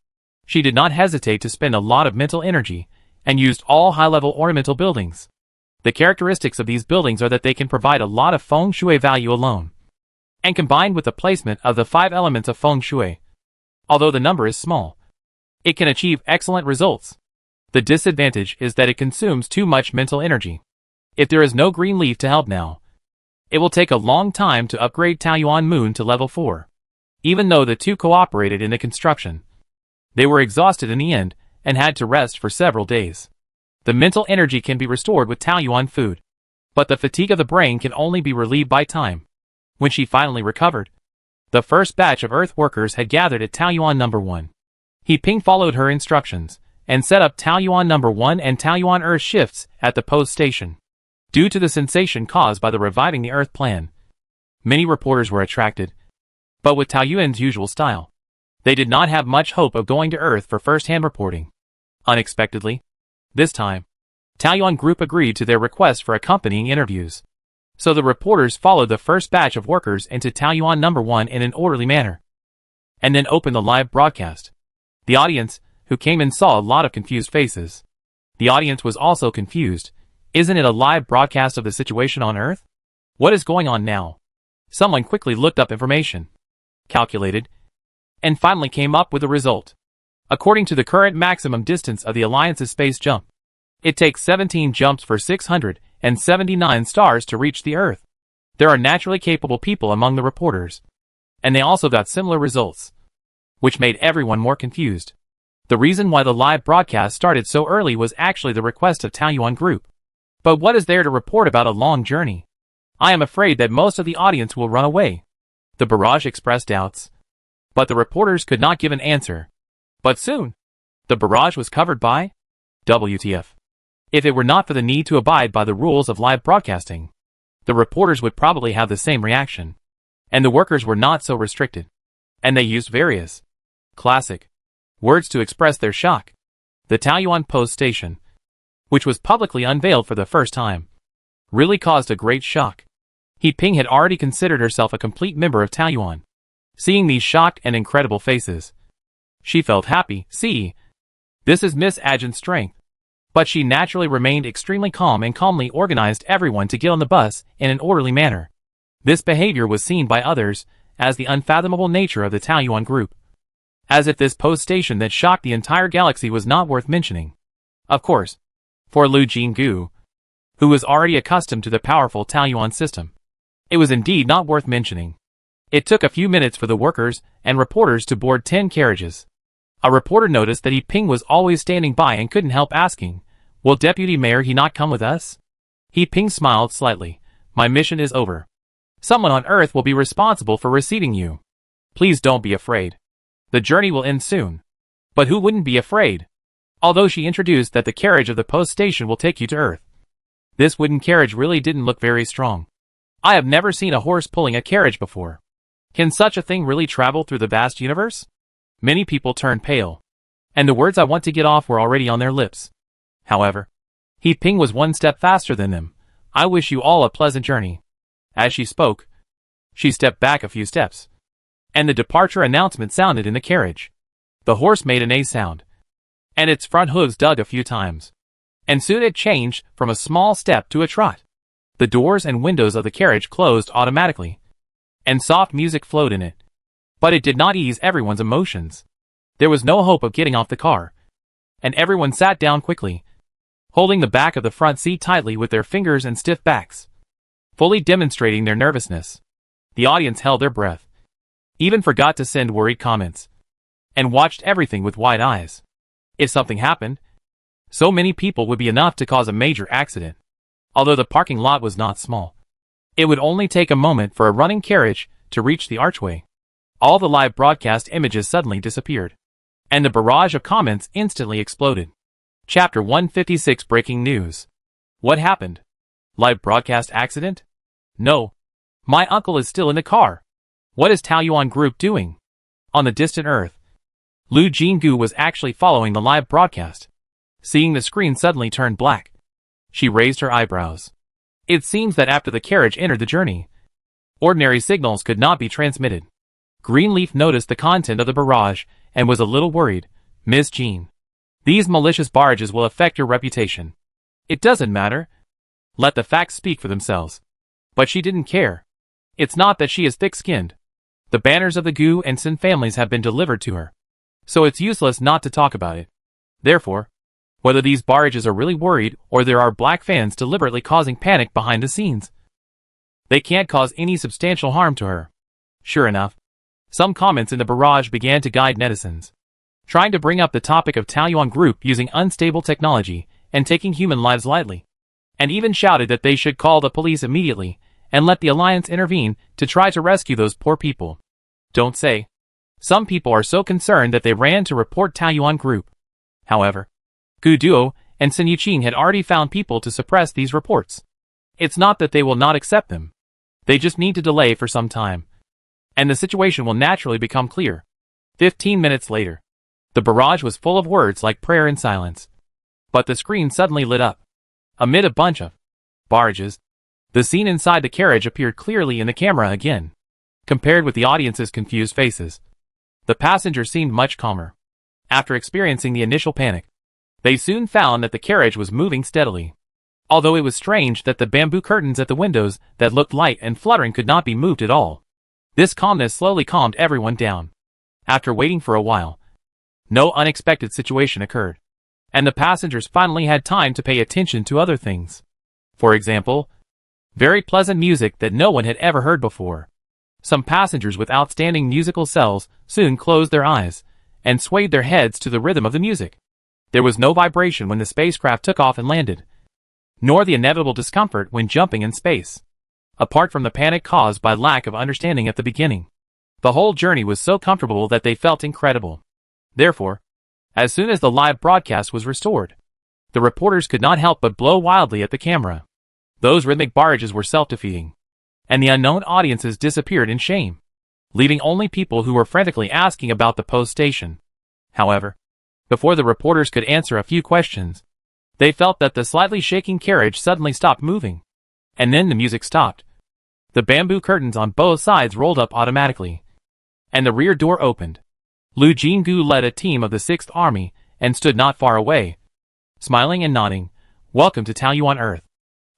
she did not hesitate to spend a lot of mental energy, and used all high-level ornamental buildings. The characteristics of these buildings are that they can provide a lot of feng shui value alone, and combined with the placement of the 5 elements of feng shui, although the number is small, it can achieve excellent results. The disadvantage is that it consumes too much mental energy. If there is no green leaf to help now, it will take a long time to upgrade Taoyuan Moon to level 4. Even though the two cooperated in the construction, they were exhausted in the end and had to rest for several days. The mental energy can be restored with Taoyuan food, but the fatigue of the brain can only be relieved by time. When she finally recovered, the first batch of Earth workers had gathered at Taoyuan No. 1. Yiping followed her instructions and set up Taoyuan No. 1 and Taoyuan Earth shifts at the post station. Due to the sensation caused by the reviving the Earth plan, many reporters were attracted, but with Taoyuan's usual style, they did not have much hope of going to Earth for first-hand reporting. Unexpectedly, this time, Taoyuan Group agreed to their request for accompanying interviews. So the reporters followed the first batch of workers into Taoyuan No. 1 in an orderly manner, and then opened the live broadcast. The audience, who came in, saw a lot of confused faces. The audience was also confused. Isn't it a live broadcast of the situation on Earth? What is going on now? Someone quickly looked up information, calculated, and finally came up with a result. According to the current maximum distance of the Alliance's space jump, it takes 17 jumps for 679 stars to reach the Earth. There are naturally capable people among the reporters, and they also got similar results, which made everyone more confused. The reason why the live broadcast started so early was actually the request of Taoyuan Group. But what is there to report about a long journey? I am afraid that most of the audience will run away. The barrage expressed doubts, but the reporters could not give an answer. But soon, the barrage was covered by WTF. If it were not for the need to abide by the rules of live broadcasting, the reporters would probably have the same reaction. And the workers were not so restricted, and they used various classic words to express their shock. The Taoyuan Post Station, which was publicly unveiled for the first time, really caused a great shock. Yiping had already considered herself a complete member of Taoyuan. Seeing these shocked and incredible faces, she felt happy. See, this is Miss Ajin's strength. But she naturally remained extremely calm and calmly organized everyone to get on the bus in an orderly manner. This behavior was seen by others as the unfathomable nature of the Taoyuan Group, as if this post station that shocked the entire galaxy was not worth mentioning. Of course, for Lu Jinggu, who was already accustomed to the powerful Taoyuan system, it was indeed not worth mentioning. It took a few minutes for the workers and reporters to board 10 carriages. A reporter noticed that Yiping was always standing by and couldn't help asking, "Will Deputy Mayor he not come with us?" Yiping smiled slightly. "My mission is over. Someone on Earth will be responsible for receiving you. Please don't be afraid. The journey will end soon." But who wouldn't be afraid? Although she introduced that the carriage of the post station will take you to Earth, this wooden carriage really didn't look very strong. I have never seen a horse pulling a carriage before. Can such a thing really travel through the vast universe? Many people turned pale, and the words "I want to get off" were already on their lips. However, He Ping was one step faster than them. "I wish you all a pleasant journey." As she spoke, she stepped back a few steps, and the departure announcement sounded in the carriage. The horse made an A sound, and its front hooves dug a few times, and soon it changed from a small step to a trot. The doors and windows of the carriage closed automatically, and soft music flowed in it. But it did not ease everyone's emotions. There was no hope of getting off the car, and everyone sat down quickly, holding the back of the front seat tightly with their fingers and stiff backs, fully demonstrating their nervousness. The audience held their breath, even forgot to send worried comments, and watched everything with wide eyes. If something happened, so many people would be enough to cause a major accident. Although the parking lot was not small, it would only take a moment for a running carriage to reach the archway. All the live broadcast images suddenly disappeared, and the barrage of comments instantly exploded. Chapter 156 Breaking News. What happened? Live broadcast accident? No. My uncle is still in the car. What is Taoyuan Group doing? On the distant Earth, Lu Jinggu was actually following the live broadcast. Seeing the screen suddenly turn black, she raised her eyebrows. It seems that after the carriage entered the journey, ordinary signals could not be transmitted. Greenleaf noticed the content of the barrage and was a little worried. "Miss Jean, these malicious barrages will affect your reputation." "It doesn't matter. Let the facts speak for themselves." But she didn't care. It's not that she is thick-skinned. The banners of the Gu and Sin families have been delivered to her, so it's useless not to talk about it. Therefore, whether these barrages are really worried or there are black fans deliberately causing panic behind the scenes, they can't cause any substantial harm to her. Sure enough, some comments in the barrage began to guide netizens, trying to bring up the topic of Taoyuan Group using unstable technology and taking human lives lightly, and even shouted that they should call the police immediately and let the Alliance intervene to try to rescue those poor people. Don't say. Some people are so concerned that they ran to report Taoyuan Group. However, Gu Duo and Sun Yuqing had already found people to suppress these reports. It's not that they will not accept them. They just need to delay for some time, and the situation will naturally become clear. 15 minutes later, the barrage was full of words like prayer and silence. But the screen suddenly lit up. Amid a bunch of barrages, the scene inside the carriage appeared clearly in the camera again. Compared with the audience's confused faces, the passengers seemed much calmer. After experiencing the initial panic, they soon found that the carriage was moving steadily. Although it was strange that the bamboo curtains at the windows that looked light and fluttering could not be moved at all. This calmness slowly calmed everyone down. After waiting for a while, no unexpected situation occurred, and the passengers finally had time to pay attention to other things. For example, very pleasant music that no one had ever heard before. Some passengers with outstanding musical cells soon closed their eyes and swayed their heads to the rhythm of the music. There was no vibration when the spacecraft took off and landed, nor the inevitable discomfort when jumping in space. Apart from the panic caused by lack of understanding at the beginning, the whole journey was so comfortable that they felt incredible. Therefore, as soon as the live broadcast was restored, the reporters could not help but blow wildly at the camera. Those rhythmic barrages were self-defeating, and the unknown audiences disappeared in shame, leaving only people who were frantically asking about the post station. However, before the reporters could answer a few questions, they felt that the slightly shaking carriage suddenly stopped moving, and then the music stopped. The bamboo curtains on both sides rolled up automatically, and the rear door opened. Lu Jinggu led a team of the 6th Army and stood not far away, smiling and nodding. "Welcome to Taoyuan Earth."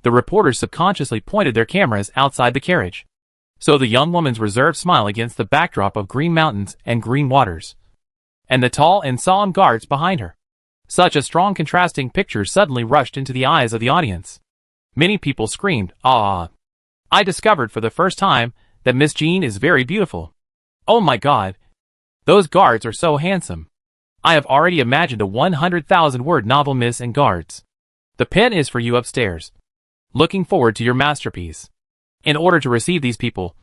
The reporters subconsciously pointed their cameras outside the carriage, so the young woman's reserved smile against the backdrop of green mountains and green waters, and the tall and solemn guards behind her. Such a strong contrasting picture suddenly rushed into the eyes of the audience. Many people screamed, "Ah! I discovered for the first time that Miss Jean is very beautiful. Oh my God! Those guards are so handsome. I have already imagined a 100,000-word novel, Miss and Guards. The pen is for you upstairs. Looking forward to your masterpiece." In order to receive these people,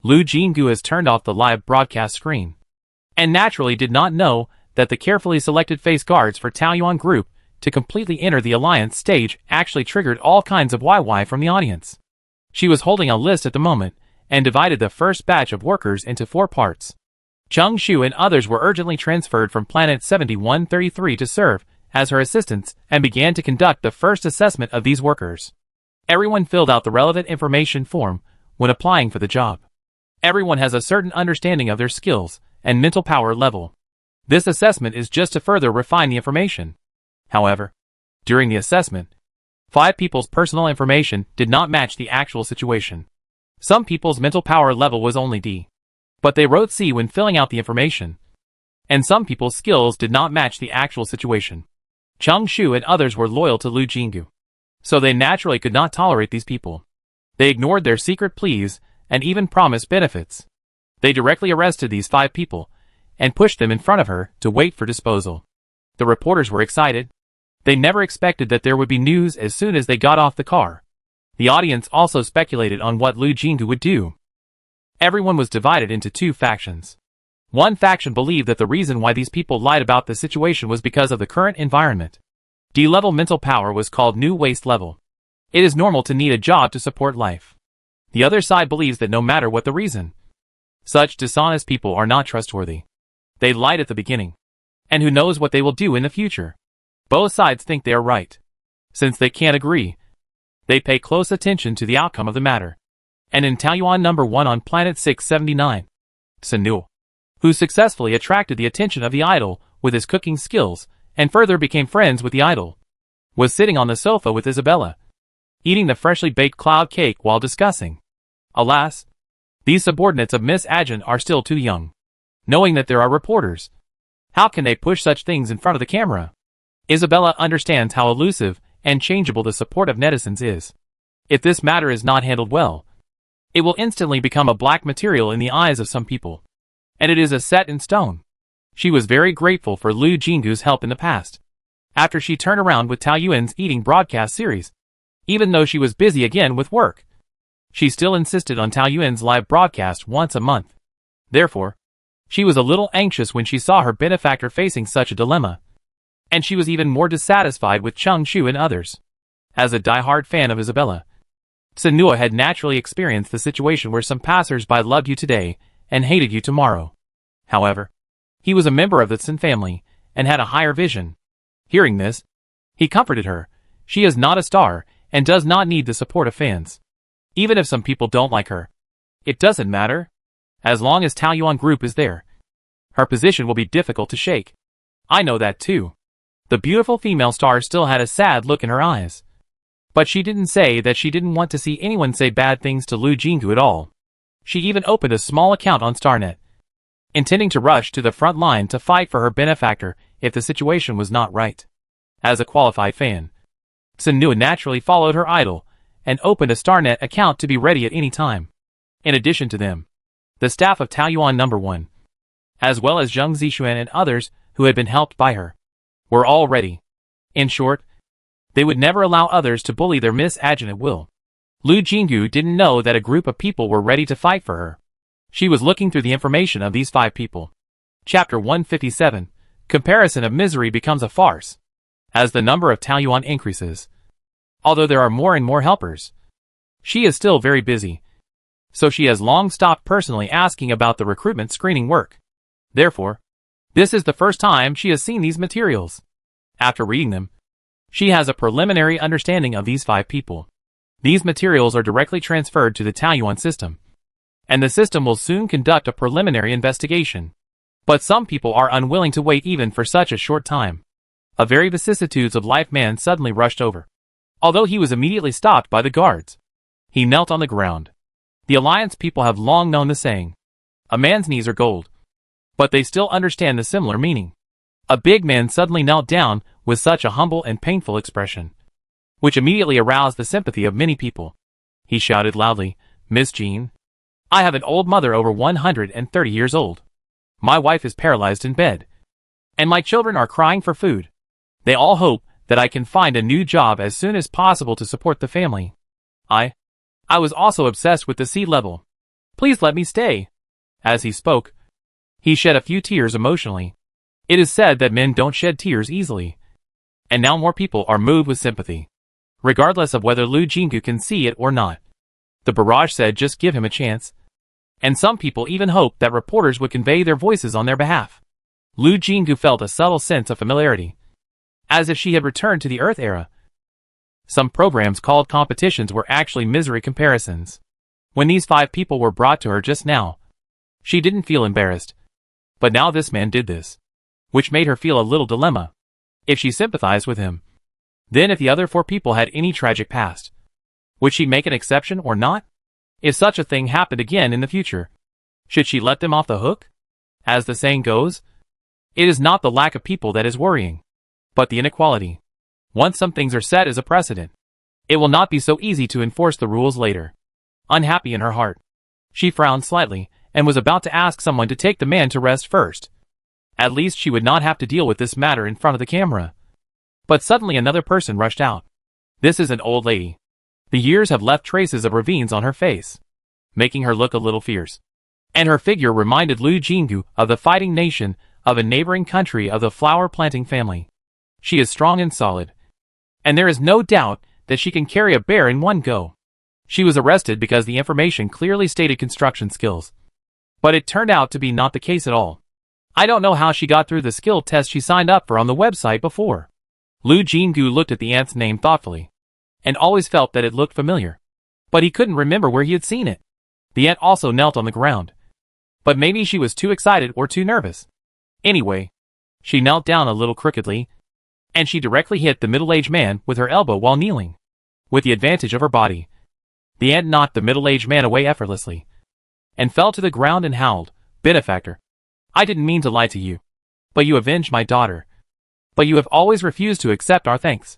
Lu Jinggu has turned off the live broadcast screen, and naturally did not know that the carefully selected face guards for Taoyuan Group to completely enter the Alliance stage actually triggered all kinds of YY from the audience. She was holding a list at the moment, and divided the first batch of workers into 4 parts. Chung Shu and others were urgently transferred from Planet 7133 to serve as her assistants and began to conduct the first assessment of these workers. Everyone filled out the relevant information form when applying for the job. Everyone has a certain understanding of their skills and mental power level. This assessment is just to further refine the information. However, during the assessment, 5 people's personal information did not match the actual situation. Some people's mental power level was only D, but they wrote C when filling out the information. And some people's skills did not match the actual situation. Chung Shu and others were loyal to Lu Jinggu, so they naturally could not tolerate these people. They ignored their secret pleas and even promised benefits. They directly arrested these 5 people and pushed them in front of her to wait for disposal. The reporters were excited. They never expected that there would be news as soon as they got off the car. The audience also speculated on what Lu Jinggu would do. Everyone was divided into 2 factions. One faction believed that the reason why these people lied about the situation was because of the current environment. D-level mental power was called new waste level. It is normal to need a job to support life. The other side believes that no matter what the reason, such dishonest people are not trustworthy. They lied at the beginning. And who knows what they will do in the future? Both sides think they are right. Since they can't agree, they pay close attention to the outcome of the matter. And in Taoyuan number 1 on planet 679, Sanu, who successfully attracted the attention of the idol with his cooking skills and further became friends with the idol, was sitting on the sofa with Isabella, eating the freshly baked cloud cake while discussing. Alas, these subordinates of Miss Ajin are still too young. Knowing that there are reporters, how can they push such things in front of the camera? Isabella understands how elusive and changeable the support of netizens is. If this matter is not handled well, it will instantly become a black material in the eyes of some people. And it is a set in stone. She was very grateful for Lu Jinggu's help in the past. After she turned around with Taoyuan's eating broadcast series, even though she was busy again with work, she still insisted on Taoyuan's live broadcast once a month. Therefore, she was a little anxious when she saw her benefactor facing such a dilemma. And she was even more dissatisfied with Chung Shu and others. As a die-hard fan of Isabella, Senua had naturally experienced the situation where some passers-by loved you today and hated you tomorrow. However, he was a member of the Tsin family and had a higher vision. Hearing this, he comforted her. She is not a star and does not need the support of fans. Even if some people don't like her, it doesn't matter. As long as Taoyuan Group is there, her position will be difficult to shake. I know that too. The beautiful female star still had a sad look in her eyes. But she didn't say that she didn't want to see anyone say bad things to Lu Jinggu at all. She even opened a small account on Starnet, intending to rush to the front line to fight for her benefactor if the situation was not right. As a qualified fan, Senua naturally followed her idol and opened a Starnet account to be ready at any time. In addition to them, the staff of Taoyuan number 1, as well as Zheng Zixuan and others who had been helped by her, were all ready. In short, they would never allow others to bully their Miss Ajin at will. Lu Jinggu didn't know that a group of people were ready to fight for her. She was looking through the information of these 5 people. Chapter 157, Comparison of Misery becomes a farce. As the number of Taoyuan increases, although there are more and more helpers, she is still very busy. So she has long stopped personally asking about the recruitment screening work. Therefore, this is the first time she has seen these materials. After reading them, she has a preliminary understanding of these 5 people. These materials are directly transferred to the Taoyuan system, and the system will soon conduct a preliminary investigation. But some people are unwilling to wait even for such a short time. A very vicissitudes of life man suddenly rushed over. Although he was immediately stopped by the guards, he knelt on the ground. The Alliance people have long known the saying, a man's knees are gold. But they still understand the similar meaning. A big man suddenly knelt down with such a humble and painful expression, which immediately aroused the sympathy of many people. He shouted loudly, Miss Jean, I have an old mother over 130 years old. My wife is paralyzed in bed, and my children are crying for food. They all hope that I can find a new job as soon as possible to support the family. I was also obsessed with the sea level. Please let me stay. As he spoke, he shed a few tears emotionally. It is said that men don't shed tears easily. And now more people are moved with sympathy, regardless of whether Lu Jinggu can see it or not. The barrage said just give him a chance. And some people even hoped that reporters would convey their voices on their behalf. Lu Jinggu felt a subtle sense of familiarity, as if she had returned to the Earth era. Some programs called competitions were actually misery comparisons. When these 5 people were brought to her just now, she didn't feel embarrassed. But now this man did this, which made her feel a little dilemma. If she sympathized with him, then if the other 4 people had any tragic past, would she make an exception or not? If such a thing happened again in the future, should she let them off the hook? As the saying goes, it is not the lack of people that is worrying, but the inequality. Once some things are set as a precedent, it will not be so easy to enforce the rules later. Unhappy in her heart, she frowned slightly and was about to ask someone to take the man to rest first. At least she would not have to deal with this matter in front of the camera. But suddenly another person rushed out. This is an old lady. The years have left traces of ravines on her face, making her look a little fierce. And her figure reminded Lu Jinggu of the fighting nation of a neighboring country of the flower-planting family. She is strong and solid, and there is no doubt that she can carry a bear in one go. She was arrested because the information clearly stated construction skills. But it turned out to be not the case at all. I don't know how she got through the skill test she signed up for on the website before. Lu Jinggu looked at the ant's name thoughtfully, and always felt that it looked familiar. But he couldn't remember where he had seen it. The ant also knelt on the ground. But maybe she was too excited or too nervous. Anyway, she knelt down a little crookedly, and she directly hit the middle-aged man with her elbow while kneeling. With the advantage of her body, the ant knocked the middle-aged man away effortlessly, and fell to the ground and howled, "Benefactor, I didn't mean to lie to you, but you avenged my daughter. But you have always refused to accept our thanks.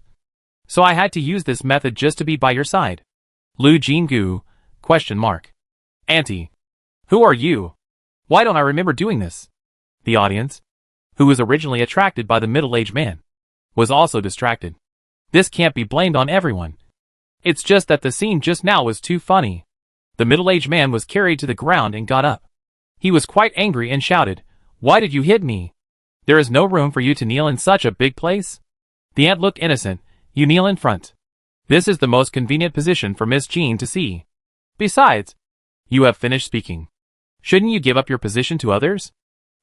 So I had to use this method just to be by your side." Lu Jinggu, ? Auntie, who are you? Why don't I remember doing this? The audience, who was originally attracted by the middle-aged man, was also distracted. This can't be blamed on everyone. It's just that the scene just now was too funny. The middle-aged man was carried to the ground and got up. He was quite angry and shouted, "Why did you hit me? There is no room for you to kneel in such a big place." The ant looked innocent. "You kneel in front. This is the most convenient position for Miss Jean to see. Besides, you have finished speaking. Shouldn't you give up your position to others?"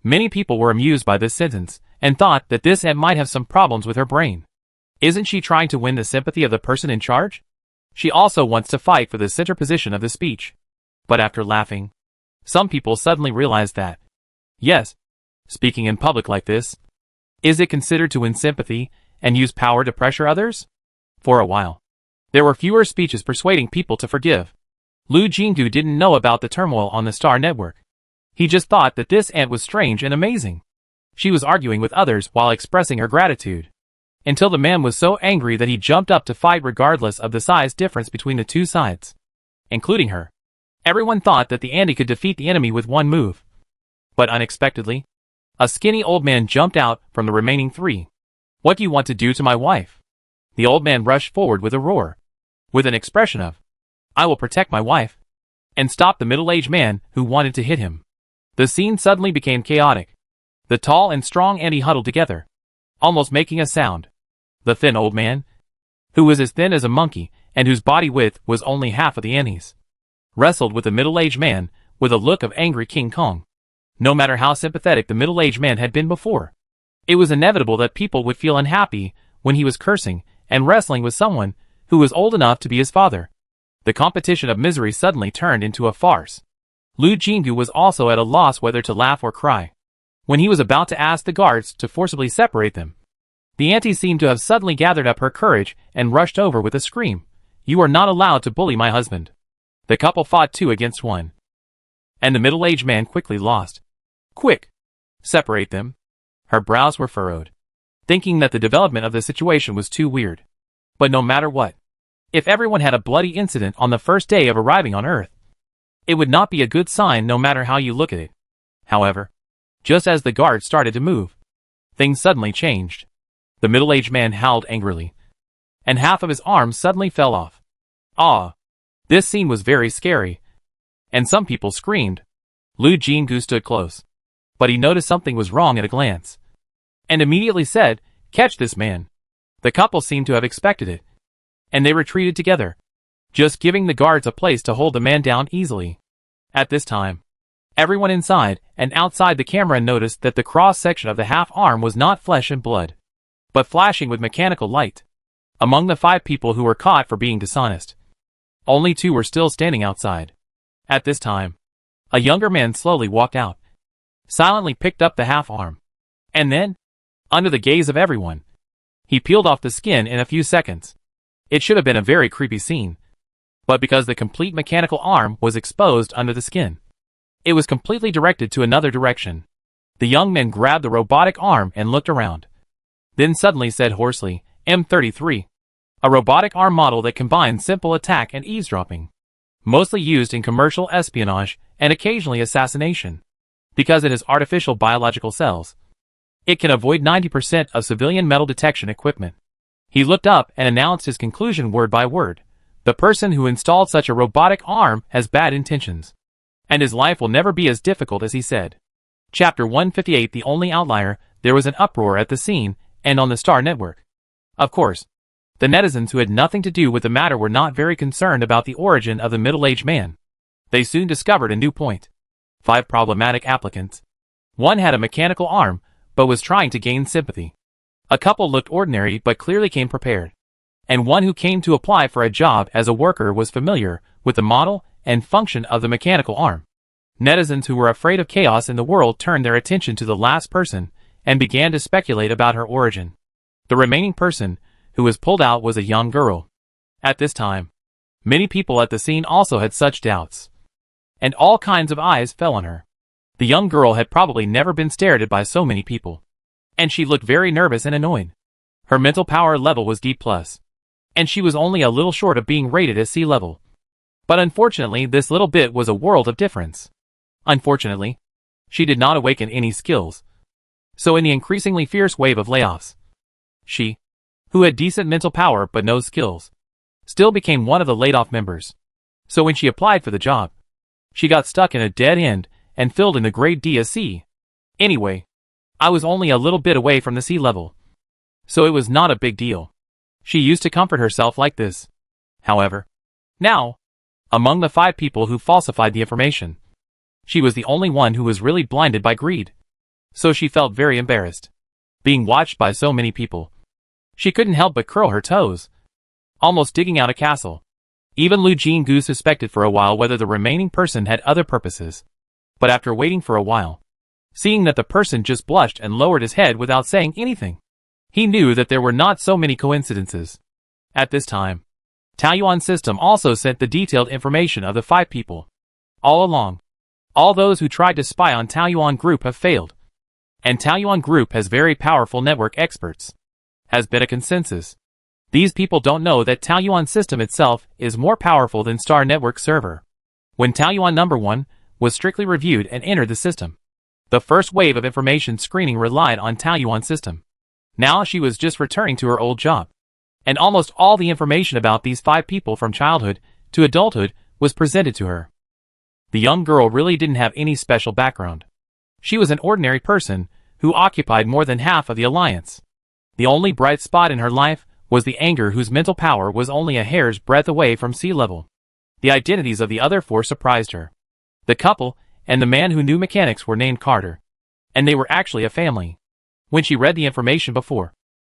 Many people were amused by this sentence, and thought that this ant might have some problems with her brain. Isn't she trying to win the sympathy of the person in charge? She also wants to fight for the center position of the speech. But after laughing, some people suddenly realized that, yes, speaking in public like this, is it considered to win sympathy and use power to pressure others? For a while, there were fewer speeches persuading people to forgive. Lu Jinggu didn't know about the turmoil on the Star Network. He just thought that this ant was strange and amazing. She was arguing with others while expressing her gratitude, until the man was so angry that he jumped up to fight regardless of the size difference between the two sides, including her. Everyone thought that the Andy could defeat the enemy with one move. But unexpectedly, a skinny old man jumped out from the remaining 3. "What do you want to do to my wife?" The old man rushed forward with a roar, with an expression of, "I will protect my wife," and stopped the middle-aged man who wanted to hit him. The scene suddenly became chaotic. The tall and strong Andy huddled together, almost making a sound. The thin old man, who was as thin as a monkey and whose body width was only half of the Andy's, wrestled with the middle-aged man with a look of angry King Kong. No matter how sympathetic the middle-aged man had been before, it was inevitable that people would feel unhappy when he was cursing and wrestling with someone who was old enough to be his father. The competition of misery suddenly turned into a farce. Lu Jinggu was also at a loss whether to laugh or cry. When he was about to ask the guards to forcibly separate them, the auntie seemed to have suddenly gathered up her courage and rushed over with a scream. "You are not allowed to bully my husband." The couple fought 2 against 1, and the middle-aged man quickly lost. "Quick! Separate them." Her brows were furrowed, thinking that the development of the situation was too weird. But no matter what, if everyone had a bloody incident on the first day of arriving on Earth, it would not be a good sign no matter how you look at it. However, just as the guards started to move, things suddenly changed. The middle-aged man howled angrily, and half of his arms suddenly fell off. Ah! This scene was very scary, and some people screamed. Lu Jinggu stood close, but he noticed something was wrong at a glance, and immediately said, "Catch this man." The couple seemed to have expected it, and they retreated together, just giving the guards a place to hold the man down easily. At this time, Everyone inside and outside the camera noticed that the cross-section of the half-arm was not flesh and blood, but flashing with mechanical light. Among the 5 people who were caught for being dishonest, only 2 were still standing outside. At this time, a younger man slowly walked out, silently picked up the half-arm, and then, under the gaze of everyone, he peeled off the skin in a few seconds. It should have been a very creepy scene, but because the complete mechanical arm was exposed under the skin, it was completely directed to another direction. The young man grabbed the robotic arm and looked around, then suddenly said hoarsely, M33, a robotic arm model that combines simple attack and eavesdropping, mostly used in commercial espionage and occasionally assassination. Because it has artificial biological cells, it can avoid 90% of civilian metal detection equipment. He looked up and announced his conclusion word by word. The person who installed such a robotic arm has bad intentions, and his life will never be as difficult as he said. Chapter 158. The only outlier. There was an uproar at the scene and on the Star Network. Of course, the netizens who had nothing to do with the matter were not very concerned about the origin of the middle-aged man. They soon discovered a new point. 5 problematic applicants. One had a mechanical arm, but was trying to gain sympathy. A couple looked ordinary but clearly came prepared. And one who came to apply for a job as a worker was familiar with the model and function of the mechanical arm. Netizens who were afraid of chaos in the world turned their attention to the last person and began to speculate about her origin. The remaining person who was pulled out was a young girl. At this time, many people at the scene also had such doubts, and all kinds of eyes fell on her. The young girl had probably never been stared at by so many people, and she looked very nervous and annoyed. Her mental power level was D+, and she was only a little short of being rated as C level. But unfortunately, this little bit was a world of difference. Unfortunately, she did not awaken any skills. So in the increasingly fierce wave of layoffs, she, who had decent mental power but no skills, still became one of the laid-off members. So when she applied for the job, she got stuck in a dead end and filled in the grade D as C. Anyway, I was only a little bit away from the C level, so it was not a big deal. She used to comfort herself like this. However, now, among the 5 people who falsified the information, she was the only one who was really blinded by greed. So she felt very embarrassed, being watched by so many people. She couldn't help but curl her toes, almost digging out a castle. Even Lu Jinggu suspected for a while whether the remaining person had other purposes. But after waiting for a while, seeing that the person just blushed and lowered his head without saying anything, he knew that there were not so many coincidences. At this time, Taoyuan system also sent the detailed information of the 5 people. All along, all those who tried to spy on Taoyuan Group have failed. And Taoyuan Group has very powerful network experts. Has been a consensus. These people don't know that Taoyuan system itself is more powerful than Star Network server. When Taoyuan number 1 was strictly reviewed and entered the system, the first wave of information screening relied on Taoyuan system. Now she was just returning to her old job, and almost all the information about these 5 people from childhood to adulthood was presented to her. The young girl really didn't have any special background. She was an ordinary person who occupied more than half of the alliance. The only bright spot in her life was the anger whose mental power was only a hair's breadth away from sea level. The identities of the other 4 surprised her. The couple and the man who knew mechanics were named Carter, and they were actually a family. When she read the information before,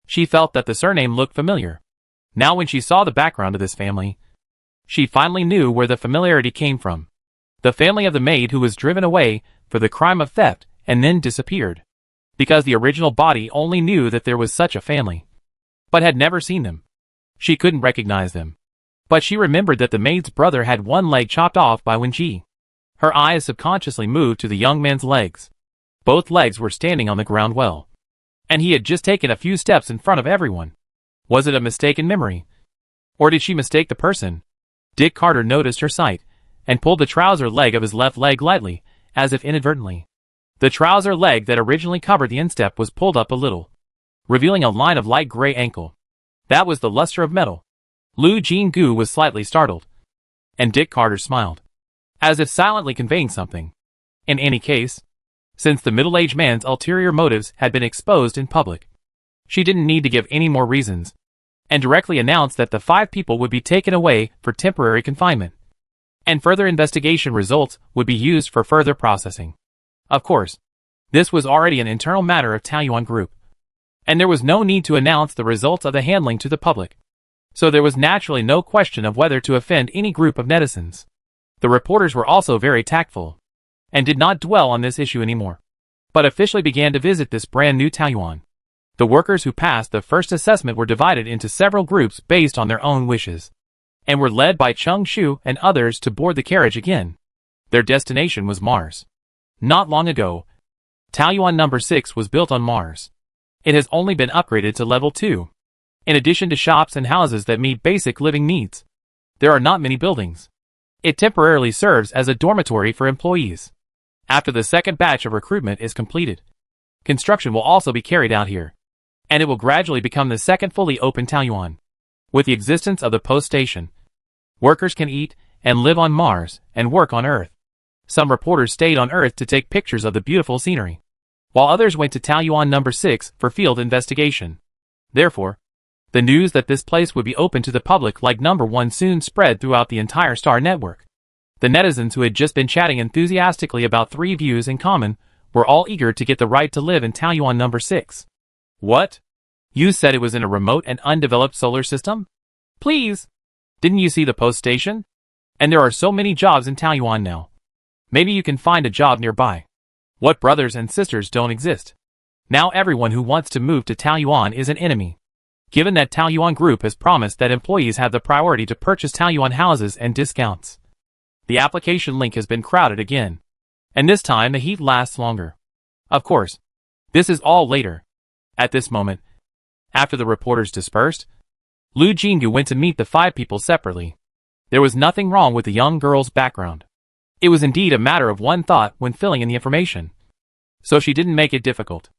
she felt that the surname looked familiar. Now when she saw the background of this family, she finally knew where the familiarity came from. The family of the maid who was driven away for the crime of theft and then disappeared. Because the original body only knew that there was such a family, but had never seen them. She couldn't recognize them. But she remembered that the maid's brother had one leg chopped off by Wenji. Her eyes subconsciously moved to the young man's legs. Both legs were standing on the ground well, and he had just taken a few steps in front of everyone. Was it a mistaken memory? Or did she mistake the person? Dick Carter noticed her sight, and pulled the trouser leg of his left leg lightly, as if inadvertently. The trouser leg that originally covered the instep was pulled up a little, revealing a line of light gray ankle. That was the luster of metal. Lu Jinggu was slightly startled, and Dick Carter smiled, as if silently conveying something. In any case, since the middle-aged man's ulterior motives had been exposed in public, she didn't need to give any more reasons, and directly announced that the 5 people would be taken away for temporary confinement. and further investigation results would be used for further processing. Of course, this was already an internal matter of Taoyuan Group, and there was no need to announce the results of the handling to the public. So there was naturally no question of whether to offend any group of netizens. The reporters were also very tactful, and did not dwell on this issue anymore, but officially began to visit this brand new Taoyuan. The workers who passed the first assessment were divided into several groups based on their own wishes, and were led by Chung Shu and others to board the carriage again. Their destination was Mars. Not long ago, Taoyuan number 6 was built on Mars. It has only been upgraded to level 2. In addition to shops and houses that meet basic living needs, there are not many buildings. It temporarily serves as a dormitory for employees. After the second batch of recruitment is completed, construction will also be carried out here, and it will gradually become the second fully open Taoyuan. With the existence of the post station, workers can eat and live on Mars and work on Earth. Some reporters stayed on Earth to take pictures of the beautiful scenery, while others went to Taoyuan number 6 for field investigation. Therefore, the news that this place would be open to the public like number 1 soon spread throughout the entire star network. The netizens who had just been chatting enthusiastically about 3 views in common were all eager to get the right to live in Taoyuan number 6. What? You said it was in a remote and undeveloped solar system? Please! Didn't you see the post station? And there are so many jobs in Taoyuan now. Maybe you can find a job nearby. What brothers and sisters don't exist? Now everyone who wants to move to Taoyuan is an enemy. Given that Taoyuan Group has promised that employees have the priority to purchase Taoyuan houses and discounts, the application link has been crowded again. And this time the heat lasts longer. Of course, this is all later. At this moment, after the reporters dispersed, Lu Jinggu went to meet the 5 people separately. There was nothing wrong with the young girl's background. It was indeed a matter of one thought when filling in the information. So she didn't make it difficult.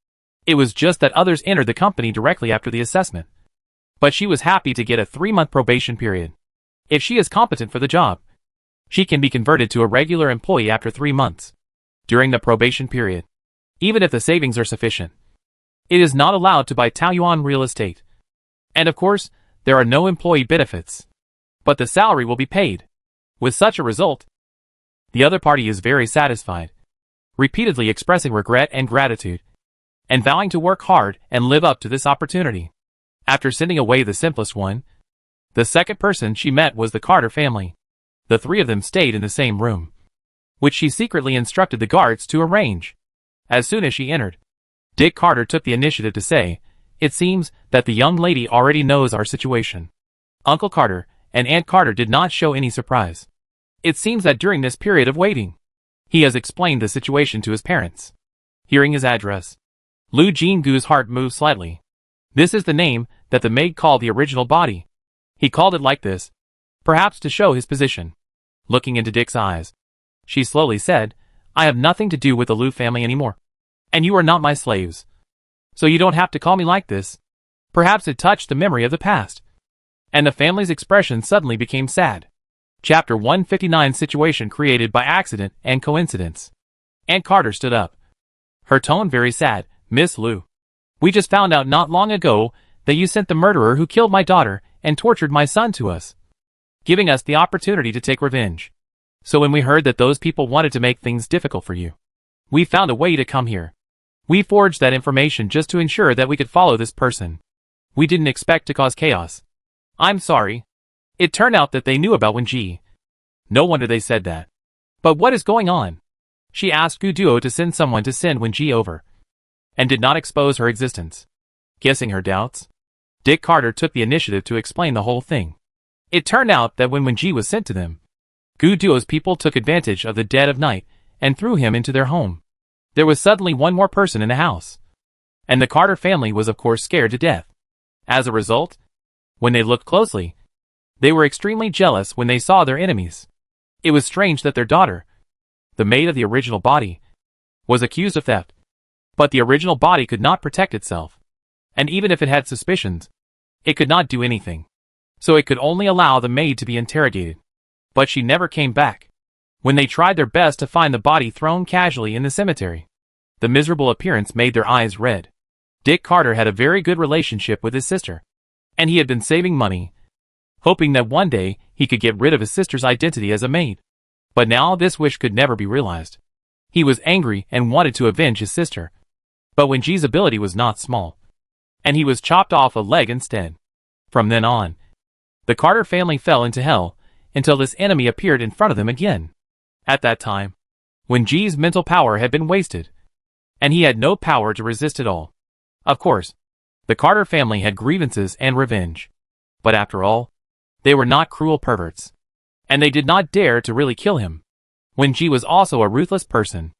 It was just that others entered the company directly after the assessment. But she was happy to get a 3-month probation period. If she is competent for the job, she can be converted to a regular employee after 3 months. During the probation period, even if the savings are sufficient, it is not allowed to buy Taoyuan real estate. And of course, there are no employee benefits. But the salary will be paid. With such a result, the other party is very satisfied, repeatedly expressing regret and gratitude, and vowing to work hard and live up to this opportunity. After sending away the simplest one, the second person she met was the Carter family. The 3 of them stayed in the same room, which she secretly instructed the guards to arrange. As soon as she entered, Dick Carter took the initiative to say, "It seems that the young lady already knows our situation." Uncle Carter and Aunt Carter did not show any surprise. It seems that during this period of waiting, he has explained the situation to his parents. Hearing his address, Lu Jinggu's heart moved slightly. This is the name that the maid called the original body. He called it like this, perhaps to show his position. Looking into Dick's eyes, she slowly said, "I have nothing to do with the Lu family anymore. And you are not my slaves. So you don't have to call me like this." Perhaps it touched the memory of the past, and the family's expression suddenly became sad. Chapter 159 Situation created by accident and coincidence. Aunt Carter stood up, her tone very sad. "Miss Lu, we just found out not long ago that you sent the murderer who killed my daughter and tortured my son to us, giving us the opportunity to take revenge. So when we heard that those people wanted to make things difficult for you, we found a way to come here. We forged that information just to ensure that we could follow this person. We didn't expect to cause chaos. I'm sorry. It turned out that they knew about Wenji. No wonder they said that. But what is going on?" She asked Gu Duo to send someone to send Wenji over, and did not expose her existence. Guessing her doubts, Dick Carter took the initiative to explain the whole thing. It turned out that when Wenji was sent to them, Gu Duo's people took advantage of the dead of night and threw him into their home. There was suddenly one more person in the house, and the Carter family was of course scared to death. As a result, when they looked closely, they were extremely jealous when they saw their enemies. It was strange that their daughter, the maid of the original body, was accused of theft. But the original body could not protect itself, and even if it had suspicions, it could not do anything. So it could only allow the maid to be interrogated. But she never came back. When they tried their best to find the body thrown casually in the cemetery, the miserable appearance made their eyes red. Dick Carter had a very good relationship with his sister, and he had been saving money, hoping that one day he could get rid of his sister's identity as a maid. But now this wish could never be realized. He was angry and wanted to avenge his sister. But Wenji's ability was not small, and he was chopped off a leg instead. From then on, the Carter family fell into hell until this enemy appeared in front of them again. At that time, Wenji's mental power had been wasted, and he had no power to resist at all. Of course, the Carter family had grievances and revenge. But after all, they were not cruel perverts, and they did not dare to really kill him. Wenji was also a ruthless person.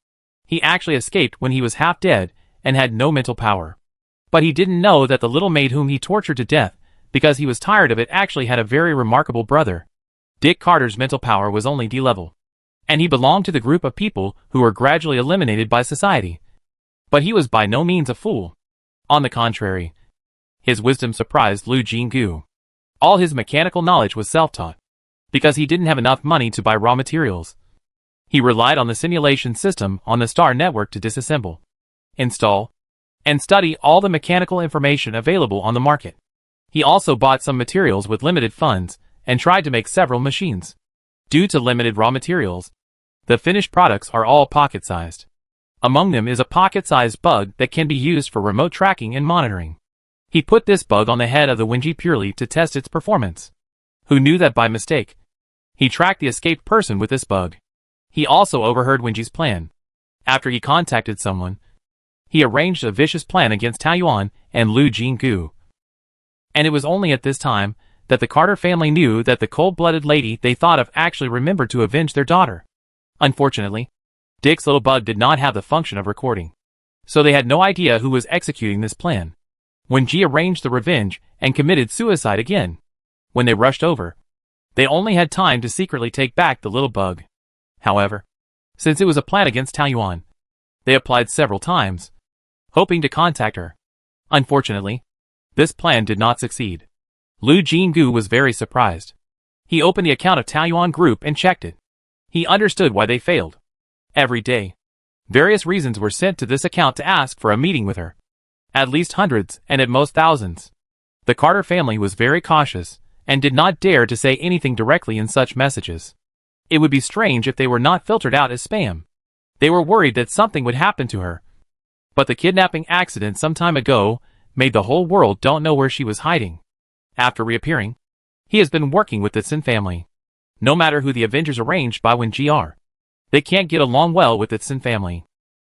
He actually escaped when he was half dead and had no mental power. But he didn't know that the little maid whom he tortured to death because he was tired of it actually had a very remarkable brother. Dick Carter's mental power was only D-level, and he belonged to the group of people who were gradually eliminated by society. But he was by no means a fool. On the contrary, his wisdom surprised Lu Jinggu. All his mechanical knowledge was self-taught, because he didn't have enough money to buy raw materials. He relied on the simulation system on the Star Network to disassemble, install, and study all the mechanical information available on the market. He also bought some materials with limited funds and tried to make several machines. Due to limited raw materials, the finished products are all pocket-sized. Among them is a pocket-sized bug that can be used for remote tracking and monitoring. He put this bug on the head of the Wenji purely to test its performance. Who knew that by mistake? He tracked the escaped person with this bug. He also overheard Wenji's plan. After he contacted someone, he arranged a vicious plan against Taiyuan and Lu Jinggu. And it was only at this time that the Carter family knew that the cold-blooded lady they thought of actually remembered to avenge their daughter. Unfortunately, Dick's little bug did not have the function of recording, so they had no idea who was executing this plan. Wenji arranged the revenge and committed suicide again. When they rushed over, they only had time to secretly take back the little bug. However, since it was a plan against Taiyuan, they applied several times, hoping to contact her. Unfortunately, this plan did not succeed. Lu Jinggu was very surprised. He opened the account of Taiyuan Group and checked it. He understood why they failed. Every day, various reasons were sent to this account to ask for a meeting with her. At least hundreds, and at most thousands. The Carter family was very cautious, and did not dare to say anything directly in such messages. It would be strange if they were not filtered out as spam. They were worried that something would happen to her. But the kidnapping accident some time ago made the whole world don't know where she was hiding. After reappearing, he has been working with the Sin family. No matter who the Avengers arranged by Wenji are, they can't get along well with the Sin family.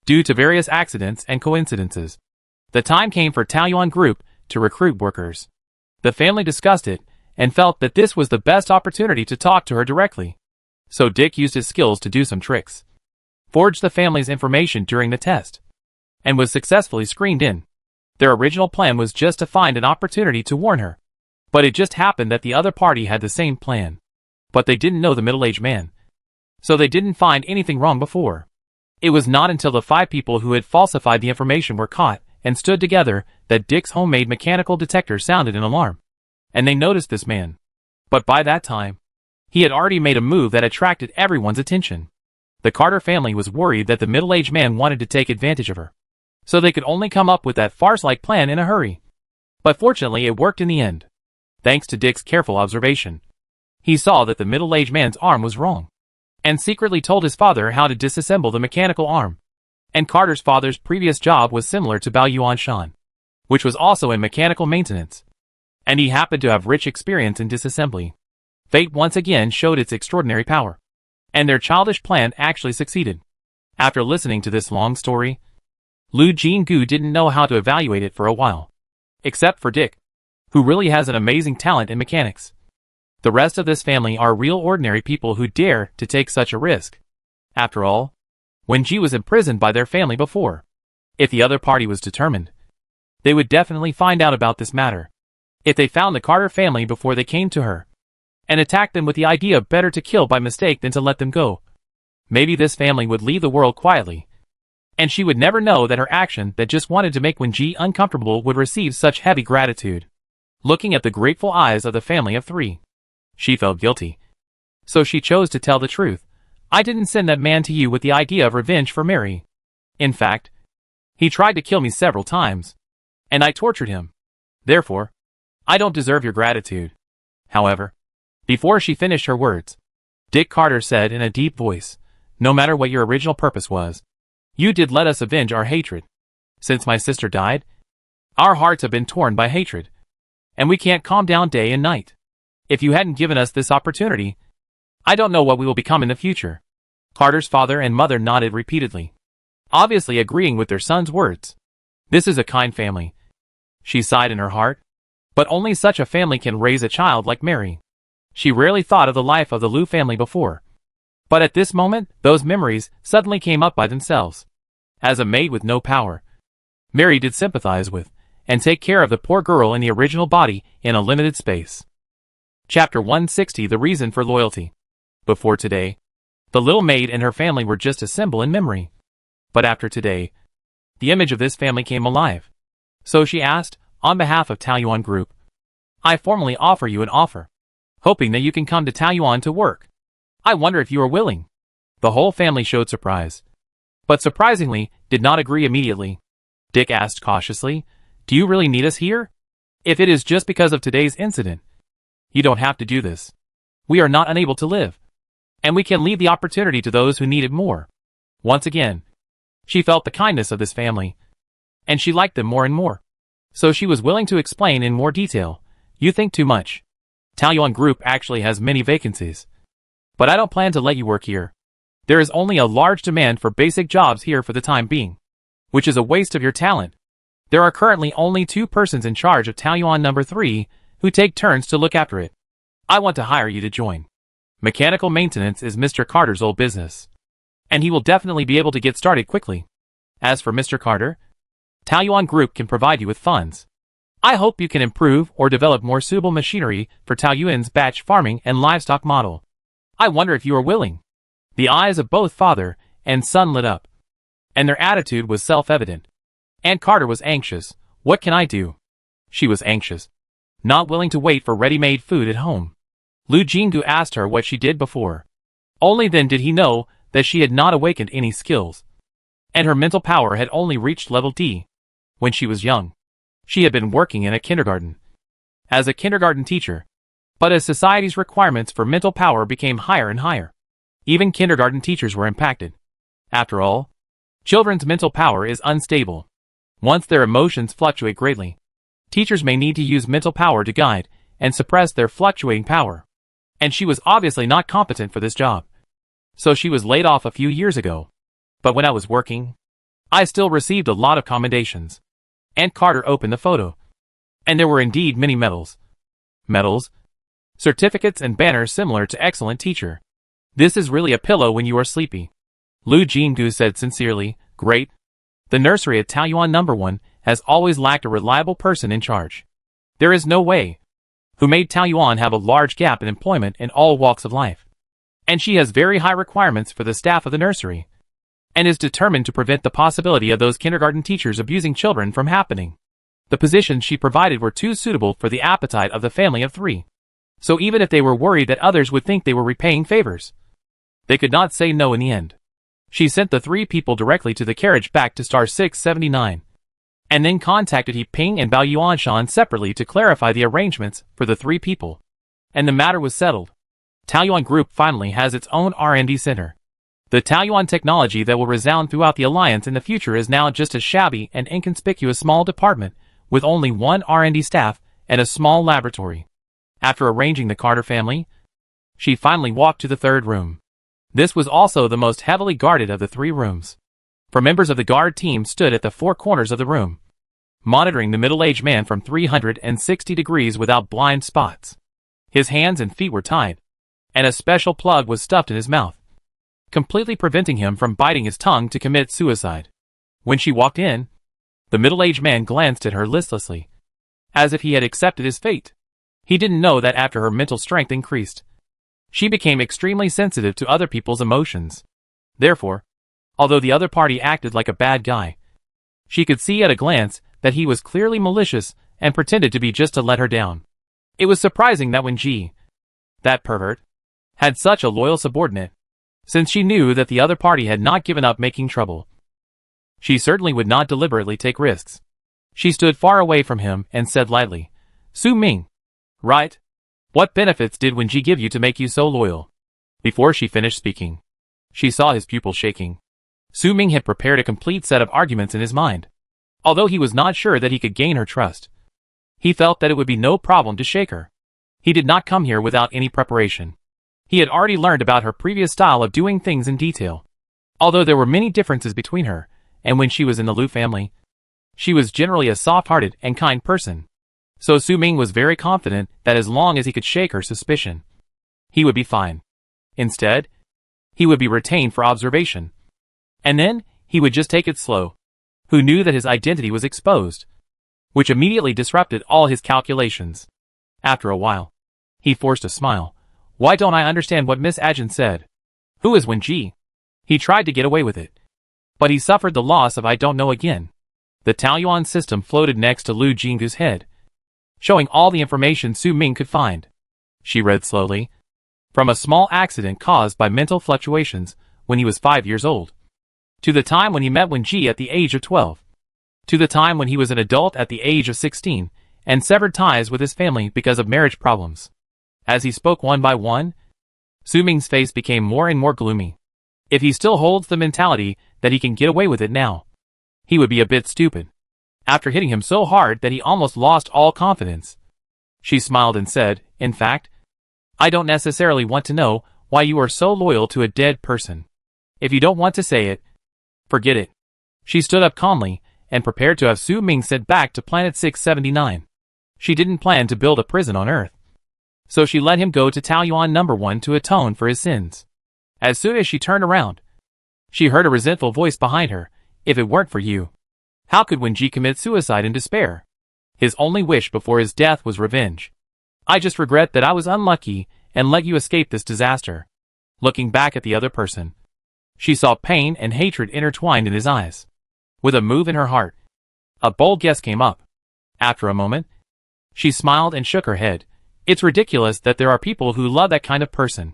Due to various accidents and coincidences, the time came for Taiyuan Group to recruit workers. The family discussed it and felt that this was the best opportunity to talk to her directly. So Dick used his skills to do some tricks, forged the family's information during the test, and was successfully screened in. Their original plan was just to find an opportunity to warn her. But it just happened that the other party had the same plan. But they didn't know the middle-aged man, so they didn't find anything wrong before. It was not until the 5 people who had falsified the information were caught and stood together that Dick's homemade mechanical detector sounded an alarm. And they noticed this man. But by that time, he had already made a move that attracted everyone's attention. The Carter family was worried that the middle-aged man wanted to take advantage of her, so they could only come up with that farce-like plan in a hurry. But fortunately it worked in the end. Thanks to Dick's careful observation, he saw that the middle-aged man's arm was wrong, and secretly told his father how to disassemble the mechanical arm. And Carter's father's previous job was similar to Bao Yuanshan, which was also in mechanical maintenance, and he happened to have rich experience in disassembly. Fate once again showed its extraordinary power, and their childish plan actually succeeded. After listening to this long story, Lu Jinggu didn't know how to evaluate it for a while, except for Dick, who really has an amazing talent in mechanics. The rest of this family are real ordinary people who dare to take such a risk. After all, Wenji was imprisoned by their family before. If the other party was determined, they would definitely find out about this matter. If they found the Carter family before they came to her, and attacked them with the idea better to kill by mistake than to let them go, maybe this family would leave the world quietly, and she would never know that her action that just wanted to make Wenji uncomfortable would receive such heavy gratitude. Looking at the grateful eyes of the family of 3, she felt guilty. So she chose to tell the truth. I didn't send that man to you with the idea of revenge for Mary. In fact, he tried to kill me several times, and I tortured him. Therefore, I don't deserve your gratitude. However, before she finished her words, Dick Carter said in a deep voice, "No matter what your original purpose was, you did let us avenge our hatred. Since my sister died, our hearts have been torn by hatred, and we can't calm down day and night. If you hadn't given us this opportunity, I don't know what we will become in the future." Carter's father and mother nodded repeatedly, obviously agreeing with their son's words. This is a kind family, she sighed in her heart. But only such a family can raise a child like Mary. She rarely thought of the life of the Liu family before. But at this moment, those memories suddenly came up by themselves. As a maid with no power, Mary did sympathize with and take care of the poor girl in the original body in a limited space. Chapter 160: The Reason for Loyalty. Before today, the little maid and her family were just a symbol in memory. But after today, the image of this family came alive. So she asked, on behalf of Taoyuan Group, "I formally offer you an offer, hoping that you can come to Taoyuan to work. I wonder if you are willing." The whole family showed surprise, but surprisingly did not agree immediately. Dick asked cautiously, "Do you really need us here? If it is just because of today's incident, you don't have to do this. We are not unable to live, and we can leave the opportunity to those who need it more." Once again, she felt the kindness of this family, and she liked them more and more. So she was willing to explain in more detail. "You think too much. Taoyuan Group actually has many vacancies, but I don't plan to let you work here. There is only a large demand for basic jobs here for the time being, which is a waste of your talent. There are currently only 2 persons in charge of Taoyuan number 3 who take turns to look after it. I want to hire you to join. Mechanical maintenance is Mr. Carter's old business, and he will definitely be able to get started quickly. As for Mr. Carter, Taoyuan Group can provide you with funds. I hope you can improve or develop more suitable machinery for Taoyuan's batch farming and livestock model. I wonder if you are willing." The eyes of both father and son lit up, and their attitude was self-evident. Aunt Carter was anxious. "What can I do?" She was anxious, not willing to wait for ready-made food at home. Lu Jinggu asked her what she did before. Only then did he know that she had not awakened any skills, and her mental power had only reached level D. When she was young, she had been working in a kindergarten as a kindergarten teacher, but as society's requirements for mental power became higher and higher, even kindergarten teachers were impacted. After all, children's mental power is unstable. Once their emotions fluctuate greatly, teachers may need to use mental power to guide and suppress their fluctuating power. And she was obviously not competent for this job. So she was laid off a few years ago. But when I was working, I still received a lot of commendations. Aunt Carter opened the photo, and there were indeed many medals. Medals, certificates and banners similar to excellent teacher. "This is really a pillow when you are sleepy," Lu Jinggu said sincerely. "Great. The nursery at Taoyuan number 1 has always lacked a reliable person in charge. There is no way. Who made Taoyuan have a large gap in employment in all walks of life. And she has very high requirements for the staff of the nursery, and is determined to prevent the possibility of those kindergarten teachers abusing children from happening. The positions she provided were too suitable for the appetite of the family of 3. So even if they were worried that others would think they were repaying favors, they could not say no in the end. She sent the 3 people directly to the carriage back to star 679, and then contacted He Ping and Bao Yuanshan separately to clarify the arrangements for the 3 people. And the matter was settled. Taoyuan Group finally has its own R&D center. The Taoyuan technology that will resound throughout the alliance in the future is now just a shabby and inconspicuous small department with only 1 R&D staff and a small laboratory. After arranging the Carter family, she finally walked to the 3rd room. This was also the most heavily guarded of the 3 rooms. For members of the guard team stood at the 4 corners of the room, monitoring the middle-aged man from 360 degrees without blind spots. His hands and feet were tied, and a special plug was stuffed in his mouth, completely preventing him from biting his tongue to commit suicide. When she walked in, the middle-aged man glanced at her listlessly, as if he had accepted his fate. He didn't know that after her mental strength increased, she became extremely sensitive to other people's emotions. Therefore, although the other party acted like a bad guy, she could see at a glance that he was clearly malicious and pretended to be just to let her down. It was surprising that when G, that pervert, had such a loyal subordinate, since she knew that the other party had not given up making trouble. She certainly would not deliberately take risks. She stood far away from him and said lightly, "Su Ming, right? What benefits did Wenji give you to make you so loyal?" Before she finished speaking, she saw his pupils shaking. Su Ming had prepared a complete set of arguments in his mind. Although he was not sure that he could gain her trust, he felt that it would be no problem to shake her. He did not come here without any preparation. He had already learned about her previous style of doing things in detail. Although there were many differences between her, and when she was in the Liu family, she was generally a soft-hearted and kind person. So Su Ming was very confident that as long as he could shake her suspicion, he would be fine. Instead, he would be retained for observation. And then, he would just take it slow. Who knew that his identity was exposed, which immediately disrupted all his calculations. After a while, he forced a smile. Why don't I understand what Miss Ajin said? Who is Wenji? He tried to get away with it, but he suffered the loss of I don't know again. The Taoyuan system floated next to Lu Jinggu's head, showing all the information Su Ming could find. She read slowly. From a small accident caused by mental fluctuations when he was 5 years old, to the time when he met Wenji at the age of 12, to the time when he was an adult at the age of 16, and severed ties with his family because of marriage problems. As he spoke one by one, Su Ming's face became more and more gloomy. If he still holds the mentality that he can get away with it now, he would be a bit stupid. After hitting him so hard that he almost lost all confidence, she smiled and said, in fact, I don't necessarily want to know why you are so loyal to a dead person. If you don't want to say it, forget it. She stood up calmly and prepared to have Su Ming sent back to planet 679. She didn't plan to build a prison on Earth, so she let him go to Taoyuan number 1 to atone for his sins. As soon as she turned around, she heard a resentful voice behind her. If it weren't for you, how could Wenji commit suicide in despair? His only wish before his death was revenge. I just regret that I was unlucky and let you escape this disaster. Looking back at the other person, she saw pain and hatred intertwined in his eyes. With a move in her heart, a bold guess came up. After a moment, she smiled and shook her head. It's ridiculous that there are people who love that kind of person.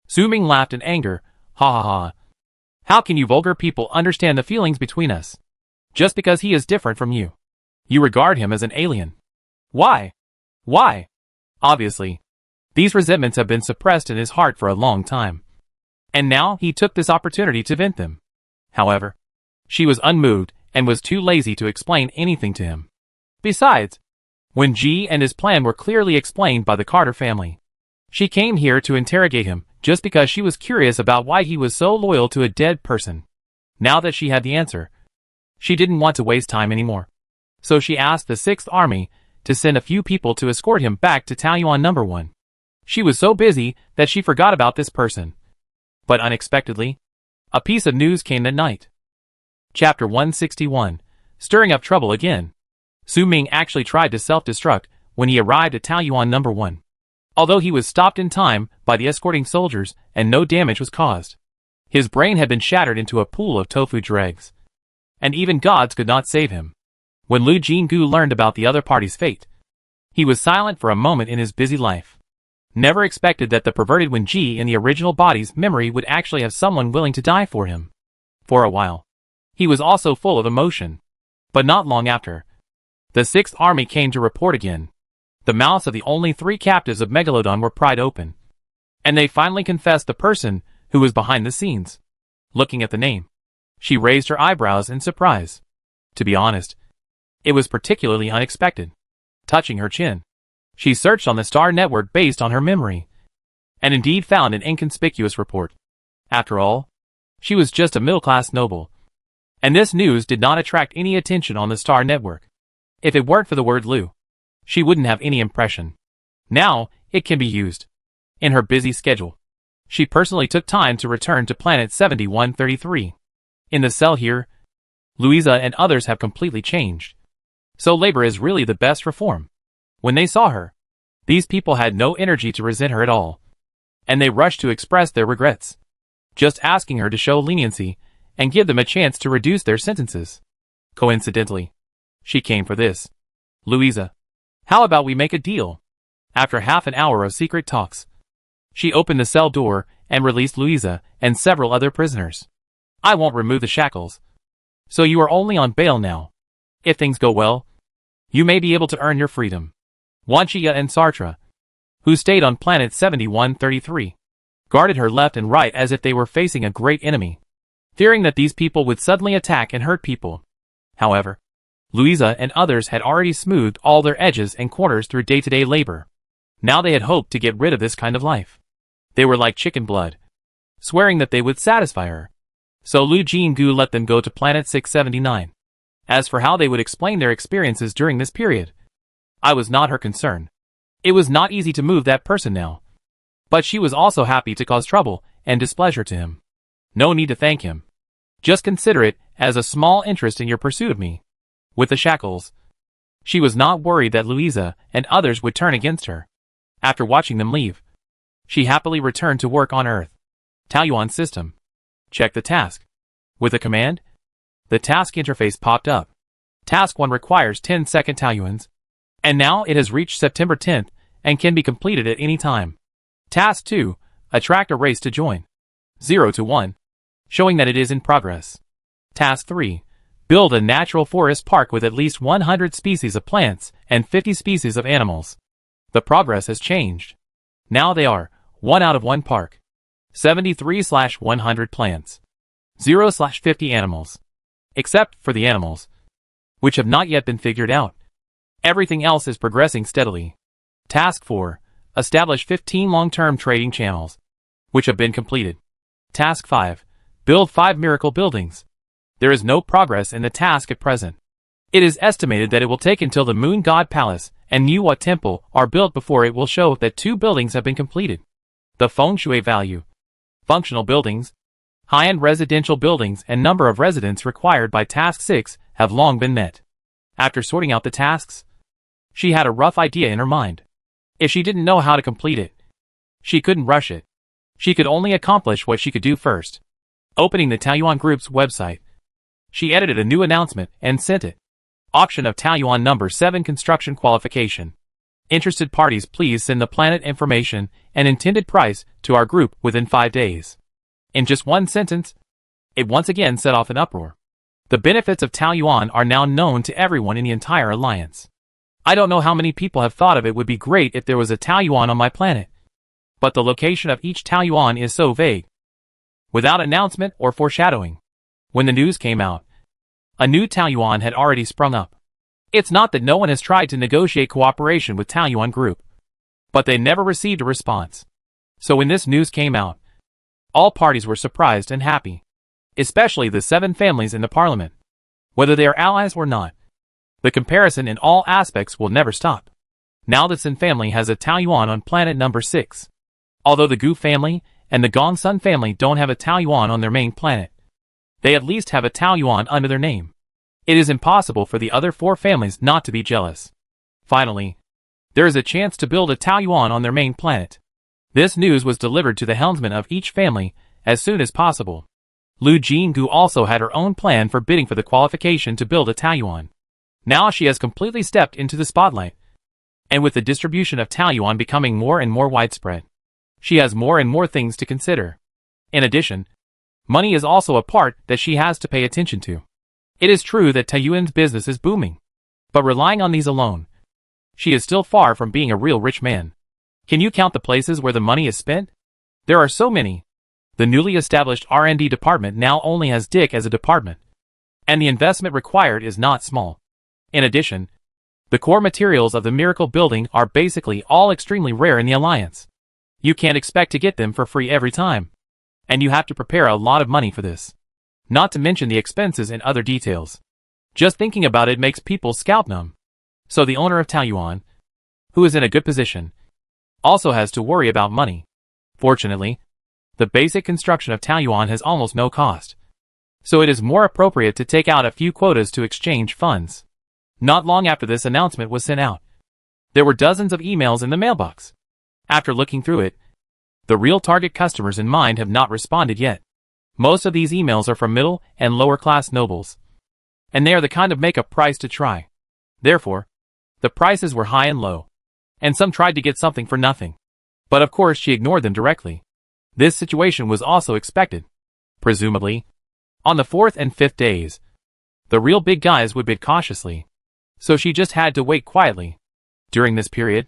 Su Ming laughed in anger. Ha ha ha. How can you vulgar people understand the feelings between us? Just because he is different from you, you regard him as an alien. Why? Why? Obviously, these resentments have been suppressed in his heart for a long time, and now he took this opportunity to vent them. However, she was unmoved and was too lazy to explain anything to him. Besides, Wenji and his plan were clearly explained by the Carter family. She came here to interrogate him just because she was curious about why he was so loyal to a dead person. Now that she had the answer, she didn't want to waste time anymore. So she asked the 6th Army to send a few people to escort him back to Taoyuan number 1. She was so busy that she forgot about this person. But unexpectedly, a piece of news came that night. Chapter 161. Stirring up trouble again. Su Ming actually tried to self-destruct when he arrived at Taoyuan number 1. Although he was stopped in time by the escorting soldiers and no damage was caused. His brain had been shattered into a pool of tofu dregs, and even gods could not save him. When Lu Jinggu learned about the other party's fate, he was silent for a moment in his busy life. Never expected that the perverted Wenji in the original body's memory would actually have someone willing to die for him. For a while, he was also full of emotion. But not long after, the 6th Army came to report again. The mouths of the only 3 captives of Megalodon were pried open, and they finally confessed the person who was behind the scenes. Looking at the name, she raised her eyebrows in surprise. To be honest, it was particularly unexpected. Touching her chin, she searched on the star network based on her memory, and indeed found an inconspicuous report. After all, she was just a middle-class noble, and this news did not attract any attention on the star network. If it weren't for the word Lu, she wouldn't have any impression. Now, it can be used. In her busy schedule, she personally took time to return to planet 7133. In the cell here, Louisa and others have completely changed. So labor is really the best reform. When they saw her, these people had no energy to resent her at all, and they rushed to express their regrets, just asking her to show leniency and give them a chance to reduce their sentences. Coincidentally, she came for this. Louisa, how about we make a deal? After half an hour of secret talks, she opened the cell door and released Louisa and several other prisoners. I won't remove the shackles, so you are only on bail now. If things go well, you may be able to earn your freedom. Wanchia and Sartre, who stayed on planet 7133, guarded her left and right as if they were facing a great enemy, fearing that these people would suddenly attack and hurt people. However, Louisa and others had already smoothed all their edges and corners through day-to-day labor. Now they had hoped to get rid of this kind of life. They were like chicken blood, swearing that they would satisfy her. So Lu Jin-gu let them go to Planet 679. As for how they would explain their experiences during this period, I was not her concern. It was not easy to move that person now. But she was also happy to cause trouble and displeasure to him. No need to thank him. Just consider it as a small interest in your pursuit of me. With the shackles, she was not worried that Louisa and others would turn against her. After watching them leave, she happily returned to work on Earth. Taoyuan system. Check the task. With a command, the task interface popped up. Task 1 requires 10-second Taoyuans, and now it has reached September 10th and can be completed at any time. Task 2, attract a race to join. 0 to 1, showing that it is in progress. Task 3, build a natural forest park with at least 100 species of plants and 50 species of animals. The progress has changed. Now they are 1 out of 1 park, 73/100 plants, 0/50 animals. Except for the animals, which have not yet been figured out. Everything else is progressing steadily. Task 4, establish 15 long-term trading channels, which have been completed. Task 5, build 5 miracle buildings. There is no progress in the task at present. It is estimated that it will take until the Moon God Palace and Nuwa Temple are built before it will show that 2 buildings have been completed. The feng shui value, functional buildings, high-end residential buildings and number of residents required by Task 6 have long been met. After sorting out the tasks, she had a rough idea in her mind. If she didn't know how to complete it, she couldn't rush it. She could only accomplish what she could do first. Opening the Taoyuan Group's website, she edited a new announcement and sent it. Auction of Taoyuan number 7 construction qualification. Interested parties please send the planet information and intended price to our group within 5 days. In just one sentence, it once again set off an uproar. The benefits of Taoyuan are now known to everyone in the entire alliance. I don't know how many people have thought of it would be great if there was a Taoyuan on my planet. But the location of each Taoyuan is so vague, without announcement or foreshadowing. When the news came out, a new Taoyuan had already sprung up. It's not that no one has tried to negotiate cooperation with Taoyuan Group, but they never received a response. So when this news came out, all parties were surprised and happy, especially the 7 families in the parliament. Whether they are allies or not, the comparison in all aspects will never stop. Now the Sin family has a Taoyuan on planet number 6. Although the Gu family and the Gongsun family don't have a Taoyuan on their main planet, they at least have a Taoyuan under their name. It is impossible for the other 4 families not to be jealous. Finally, there is a chance to build a Taoyuan on their main planet. This news was delivered to the helmsman of each family as soon as possible. Lu Jin-gu also had her own plan for bidding for the qualification to build a Taoyuan. Now she has completely stepped into the spotlight. And with the distribution of Taoyuan becoming more and more widespread, she has more and more things to consider. In addition, money is also a part that she has to pay attention to. It is true that Taoyuan's business is booming, but relying on these alone, she is still far from being a real rich man. Can you count the places where the money is spent? There are so many. The newly established R&D department now only has Dick as a department, and the investment required is not small. In addition, the core materials of the miracle building are basically all extremely rare in the Alliance. You can't expect to get them for free every time, and you have to prepare a lot of money for this. Not to mention the expenses and other details. Just thinking about it makes people scalp numb. So the owner of Taoyuan, who is in a good position, also has to worry about money. Fortunately, the basic construction of Taoyuan has almost no cost, so it is more appropriate to take out a few quotas to exchange funds. Not long after this announcement was sent out, there were dozens of emails in the mailbox. After looking through it, the real target customers in mind have not responded yet. Most of these emails are from middle and lower class nobles, and they are the kind of make-up price to try. Therefore, the prices were high and low, and some tried to get something for nothing. But of course she ignored them directly. This situation was also expected. Presumably, on the 4th and 5th days, the real big guys would bid cautiously, so she just had to wait quietly. During this period,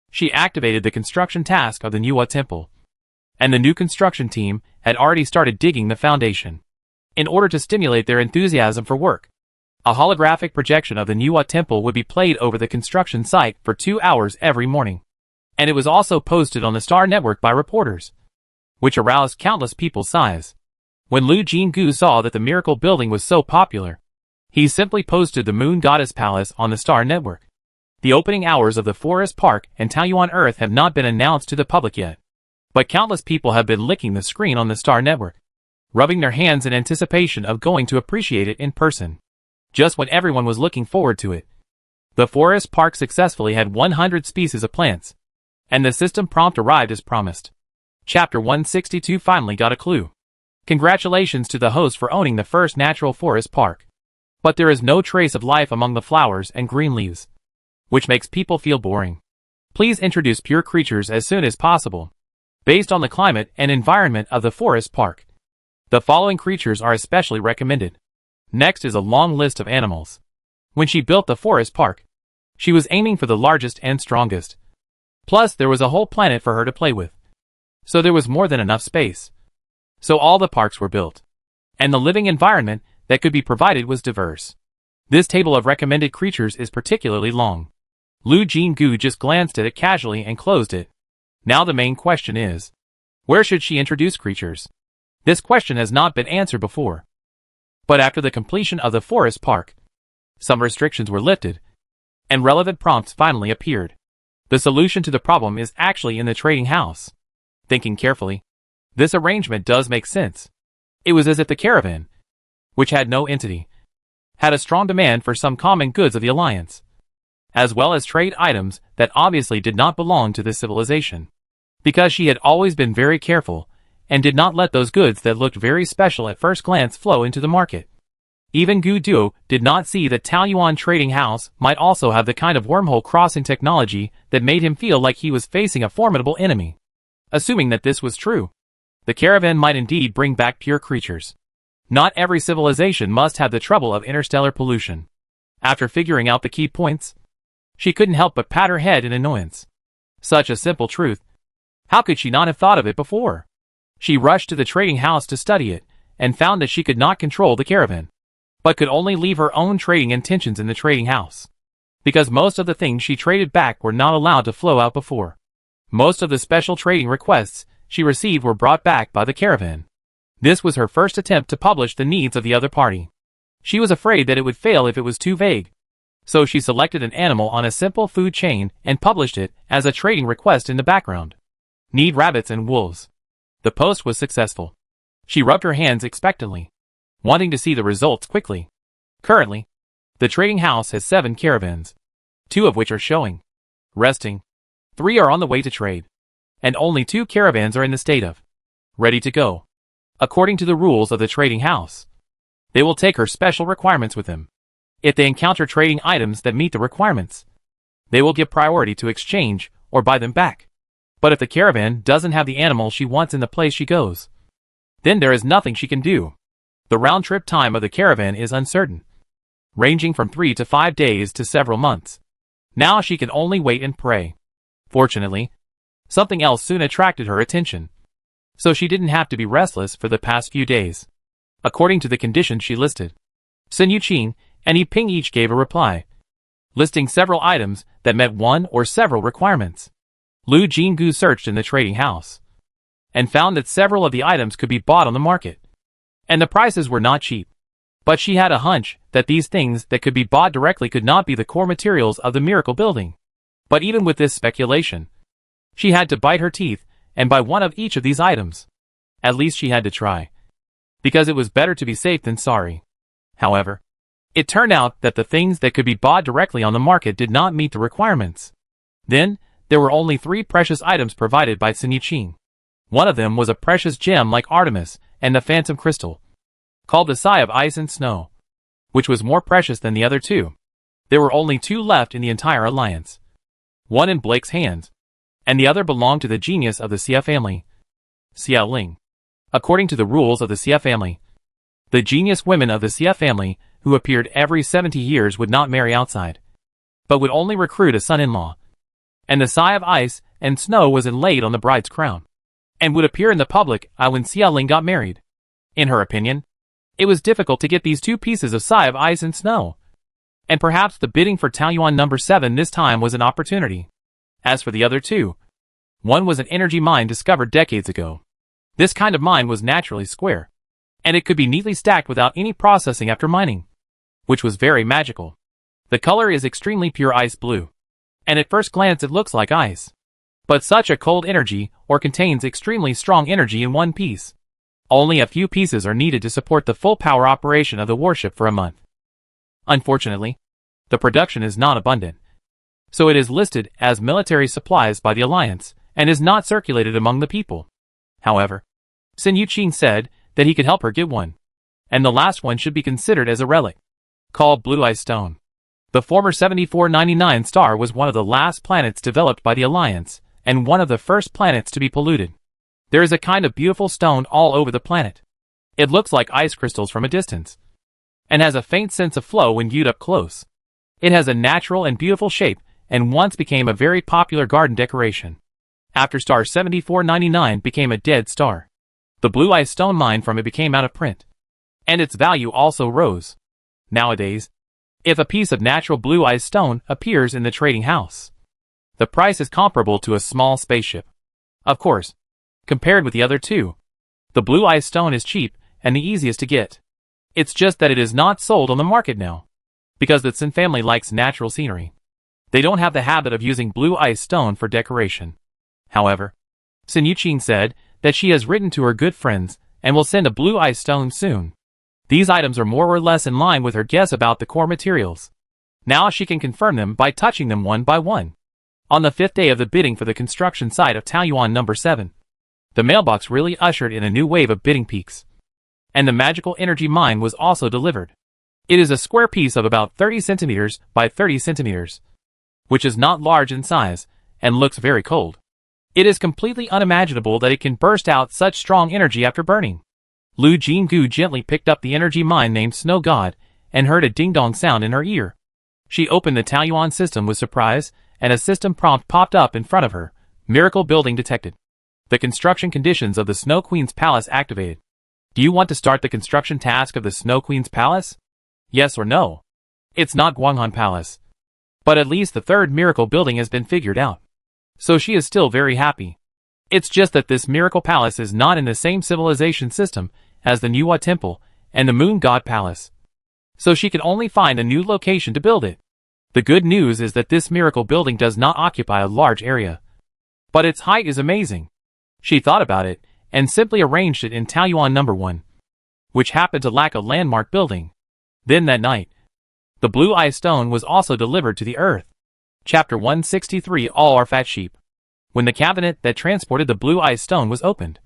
she activated the construction task of the Nuwa Temple. and the new construction team had already started digging the foundation. In order to stimulate their enthusiasm for work, a holographic projection of the Nuwa temple would be played over the construction site for 2 hours every morning. And it was also posted on the Star Network by reporters, which aroused countless people's sighs. When Lu Jinggu saw that the miracle building was so popular, he simply posted the Moon Goddess Palace on the Star Network. The opening hours of the Forest Park and Taoyuan Earth have not been announced to the public yet, but countless people have been licking the screen on the Star Network, rubbing their hands in anticipation of going to appreciate it in person. Just when everyone was looking forward to it, the Forest Park successfully had 100 species of plants, and the system prompt arrived as promised. Chapter 162 finally got a clue. Congratulations to the host for owning the first natural forest park. But there is no trace of life among the flowers and green leaves, which makes people feel boring. Please introduce pure creatures as soon as possible, based on the climate and environment of the forest park. The following creatures are especially recommended. Next is a long list of animals. When she built the forest park, she was aiming for the largest and strongest. Plus, there was a whole planet for her to play with, so there was more than enough space. So all the parks were built, and the living environment that could be provided was diverse. This table of recommended creatures is particularly long. Lu Jinggu just glanced at it casually and closed it. Now the main question is, where should she introduce creatures? This question has not been answered before. But after the completion of the forest park, some restrictions were lifted, and relevant prompts finally appeared. The solution to the problem is actually in the trading house. Thinking carefully, this arrangement does make sense. It was as if the caravan, which had no entity, had a strong demand for some common goods of the alliance, as well as trade items that obviously did not belong to this civilization. Because she had always been very careful, and did not let those goods that looked very special at first glance flow into the market. Even Gu Duo did not see that Taoyuan Trading House might also have the kind of wormhole crossing technology that made him feel like he was facing a formidable enemy. Assuming that this was true, the caravan might indeed bring back pure creatures. Not every civilization must have the trouble of interstellar pollution. After figuring out the key points, she couldn't help but pat her head in annoyance. Such a simple truth. How could she not have thought of it before? She rushed to the trading house to study it, and found that she could not control the caravan, but could only leave her own trading intentions in the trading house, because most of the things she traded back were not allowed to flow out before. Most of the special trading requests she received were brought back by the caravan. This was her first attempt to publish the needs of the other party. She was afraid that it would fail if it was too vague, so she selected an animal on a simple food chain and published it as a trading request in the background. Need rabbits and wolves. The post was successful. She rubbed her hands expectantly, wanting to see the results quickly. Currently, the trading house has 7 caravans, 2 of which are showing, resting, 3 are on the way to trade, and only 2 caravans are in the state of ready to go. According to the rules of the trading house, they will take her special requirements with them. If they encounter trading items that meet the requirements, they will give priority to exchange or buy them back. But if the caravan doesn't have the animal she wants in the place she goes, then there is nothing she can do. The round-trip time of the caravan is uncertain, ranging from 3 to 5 days to several months. Now she can only wait and pray. Fortunately, something else soon attracted her attention, so she didn't have to be restless for the past few days. According to the conditions she listed, Sun Yuqing and Yiping each gave a reply, listing several items that met one or several requirements. Lu Jinggu searched in the trading house, and found that several of the items could be bought on the market, and the prices were not cheap. But she had a hunch that these things that could be bought directly could not be the core materials of the miracle building. But even with this speculation, she had to bite her teeth and buy one of each of these items. At least she had to try, because it was better to be safe than sorry. However, it turned out that the things that could be bought directly on the market did not meet the requirements. Then, there were only 3 precious items provided by Sun Yuqing. One of them was a precious gem like Artemis and the phantom crystal, called the Sigh of Ice and Snow, which was more precious than the other 2. There were only 2 left in the entire alliance. One in Blake's hands, and the other belonged to the genius of the Xia family, Xia Ling. According to the rules of the Xia family, the genius women of the Xia family who appeared every 70 years would not marry outside, but would only recruit a son-in-law, and the Sigh of Ice and Snow was inlaid on the bride's crown. and would appear in the public eye when Xia Ling got married. In her opinion, it was difficult to get these two pieces of sea of ice and snow. And perhaps the bidding for Taoyuan number 7 this time was an opportunity. As for the other two, one was an energy mine discovered decades ago. This kind of mine was naturally square, and it could be neatly stacked without any processing after mining, which was very magical. The color is extremely pure ice blue, and at first glance it looks like ice. But such a cold energy or contains extremely strong energy in one piece. Only a few pieces are needed to support the full power operation of the warship for a month. Unfortunately, the production is not abundant, so it is listed as military supplies by the Alliance and is not circulated among the people. However, Sun Yuqing said that he could help her get one, and the last one should be considered as a relic, called Blue Ice Stone. The former 7499 star was one of the last planets developed by the Alliance, and one of the first planets to be polluted. There is a kind of beautiful stone all over the planet. It looks like ice crystals from a distance, and has a faint sense of flow when viewed up close. It has a natural and beautiful shape, and once became a very popular garden decoration. After star 7499 became a dead star, the blue ice stone mine from it became out of print, and its value also rose. Nowadays, if a piece of natural blue ice stone appears in the trading house, the price is comparable to a small spaceship. Of course, compared with the other two, the blue ice stone is cheap and the easiest to get. It's just that it is not sold on the market now, because the Sun family likes natural scenery. They don't have the habit of using blue ice stone for decoration. However, Sun Yuqing said that she has written to her good friends and will send a blue ice stone soon. These items are more or less in line with her guess about the core materials. Now she can confirm them by touching them one by one. On the 5th day of the bidding for the construction site of Taoyuan number 7, the mailbox really ushered in a new wave of bidding peaks. And the magical energy mine was also delivered. It is a square piece of about 30 centimeters by 30 centimeters, which is not large in size, and looks very cold. It is completely unimaginable that it can burst out such strong energy after burning. Lu Jinggu gently picked up the energy mine named Snow God, and heard a ding-dong sound in her ear. She opened the Taoyuan system with surprise, and a system prompt popped up in front of her. Miracle building detected. The construction conditions of the Snow Queen's palace activated. Do you want to start the construction task of the Snow Queen's palace? Yes or no? It's not Guanghan Palace, but at least the third miracle building has been figured out. So she is still very happy. It's just that this miracle palace is not in the same civilization system as the Nuwa Temple and the Moon God Palace. So she can only find a new location to build it. The good news is that this miracle building does not occupy a large area, but its height is amazing. She thought about it, and simply arranged it in Taoyuan number 1, which happened to lack a landmark building. Then that night, the blue ice stone was also delivered to the earth. Chapter 163 All are fat sheep. When the cabinet that transported the blue ice stone was opened,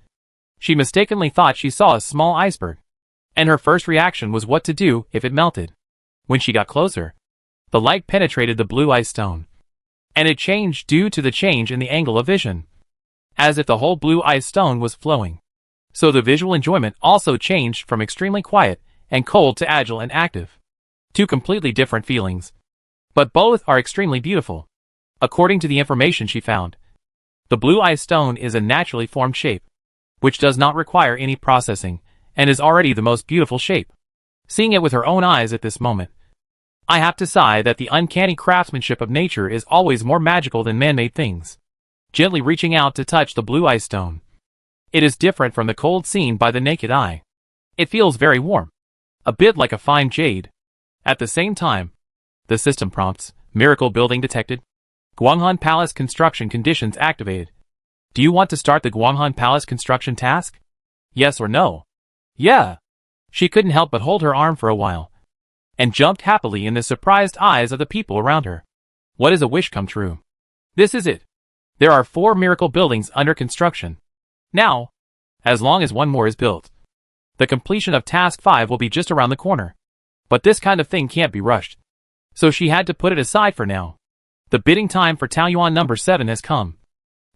she mistakenly thought she saw a small iceberg, and her first reaction was what to do if it melted. When she got closer, the light penetrated the blue ice stone, and it changed due to the change in the angle of vision, as if the whole blue ice stone was flowing. So the visual enjoyment also changed from extremely quiet and cold to agile and active. Two completely different feelings, but both are extremely beautiful. According to the information she found, the blue ice stone is a naturally formed shape, which does not require any processing, and is already the most beautiful shape. Seeing it with her own eyes at this moment, I have to sigh that the uncanny craftsmanship of nature is always more magical than man-made things. Gently reaching out to touch the blue ice stone, it is different from the cold seen by the naked eye. It feels very warm, a bit like a fine jade. At the same time, the system prompts, miracle building detected, Guanghan Palace construction conditions activated. Do you want to start the Guanghan Palace construction task? Yes or no? Yeah. She couldn't help but hold her arm for a while, and jumped happily in the surprised eyes of the people around her. What is a wish come true? This is it. There are 4 miracle buildings under construction. Now, as long as one more is built, the completion of task 5 will be just around the corner. But this kind of thing can't be rushed, so she had to put it aside for now. The bidding time for Taoyuan number 7 has come,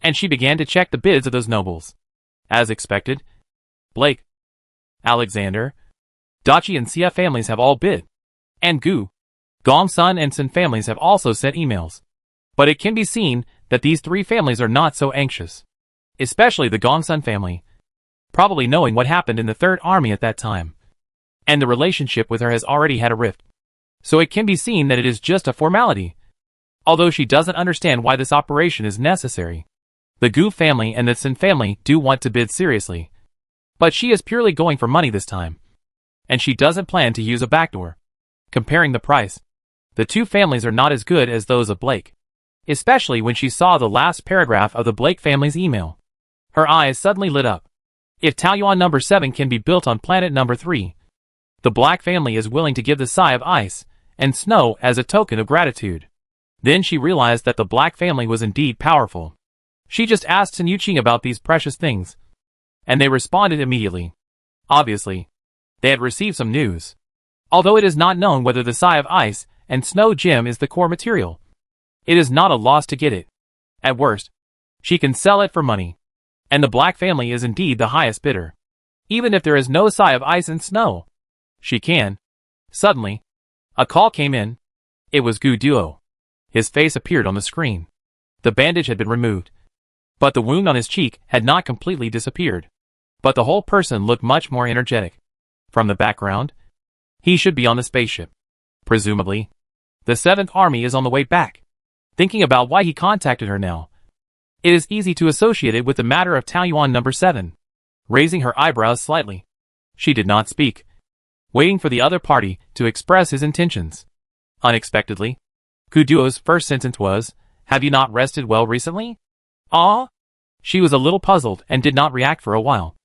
and she began to check the bids of those nobles. As expected, Blake, Alexander, Dachi and Xia families have all bid, and Gu, Gongsun and Sun families have also sent emails. But it can be seen that these 3 families are not so anxious. especially the Gongsun family, probably knowing what happened in the Third Army at that time. And the relationship with her has already had a rift. So it can be seen that it is just a formality. Although she doesn't understand why this operation is necessary. The Gu family and the Sin family do want to bid seriously. But she is purely going for money this time. And she doesn't plan to use a backdoor. Comparing the price, the two families are not as good as those of Blake. Especially when she saw the last paragraph of the Blake family's email. Her eyes suddenly lit up. If Taoyuan number 7 can be built on planet number 3, the Black family is willing to give the Sai of Ice and Snow as a token of gratitude. Then she realized that the Black family was indeed powerful. She just asked Sun Yuqing about these precious things. And they responded immediately. Obviously, they had received some news. Although it is not known whether the Sai of Ice and Snow gem is the core material. It is not a loss to get it. At worst, she can sell it for money. And the Black family is indeed the highest bidder. Even if there is no Sai of Ice and Snow, she can. Suddenly, a call came in. It was Gu Duo. His face appeared on the screen. The bandage had been removed. But the wound on his cheek had not completely disappeared. But the whole person looked much more energetic. From the background, he should be on the spaceship. Presumably, the 7th Army is on the way back. Thinking about why he contacted her now, it is easy to associate it with the matter of Taoyuan number 7. Raising her eyebrows slightly, she did not speak, waiting for the other party to express his intentions. Unexpectedly, Gu Duo's first sentence was, "Have you not rested well recently?" "Ah?" She was a little puzzled and did not react for a while.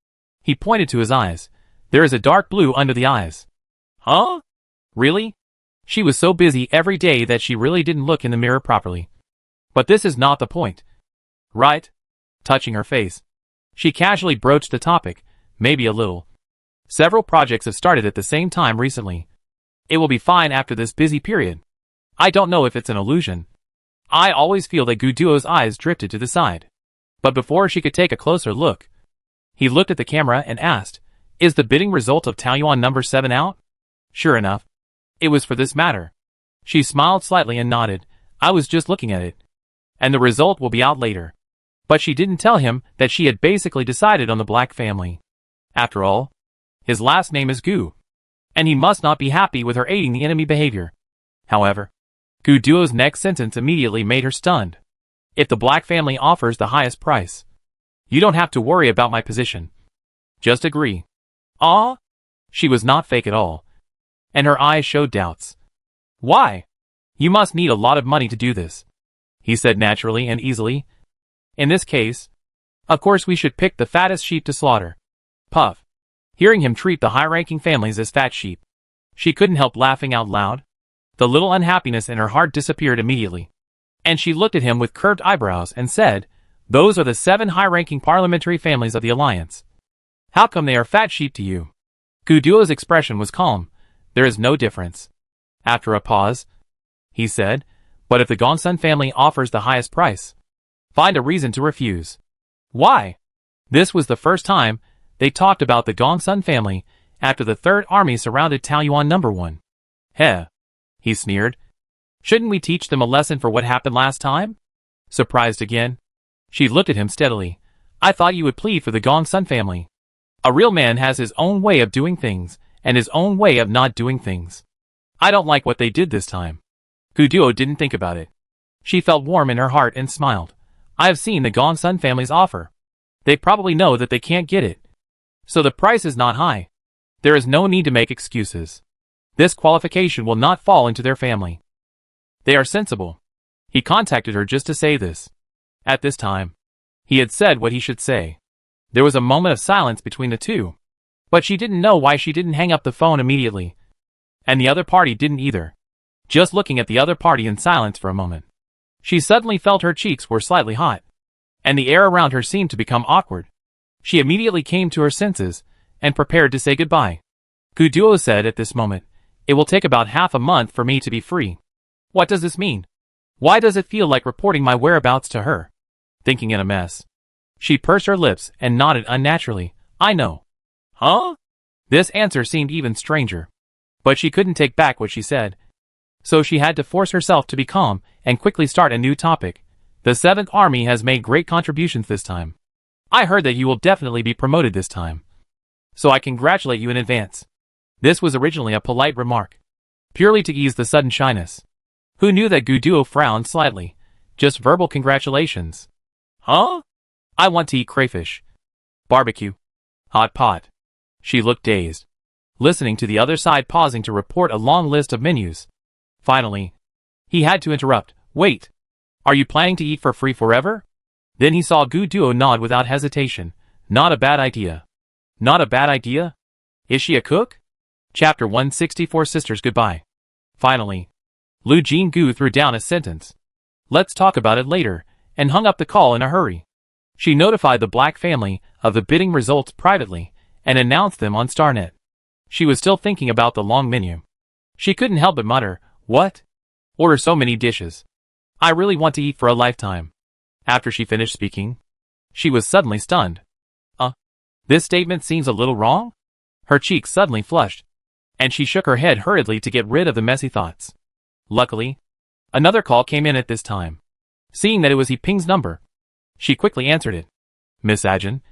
He pointed to his eyes. There is a dark blue under the eyes. Huh? Really? She was so busy every day that she really didn't look in the mirror properly. But this is not the point. Right? Touching her face, she casually broached the topic, maybe a little. Several projects have started at the same time recently. It will be fine after this busy period. I don't know if it's an illusion. I always feel that Gu Duo's eyes drifted to the side. But before she could take a closer look, he looked at the camera and asked, "Is the bidding result of Taoyuan number 7 out?" Sure enough, it was for this matter. She smiled slightly and nodded. "I was just looking at it. And the result will be out later." But she didn't tell him that she had basically decided on the Black family. After all, his last name is Gu. And he must not be happy with her aiding the enemy behavior. However, Gu Duo's next sentence immediately made her stunned. "If the Black family offers the highest price, you don't have to worry about my position. Just agree." Ah? She was not fake at all. And her eyes showed doubts. "Why? You must need a lot of money to do this," he said naturally and easily. "In this case, of course we should pick the fattest sheep to slaughter." Puff. Hearing him treat the high-ranking families as fat sheep, she couldn't help laughing out loud. The little unhappiness in her heart disappeared immediately. And she looked at him with curved eyebrows and said, "Those are the 7 high-ranking parliamentary families of the Alliance. How come they are fat sheep to you?" Gu Duo's expression was calm. "There is no difference." After a pause, he said, "But if the Gongsun family offers the highest price, find a reason to refuse." Why? This was the first time they talked about the Gongsun family after the Third Army surrounded Taoyuan number 1. Heh, he sneered. "Shouldn't we teach them a lesson for what happened last time?" Surprised again, she looked at him steadily. "I thought you would plead for the Gongsun family. A real man has his own way of doing things, and his own way of not doing things. I don't like what they did this time." Gu Duo didn't think about it. She felt warm in her heart and smiled. "I have seen the Gongsun family's offer. They probably know that they can't get it. So the price is not high. There is no need to make excuses. This qualification will not fall into their family. They are sensible." He contacted her just to say this. At this time, he had said what he should say. There was a moment of silence between the two. But she didn't know why she didn't hang up the phone immediately. And the other party didn't either. Just looking at the other party in silence for a moment, she suddenly felt her cheeks were slightly hot. And the air around her seemed to become awkward. She immediately came to her senses and prepared to say goodbye. Gu Duo said at this moment, "It will take about half a month for me to be free." What does this mean? Why does it feel like reporting my whereabouts to her? Thinking in a mess, she pursed her lips and nodded unnaturally. "I know." Huh? This answer seemed even stranger. But she couldn't take back what she said. So she had to force herself to be calm and quickly start a new topic. "The 7th Army has made great contributions this time. I heard that you will definitely be promoted this time. So I congratulate you in advance. This was originally a polite remark, purely to ease the sudden shyness. Who knew that Guduo frowned slightly? Just verbal congratulations. Huh? I want to eat crayfish. Barbecue. Hot pot. She looked dazed, listening to the other side pausing to report a long list of menus. Finally, he had to interrupt. Wait. Are you planning to eat for free forever? Then he saw Guduo nod without hesitation. Not a bad idea. Not a bad idea? Is she a cook? Chapter 164 Sisters Goodbye. Finally, Lu Jinggu threw down a sentence. Let's talk about it later, and hung up the call in a hurry. She notified the Black family of the bidding results privately, and announced them on StarNet. She was still thinking about the long menu. She couldn't help but mutter, what? Order so many dishes. I really want to eat for a lifetime. After she finished speaking, she was suddenly stunned. This statement seems a little wrong? Her cheeks suddenly flushed, and she shook her head hurriedly to get rid of the messy thoughts. Luckily, another call came in at this time. Seeing that it was He Ping's number, she quickly answered it. Miss Ajin,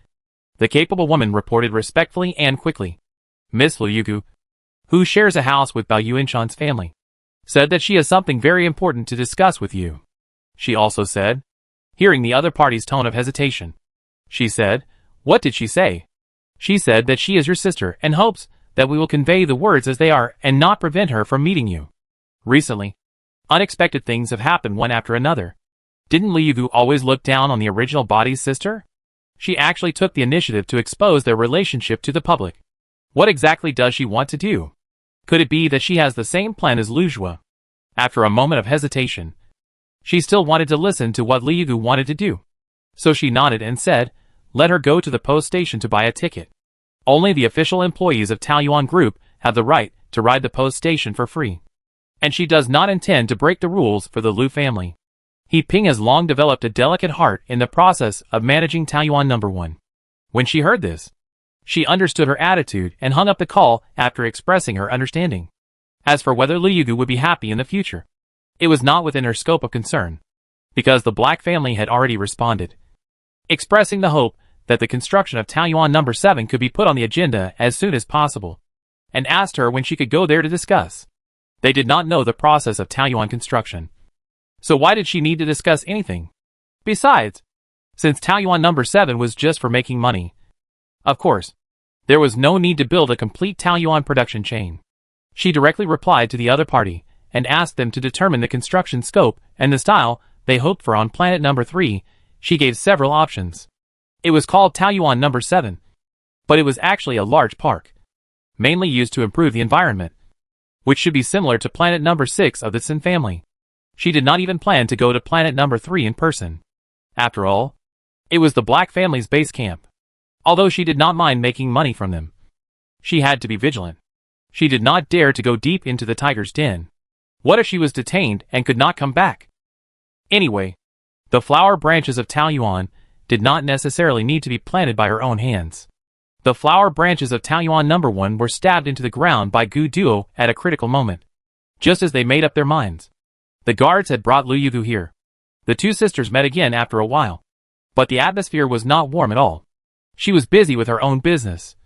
the capable woman reported respectfully and quickly. Miss Liu Yugu, who shares a house with Bao Yuanshan's family, said that she has something very important to discuss with you. She also said, hearing the other party's tone of hesitation. She said, what did she say? She said that she is your sister and hopes that we will convey the words as they are and not prevent her from meeting you. Recently, unexpected things have happened one after another. Didn't Liu Yugu always look down on the original body's sister? She actually took the initiative to expose their relationship to the public. What exactly does she want to do? Could it be that she has the same plan as Lu Zhuo? After a moment of hesitation, she still wanted to listen to what Liu Yugu wanted to do. So she nodded and said, let her go to the post station to buy a ticket. Only the official employees of Taoyuan Group have the right to ride the post station for free. And she does not intend to break the rules for the Lu family. He Ping has long developed a delicate heart in the process of managing Taoyuan number 1. When she heard this, she understood her attitude and hung up the call after expressing her understanding. As for whether Liu Yugu would be happy in the future, it was not within her scope of concern, because the Black family had already responded, expressing the hope that the construction of Taoyuan number 7 could be put on the agenda as soon as possible, and asked her when she could go there to discuss. They did not know the process of Taoyuan construction. So why did she need to discuss anything? Besides, since Taoyuan number 7 was just for making money, of course, there was no need to build a complete Taoyuan production chain. She directly replied to the other party, and asked them to determine the construction scope and the style they hoped for on planet number 3. She gave several options. It was called Taoyuan number 7, but it was actually a large park, mainly used to improve the environment, which should be similar to planet number 6 of the Sin family. She did not even plan to go to planet number 3 in person. After all, it was the Black family's base camp. Although she did not mind making money from them, she had to be vigilant. She did not dare to go deep into the tiger's den. What if she was detained and could not come back? Anyway, the flower branches of Taoyuan did not necessarily need to be planted by her own hands. The flower branches of Taoyuan number 1 were stabbed into the ground by Gu Duo at a critical moment, just as they made up their minds. The guards had brought Liu Yugu here. The two sisters met again after a while, but the atmosphere was not warm at all. She was busy with her own business,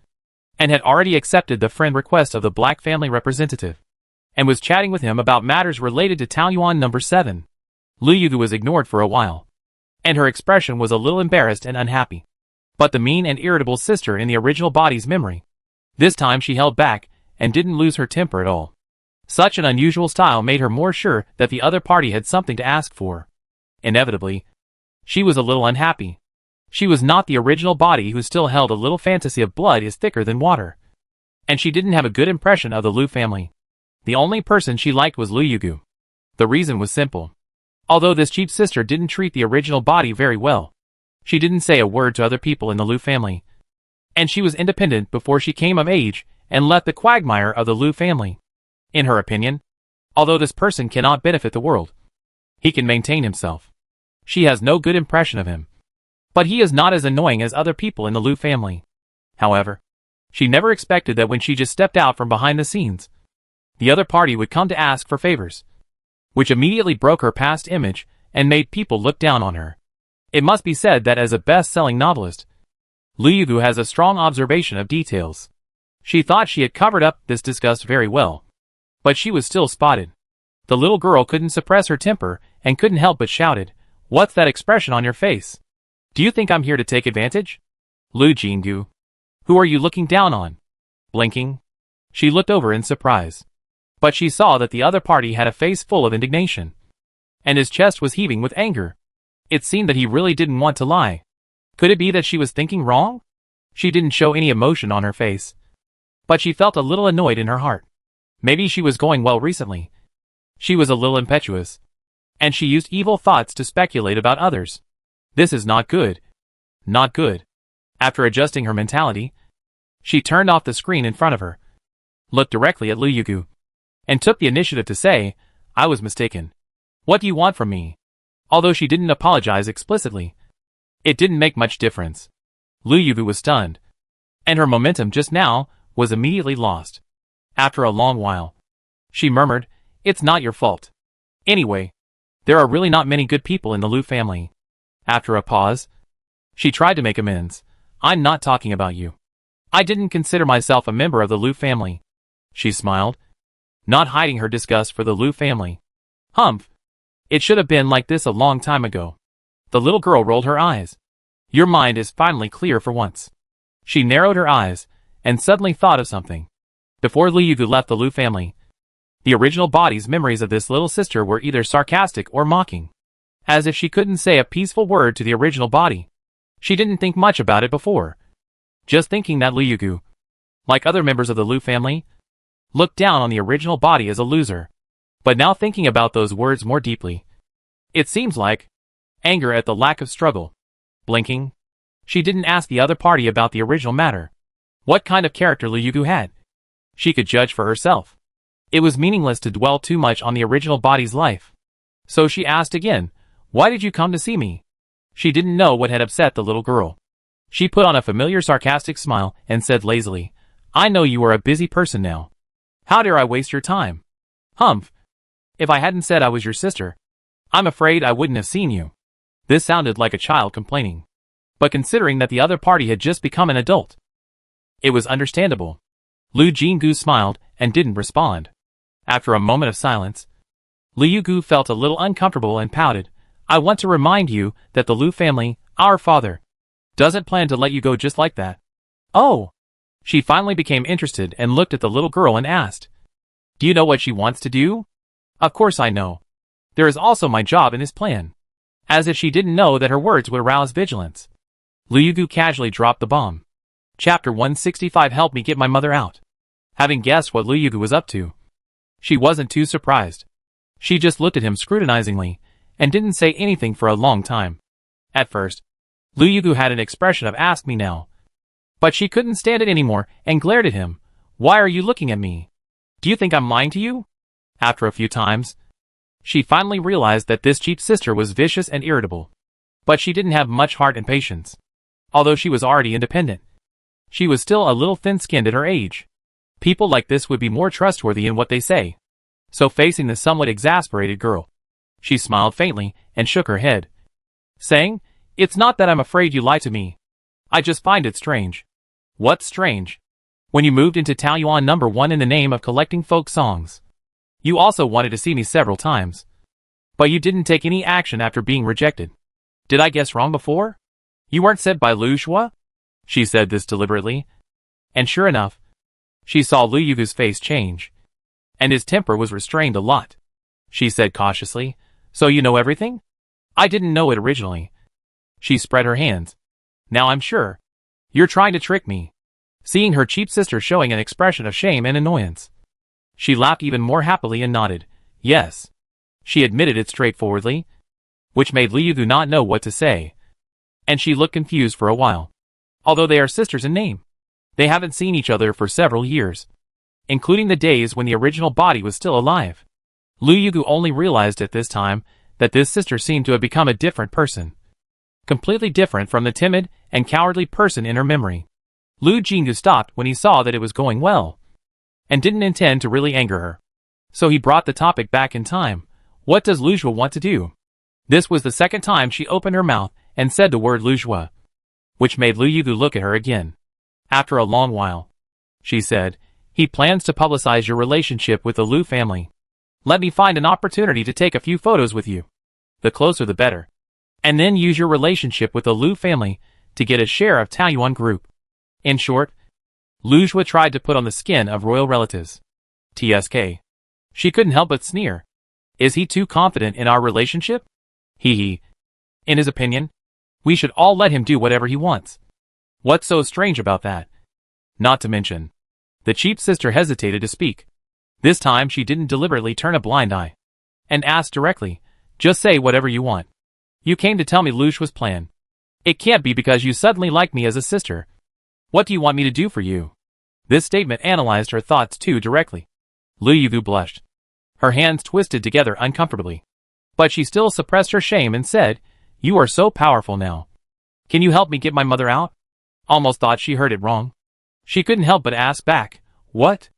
and had already accepted the friend request of the Black family representative, and was chatting with him about matters related to Taoyuan number 7. Liu Yugu was ignored for a while, and her expression was a little embarrassed and unhappy. But the mean and irritable sister in the original body's memory, this time she held back and didn't lose her temper at all. Such an unusual style made her more sure that the other party had something to ask for. Inevitably, she was a little unhappy. She was not the original body who still held a little fantasy of blood is thicker than water. And she didn't have a good impression of the Lu family. The only person she liked was Liu Yugu. The reason was simple. Although this cheap sister didn't treat the original body very well, she didn't say a word to other people in the Lu family. And she was independent before she came of age and left the quagmire of the Lu family. In her opinion, although this person cannot benefit the world, he can maintain himself. She has no good impression of him. But he is not as annoying as other people in the Lu family. However, she never expected that when she just stepped out from behind the scenes, the other party would come to ask for favors, which immediately broke her past image and made people look down on her. It must be said that as a best-selling novelist, Lu Yugu has a strong observation of details. She thought she had covered up this disgust very well. But she was still spotted. The little girl couldn't suppress her temper and couldn't help but shouted, "What's that expression on your face? Do you think I'm here to take advantage? Lu Jingu, who are you looking down on?" Blinking, she looked over in surprise. But she saw that the other party had a face full of indignation. And his chest was heaving with anger. It seemed that he really didn't want to lie. Could it be that she was thinking wrong? She didn't show any emotion on her face. But she felt a little annoyed in her heart. Maybe she was going well recently. She was a little impetuous. And she used evil thoughts to speculate about others. This is not good. Not good. After adjusting her mentality, she turned off the screen in front of her, looked directly at Lu Yugu, and took the initiative to say, "I was mistaken. What do you want from me?" Although she didn't apologize explicitly, it didn't make much difference. Lu Yugu was stunned, and her momentum just now was immediately lost. After a long while, she murmured, "It's not your fault. Anyway, there are really not many good people in the Lu family." After a pause, she tried to make amends. "I'm not talking about you. I didn't consider myself a member of the Lu family." She smiled, not hiding her disgust for the Lu family. "Humph. It should have been like this a long time ago." The little girl rolled her eyes. "Your mind is finally clear for once." She narrowed her eyes, and suddenly thought of something. Before Lu Yugu left the Lu family, the original body's memories of this little sister were either sarcastic or mocking. As if she couldn't say a peaceful word to the original body. She didn't think much about it before. Just thinking that Lu Yugu, like other members of the Lu family, looked down on the original body as a loser. But now thinking about those words more deeply, it seems like anger at the lack of struggle. Blinking, she didn't ask the other party about the original matter. What kind of character Lu Yugu had. She could judge for herself. It was meaningless to dwell too much on the original body's life. So she asked again, "Why did you come to see me?" She didn't know what had upset the little girl. She put on a familiar sarcastic smile and said lazily, "I know you are a busy person now. How dare I waste your time? Humph. If I hadn't said I was your sister, I'm afraid I wouldn't have seen you." This sounded like a child complaining. But considering that the other party had just become an adult, it was understandable. Lu Jingu smiled and didn't respond. After a moment of silence, Lu Yugu felt a little uncomfortable and pouted. "I want to remind you that the Lu family, our father, doesn't plan to let you go just like that." "Oh." She finally became interested and looked at the little girl and asked, "Do you know what she wants to do?" "Of course I know. There is also my job in his plan." As if she didn't know that her words would arouse vigilance, Lu Yugu casually dropped the bomb. Chapter 165 Help me get my mother out. Having guessed what Lu Yugu was up to, she wasn't too surprised. She just looked at him scrutinizingly, and didn't say anything for a long time. At first, Lu Yugu had an expression of "ask me now." But she couldn't stand it anymore and glared at him. "Why are you looking at me? Do you think I'm lying to you?" After a few times, she finally realized that this cheap sister was vicious and irritable. But she didn't have much heart and patience. Although she was already independent, she was still a little thin-skinned at her age. People like this would be more trustworthy in what they say. So facing the somewhat exasperated girl, she smiled faintly and shook her head, saying, "It's not that I'm afraid you lie to me. I just find it strange." "What's strange?" "When you moved into Taoyuan #1 in the name of collecting folk songs, you also wanted to see me several times. But you didn't take any action after being rejected. Did I guess wrong before? You weren't sent by Lu Shua?" She said this deliberately. And sure enough, she saw Lu Yugu's face change. And his temper was restrained a lot. She said cautiously, "So you know everything?" "I didn't know it originally." She spread her hands. "Now I'm sure. You're trying to trick me." Seeing her cheap sister showing an expression of shame and annoyance, she laughed even more happily and nodded. "Yes." She admitted it straightforwardly, which made Lu Yugu not know what to say. And she looked confused for a while. Although they are sisters in name, they haven't seen each other for several years, including the days when the original body was still alive. Lu Yugu only realized at this time that this sister seemed to have become a different person. Completely different from the timid and cowardly person in her memory. Lu Jingu stopped when he saw that it was going well, and didn't intend to really anger her. So he brought the topic back in time. "What does Luzhua want to do?" This was the second time she opened her mouth and said the word Luzhua, which made Lu Yugu look at her again. After a long while, she said, "He plans to publicize your relationship with the Lu family. Let me find an opportunity to take a few photos with you. The closer the better. And then use your relationship with the Lu family to get a share of Taoyuan group." In short, Lu Xue tried to put on the skin of royal relatives. TSK. She couldn't help but sneer. Is he too confident in our relationship? Hee. In his opinion, we should all let him do whatever he wants. What's so strange about that? Not to mention, the cheap sister hesitated to speak. This time she didn't deliberately turn a blind eye. And asked directly, "Just say whatever you want. You came to tell me Lu Xue's plan. It can't be because you suddenly like me as a sister. What do you want me to do for you?" This statement analyzed her thoughts too directly. Lu Yugu blushed. Her hands twisted together uncomfortably. But she still suppressed her shame and said, "You are so powerful now. Can you help me get my mother out?" Almost thought she heard it wrong. She couldn't help but ask back, "What?"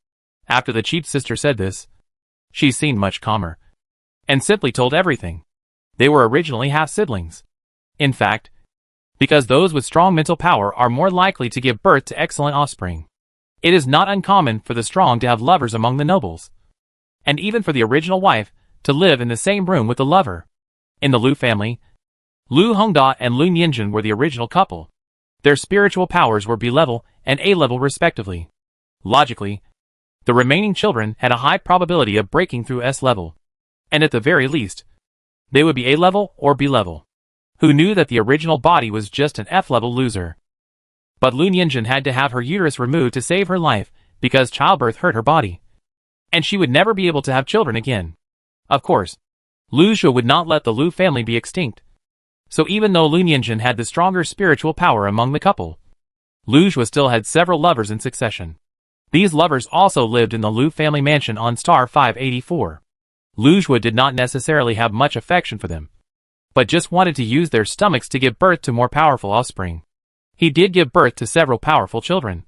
After the cheap sister said this, she seemed much calmer. And simply told everything. They were originally half-siblings. In fact, because those with strong mental power are more likely to give birth to excellent offspring. It is not uncommon for the strong to have lovers among the nobles. And even for the original wife to live in the same room with the lover. In the Lu family, Lu Hongda and Lu Nianjun were the original couple. Their spiritual powers were B-level and A-level respectively. Logically, the remaining children had a high probability of breaking through S-level. And at the very least, they would be A-level or B-level. Who knew that the original body was just an F-level loser? But Lu Nianjun had to have her uterus removed to save her life because childbirth hurt her body. And she would never be able to have children again. Of course, Lu Xue would not let the Lu family be extinct. So even though Lu Nianjun had the stronger spiritual power among the couple, Lu Xue still had several lovers in succession. These lovers also lived in the Lu family mansion on star 584. Lu Xue did not necessarily have much affection for them, but just wanted to use their stomachs to give birth to more powerful offspring. He did give birth to several powerful children.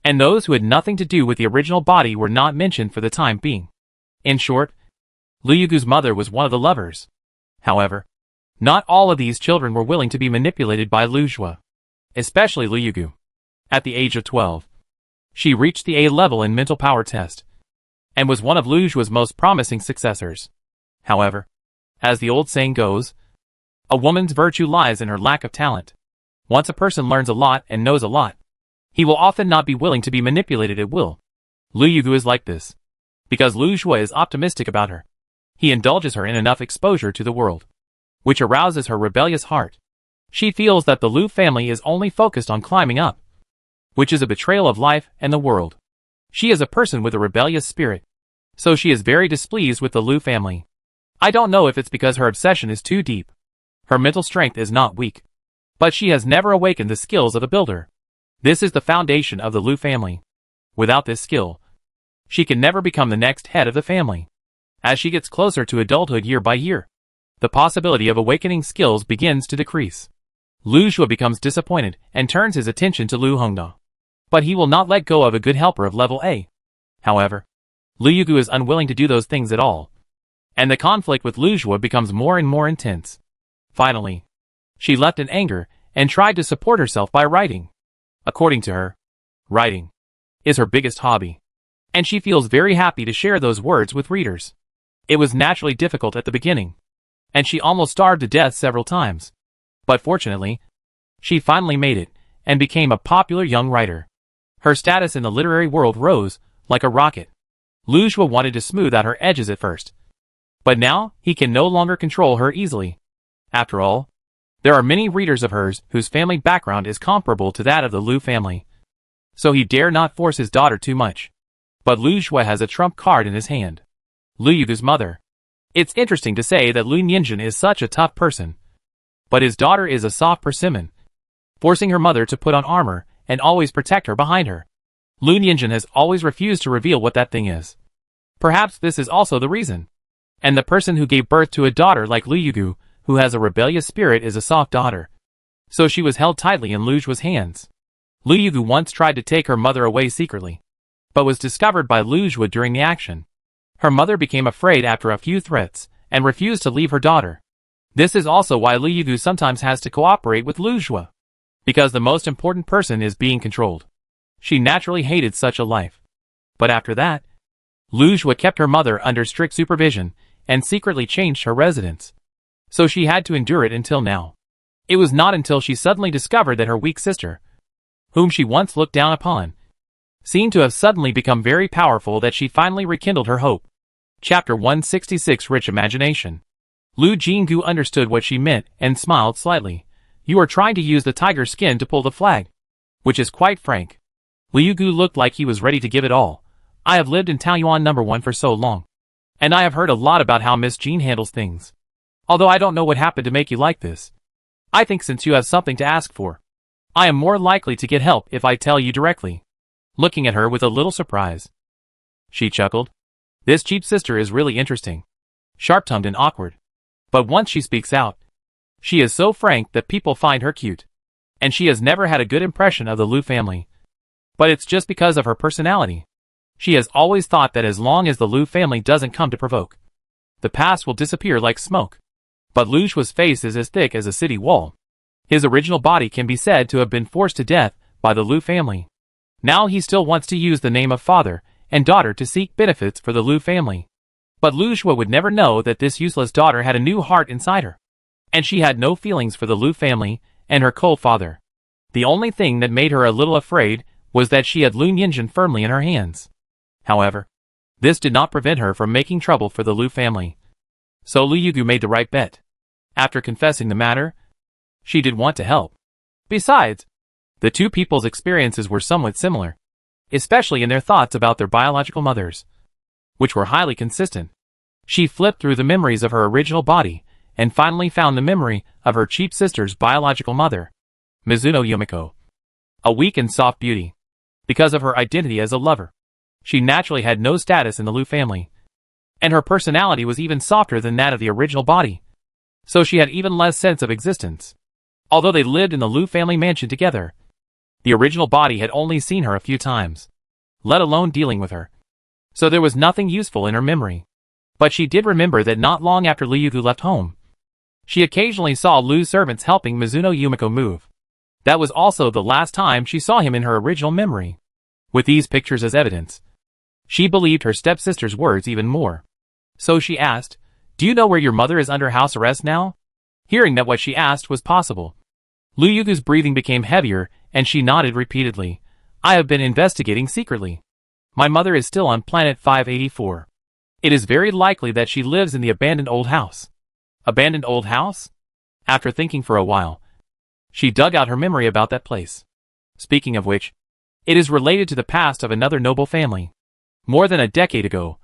And those who had nothing to do with the original body were not mentioned for the time being. In short, Lu Yugu's mother was one of the lovers. However, not all of these children were willing to be manipulated by Lu Xue. Especially Lu Yugu. At the age of 12, she reached the A level in mental power test, and was one of Lu Xue's most promising successors. However, as the old saying goes, a woman's virtue lies in her lack of talent. Once a person learns a lot and knows a lot, he will often not be willing to be manipulated at will. Lu Yugu is like this. Because Lu Xue is optimistic about her, he indulges her in enough exposure to the world, which arouses her rebellious heart. She feels that the Lu family is only focused on climbing up, which is a betrayal of life and the world. She is a person with a rebellious spirit, so she is very displeased with the Lu family. I don't know if it's because her obsession is too deep. Her mental strength is not weak, but she has never awakened the skills of a builder. This is the foundation of the Lu family. Without this skill, she can never become the next head of the family. As she gets closer to adulthood year by year, the possibility of awakening skills begins to decrease. Lu Xue becomes disappointed and turns his attention to Lu Hongda. But he will not let go of a good helper of level A. However, Lu Yugu is unwilling to do those things at all, and the conflict with Lu Xue becomes more and more intense. Finally, she left in anger and tried to support herself by writing. According to her, writing is her biggest hobby, and she feels very happy to share those words with readers. It was naturally difficult at the beginning, and she almost starved to death several times. But fortunately, she finally made it and became a popular young writer. Her status in the literary world rose like a rocket. Lu Xue wanted to smooth out her edges at first, but now he can no longer control her easily. After all, there are many readers of hers whose family background is comparable to that of the Lu family. So he dare not force his daughter too much. But Lu Xue has a trump card in his hand. Lu Yugu's mother. It's interesting to say that Lu Nianjun is such a tough person, but his daughter is a soft persimmon, forcing her mother to put on armor and always protect her behind her. Lu Nianjun has always refused to reveal what that thing is. Perhaps this is also the reason. And the person who gave birth to a daughter like Lu Yugu, who has a rebellious spirit, is a soft daughter. So she was held tightly in Lu Xue's hands. Lu Yugu once tried to take her mother away secretly, but was discovered by Lu Xue during the action. Her mother became afraid after a few threats, and refused to leave her daughter. This is also why Lu Yugu sometimes has to cooperate with Lu Xue, because the most important person is being controlled. She naturally hated such a life. But after that, Lu Jue kept her mother under strict supervision and secretly changed her residence. So she had to endure it until now. It was not until she suddenly discovered that her weak sister, whom she once looked down upon, seemed to have suddenly become very powerful that she finally rekindled her hope. Chapter 166 Rich Imagination. Lu Jinggu understood what she meant and smiled slightly. You are trying to use the tiger skin to pull the flag. Which is quite frank. Liu Gu looked like he was ready to give it all. I have lived in Taoyuan No. 1 for so long. And I have heard a lot about how Miss Jean handles things. Although I don't know what happened to make you like this. I think since you have something to ask for, I am more likely to get help if I tell you directly. Looking at her with a little surprise, she chuckled. This cheap sister is really interesting. Sharp-tongued and awkward. But once she speaks out, she is so frank that people find her cute. And she has never had a good impression of the Lu family. But it's just because of her personality. She has always thought that as long as the Lu family doesn't come to provoke, the past will disappear like smoke. But Lu Jue's face is as thick as a city wall. His original body can be said to have been forced to death by the Lu family. Now he still wants to use the name of father and daughter to seek benefits for the Lu family. But Lu Jue would never know that this useless daughter had a new heart inside her. And she had no feelings for the Lu family and her cold father. The only thing that made her a little afraid was that she had Lu Yinjin firmly in her hands. However, this did not prevent her from making trouble for the Lu family. So Lu Yugu made the right bet. After confessing the matter, she did want to help. Besides, the two people's experiences were somewhat similar, especially in their thoughts about their biological mothers, which were highly consistent. She flipped through the memories of her original body and finally found the memory of her cheap sister's biological mother, Mizuno Yumiko. A weak and soft beauty. Because of her identity as a lover, she naturally had no status in the Lu family. And her personality was even softer than that of the original body. So she had even less sense of existence. Although they lived in the Lu family mansion together, the original body had only seen her a few times, let alone dealing with her. So there was nothing useful in her memory. But she did remember that not long after Liu Gu left home, she occasionally saw Lu's servants helping Mizuno Yumiko move. That was also the last time she saw him in her original memory. With these pictures as evidence, she believed her stepsister's words even more. So she asked, do you know where your mother is under house arrest now? Hearing that what she asked was possible, Lu Yugu's breathing became heavier and she nodded repeatedly. I have been investigating secretly. My mother is still on planet 584. It is very likely that she lives in the abandoned old house. Abandoned old house? After thinking for a while, she dug out her memory about that place. Speaking of which, it is related to the past of another noble family. More than a decade ago,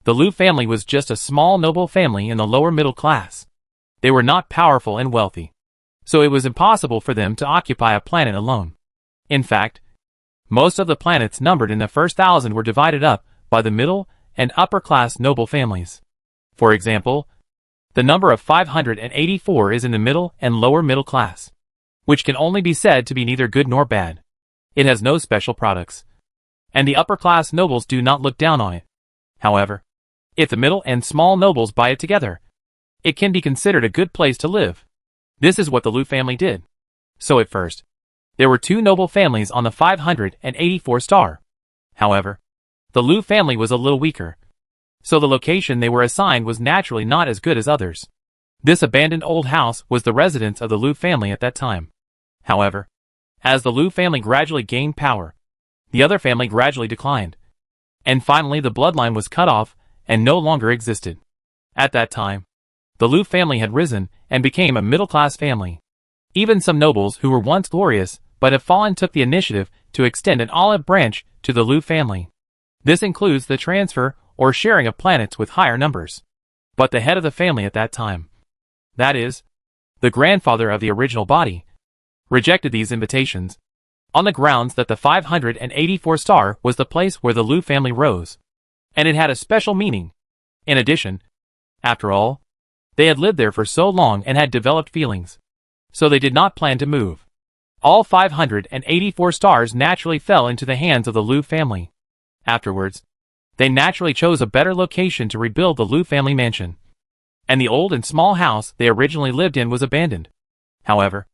the Lu family was just a small noble family in the lower middle class. They were not powerful and wealthy, so it was impossible for them to occupy a planet alone. In fact, most of the planets numbered in the first 1,000 were divided up by the middle and upper class noble families. For example, the number of 584 is in the middle and lower middle class, which can only be said to be neither good nor bad. It has no special products, and the upper class nobles do not look down on it. However, if the middle and small nobles buy it together, it can be considered a good place to live. This is what the Lu family did. So at first, there were two noble families on the 584 star. However, the Lu family was a little weaker, so the location they were assigned was naturally not as good as others. This abandoned old house was the residence of the Lu family at that time. However, as the Lu family gradually gained power, the other family gradually declined. And finally the bloodline was cut off and no longer existed. At that time, the Lu family had risen and became a middle-class family. Even some nobles who were once glorious but have fallen took the initiative to extend an olive branch to the Lu family. This includes the transfer or sharing of planets with higher numbers. But the head of the family at that time, that is, the grandfather of the original body, rejected these invitations, on the grounds that the 584 star was the place where the Lu family rose, and it had a special meaning. In addition, after all, they had lived there for so long and had developed feelings, so they did not plan to move. All 584 stars naturally fell into the hands of the Lu family. Afterwards, they naturally chose a better location to rebuild the Lu family mansion, and the old and small house they originally lived in was abandoned. However,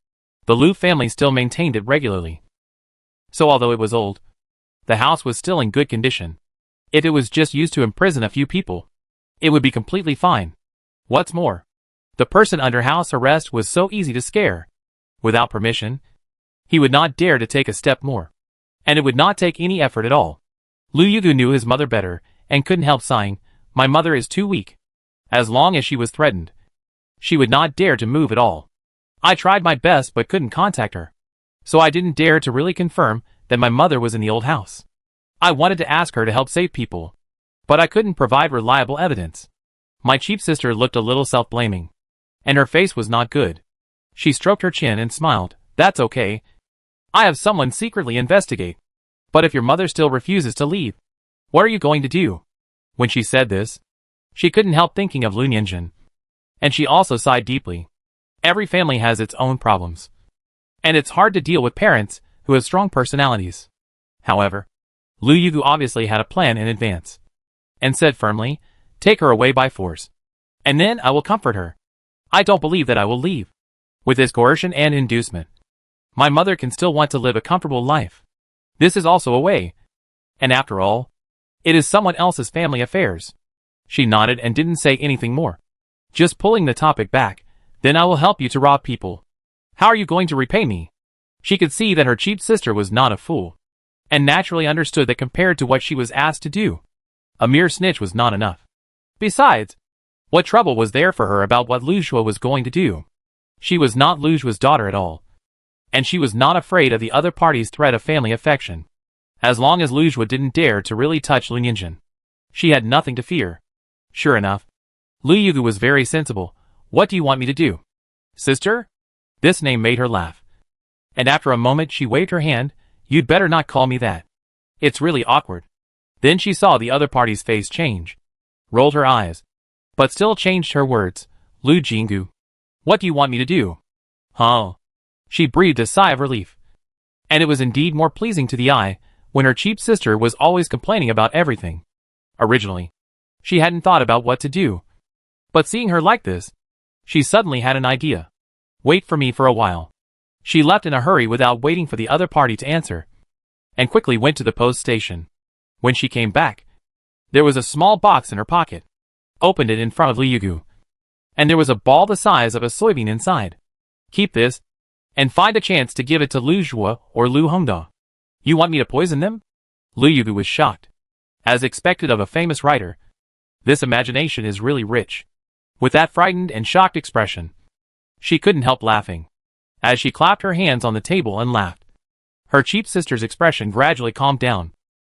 The Liu family still maintained it regularly. So although it was old, the house was still in good condition. If it was just used to imprison a few people, it would be completely fine. What's more, the person under house arrest was so easy to scare. Without permission, he would not dare to take a step more. And it would not take any effort at all. Liu Yugu knew his mother better, and couldn't help sighing, "My mother is too weak." As long as she was threatened, she would not dare to move at all. I tried my best but couldn't contact her. So I didn't dare to really confirm that my mother was in the old house. I wanted to ask her to help save people, but I couldn't provide reliable evidence. My cheap sister looked a little self-blaming, and her face was not good. She stroked her chin and smiled. "That's okay. I have someone secretly investigate. But if your mother still refuses to leave, what are you going to do?" When she said this, she couldn't help thinking of Lu Nianjun. And she also sighed deeply. Every family has its own problems. And it's hard to deal with parents who have strong personalities. However, Liu Yugu obviously had a plan in advance, and said firmly, "Take her away by force. And then I will comfort her. I don't believe that I will leave. With this coercion and inducement, my mother can still want to live a comfortable life. This is also a way. And after all, it is someone else's family affairs." She nodded and didn't say anything more. Just pulling the topic back, "Then I will help you to rob people. How are you going to repay me?" She could see that her cheap sister was not a fool, and naturally understood that compared to what she was asked to do, a mere snitch was not enough. Besides, what trouble was there for her about what Lu Zhuo was going to do? She was not Lu Zhuo's daughter at all, and she was not afraid of the other party's threat of family affection. As long as Lu Zhuo didn't dare to really touch Lu Nianjun, she had nothing to fear. Sure enough, Liu Yugu was very sensible. "What do you want me to do?" "Sister?" This name made her laugh. And after a moment she waved her hand. "You'd better not call me that. It's really awkward." Then she saw the other party's face change, rolled her eyes, but still changed her words. "Lu Jinggu, what do you want me to do?" "Huh?" She breathed a sigh of relief. And it was indeed more pleasing to the eye when her cheap sister was always complaining about everything. Originally, she hadn't thought about what to do. But seeing her like this, she suddenly had an idea. "Wait for me for a while." She left in a hurry without waiting for the other party to answer, and quickly went to the post station. When she came back, there was a small box in her pocket. Opened it in front of Liu Yugu, and there was a ball the size of a soybean inside. "Keep this, and find a chance to give it to Lu Zhuo or Lu Hongda." "You want me to poison them?" Liu Yugu was shocked. As expected of a famous writer, this imagination is really rich. With that frightened and shocked expression, she couldn't help laughing, as she clapped her hands on the table and laughed. Her cheap sister's expression gradually calmed down.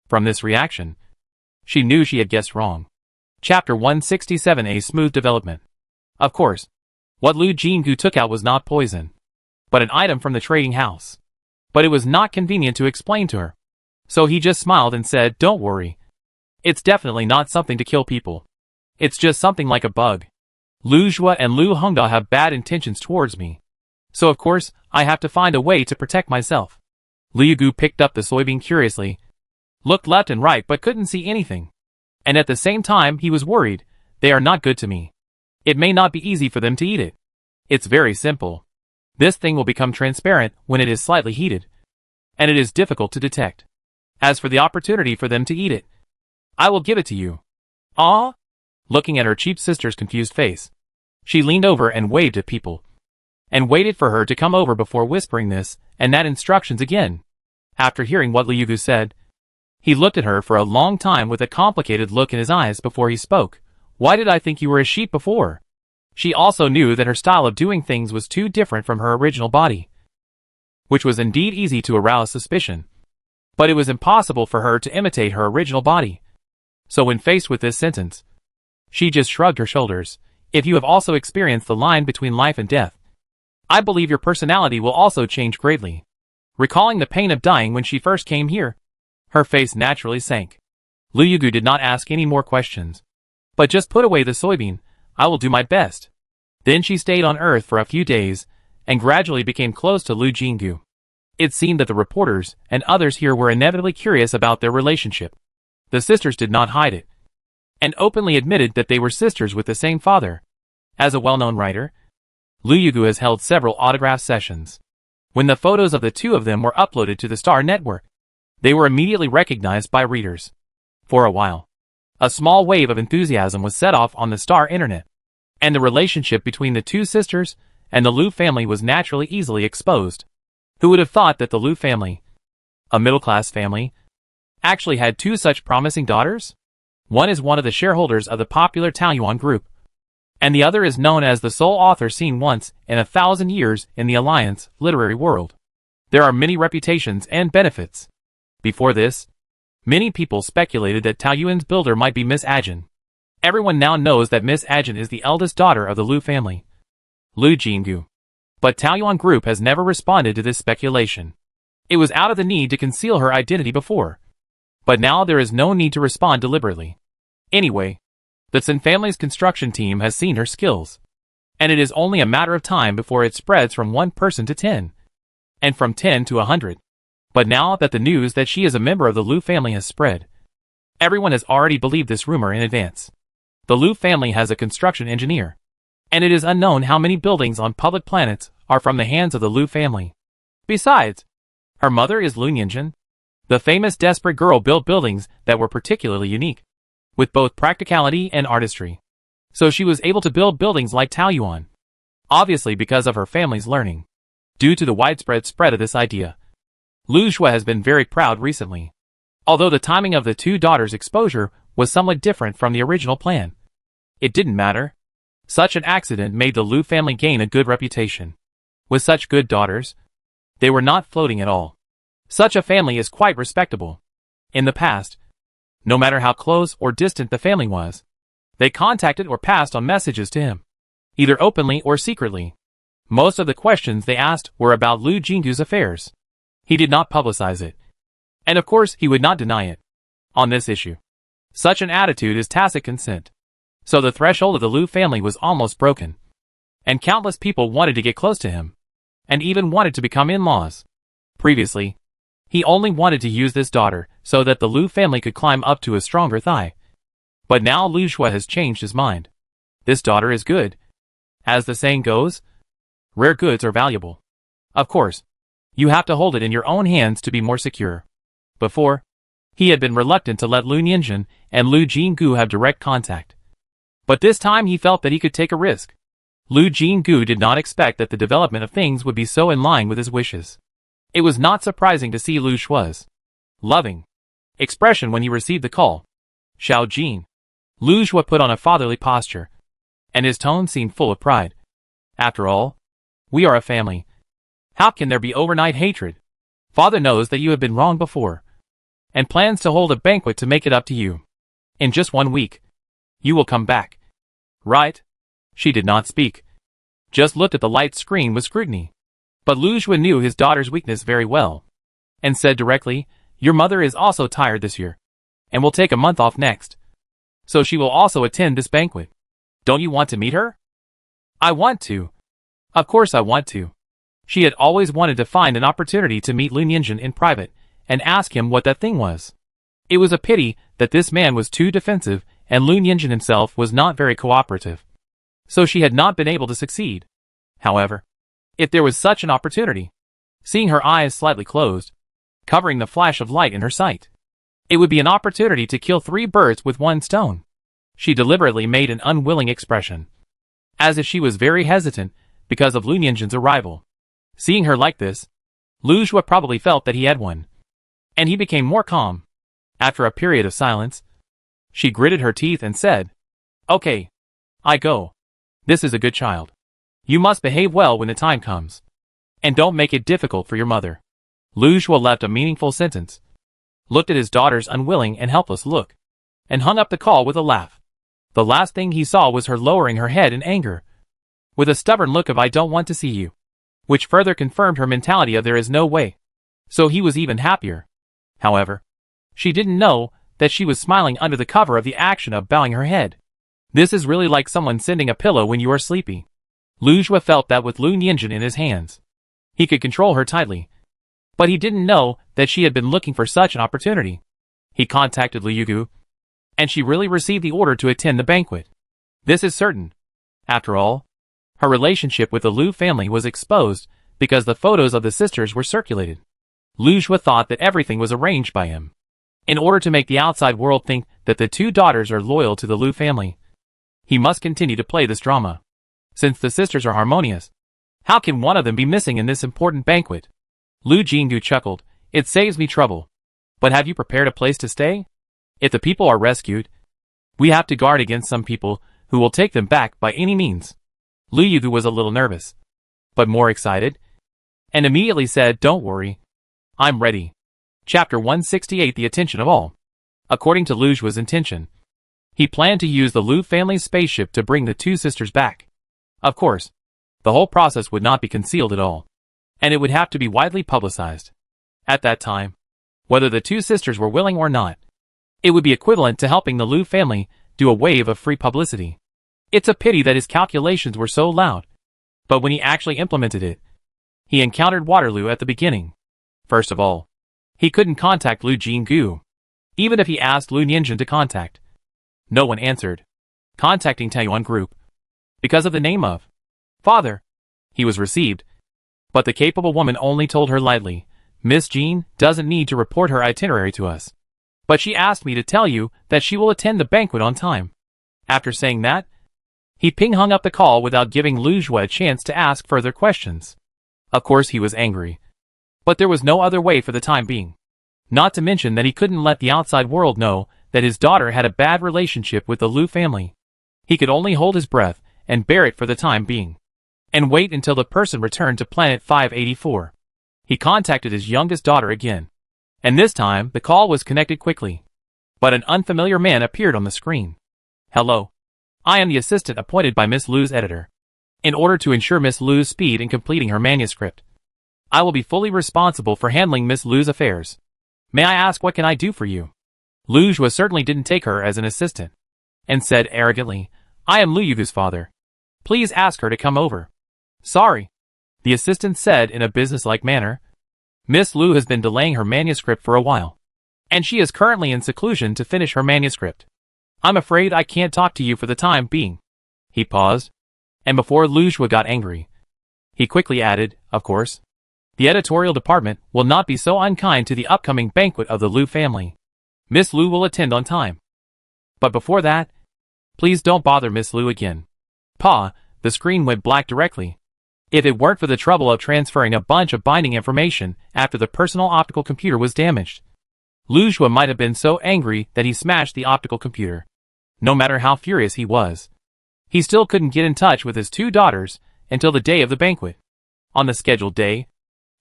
From this reaction, she knew she had guessed wrong. Chapter 167: A Smooth Development. Of course, what Lu Jinggu took out was not poison, but an item from the trading house. But it was not convenient to explain to her. So he just smiled and said, "Don't worry. It's definitely not something to kill people. It's just something like a bug. Lu Zhuo and Lu Hongda have bad intentions towards me. So of course, I have to find a way to protect myself." Liu Yugu picked up the soybean curiously, looked left and right but couldn't see anything. And at the same time he was worried. "They are not good to me. It may not be easy for them to eat it. It's very simple. This thing will become transparent when it is slightly heated, and it is difficult to detect. As for the opportunity for them to eat it, I will give it to you." "Ah?" Looking at her cheap sister's confused face, she leaned over and waved at people, and waited for her to come over before whispering this and that instructions again. After hearing what Liu Yugu said, he looked at her for a long time with a complicated look in his eyes before he spoke. "Why did I think you were a sheep before?" She also knew that her style of doing things was too different from her original body, which was indeed easy to arouse suspicion. But it was impossible for her to imitate her original body. So when faced with this sentence, she just shrugged her shoulders. "If you have also experienced the line between life and death, I believe your personality will also change greatly." Recalling the pain of dying when she first came here, her face naturally sank. Liu Yugu did not ask any more questions, but just put away the soybean. "I will do my best." Then she stayed on Earth for a few days, and gradually became close to Lu Jinggu. It seemed that the reporters and others here were inevitably curious about their relationship. The sisters did not hide it, and openly admitted that they were sisters with the same father. As a well-known writer, Liu Yugu has held several autograph sessions, When the photos of the two of them were uploaded to the Star Network, they were immediately recognized by readers. For a while, a small wave of enthusiasm was set off on the Star Internet, and the relationship between the two sisters and the Liu family was naturally easily exposed. Who would have thought that the Liu family, a middle-class family, actually had two such promising daughters? One is one of the shareholders of the popular Taoyuan group, and the other is known as the sole author seen once in 1,000 years in the Alliance literary world. There are many reputations and benefits. Before this, many people speculated that Taoyuan's builder might be Miss Ajin. Everyone now knows that Miss Ajin is the eldest daughter of the Liu family, Liu Jinggu. But Taoyuan Group has never responded to this speculation. It was out of the need to conceal her identity before. But now there is no need to respond deliberately. Anyway, the Tsin family's construction team has seen her skills, and it is only a matter of time before it spreads from one person to 10, and from 10 to 100. But now that the news that she is a member of the Liu family has spread, everyone has already believed this rumor in advance. The Liu family has a construction engineer, and it is unknown how many buildings on public planets are from the hands of the Liu family. Besides, her mother is Liu Nianjun. The famous desperate girl built buildings that were particularly unique, with both practicality and artistry. So she was able to build buildings like Taoyuan, obviously because of her family's learning. Due to the widespread spread of this idea, Liu Xue has been very proud recently. Although the timing of the two daughters' exposure was somewhat different from the original plan, it didn't matter. Such an accident made the Liu family gain a good reputation. With such good daughters, they were not floating at all. Such a family is quite respectable. In the past, no matter how close or distant the family was, they contacted or passed on messages to him, either openly or secretly. Most of the questions they asked were about Liu Jinggu's affairs. He did not publicize it, and of course he would not deny it. On this issue, such an attitude is tacit consent. So the threshold of the Liu family was almost broken, and countless people wanted to get close to him, and even wanted to become in-laws. Previously, he only wanted to use this daughter so that the Liu family could climb up to a stronger thigh. But now Liu Xue has changed his mind. This daughter is good. As the saying goes, rare goods are valuable. Of course, you have to hold it in your own hands to be more secure. Before, he had been reluctant to let Liu Nianjun and Liu Jinggu have direct contact. But this time he felt that he could take a risk. Liu Jinggu did not expect that the development of things would be so in line with his wishes. It was not surprising to see Liu Xue's loving expression when he received the call. Xiao Jin. Liu Xue put on a fatherly posture, and his tone seemed full of pride. After all, we are a family. How can there be overnight hatred? Father knows that you have been wrong before, and plans to hold a banquet to make it up to you. In just 1 week, you will come back. Right? She did not speak, just looked at the light screen with scrutiny. But Liu Xue knew his daughter's weakness very well, and said directly, your mother is also tired this year, and will take a month off next. So she will also attend this banquet. Don't you want to meet her? I want to. Of course I want to. She had always wanted to find an opportunity to meet Liu Nianjun in private, and ask him what that thing was. It was a pity that this man was too defensive, and Liu Nianjun himself was not very cooperative. So she had not been able to succeed. However, if there was such an opportunity, seeing her eyes slightly closed, covering the flash of light in her sight, it would be an opportunity to kill 3 birds with 1 stone. She deliberately made an unwilling expression, as if she was very hesitant because of Liu Nianjun's arrival. Seeing her like this, Liu Xue probably felt that he had won, and he became more calm. After a period of silence, she gritted her teeth and said, okay, I go. This is a good child. You must behave well when the time comes. And don't make it difficult for your mother. Liu Xue left a meaningful sentence, looked at his daughter's unwilling and helpless look, and hung up the call with a laugh. The last thing he saw was her lowering her head in anger, with a stubborn look of I don't want to see you, which further confirmed her mentality of there is no way. So he was even happier. However, she didn't know that she was smiling under the cover of the action of bowing her head. This is really like someone sending a pillow when you are sleepy. Liu Xue felt that with Liu Nianjun in his hands, he could control her tightly. But he didn't know that she had been looking for such an opportunity. He contacted Liu Yugu, and she really received the order to attend the banquet. This is certain. After all, her relationship with the Liu family was exposed because the photos of the sisters were circulated. Lu Xue thought that everything was arranged by him. In order to make the outside world think that the two daughters are loyal to the Lu family, he must continue to play this drama. Since the sisters are harmonious, how can one of them be missing in this important banquet? Lu Jinggu chuckled. It saves me trouble. But have you prepared a place to stay? If the people are rescued, we have to guard against some people who will take them back by any means. Lu Yugu was a little nervous, but more excited, and immediately said, Don't worry. I'm ready. Chapter 168 The Attention of All. According to Lu Xue's intention, he planned to use the Lu family's spaceship to bring the two sisters back. Of course, the whole process would not be concealed at all, and it would have to be widely publicized. At that time, whether the two sisters were willing or not, it would be equivalent to helping the Lu family do a wave of free publicity. It's a pity that his calculations were so loud, but when he actually implemented it, he encountered Waterloo at the beginning. First of all, he couldn't contact Lu Jinggu, even if he asked Lu Nianjun to contact. No one answered, contacting Taiyuan Group. Because of the name of father, he was received, but the capable woman only told her lightly, Miss Jean doesn't need to report her itinerary to us, but she asked me to tell you that she will attend the banquet on time. After saying that, he hung up the call without giving Lu Xue a chance to ask further questions. Of course he was angry, but there was no other way for the time being. Not to mention that he couldn't let the outside world know that his daughter had a bad relationship with the Lu family. He could only hold his breath and bear it for the time being, and wait until the person returned to planet 584. He contacted his youngest daughter again, and this time the call was connected quickly. But an unfamiliar man appeared on the screen. Hello. I am the assistant appointed by Miss Lu's editor. In order to ensure Miss Lu's speed in completing her manuscript, I will be fully responsible for handling Miss Lu's affairs. May I ask what can I do for you? Lu Xue certainly didn't take her as an assistant, and said arrogantly, I am Lu Yugu's father. Please ask her to come over. Sorry, the assistant said in a businesslike manner. Miss Lu has been delaying her manuscript for a while, and she is currently in seclusion to finish her manuscript. I'm afraid I can't talk to you for the time being. He paused, and before Lu Xue got angry, he quickly added, of course, the editorial department will not be so unkind to the upcoming banquet of the Lu family. Miss Lu will attend on time. But before that, please don't bother Miss Lu again. Pa, the screen went black directly. If it weren't for the trouble of transferring a bunch of binding information after the personal optical computer was damaged, Lu Xue might have been so angry that he smashed the optical computer. No matter how furious he was, he still couldn't get in touch with his two daughters until the day of the banquet. On the scheduled day,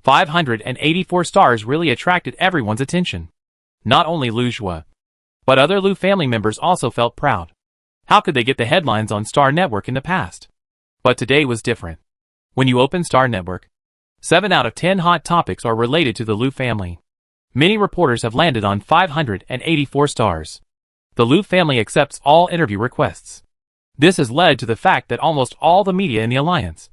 584 stars really attracted everyone's attention. Not only Lu Xue, but other Lu family members also felt proud. How could they get the headlines on Star Network in the past? But today was different. When you open Star Network, 7 out of 10 hot topics are related to the Lu family. Many reporters have landed on 584 stars. The Lu family accepts all interview requests. This has led to the fact that almost all the media in the Alliance,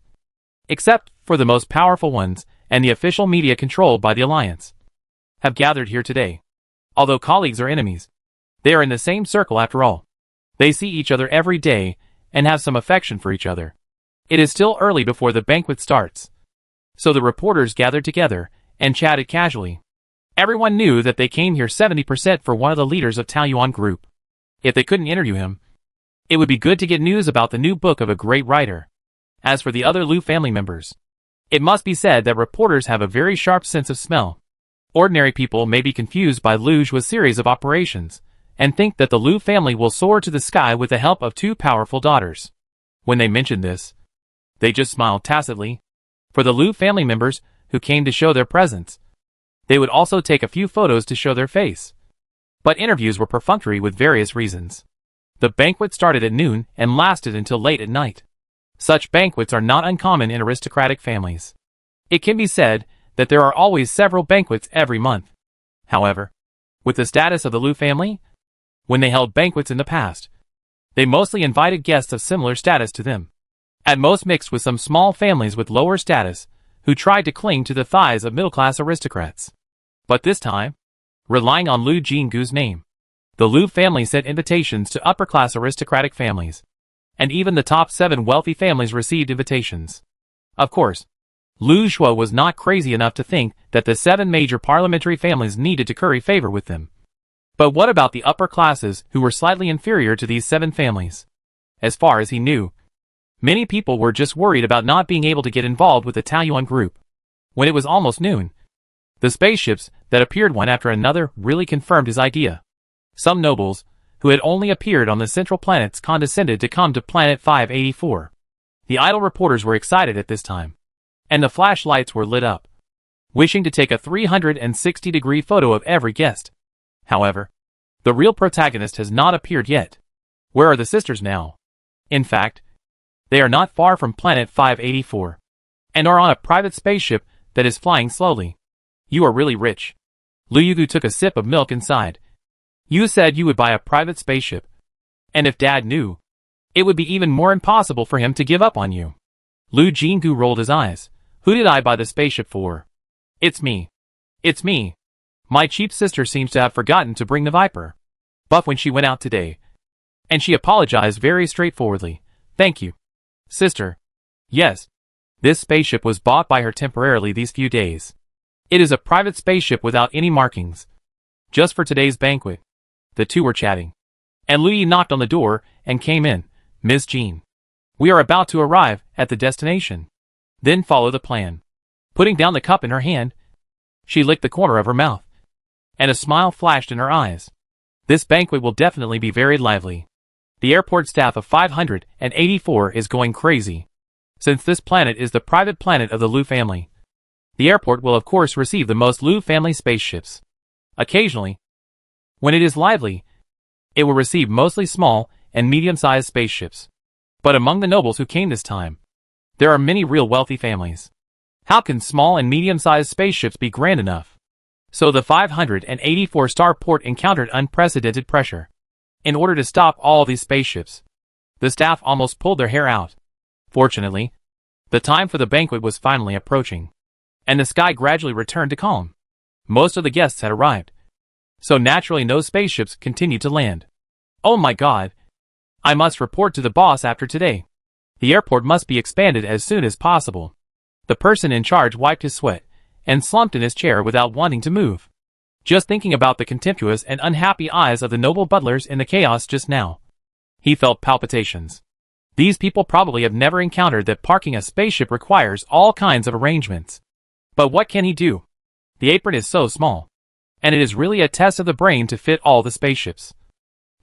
except for the most powerful ones and the official media controlled by the Alliance, have gathered here today. Although colleagues are enemies, they are in the same circle after all. They see each other every day and have some affection for each other. It is still early before the banquet starts, so the reporters gathered together and chatted casually. Everyone knew that they came here 70% for one of the leaders of Taiyuan Group. If they couldn't interview him, it would be good to get news about the new book of a great writer. As for the other Lu family members, it must be said that reporters have a very sharp sense of smell. Ordinary people may be confused by Lu Xue's series of operations and think that the Lu family will soar to the sky with the help of two powerful daughters. When they mentioned this, they just smiled tacitly. For the Lu family members who came to show their presence, they would also take a few photos to show their face. But interviews were perfunctory with various reasons. The banquet started at noon and lasted until late at night. Such banquets are not uncommon in aristocratic families. It can be said that there are always several banquets every month. However, with the status of the Lu family, when they held banquets in the past, they mostly invited guests of similar status to them, at most mixed with some small families with lower status who tried to cling to the thighs of middle-class aristocrats. But this time, relying on Lu Jinggu's name, the Lu family sent invitations to upper-class aristocratic families, and even the top 7 wealthy families received invitations. Of course, Lu Shuo was not crazy enough to think that the 7 major parliamentary families needed to curry favor with them. But what about the upper classes who were slightly inferior to these 7 families? As far as he knew, many people were just worried about not being able to get involved with the Taoyuan group. When it was almost noon, the spaceships that appeared one after another really confirmed his idea. Some nobles, who had only appeared on the central planets, condescended to come to planet 584. The idle reporters were excited at this time, and the flashlights were lit up, wishing to take a 360-degree photo of every guest. However, the real protagonist has not appeared yet. Where are the sisters now? In fact, they are not far from planet 584, and are on a private spaceship that is flying slowly. You are really rich. Lu Yugu took a sip of milk and sighed. You said you would buy a private spaceship, and if Dad knew, it would be even more impossible for him to give up on you. Lu Jinggu rolled his eyes. Who did I buy the spaceship for? It's me. It's me. My cheap sister seems to have forgotten to bring the Viper buff when she went out today, and she apologized very straightforwardly. Thank you, sister. Yes, this spaceship was bought by her temporarily these few days. It is a private spaceship without any markings, just for today's banquet. The two were chatting, and Lu Yi knocked on the door and came in. Miss Jean, we are about to arrive at the destination. Then follow the plan. Putting down the cup in her hand, she licked the corner of her mouth, and a smile flashed in her eyes. This banquet will definitely be very lively. The airport staff of 584 is going crazy. Since this planet is the private planet of the Lu family, the airport will of course receive the most Lu family spaceships. Occasionally, when it is lively, it will receive mostly small and medium-sized spaceships. But among the nobles who came this time, there are many real wealthy families. How can small and medium-sized spaceships be grand enough? So the 584 starport encountered unprecedented pressure. In order to stop all these spaceships, the staff almost pulled their hair out. Fortunately, the time for the banquet was finally approaching, and the sky gradually returned to calm. Most of the guests had arrived, so naturally no spaceships continued to land. Oh my god! I must report to the boss after today. The airport must be expanded as soon as possible. The person in charge wiped his sweat and slumped in his chair without wanting to move. Just thinking about the contemptuous and unhappy eyes of the noble butlers in the chaos just now, he felt palpitations. These people probably have never encountered that parking a spaceship requires all kinds of arrangements. But what can he do? The apron is so small, and it is really a test of the brain to fit all the spaceships.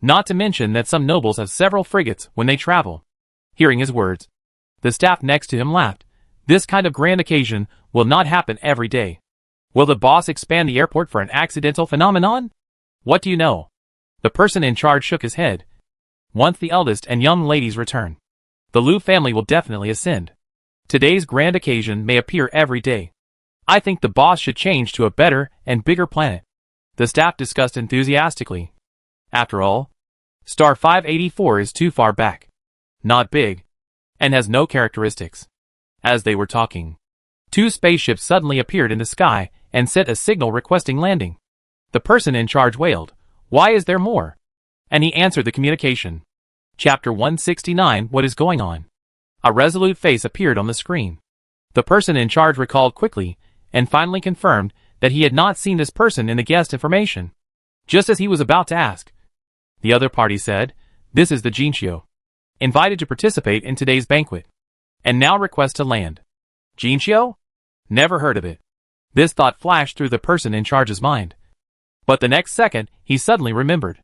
Not to mention that some nobles have several frigates when they travel. Hearing his words, the staff next to him laughed. This kind of grand occasion will not happen every day. Will the boss expand the airport for an accidental phenomenon? What do you know? The person in charge shook his head. Once the eldest and young ladies return, the Lu family will definitely ascend. Today's grand occasion may appear every day. I think the boss should change to a better and bigger planet. The staff discussed enthusiastically. After all, Star 584 is too far back, not big, and has no characteristics. As they were talking, 2 spaceships suddenly appeared in the sky and sent a signal requesting landing. The person in charge wailed, "Why is there more?" And he answered the communication. Chapter 169, What is going on? A resolute face appeared on the screen. The person in charge recalled quickly and finally confirmed that he had not seen this person in the guest information. Just as he was about to ask, the other party said, "This is the Jinxiu, invited to participate in today's banquet, and now request to land." Jinxiu? Never heard of it. This thought flashed through the person in charge's mind. But the next second, he suddenly remembered.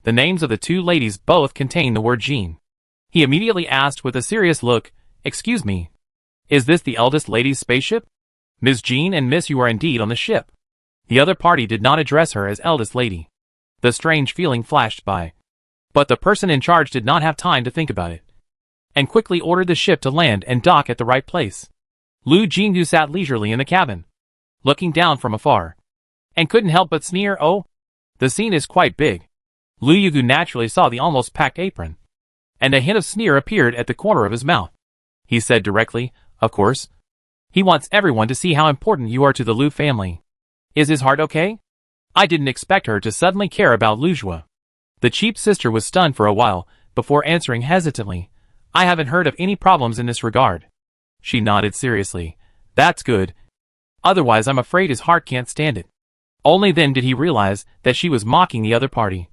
The names of the 2 ladies both contain the word Jean. He immediately asked with a serious look, "Excuse me, is this the eldest lady's spaceship?" "Ms. Jean and Miss, you are indeed on the ship." The other party did not address her as eldest lady. The strange feeling flashed by. But the person in charge did not have time to think about it, and quickly ordered the ship to land and dock at the right place. Lu Jingyu sat leisurely in the cabin, looking down from afar, and couldn't help but sneer. Oh, the scene is quite big. Lu Yugu naturally saw the almost packed apron, and a hint of sneer appeared at the corner of his mouth. He said directly, "Of course. He wants everyone to see how important you are to the Lu family. Is his heart okay?" I didn't expect her to suddenly care about Lu Zhua. The cheap sister was stunned for a while before answering hesitantly, "I haven't heard of any problems in this regard." She nodded seriously. That's good. Otherwise I'm afraid his heart can't stand it. Only then did he realize that she was mocking the other party.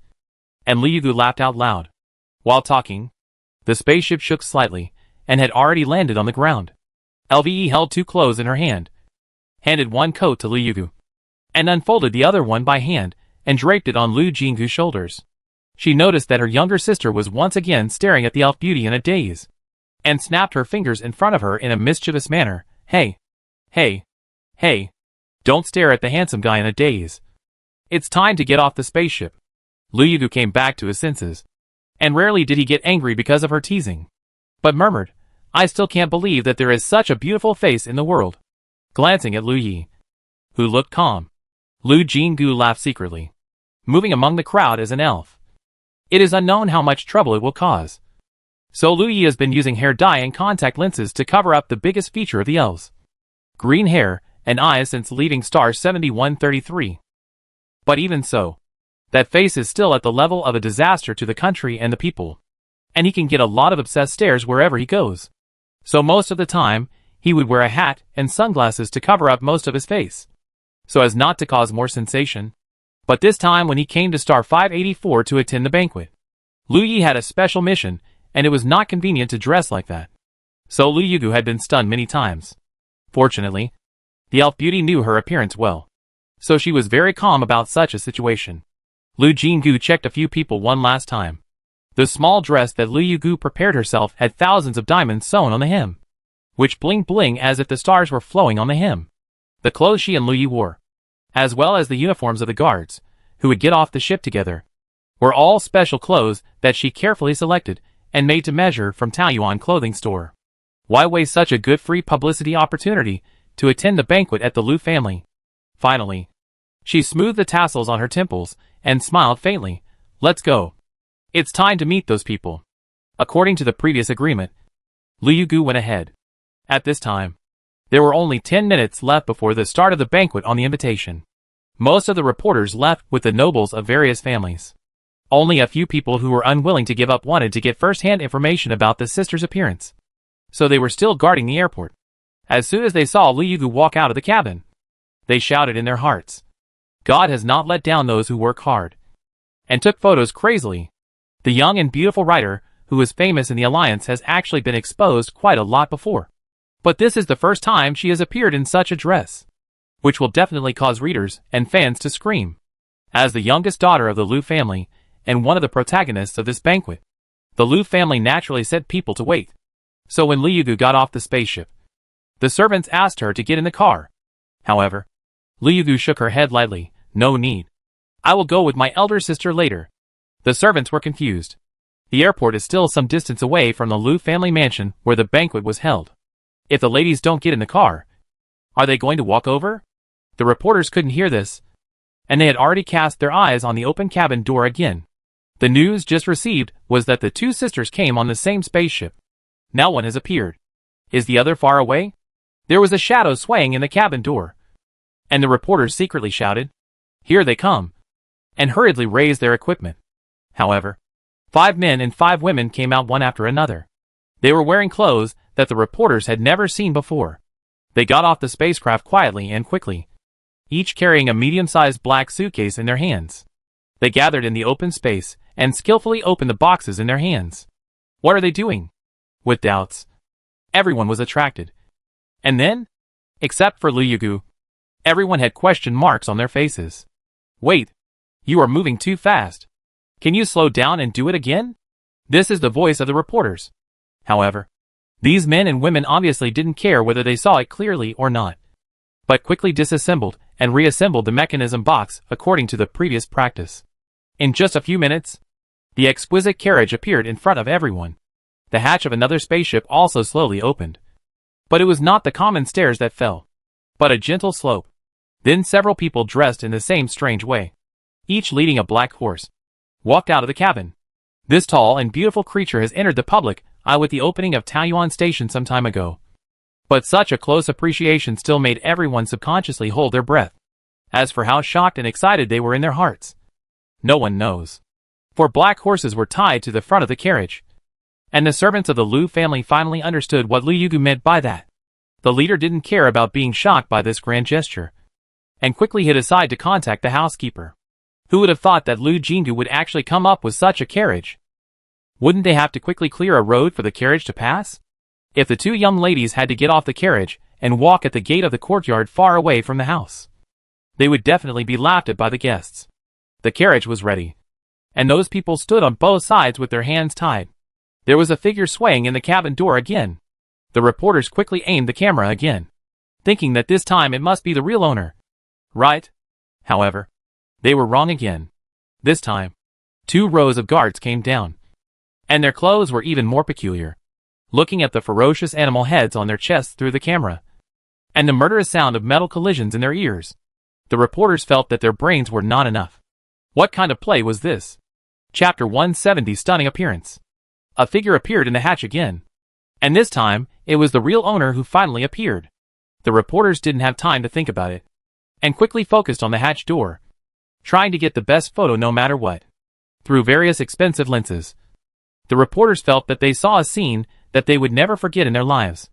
And Liu Gu laughed out loud. While talking, the spaceship shook slightly, and had already landed on the ground. LVE held 2 clothes in her hand, handed one coat to Liu Gu, and unfolded the other one by hand, and draped it on Liu Jinggu's shoulders. She noticed that her younger sister was once again staring at the elf beauty in a daze, and snapped her fingers in front of her in a mischievous manner. Hey! Hey! Hey! Don't stare at the handsome guy in a daze. It's time to get off the spaceship. Liu Gu came back to his senses, and rarely did he get angry because of her teasing, but murmured, I still can't believe that there is such a beautiful face in the world. Glancing at Liu Yi, who looked calm, Liu Jinggu laughed secretly, moving among the crowd as an elf. It is unknown how much trouble it will cause. So Liu Yi has been using hair dye and contact lenses to cover up the biggest feature of the elves. Green hair and eyes since leaving star 7133. But even so, that face is still at the level of a disaster to the country and the people, and he can get a lot of obsessed stares wherever he goes. So most of the time, he would wear a hat and sunglasses to cover up most of his face, so as not to cause more sensation. But this time when he came to star 584 to attend the banquet, Liu Yi had a special mission, and it was not convenient to dress like that. So Liu Gu had been stunned many times. Fortunately, the elf beauty knew her appearance well, so she was very calm about such a situation. Liu Jinggu checked a few people one last time. The small dress that Liu Gu prepared herself had thousands of diamonds sewn on the hem, which bling as if the stars were flowing on the hem. The clothes she and Liu Yi wore, as well as the uniforms of the guards, who would get off the ship together, were all special clothes that she carefully selected and made to measure from Taoyuan clothing store. Why waste such a good free publicity opportunity to attend the banquet at the Liu family? Finally, she smoothed the tassels on her temples and smiled faintly. Let's go. It's time to meet those people. According to the previous agreement, Liu Gu went ahead. At this time, there were only 10 minutes left before the start of the banquet on the invitation. Most of the reporters left with the nobles of various families. Only a few people who were unwilling to give up wanted to get first-hand information about the sister's appearance, so they were still guarding the airport. As soon as they saw Liu Gu walk out of the cabin, they shouted in their hearts, God has not let down those who work hard, and took photos crazily. The young and beautiful writer, who is famous in the Alliance, has actually been exposed quite a lot before, but this is the first time she has appeared in such a dress, which will definitely cause readers and fans to scream. As the youngest daughter of the Liu family, and one of the protagonists of this banquet, the Liu family naturally set people to wait. So when Liu Gu got off the spaceship, the servants asked her to get in the car. However, Liu Gu shook her head lightly. No need. I will go with my elder sister later. The servants were confused. The airport is still some distance away from the Liu family mansion where the banquet was held. If the ladies don't get in the car, are they going to walk over? The reporters couldn't hear this, and they had already cast their eyes on the open cabin door again. The news just received was that the two sisters came on the same spaceship. Now one has appeared. Is the other far away? There was a shadow swaying in the cabin door, and the reporters secretly shouted, Here they come, and hurriedly raised their equipment. However, 5 men and 5 women came out one after another. They were wearing clothes that the reporters had never seen before. They got off the spacecraft quietly and quickly, each carrying a medium-sized black suitcase in their hands. They gathered in the open space and skillfully opened the boxes in their hands. What are they doing? With doubts, everyone was attracted. And then, except for Liu Gu, everyone had question marks on their faces. Wait, you are moving too fast. Can you slow down and do it again? This is the voice of the reporters. However, these men and women obviously didn't care whether they saw it clearly or not, but quickly disassembled and reassembled the mechanism box according to the previous practice. In just a few minutes, the exquisite carriage appeared in front of everyone. The hatch of another spaceship also slowly opened. But it was not the common stairs that fell, but a gentle slope. Then several people dressed in the same strange way, each leading a black horse, walked out of the cabin. This tall and beautiful creature has entered the public eye with the opening of Taoyuan Station some time ago. But such a close appreciation still made everyone subconsciously hold their breath. As for how shocked and excited they were in their hearts, no one knows. For black horses were tied to the front of the carriage, and the servants of the Liu family finally understood what Liu Gu meant by that. The leader didn't care about being shocked by this grand gesture, and quickly hid aside to contact the housekeeper. Who would have thought that Lu Jingu would actually come up with such a carriage? Wouldn't they have to quickly clear a road for the carriage to pass? If the two young ladies had to get off the carriage and walk at the gate of the courtyard far away from the house, they would definitely be laughed at by the guests. The carriage was ready, and those people stood on both sides with their hands tied. There was a figure swaying in the cabin door again. The reporters quickly aimed the camera again, thinking that this time it must be the real owner. Right? However, they were wrong again. This time, 2 rows of guards came down, and their clothes were even more peculiar, looking at the ferocious animal heads on their chests through the camera, and the murderous sound of metal collisions in their ears. The reporters felt that their brains were not enough. What kind of play was this? Chapter 170 Stunning Appearance. A figure appeared in the hatch again, and this time, it was the real owner who finally appeared. The reporters didn't have time to think about it, and quickly focused on the hatch door, trying to get the best photo no matter what. Through various expensive lenses, the reporters felt that they saw a scene that they would never forget in their lives.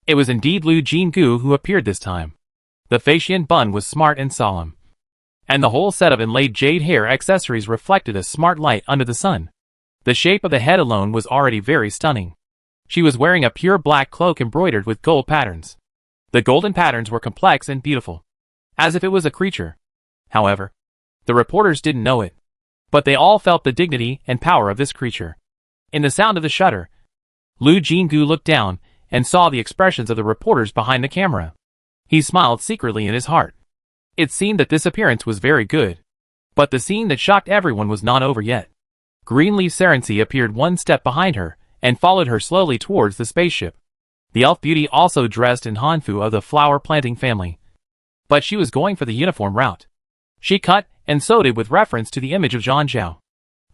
It was indeed Lu Jingu who appeared this time. The Faxian bun was smart and solemn, and the whole set of inlaid jade hair accessories reflected a smart light under the sun. The shape of the head alone was already very stunning. She was wearing a pure black cloak embroidered with gold patterns. The golden patterns were complex and beautiful, as if it was a creature. However, the reporters didn't know it, but they all felt the dignity and power of this creature. In the sound of the shutter, Lu Jingu looked down and saw the expressions of the reporters behind the camera. He smiled secretly in his heart. It seemed that this appearance was very good. But the scene that shocked everyone was not over yet. Greenleaf Serency appeared one step behind her and followed her slowly towards the spaceship. The elf beauty also dressed in Hanfu of the flower planting family, but she was going for the uniform route. She cut and sewed it with reference to the image of Zhang Zhao,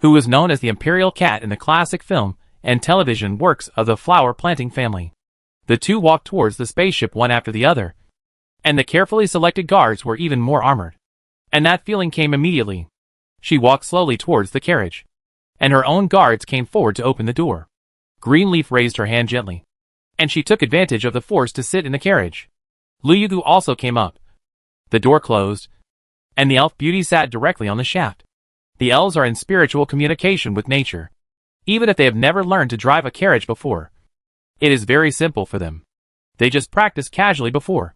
who was known as the Imperial Cat in the classic film and television works of the flower planting family. The two walked towards the spaceship one after the other, and the carefully selected guards were even more armored. And that feeling came immediately. She walked slowly towards the carriage, and her own guards came forward to open the door. Greenleaf raised her hand gently, and she took advantage of the force to sit in the carriage. Lu Yugu also came up. The door closed, and the elf beauty sat directly on the shaft. The elves are in spiritual communication with nature, even if they have never learned to drive a carriage before. It is very simple for them. They just practiced casually before,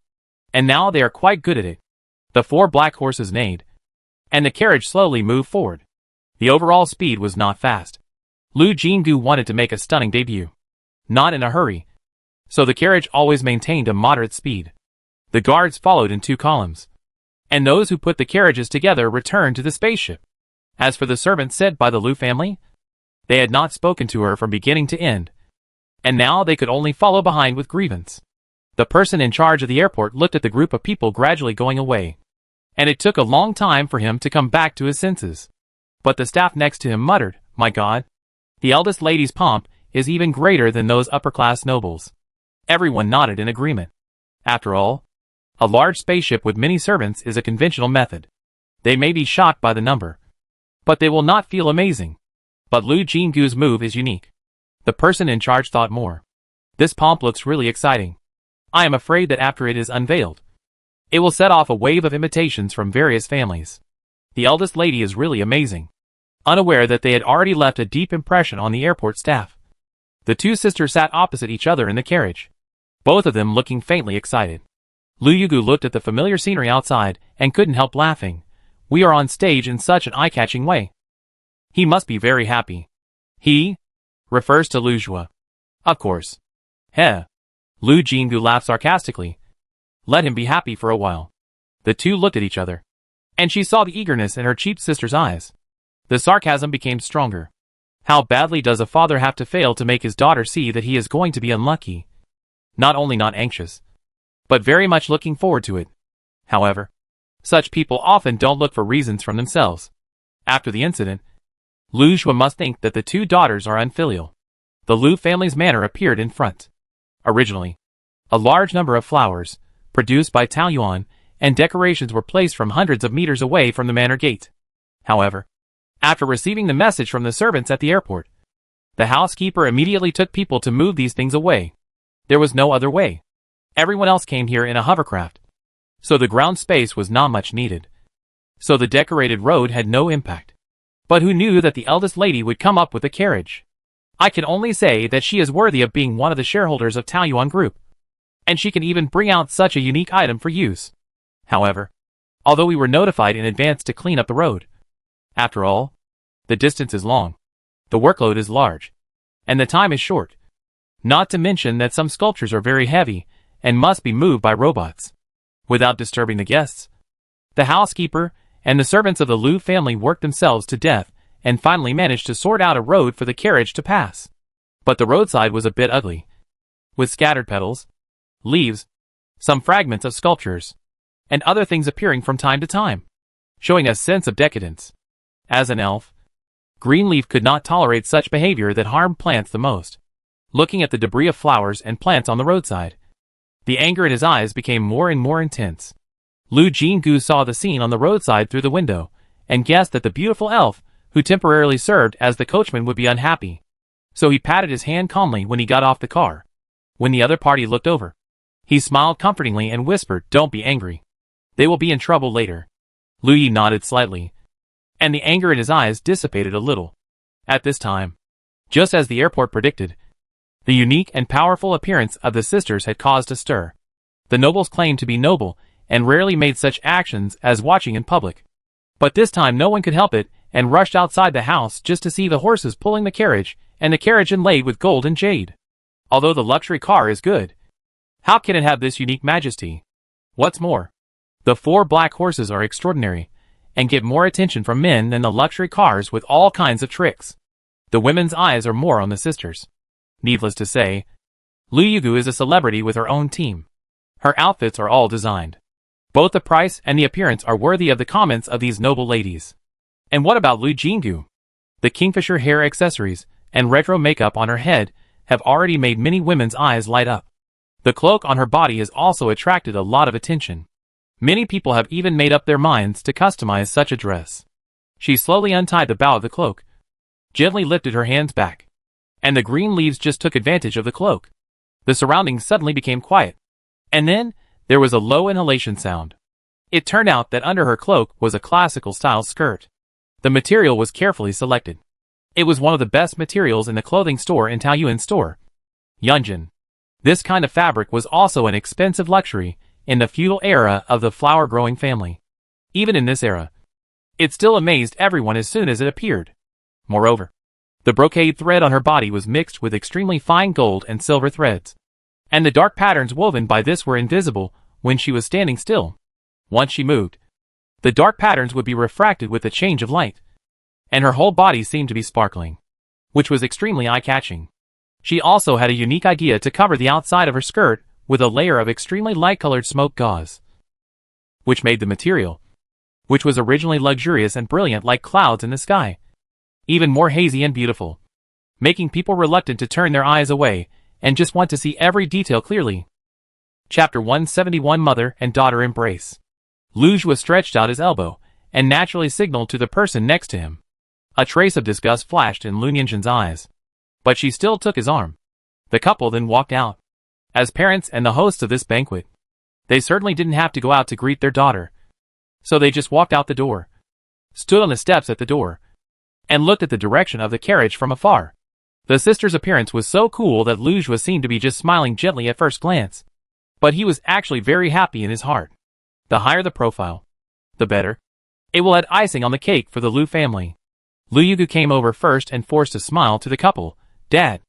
and now they are quite good at it. The 4 black horses neighed, and the carriage slowly moved forward. The overall speed was not fast. Lu Jingu wanted to make a stunning debut, not in a hurry, so the carriage always maintained a moderate speed. The guards followed in 2 columns, and those who put the carriages together returned to the spaceship. As for the servants sent by the Lu family, they had not spoken to her from beginning to end, and now they could only follow behind with grievance. The person in charge of the airport looked at the group of people gradually going away, and it took a long time for him to come back to his senses. But the staff next to him muttered, "My God, the eldest lady's pomp is even greater than those upper-class nobles." Everyone nodded in agreement. After all, a large spaceship with many servants is a conventional method. They may be shocked by the number, but they will not feel amazing. But Lu Jingu's move is unique. The person in charge thought more. This pomp looks really exciting. I am afraid that after it is unveiled, it will set off a wave of imitations from various families. The eldest lady is really amazing. Unaware that they had already left a deep impression on the airport staff, the 2 sisters sat opposite each other in the carriage, both of them looking faintly excited. Lu Yugu looked at the familiar scenery outside and couldn't help laughing. We are on stage in such an eye-catching way. He must be very happy. He refers to Lu Jua. Of course. Heh. Lu Jingu laughed sarcastically. Let him be happy for a while. The 2 looked at each other, and she saw the eagerness in her cheap sister's eyes. The sarcasm became stronger. How badly does a father have to fail to make his daughter see that he is going to be unlucky? Not only not anxious, but very much looking forward to it. However, such people often don't look for reasons from themselves. After the incident, Lu Jua must think that the 2 daughters are unfilial. The Lu family's manor appeared in front. Originally, a large number of flowers, produced by Taoyuan, and decorations were placed from hundreds of meters away from the manor gate. However, after receiving the message from the servants at the airport, the housekeeper immediately took people to move these things away. There was no other way. Everyone else came here in a hovercraft, so the ground space was not much needed. So the decorated road had no impact. But who knew that the eldest lady would come up with a carriage? I can only say that she is worthy of being one of the shareholders of Taoyuan Group. And she can even bring out such a unique item for use. However, although we were notified in advance to clean up the road, after all, the distance is long, the workload is large, and the time is short. Not to mention that some sculptures are very heavy and must be moved by robots. Without disturbing the guests, the housekeeper and the servants of the Liu family worked themselves to death and finally managed to sort out a road for the carriage to pass. But the roadside was a bit ugly, with scattered petals, leaves, some fragments of sculptures, and other things appearing from time to time, showing a sense of decadence. As an elf, Greenleaf could not tolerate such behavior that harmed plants the most. Looking at the debris of flowers and plants on the roadside, the anger in his eyes became more and more intense. Lu Jinggu saw the scene on the roadside through the window, and guessed that the beautiful elf, who temporarily served as the coachman, would be unhappy. So he patted his hand calmly when he got off the car. When the other party looked over, he smiled comfortingly and whispered, "Don't be angry. They will be in trouble later." Lu Yi nodded slightly, and the anger in his eyes dissipated a little. At this time, just as the airport predicted, the unique and powerful appearance of the sisters had caused a stir. The nobles claimed to be noble and rarely made such actions as watching in public. But this time no one could help it and rushed outside the house just to see the horses pulling the carriage and the carriage inlaid with gold and jade. Although the luxury car is good, how can it have this unique majesty? What's more, the 4 black horses are extraordinary and get more attention from men than the luxury cars with all kinds of tricks. The women's eyes are more on the sisters. Needless to say, Liu Yugu is a celebrity with her own team. Her outfits are all designed. Both the price and the appearance are worthy of the comments of these noble ladies. And what about Lu Jinggu? The kingfisher hair accessories and retro makeup on her head have already made many women's eyes light up. The cloak on her body has also attracted a lot of attention. Many people have even made up their minds to customize such a dress. She slowly untied the bow of the cloak, gently lifted her hands back, and the green leaves just took advantage of the cloak. The surroundings suddenly became quiet, and then there was a low inhalation sound. It turned out that under her cloak was a classical-style skirt. The material was carefully selected. It was one of the best materials in the clothing store in Taoyuan store, Yunjin. This kind of fabric was also an expensive luxury in the feudal era of the flower-growing family. Even in this era, it still amazed everyone as soon as it appeared. Moreover, the brocade thread on her body was mixed with extremely fine gold and silver threads, and the dark patterns woven by this were invisible when she was standing still. Once she moved, the dark patterns would be refracted with the change of light, and her whole body seemed to be sparkling, which was extremely eye-catching. She also had a unique idea to cover the outside of her skirt with a layer of extremely light-colored smoke gauze, which made the material, which was originally luxurious and brilliant like clouds in the sky, even more hazy and beautiful, making people reluctant to turn their eyes away and just want to see every detail clearly. Chapter 171 Mother and Daughter Embrace. Lu Zhuo stretched out his elbow and naturally signaled to the person next to him. A trace of disgust flashed in Lu Nianzhen's eyes, but she still took his arm. The couple then walked out. As parents and the hosts of this banquet, they certainly didn't have to go out to greet their daughter, so they just walked out the door, stood on the steps at the door, and looked at the direction of the carriage from afar. The sister's appearance was so cool that Lu Zhuo seemed to be just smiling gently at first glance, but he was actually very happy in his heart. The higher the profile, the better. It will add icing on the cake for the Lu family. Lu Yugu came over first and forced a smile to the couple. "Dad.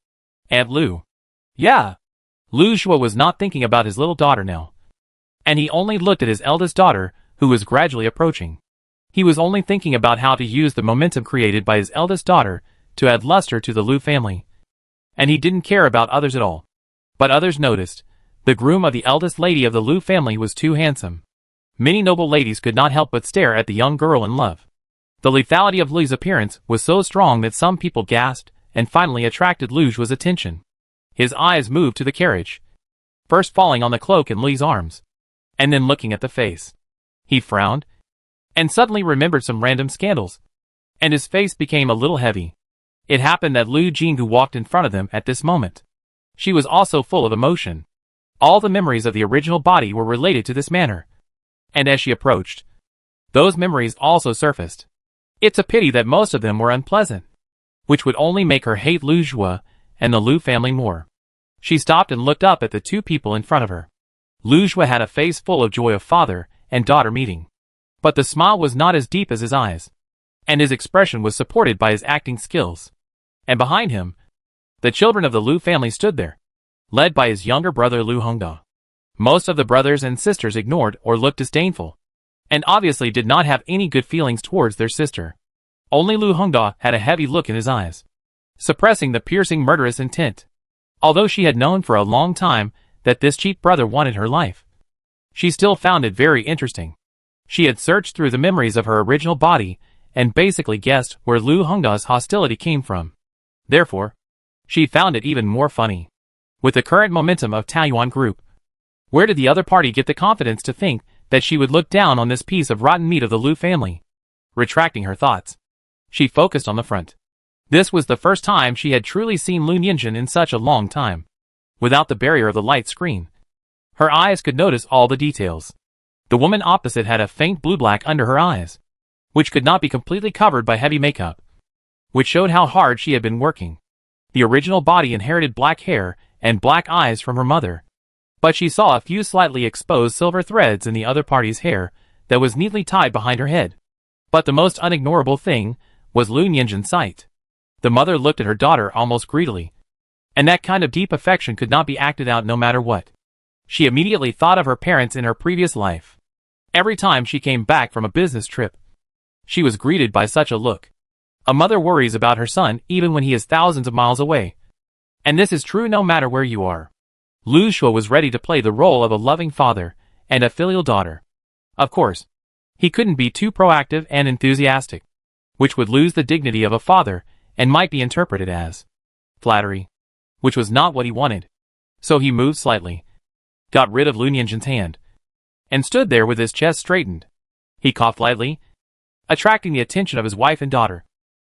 Aunt Lu." "Yeah." Lu Zhuo was not thinking about his little daughter now, and he only looked at his eldest daughter, who was gradually approaching. He was only thinking about how to use the momentum created by his eldest daughter to add luster to the Lu family, and he didn't care about others at all. But others noticed. The groom of the eldest lady of the Lu family was too handsome. Many noble ladies could not help but stare at the young girl in love. The lethality of Lu's appearance was so strong that some people gasped and finally attracted Lu Zhuo's attention. His eyes moved to the carriage, first falling on the cloak in Li's arms, and then looking at the face. He frowned, and suddenly remembered some random scandals, and his face became a little heavy. It happened that Lu Jinggu walked in front of them at this moment. She was also full of emotion. All the memories of the original body were related to this manor. And as she approached, those memories also surfaced. It's a pity that most of them were unpleasant, which would only make her hate Lu Jue and the Lu family more. She stopped and looked up at the two people in front of her. Lu Jue had a face full of joy of father and daughter meeting. But the smile was not as deep as his eyes, and his expression was supported by his acting skills. And behind him, the children of the Lu family stood there, led by his younger brother Lu Hongda. Most of the brothers and sisters ignored or looked disdainful, and obviously did not have any good feelings towards their sister. Only Lu Hongda had a heavy look in his eyes, suppressing the piercing murderous intent. Although she had known for a long time that this cheap brother wanted her life, she still found it very interesting. She had searched through the memories of her original body and basically guessed where Lu Hongda's hostility came from. Therefore, she found it even more funny. With the current momentum of Taiyuan Group, where did the other party get the confidence to think that she would look down on this piece of rotten meat of the Lu family? Retracting her thoughts, she focused on the front. This was the first time she had truly seen Lu Nianjun in such a long time. Without the barrier of the light screen, her eyes could notice all the details. The woman opposite had a faint blue-black under her eyes, which could not be completely covered by heavy makeup, which showed how hard she had been working. The original body inherited black hair and black eyes from her mother, but she saw a few slightly exposed silver threads in the other party's hair that was neatly tied behind her head. But the most unignorable thing was Lu Nianjun's sight. The mother looked at her daughter almost greedily, and that kind of deep affection could not be acted out no matter what. She immediately thought of her parents in her previous life. Every time she came back from a business trip, she was greeted by such a look. A mother worries about her son even when he is thousands of miles away. And this is true no matter where you are. Lu Jue was ready to play the role of a loving father and a filial daughter. Of course, he couldn't be too proactive and enthusiastic, which would lose the dignity of a father and might be interpreted as flattery, which was not what he wanted. So he moved slightly, got rid of Lu Nianjun's hand, and stood there with his chest straightened. He coughed lightly, attracting the attention of his wife and daughter,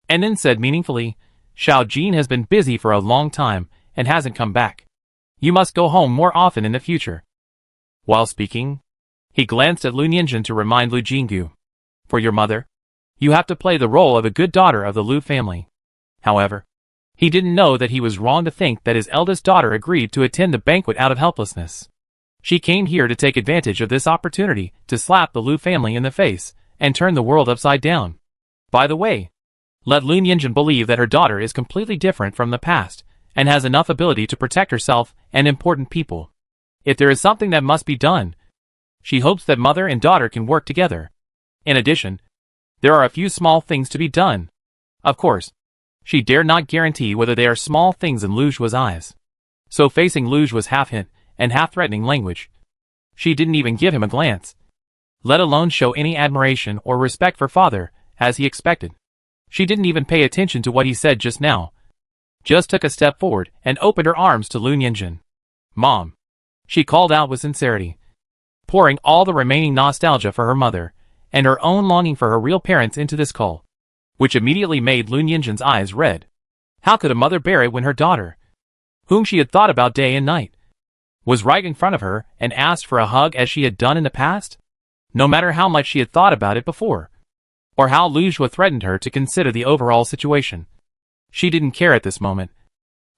and then said meaningfully, "Xiao Jin has been busy for a long time and hasn't come back. You must go home more often in the future." While speaking, he glanced at Lu Nianjun to remind Lu Jinggu, "For your mother, you have to play the role of a good daughter of the Lu family." However, he didn't know that he was wrong to think that his eldest daughter agreed to attend the banquet out of helplessness. She came here to take advantage of this opportunity to slap the Lu family in the face and turn the world upside down. By the way, let Lu Nianjun believe that her daughter is completely different from the past and has enough ability to protect herself and important people. If there is something that must be done, she hopes that mother and daughter can work together. In addition, there are a few small things to be done. Of course, she dare not guarantee whether they are small things in Lu Jue's eyes. So facing Lu Jue's half-hint and half-threatening language, she didn't even give him a glance, let alone show any admiration or respect for father, as he expected. She didn't even pay attention to what he said just now, just took a step forward and opened her arms to Lu Nianjun. "Mom," she called out with sincerity, pouring all the remaining nostalgia for her mother and her own longing for her real parents into this call, which immediately made Lu Nianjun's eyes red. How could a mother bear it when her daughter, whom she had thought about day and night, was right in front of her and asked for a hug as she had done in the past? No matter how much she had thought about it before, or how Lu Jue threatened her to consider the overall situation, she didn't care at this moment,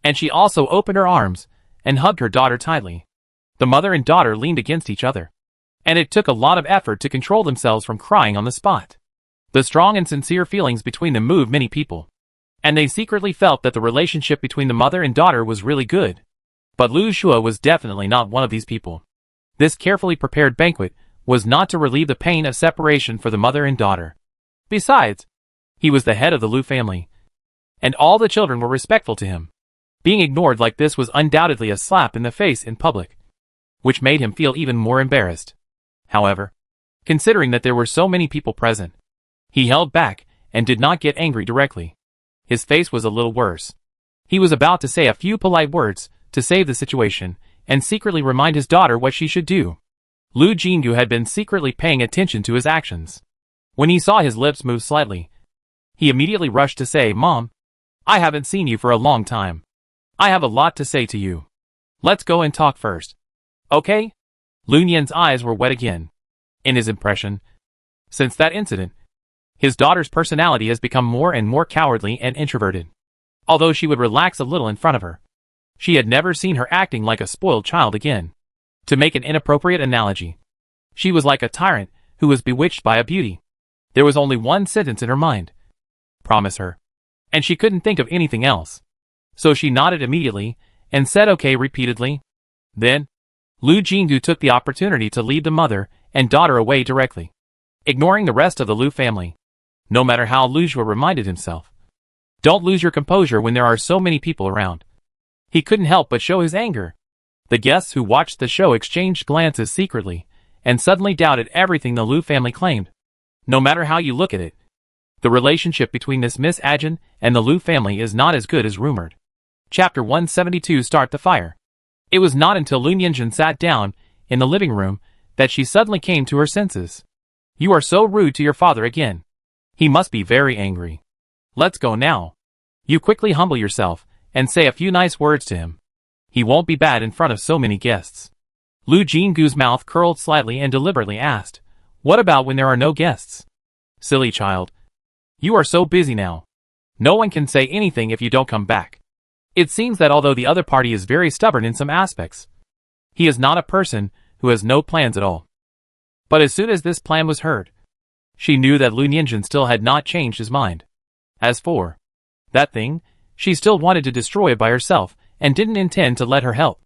and she also opened her arms and hugged her daughter tightly. The mother and daughter leaned against each other, and it took a lot of effort to control themselves from crying on the spot. The strong and sincere feelings between them moved many people, and they secretly felt that the relationship between the mother and daughter was really good. But Lu Jue was definitely not one of these people. This carefully prepared banquet was not to relieve the pain of separation for the mother and daughter. Besides, he was the head of the Lu family, and all the children were respectful to him. Being ignored like this was undoubtedly a slap in the face in public, which made him feel even more embarrassed. However, considering that there were so many people present, he held back and did not get angry directly. His face was a little worse. He was about to say a few polite words to save the situation and secretly remind his daughter what she should do. Lu Jinggu had been secretly paying attention to his actions. When he saw his lips move slightly, he immediately rushed to say, "Mom, I haven't seen you for a long time. I have a lot to say to you. Let's go and talk first." Okay? Lu Nian's eyes were wet again. In his impression, since that incident, his daughter's personality has become more and more cowardly and introverted. Although she would relax a little in front of her, she had never seen her acting like a spoiled child again. To make an inappropriate analogy, she was like a tyrant who was bewitched by a beauty. There was only one sentence in her mind. Promise her. And she couldn't think of anything else. So she nodded immediately and said okay repeatedly. Then, Lu Jinggu took the opportunity to lead the mother and daughter away directly, ignoring the rest of the Lu family. No matter how Lu Jue reminded himself, don't lose your composure when there are so many people around. He couldn't help but show his anger. The guests who watched the show exchanged glances secretly, and suddenly doubted everything the Lu family claimed. No matter how you look at it, the relationship between this Miss Ajin and the Lu family is not as good as rumored. Chapter 172 Start the Fire. It was not until Lu Nianjun sat down in the living room that she suddenly came to her senses. You are so rude to your father again. He must be very angry. Let's go now. You quickly humble yourself and say a few nice words to him. He won't be bad in front of so many guests. Lu Jinggu's mouth curled slightly and deliberately asked, what about when there are no guests? Silly child. You are so busy now. No one can say anything if you don't come back. It seems that although the other party is very stubborn in some aspects, he is not a person who has no plans at all. But as soon as this plan was heard, she knew that Lu Nianjun still had not changed his mind. As for that thing, she still wanted to destroy it by herself and didn't intend to let her help.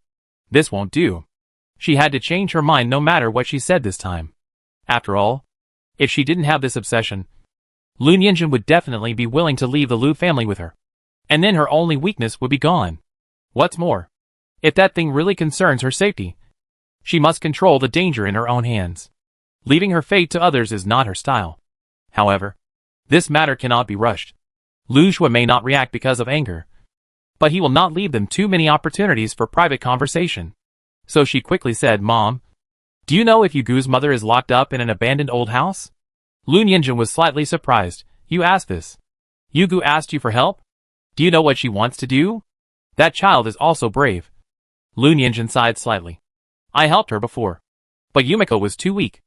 This won't do. She had to change her mind no matter what she said this time. After all, if she didn't have this obsession, Lu Nianjun would definitely be willing to leave the Lu family with her. And then her only weakness would be gone. What's more, if that thing really concerns her safety, she must control the danger in her own hands. Leaving her fate to others is not her style. However, this matter cannot be rushed. Lu Jue may not react because of anger, but he will not leave them too many opportunities for private conversation. So she quickly said, Mom, do you know if Yugu's mother is locked up in an abandoned old house? Lu Nianjun was slightly surprised. You asked this. Yugu asked you for help? Do you know what she wants to do? That child is also brave. Lu Nianjun sighed slightly. I helped her before, but Yumiko was too weak,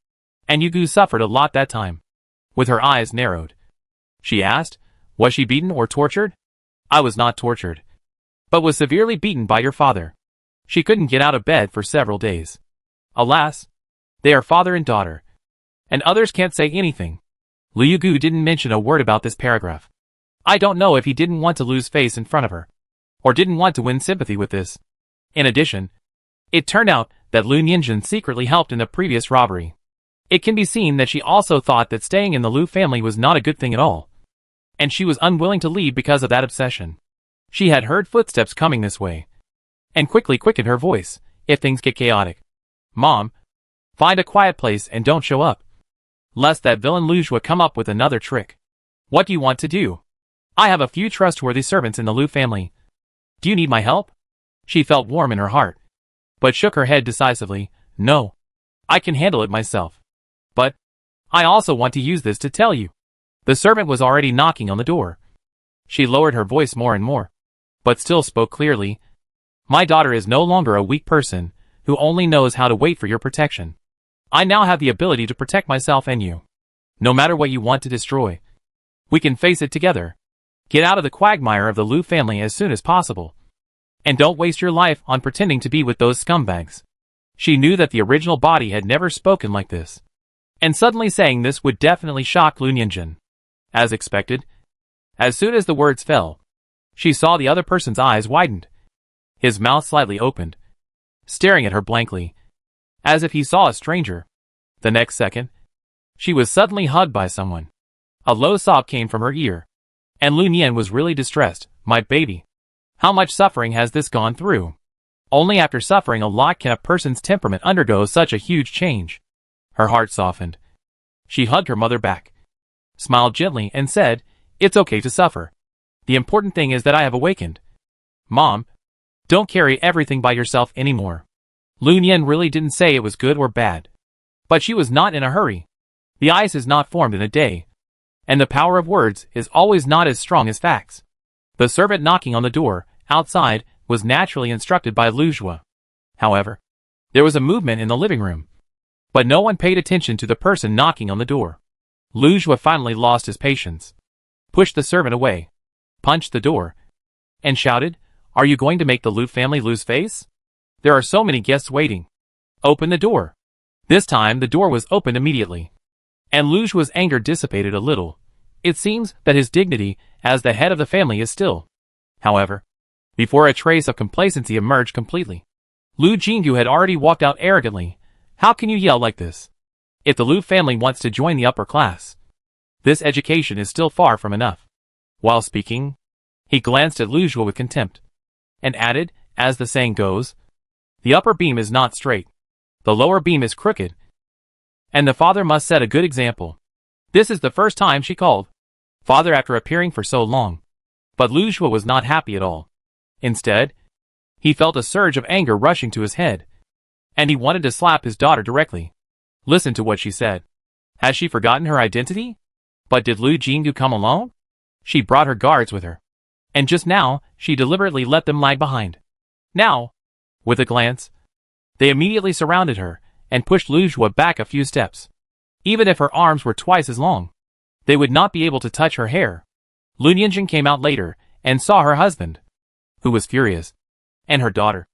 and Yugu suffered a lot that time. With her eyes narrowed, she asked, was she beaten or tortured? I was not tortured, but was severely beaten by your father. She couldn't get out of bed for several days. Alas, they are father and daughter, and others can't say anything. Liu Gu didn't mention a word about this paragraph. I don't know if he didn't want to lose face in front of her, or didn't want to win sympathy with this. In addition, it turned out that Lu Nianjun secretly helped in the previous robbery. It can be seen that she also thought that staying in the Lu family was not a good thing at all, and she was unwilling to leave because of that obsession. She had heard footsteps coming this way, and quickly quickened her voice, if things get chaotic. Mom, find a quiet place and don't show up, lest that villain Lu Jue come up with another trick. What do you want to do? I have a few trustworthy servants in the Lu family. Do you need my help? She felt warm in her heart, but shook her head decisively. No, I can handle it myself. But I also want to use this to tell you. The servant was already knocking on the door. She lowered her voice more and more, but still spoke clearly. My daughter is no longer a weak person who only knows how to wait for your protection. I now have the ability to protect myself and you. No matter what you want to destroy, we can face it together. Get out of the quagmire of the Lu family as soon as possible. And don't waste your life on pretending to be with those scumbags. She knew that the original body had never spoken like this, and suddenly saying this would definitely shock Lu Nianjun. As expected, as soon as the words fell, she saw the other person's eyes widened. His mouth slightly opened, staring at her blankly, as if he saw a stranger. The next second, she was suddenly hugged by someone. A low sob came from her ear, and Lu Nian was really distressed. My baby. How much suffering has this gone through? Only after suffering a lot can a person's temperament undergo such a huge change. Her heart softened. She hugged her mother back, smiled gently and said, it's okay to suffer. The important thing is that I have awakened. Mom, don't carry everything by yourself anymore. Lu Nian really didn't say it was good or bad, but she was not in a hurry. The ice is not formed in a day, and the power of words is always not as strong as facts. The servant knocking on the door, outside, was naturally instructed by Lu Jue. However, There was a movement in the living room, but no one paid attention to the person knocking on the door. Lu Jue finally lost his patience, pushed the servant away, punched the door, and shouted, "Are you going to make the Lu family lose face? There are so many guests waiting. Open the door." This time the door was opened immediately, and Lu Jue's anger dissipated a little. It seems that his dignity as the head of the family is still. However, before a trace of complacency emerged completely, Lu Jingyu had already walked out arrogantly. "How can you yell like this? If the Lu family wants to join the upper class, this education is still far from enough." While speaking, he glanced at Lu Jue with contempt, and added, as the saying goes, "The upper beam is not straight. The lower beam is crooked, and the father must set a good example." This is the first time she called father after appearing for so long. But Lu Jue was not happy at all. Instead, he felt a surge of anger rushing to his head, and he wanted to slap his daughter directly. Listen to what she said. Has she forgotten her identity? But did Lu Jingyu come alone? She brought her guards with her, and just now, she deliberately let them lag behind. Now, with a glance, they immediately surrounded her, and pushed Lu Jue back a few steps. Even if her arms were twice as long, they would not be able to touch her hair. Lu Nianjun came out later, and saw her husband, who was furious, and her daughter,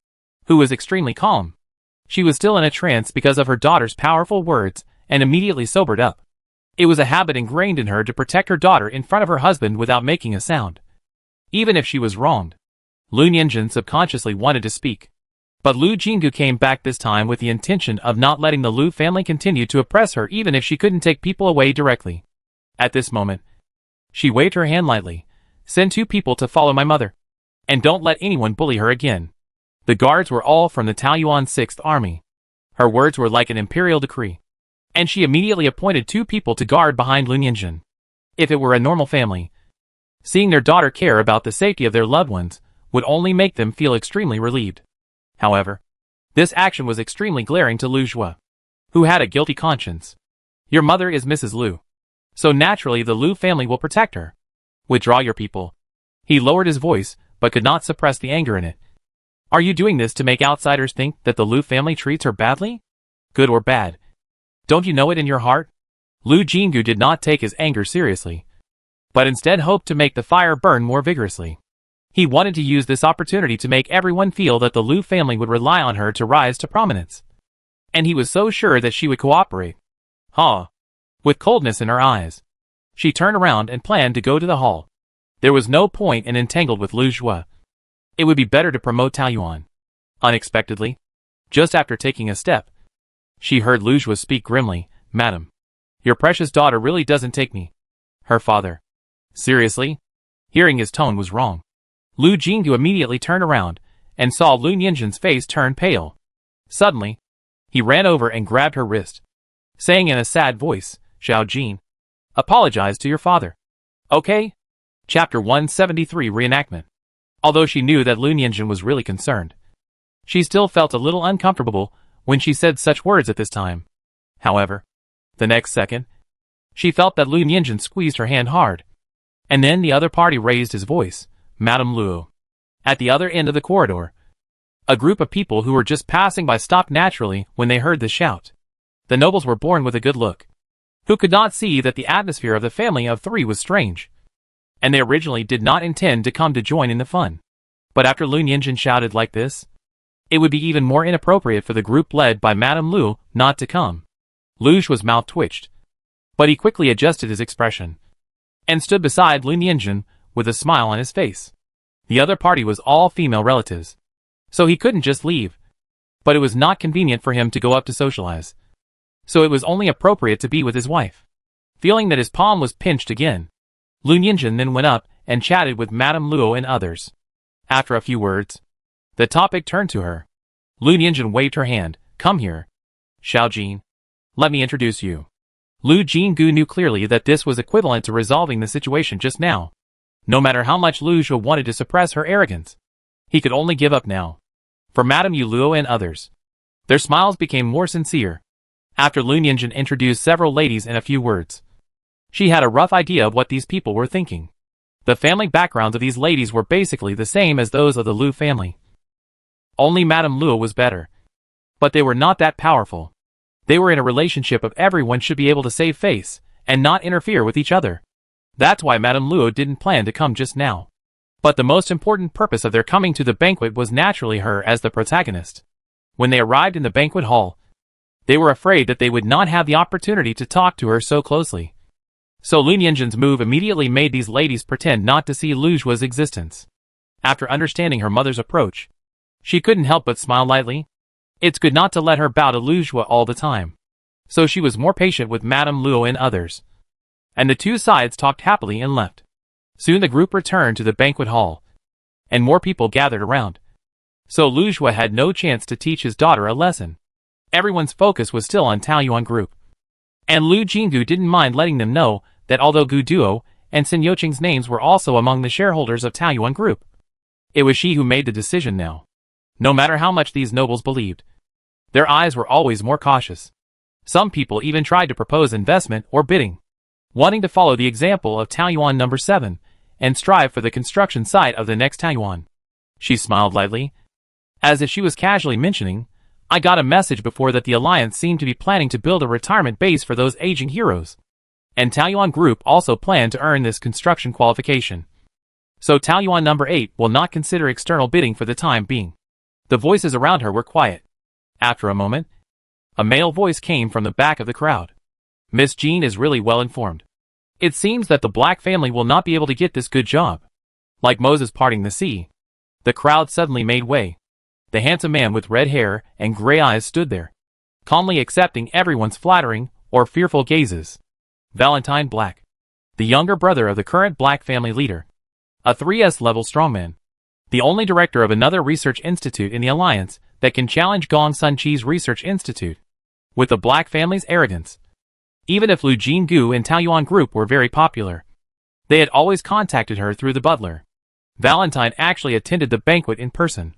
who was extremely calm. She was still in a trance because of her daughter's powerful words, and immediately sobered up. It was a habit ingrained in her to protect her daughter in front of her husband without making a sound, even if she was wronged. Lu Nianjun subconsciously wanted to speak, but Lu Jingyu came back this time with the intention of not letting the Lu family continue to oppress her even if she couldn't take people away directly. At this moment, she waved her hand lightly. "Send 2 people to follow my mother, and don't let anyone bully her again." The guards were all from the Taoyuan 6th Army. Her words were like an imperial decree, and she immediately appointed 2 people to guard behind Lu Nianjun. If it were a normal family, seeing their daughter care about the safety of their loved ones would only make them feel extremely relieved. However, this action was extremely glaring to Lu Jue, who had a guilty conscience. Your mother is Mrs. Lu, so naturally the Lu family will protect her. Withdraw your people. He lowered his voice, but could not suppress the anger in it. Are you doing this to make outsiders think that the Lu family treats her badly? Good or bad? Don't you know it in your heart? Lu Jingyu did not take his anger seriously, but instead hoped to make the fire burn more vigorously. He wanted to use this opportunity to make everyone feel that the Lu family would rely on her to rise to prominence. And he was so sure that she would cooperate. With coldness in her eyes, she turned around and planned to go to the hall. There was no point in entangled with Lu Jue. It would be better to promote Taoyuan. Unexpectedly, just after taking a step, she heard Lu Jue speak grimly. "Madam, your precious daughter really doesn't take me. Her father." Seriously? Hearing his tone was wrong. Lu Jingyu immediately turned around, and saw Lu Nianjun's face turn pale. Suddenly, he ran over and grabbed her wrist, saying in a sad voice, "Xiao Jin, apologize to your father. Okay?" Chapter 173 Reenactment. Although she knew that Lu Nianjun was really concerned, she still felt a little uncomfortable when she said such words at this time. However, the next second, she felt that Lu Nianjun squeezed her hand hard, and then the other party raised his voice. "Madame Lu." At the other end of the corridor, a group of people who were just passing by stopped naturally when they heard the shout. The nobles were born with a good look, who could not see that the atmosphere of the family of 3 was strange, and they originally did not intend to come to join in the fun. But after Lu Nianjun shouted like this, it would be even more inappropriate for the group led by Madame Lu not to come. Lu Jue's mouth twitched, but he quickly adjusted his expression, and stood beside Lu Nianjun with a smile on his face. The other party was all female relatives, so he couldn't just leave, but it was not convenient for him to go up to socialize, so it was only appropriate to be with his wife. Feeling that his palm was pinched again, Lu Nianjun then went up and chatted with Madame Lu and others. After a few words, the topic turned to her. Lu Nianjun waved her hand. "Come here, Xiao Jin. Let me introduce you." Lu Jingyu knew clearly that this was equivalent to resolving the situation just now. No matter how much Lu Jue wanted to suppress her arrogance, he could only give up now. For Madame Yu Luo and others, their smiles became more sincere. After Lu Nianjun introduced several ladies in a few words, she had a rough idea of what these people were thinking. The family backgrounds of these ladies were basically the same as those of the Lu family. Only Madame Lu was better. But they were not that powerful. They were in a relationship of everyone should be able to save face, and not interfere with each other. That's why Madame Luo didn't plan to come just now. But the most important purpose of their coming to the banquet was naturally her as the protagonist. When they arrived in the banquet hall, they were afraid that they would not have the opportunity to talk to her so closely. So Lin Yinjin's move immediately made these ladies pretend not to see Lu Zhua's existence. After understanding her mother's approach, she couldn't help but smile lightly. It's good not to let her bow to Lu Zhua all the time. So she was more patient with Madame Luo and others. And the two sides talked happily and left. Soon the group returned to the banquet hall, and more people gathered around. So Lu Zhua had no chance to teach his daughter a lesson. Everyone's focus was still on Taoyuan group. And Lu Jinggu didn't mind letting them know that although Gu Duo and Xin Youqing's names were also among the shareholders of Taoyuan group, it was she who made the decision now. No matter how much these nobles believed, their eyes were always more cautious. Some people even tried to propose investment or bidding, wanting to follow the example of Taoyuan number 7 and strive for the construction site of the next Taoyuan. She smiled lightly, as if she was casually mentioning, I got a message before that the alliance seemed to be planning to build a retirement base for those aging heroes. And Taoyuan group also planned to earn this construction qualification. So Taoyuan number 8 will not consider external bidding for the time being. The voices around her were quiet. After a moment, a male voice came from the back of the crowd. Miss Jean is really well informed. It seems that the Black family will not be able to get this good job. Like Moses parting the sea. The crowd suddenly made way. The handsome man with red hair and gray eyes stood there, calmly accepting everyone's flattering or fearful gazes. Valentine Black, the younger brother of the current Black family leader. A 3S level strongman. The only director of another research institute in the alliance that can challenge Gong Sun Chi's research institute. With the Black family's arrogance. Even if Lu Jinggu and Taoyuan group were very popular, they had always contacted her through the butler. Valentine actually attended the banquet in person,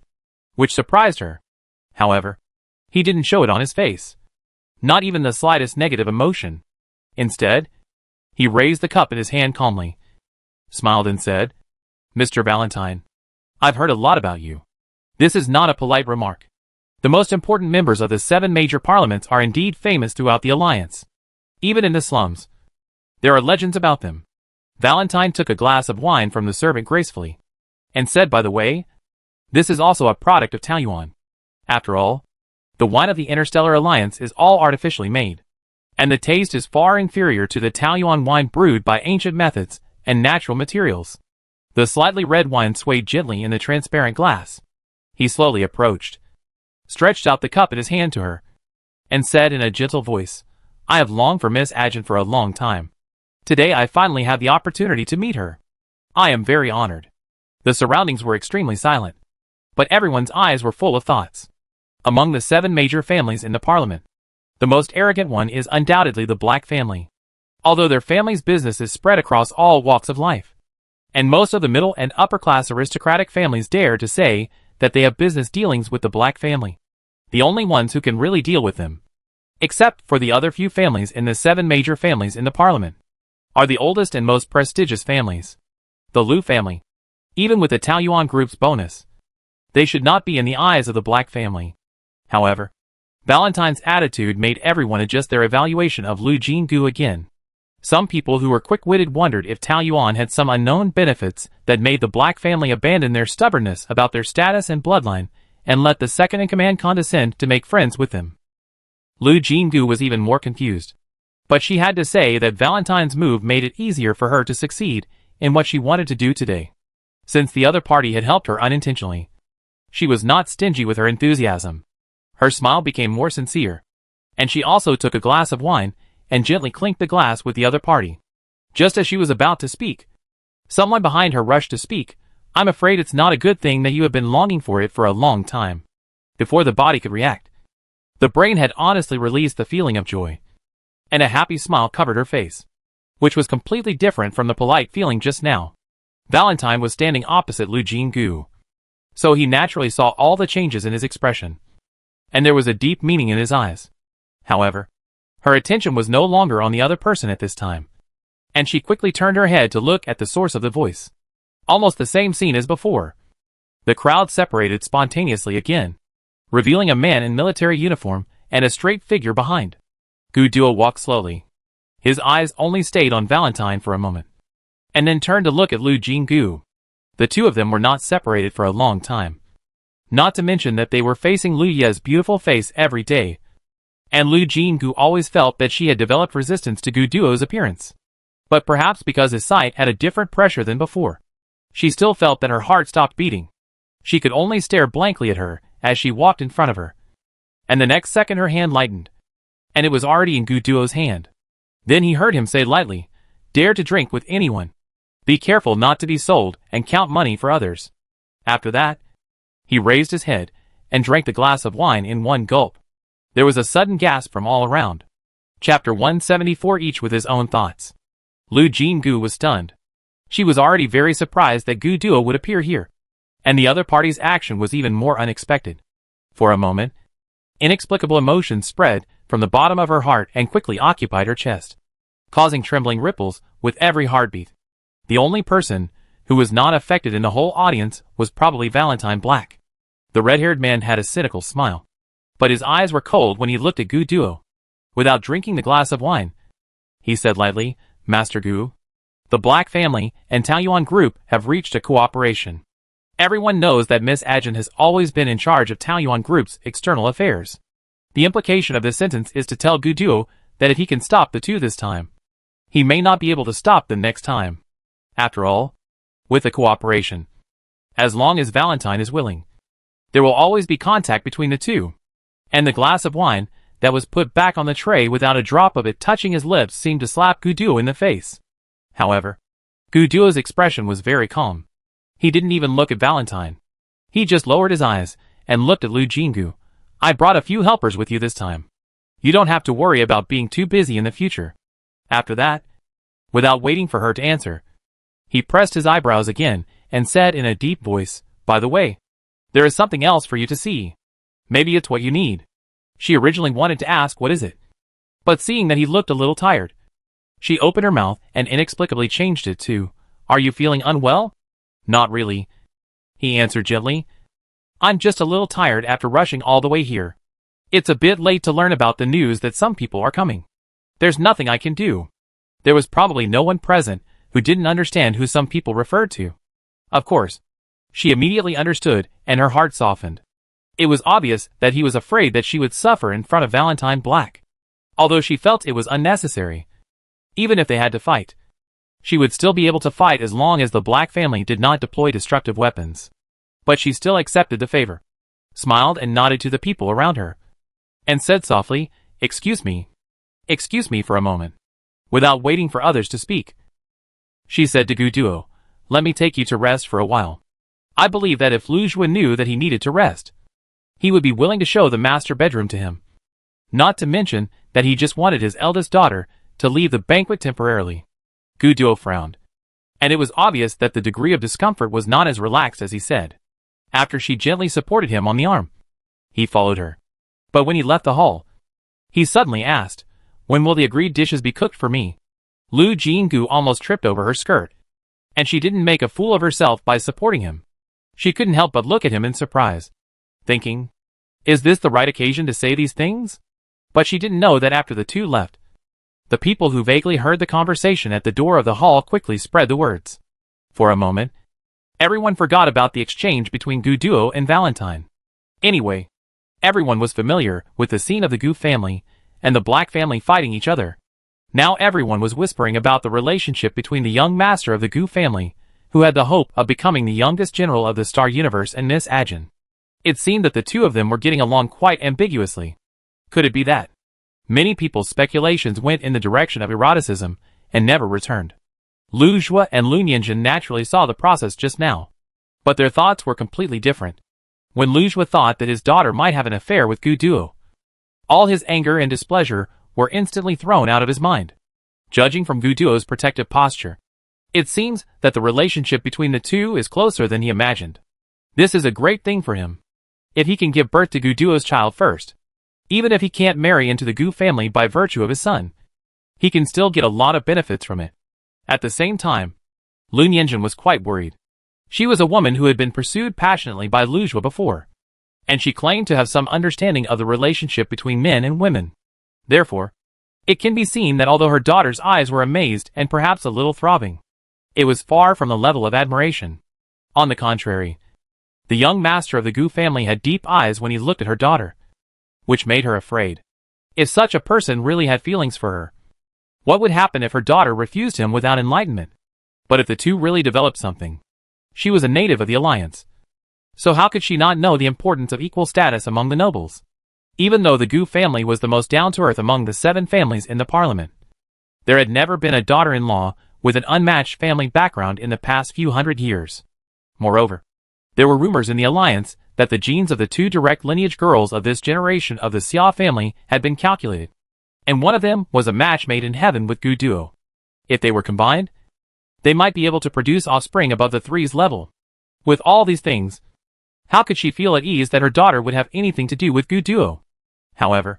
which surprised her. However, he didn't show it on his face. Not even the slightest negative emotion. Instead, he raised the cup in his hand calmly, smiled and said, Mr. Valentine, I've heard a lot about you. This is not a polite remark. The most important members of the 7 major parliaments are indeed famous throughout the alliance. Even in the slums, there are legends about them. Valentine took a glass of wine from the servant gracefully, and said, by the way, this is also a product of Taoyuan. After all, the wine of the Interstellar Alliance is all artificially made, and the taste is far inferior to the Taoyuan wine brewed by ancient methods and natural materials. The slightly red wine swayed gently in the transparent glass. He slowly approached, stretched out the cup in his hand to her, and said in a gentle voice, I have longed for Miss Ajin for a long time. Today I finally have the opportunity to meet her. I am very honored. The surroundings were extremely silent, but everyone's eyes were full of thoughts. Among the 7 major families in the parliament, the most arrogant one is undoubtedly the Black family. Although their family's business is spread across all walks of life, and most of the middle and upper class aristocratic families dare to say that they have business dealings with the Black family. The only ones who can really deal with them, except for the other few families in the 7 major families in the parliament, are the oldest and most prestigious families. The Lu family. Even with the Taoyuan group's bonus, they should not be in the eyes of the Black family. However, Valentine's attitude made everyone adjust their evaluation of Lu Jinggu again. Some people who were quick-witted wondered if Taoyuan had some unknown benefits that made the Black family abandon their stubbornness about their status and bloodline, and let the second-in-command condescend to make friends with them. Lu Jinggu was even more confused. But she had to say that Valentine's move made it easier for her to succeed in what she wanted to do today. Since the other party had helped her unintentionally, she was not stingy with her enthusiasm. Her smile became more sincere, and she also took a glass of wine and gently clinked the glass with the other party. Just as she was about to speak, someone behind her rushed to speak, I'm afraid it's not a good thing that you have been longing for it for a long time. Before the body could react, the brain had honestly released the feeling of joy, and a happy smile covered her face, which was completely different from the polite feeling just now. Valentine was standing opposite Lu Jinggu, so he naturally saw all the changes in his expression, and there was a deep meaning in his eyes. However, her attention was no longer on the other person at this time, and she quickly turned her head to look at the source of the voice. Almost the same scene as before. The crowd separated spontaneously again. revealing a man in military uniform and a straight figure behind. Gu Duo walked slowly. His eyes only stayed on Valentine for a moment, and then turned to look at Lu Jinggu. The two of them were not separated for a long time. Not to mention that they were facing Lu Ye's beautiful face every day, and Lu Jinggu always felt that she had developed resistance to Gu Duo's appearance. But perhaps because his sight had a different pressure than before, she still felt that her heart stopped beating. She could only stare blankly at her as she walked in front of her. And the next second her hand lightened, and it was already in Gu Duo's hand. Then he heard him say lightly, "Dare to drink with anyone. Be careful not to be sold and count money for others." After that, he raised his head and drank the glass of wine in one gulp. There was a sudden gasp from all around. Chapter 174, each with his own thoughts. Lu Jinggu was stunned. She was already very surprised that Gu Duo would appear here, and the other party's action was even more unexpected. For a moment, inexplicable emotions spread from the bottom of her heart and quickly occupied her chest, causing trembling ripples with every heartbeat. The only person who was not affected in the whole audience was probably Valentine Black. The red-haired man had a cynical smile, but his eyes were cold when he looked at Gu Duo. Without drinking the glass of wine, he said lightly, "Master Gu, the Black family and Taoyuan group have reached a cooperation. Everyone knows that Miss Ajin has always been in charge of Taoyuan group's external affairs. The implication of this sentence is to tell Gu Duo that if he can stop the two this time, he may not be able to stop them next time. After all, with the cooperation, as long as Valentine is willing, there will always be contact between the two." And the glass of wine that was put back on the tray without a drop of it touching his lips seemed to slap Gu Duo in the face. However, Gu Duo's expression was very calm. He didn't even look at Valentine. He just lowered his eyes and looked at Lu Jinggu. "I brought a few helpers with you this time. You don't have to worry about being too busy in the future." After that, without waiting for her to answer, he pressed his eyebrows again and said in a deep voice, "By the way, there is something else for you to see. Maybe it's what you need." She originally wanted to ask, "What is it?" But seeing that he looked a little tired, she opened her mouth and inexplicably changed it to, "Are you feeling unwell?" "Not really," he answered gently. "I'm just a little tired after rushing all the way here. It's a bit late to learn about the news that some people are coming. There's nothing I can do." There was probably no one present who didn't understand who some people referred to. Of course, she immediately understood and her heart softened. It was obvious that he was afraid that she would suffer in front of Valentine Black. Although she felt it was unnecessary. Even if they had to fight, she would still be able to fight as long as the Black family did not deploy destructive weapons. But she still accepted the favor, smiled and nodded to the people around her, and said softly, Excuse me for a moment." Without waiting for others to speak, she said to Gu Duo, "Let me take you to rest for a while. I believe that if Lu Jue knew that he needed to rest, he would be willing to show the master bedroom to him. Not to mention that he just wanted his eldest daughter to leave the banquet temporarily." Gu Duo frowned, and it was obvious that the degree of discomfort was not as relaxed as he said. After she gently supported him on the arm, he followed her. But when he left the hall, he suddenly asked, "When will the agreed dishes be cooked for me?" Lu Jinggu almost tripped over her skirt, and she didn't make a fool of herself by supporting him. She couldn't help but look at him in surprise, thinking, "Is this the right occasion to say these things?" But she didn't know that after the two left, the people who vaguely heard the conversation at the door of the hall quickly spread the words. For a moment, everyone forgot about the exchange between Gu Duo and Valentine. Anyway, everyone was familiar with the scene of the Gu family and the Black family fighting each other. Now everyone was whispering about the relationship between the young master of the Gu family, who had the hope of becoming the youngest general of the Star Universe, and Miss Ajin. It seemed that the two of them were getting along quite ambiguously. Could it be that? Many people's speculations went in the direction of eroticism and never returned. Lu Jue and Lu Nianjin naturally saw the process just now, but their thoughts were completely different. When Lu Jue thought that his daughter might have an affair with Gu Duo, all his anger and displeasure were instantly thrown out of his mind. Judging from Gu Duo's protective posture, it seems that the relationship between the two is closer than he imagined. This is a great thing for him. If he can give birth to Gu Duo's child first, even if he can't marry into the Gu family by virtue of his son, he can still get a lot of benefits from it. At the same time, Lu Nianjin was quite worried. She was a woman who had been pursued passionately by Lu Jue before, and she claimed to have some understanding of the relationship between men and women. Therefore, it can be seen that although her daughter's eyes were amazed and perhaps a little throbbing, it was far from the level of admiration. On the contrary, the young master of the Gu family had deep eyes when he looked at her daughter, which made her afraid. If such a person really had feelings for her, what would happen if her daughter refused him without enlightenment? But if the two really developed something, she was a native of the alliance, so how could she not know the importance of equal status among the nobles? Even though the Gu family was the most down-to-earth among the 7 families in the parliament, there had never been a daughter-in-law with an unmatched family background in the past few hundred years. Moreover, there were rumors in the alliance that the genes of the 2 direct lineage girls of this generation of the Xia family had been calculated, and one of them was a match made in heaven with Gu Duo. If they were combined, they might be able to produce offspring above the 3's level. With all these things, how could she feel at ease that her daughter would have anything to do with Gu Duo? However,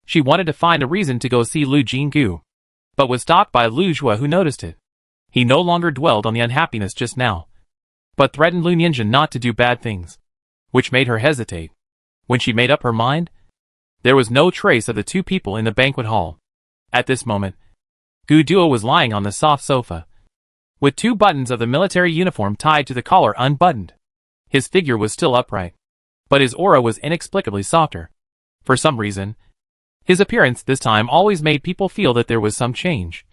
she wanted to find a reason to go see Lu Jinggu, but was stopped by Lu Zhua, who noticed it. He no longer dwelled on the unhappiness just now, but threatened Lu Nianzhen not to do bad things, which made her hesitate. When she made up her mind, there was no trace of the 2 people in the banquet hall. At this moment, Gu Duo was lying on the soft sofa, with 2 buttons of the military uniform tied to the collar unbuttoned. His figure was still upright, but his aura was inexplicably softer. For some reason, his appearance this time always made people feel that there was some change.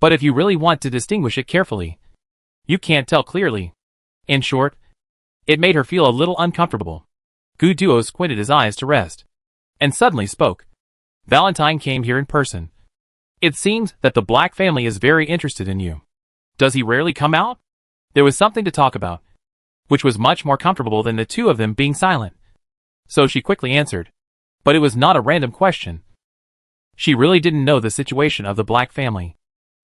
But if you really want to distinguish it carefully, you can't tell clearly. In short, it made her feel a little uncomfortable. Gu Duo squinted his eyes to rest, and suddenly spoke. Valentine came here in person. It seems that the Black family is very interested in you. Does he rarely come out? There was something to talk about, which was much more comfortable than the 2 of them being silent. So she quickly answered. But it was not a random question. She really didn't know the situation of the Black family.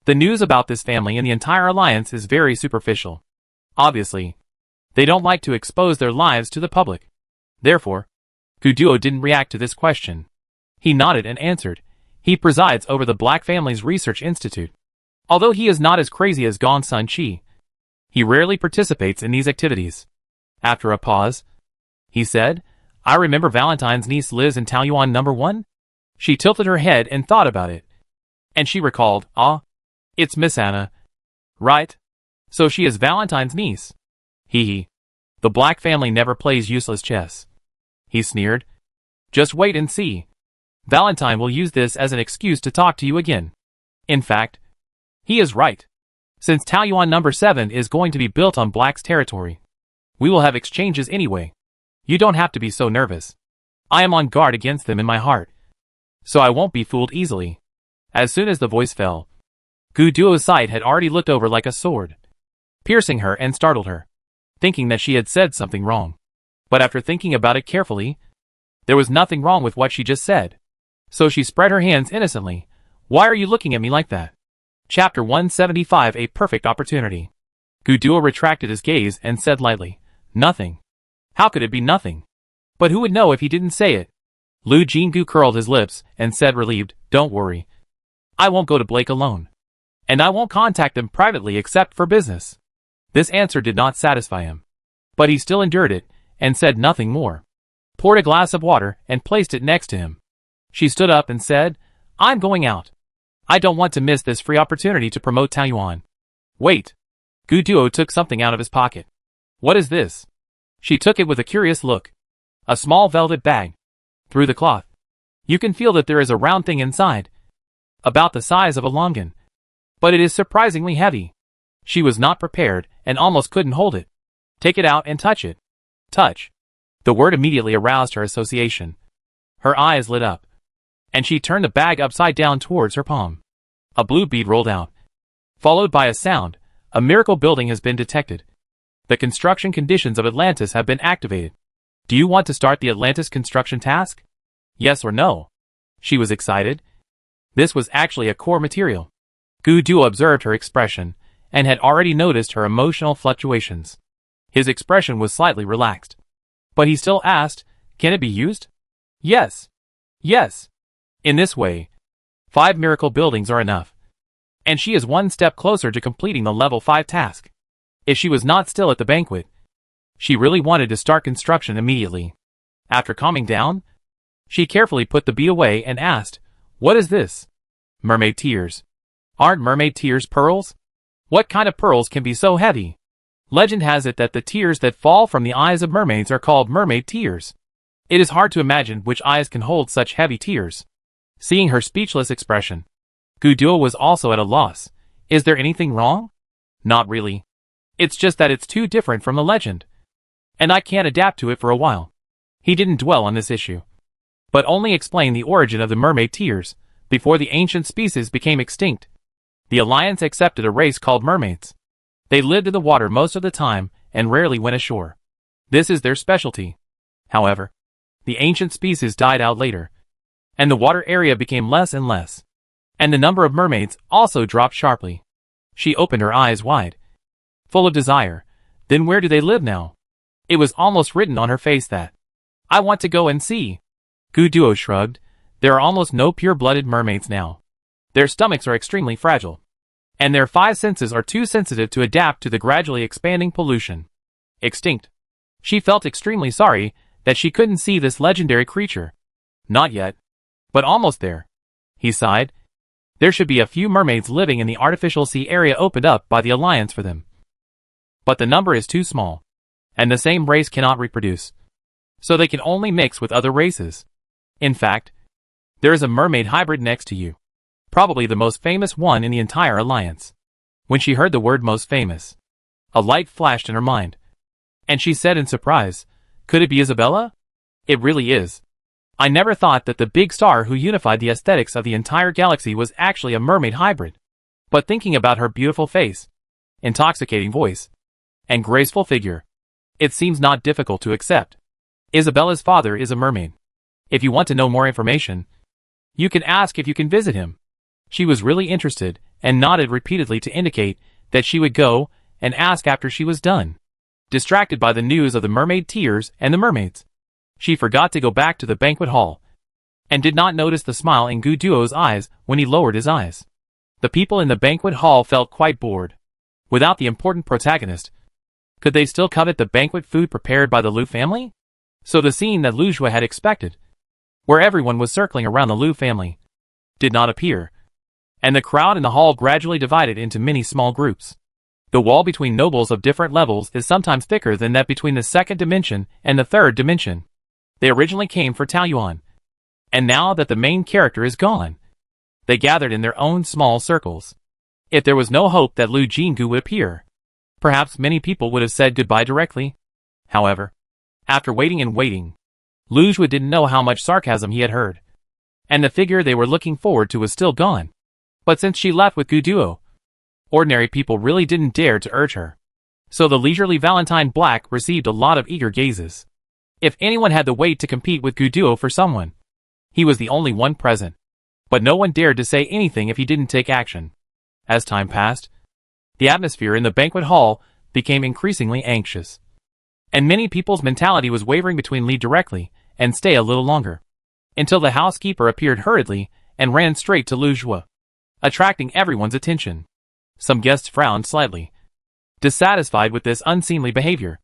The news about this family and the entire alliance is very superficial. Obviously, they don't like to expose their lives to the public. Therefore, Gu Duo didn't react to this question. He nodded and answered. He presides over the Black family's research institute. Although he is not as crazy as Gong Sun Qi, he rarely participates in these activities. After a pause, he said, I remember Valentine's niece lives in Taoyuan number 1? She tilted her head and thought about it. And she recalled, it's Miss Anna. Right? So she is Valentine's niece. Hee. The Black family never plays useless chess. He sneered. Just wait and see. Valentine will use this as an excuse to talk to you again. In fact, he is right. Since Taoyuan number 7 is going to be built on Black's territory, we will have exchanges anyway. You don't have to be so nervous. I am on guard against them in my heart, so I won't be fooled easily. As soon as the voice fell, Gu Duo's sight had already looked over like a sword, piercing her and startled her, thinking that she had said something wrong. But after thinking about it carefully, there was nothing wrong with what she just said. So she spread her hands innocently. Why are you looking at me like that? Chapter 175, A Perfect Opportunity. Gu Duo retracted his gaze and said lightly, Nothing. How could it be nothing? But who would know if he didn't say it? Lu Jinggu curled his lips and said relieved, Don't worry. I won't go to Blake alone. And I won't contact them privately except for business. This answer did not satisfy him, but he still endured it and said nothing more. Poured a glass of water and placed it next to him. She stood up and said, I'm going out. I don't want to miss this free opportunity to promote Taoyuan. Wait. Gu Duo took something out of his pocket. What is this? She took it with a curious look. A small velvet bag. Through the cloth, you can feel that there is a round thing inside, about the size of a longan. But it is surprisingly heavy. She was not prepared and almost couldn't hold it. Take it out and touch it. Touch. The word immediately aroused her association. Her eyes lit up, and she turned the bag upside down towards her palm. A blue bead rolled out, followed by a sound. A miracle building has been detected. The construction conditions of Atlantis have been activated. Do you want to start the Atlantis construction task? Yes or no? She was excited. This was actually a core material. Gu Duo observed her expression, and had already noticed her emotional fluctuations. His expression was slightly relaxed. But he still asked, Can it be used? Yes. Yes. In this way, 5 miracle buildings are enough. And she is one step closer to completing the level 5 task. If she was not still at the banquet, she really wanted to start construction immediately. After calming down, she carefully put the bee away and asked, "What is this?" "Mermaid tears." "Aren't mermaid tears pearls? What kind of pearls can be so heavy?" Legend has it that the tears that fall from the eyes of mermaids are called mermaid tears. It is hard to imagine which eyes can hold such heavy tears. Seeing her speechless expression, Guduo was also at a loss. Is there anything wrong? Not really. It's just that it's too different from the legend, and I can't adapt to it for a while. He didn't dwell on this issue, but only explain the origin of the mermaid tears. Before the ancient species became extinct, the Alliance accepted a race called mermaids. They lived in the water most of the time and rarely went ashore. This is their specialty. However, the ancient species died out later, and the water area became less and less, and the number of mermaids also dropped sharply. She opened her eyes wide, full of desire. Then where do they live now? It was almost written on her face that, "I want to go and see." Guduo shrugged. There are almost no pure-blooded mermaids now. Their stomachs are extremely fragile, and their five senses are too sensitive to adapt to the gradually expanding pollution. Extinct. She felt extremely sorry that she couldn't see this legendary creature. Not yet, but almost there. He sighed. There should be a few mermaids living in the artificial sea area opened up by the Alliance for them. But the number is too small, and the same race cannot reproduce, so they can only mix with other races. In fact, there is a mermaid hybrid next to you, probably the most famous one in the entire Alliance. When she heard the word most famous, a light flashed in her mind, and she said in surprise, "Could it be Isabella?" "It really is. I never thought that the big star who unified the aesthetics of the entire galaxy was actually a mermaid hybrid." But thinking about her beautiful face, intoxicating voice, and graceful figure, it seems not difficult to accept. Isabella's father is a mermaid. If you want to know more information, you can ask if you can visit him. She was really interested and nodded repeatedly to indicate that she would go and ask after she was done. Distracted by the news of the mermaid tears and the mermaids, she forgot to go back to the banquet hall and did not notice the smile in Guduo's eyes when he lowered his eyes. The people in the banquet hall felt quite bored. Without the important protagonist, could they still covet the banquet food prepared by the Lu family? So the scene that Lu Jue had expected, where everyone was circling around the Lu family, did not appear, and the crowd in the hall gradually divided into many small groups. The wall between nobles of different levels is sometimes thicker than that between the second dimension and the third dimension. They originally came for Taoyuan, and now that the main character is gone, they gathered in their own small circles. If there was no hope that Lu Jingu would appear, perhaps many people would have said goodbye directly. However, after waiting and waiting, Lu Jue didn't know how much sarcasm he had heard, and the figure they were looking forward to was still gone. But since she left with Guduo, ordinary people really didn't dare to urge her. So the leisurely Valentine Black received a lot of eager gazes. If anyone had the weight to compete with Guduo for someone, he was the only one present. But no one dared to say anything if he didn't take action. As time passed, the atmosphere in the banquet hall became increasingly anxious, and many people's mentality was wavering between leave directly and stay a little longer, until the housekeeper appeared hurriedly and ran straight to Lu Jue, attracting everyone's attention. Some guests frowned slightly, dissatisfied with this unseemly behavior.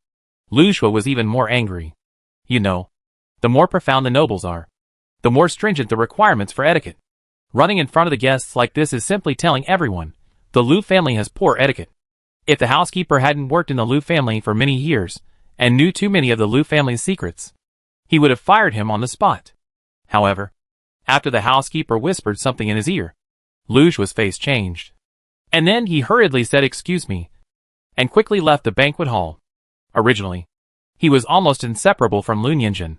Lu Jue was even more angry. You know, the more profound the nobles are, the more stringent the requirements for etiquette. Running in front of the guests like this is simply telling everyone the Lu family has poor etiquette. If the housekeeper hadn't worked in the Lu family for many years and knew too many of the Lu family's secrets, he would have fired him on the spot. However, after the housekeeper whispered something in his ear, Lu Jue's face changed. And then he hurriedly said "excuse me," and quickly left the banquet hall. Originally, he was almost inseparable from Lu Nianjun,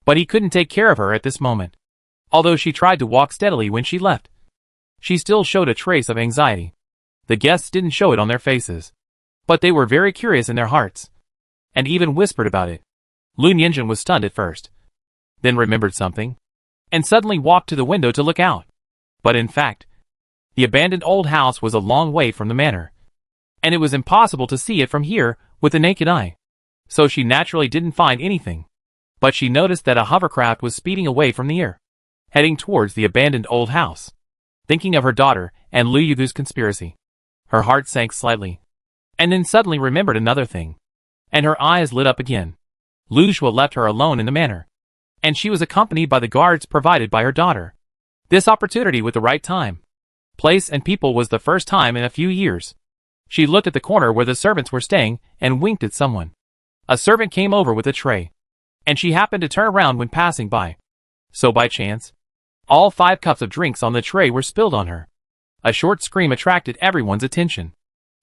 but he couldn't take care of her at this moment. Although she tried to walk steadily when she left, she still showed a trace of anxiety. The guests didn't show it on their faces, but they were very curious in their hearts, and even whispered about it. Lu Nianjun was stunned at first, then remembered something, and suddenly walked to the window to look out. But in fact, the abandoned old house was a long way from the manor, and it was impossible to see it from here with the naked eye. So she naturally didn't find anything, but she noticed that a hovercraft was speeding away from the air, heading towards the abandoned old house. Thinking of her daughter and Lu Yugu's conspiracy, her heart sank slightly, and then suddenly remembered another thing, and her eyes lit up again. Lu Jue left her alone in the manor, and she was accompanied by the guards provided by her daughter. This opportunity with the right time, place and people was the first time in a few years. She looked at the corner where the servants were staying and winked at someone. A servant came over with a tray, and she happened to turn around when passing by. So by chance, all 5 cups of drinks on the tray were spilled on her. A short scream attracted everyone's attention,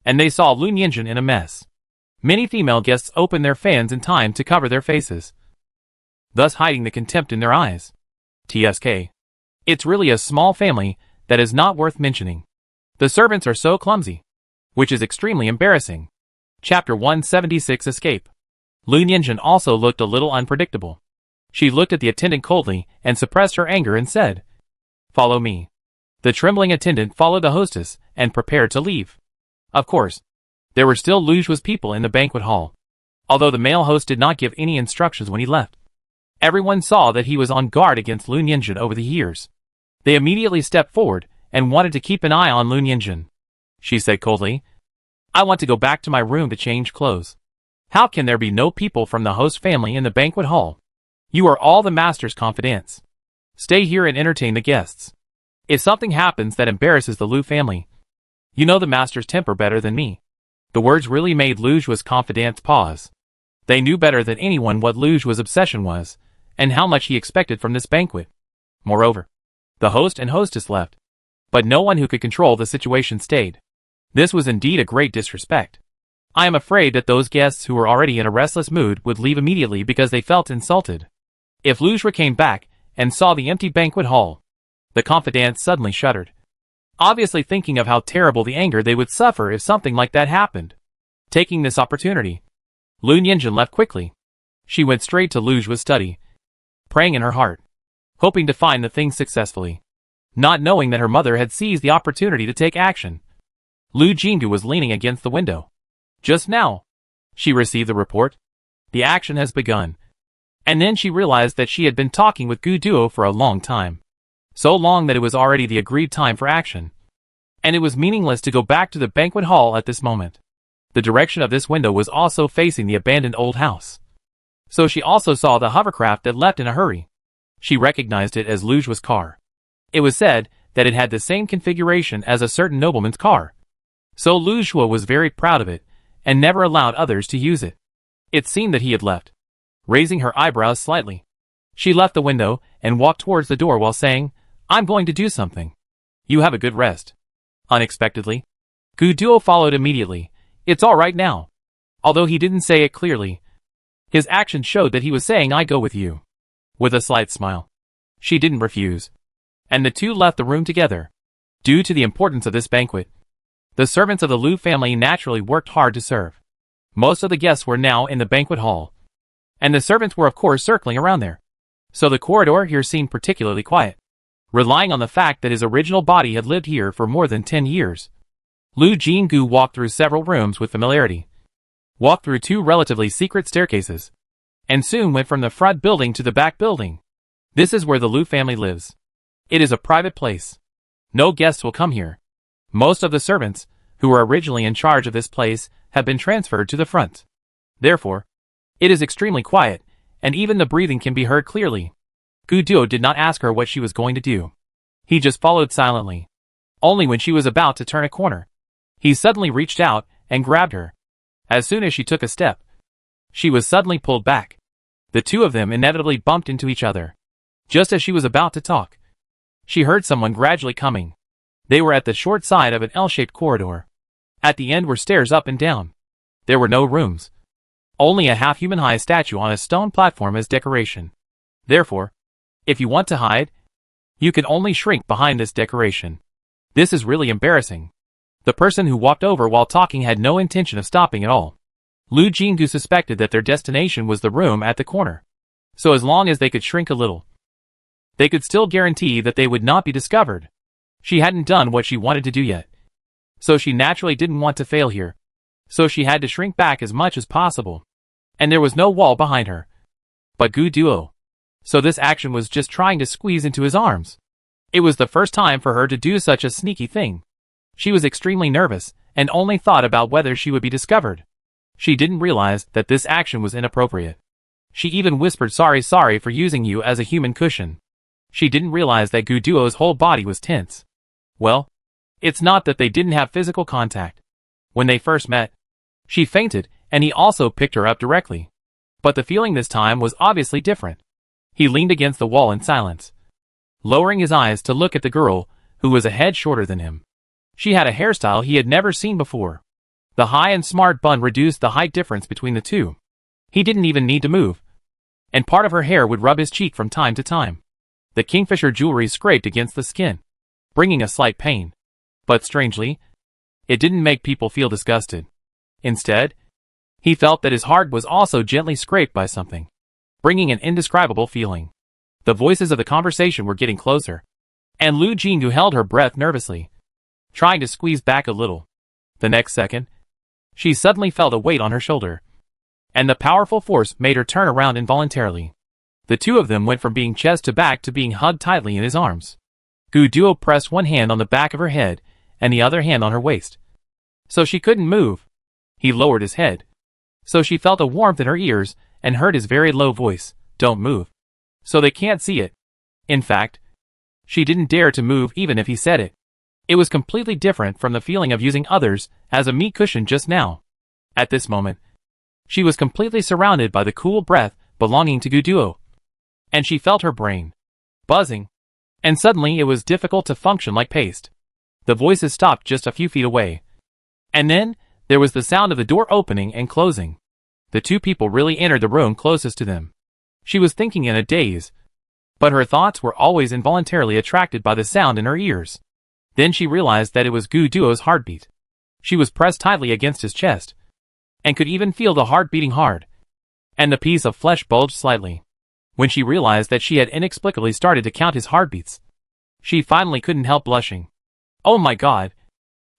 and they saw Lun Yinjin in a mess. Many female guests opened their fans in time to cover their faces, thus hiding the contempt in their eyes. TSK. It's really a small family that is not worth mentioning. The servants are so clumsy, which is extremely embarrassing. Chapter 176 Escape. Lun Yinjin also looked a little unpredictable. She looked at the attendant coldly and suppressed her anger and said, "Follow me." The trembling attendant followed the hostess and prepared to leave. Of course, there were still Luju's people in the banquet hall, although the male host did not give any instructions when he left. Everyone saw that he was on guard against Lun Yinjin over the years. They immediately stepped forward and wanted to keep an eye on Lun Yinjin. She said coldly, "I want to go back to my room to change clothes. How can there be no people from the host family in the banquet hall? You are all the master's confidants. Stay here and entertain the guests. If something happens that embarrasses the Lu family, you know the master's temper better than me." The words really made Luju's confidants pause. They knew better than anyone what Luju's obsession was, and how much he expected from this banquet. Moreover, the host and hostess left, but no one who could control the situation stayed. This was indeed a great disrespect. I am afraid that those guests who were already in a restless mood would leave immediately because they felt insulted. If Luju came back and saw the empty banquet hall, the confidants suddenly shuddered, obviously thinking of how terrible the anger they would suffer if something like that happened. Taking this opportunity, Lun Yinjin left quickly. She went straight to Luju's study, praying in her heart, hoping to find the thing successfully, not knowing that her mother had seized the opportunity to take action. Lu Jinggu was leaning against the window. Just now, she received the report. The action has begun. And then she realized that she had been talking with Gu Duo for a long time. So long that it was already the agreed time for action. And it was meaningless to go back to the banquet hall at this moment. The direction of this window was also facing the abandoned old house. So she also saw the hovercraft that left in a hurry. She recognized it as Luju's car. It was said that it had the same configuration as a certain nobleman's car. So Luju was very proud of it, and never allowed others to use it. It seemed that he had left. Raising her eyebrows slightly, she left the window and walked towards the door while saying, "I'm going to do something. You have a good rest." Unexpectedly, Gu Duo followed immediately. "It's all right now." Although he didn't say it clearly, his actions showed that he was saying, "I go with you." With a slight smile, she didn't refuse, and the two left the room together. Due to the importance of this banquet, the servants of the Lu family naturally worked hard to serve. Most of the guests were now in the banquet hall, and the servants were of course circling around there. So the corridor here seemed particularly quiet. Relying on the fact that his original body had lived here for more than 10 years, Lu Jinggu walked through several rooms with familiarity, walked through 2 relatively secret staircases, and soon went from the front building to the back building. This is where the Lu family lives. It is a private place. No guests will come here. Most of the servants, who were originally in charge of this place, have been transferred to the front. Therefore, it is extremely quiet, and even the breathing can be heard clearly. Gu Duo did not ask her what she was going to do. He just followed silently. Only when she was about to turn a corner, he suddenly reached out and grabbed her. As soon as she took a step, she was suddenly pulled back. The two of them inevitably bumped into each other. Just as she was about to talk, she heard someone gradually coming. They were at the short side of an L-shaped corridor. At the end were stairs up and down. There were no rooms. Only a half-human-high statue on a stone platform as decoration. Therefore, if you want to hide, you can only shrink behind this decoration. This is really embarrassing. The person who walked over while talking had no intention of stopping at all. Lu Jinggu suspected that their destination was the room at the corner. So as long as they could shrink a little, they could still guarantee that they would not be discovered. She hadn't done what she wanted to do yet, so she naturally didn't want to fail here. So she had to shrink back as much as possible. And there was no wall behind her. But Gu Duo. So this action was just trying to squeeze into his arms. It was the first time for her to do such a sneaky thing. She was extremely nervous, and only thought about whether she would be discovered. She didn't realize that this action was inappropriate. She even whispered sorry for using you as a human cushion. She didn't realize that Gu Duo's whole body was tense. Well, it's not that they didn't have physical contact. When they first met, she fainted, and he also picked her up directly. But the feeling this time was obviously different. He leaned against the wall in silence, lowering his eyes to look at the girl, who was a head shorter than him. She had a hairstyle he had never seen before. The high and smart bun reduced the height difference between the two. He didn't even need to move, and part of her hair would rub his cheek from time to time. The kingfisher jewelry scraped against the skin, bringing a slight pain. But strangely, it didn't make people feel disgusted. Instead, he felt that his heart was also gently scraped by something, bringing an indescribable feeling. The voices of the conversation were getting closer, and Lu Jingu held her breath nervously, trying to squeeze back a little. The next second, she suddenly felt a weight on her shoulder, and the powerful force made her turn around involuntarily. The two of them went from being chest to back to being hugged tightly in his arms. Gu Duo pressed one hand on the back of her head and the other hand on her waist, so she couldn't move. He lowered his head, so she felt a warmth in her ears and heard his very low voice, "Don't move, so they can't see it." In fact, she didn't dare to move even if he said it. It was completely different from the feeling of using others as a meat cushion just now. At this moment, she was completely surrounded by the cool breath belonging to Gu Duo, and she felt her brain buzzing, and suddenly it was difficult to function like paste. The voices stopped just a few feet away, and then there was the sound of the door opening and closing. The two people really entered the room closest to them. She was thinking in a daze, but her thoughts were always involuntarily attracted by the sound in her ears. Then she realized that it was Gu Duo's heartbeat. She was pressed tightly against his chest, and could even feel the heart beating hard, and the piece of flesh bulged slightly. When she realized that she had inexplicably started to count his heartbeats, she finally couldn't help blushing. Oh my god!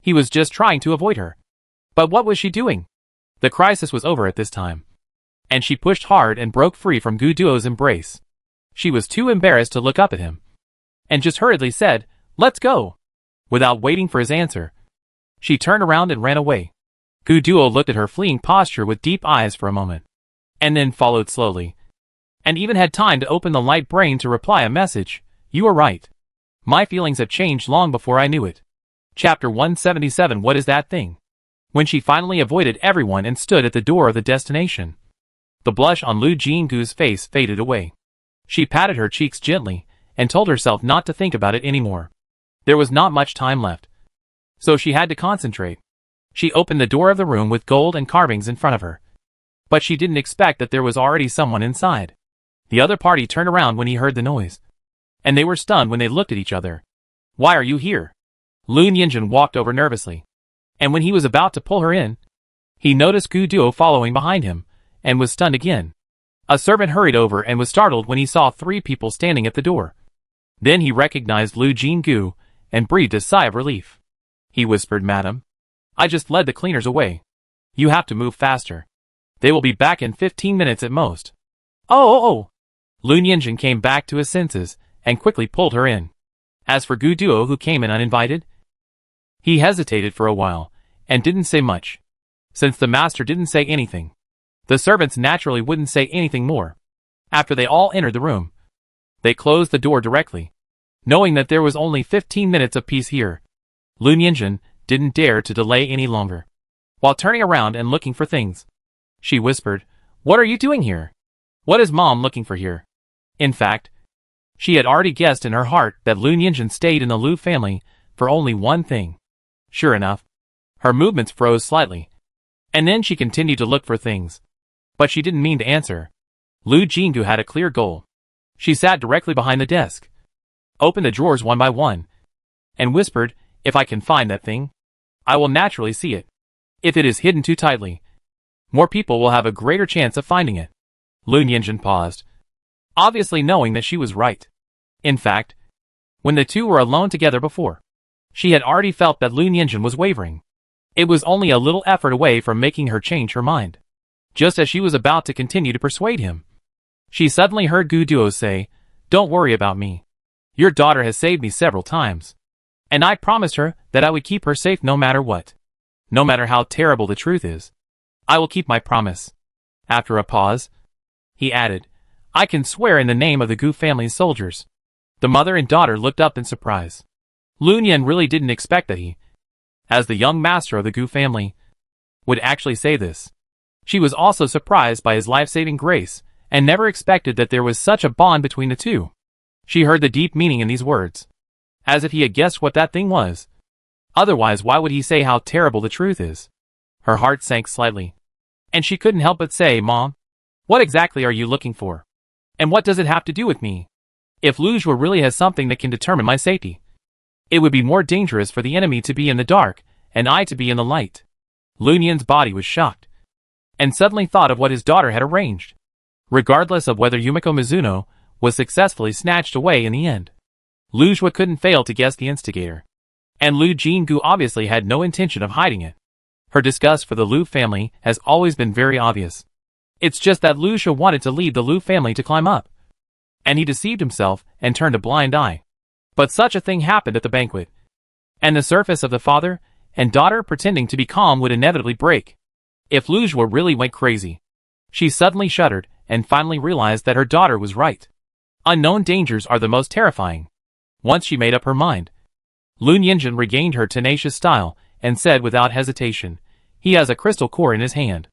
He was just trying to avoid her. But what was she doing? The crisis was over at this time, and she pushed hard and broke free from Gu Duo's embrace. She was too embarrassed to look up at him, and just hurriedly said, "Let's go." Without waiting for his answer, she turned around and ran away. Gu Duo looked at her fleeing posture with deep eyes for a moment, and then followed slowly, and even had time to open the light brain to reply a message. "You are right. My feelings have changed long before I knew it." Chapter 177. What is that thing? When she finally avoided everyone and stood at the door of the destination, the blush on Lu Jingu's face faded away. She patted her cheeks gently and told herself not to think about it anymore. There was not much time left, so she had to concentrate. She opened the door of the room with gold and carvings in front of her, but she didn't expect that there was already someone inside. The other party turned around when he heard the noise, and they were stunned when they looked at each other. "Why are you here?" Lu Yinjin walked over nervously, and when he was about to pull her in, he noticed Gu Duo following behind him, and was stunned again. A servant hurried over and was startled when he saw 3 people standing at the door. Then he recognized Lu Jingu, and breathed a sigh of relief. He whispered, "Madam, I just led the cleaners away. You have to move faster. They will be back in 15 minutes at most." Oh! Lu Yinjin came back to his senses, and quickly pulled her in. As for Gu Duo, who came in uninvited, he hesitated for a while, and didn't say much. Since the master didn't say anything, the servants naturally wouldn't say anything more. After they all entered the room, they closed the door directly. Knowing that there was only 15 minutes of peace here, Lu Yinjin didn't dare to delay any longer. While turning around and looking for things, she whispered, "What are you doing here? What is Mom looking for here?" In fact, she had already guessed in her heart that Lu Yinjin stayed in the Lu family for only one thing. Sure enough, her movements froze slightly, and then she continued to look for things. But she didn't mean to answer. Lu Jingu had a clear goal. She sat directly behind the desk, opened the drawers one by one, and whispered, "If I can find that thing, I will naturally see it. If it is hidden too tightly, more people will have a greater chance of finding it." Lu Yinjin paused, obviously knowing that she was right. In fact, when the two were alone together before, she had already felt that Lu Yinjin was wavering. It was only a little effort away from making her change her mind. Just as she was about to continue to persuade him, she suddenly heard Gu Duo say, "Don't worry about me. Your daughter has saved me several times, and I promised her that I would keep her safe no matter what. No matter how terrible the truth is, I will keep my promise." After a pause, He added, I can swear in the name of the Gu family's soldiers. The mother and daughter looked up in surprise. Lun Yen really didn't expect that he, as the young master of the Gu family, would actually say this. She was also surprised by his life-saving grace, and never expected that there was such a bond between the two. She heard the deep meaning in these words, as if he had guessed what that thing was. Otherwise, why would he say how terrible the truth is? Her heart sank slightly, and she couldn't help but say, Mom, what exactly are you looking for? And what does it have to do with me? If Lu Zhuo really has something that can determine my safety, it would be more dangerous for the enemy to be in the dark, and I to be in the light. Lun Yan's body was shocked, and suddenly thought of what his daughter had arranged. Regardless of whether Yumiko Mizuno was successfully snatched away in the end, Lu Zhuo couldn't fail to guess the instigator. And Lu Jinggu obviously had no intention of hiding it. Her disgust for the Lu family has always been very obvious. It's just that Lu Zhuo wanted to lead the Lu family to climb up, and he deceived himself and turned a blind eye. But such a thing happened at the banquet, and the surface of the father and daughter pretending to be calm would inevitably break. If Lu Zhuo really went crazy. She suddenly shuddered and finally realized that her daughter was right. Unknown dangers are the most terrifying. Once she made up her mind, Lun Yinjin regained her tenacious style and said without hesitation, he has a crystal core in his hand.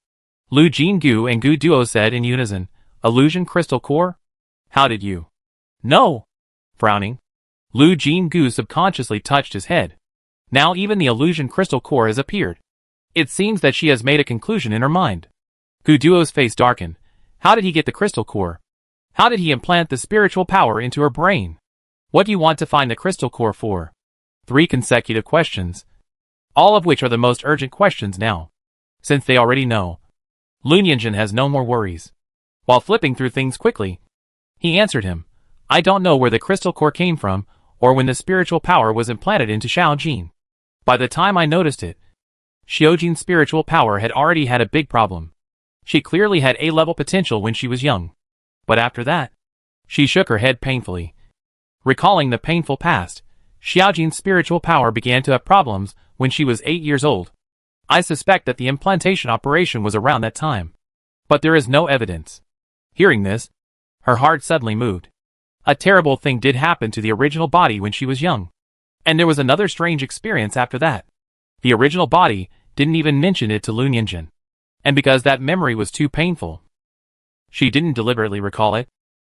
Lu Jinggu and Gu Duo said in unison, illusion crystal core? How did you know? Frowning, Lu Jinggu subconsciously touched his head. Now even the illusion crystal core has appeared. It seems that she has made a conclusion in her mind. Gu Duo's face darkened. How did he get the crystal core? How did he implant the spiritual power into her brain? What do you want to find the crystal core for? 3 consecutive questions. All of which are the most urgent questions now. Since they already know, Lun Yinjin has no more worries. While flipping through things quickly, he answered him, I don't know where the crystal core came from, or when the spiritual power was implanted into Xiao Jin. By the time I noticed it, Xiao Jin's spiritual power had already had a big problem. She clearly had A-level potential when she was young. But after that, she shook her head painfully. Recalling the painful past, Xiao Jin's spiritual power began to have problems when she was 8 years old. I suspect that the implantation operation was around that time. But there is no evidence. Hearing this, her heart suddenly moved. A terrible thing did happen to the original body when she was young. And there was another strange experience after that. The original body didn't even mention it to Lun Yinjin. And because that memory was too painful, she didn't deliberately recall it.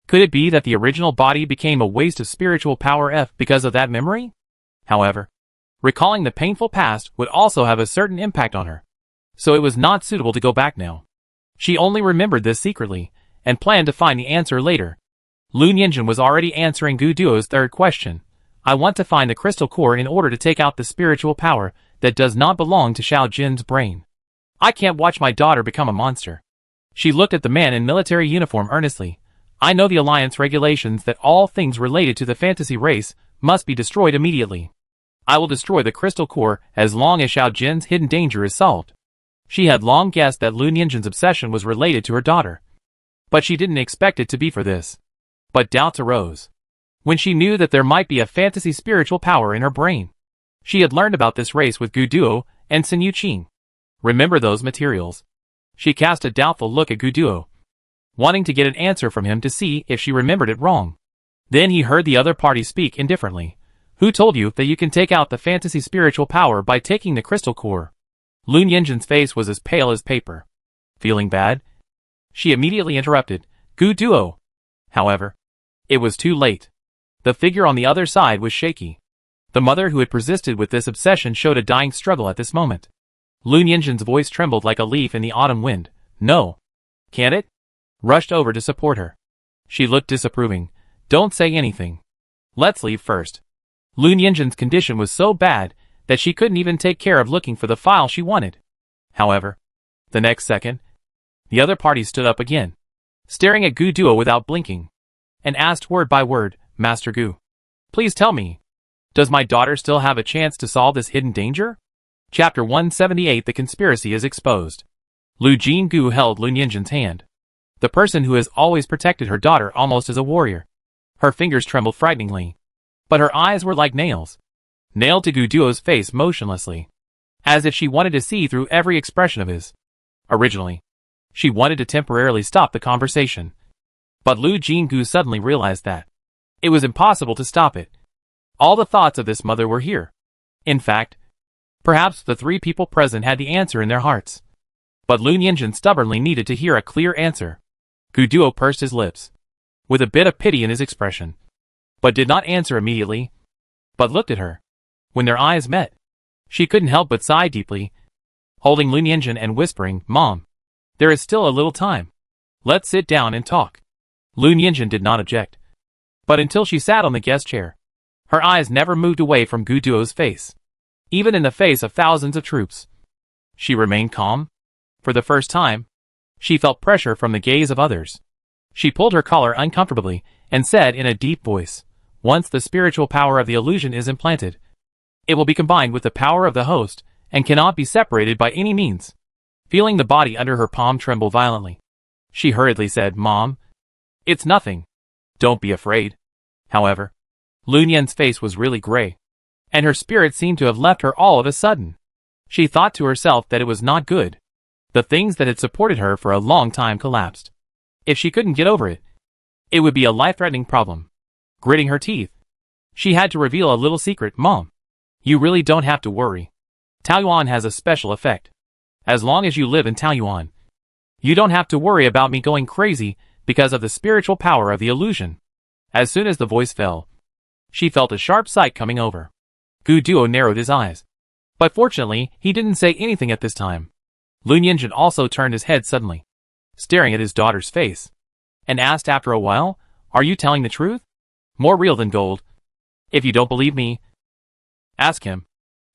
Could it be that the original body became a waste of spiritual power because of that memory? However, recalling the painful past would also have a certain impact on her. So it was not suitable to go back now. She only remembered this secretly, and planned to find the answer later. Lun Yinjin was already answering Gu Duo's third question. I want to find the crystal core in order to take out the spiritual power that does not belong to Xiao Jin's brain. I can't watch my daughter become a monster. She looked at the man in military uniform earnestly. I know the Alliance regulations that all things related to the fantasy race must be destroyed immediately. I will destroy the crystal core as long as Xiao Jin's hidden danger is solved. She had long guessed that Lun Yinjin's obsession was related to her daughter. But she didn't expect it to be for this. But doubts arose when she knew that there might be a fantasy spiritual power in her brain. She had learned about this race with Gu Duo and Sun Yuqing. Remember those materials? She cast a doubtful look at Gu Duo, wanting to get an answer from him to see if she remembered it wrong. Then he heard the other party speak indifferently. Who told you that you can take out the fantasy spiritual power by taking the crystal core? Lun Yinjin's face was as pale as paper. Feeling bad? She immediately interrupted, Gu Duo. However, it was too late. The figure on the other side was shaky. The mother who had persisted with this obsession showed a dying struggle at this moment. Lun Yinjin's voice trembled like a leaf in the autumn wind. No. Can't it? Rushed over to support her. She looked disapproving. Don't say anything. Let's leave first. Lun Yinjin's condition was so bad that she couldn't even take care of looking for the file she wanted. However, the next second, the other party stood up again, staring at Gu Duo without blinking, and asked word by word, Master Gu, please tell me, does my daughter still have a chance to solve this hidden danger? Chapter 178 The Conspiracy is Exposed. Lu Jinggu held Lun Yinjin's hand. The person who has always protected her daughter almost as a warrior. Her fingers trembled frighteningly, but her eyes were like nails, nailed to Gu Duo's face motionlessly, as if she wanted to see through every expression of his. Originally, she wanted to temporarily stop the conversation, But Lu Jinggu suddenly realized that it was impossible to stop it. All the thoughts of this mother were here. In fact, perhaps the three people present had the answer in their hearts. But Lu Nianjun stubbornly needed to hear a clear answer. Gu Duo pursed his lips, with a bit of pity in his expression, but did not answer immediately, but looked at her. When their eyes met, she couldn't help but sigh deeply, holding Lu Nianjun and whispering, "Mom, there is still a little time. Let's sit down and talk." Lu Nianjun did not object, but until she sat on the guest chair, her eyes never moved away from Gu Duo's face. Even in the face of thousands of troops, she remained calm. For the first time, she felt pressure from the gaze of others. She pulled her collar uncomfortably and said in a deep voice, "Once the spiritual power of the illusion is implanted, it will be combined with the power of the host and cannot be separated by any means." Feeling the body under her palm tremble violently, she hurriedly said, "Mom, it's nothing. Don't be afraid." However, Lu Nian's face was really gray, and her spirit seemed to have left her all of a sudden. She thought to herself that it was not good. The things that had supported her for a long time collapsed. If she couldn't get over it, it would be a life-threatening problem. Gritting her teeth, she had to reveal a little secret. "Mom, you really don't have to worry. Taoyuan has a special effect. As long as you live in Taoyuan, you don't have to worry about me going crazy because of the spiritual power of the illusion." As soon as the voice fell, she felt a sharp sight coming over. Gu Duo narrowed his eyes, but fortunately he didn't say anything at this time. Lu Nianjun also turned his head suddenly, staring at his daughter's face, and asked after a while, "Are you telling the truth? More real than gold? If you don't believe me, ask him."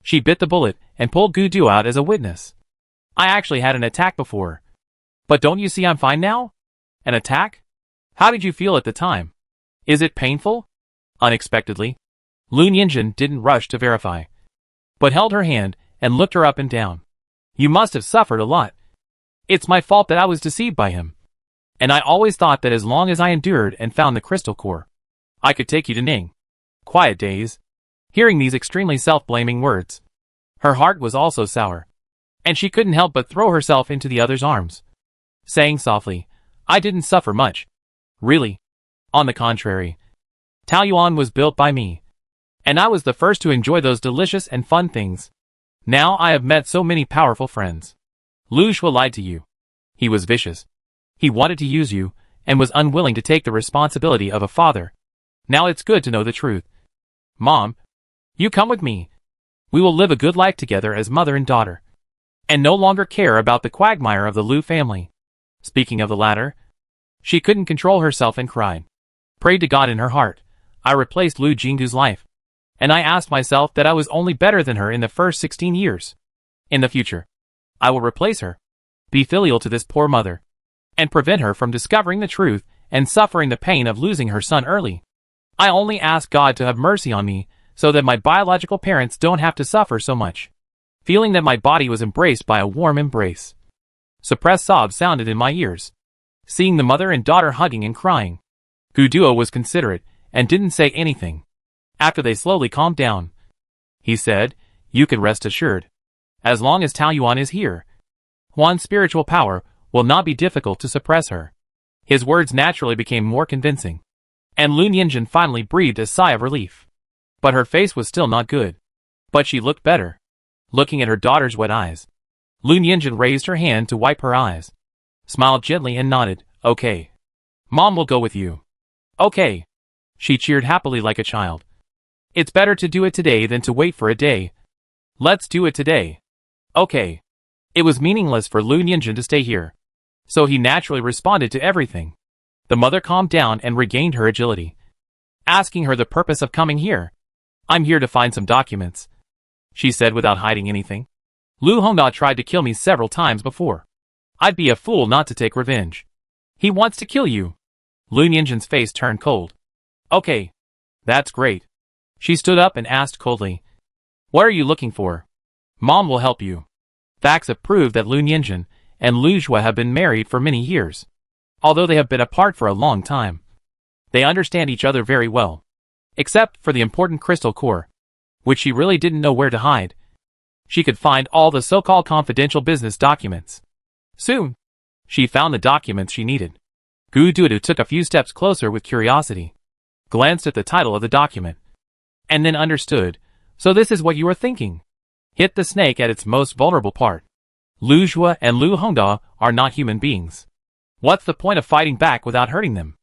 She bit the bullet and pulled Gu Duo out as a witness. "I actually had an attack before. But don't you see I'm fine now?" "An attack? How did you feel at the time? Is it painful?" Unexpectedly, Lu Nianjun didn't rush to verify, but held her hand and looked her up and down. "You must have suffered a lot. It's my fault that I was deceived by him. And I always thought that as long as I endured and found the crystal core, I could take you to Ning." Quiet days. Hearing these extremely self-blaming words, her heart was also sour, and she couldn't help but throw herself into the other's arms, saying softly, "I didn't suffer much. Really. On the contrary, Taoyuan was built by me, and I was the first to enjoy those delicious and fun things. Now I have met so many powerful friends. Lu Shua lied to you. He was vicious. He wanted to use you, and was unwilling to take the responsibility of a father. Now it's good to know the truth. Mom, you come with me. We will live a good life together as mother and daughter, and no longer care about the quagmire of the Lu family." Speaking of the latter, she couldn't control herself and cried. Prayed to God in her heart, "I replaced Lu Jinggu's life, and I asked myself that I was only better than her in the first 16 years. In the future, I will replace her, be filial to this poor mother, and prevent her from discovering the truth and suffering the pain of losing her son early. I only ask God to have mercy on me so that my biological parents don't have to suffer so much." Feeling that my body was embraced by a warm embrace, suppressed sobs sounded in my ears. Seeing the mother and daughter hugging and crying, Gu Duo was considerate and didn't say anything. After they slowly calmed down, he said, "You can rest assured. As long as Taoyuan is here, Huan's spiritual power will not be difficult to suppress her." His words naturally became more convincing, and Lu Nianjun finally breathed a sigh of relief. But her face was still not good. But she looked better. Looking at her daughter's wet eyes, Lu Nianjun raised her hand to wipe her eyes, smiled gently and nodded, "Okay. Mom will go with you." "Okay." She cheered happily like a child. "It's better to do it today than to wait for a day. Let's do it today." "Okay." It was meaningless for Lu Nianjun to stay here, so he naturally responded to everything. The mother calmed down and regained her agility, asking her the purpose of coming here. "I'm here to find some documents," she said without hiding anything. "Lu Hongda tried to kill me several times before. I'd be a fool not to take revenge. He wants to kill you." Lu Nianjun's face turned cold. "Okay. That's great." She stood up and asked coldly, "What are you looking for?" "Mom will help you." Facts have proved that Lu Nianjun and Lu Shua have been married for many years. Although they have been apart for a long time, they understand each other very well, except for the important crystal core, which she really didn't know where to hide. She could find all the so-called confidential business documents. Soon, she found the documents she needed. Gu Duodu took a few steps closer with curiosity, glanced at the title of the document, and then understood. So this is what you are thinking. Hit the snake at its most vulnerable part. Lu Zhua and Lu Hongda are not human beings. What's the point of fighting back without hurting them?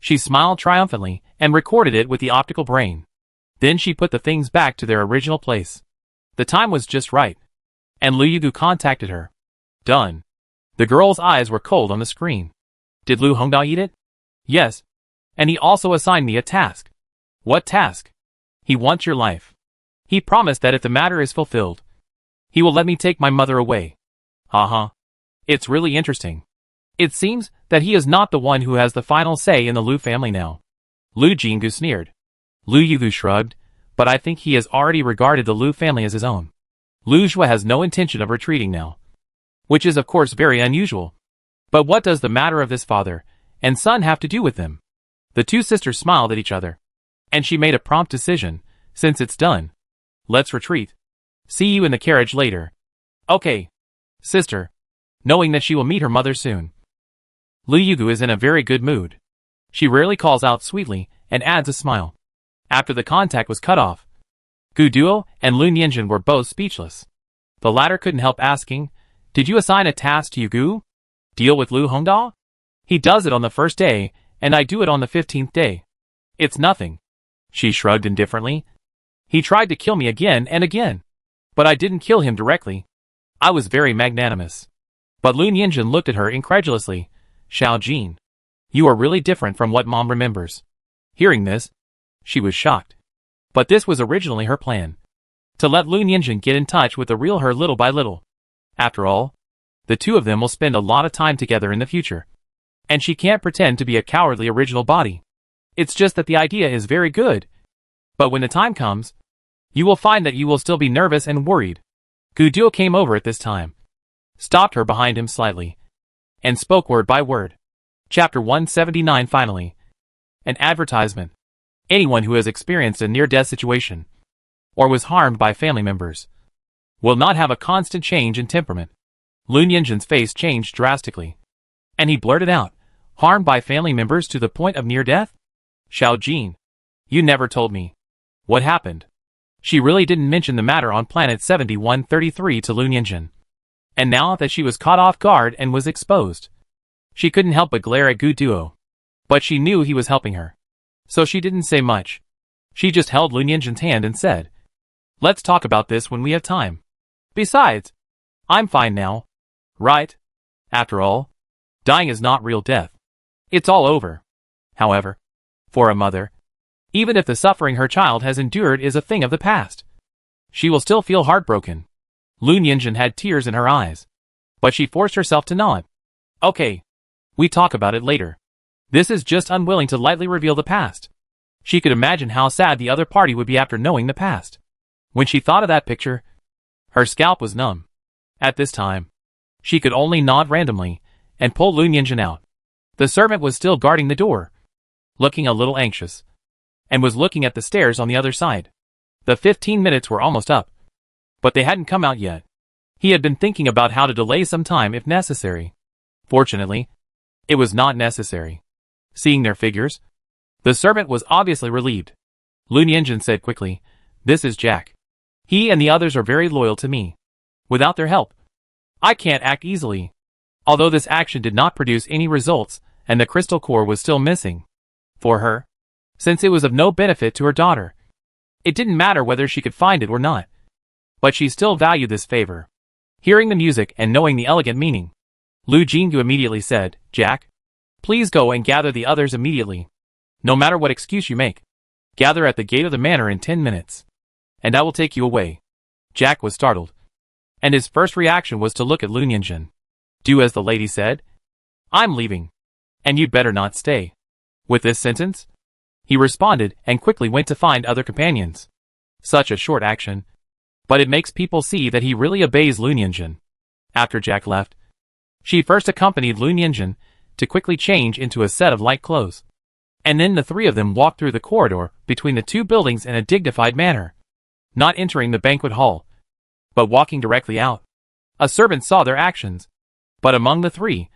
She smiled triumphantly and recorded it with the optical brain. Then she put the things back to their original place. The time was just right. And Lu Yugu contacted her. Done. The girl's eyes were cold on the screen. Did Lu Hongda eat it? Yes. And he also assigned me a task. What task? He wants your life. He promised that if the matter is fulfilled, he will let me take my mother away. Haha. It's really interesting. It seems that he is not the one who has the final say in the Lu family now. Lu Jinggu sneered. Lu Yugu shrugged, but I think he has already regarded the Lu family as his own. Lu Zhua has no intention of retreating now. Which is of course very unusual. But what does the matter of this father and son have to do with them? The two sisters smiled at each other. And she made a prompt decision. Since it's done, let's retreat. See you in the carriage later. Okay, sister. Knowing that she will meet her mother soon. Lu Yugu is in a very good mood. She rarely calls out sweetly and adds a smile. After the contact was cut off, Gu Duo and Lu Nianjun were both speechless. The latter couldn't help asking, did you assign a task to Yugu? Deal with Lu Hongda? He does it on the first day, and I do it on the 15th day. It's nothing. She shrugged indifferently. He tried to kill me again and again. But I didn't kill him directly. I was very magnanimous. But Lu Nianjun looked at her incredulously. Xiao Jin. You are really different from what Mom remembers. Hearing this, she was shocked. But this was originally her plan. To let Lu Nianjun get in touch with the real her little by little. After all, the two of them will spend a lot of time together in the future. And she can't pretend to be a cowardly original body. It's just that the idea is very good. But when the time comes, you will find that you will still be nervous and worried. Gu Duo came over at this time, stopped her behind him slightly, and spoke word by word. Chapter 179 finally. An advertisement. Anyone who has experienced a near-death situation, or was harmed by family members, will not have a constant change in temperament. Lu Nianjun's face changed drastically, and he blurted out, harmed by family members to the point of near death? Xiao Jin, you never told me. What happened? She really didn't mention the matter on planet 7133 to Lu Nianjun. And now that she was caught off guard and was exposed, she couldn't help but glare at Gu Duo. But she knew he was helping her. So she didn't say much. She just held Lu Nianjun's hand and said, let's talk about this when we have time. Besides, I'm fine now. Right? After all, dying is not real death. It's all over. However, for a mother, even if the suffering her child has endured is a thing of the past, she will still feel heartbroken. Lu Nianjun had tears in her eyes, but she forced herself to nod. Okay. We talk about it later. This is just unwilling to lightly reveal the past. She could imagine how sad the other party would be after knowing the past. When she thought of that picture, her scalp was numb. At this time, she could only nod randomly and pull Lu Nianjun out. The servant was still guarding the door, looking a little anxious, and was looking at the stairs on the other side. The 15 minutes were almost up, but they hadn't come out yet. He had been thinking about how to delay some time if necessary. Fortunately, it was not necessary. Seeing their figures, the servant was obviously relieved. Lu Nianjun said quickly, this is Jack. He and the others are very loyal to me. Without their help, I can't act easily. Although this action did not produce any results, and the crystal core was still missing. For her, since it was of no benefit to her daughter, it didn't matter whether she could find it or not. But she still valued this favor. Hearing the music and knowing the elegant meaning, Lu Jinggu immediately said, Jack, please go and gather the others immediately. No matter what excuse you make, gather at the gate of the manor in 10 minutes, and I will take you away. Jack was startled, and his first reaction was to look at Lu Nianjun. Do as the lady said. I'm leaving, and you'd better not stay. With this sentence, he responded and quickly went to find other companions. Such a short action, but it makes people see that he really obeys Lu Nianjun. After Jack left, she first accompanied Lu Nianjun to quickly change into a set of light clothes. And then the three of them walked through the corridor between the two buildings in a dignified manner, not entering the banquet hall, but walking directly out. A servant saw their actions, but among the three,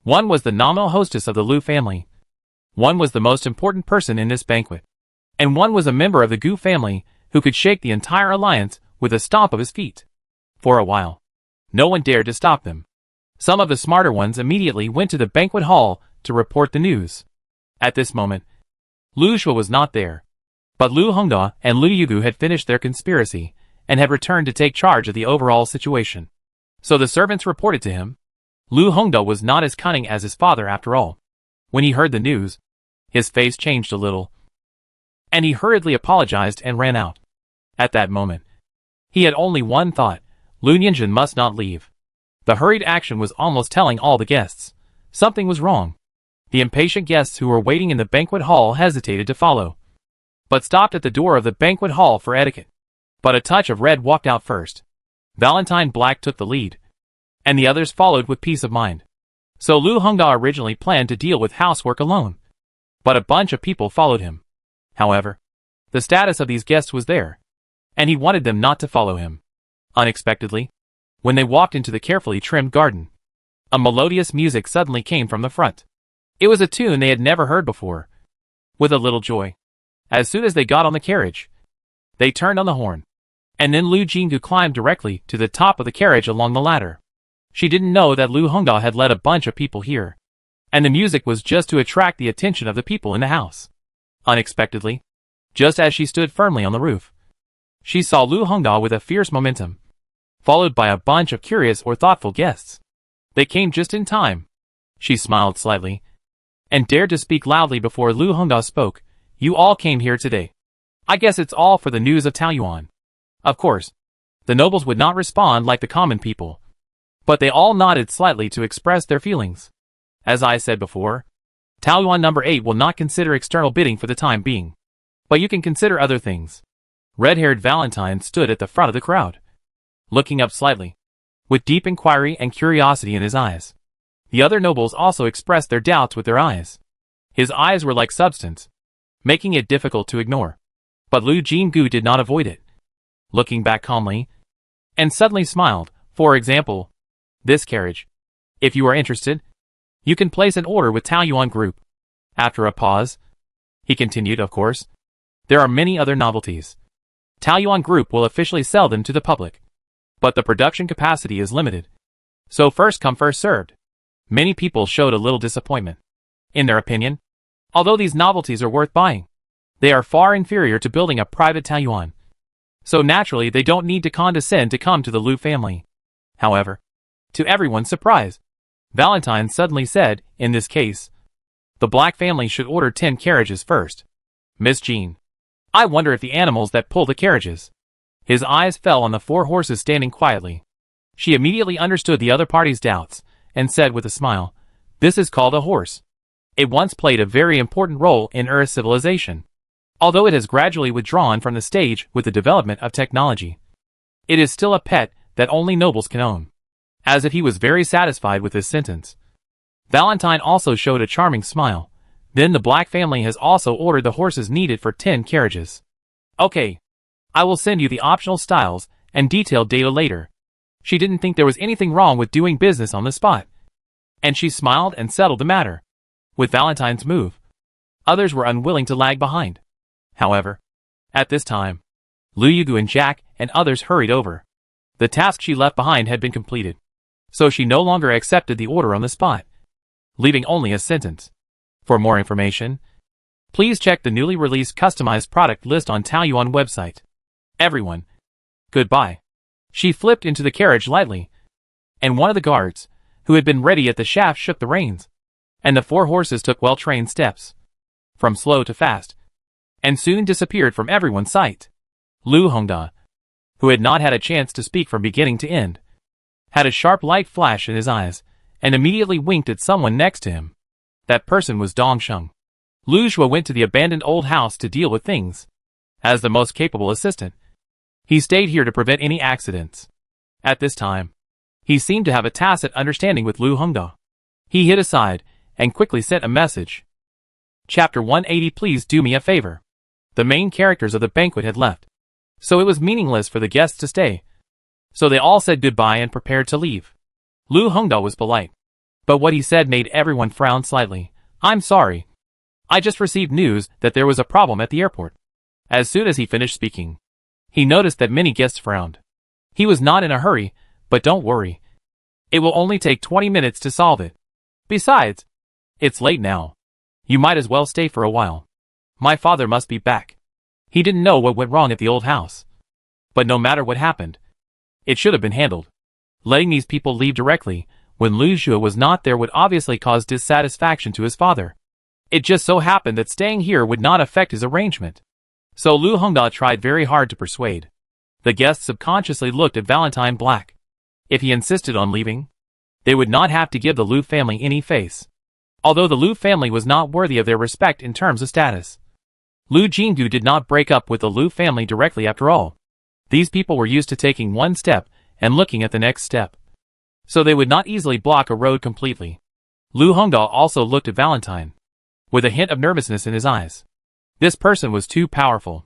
One was the nominal hostess of the Liu family. One was the most important person in this banquet. And one was a member of the Gu family who could shake the entire alliance with a stomp of his feet. For a while, no one dared to stop them. Some of the smarter ones immediately went to the banquet hall to report the news. At this moment, Lu Shuo was not there. But Lu Hongda and Lu Yugu had finished their conspiracy and had returned to take charge of the overall situation. So the servants reported to him. Lu Hongda was not as cunning as his father after all. When he heard the news, his face changed a little, and he hurriedly apologized and ran out. At that moment, he had only one thought: Lu Nianjun must not leave. The hurried action was almost telling all the guests something was wrong. The impatient guests who were waiting in the banquet hall hesitated to follow, but stopped at the door of the banquet hall for etiquette. But a touch of red walked out first. Valentine Black took the lead, and the others followed with peace of mind. So Lu Hongda originally planned to deal with housework alone, but a bunch of people followed him. However, the status of these guests was there, and he wanted them not to follow him. Unexpectedly, when they walked into the carefully trimmed garden, a melodious music suddenly came from the front. It was a tune they had never heard before. With a little joy, as soon as they got on the carriage, they turned on the horn, and then Lu Jinggu climbed directly to the top of the carriage along the ladder. She didn't know that Lu Hongda had led a bunch of people here, and the music was just to attract the attention of the people in the house. Unexpectedly, just as she stood firmly on the roof, she saw Lu Hongda with a fierce momentum, followed by a bunch of curious or thoughtful guests. They came just in time. She smiled slightly, and dared to speak loudly before Lu Hongda spoke. You all came here today. I guess it's all for the news of Taoyuan. Of course, the nobles would not respond like the common people, but they all nodded slightly to express their feelings. As I said before, Taoyuan number 8 will not consider external bidding for the time being, but you can consider other things. Red-haired Valentine stood at the front of the crowd, looking up slightly, with deep inquiry and curiosity in his eyes. The other nobles also expressed their doubts with their eyes. His eyes were like substance, making it difficult to ignore. But Lu Jinggu did not avoid it, looking back calmly, and suddenly smiled. For example, this carriage. If you are interested, you can place an order with Taoyuan Group. After a pause, he continued, of course, there are many other novelties. Taoyuan Group will officially sell them to the public, but the production capacity is limited. So first come first served. Many people showed a little disappointment. In their opinion, although these novelties are worth buying, they are far inferior to building a private Taoyuan. So naturally they don't need to condescend to come to the Liu family. However, to everyone's surprise, Valentine suddenly said, in this case, the Black family should order 10 carriages first. Miss Jean, I wonder if the animals that pull the carriages. His eyes fell on the 4 horses standing quietly. She immediately understood the other party's doubts, and said with a smile, this is called a horse. It once played a very important role in Earth's civilization, although it has gradually withdrawn from the stage with the development of technology. It is still a pet that only nobles can own. As if he was very satisfied with this sentence, Valentine also showed a charming smile. Then the Black family has also ordered the horses needed for 10 carriages. Okay, I will send you the optional styles and detailed data later. She didn't think there was anything wrong with doing business on the spot, and she smiled and settled the matter. With Valentine's move, others were unwilling to lag behind. However, at this time, Lu Yugu and Jack and others hurried over. The task she left behind had been completed, so she no longer accepted the order on the spot, leaving only a sentence. For more information, please check the newly released customized product list on Taoyuan website. Everyone, goodbye. She flipped into the carriage lightly, and one of the guards, who had been ready at the shaft, shook the reins, and the 4 horses took well-trained steps, from slow to fast, and soon disappeared from everyone's sight. Lu Hongda, who had not had a chance to speak from beginning to end, had a sharp light flash in his eyes, and immediately winked at someone next to him. That person was Dong Sheng. Lu Shuo went to the abandoned old house to deal with things. As the most capable assistant, he stayed here to prevent any accidents. At this time, he seemed to have a tacit understanding with Lu Hongda. He hid aside and quickly sent a message. Chapter 180. Please do me a favor. The main characters of the banquet had left, so it was meaningless for the guests to stay. So they all said goodbye and prepared to leave. Lu Hongda was polite, But what he said made everyone frown slightly. "I'm sorry. I just received news that there was a problem at the airport." As soon as he finished speaking, he noticed that many guests frowned. He was not in a hurry, but don't worry. It will only take 20 minutes to solve it. Besides, it's late now. You might as well stay for a while. My father must be back. He didn't know what went wrong at the old house. But no matter what happened, it should have been handled. Letting these people leave directly when Lu Xue was not there would obviously cause dissatisfaction to his father. It just so happened that staying here would not affect his arrangement. So Lu Hongda tried very hard to persuade. The guests subconsciously looked at Valentine Black. If he insisted on leaving, they would not have to give the Lu family any face. Although the Lu family was not worthy of their respect in terms of status. Lu Jinggu did not break up with the Lu family directly after all. These people were used to taking one step and looking at the next step. So they would not easily block a road completely. Lu Hongda also looked at Valentine, with a hint of nervousness in his eyes. This person was too powerful.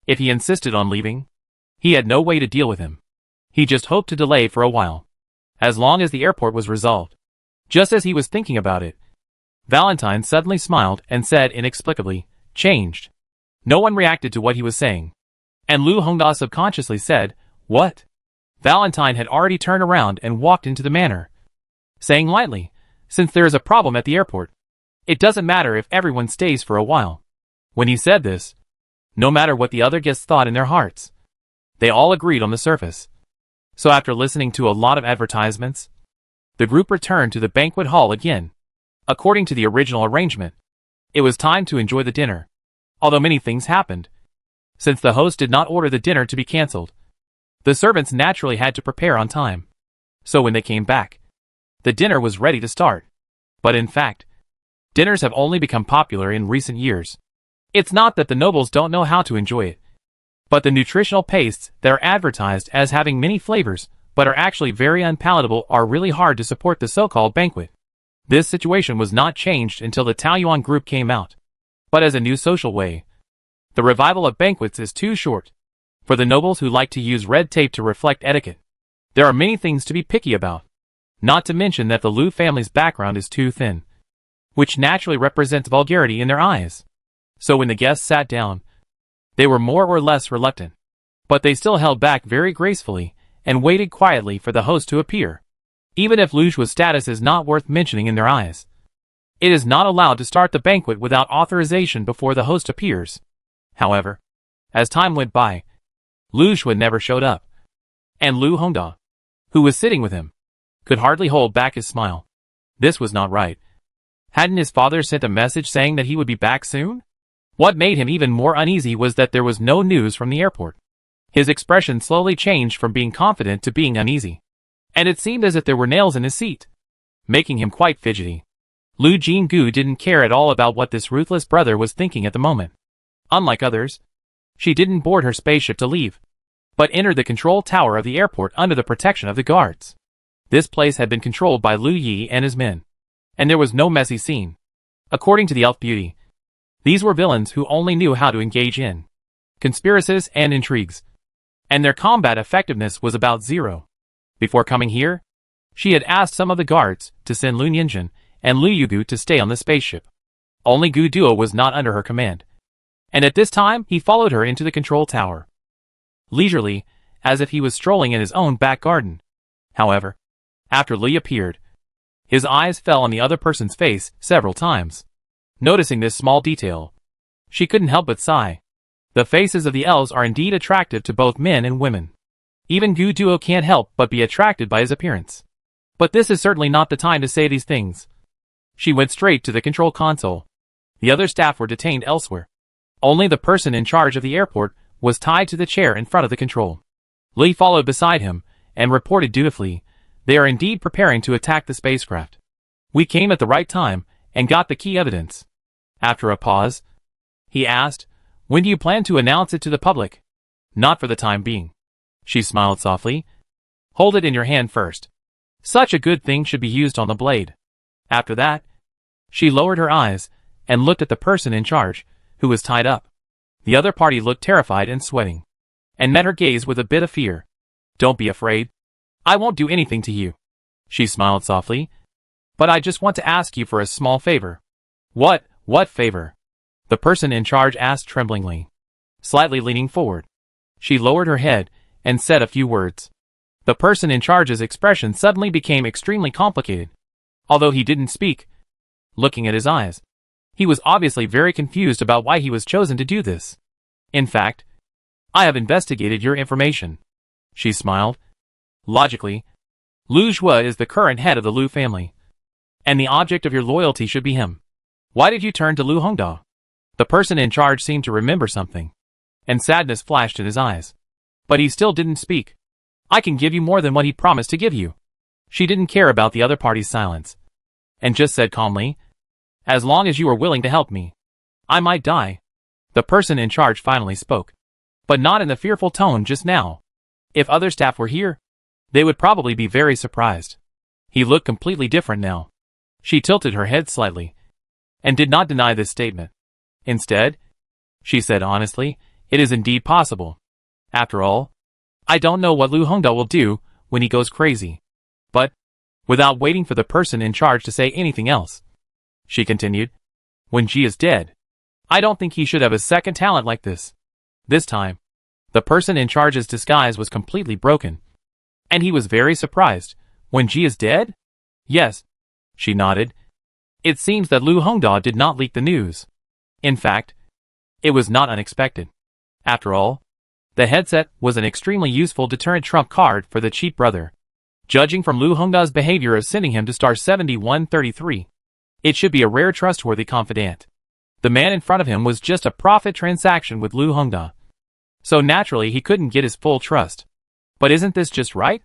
If he insisted on leaving, he had no way to deal with him. He just hoped to delay for a while, as long as the airport was resolved. Just as he was thinking about it, Valentine suddenly smiled and said inexplicably, "Changed." No one reacted to what he was saying. And Lu Hongda subconsciously said, "What?" Valentine had already turned around and walked into the manor, saying lightly, "Since there is a problem at the airport, it doesn't matter if everyone stays for a while." When he said this, no matter what the other guests thought in their hearts, they all agreed on the surface. So after listening to a lot of advertisements, the group returned to the banquet hall again. According to the original arrangement, it was time to enjoy the dinner. Although many things happened, since the host did not order the dinner to be cancelled, the servants naturally had to prepare on time. So when they came back, the dinner was ready to start. But in fact, dinners have only become popular in recent years. It's not that the nobles don't know how to enjoy it, but the nutritional pastes that are advertised as having many flavors but are actually very unpalatable are really hard to support the so-called banquet. This situation was not changed until the Taoyuan group came out. But as a new social way, the revival of banquets is too short for the nobles who like to use red tape to reflect etiquette. There are many things to be picky about, not to mention that the Lu family's background is too thin, which naturally represents vulgarity in their eyes. So when the guests sat down, they were more or less reluctant, but they still held back very gracefully and waited quietly for the host to appear. Even if Lu Xue's status is not worth mentioning in their eyes, it is not allowed to start the banquet without authorization before the host appears. However, as time went by, Lu Xue never showed up, and Lu Hongda, who was sitting with him, could hardly hold back his smile. This was not right. Hadn't his father sent a message saying that he would be back soon? What made him even more uneasy was that there was no news from the airport. His expression slowly changed from being confident to being uneasy, and it seemed as if there were nails in his seat, making him quite fidgety. Lu Jinggu didn't care at all about what this ruthless brother was thinking at the moment. Unlike others, she didn't board her spaceship to leave, but entered the control tower of the airport under the protection of the guards. This place had been controlled by Lu Yi and his men, and there was no messy scene. According to the elf beauty, these were villains who only knew how to engage in conspiracies and intrigues, and their combat effectiveness was about zero. Before coming here, she had asked some of the guards to send Lu Yinjin and Lu Yugu to stay on the spaceship. Only Gu Duo was not under her command, and at this time he followed her into the control tower, leisurely, as if he was strolling in his own back garden. However, after Li appeared, his eyes fell on the other person's face several times. Noticing this small detail, she couldn't help but sigh. The faces of the elves are indeed attractive to both men and women. Even Gu Duo can't help but be attracted by his appearance. But this is certainly not the time to say these things. She went straight to the control console. The other staff were detained elsewhere. Only the person in charge of the airport was tied to the chair in front of the control. Li followed beside him and reported dutifully, "They are indeed preparing to attack the spacecraft. We came at the right time and got the key evidence." After a pause, he asked, "When do you plan to announce it to the public?" "Not for the time being." She smiled softly. "Hold it in your hand first. Such a good thing should be used on the blade." After that, she lowered her eyes and looked at the person in charge, who was tied up. The other party looked terrified and sweating, and met her gaze with a bit of fear. "Don't be afraid. I won't do anything to you." She smiled softly. But I just want to ask you for a small favor. What favor? The person in charge asked tremblingly. Slightly leaning forward, she lowered her head and said a few words. The person in charge's expression suddenly became extremely complicated. Although he didn't speak, looking at his eyes, he was obviously very confused about why he was chosen to do this. In fact, I have investigated your information. She smiled. Logically, Lu Zhua is the current head of the Lu family, and the object of your loyalty should be him. Why did you turn to Lu Hongda? The person in charge seemed to remember something, and sadness flashed in his eyes. But he still didn't speak. I can give you more than what he promised to give you. She didn't care about the other party's silence, and just said calmly, as long as you are willing to help me. I might die. The person in charge finally spoke, but not in the fearful tone just now. If other staff were here, they would probably be very surprised. He looked completely different now. She tilted her head slightly, and did not deny this statement. Instead, she said honestly, it is indeed possible. After all, I don't know what Lu Hongda will do when he goes crazy. But, without waiting for the person in charge to say anything else, she continued, when she is dead, I don't think he should have a second talent like this. This time, the person in charge's disguise was completely broken, and he was very surprised. When she is dead? Yes, she nodded. It seems that Lu Hongda did not leak the news. In fact, it was not unexpected. After all, the headset was an extremely useful deterrent trump card for the cheap brother. Judging from Lu Hongda's behavior of sending him to star 7133, it should be a rare trustworthy confidant. The man in front of him was just a profit transaction with Lu Hongda, so naturally he couldn't get his full trust. But isn't this just right?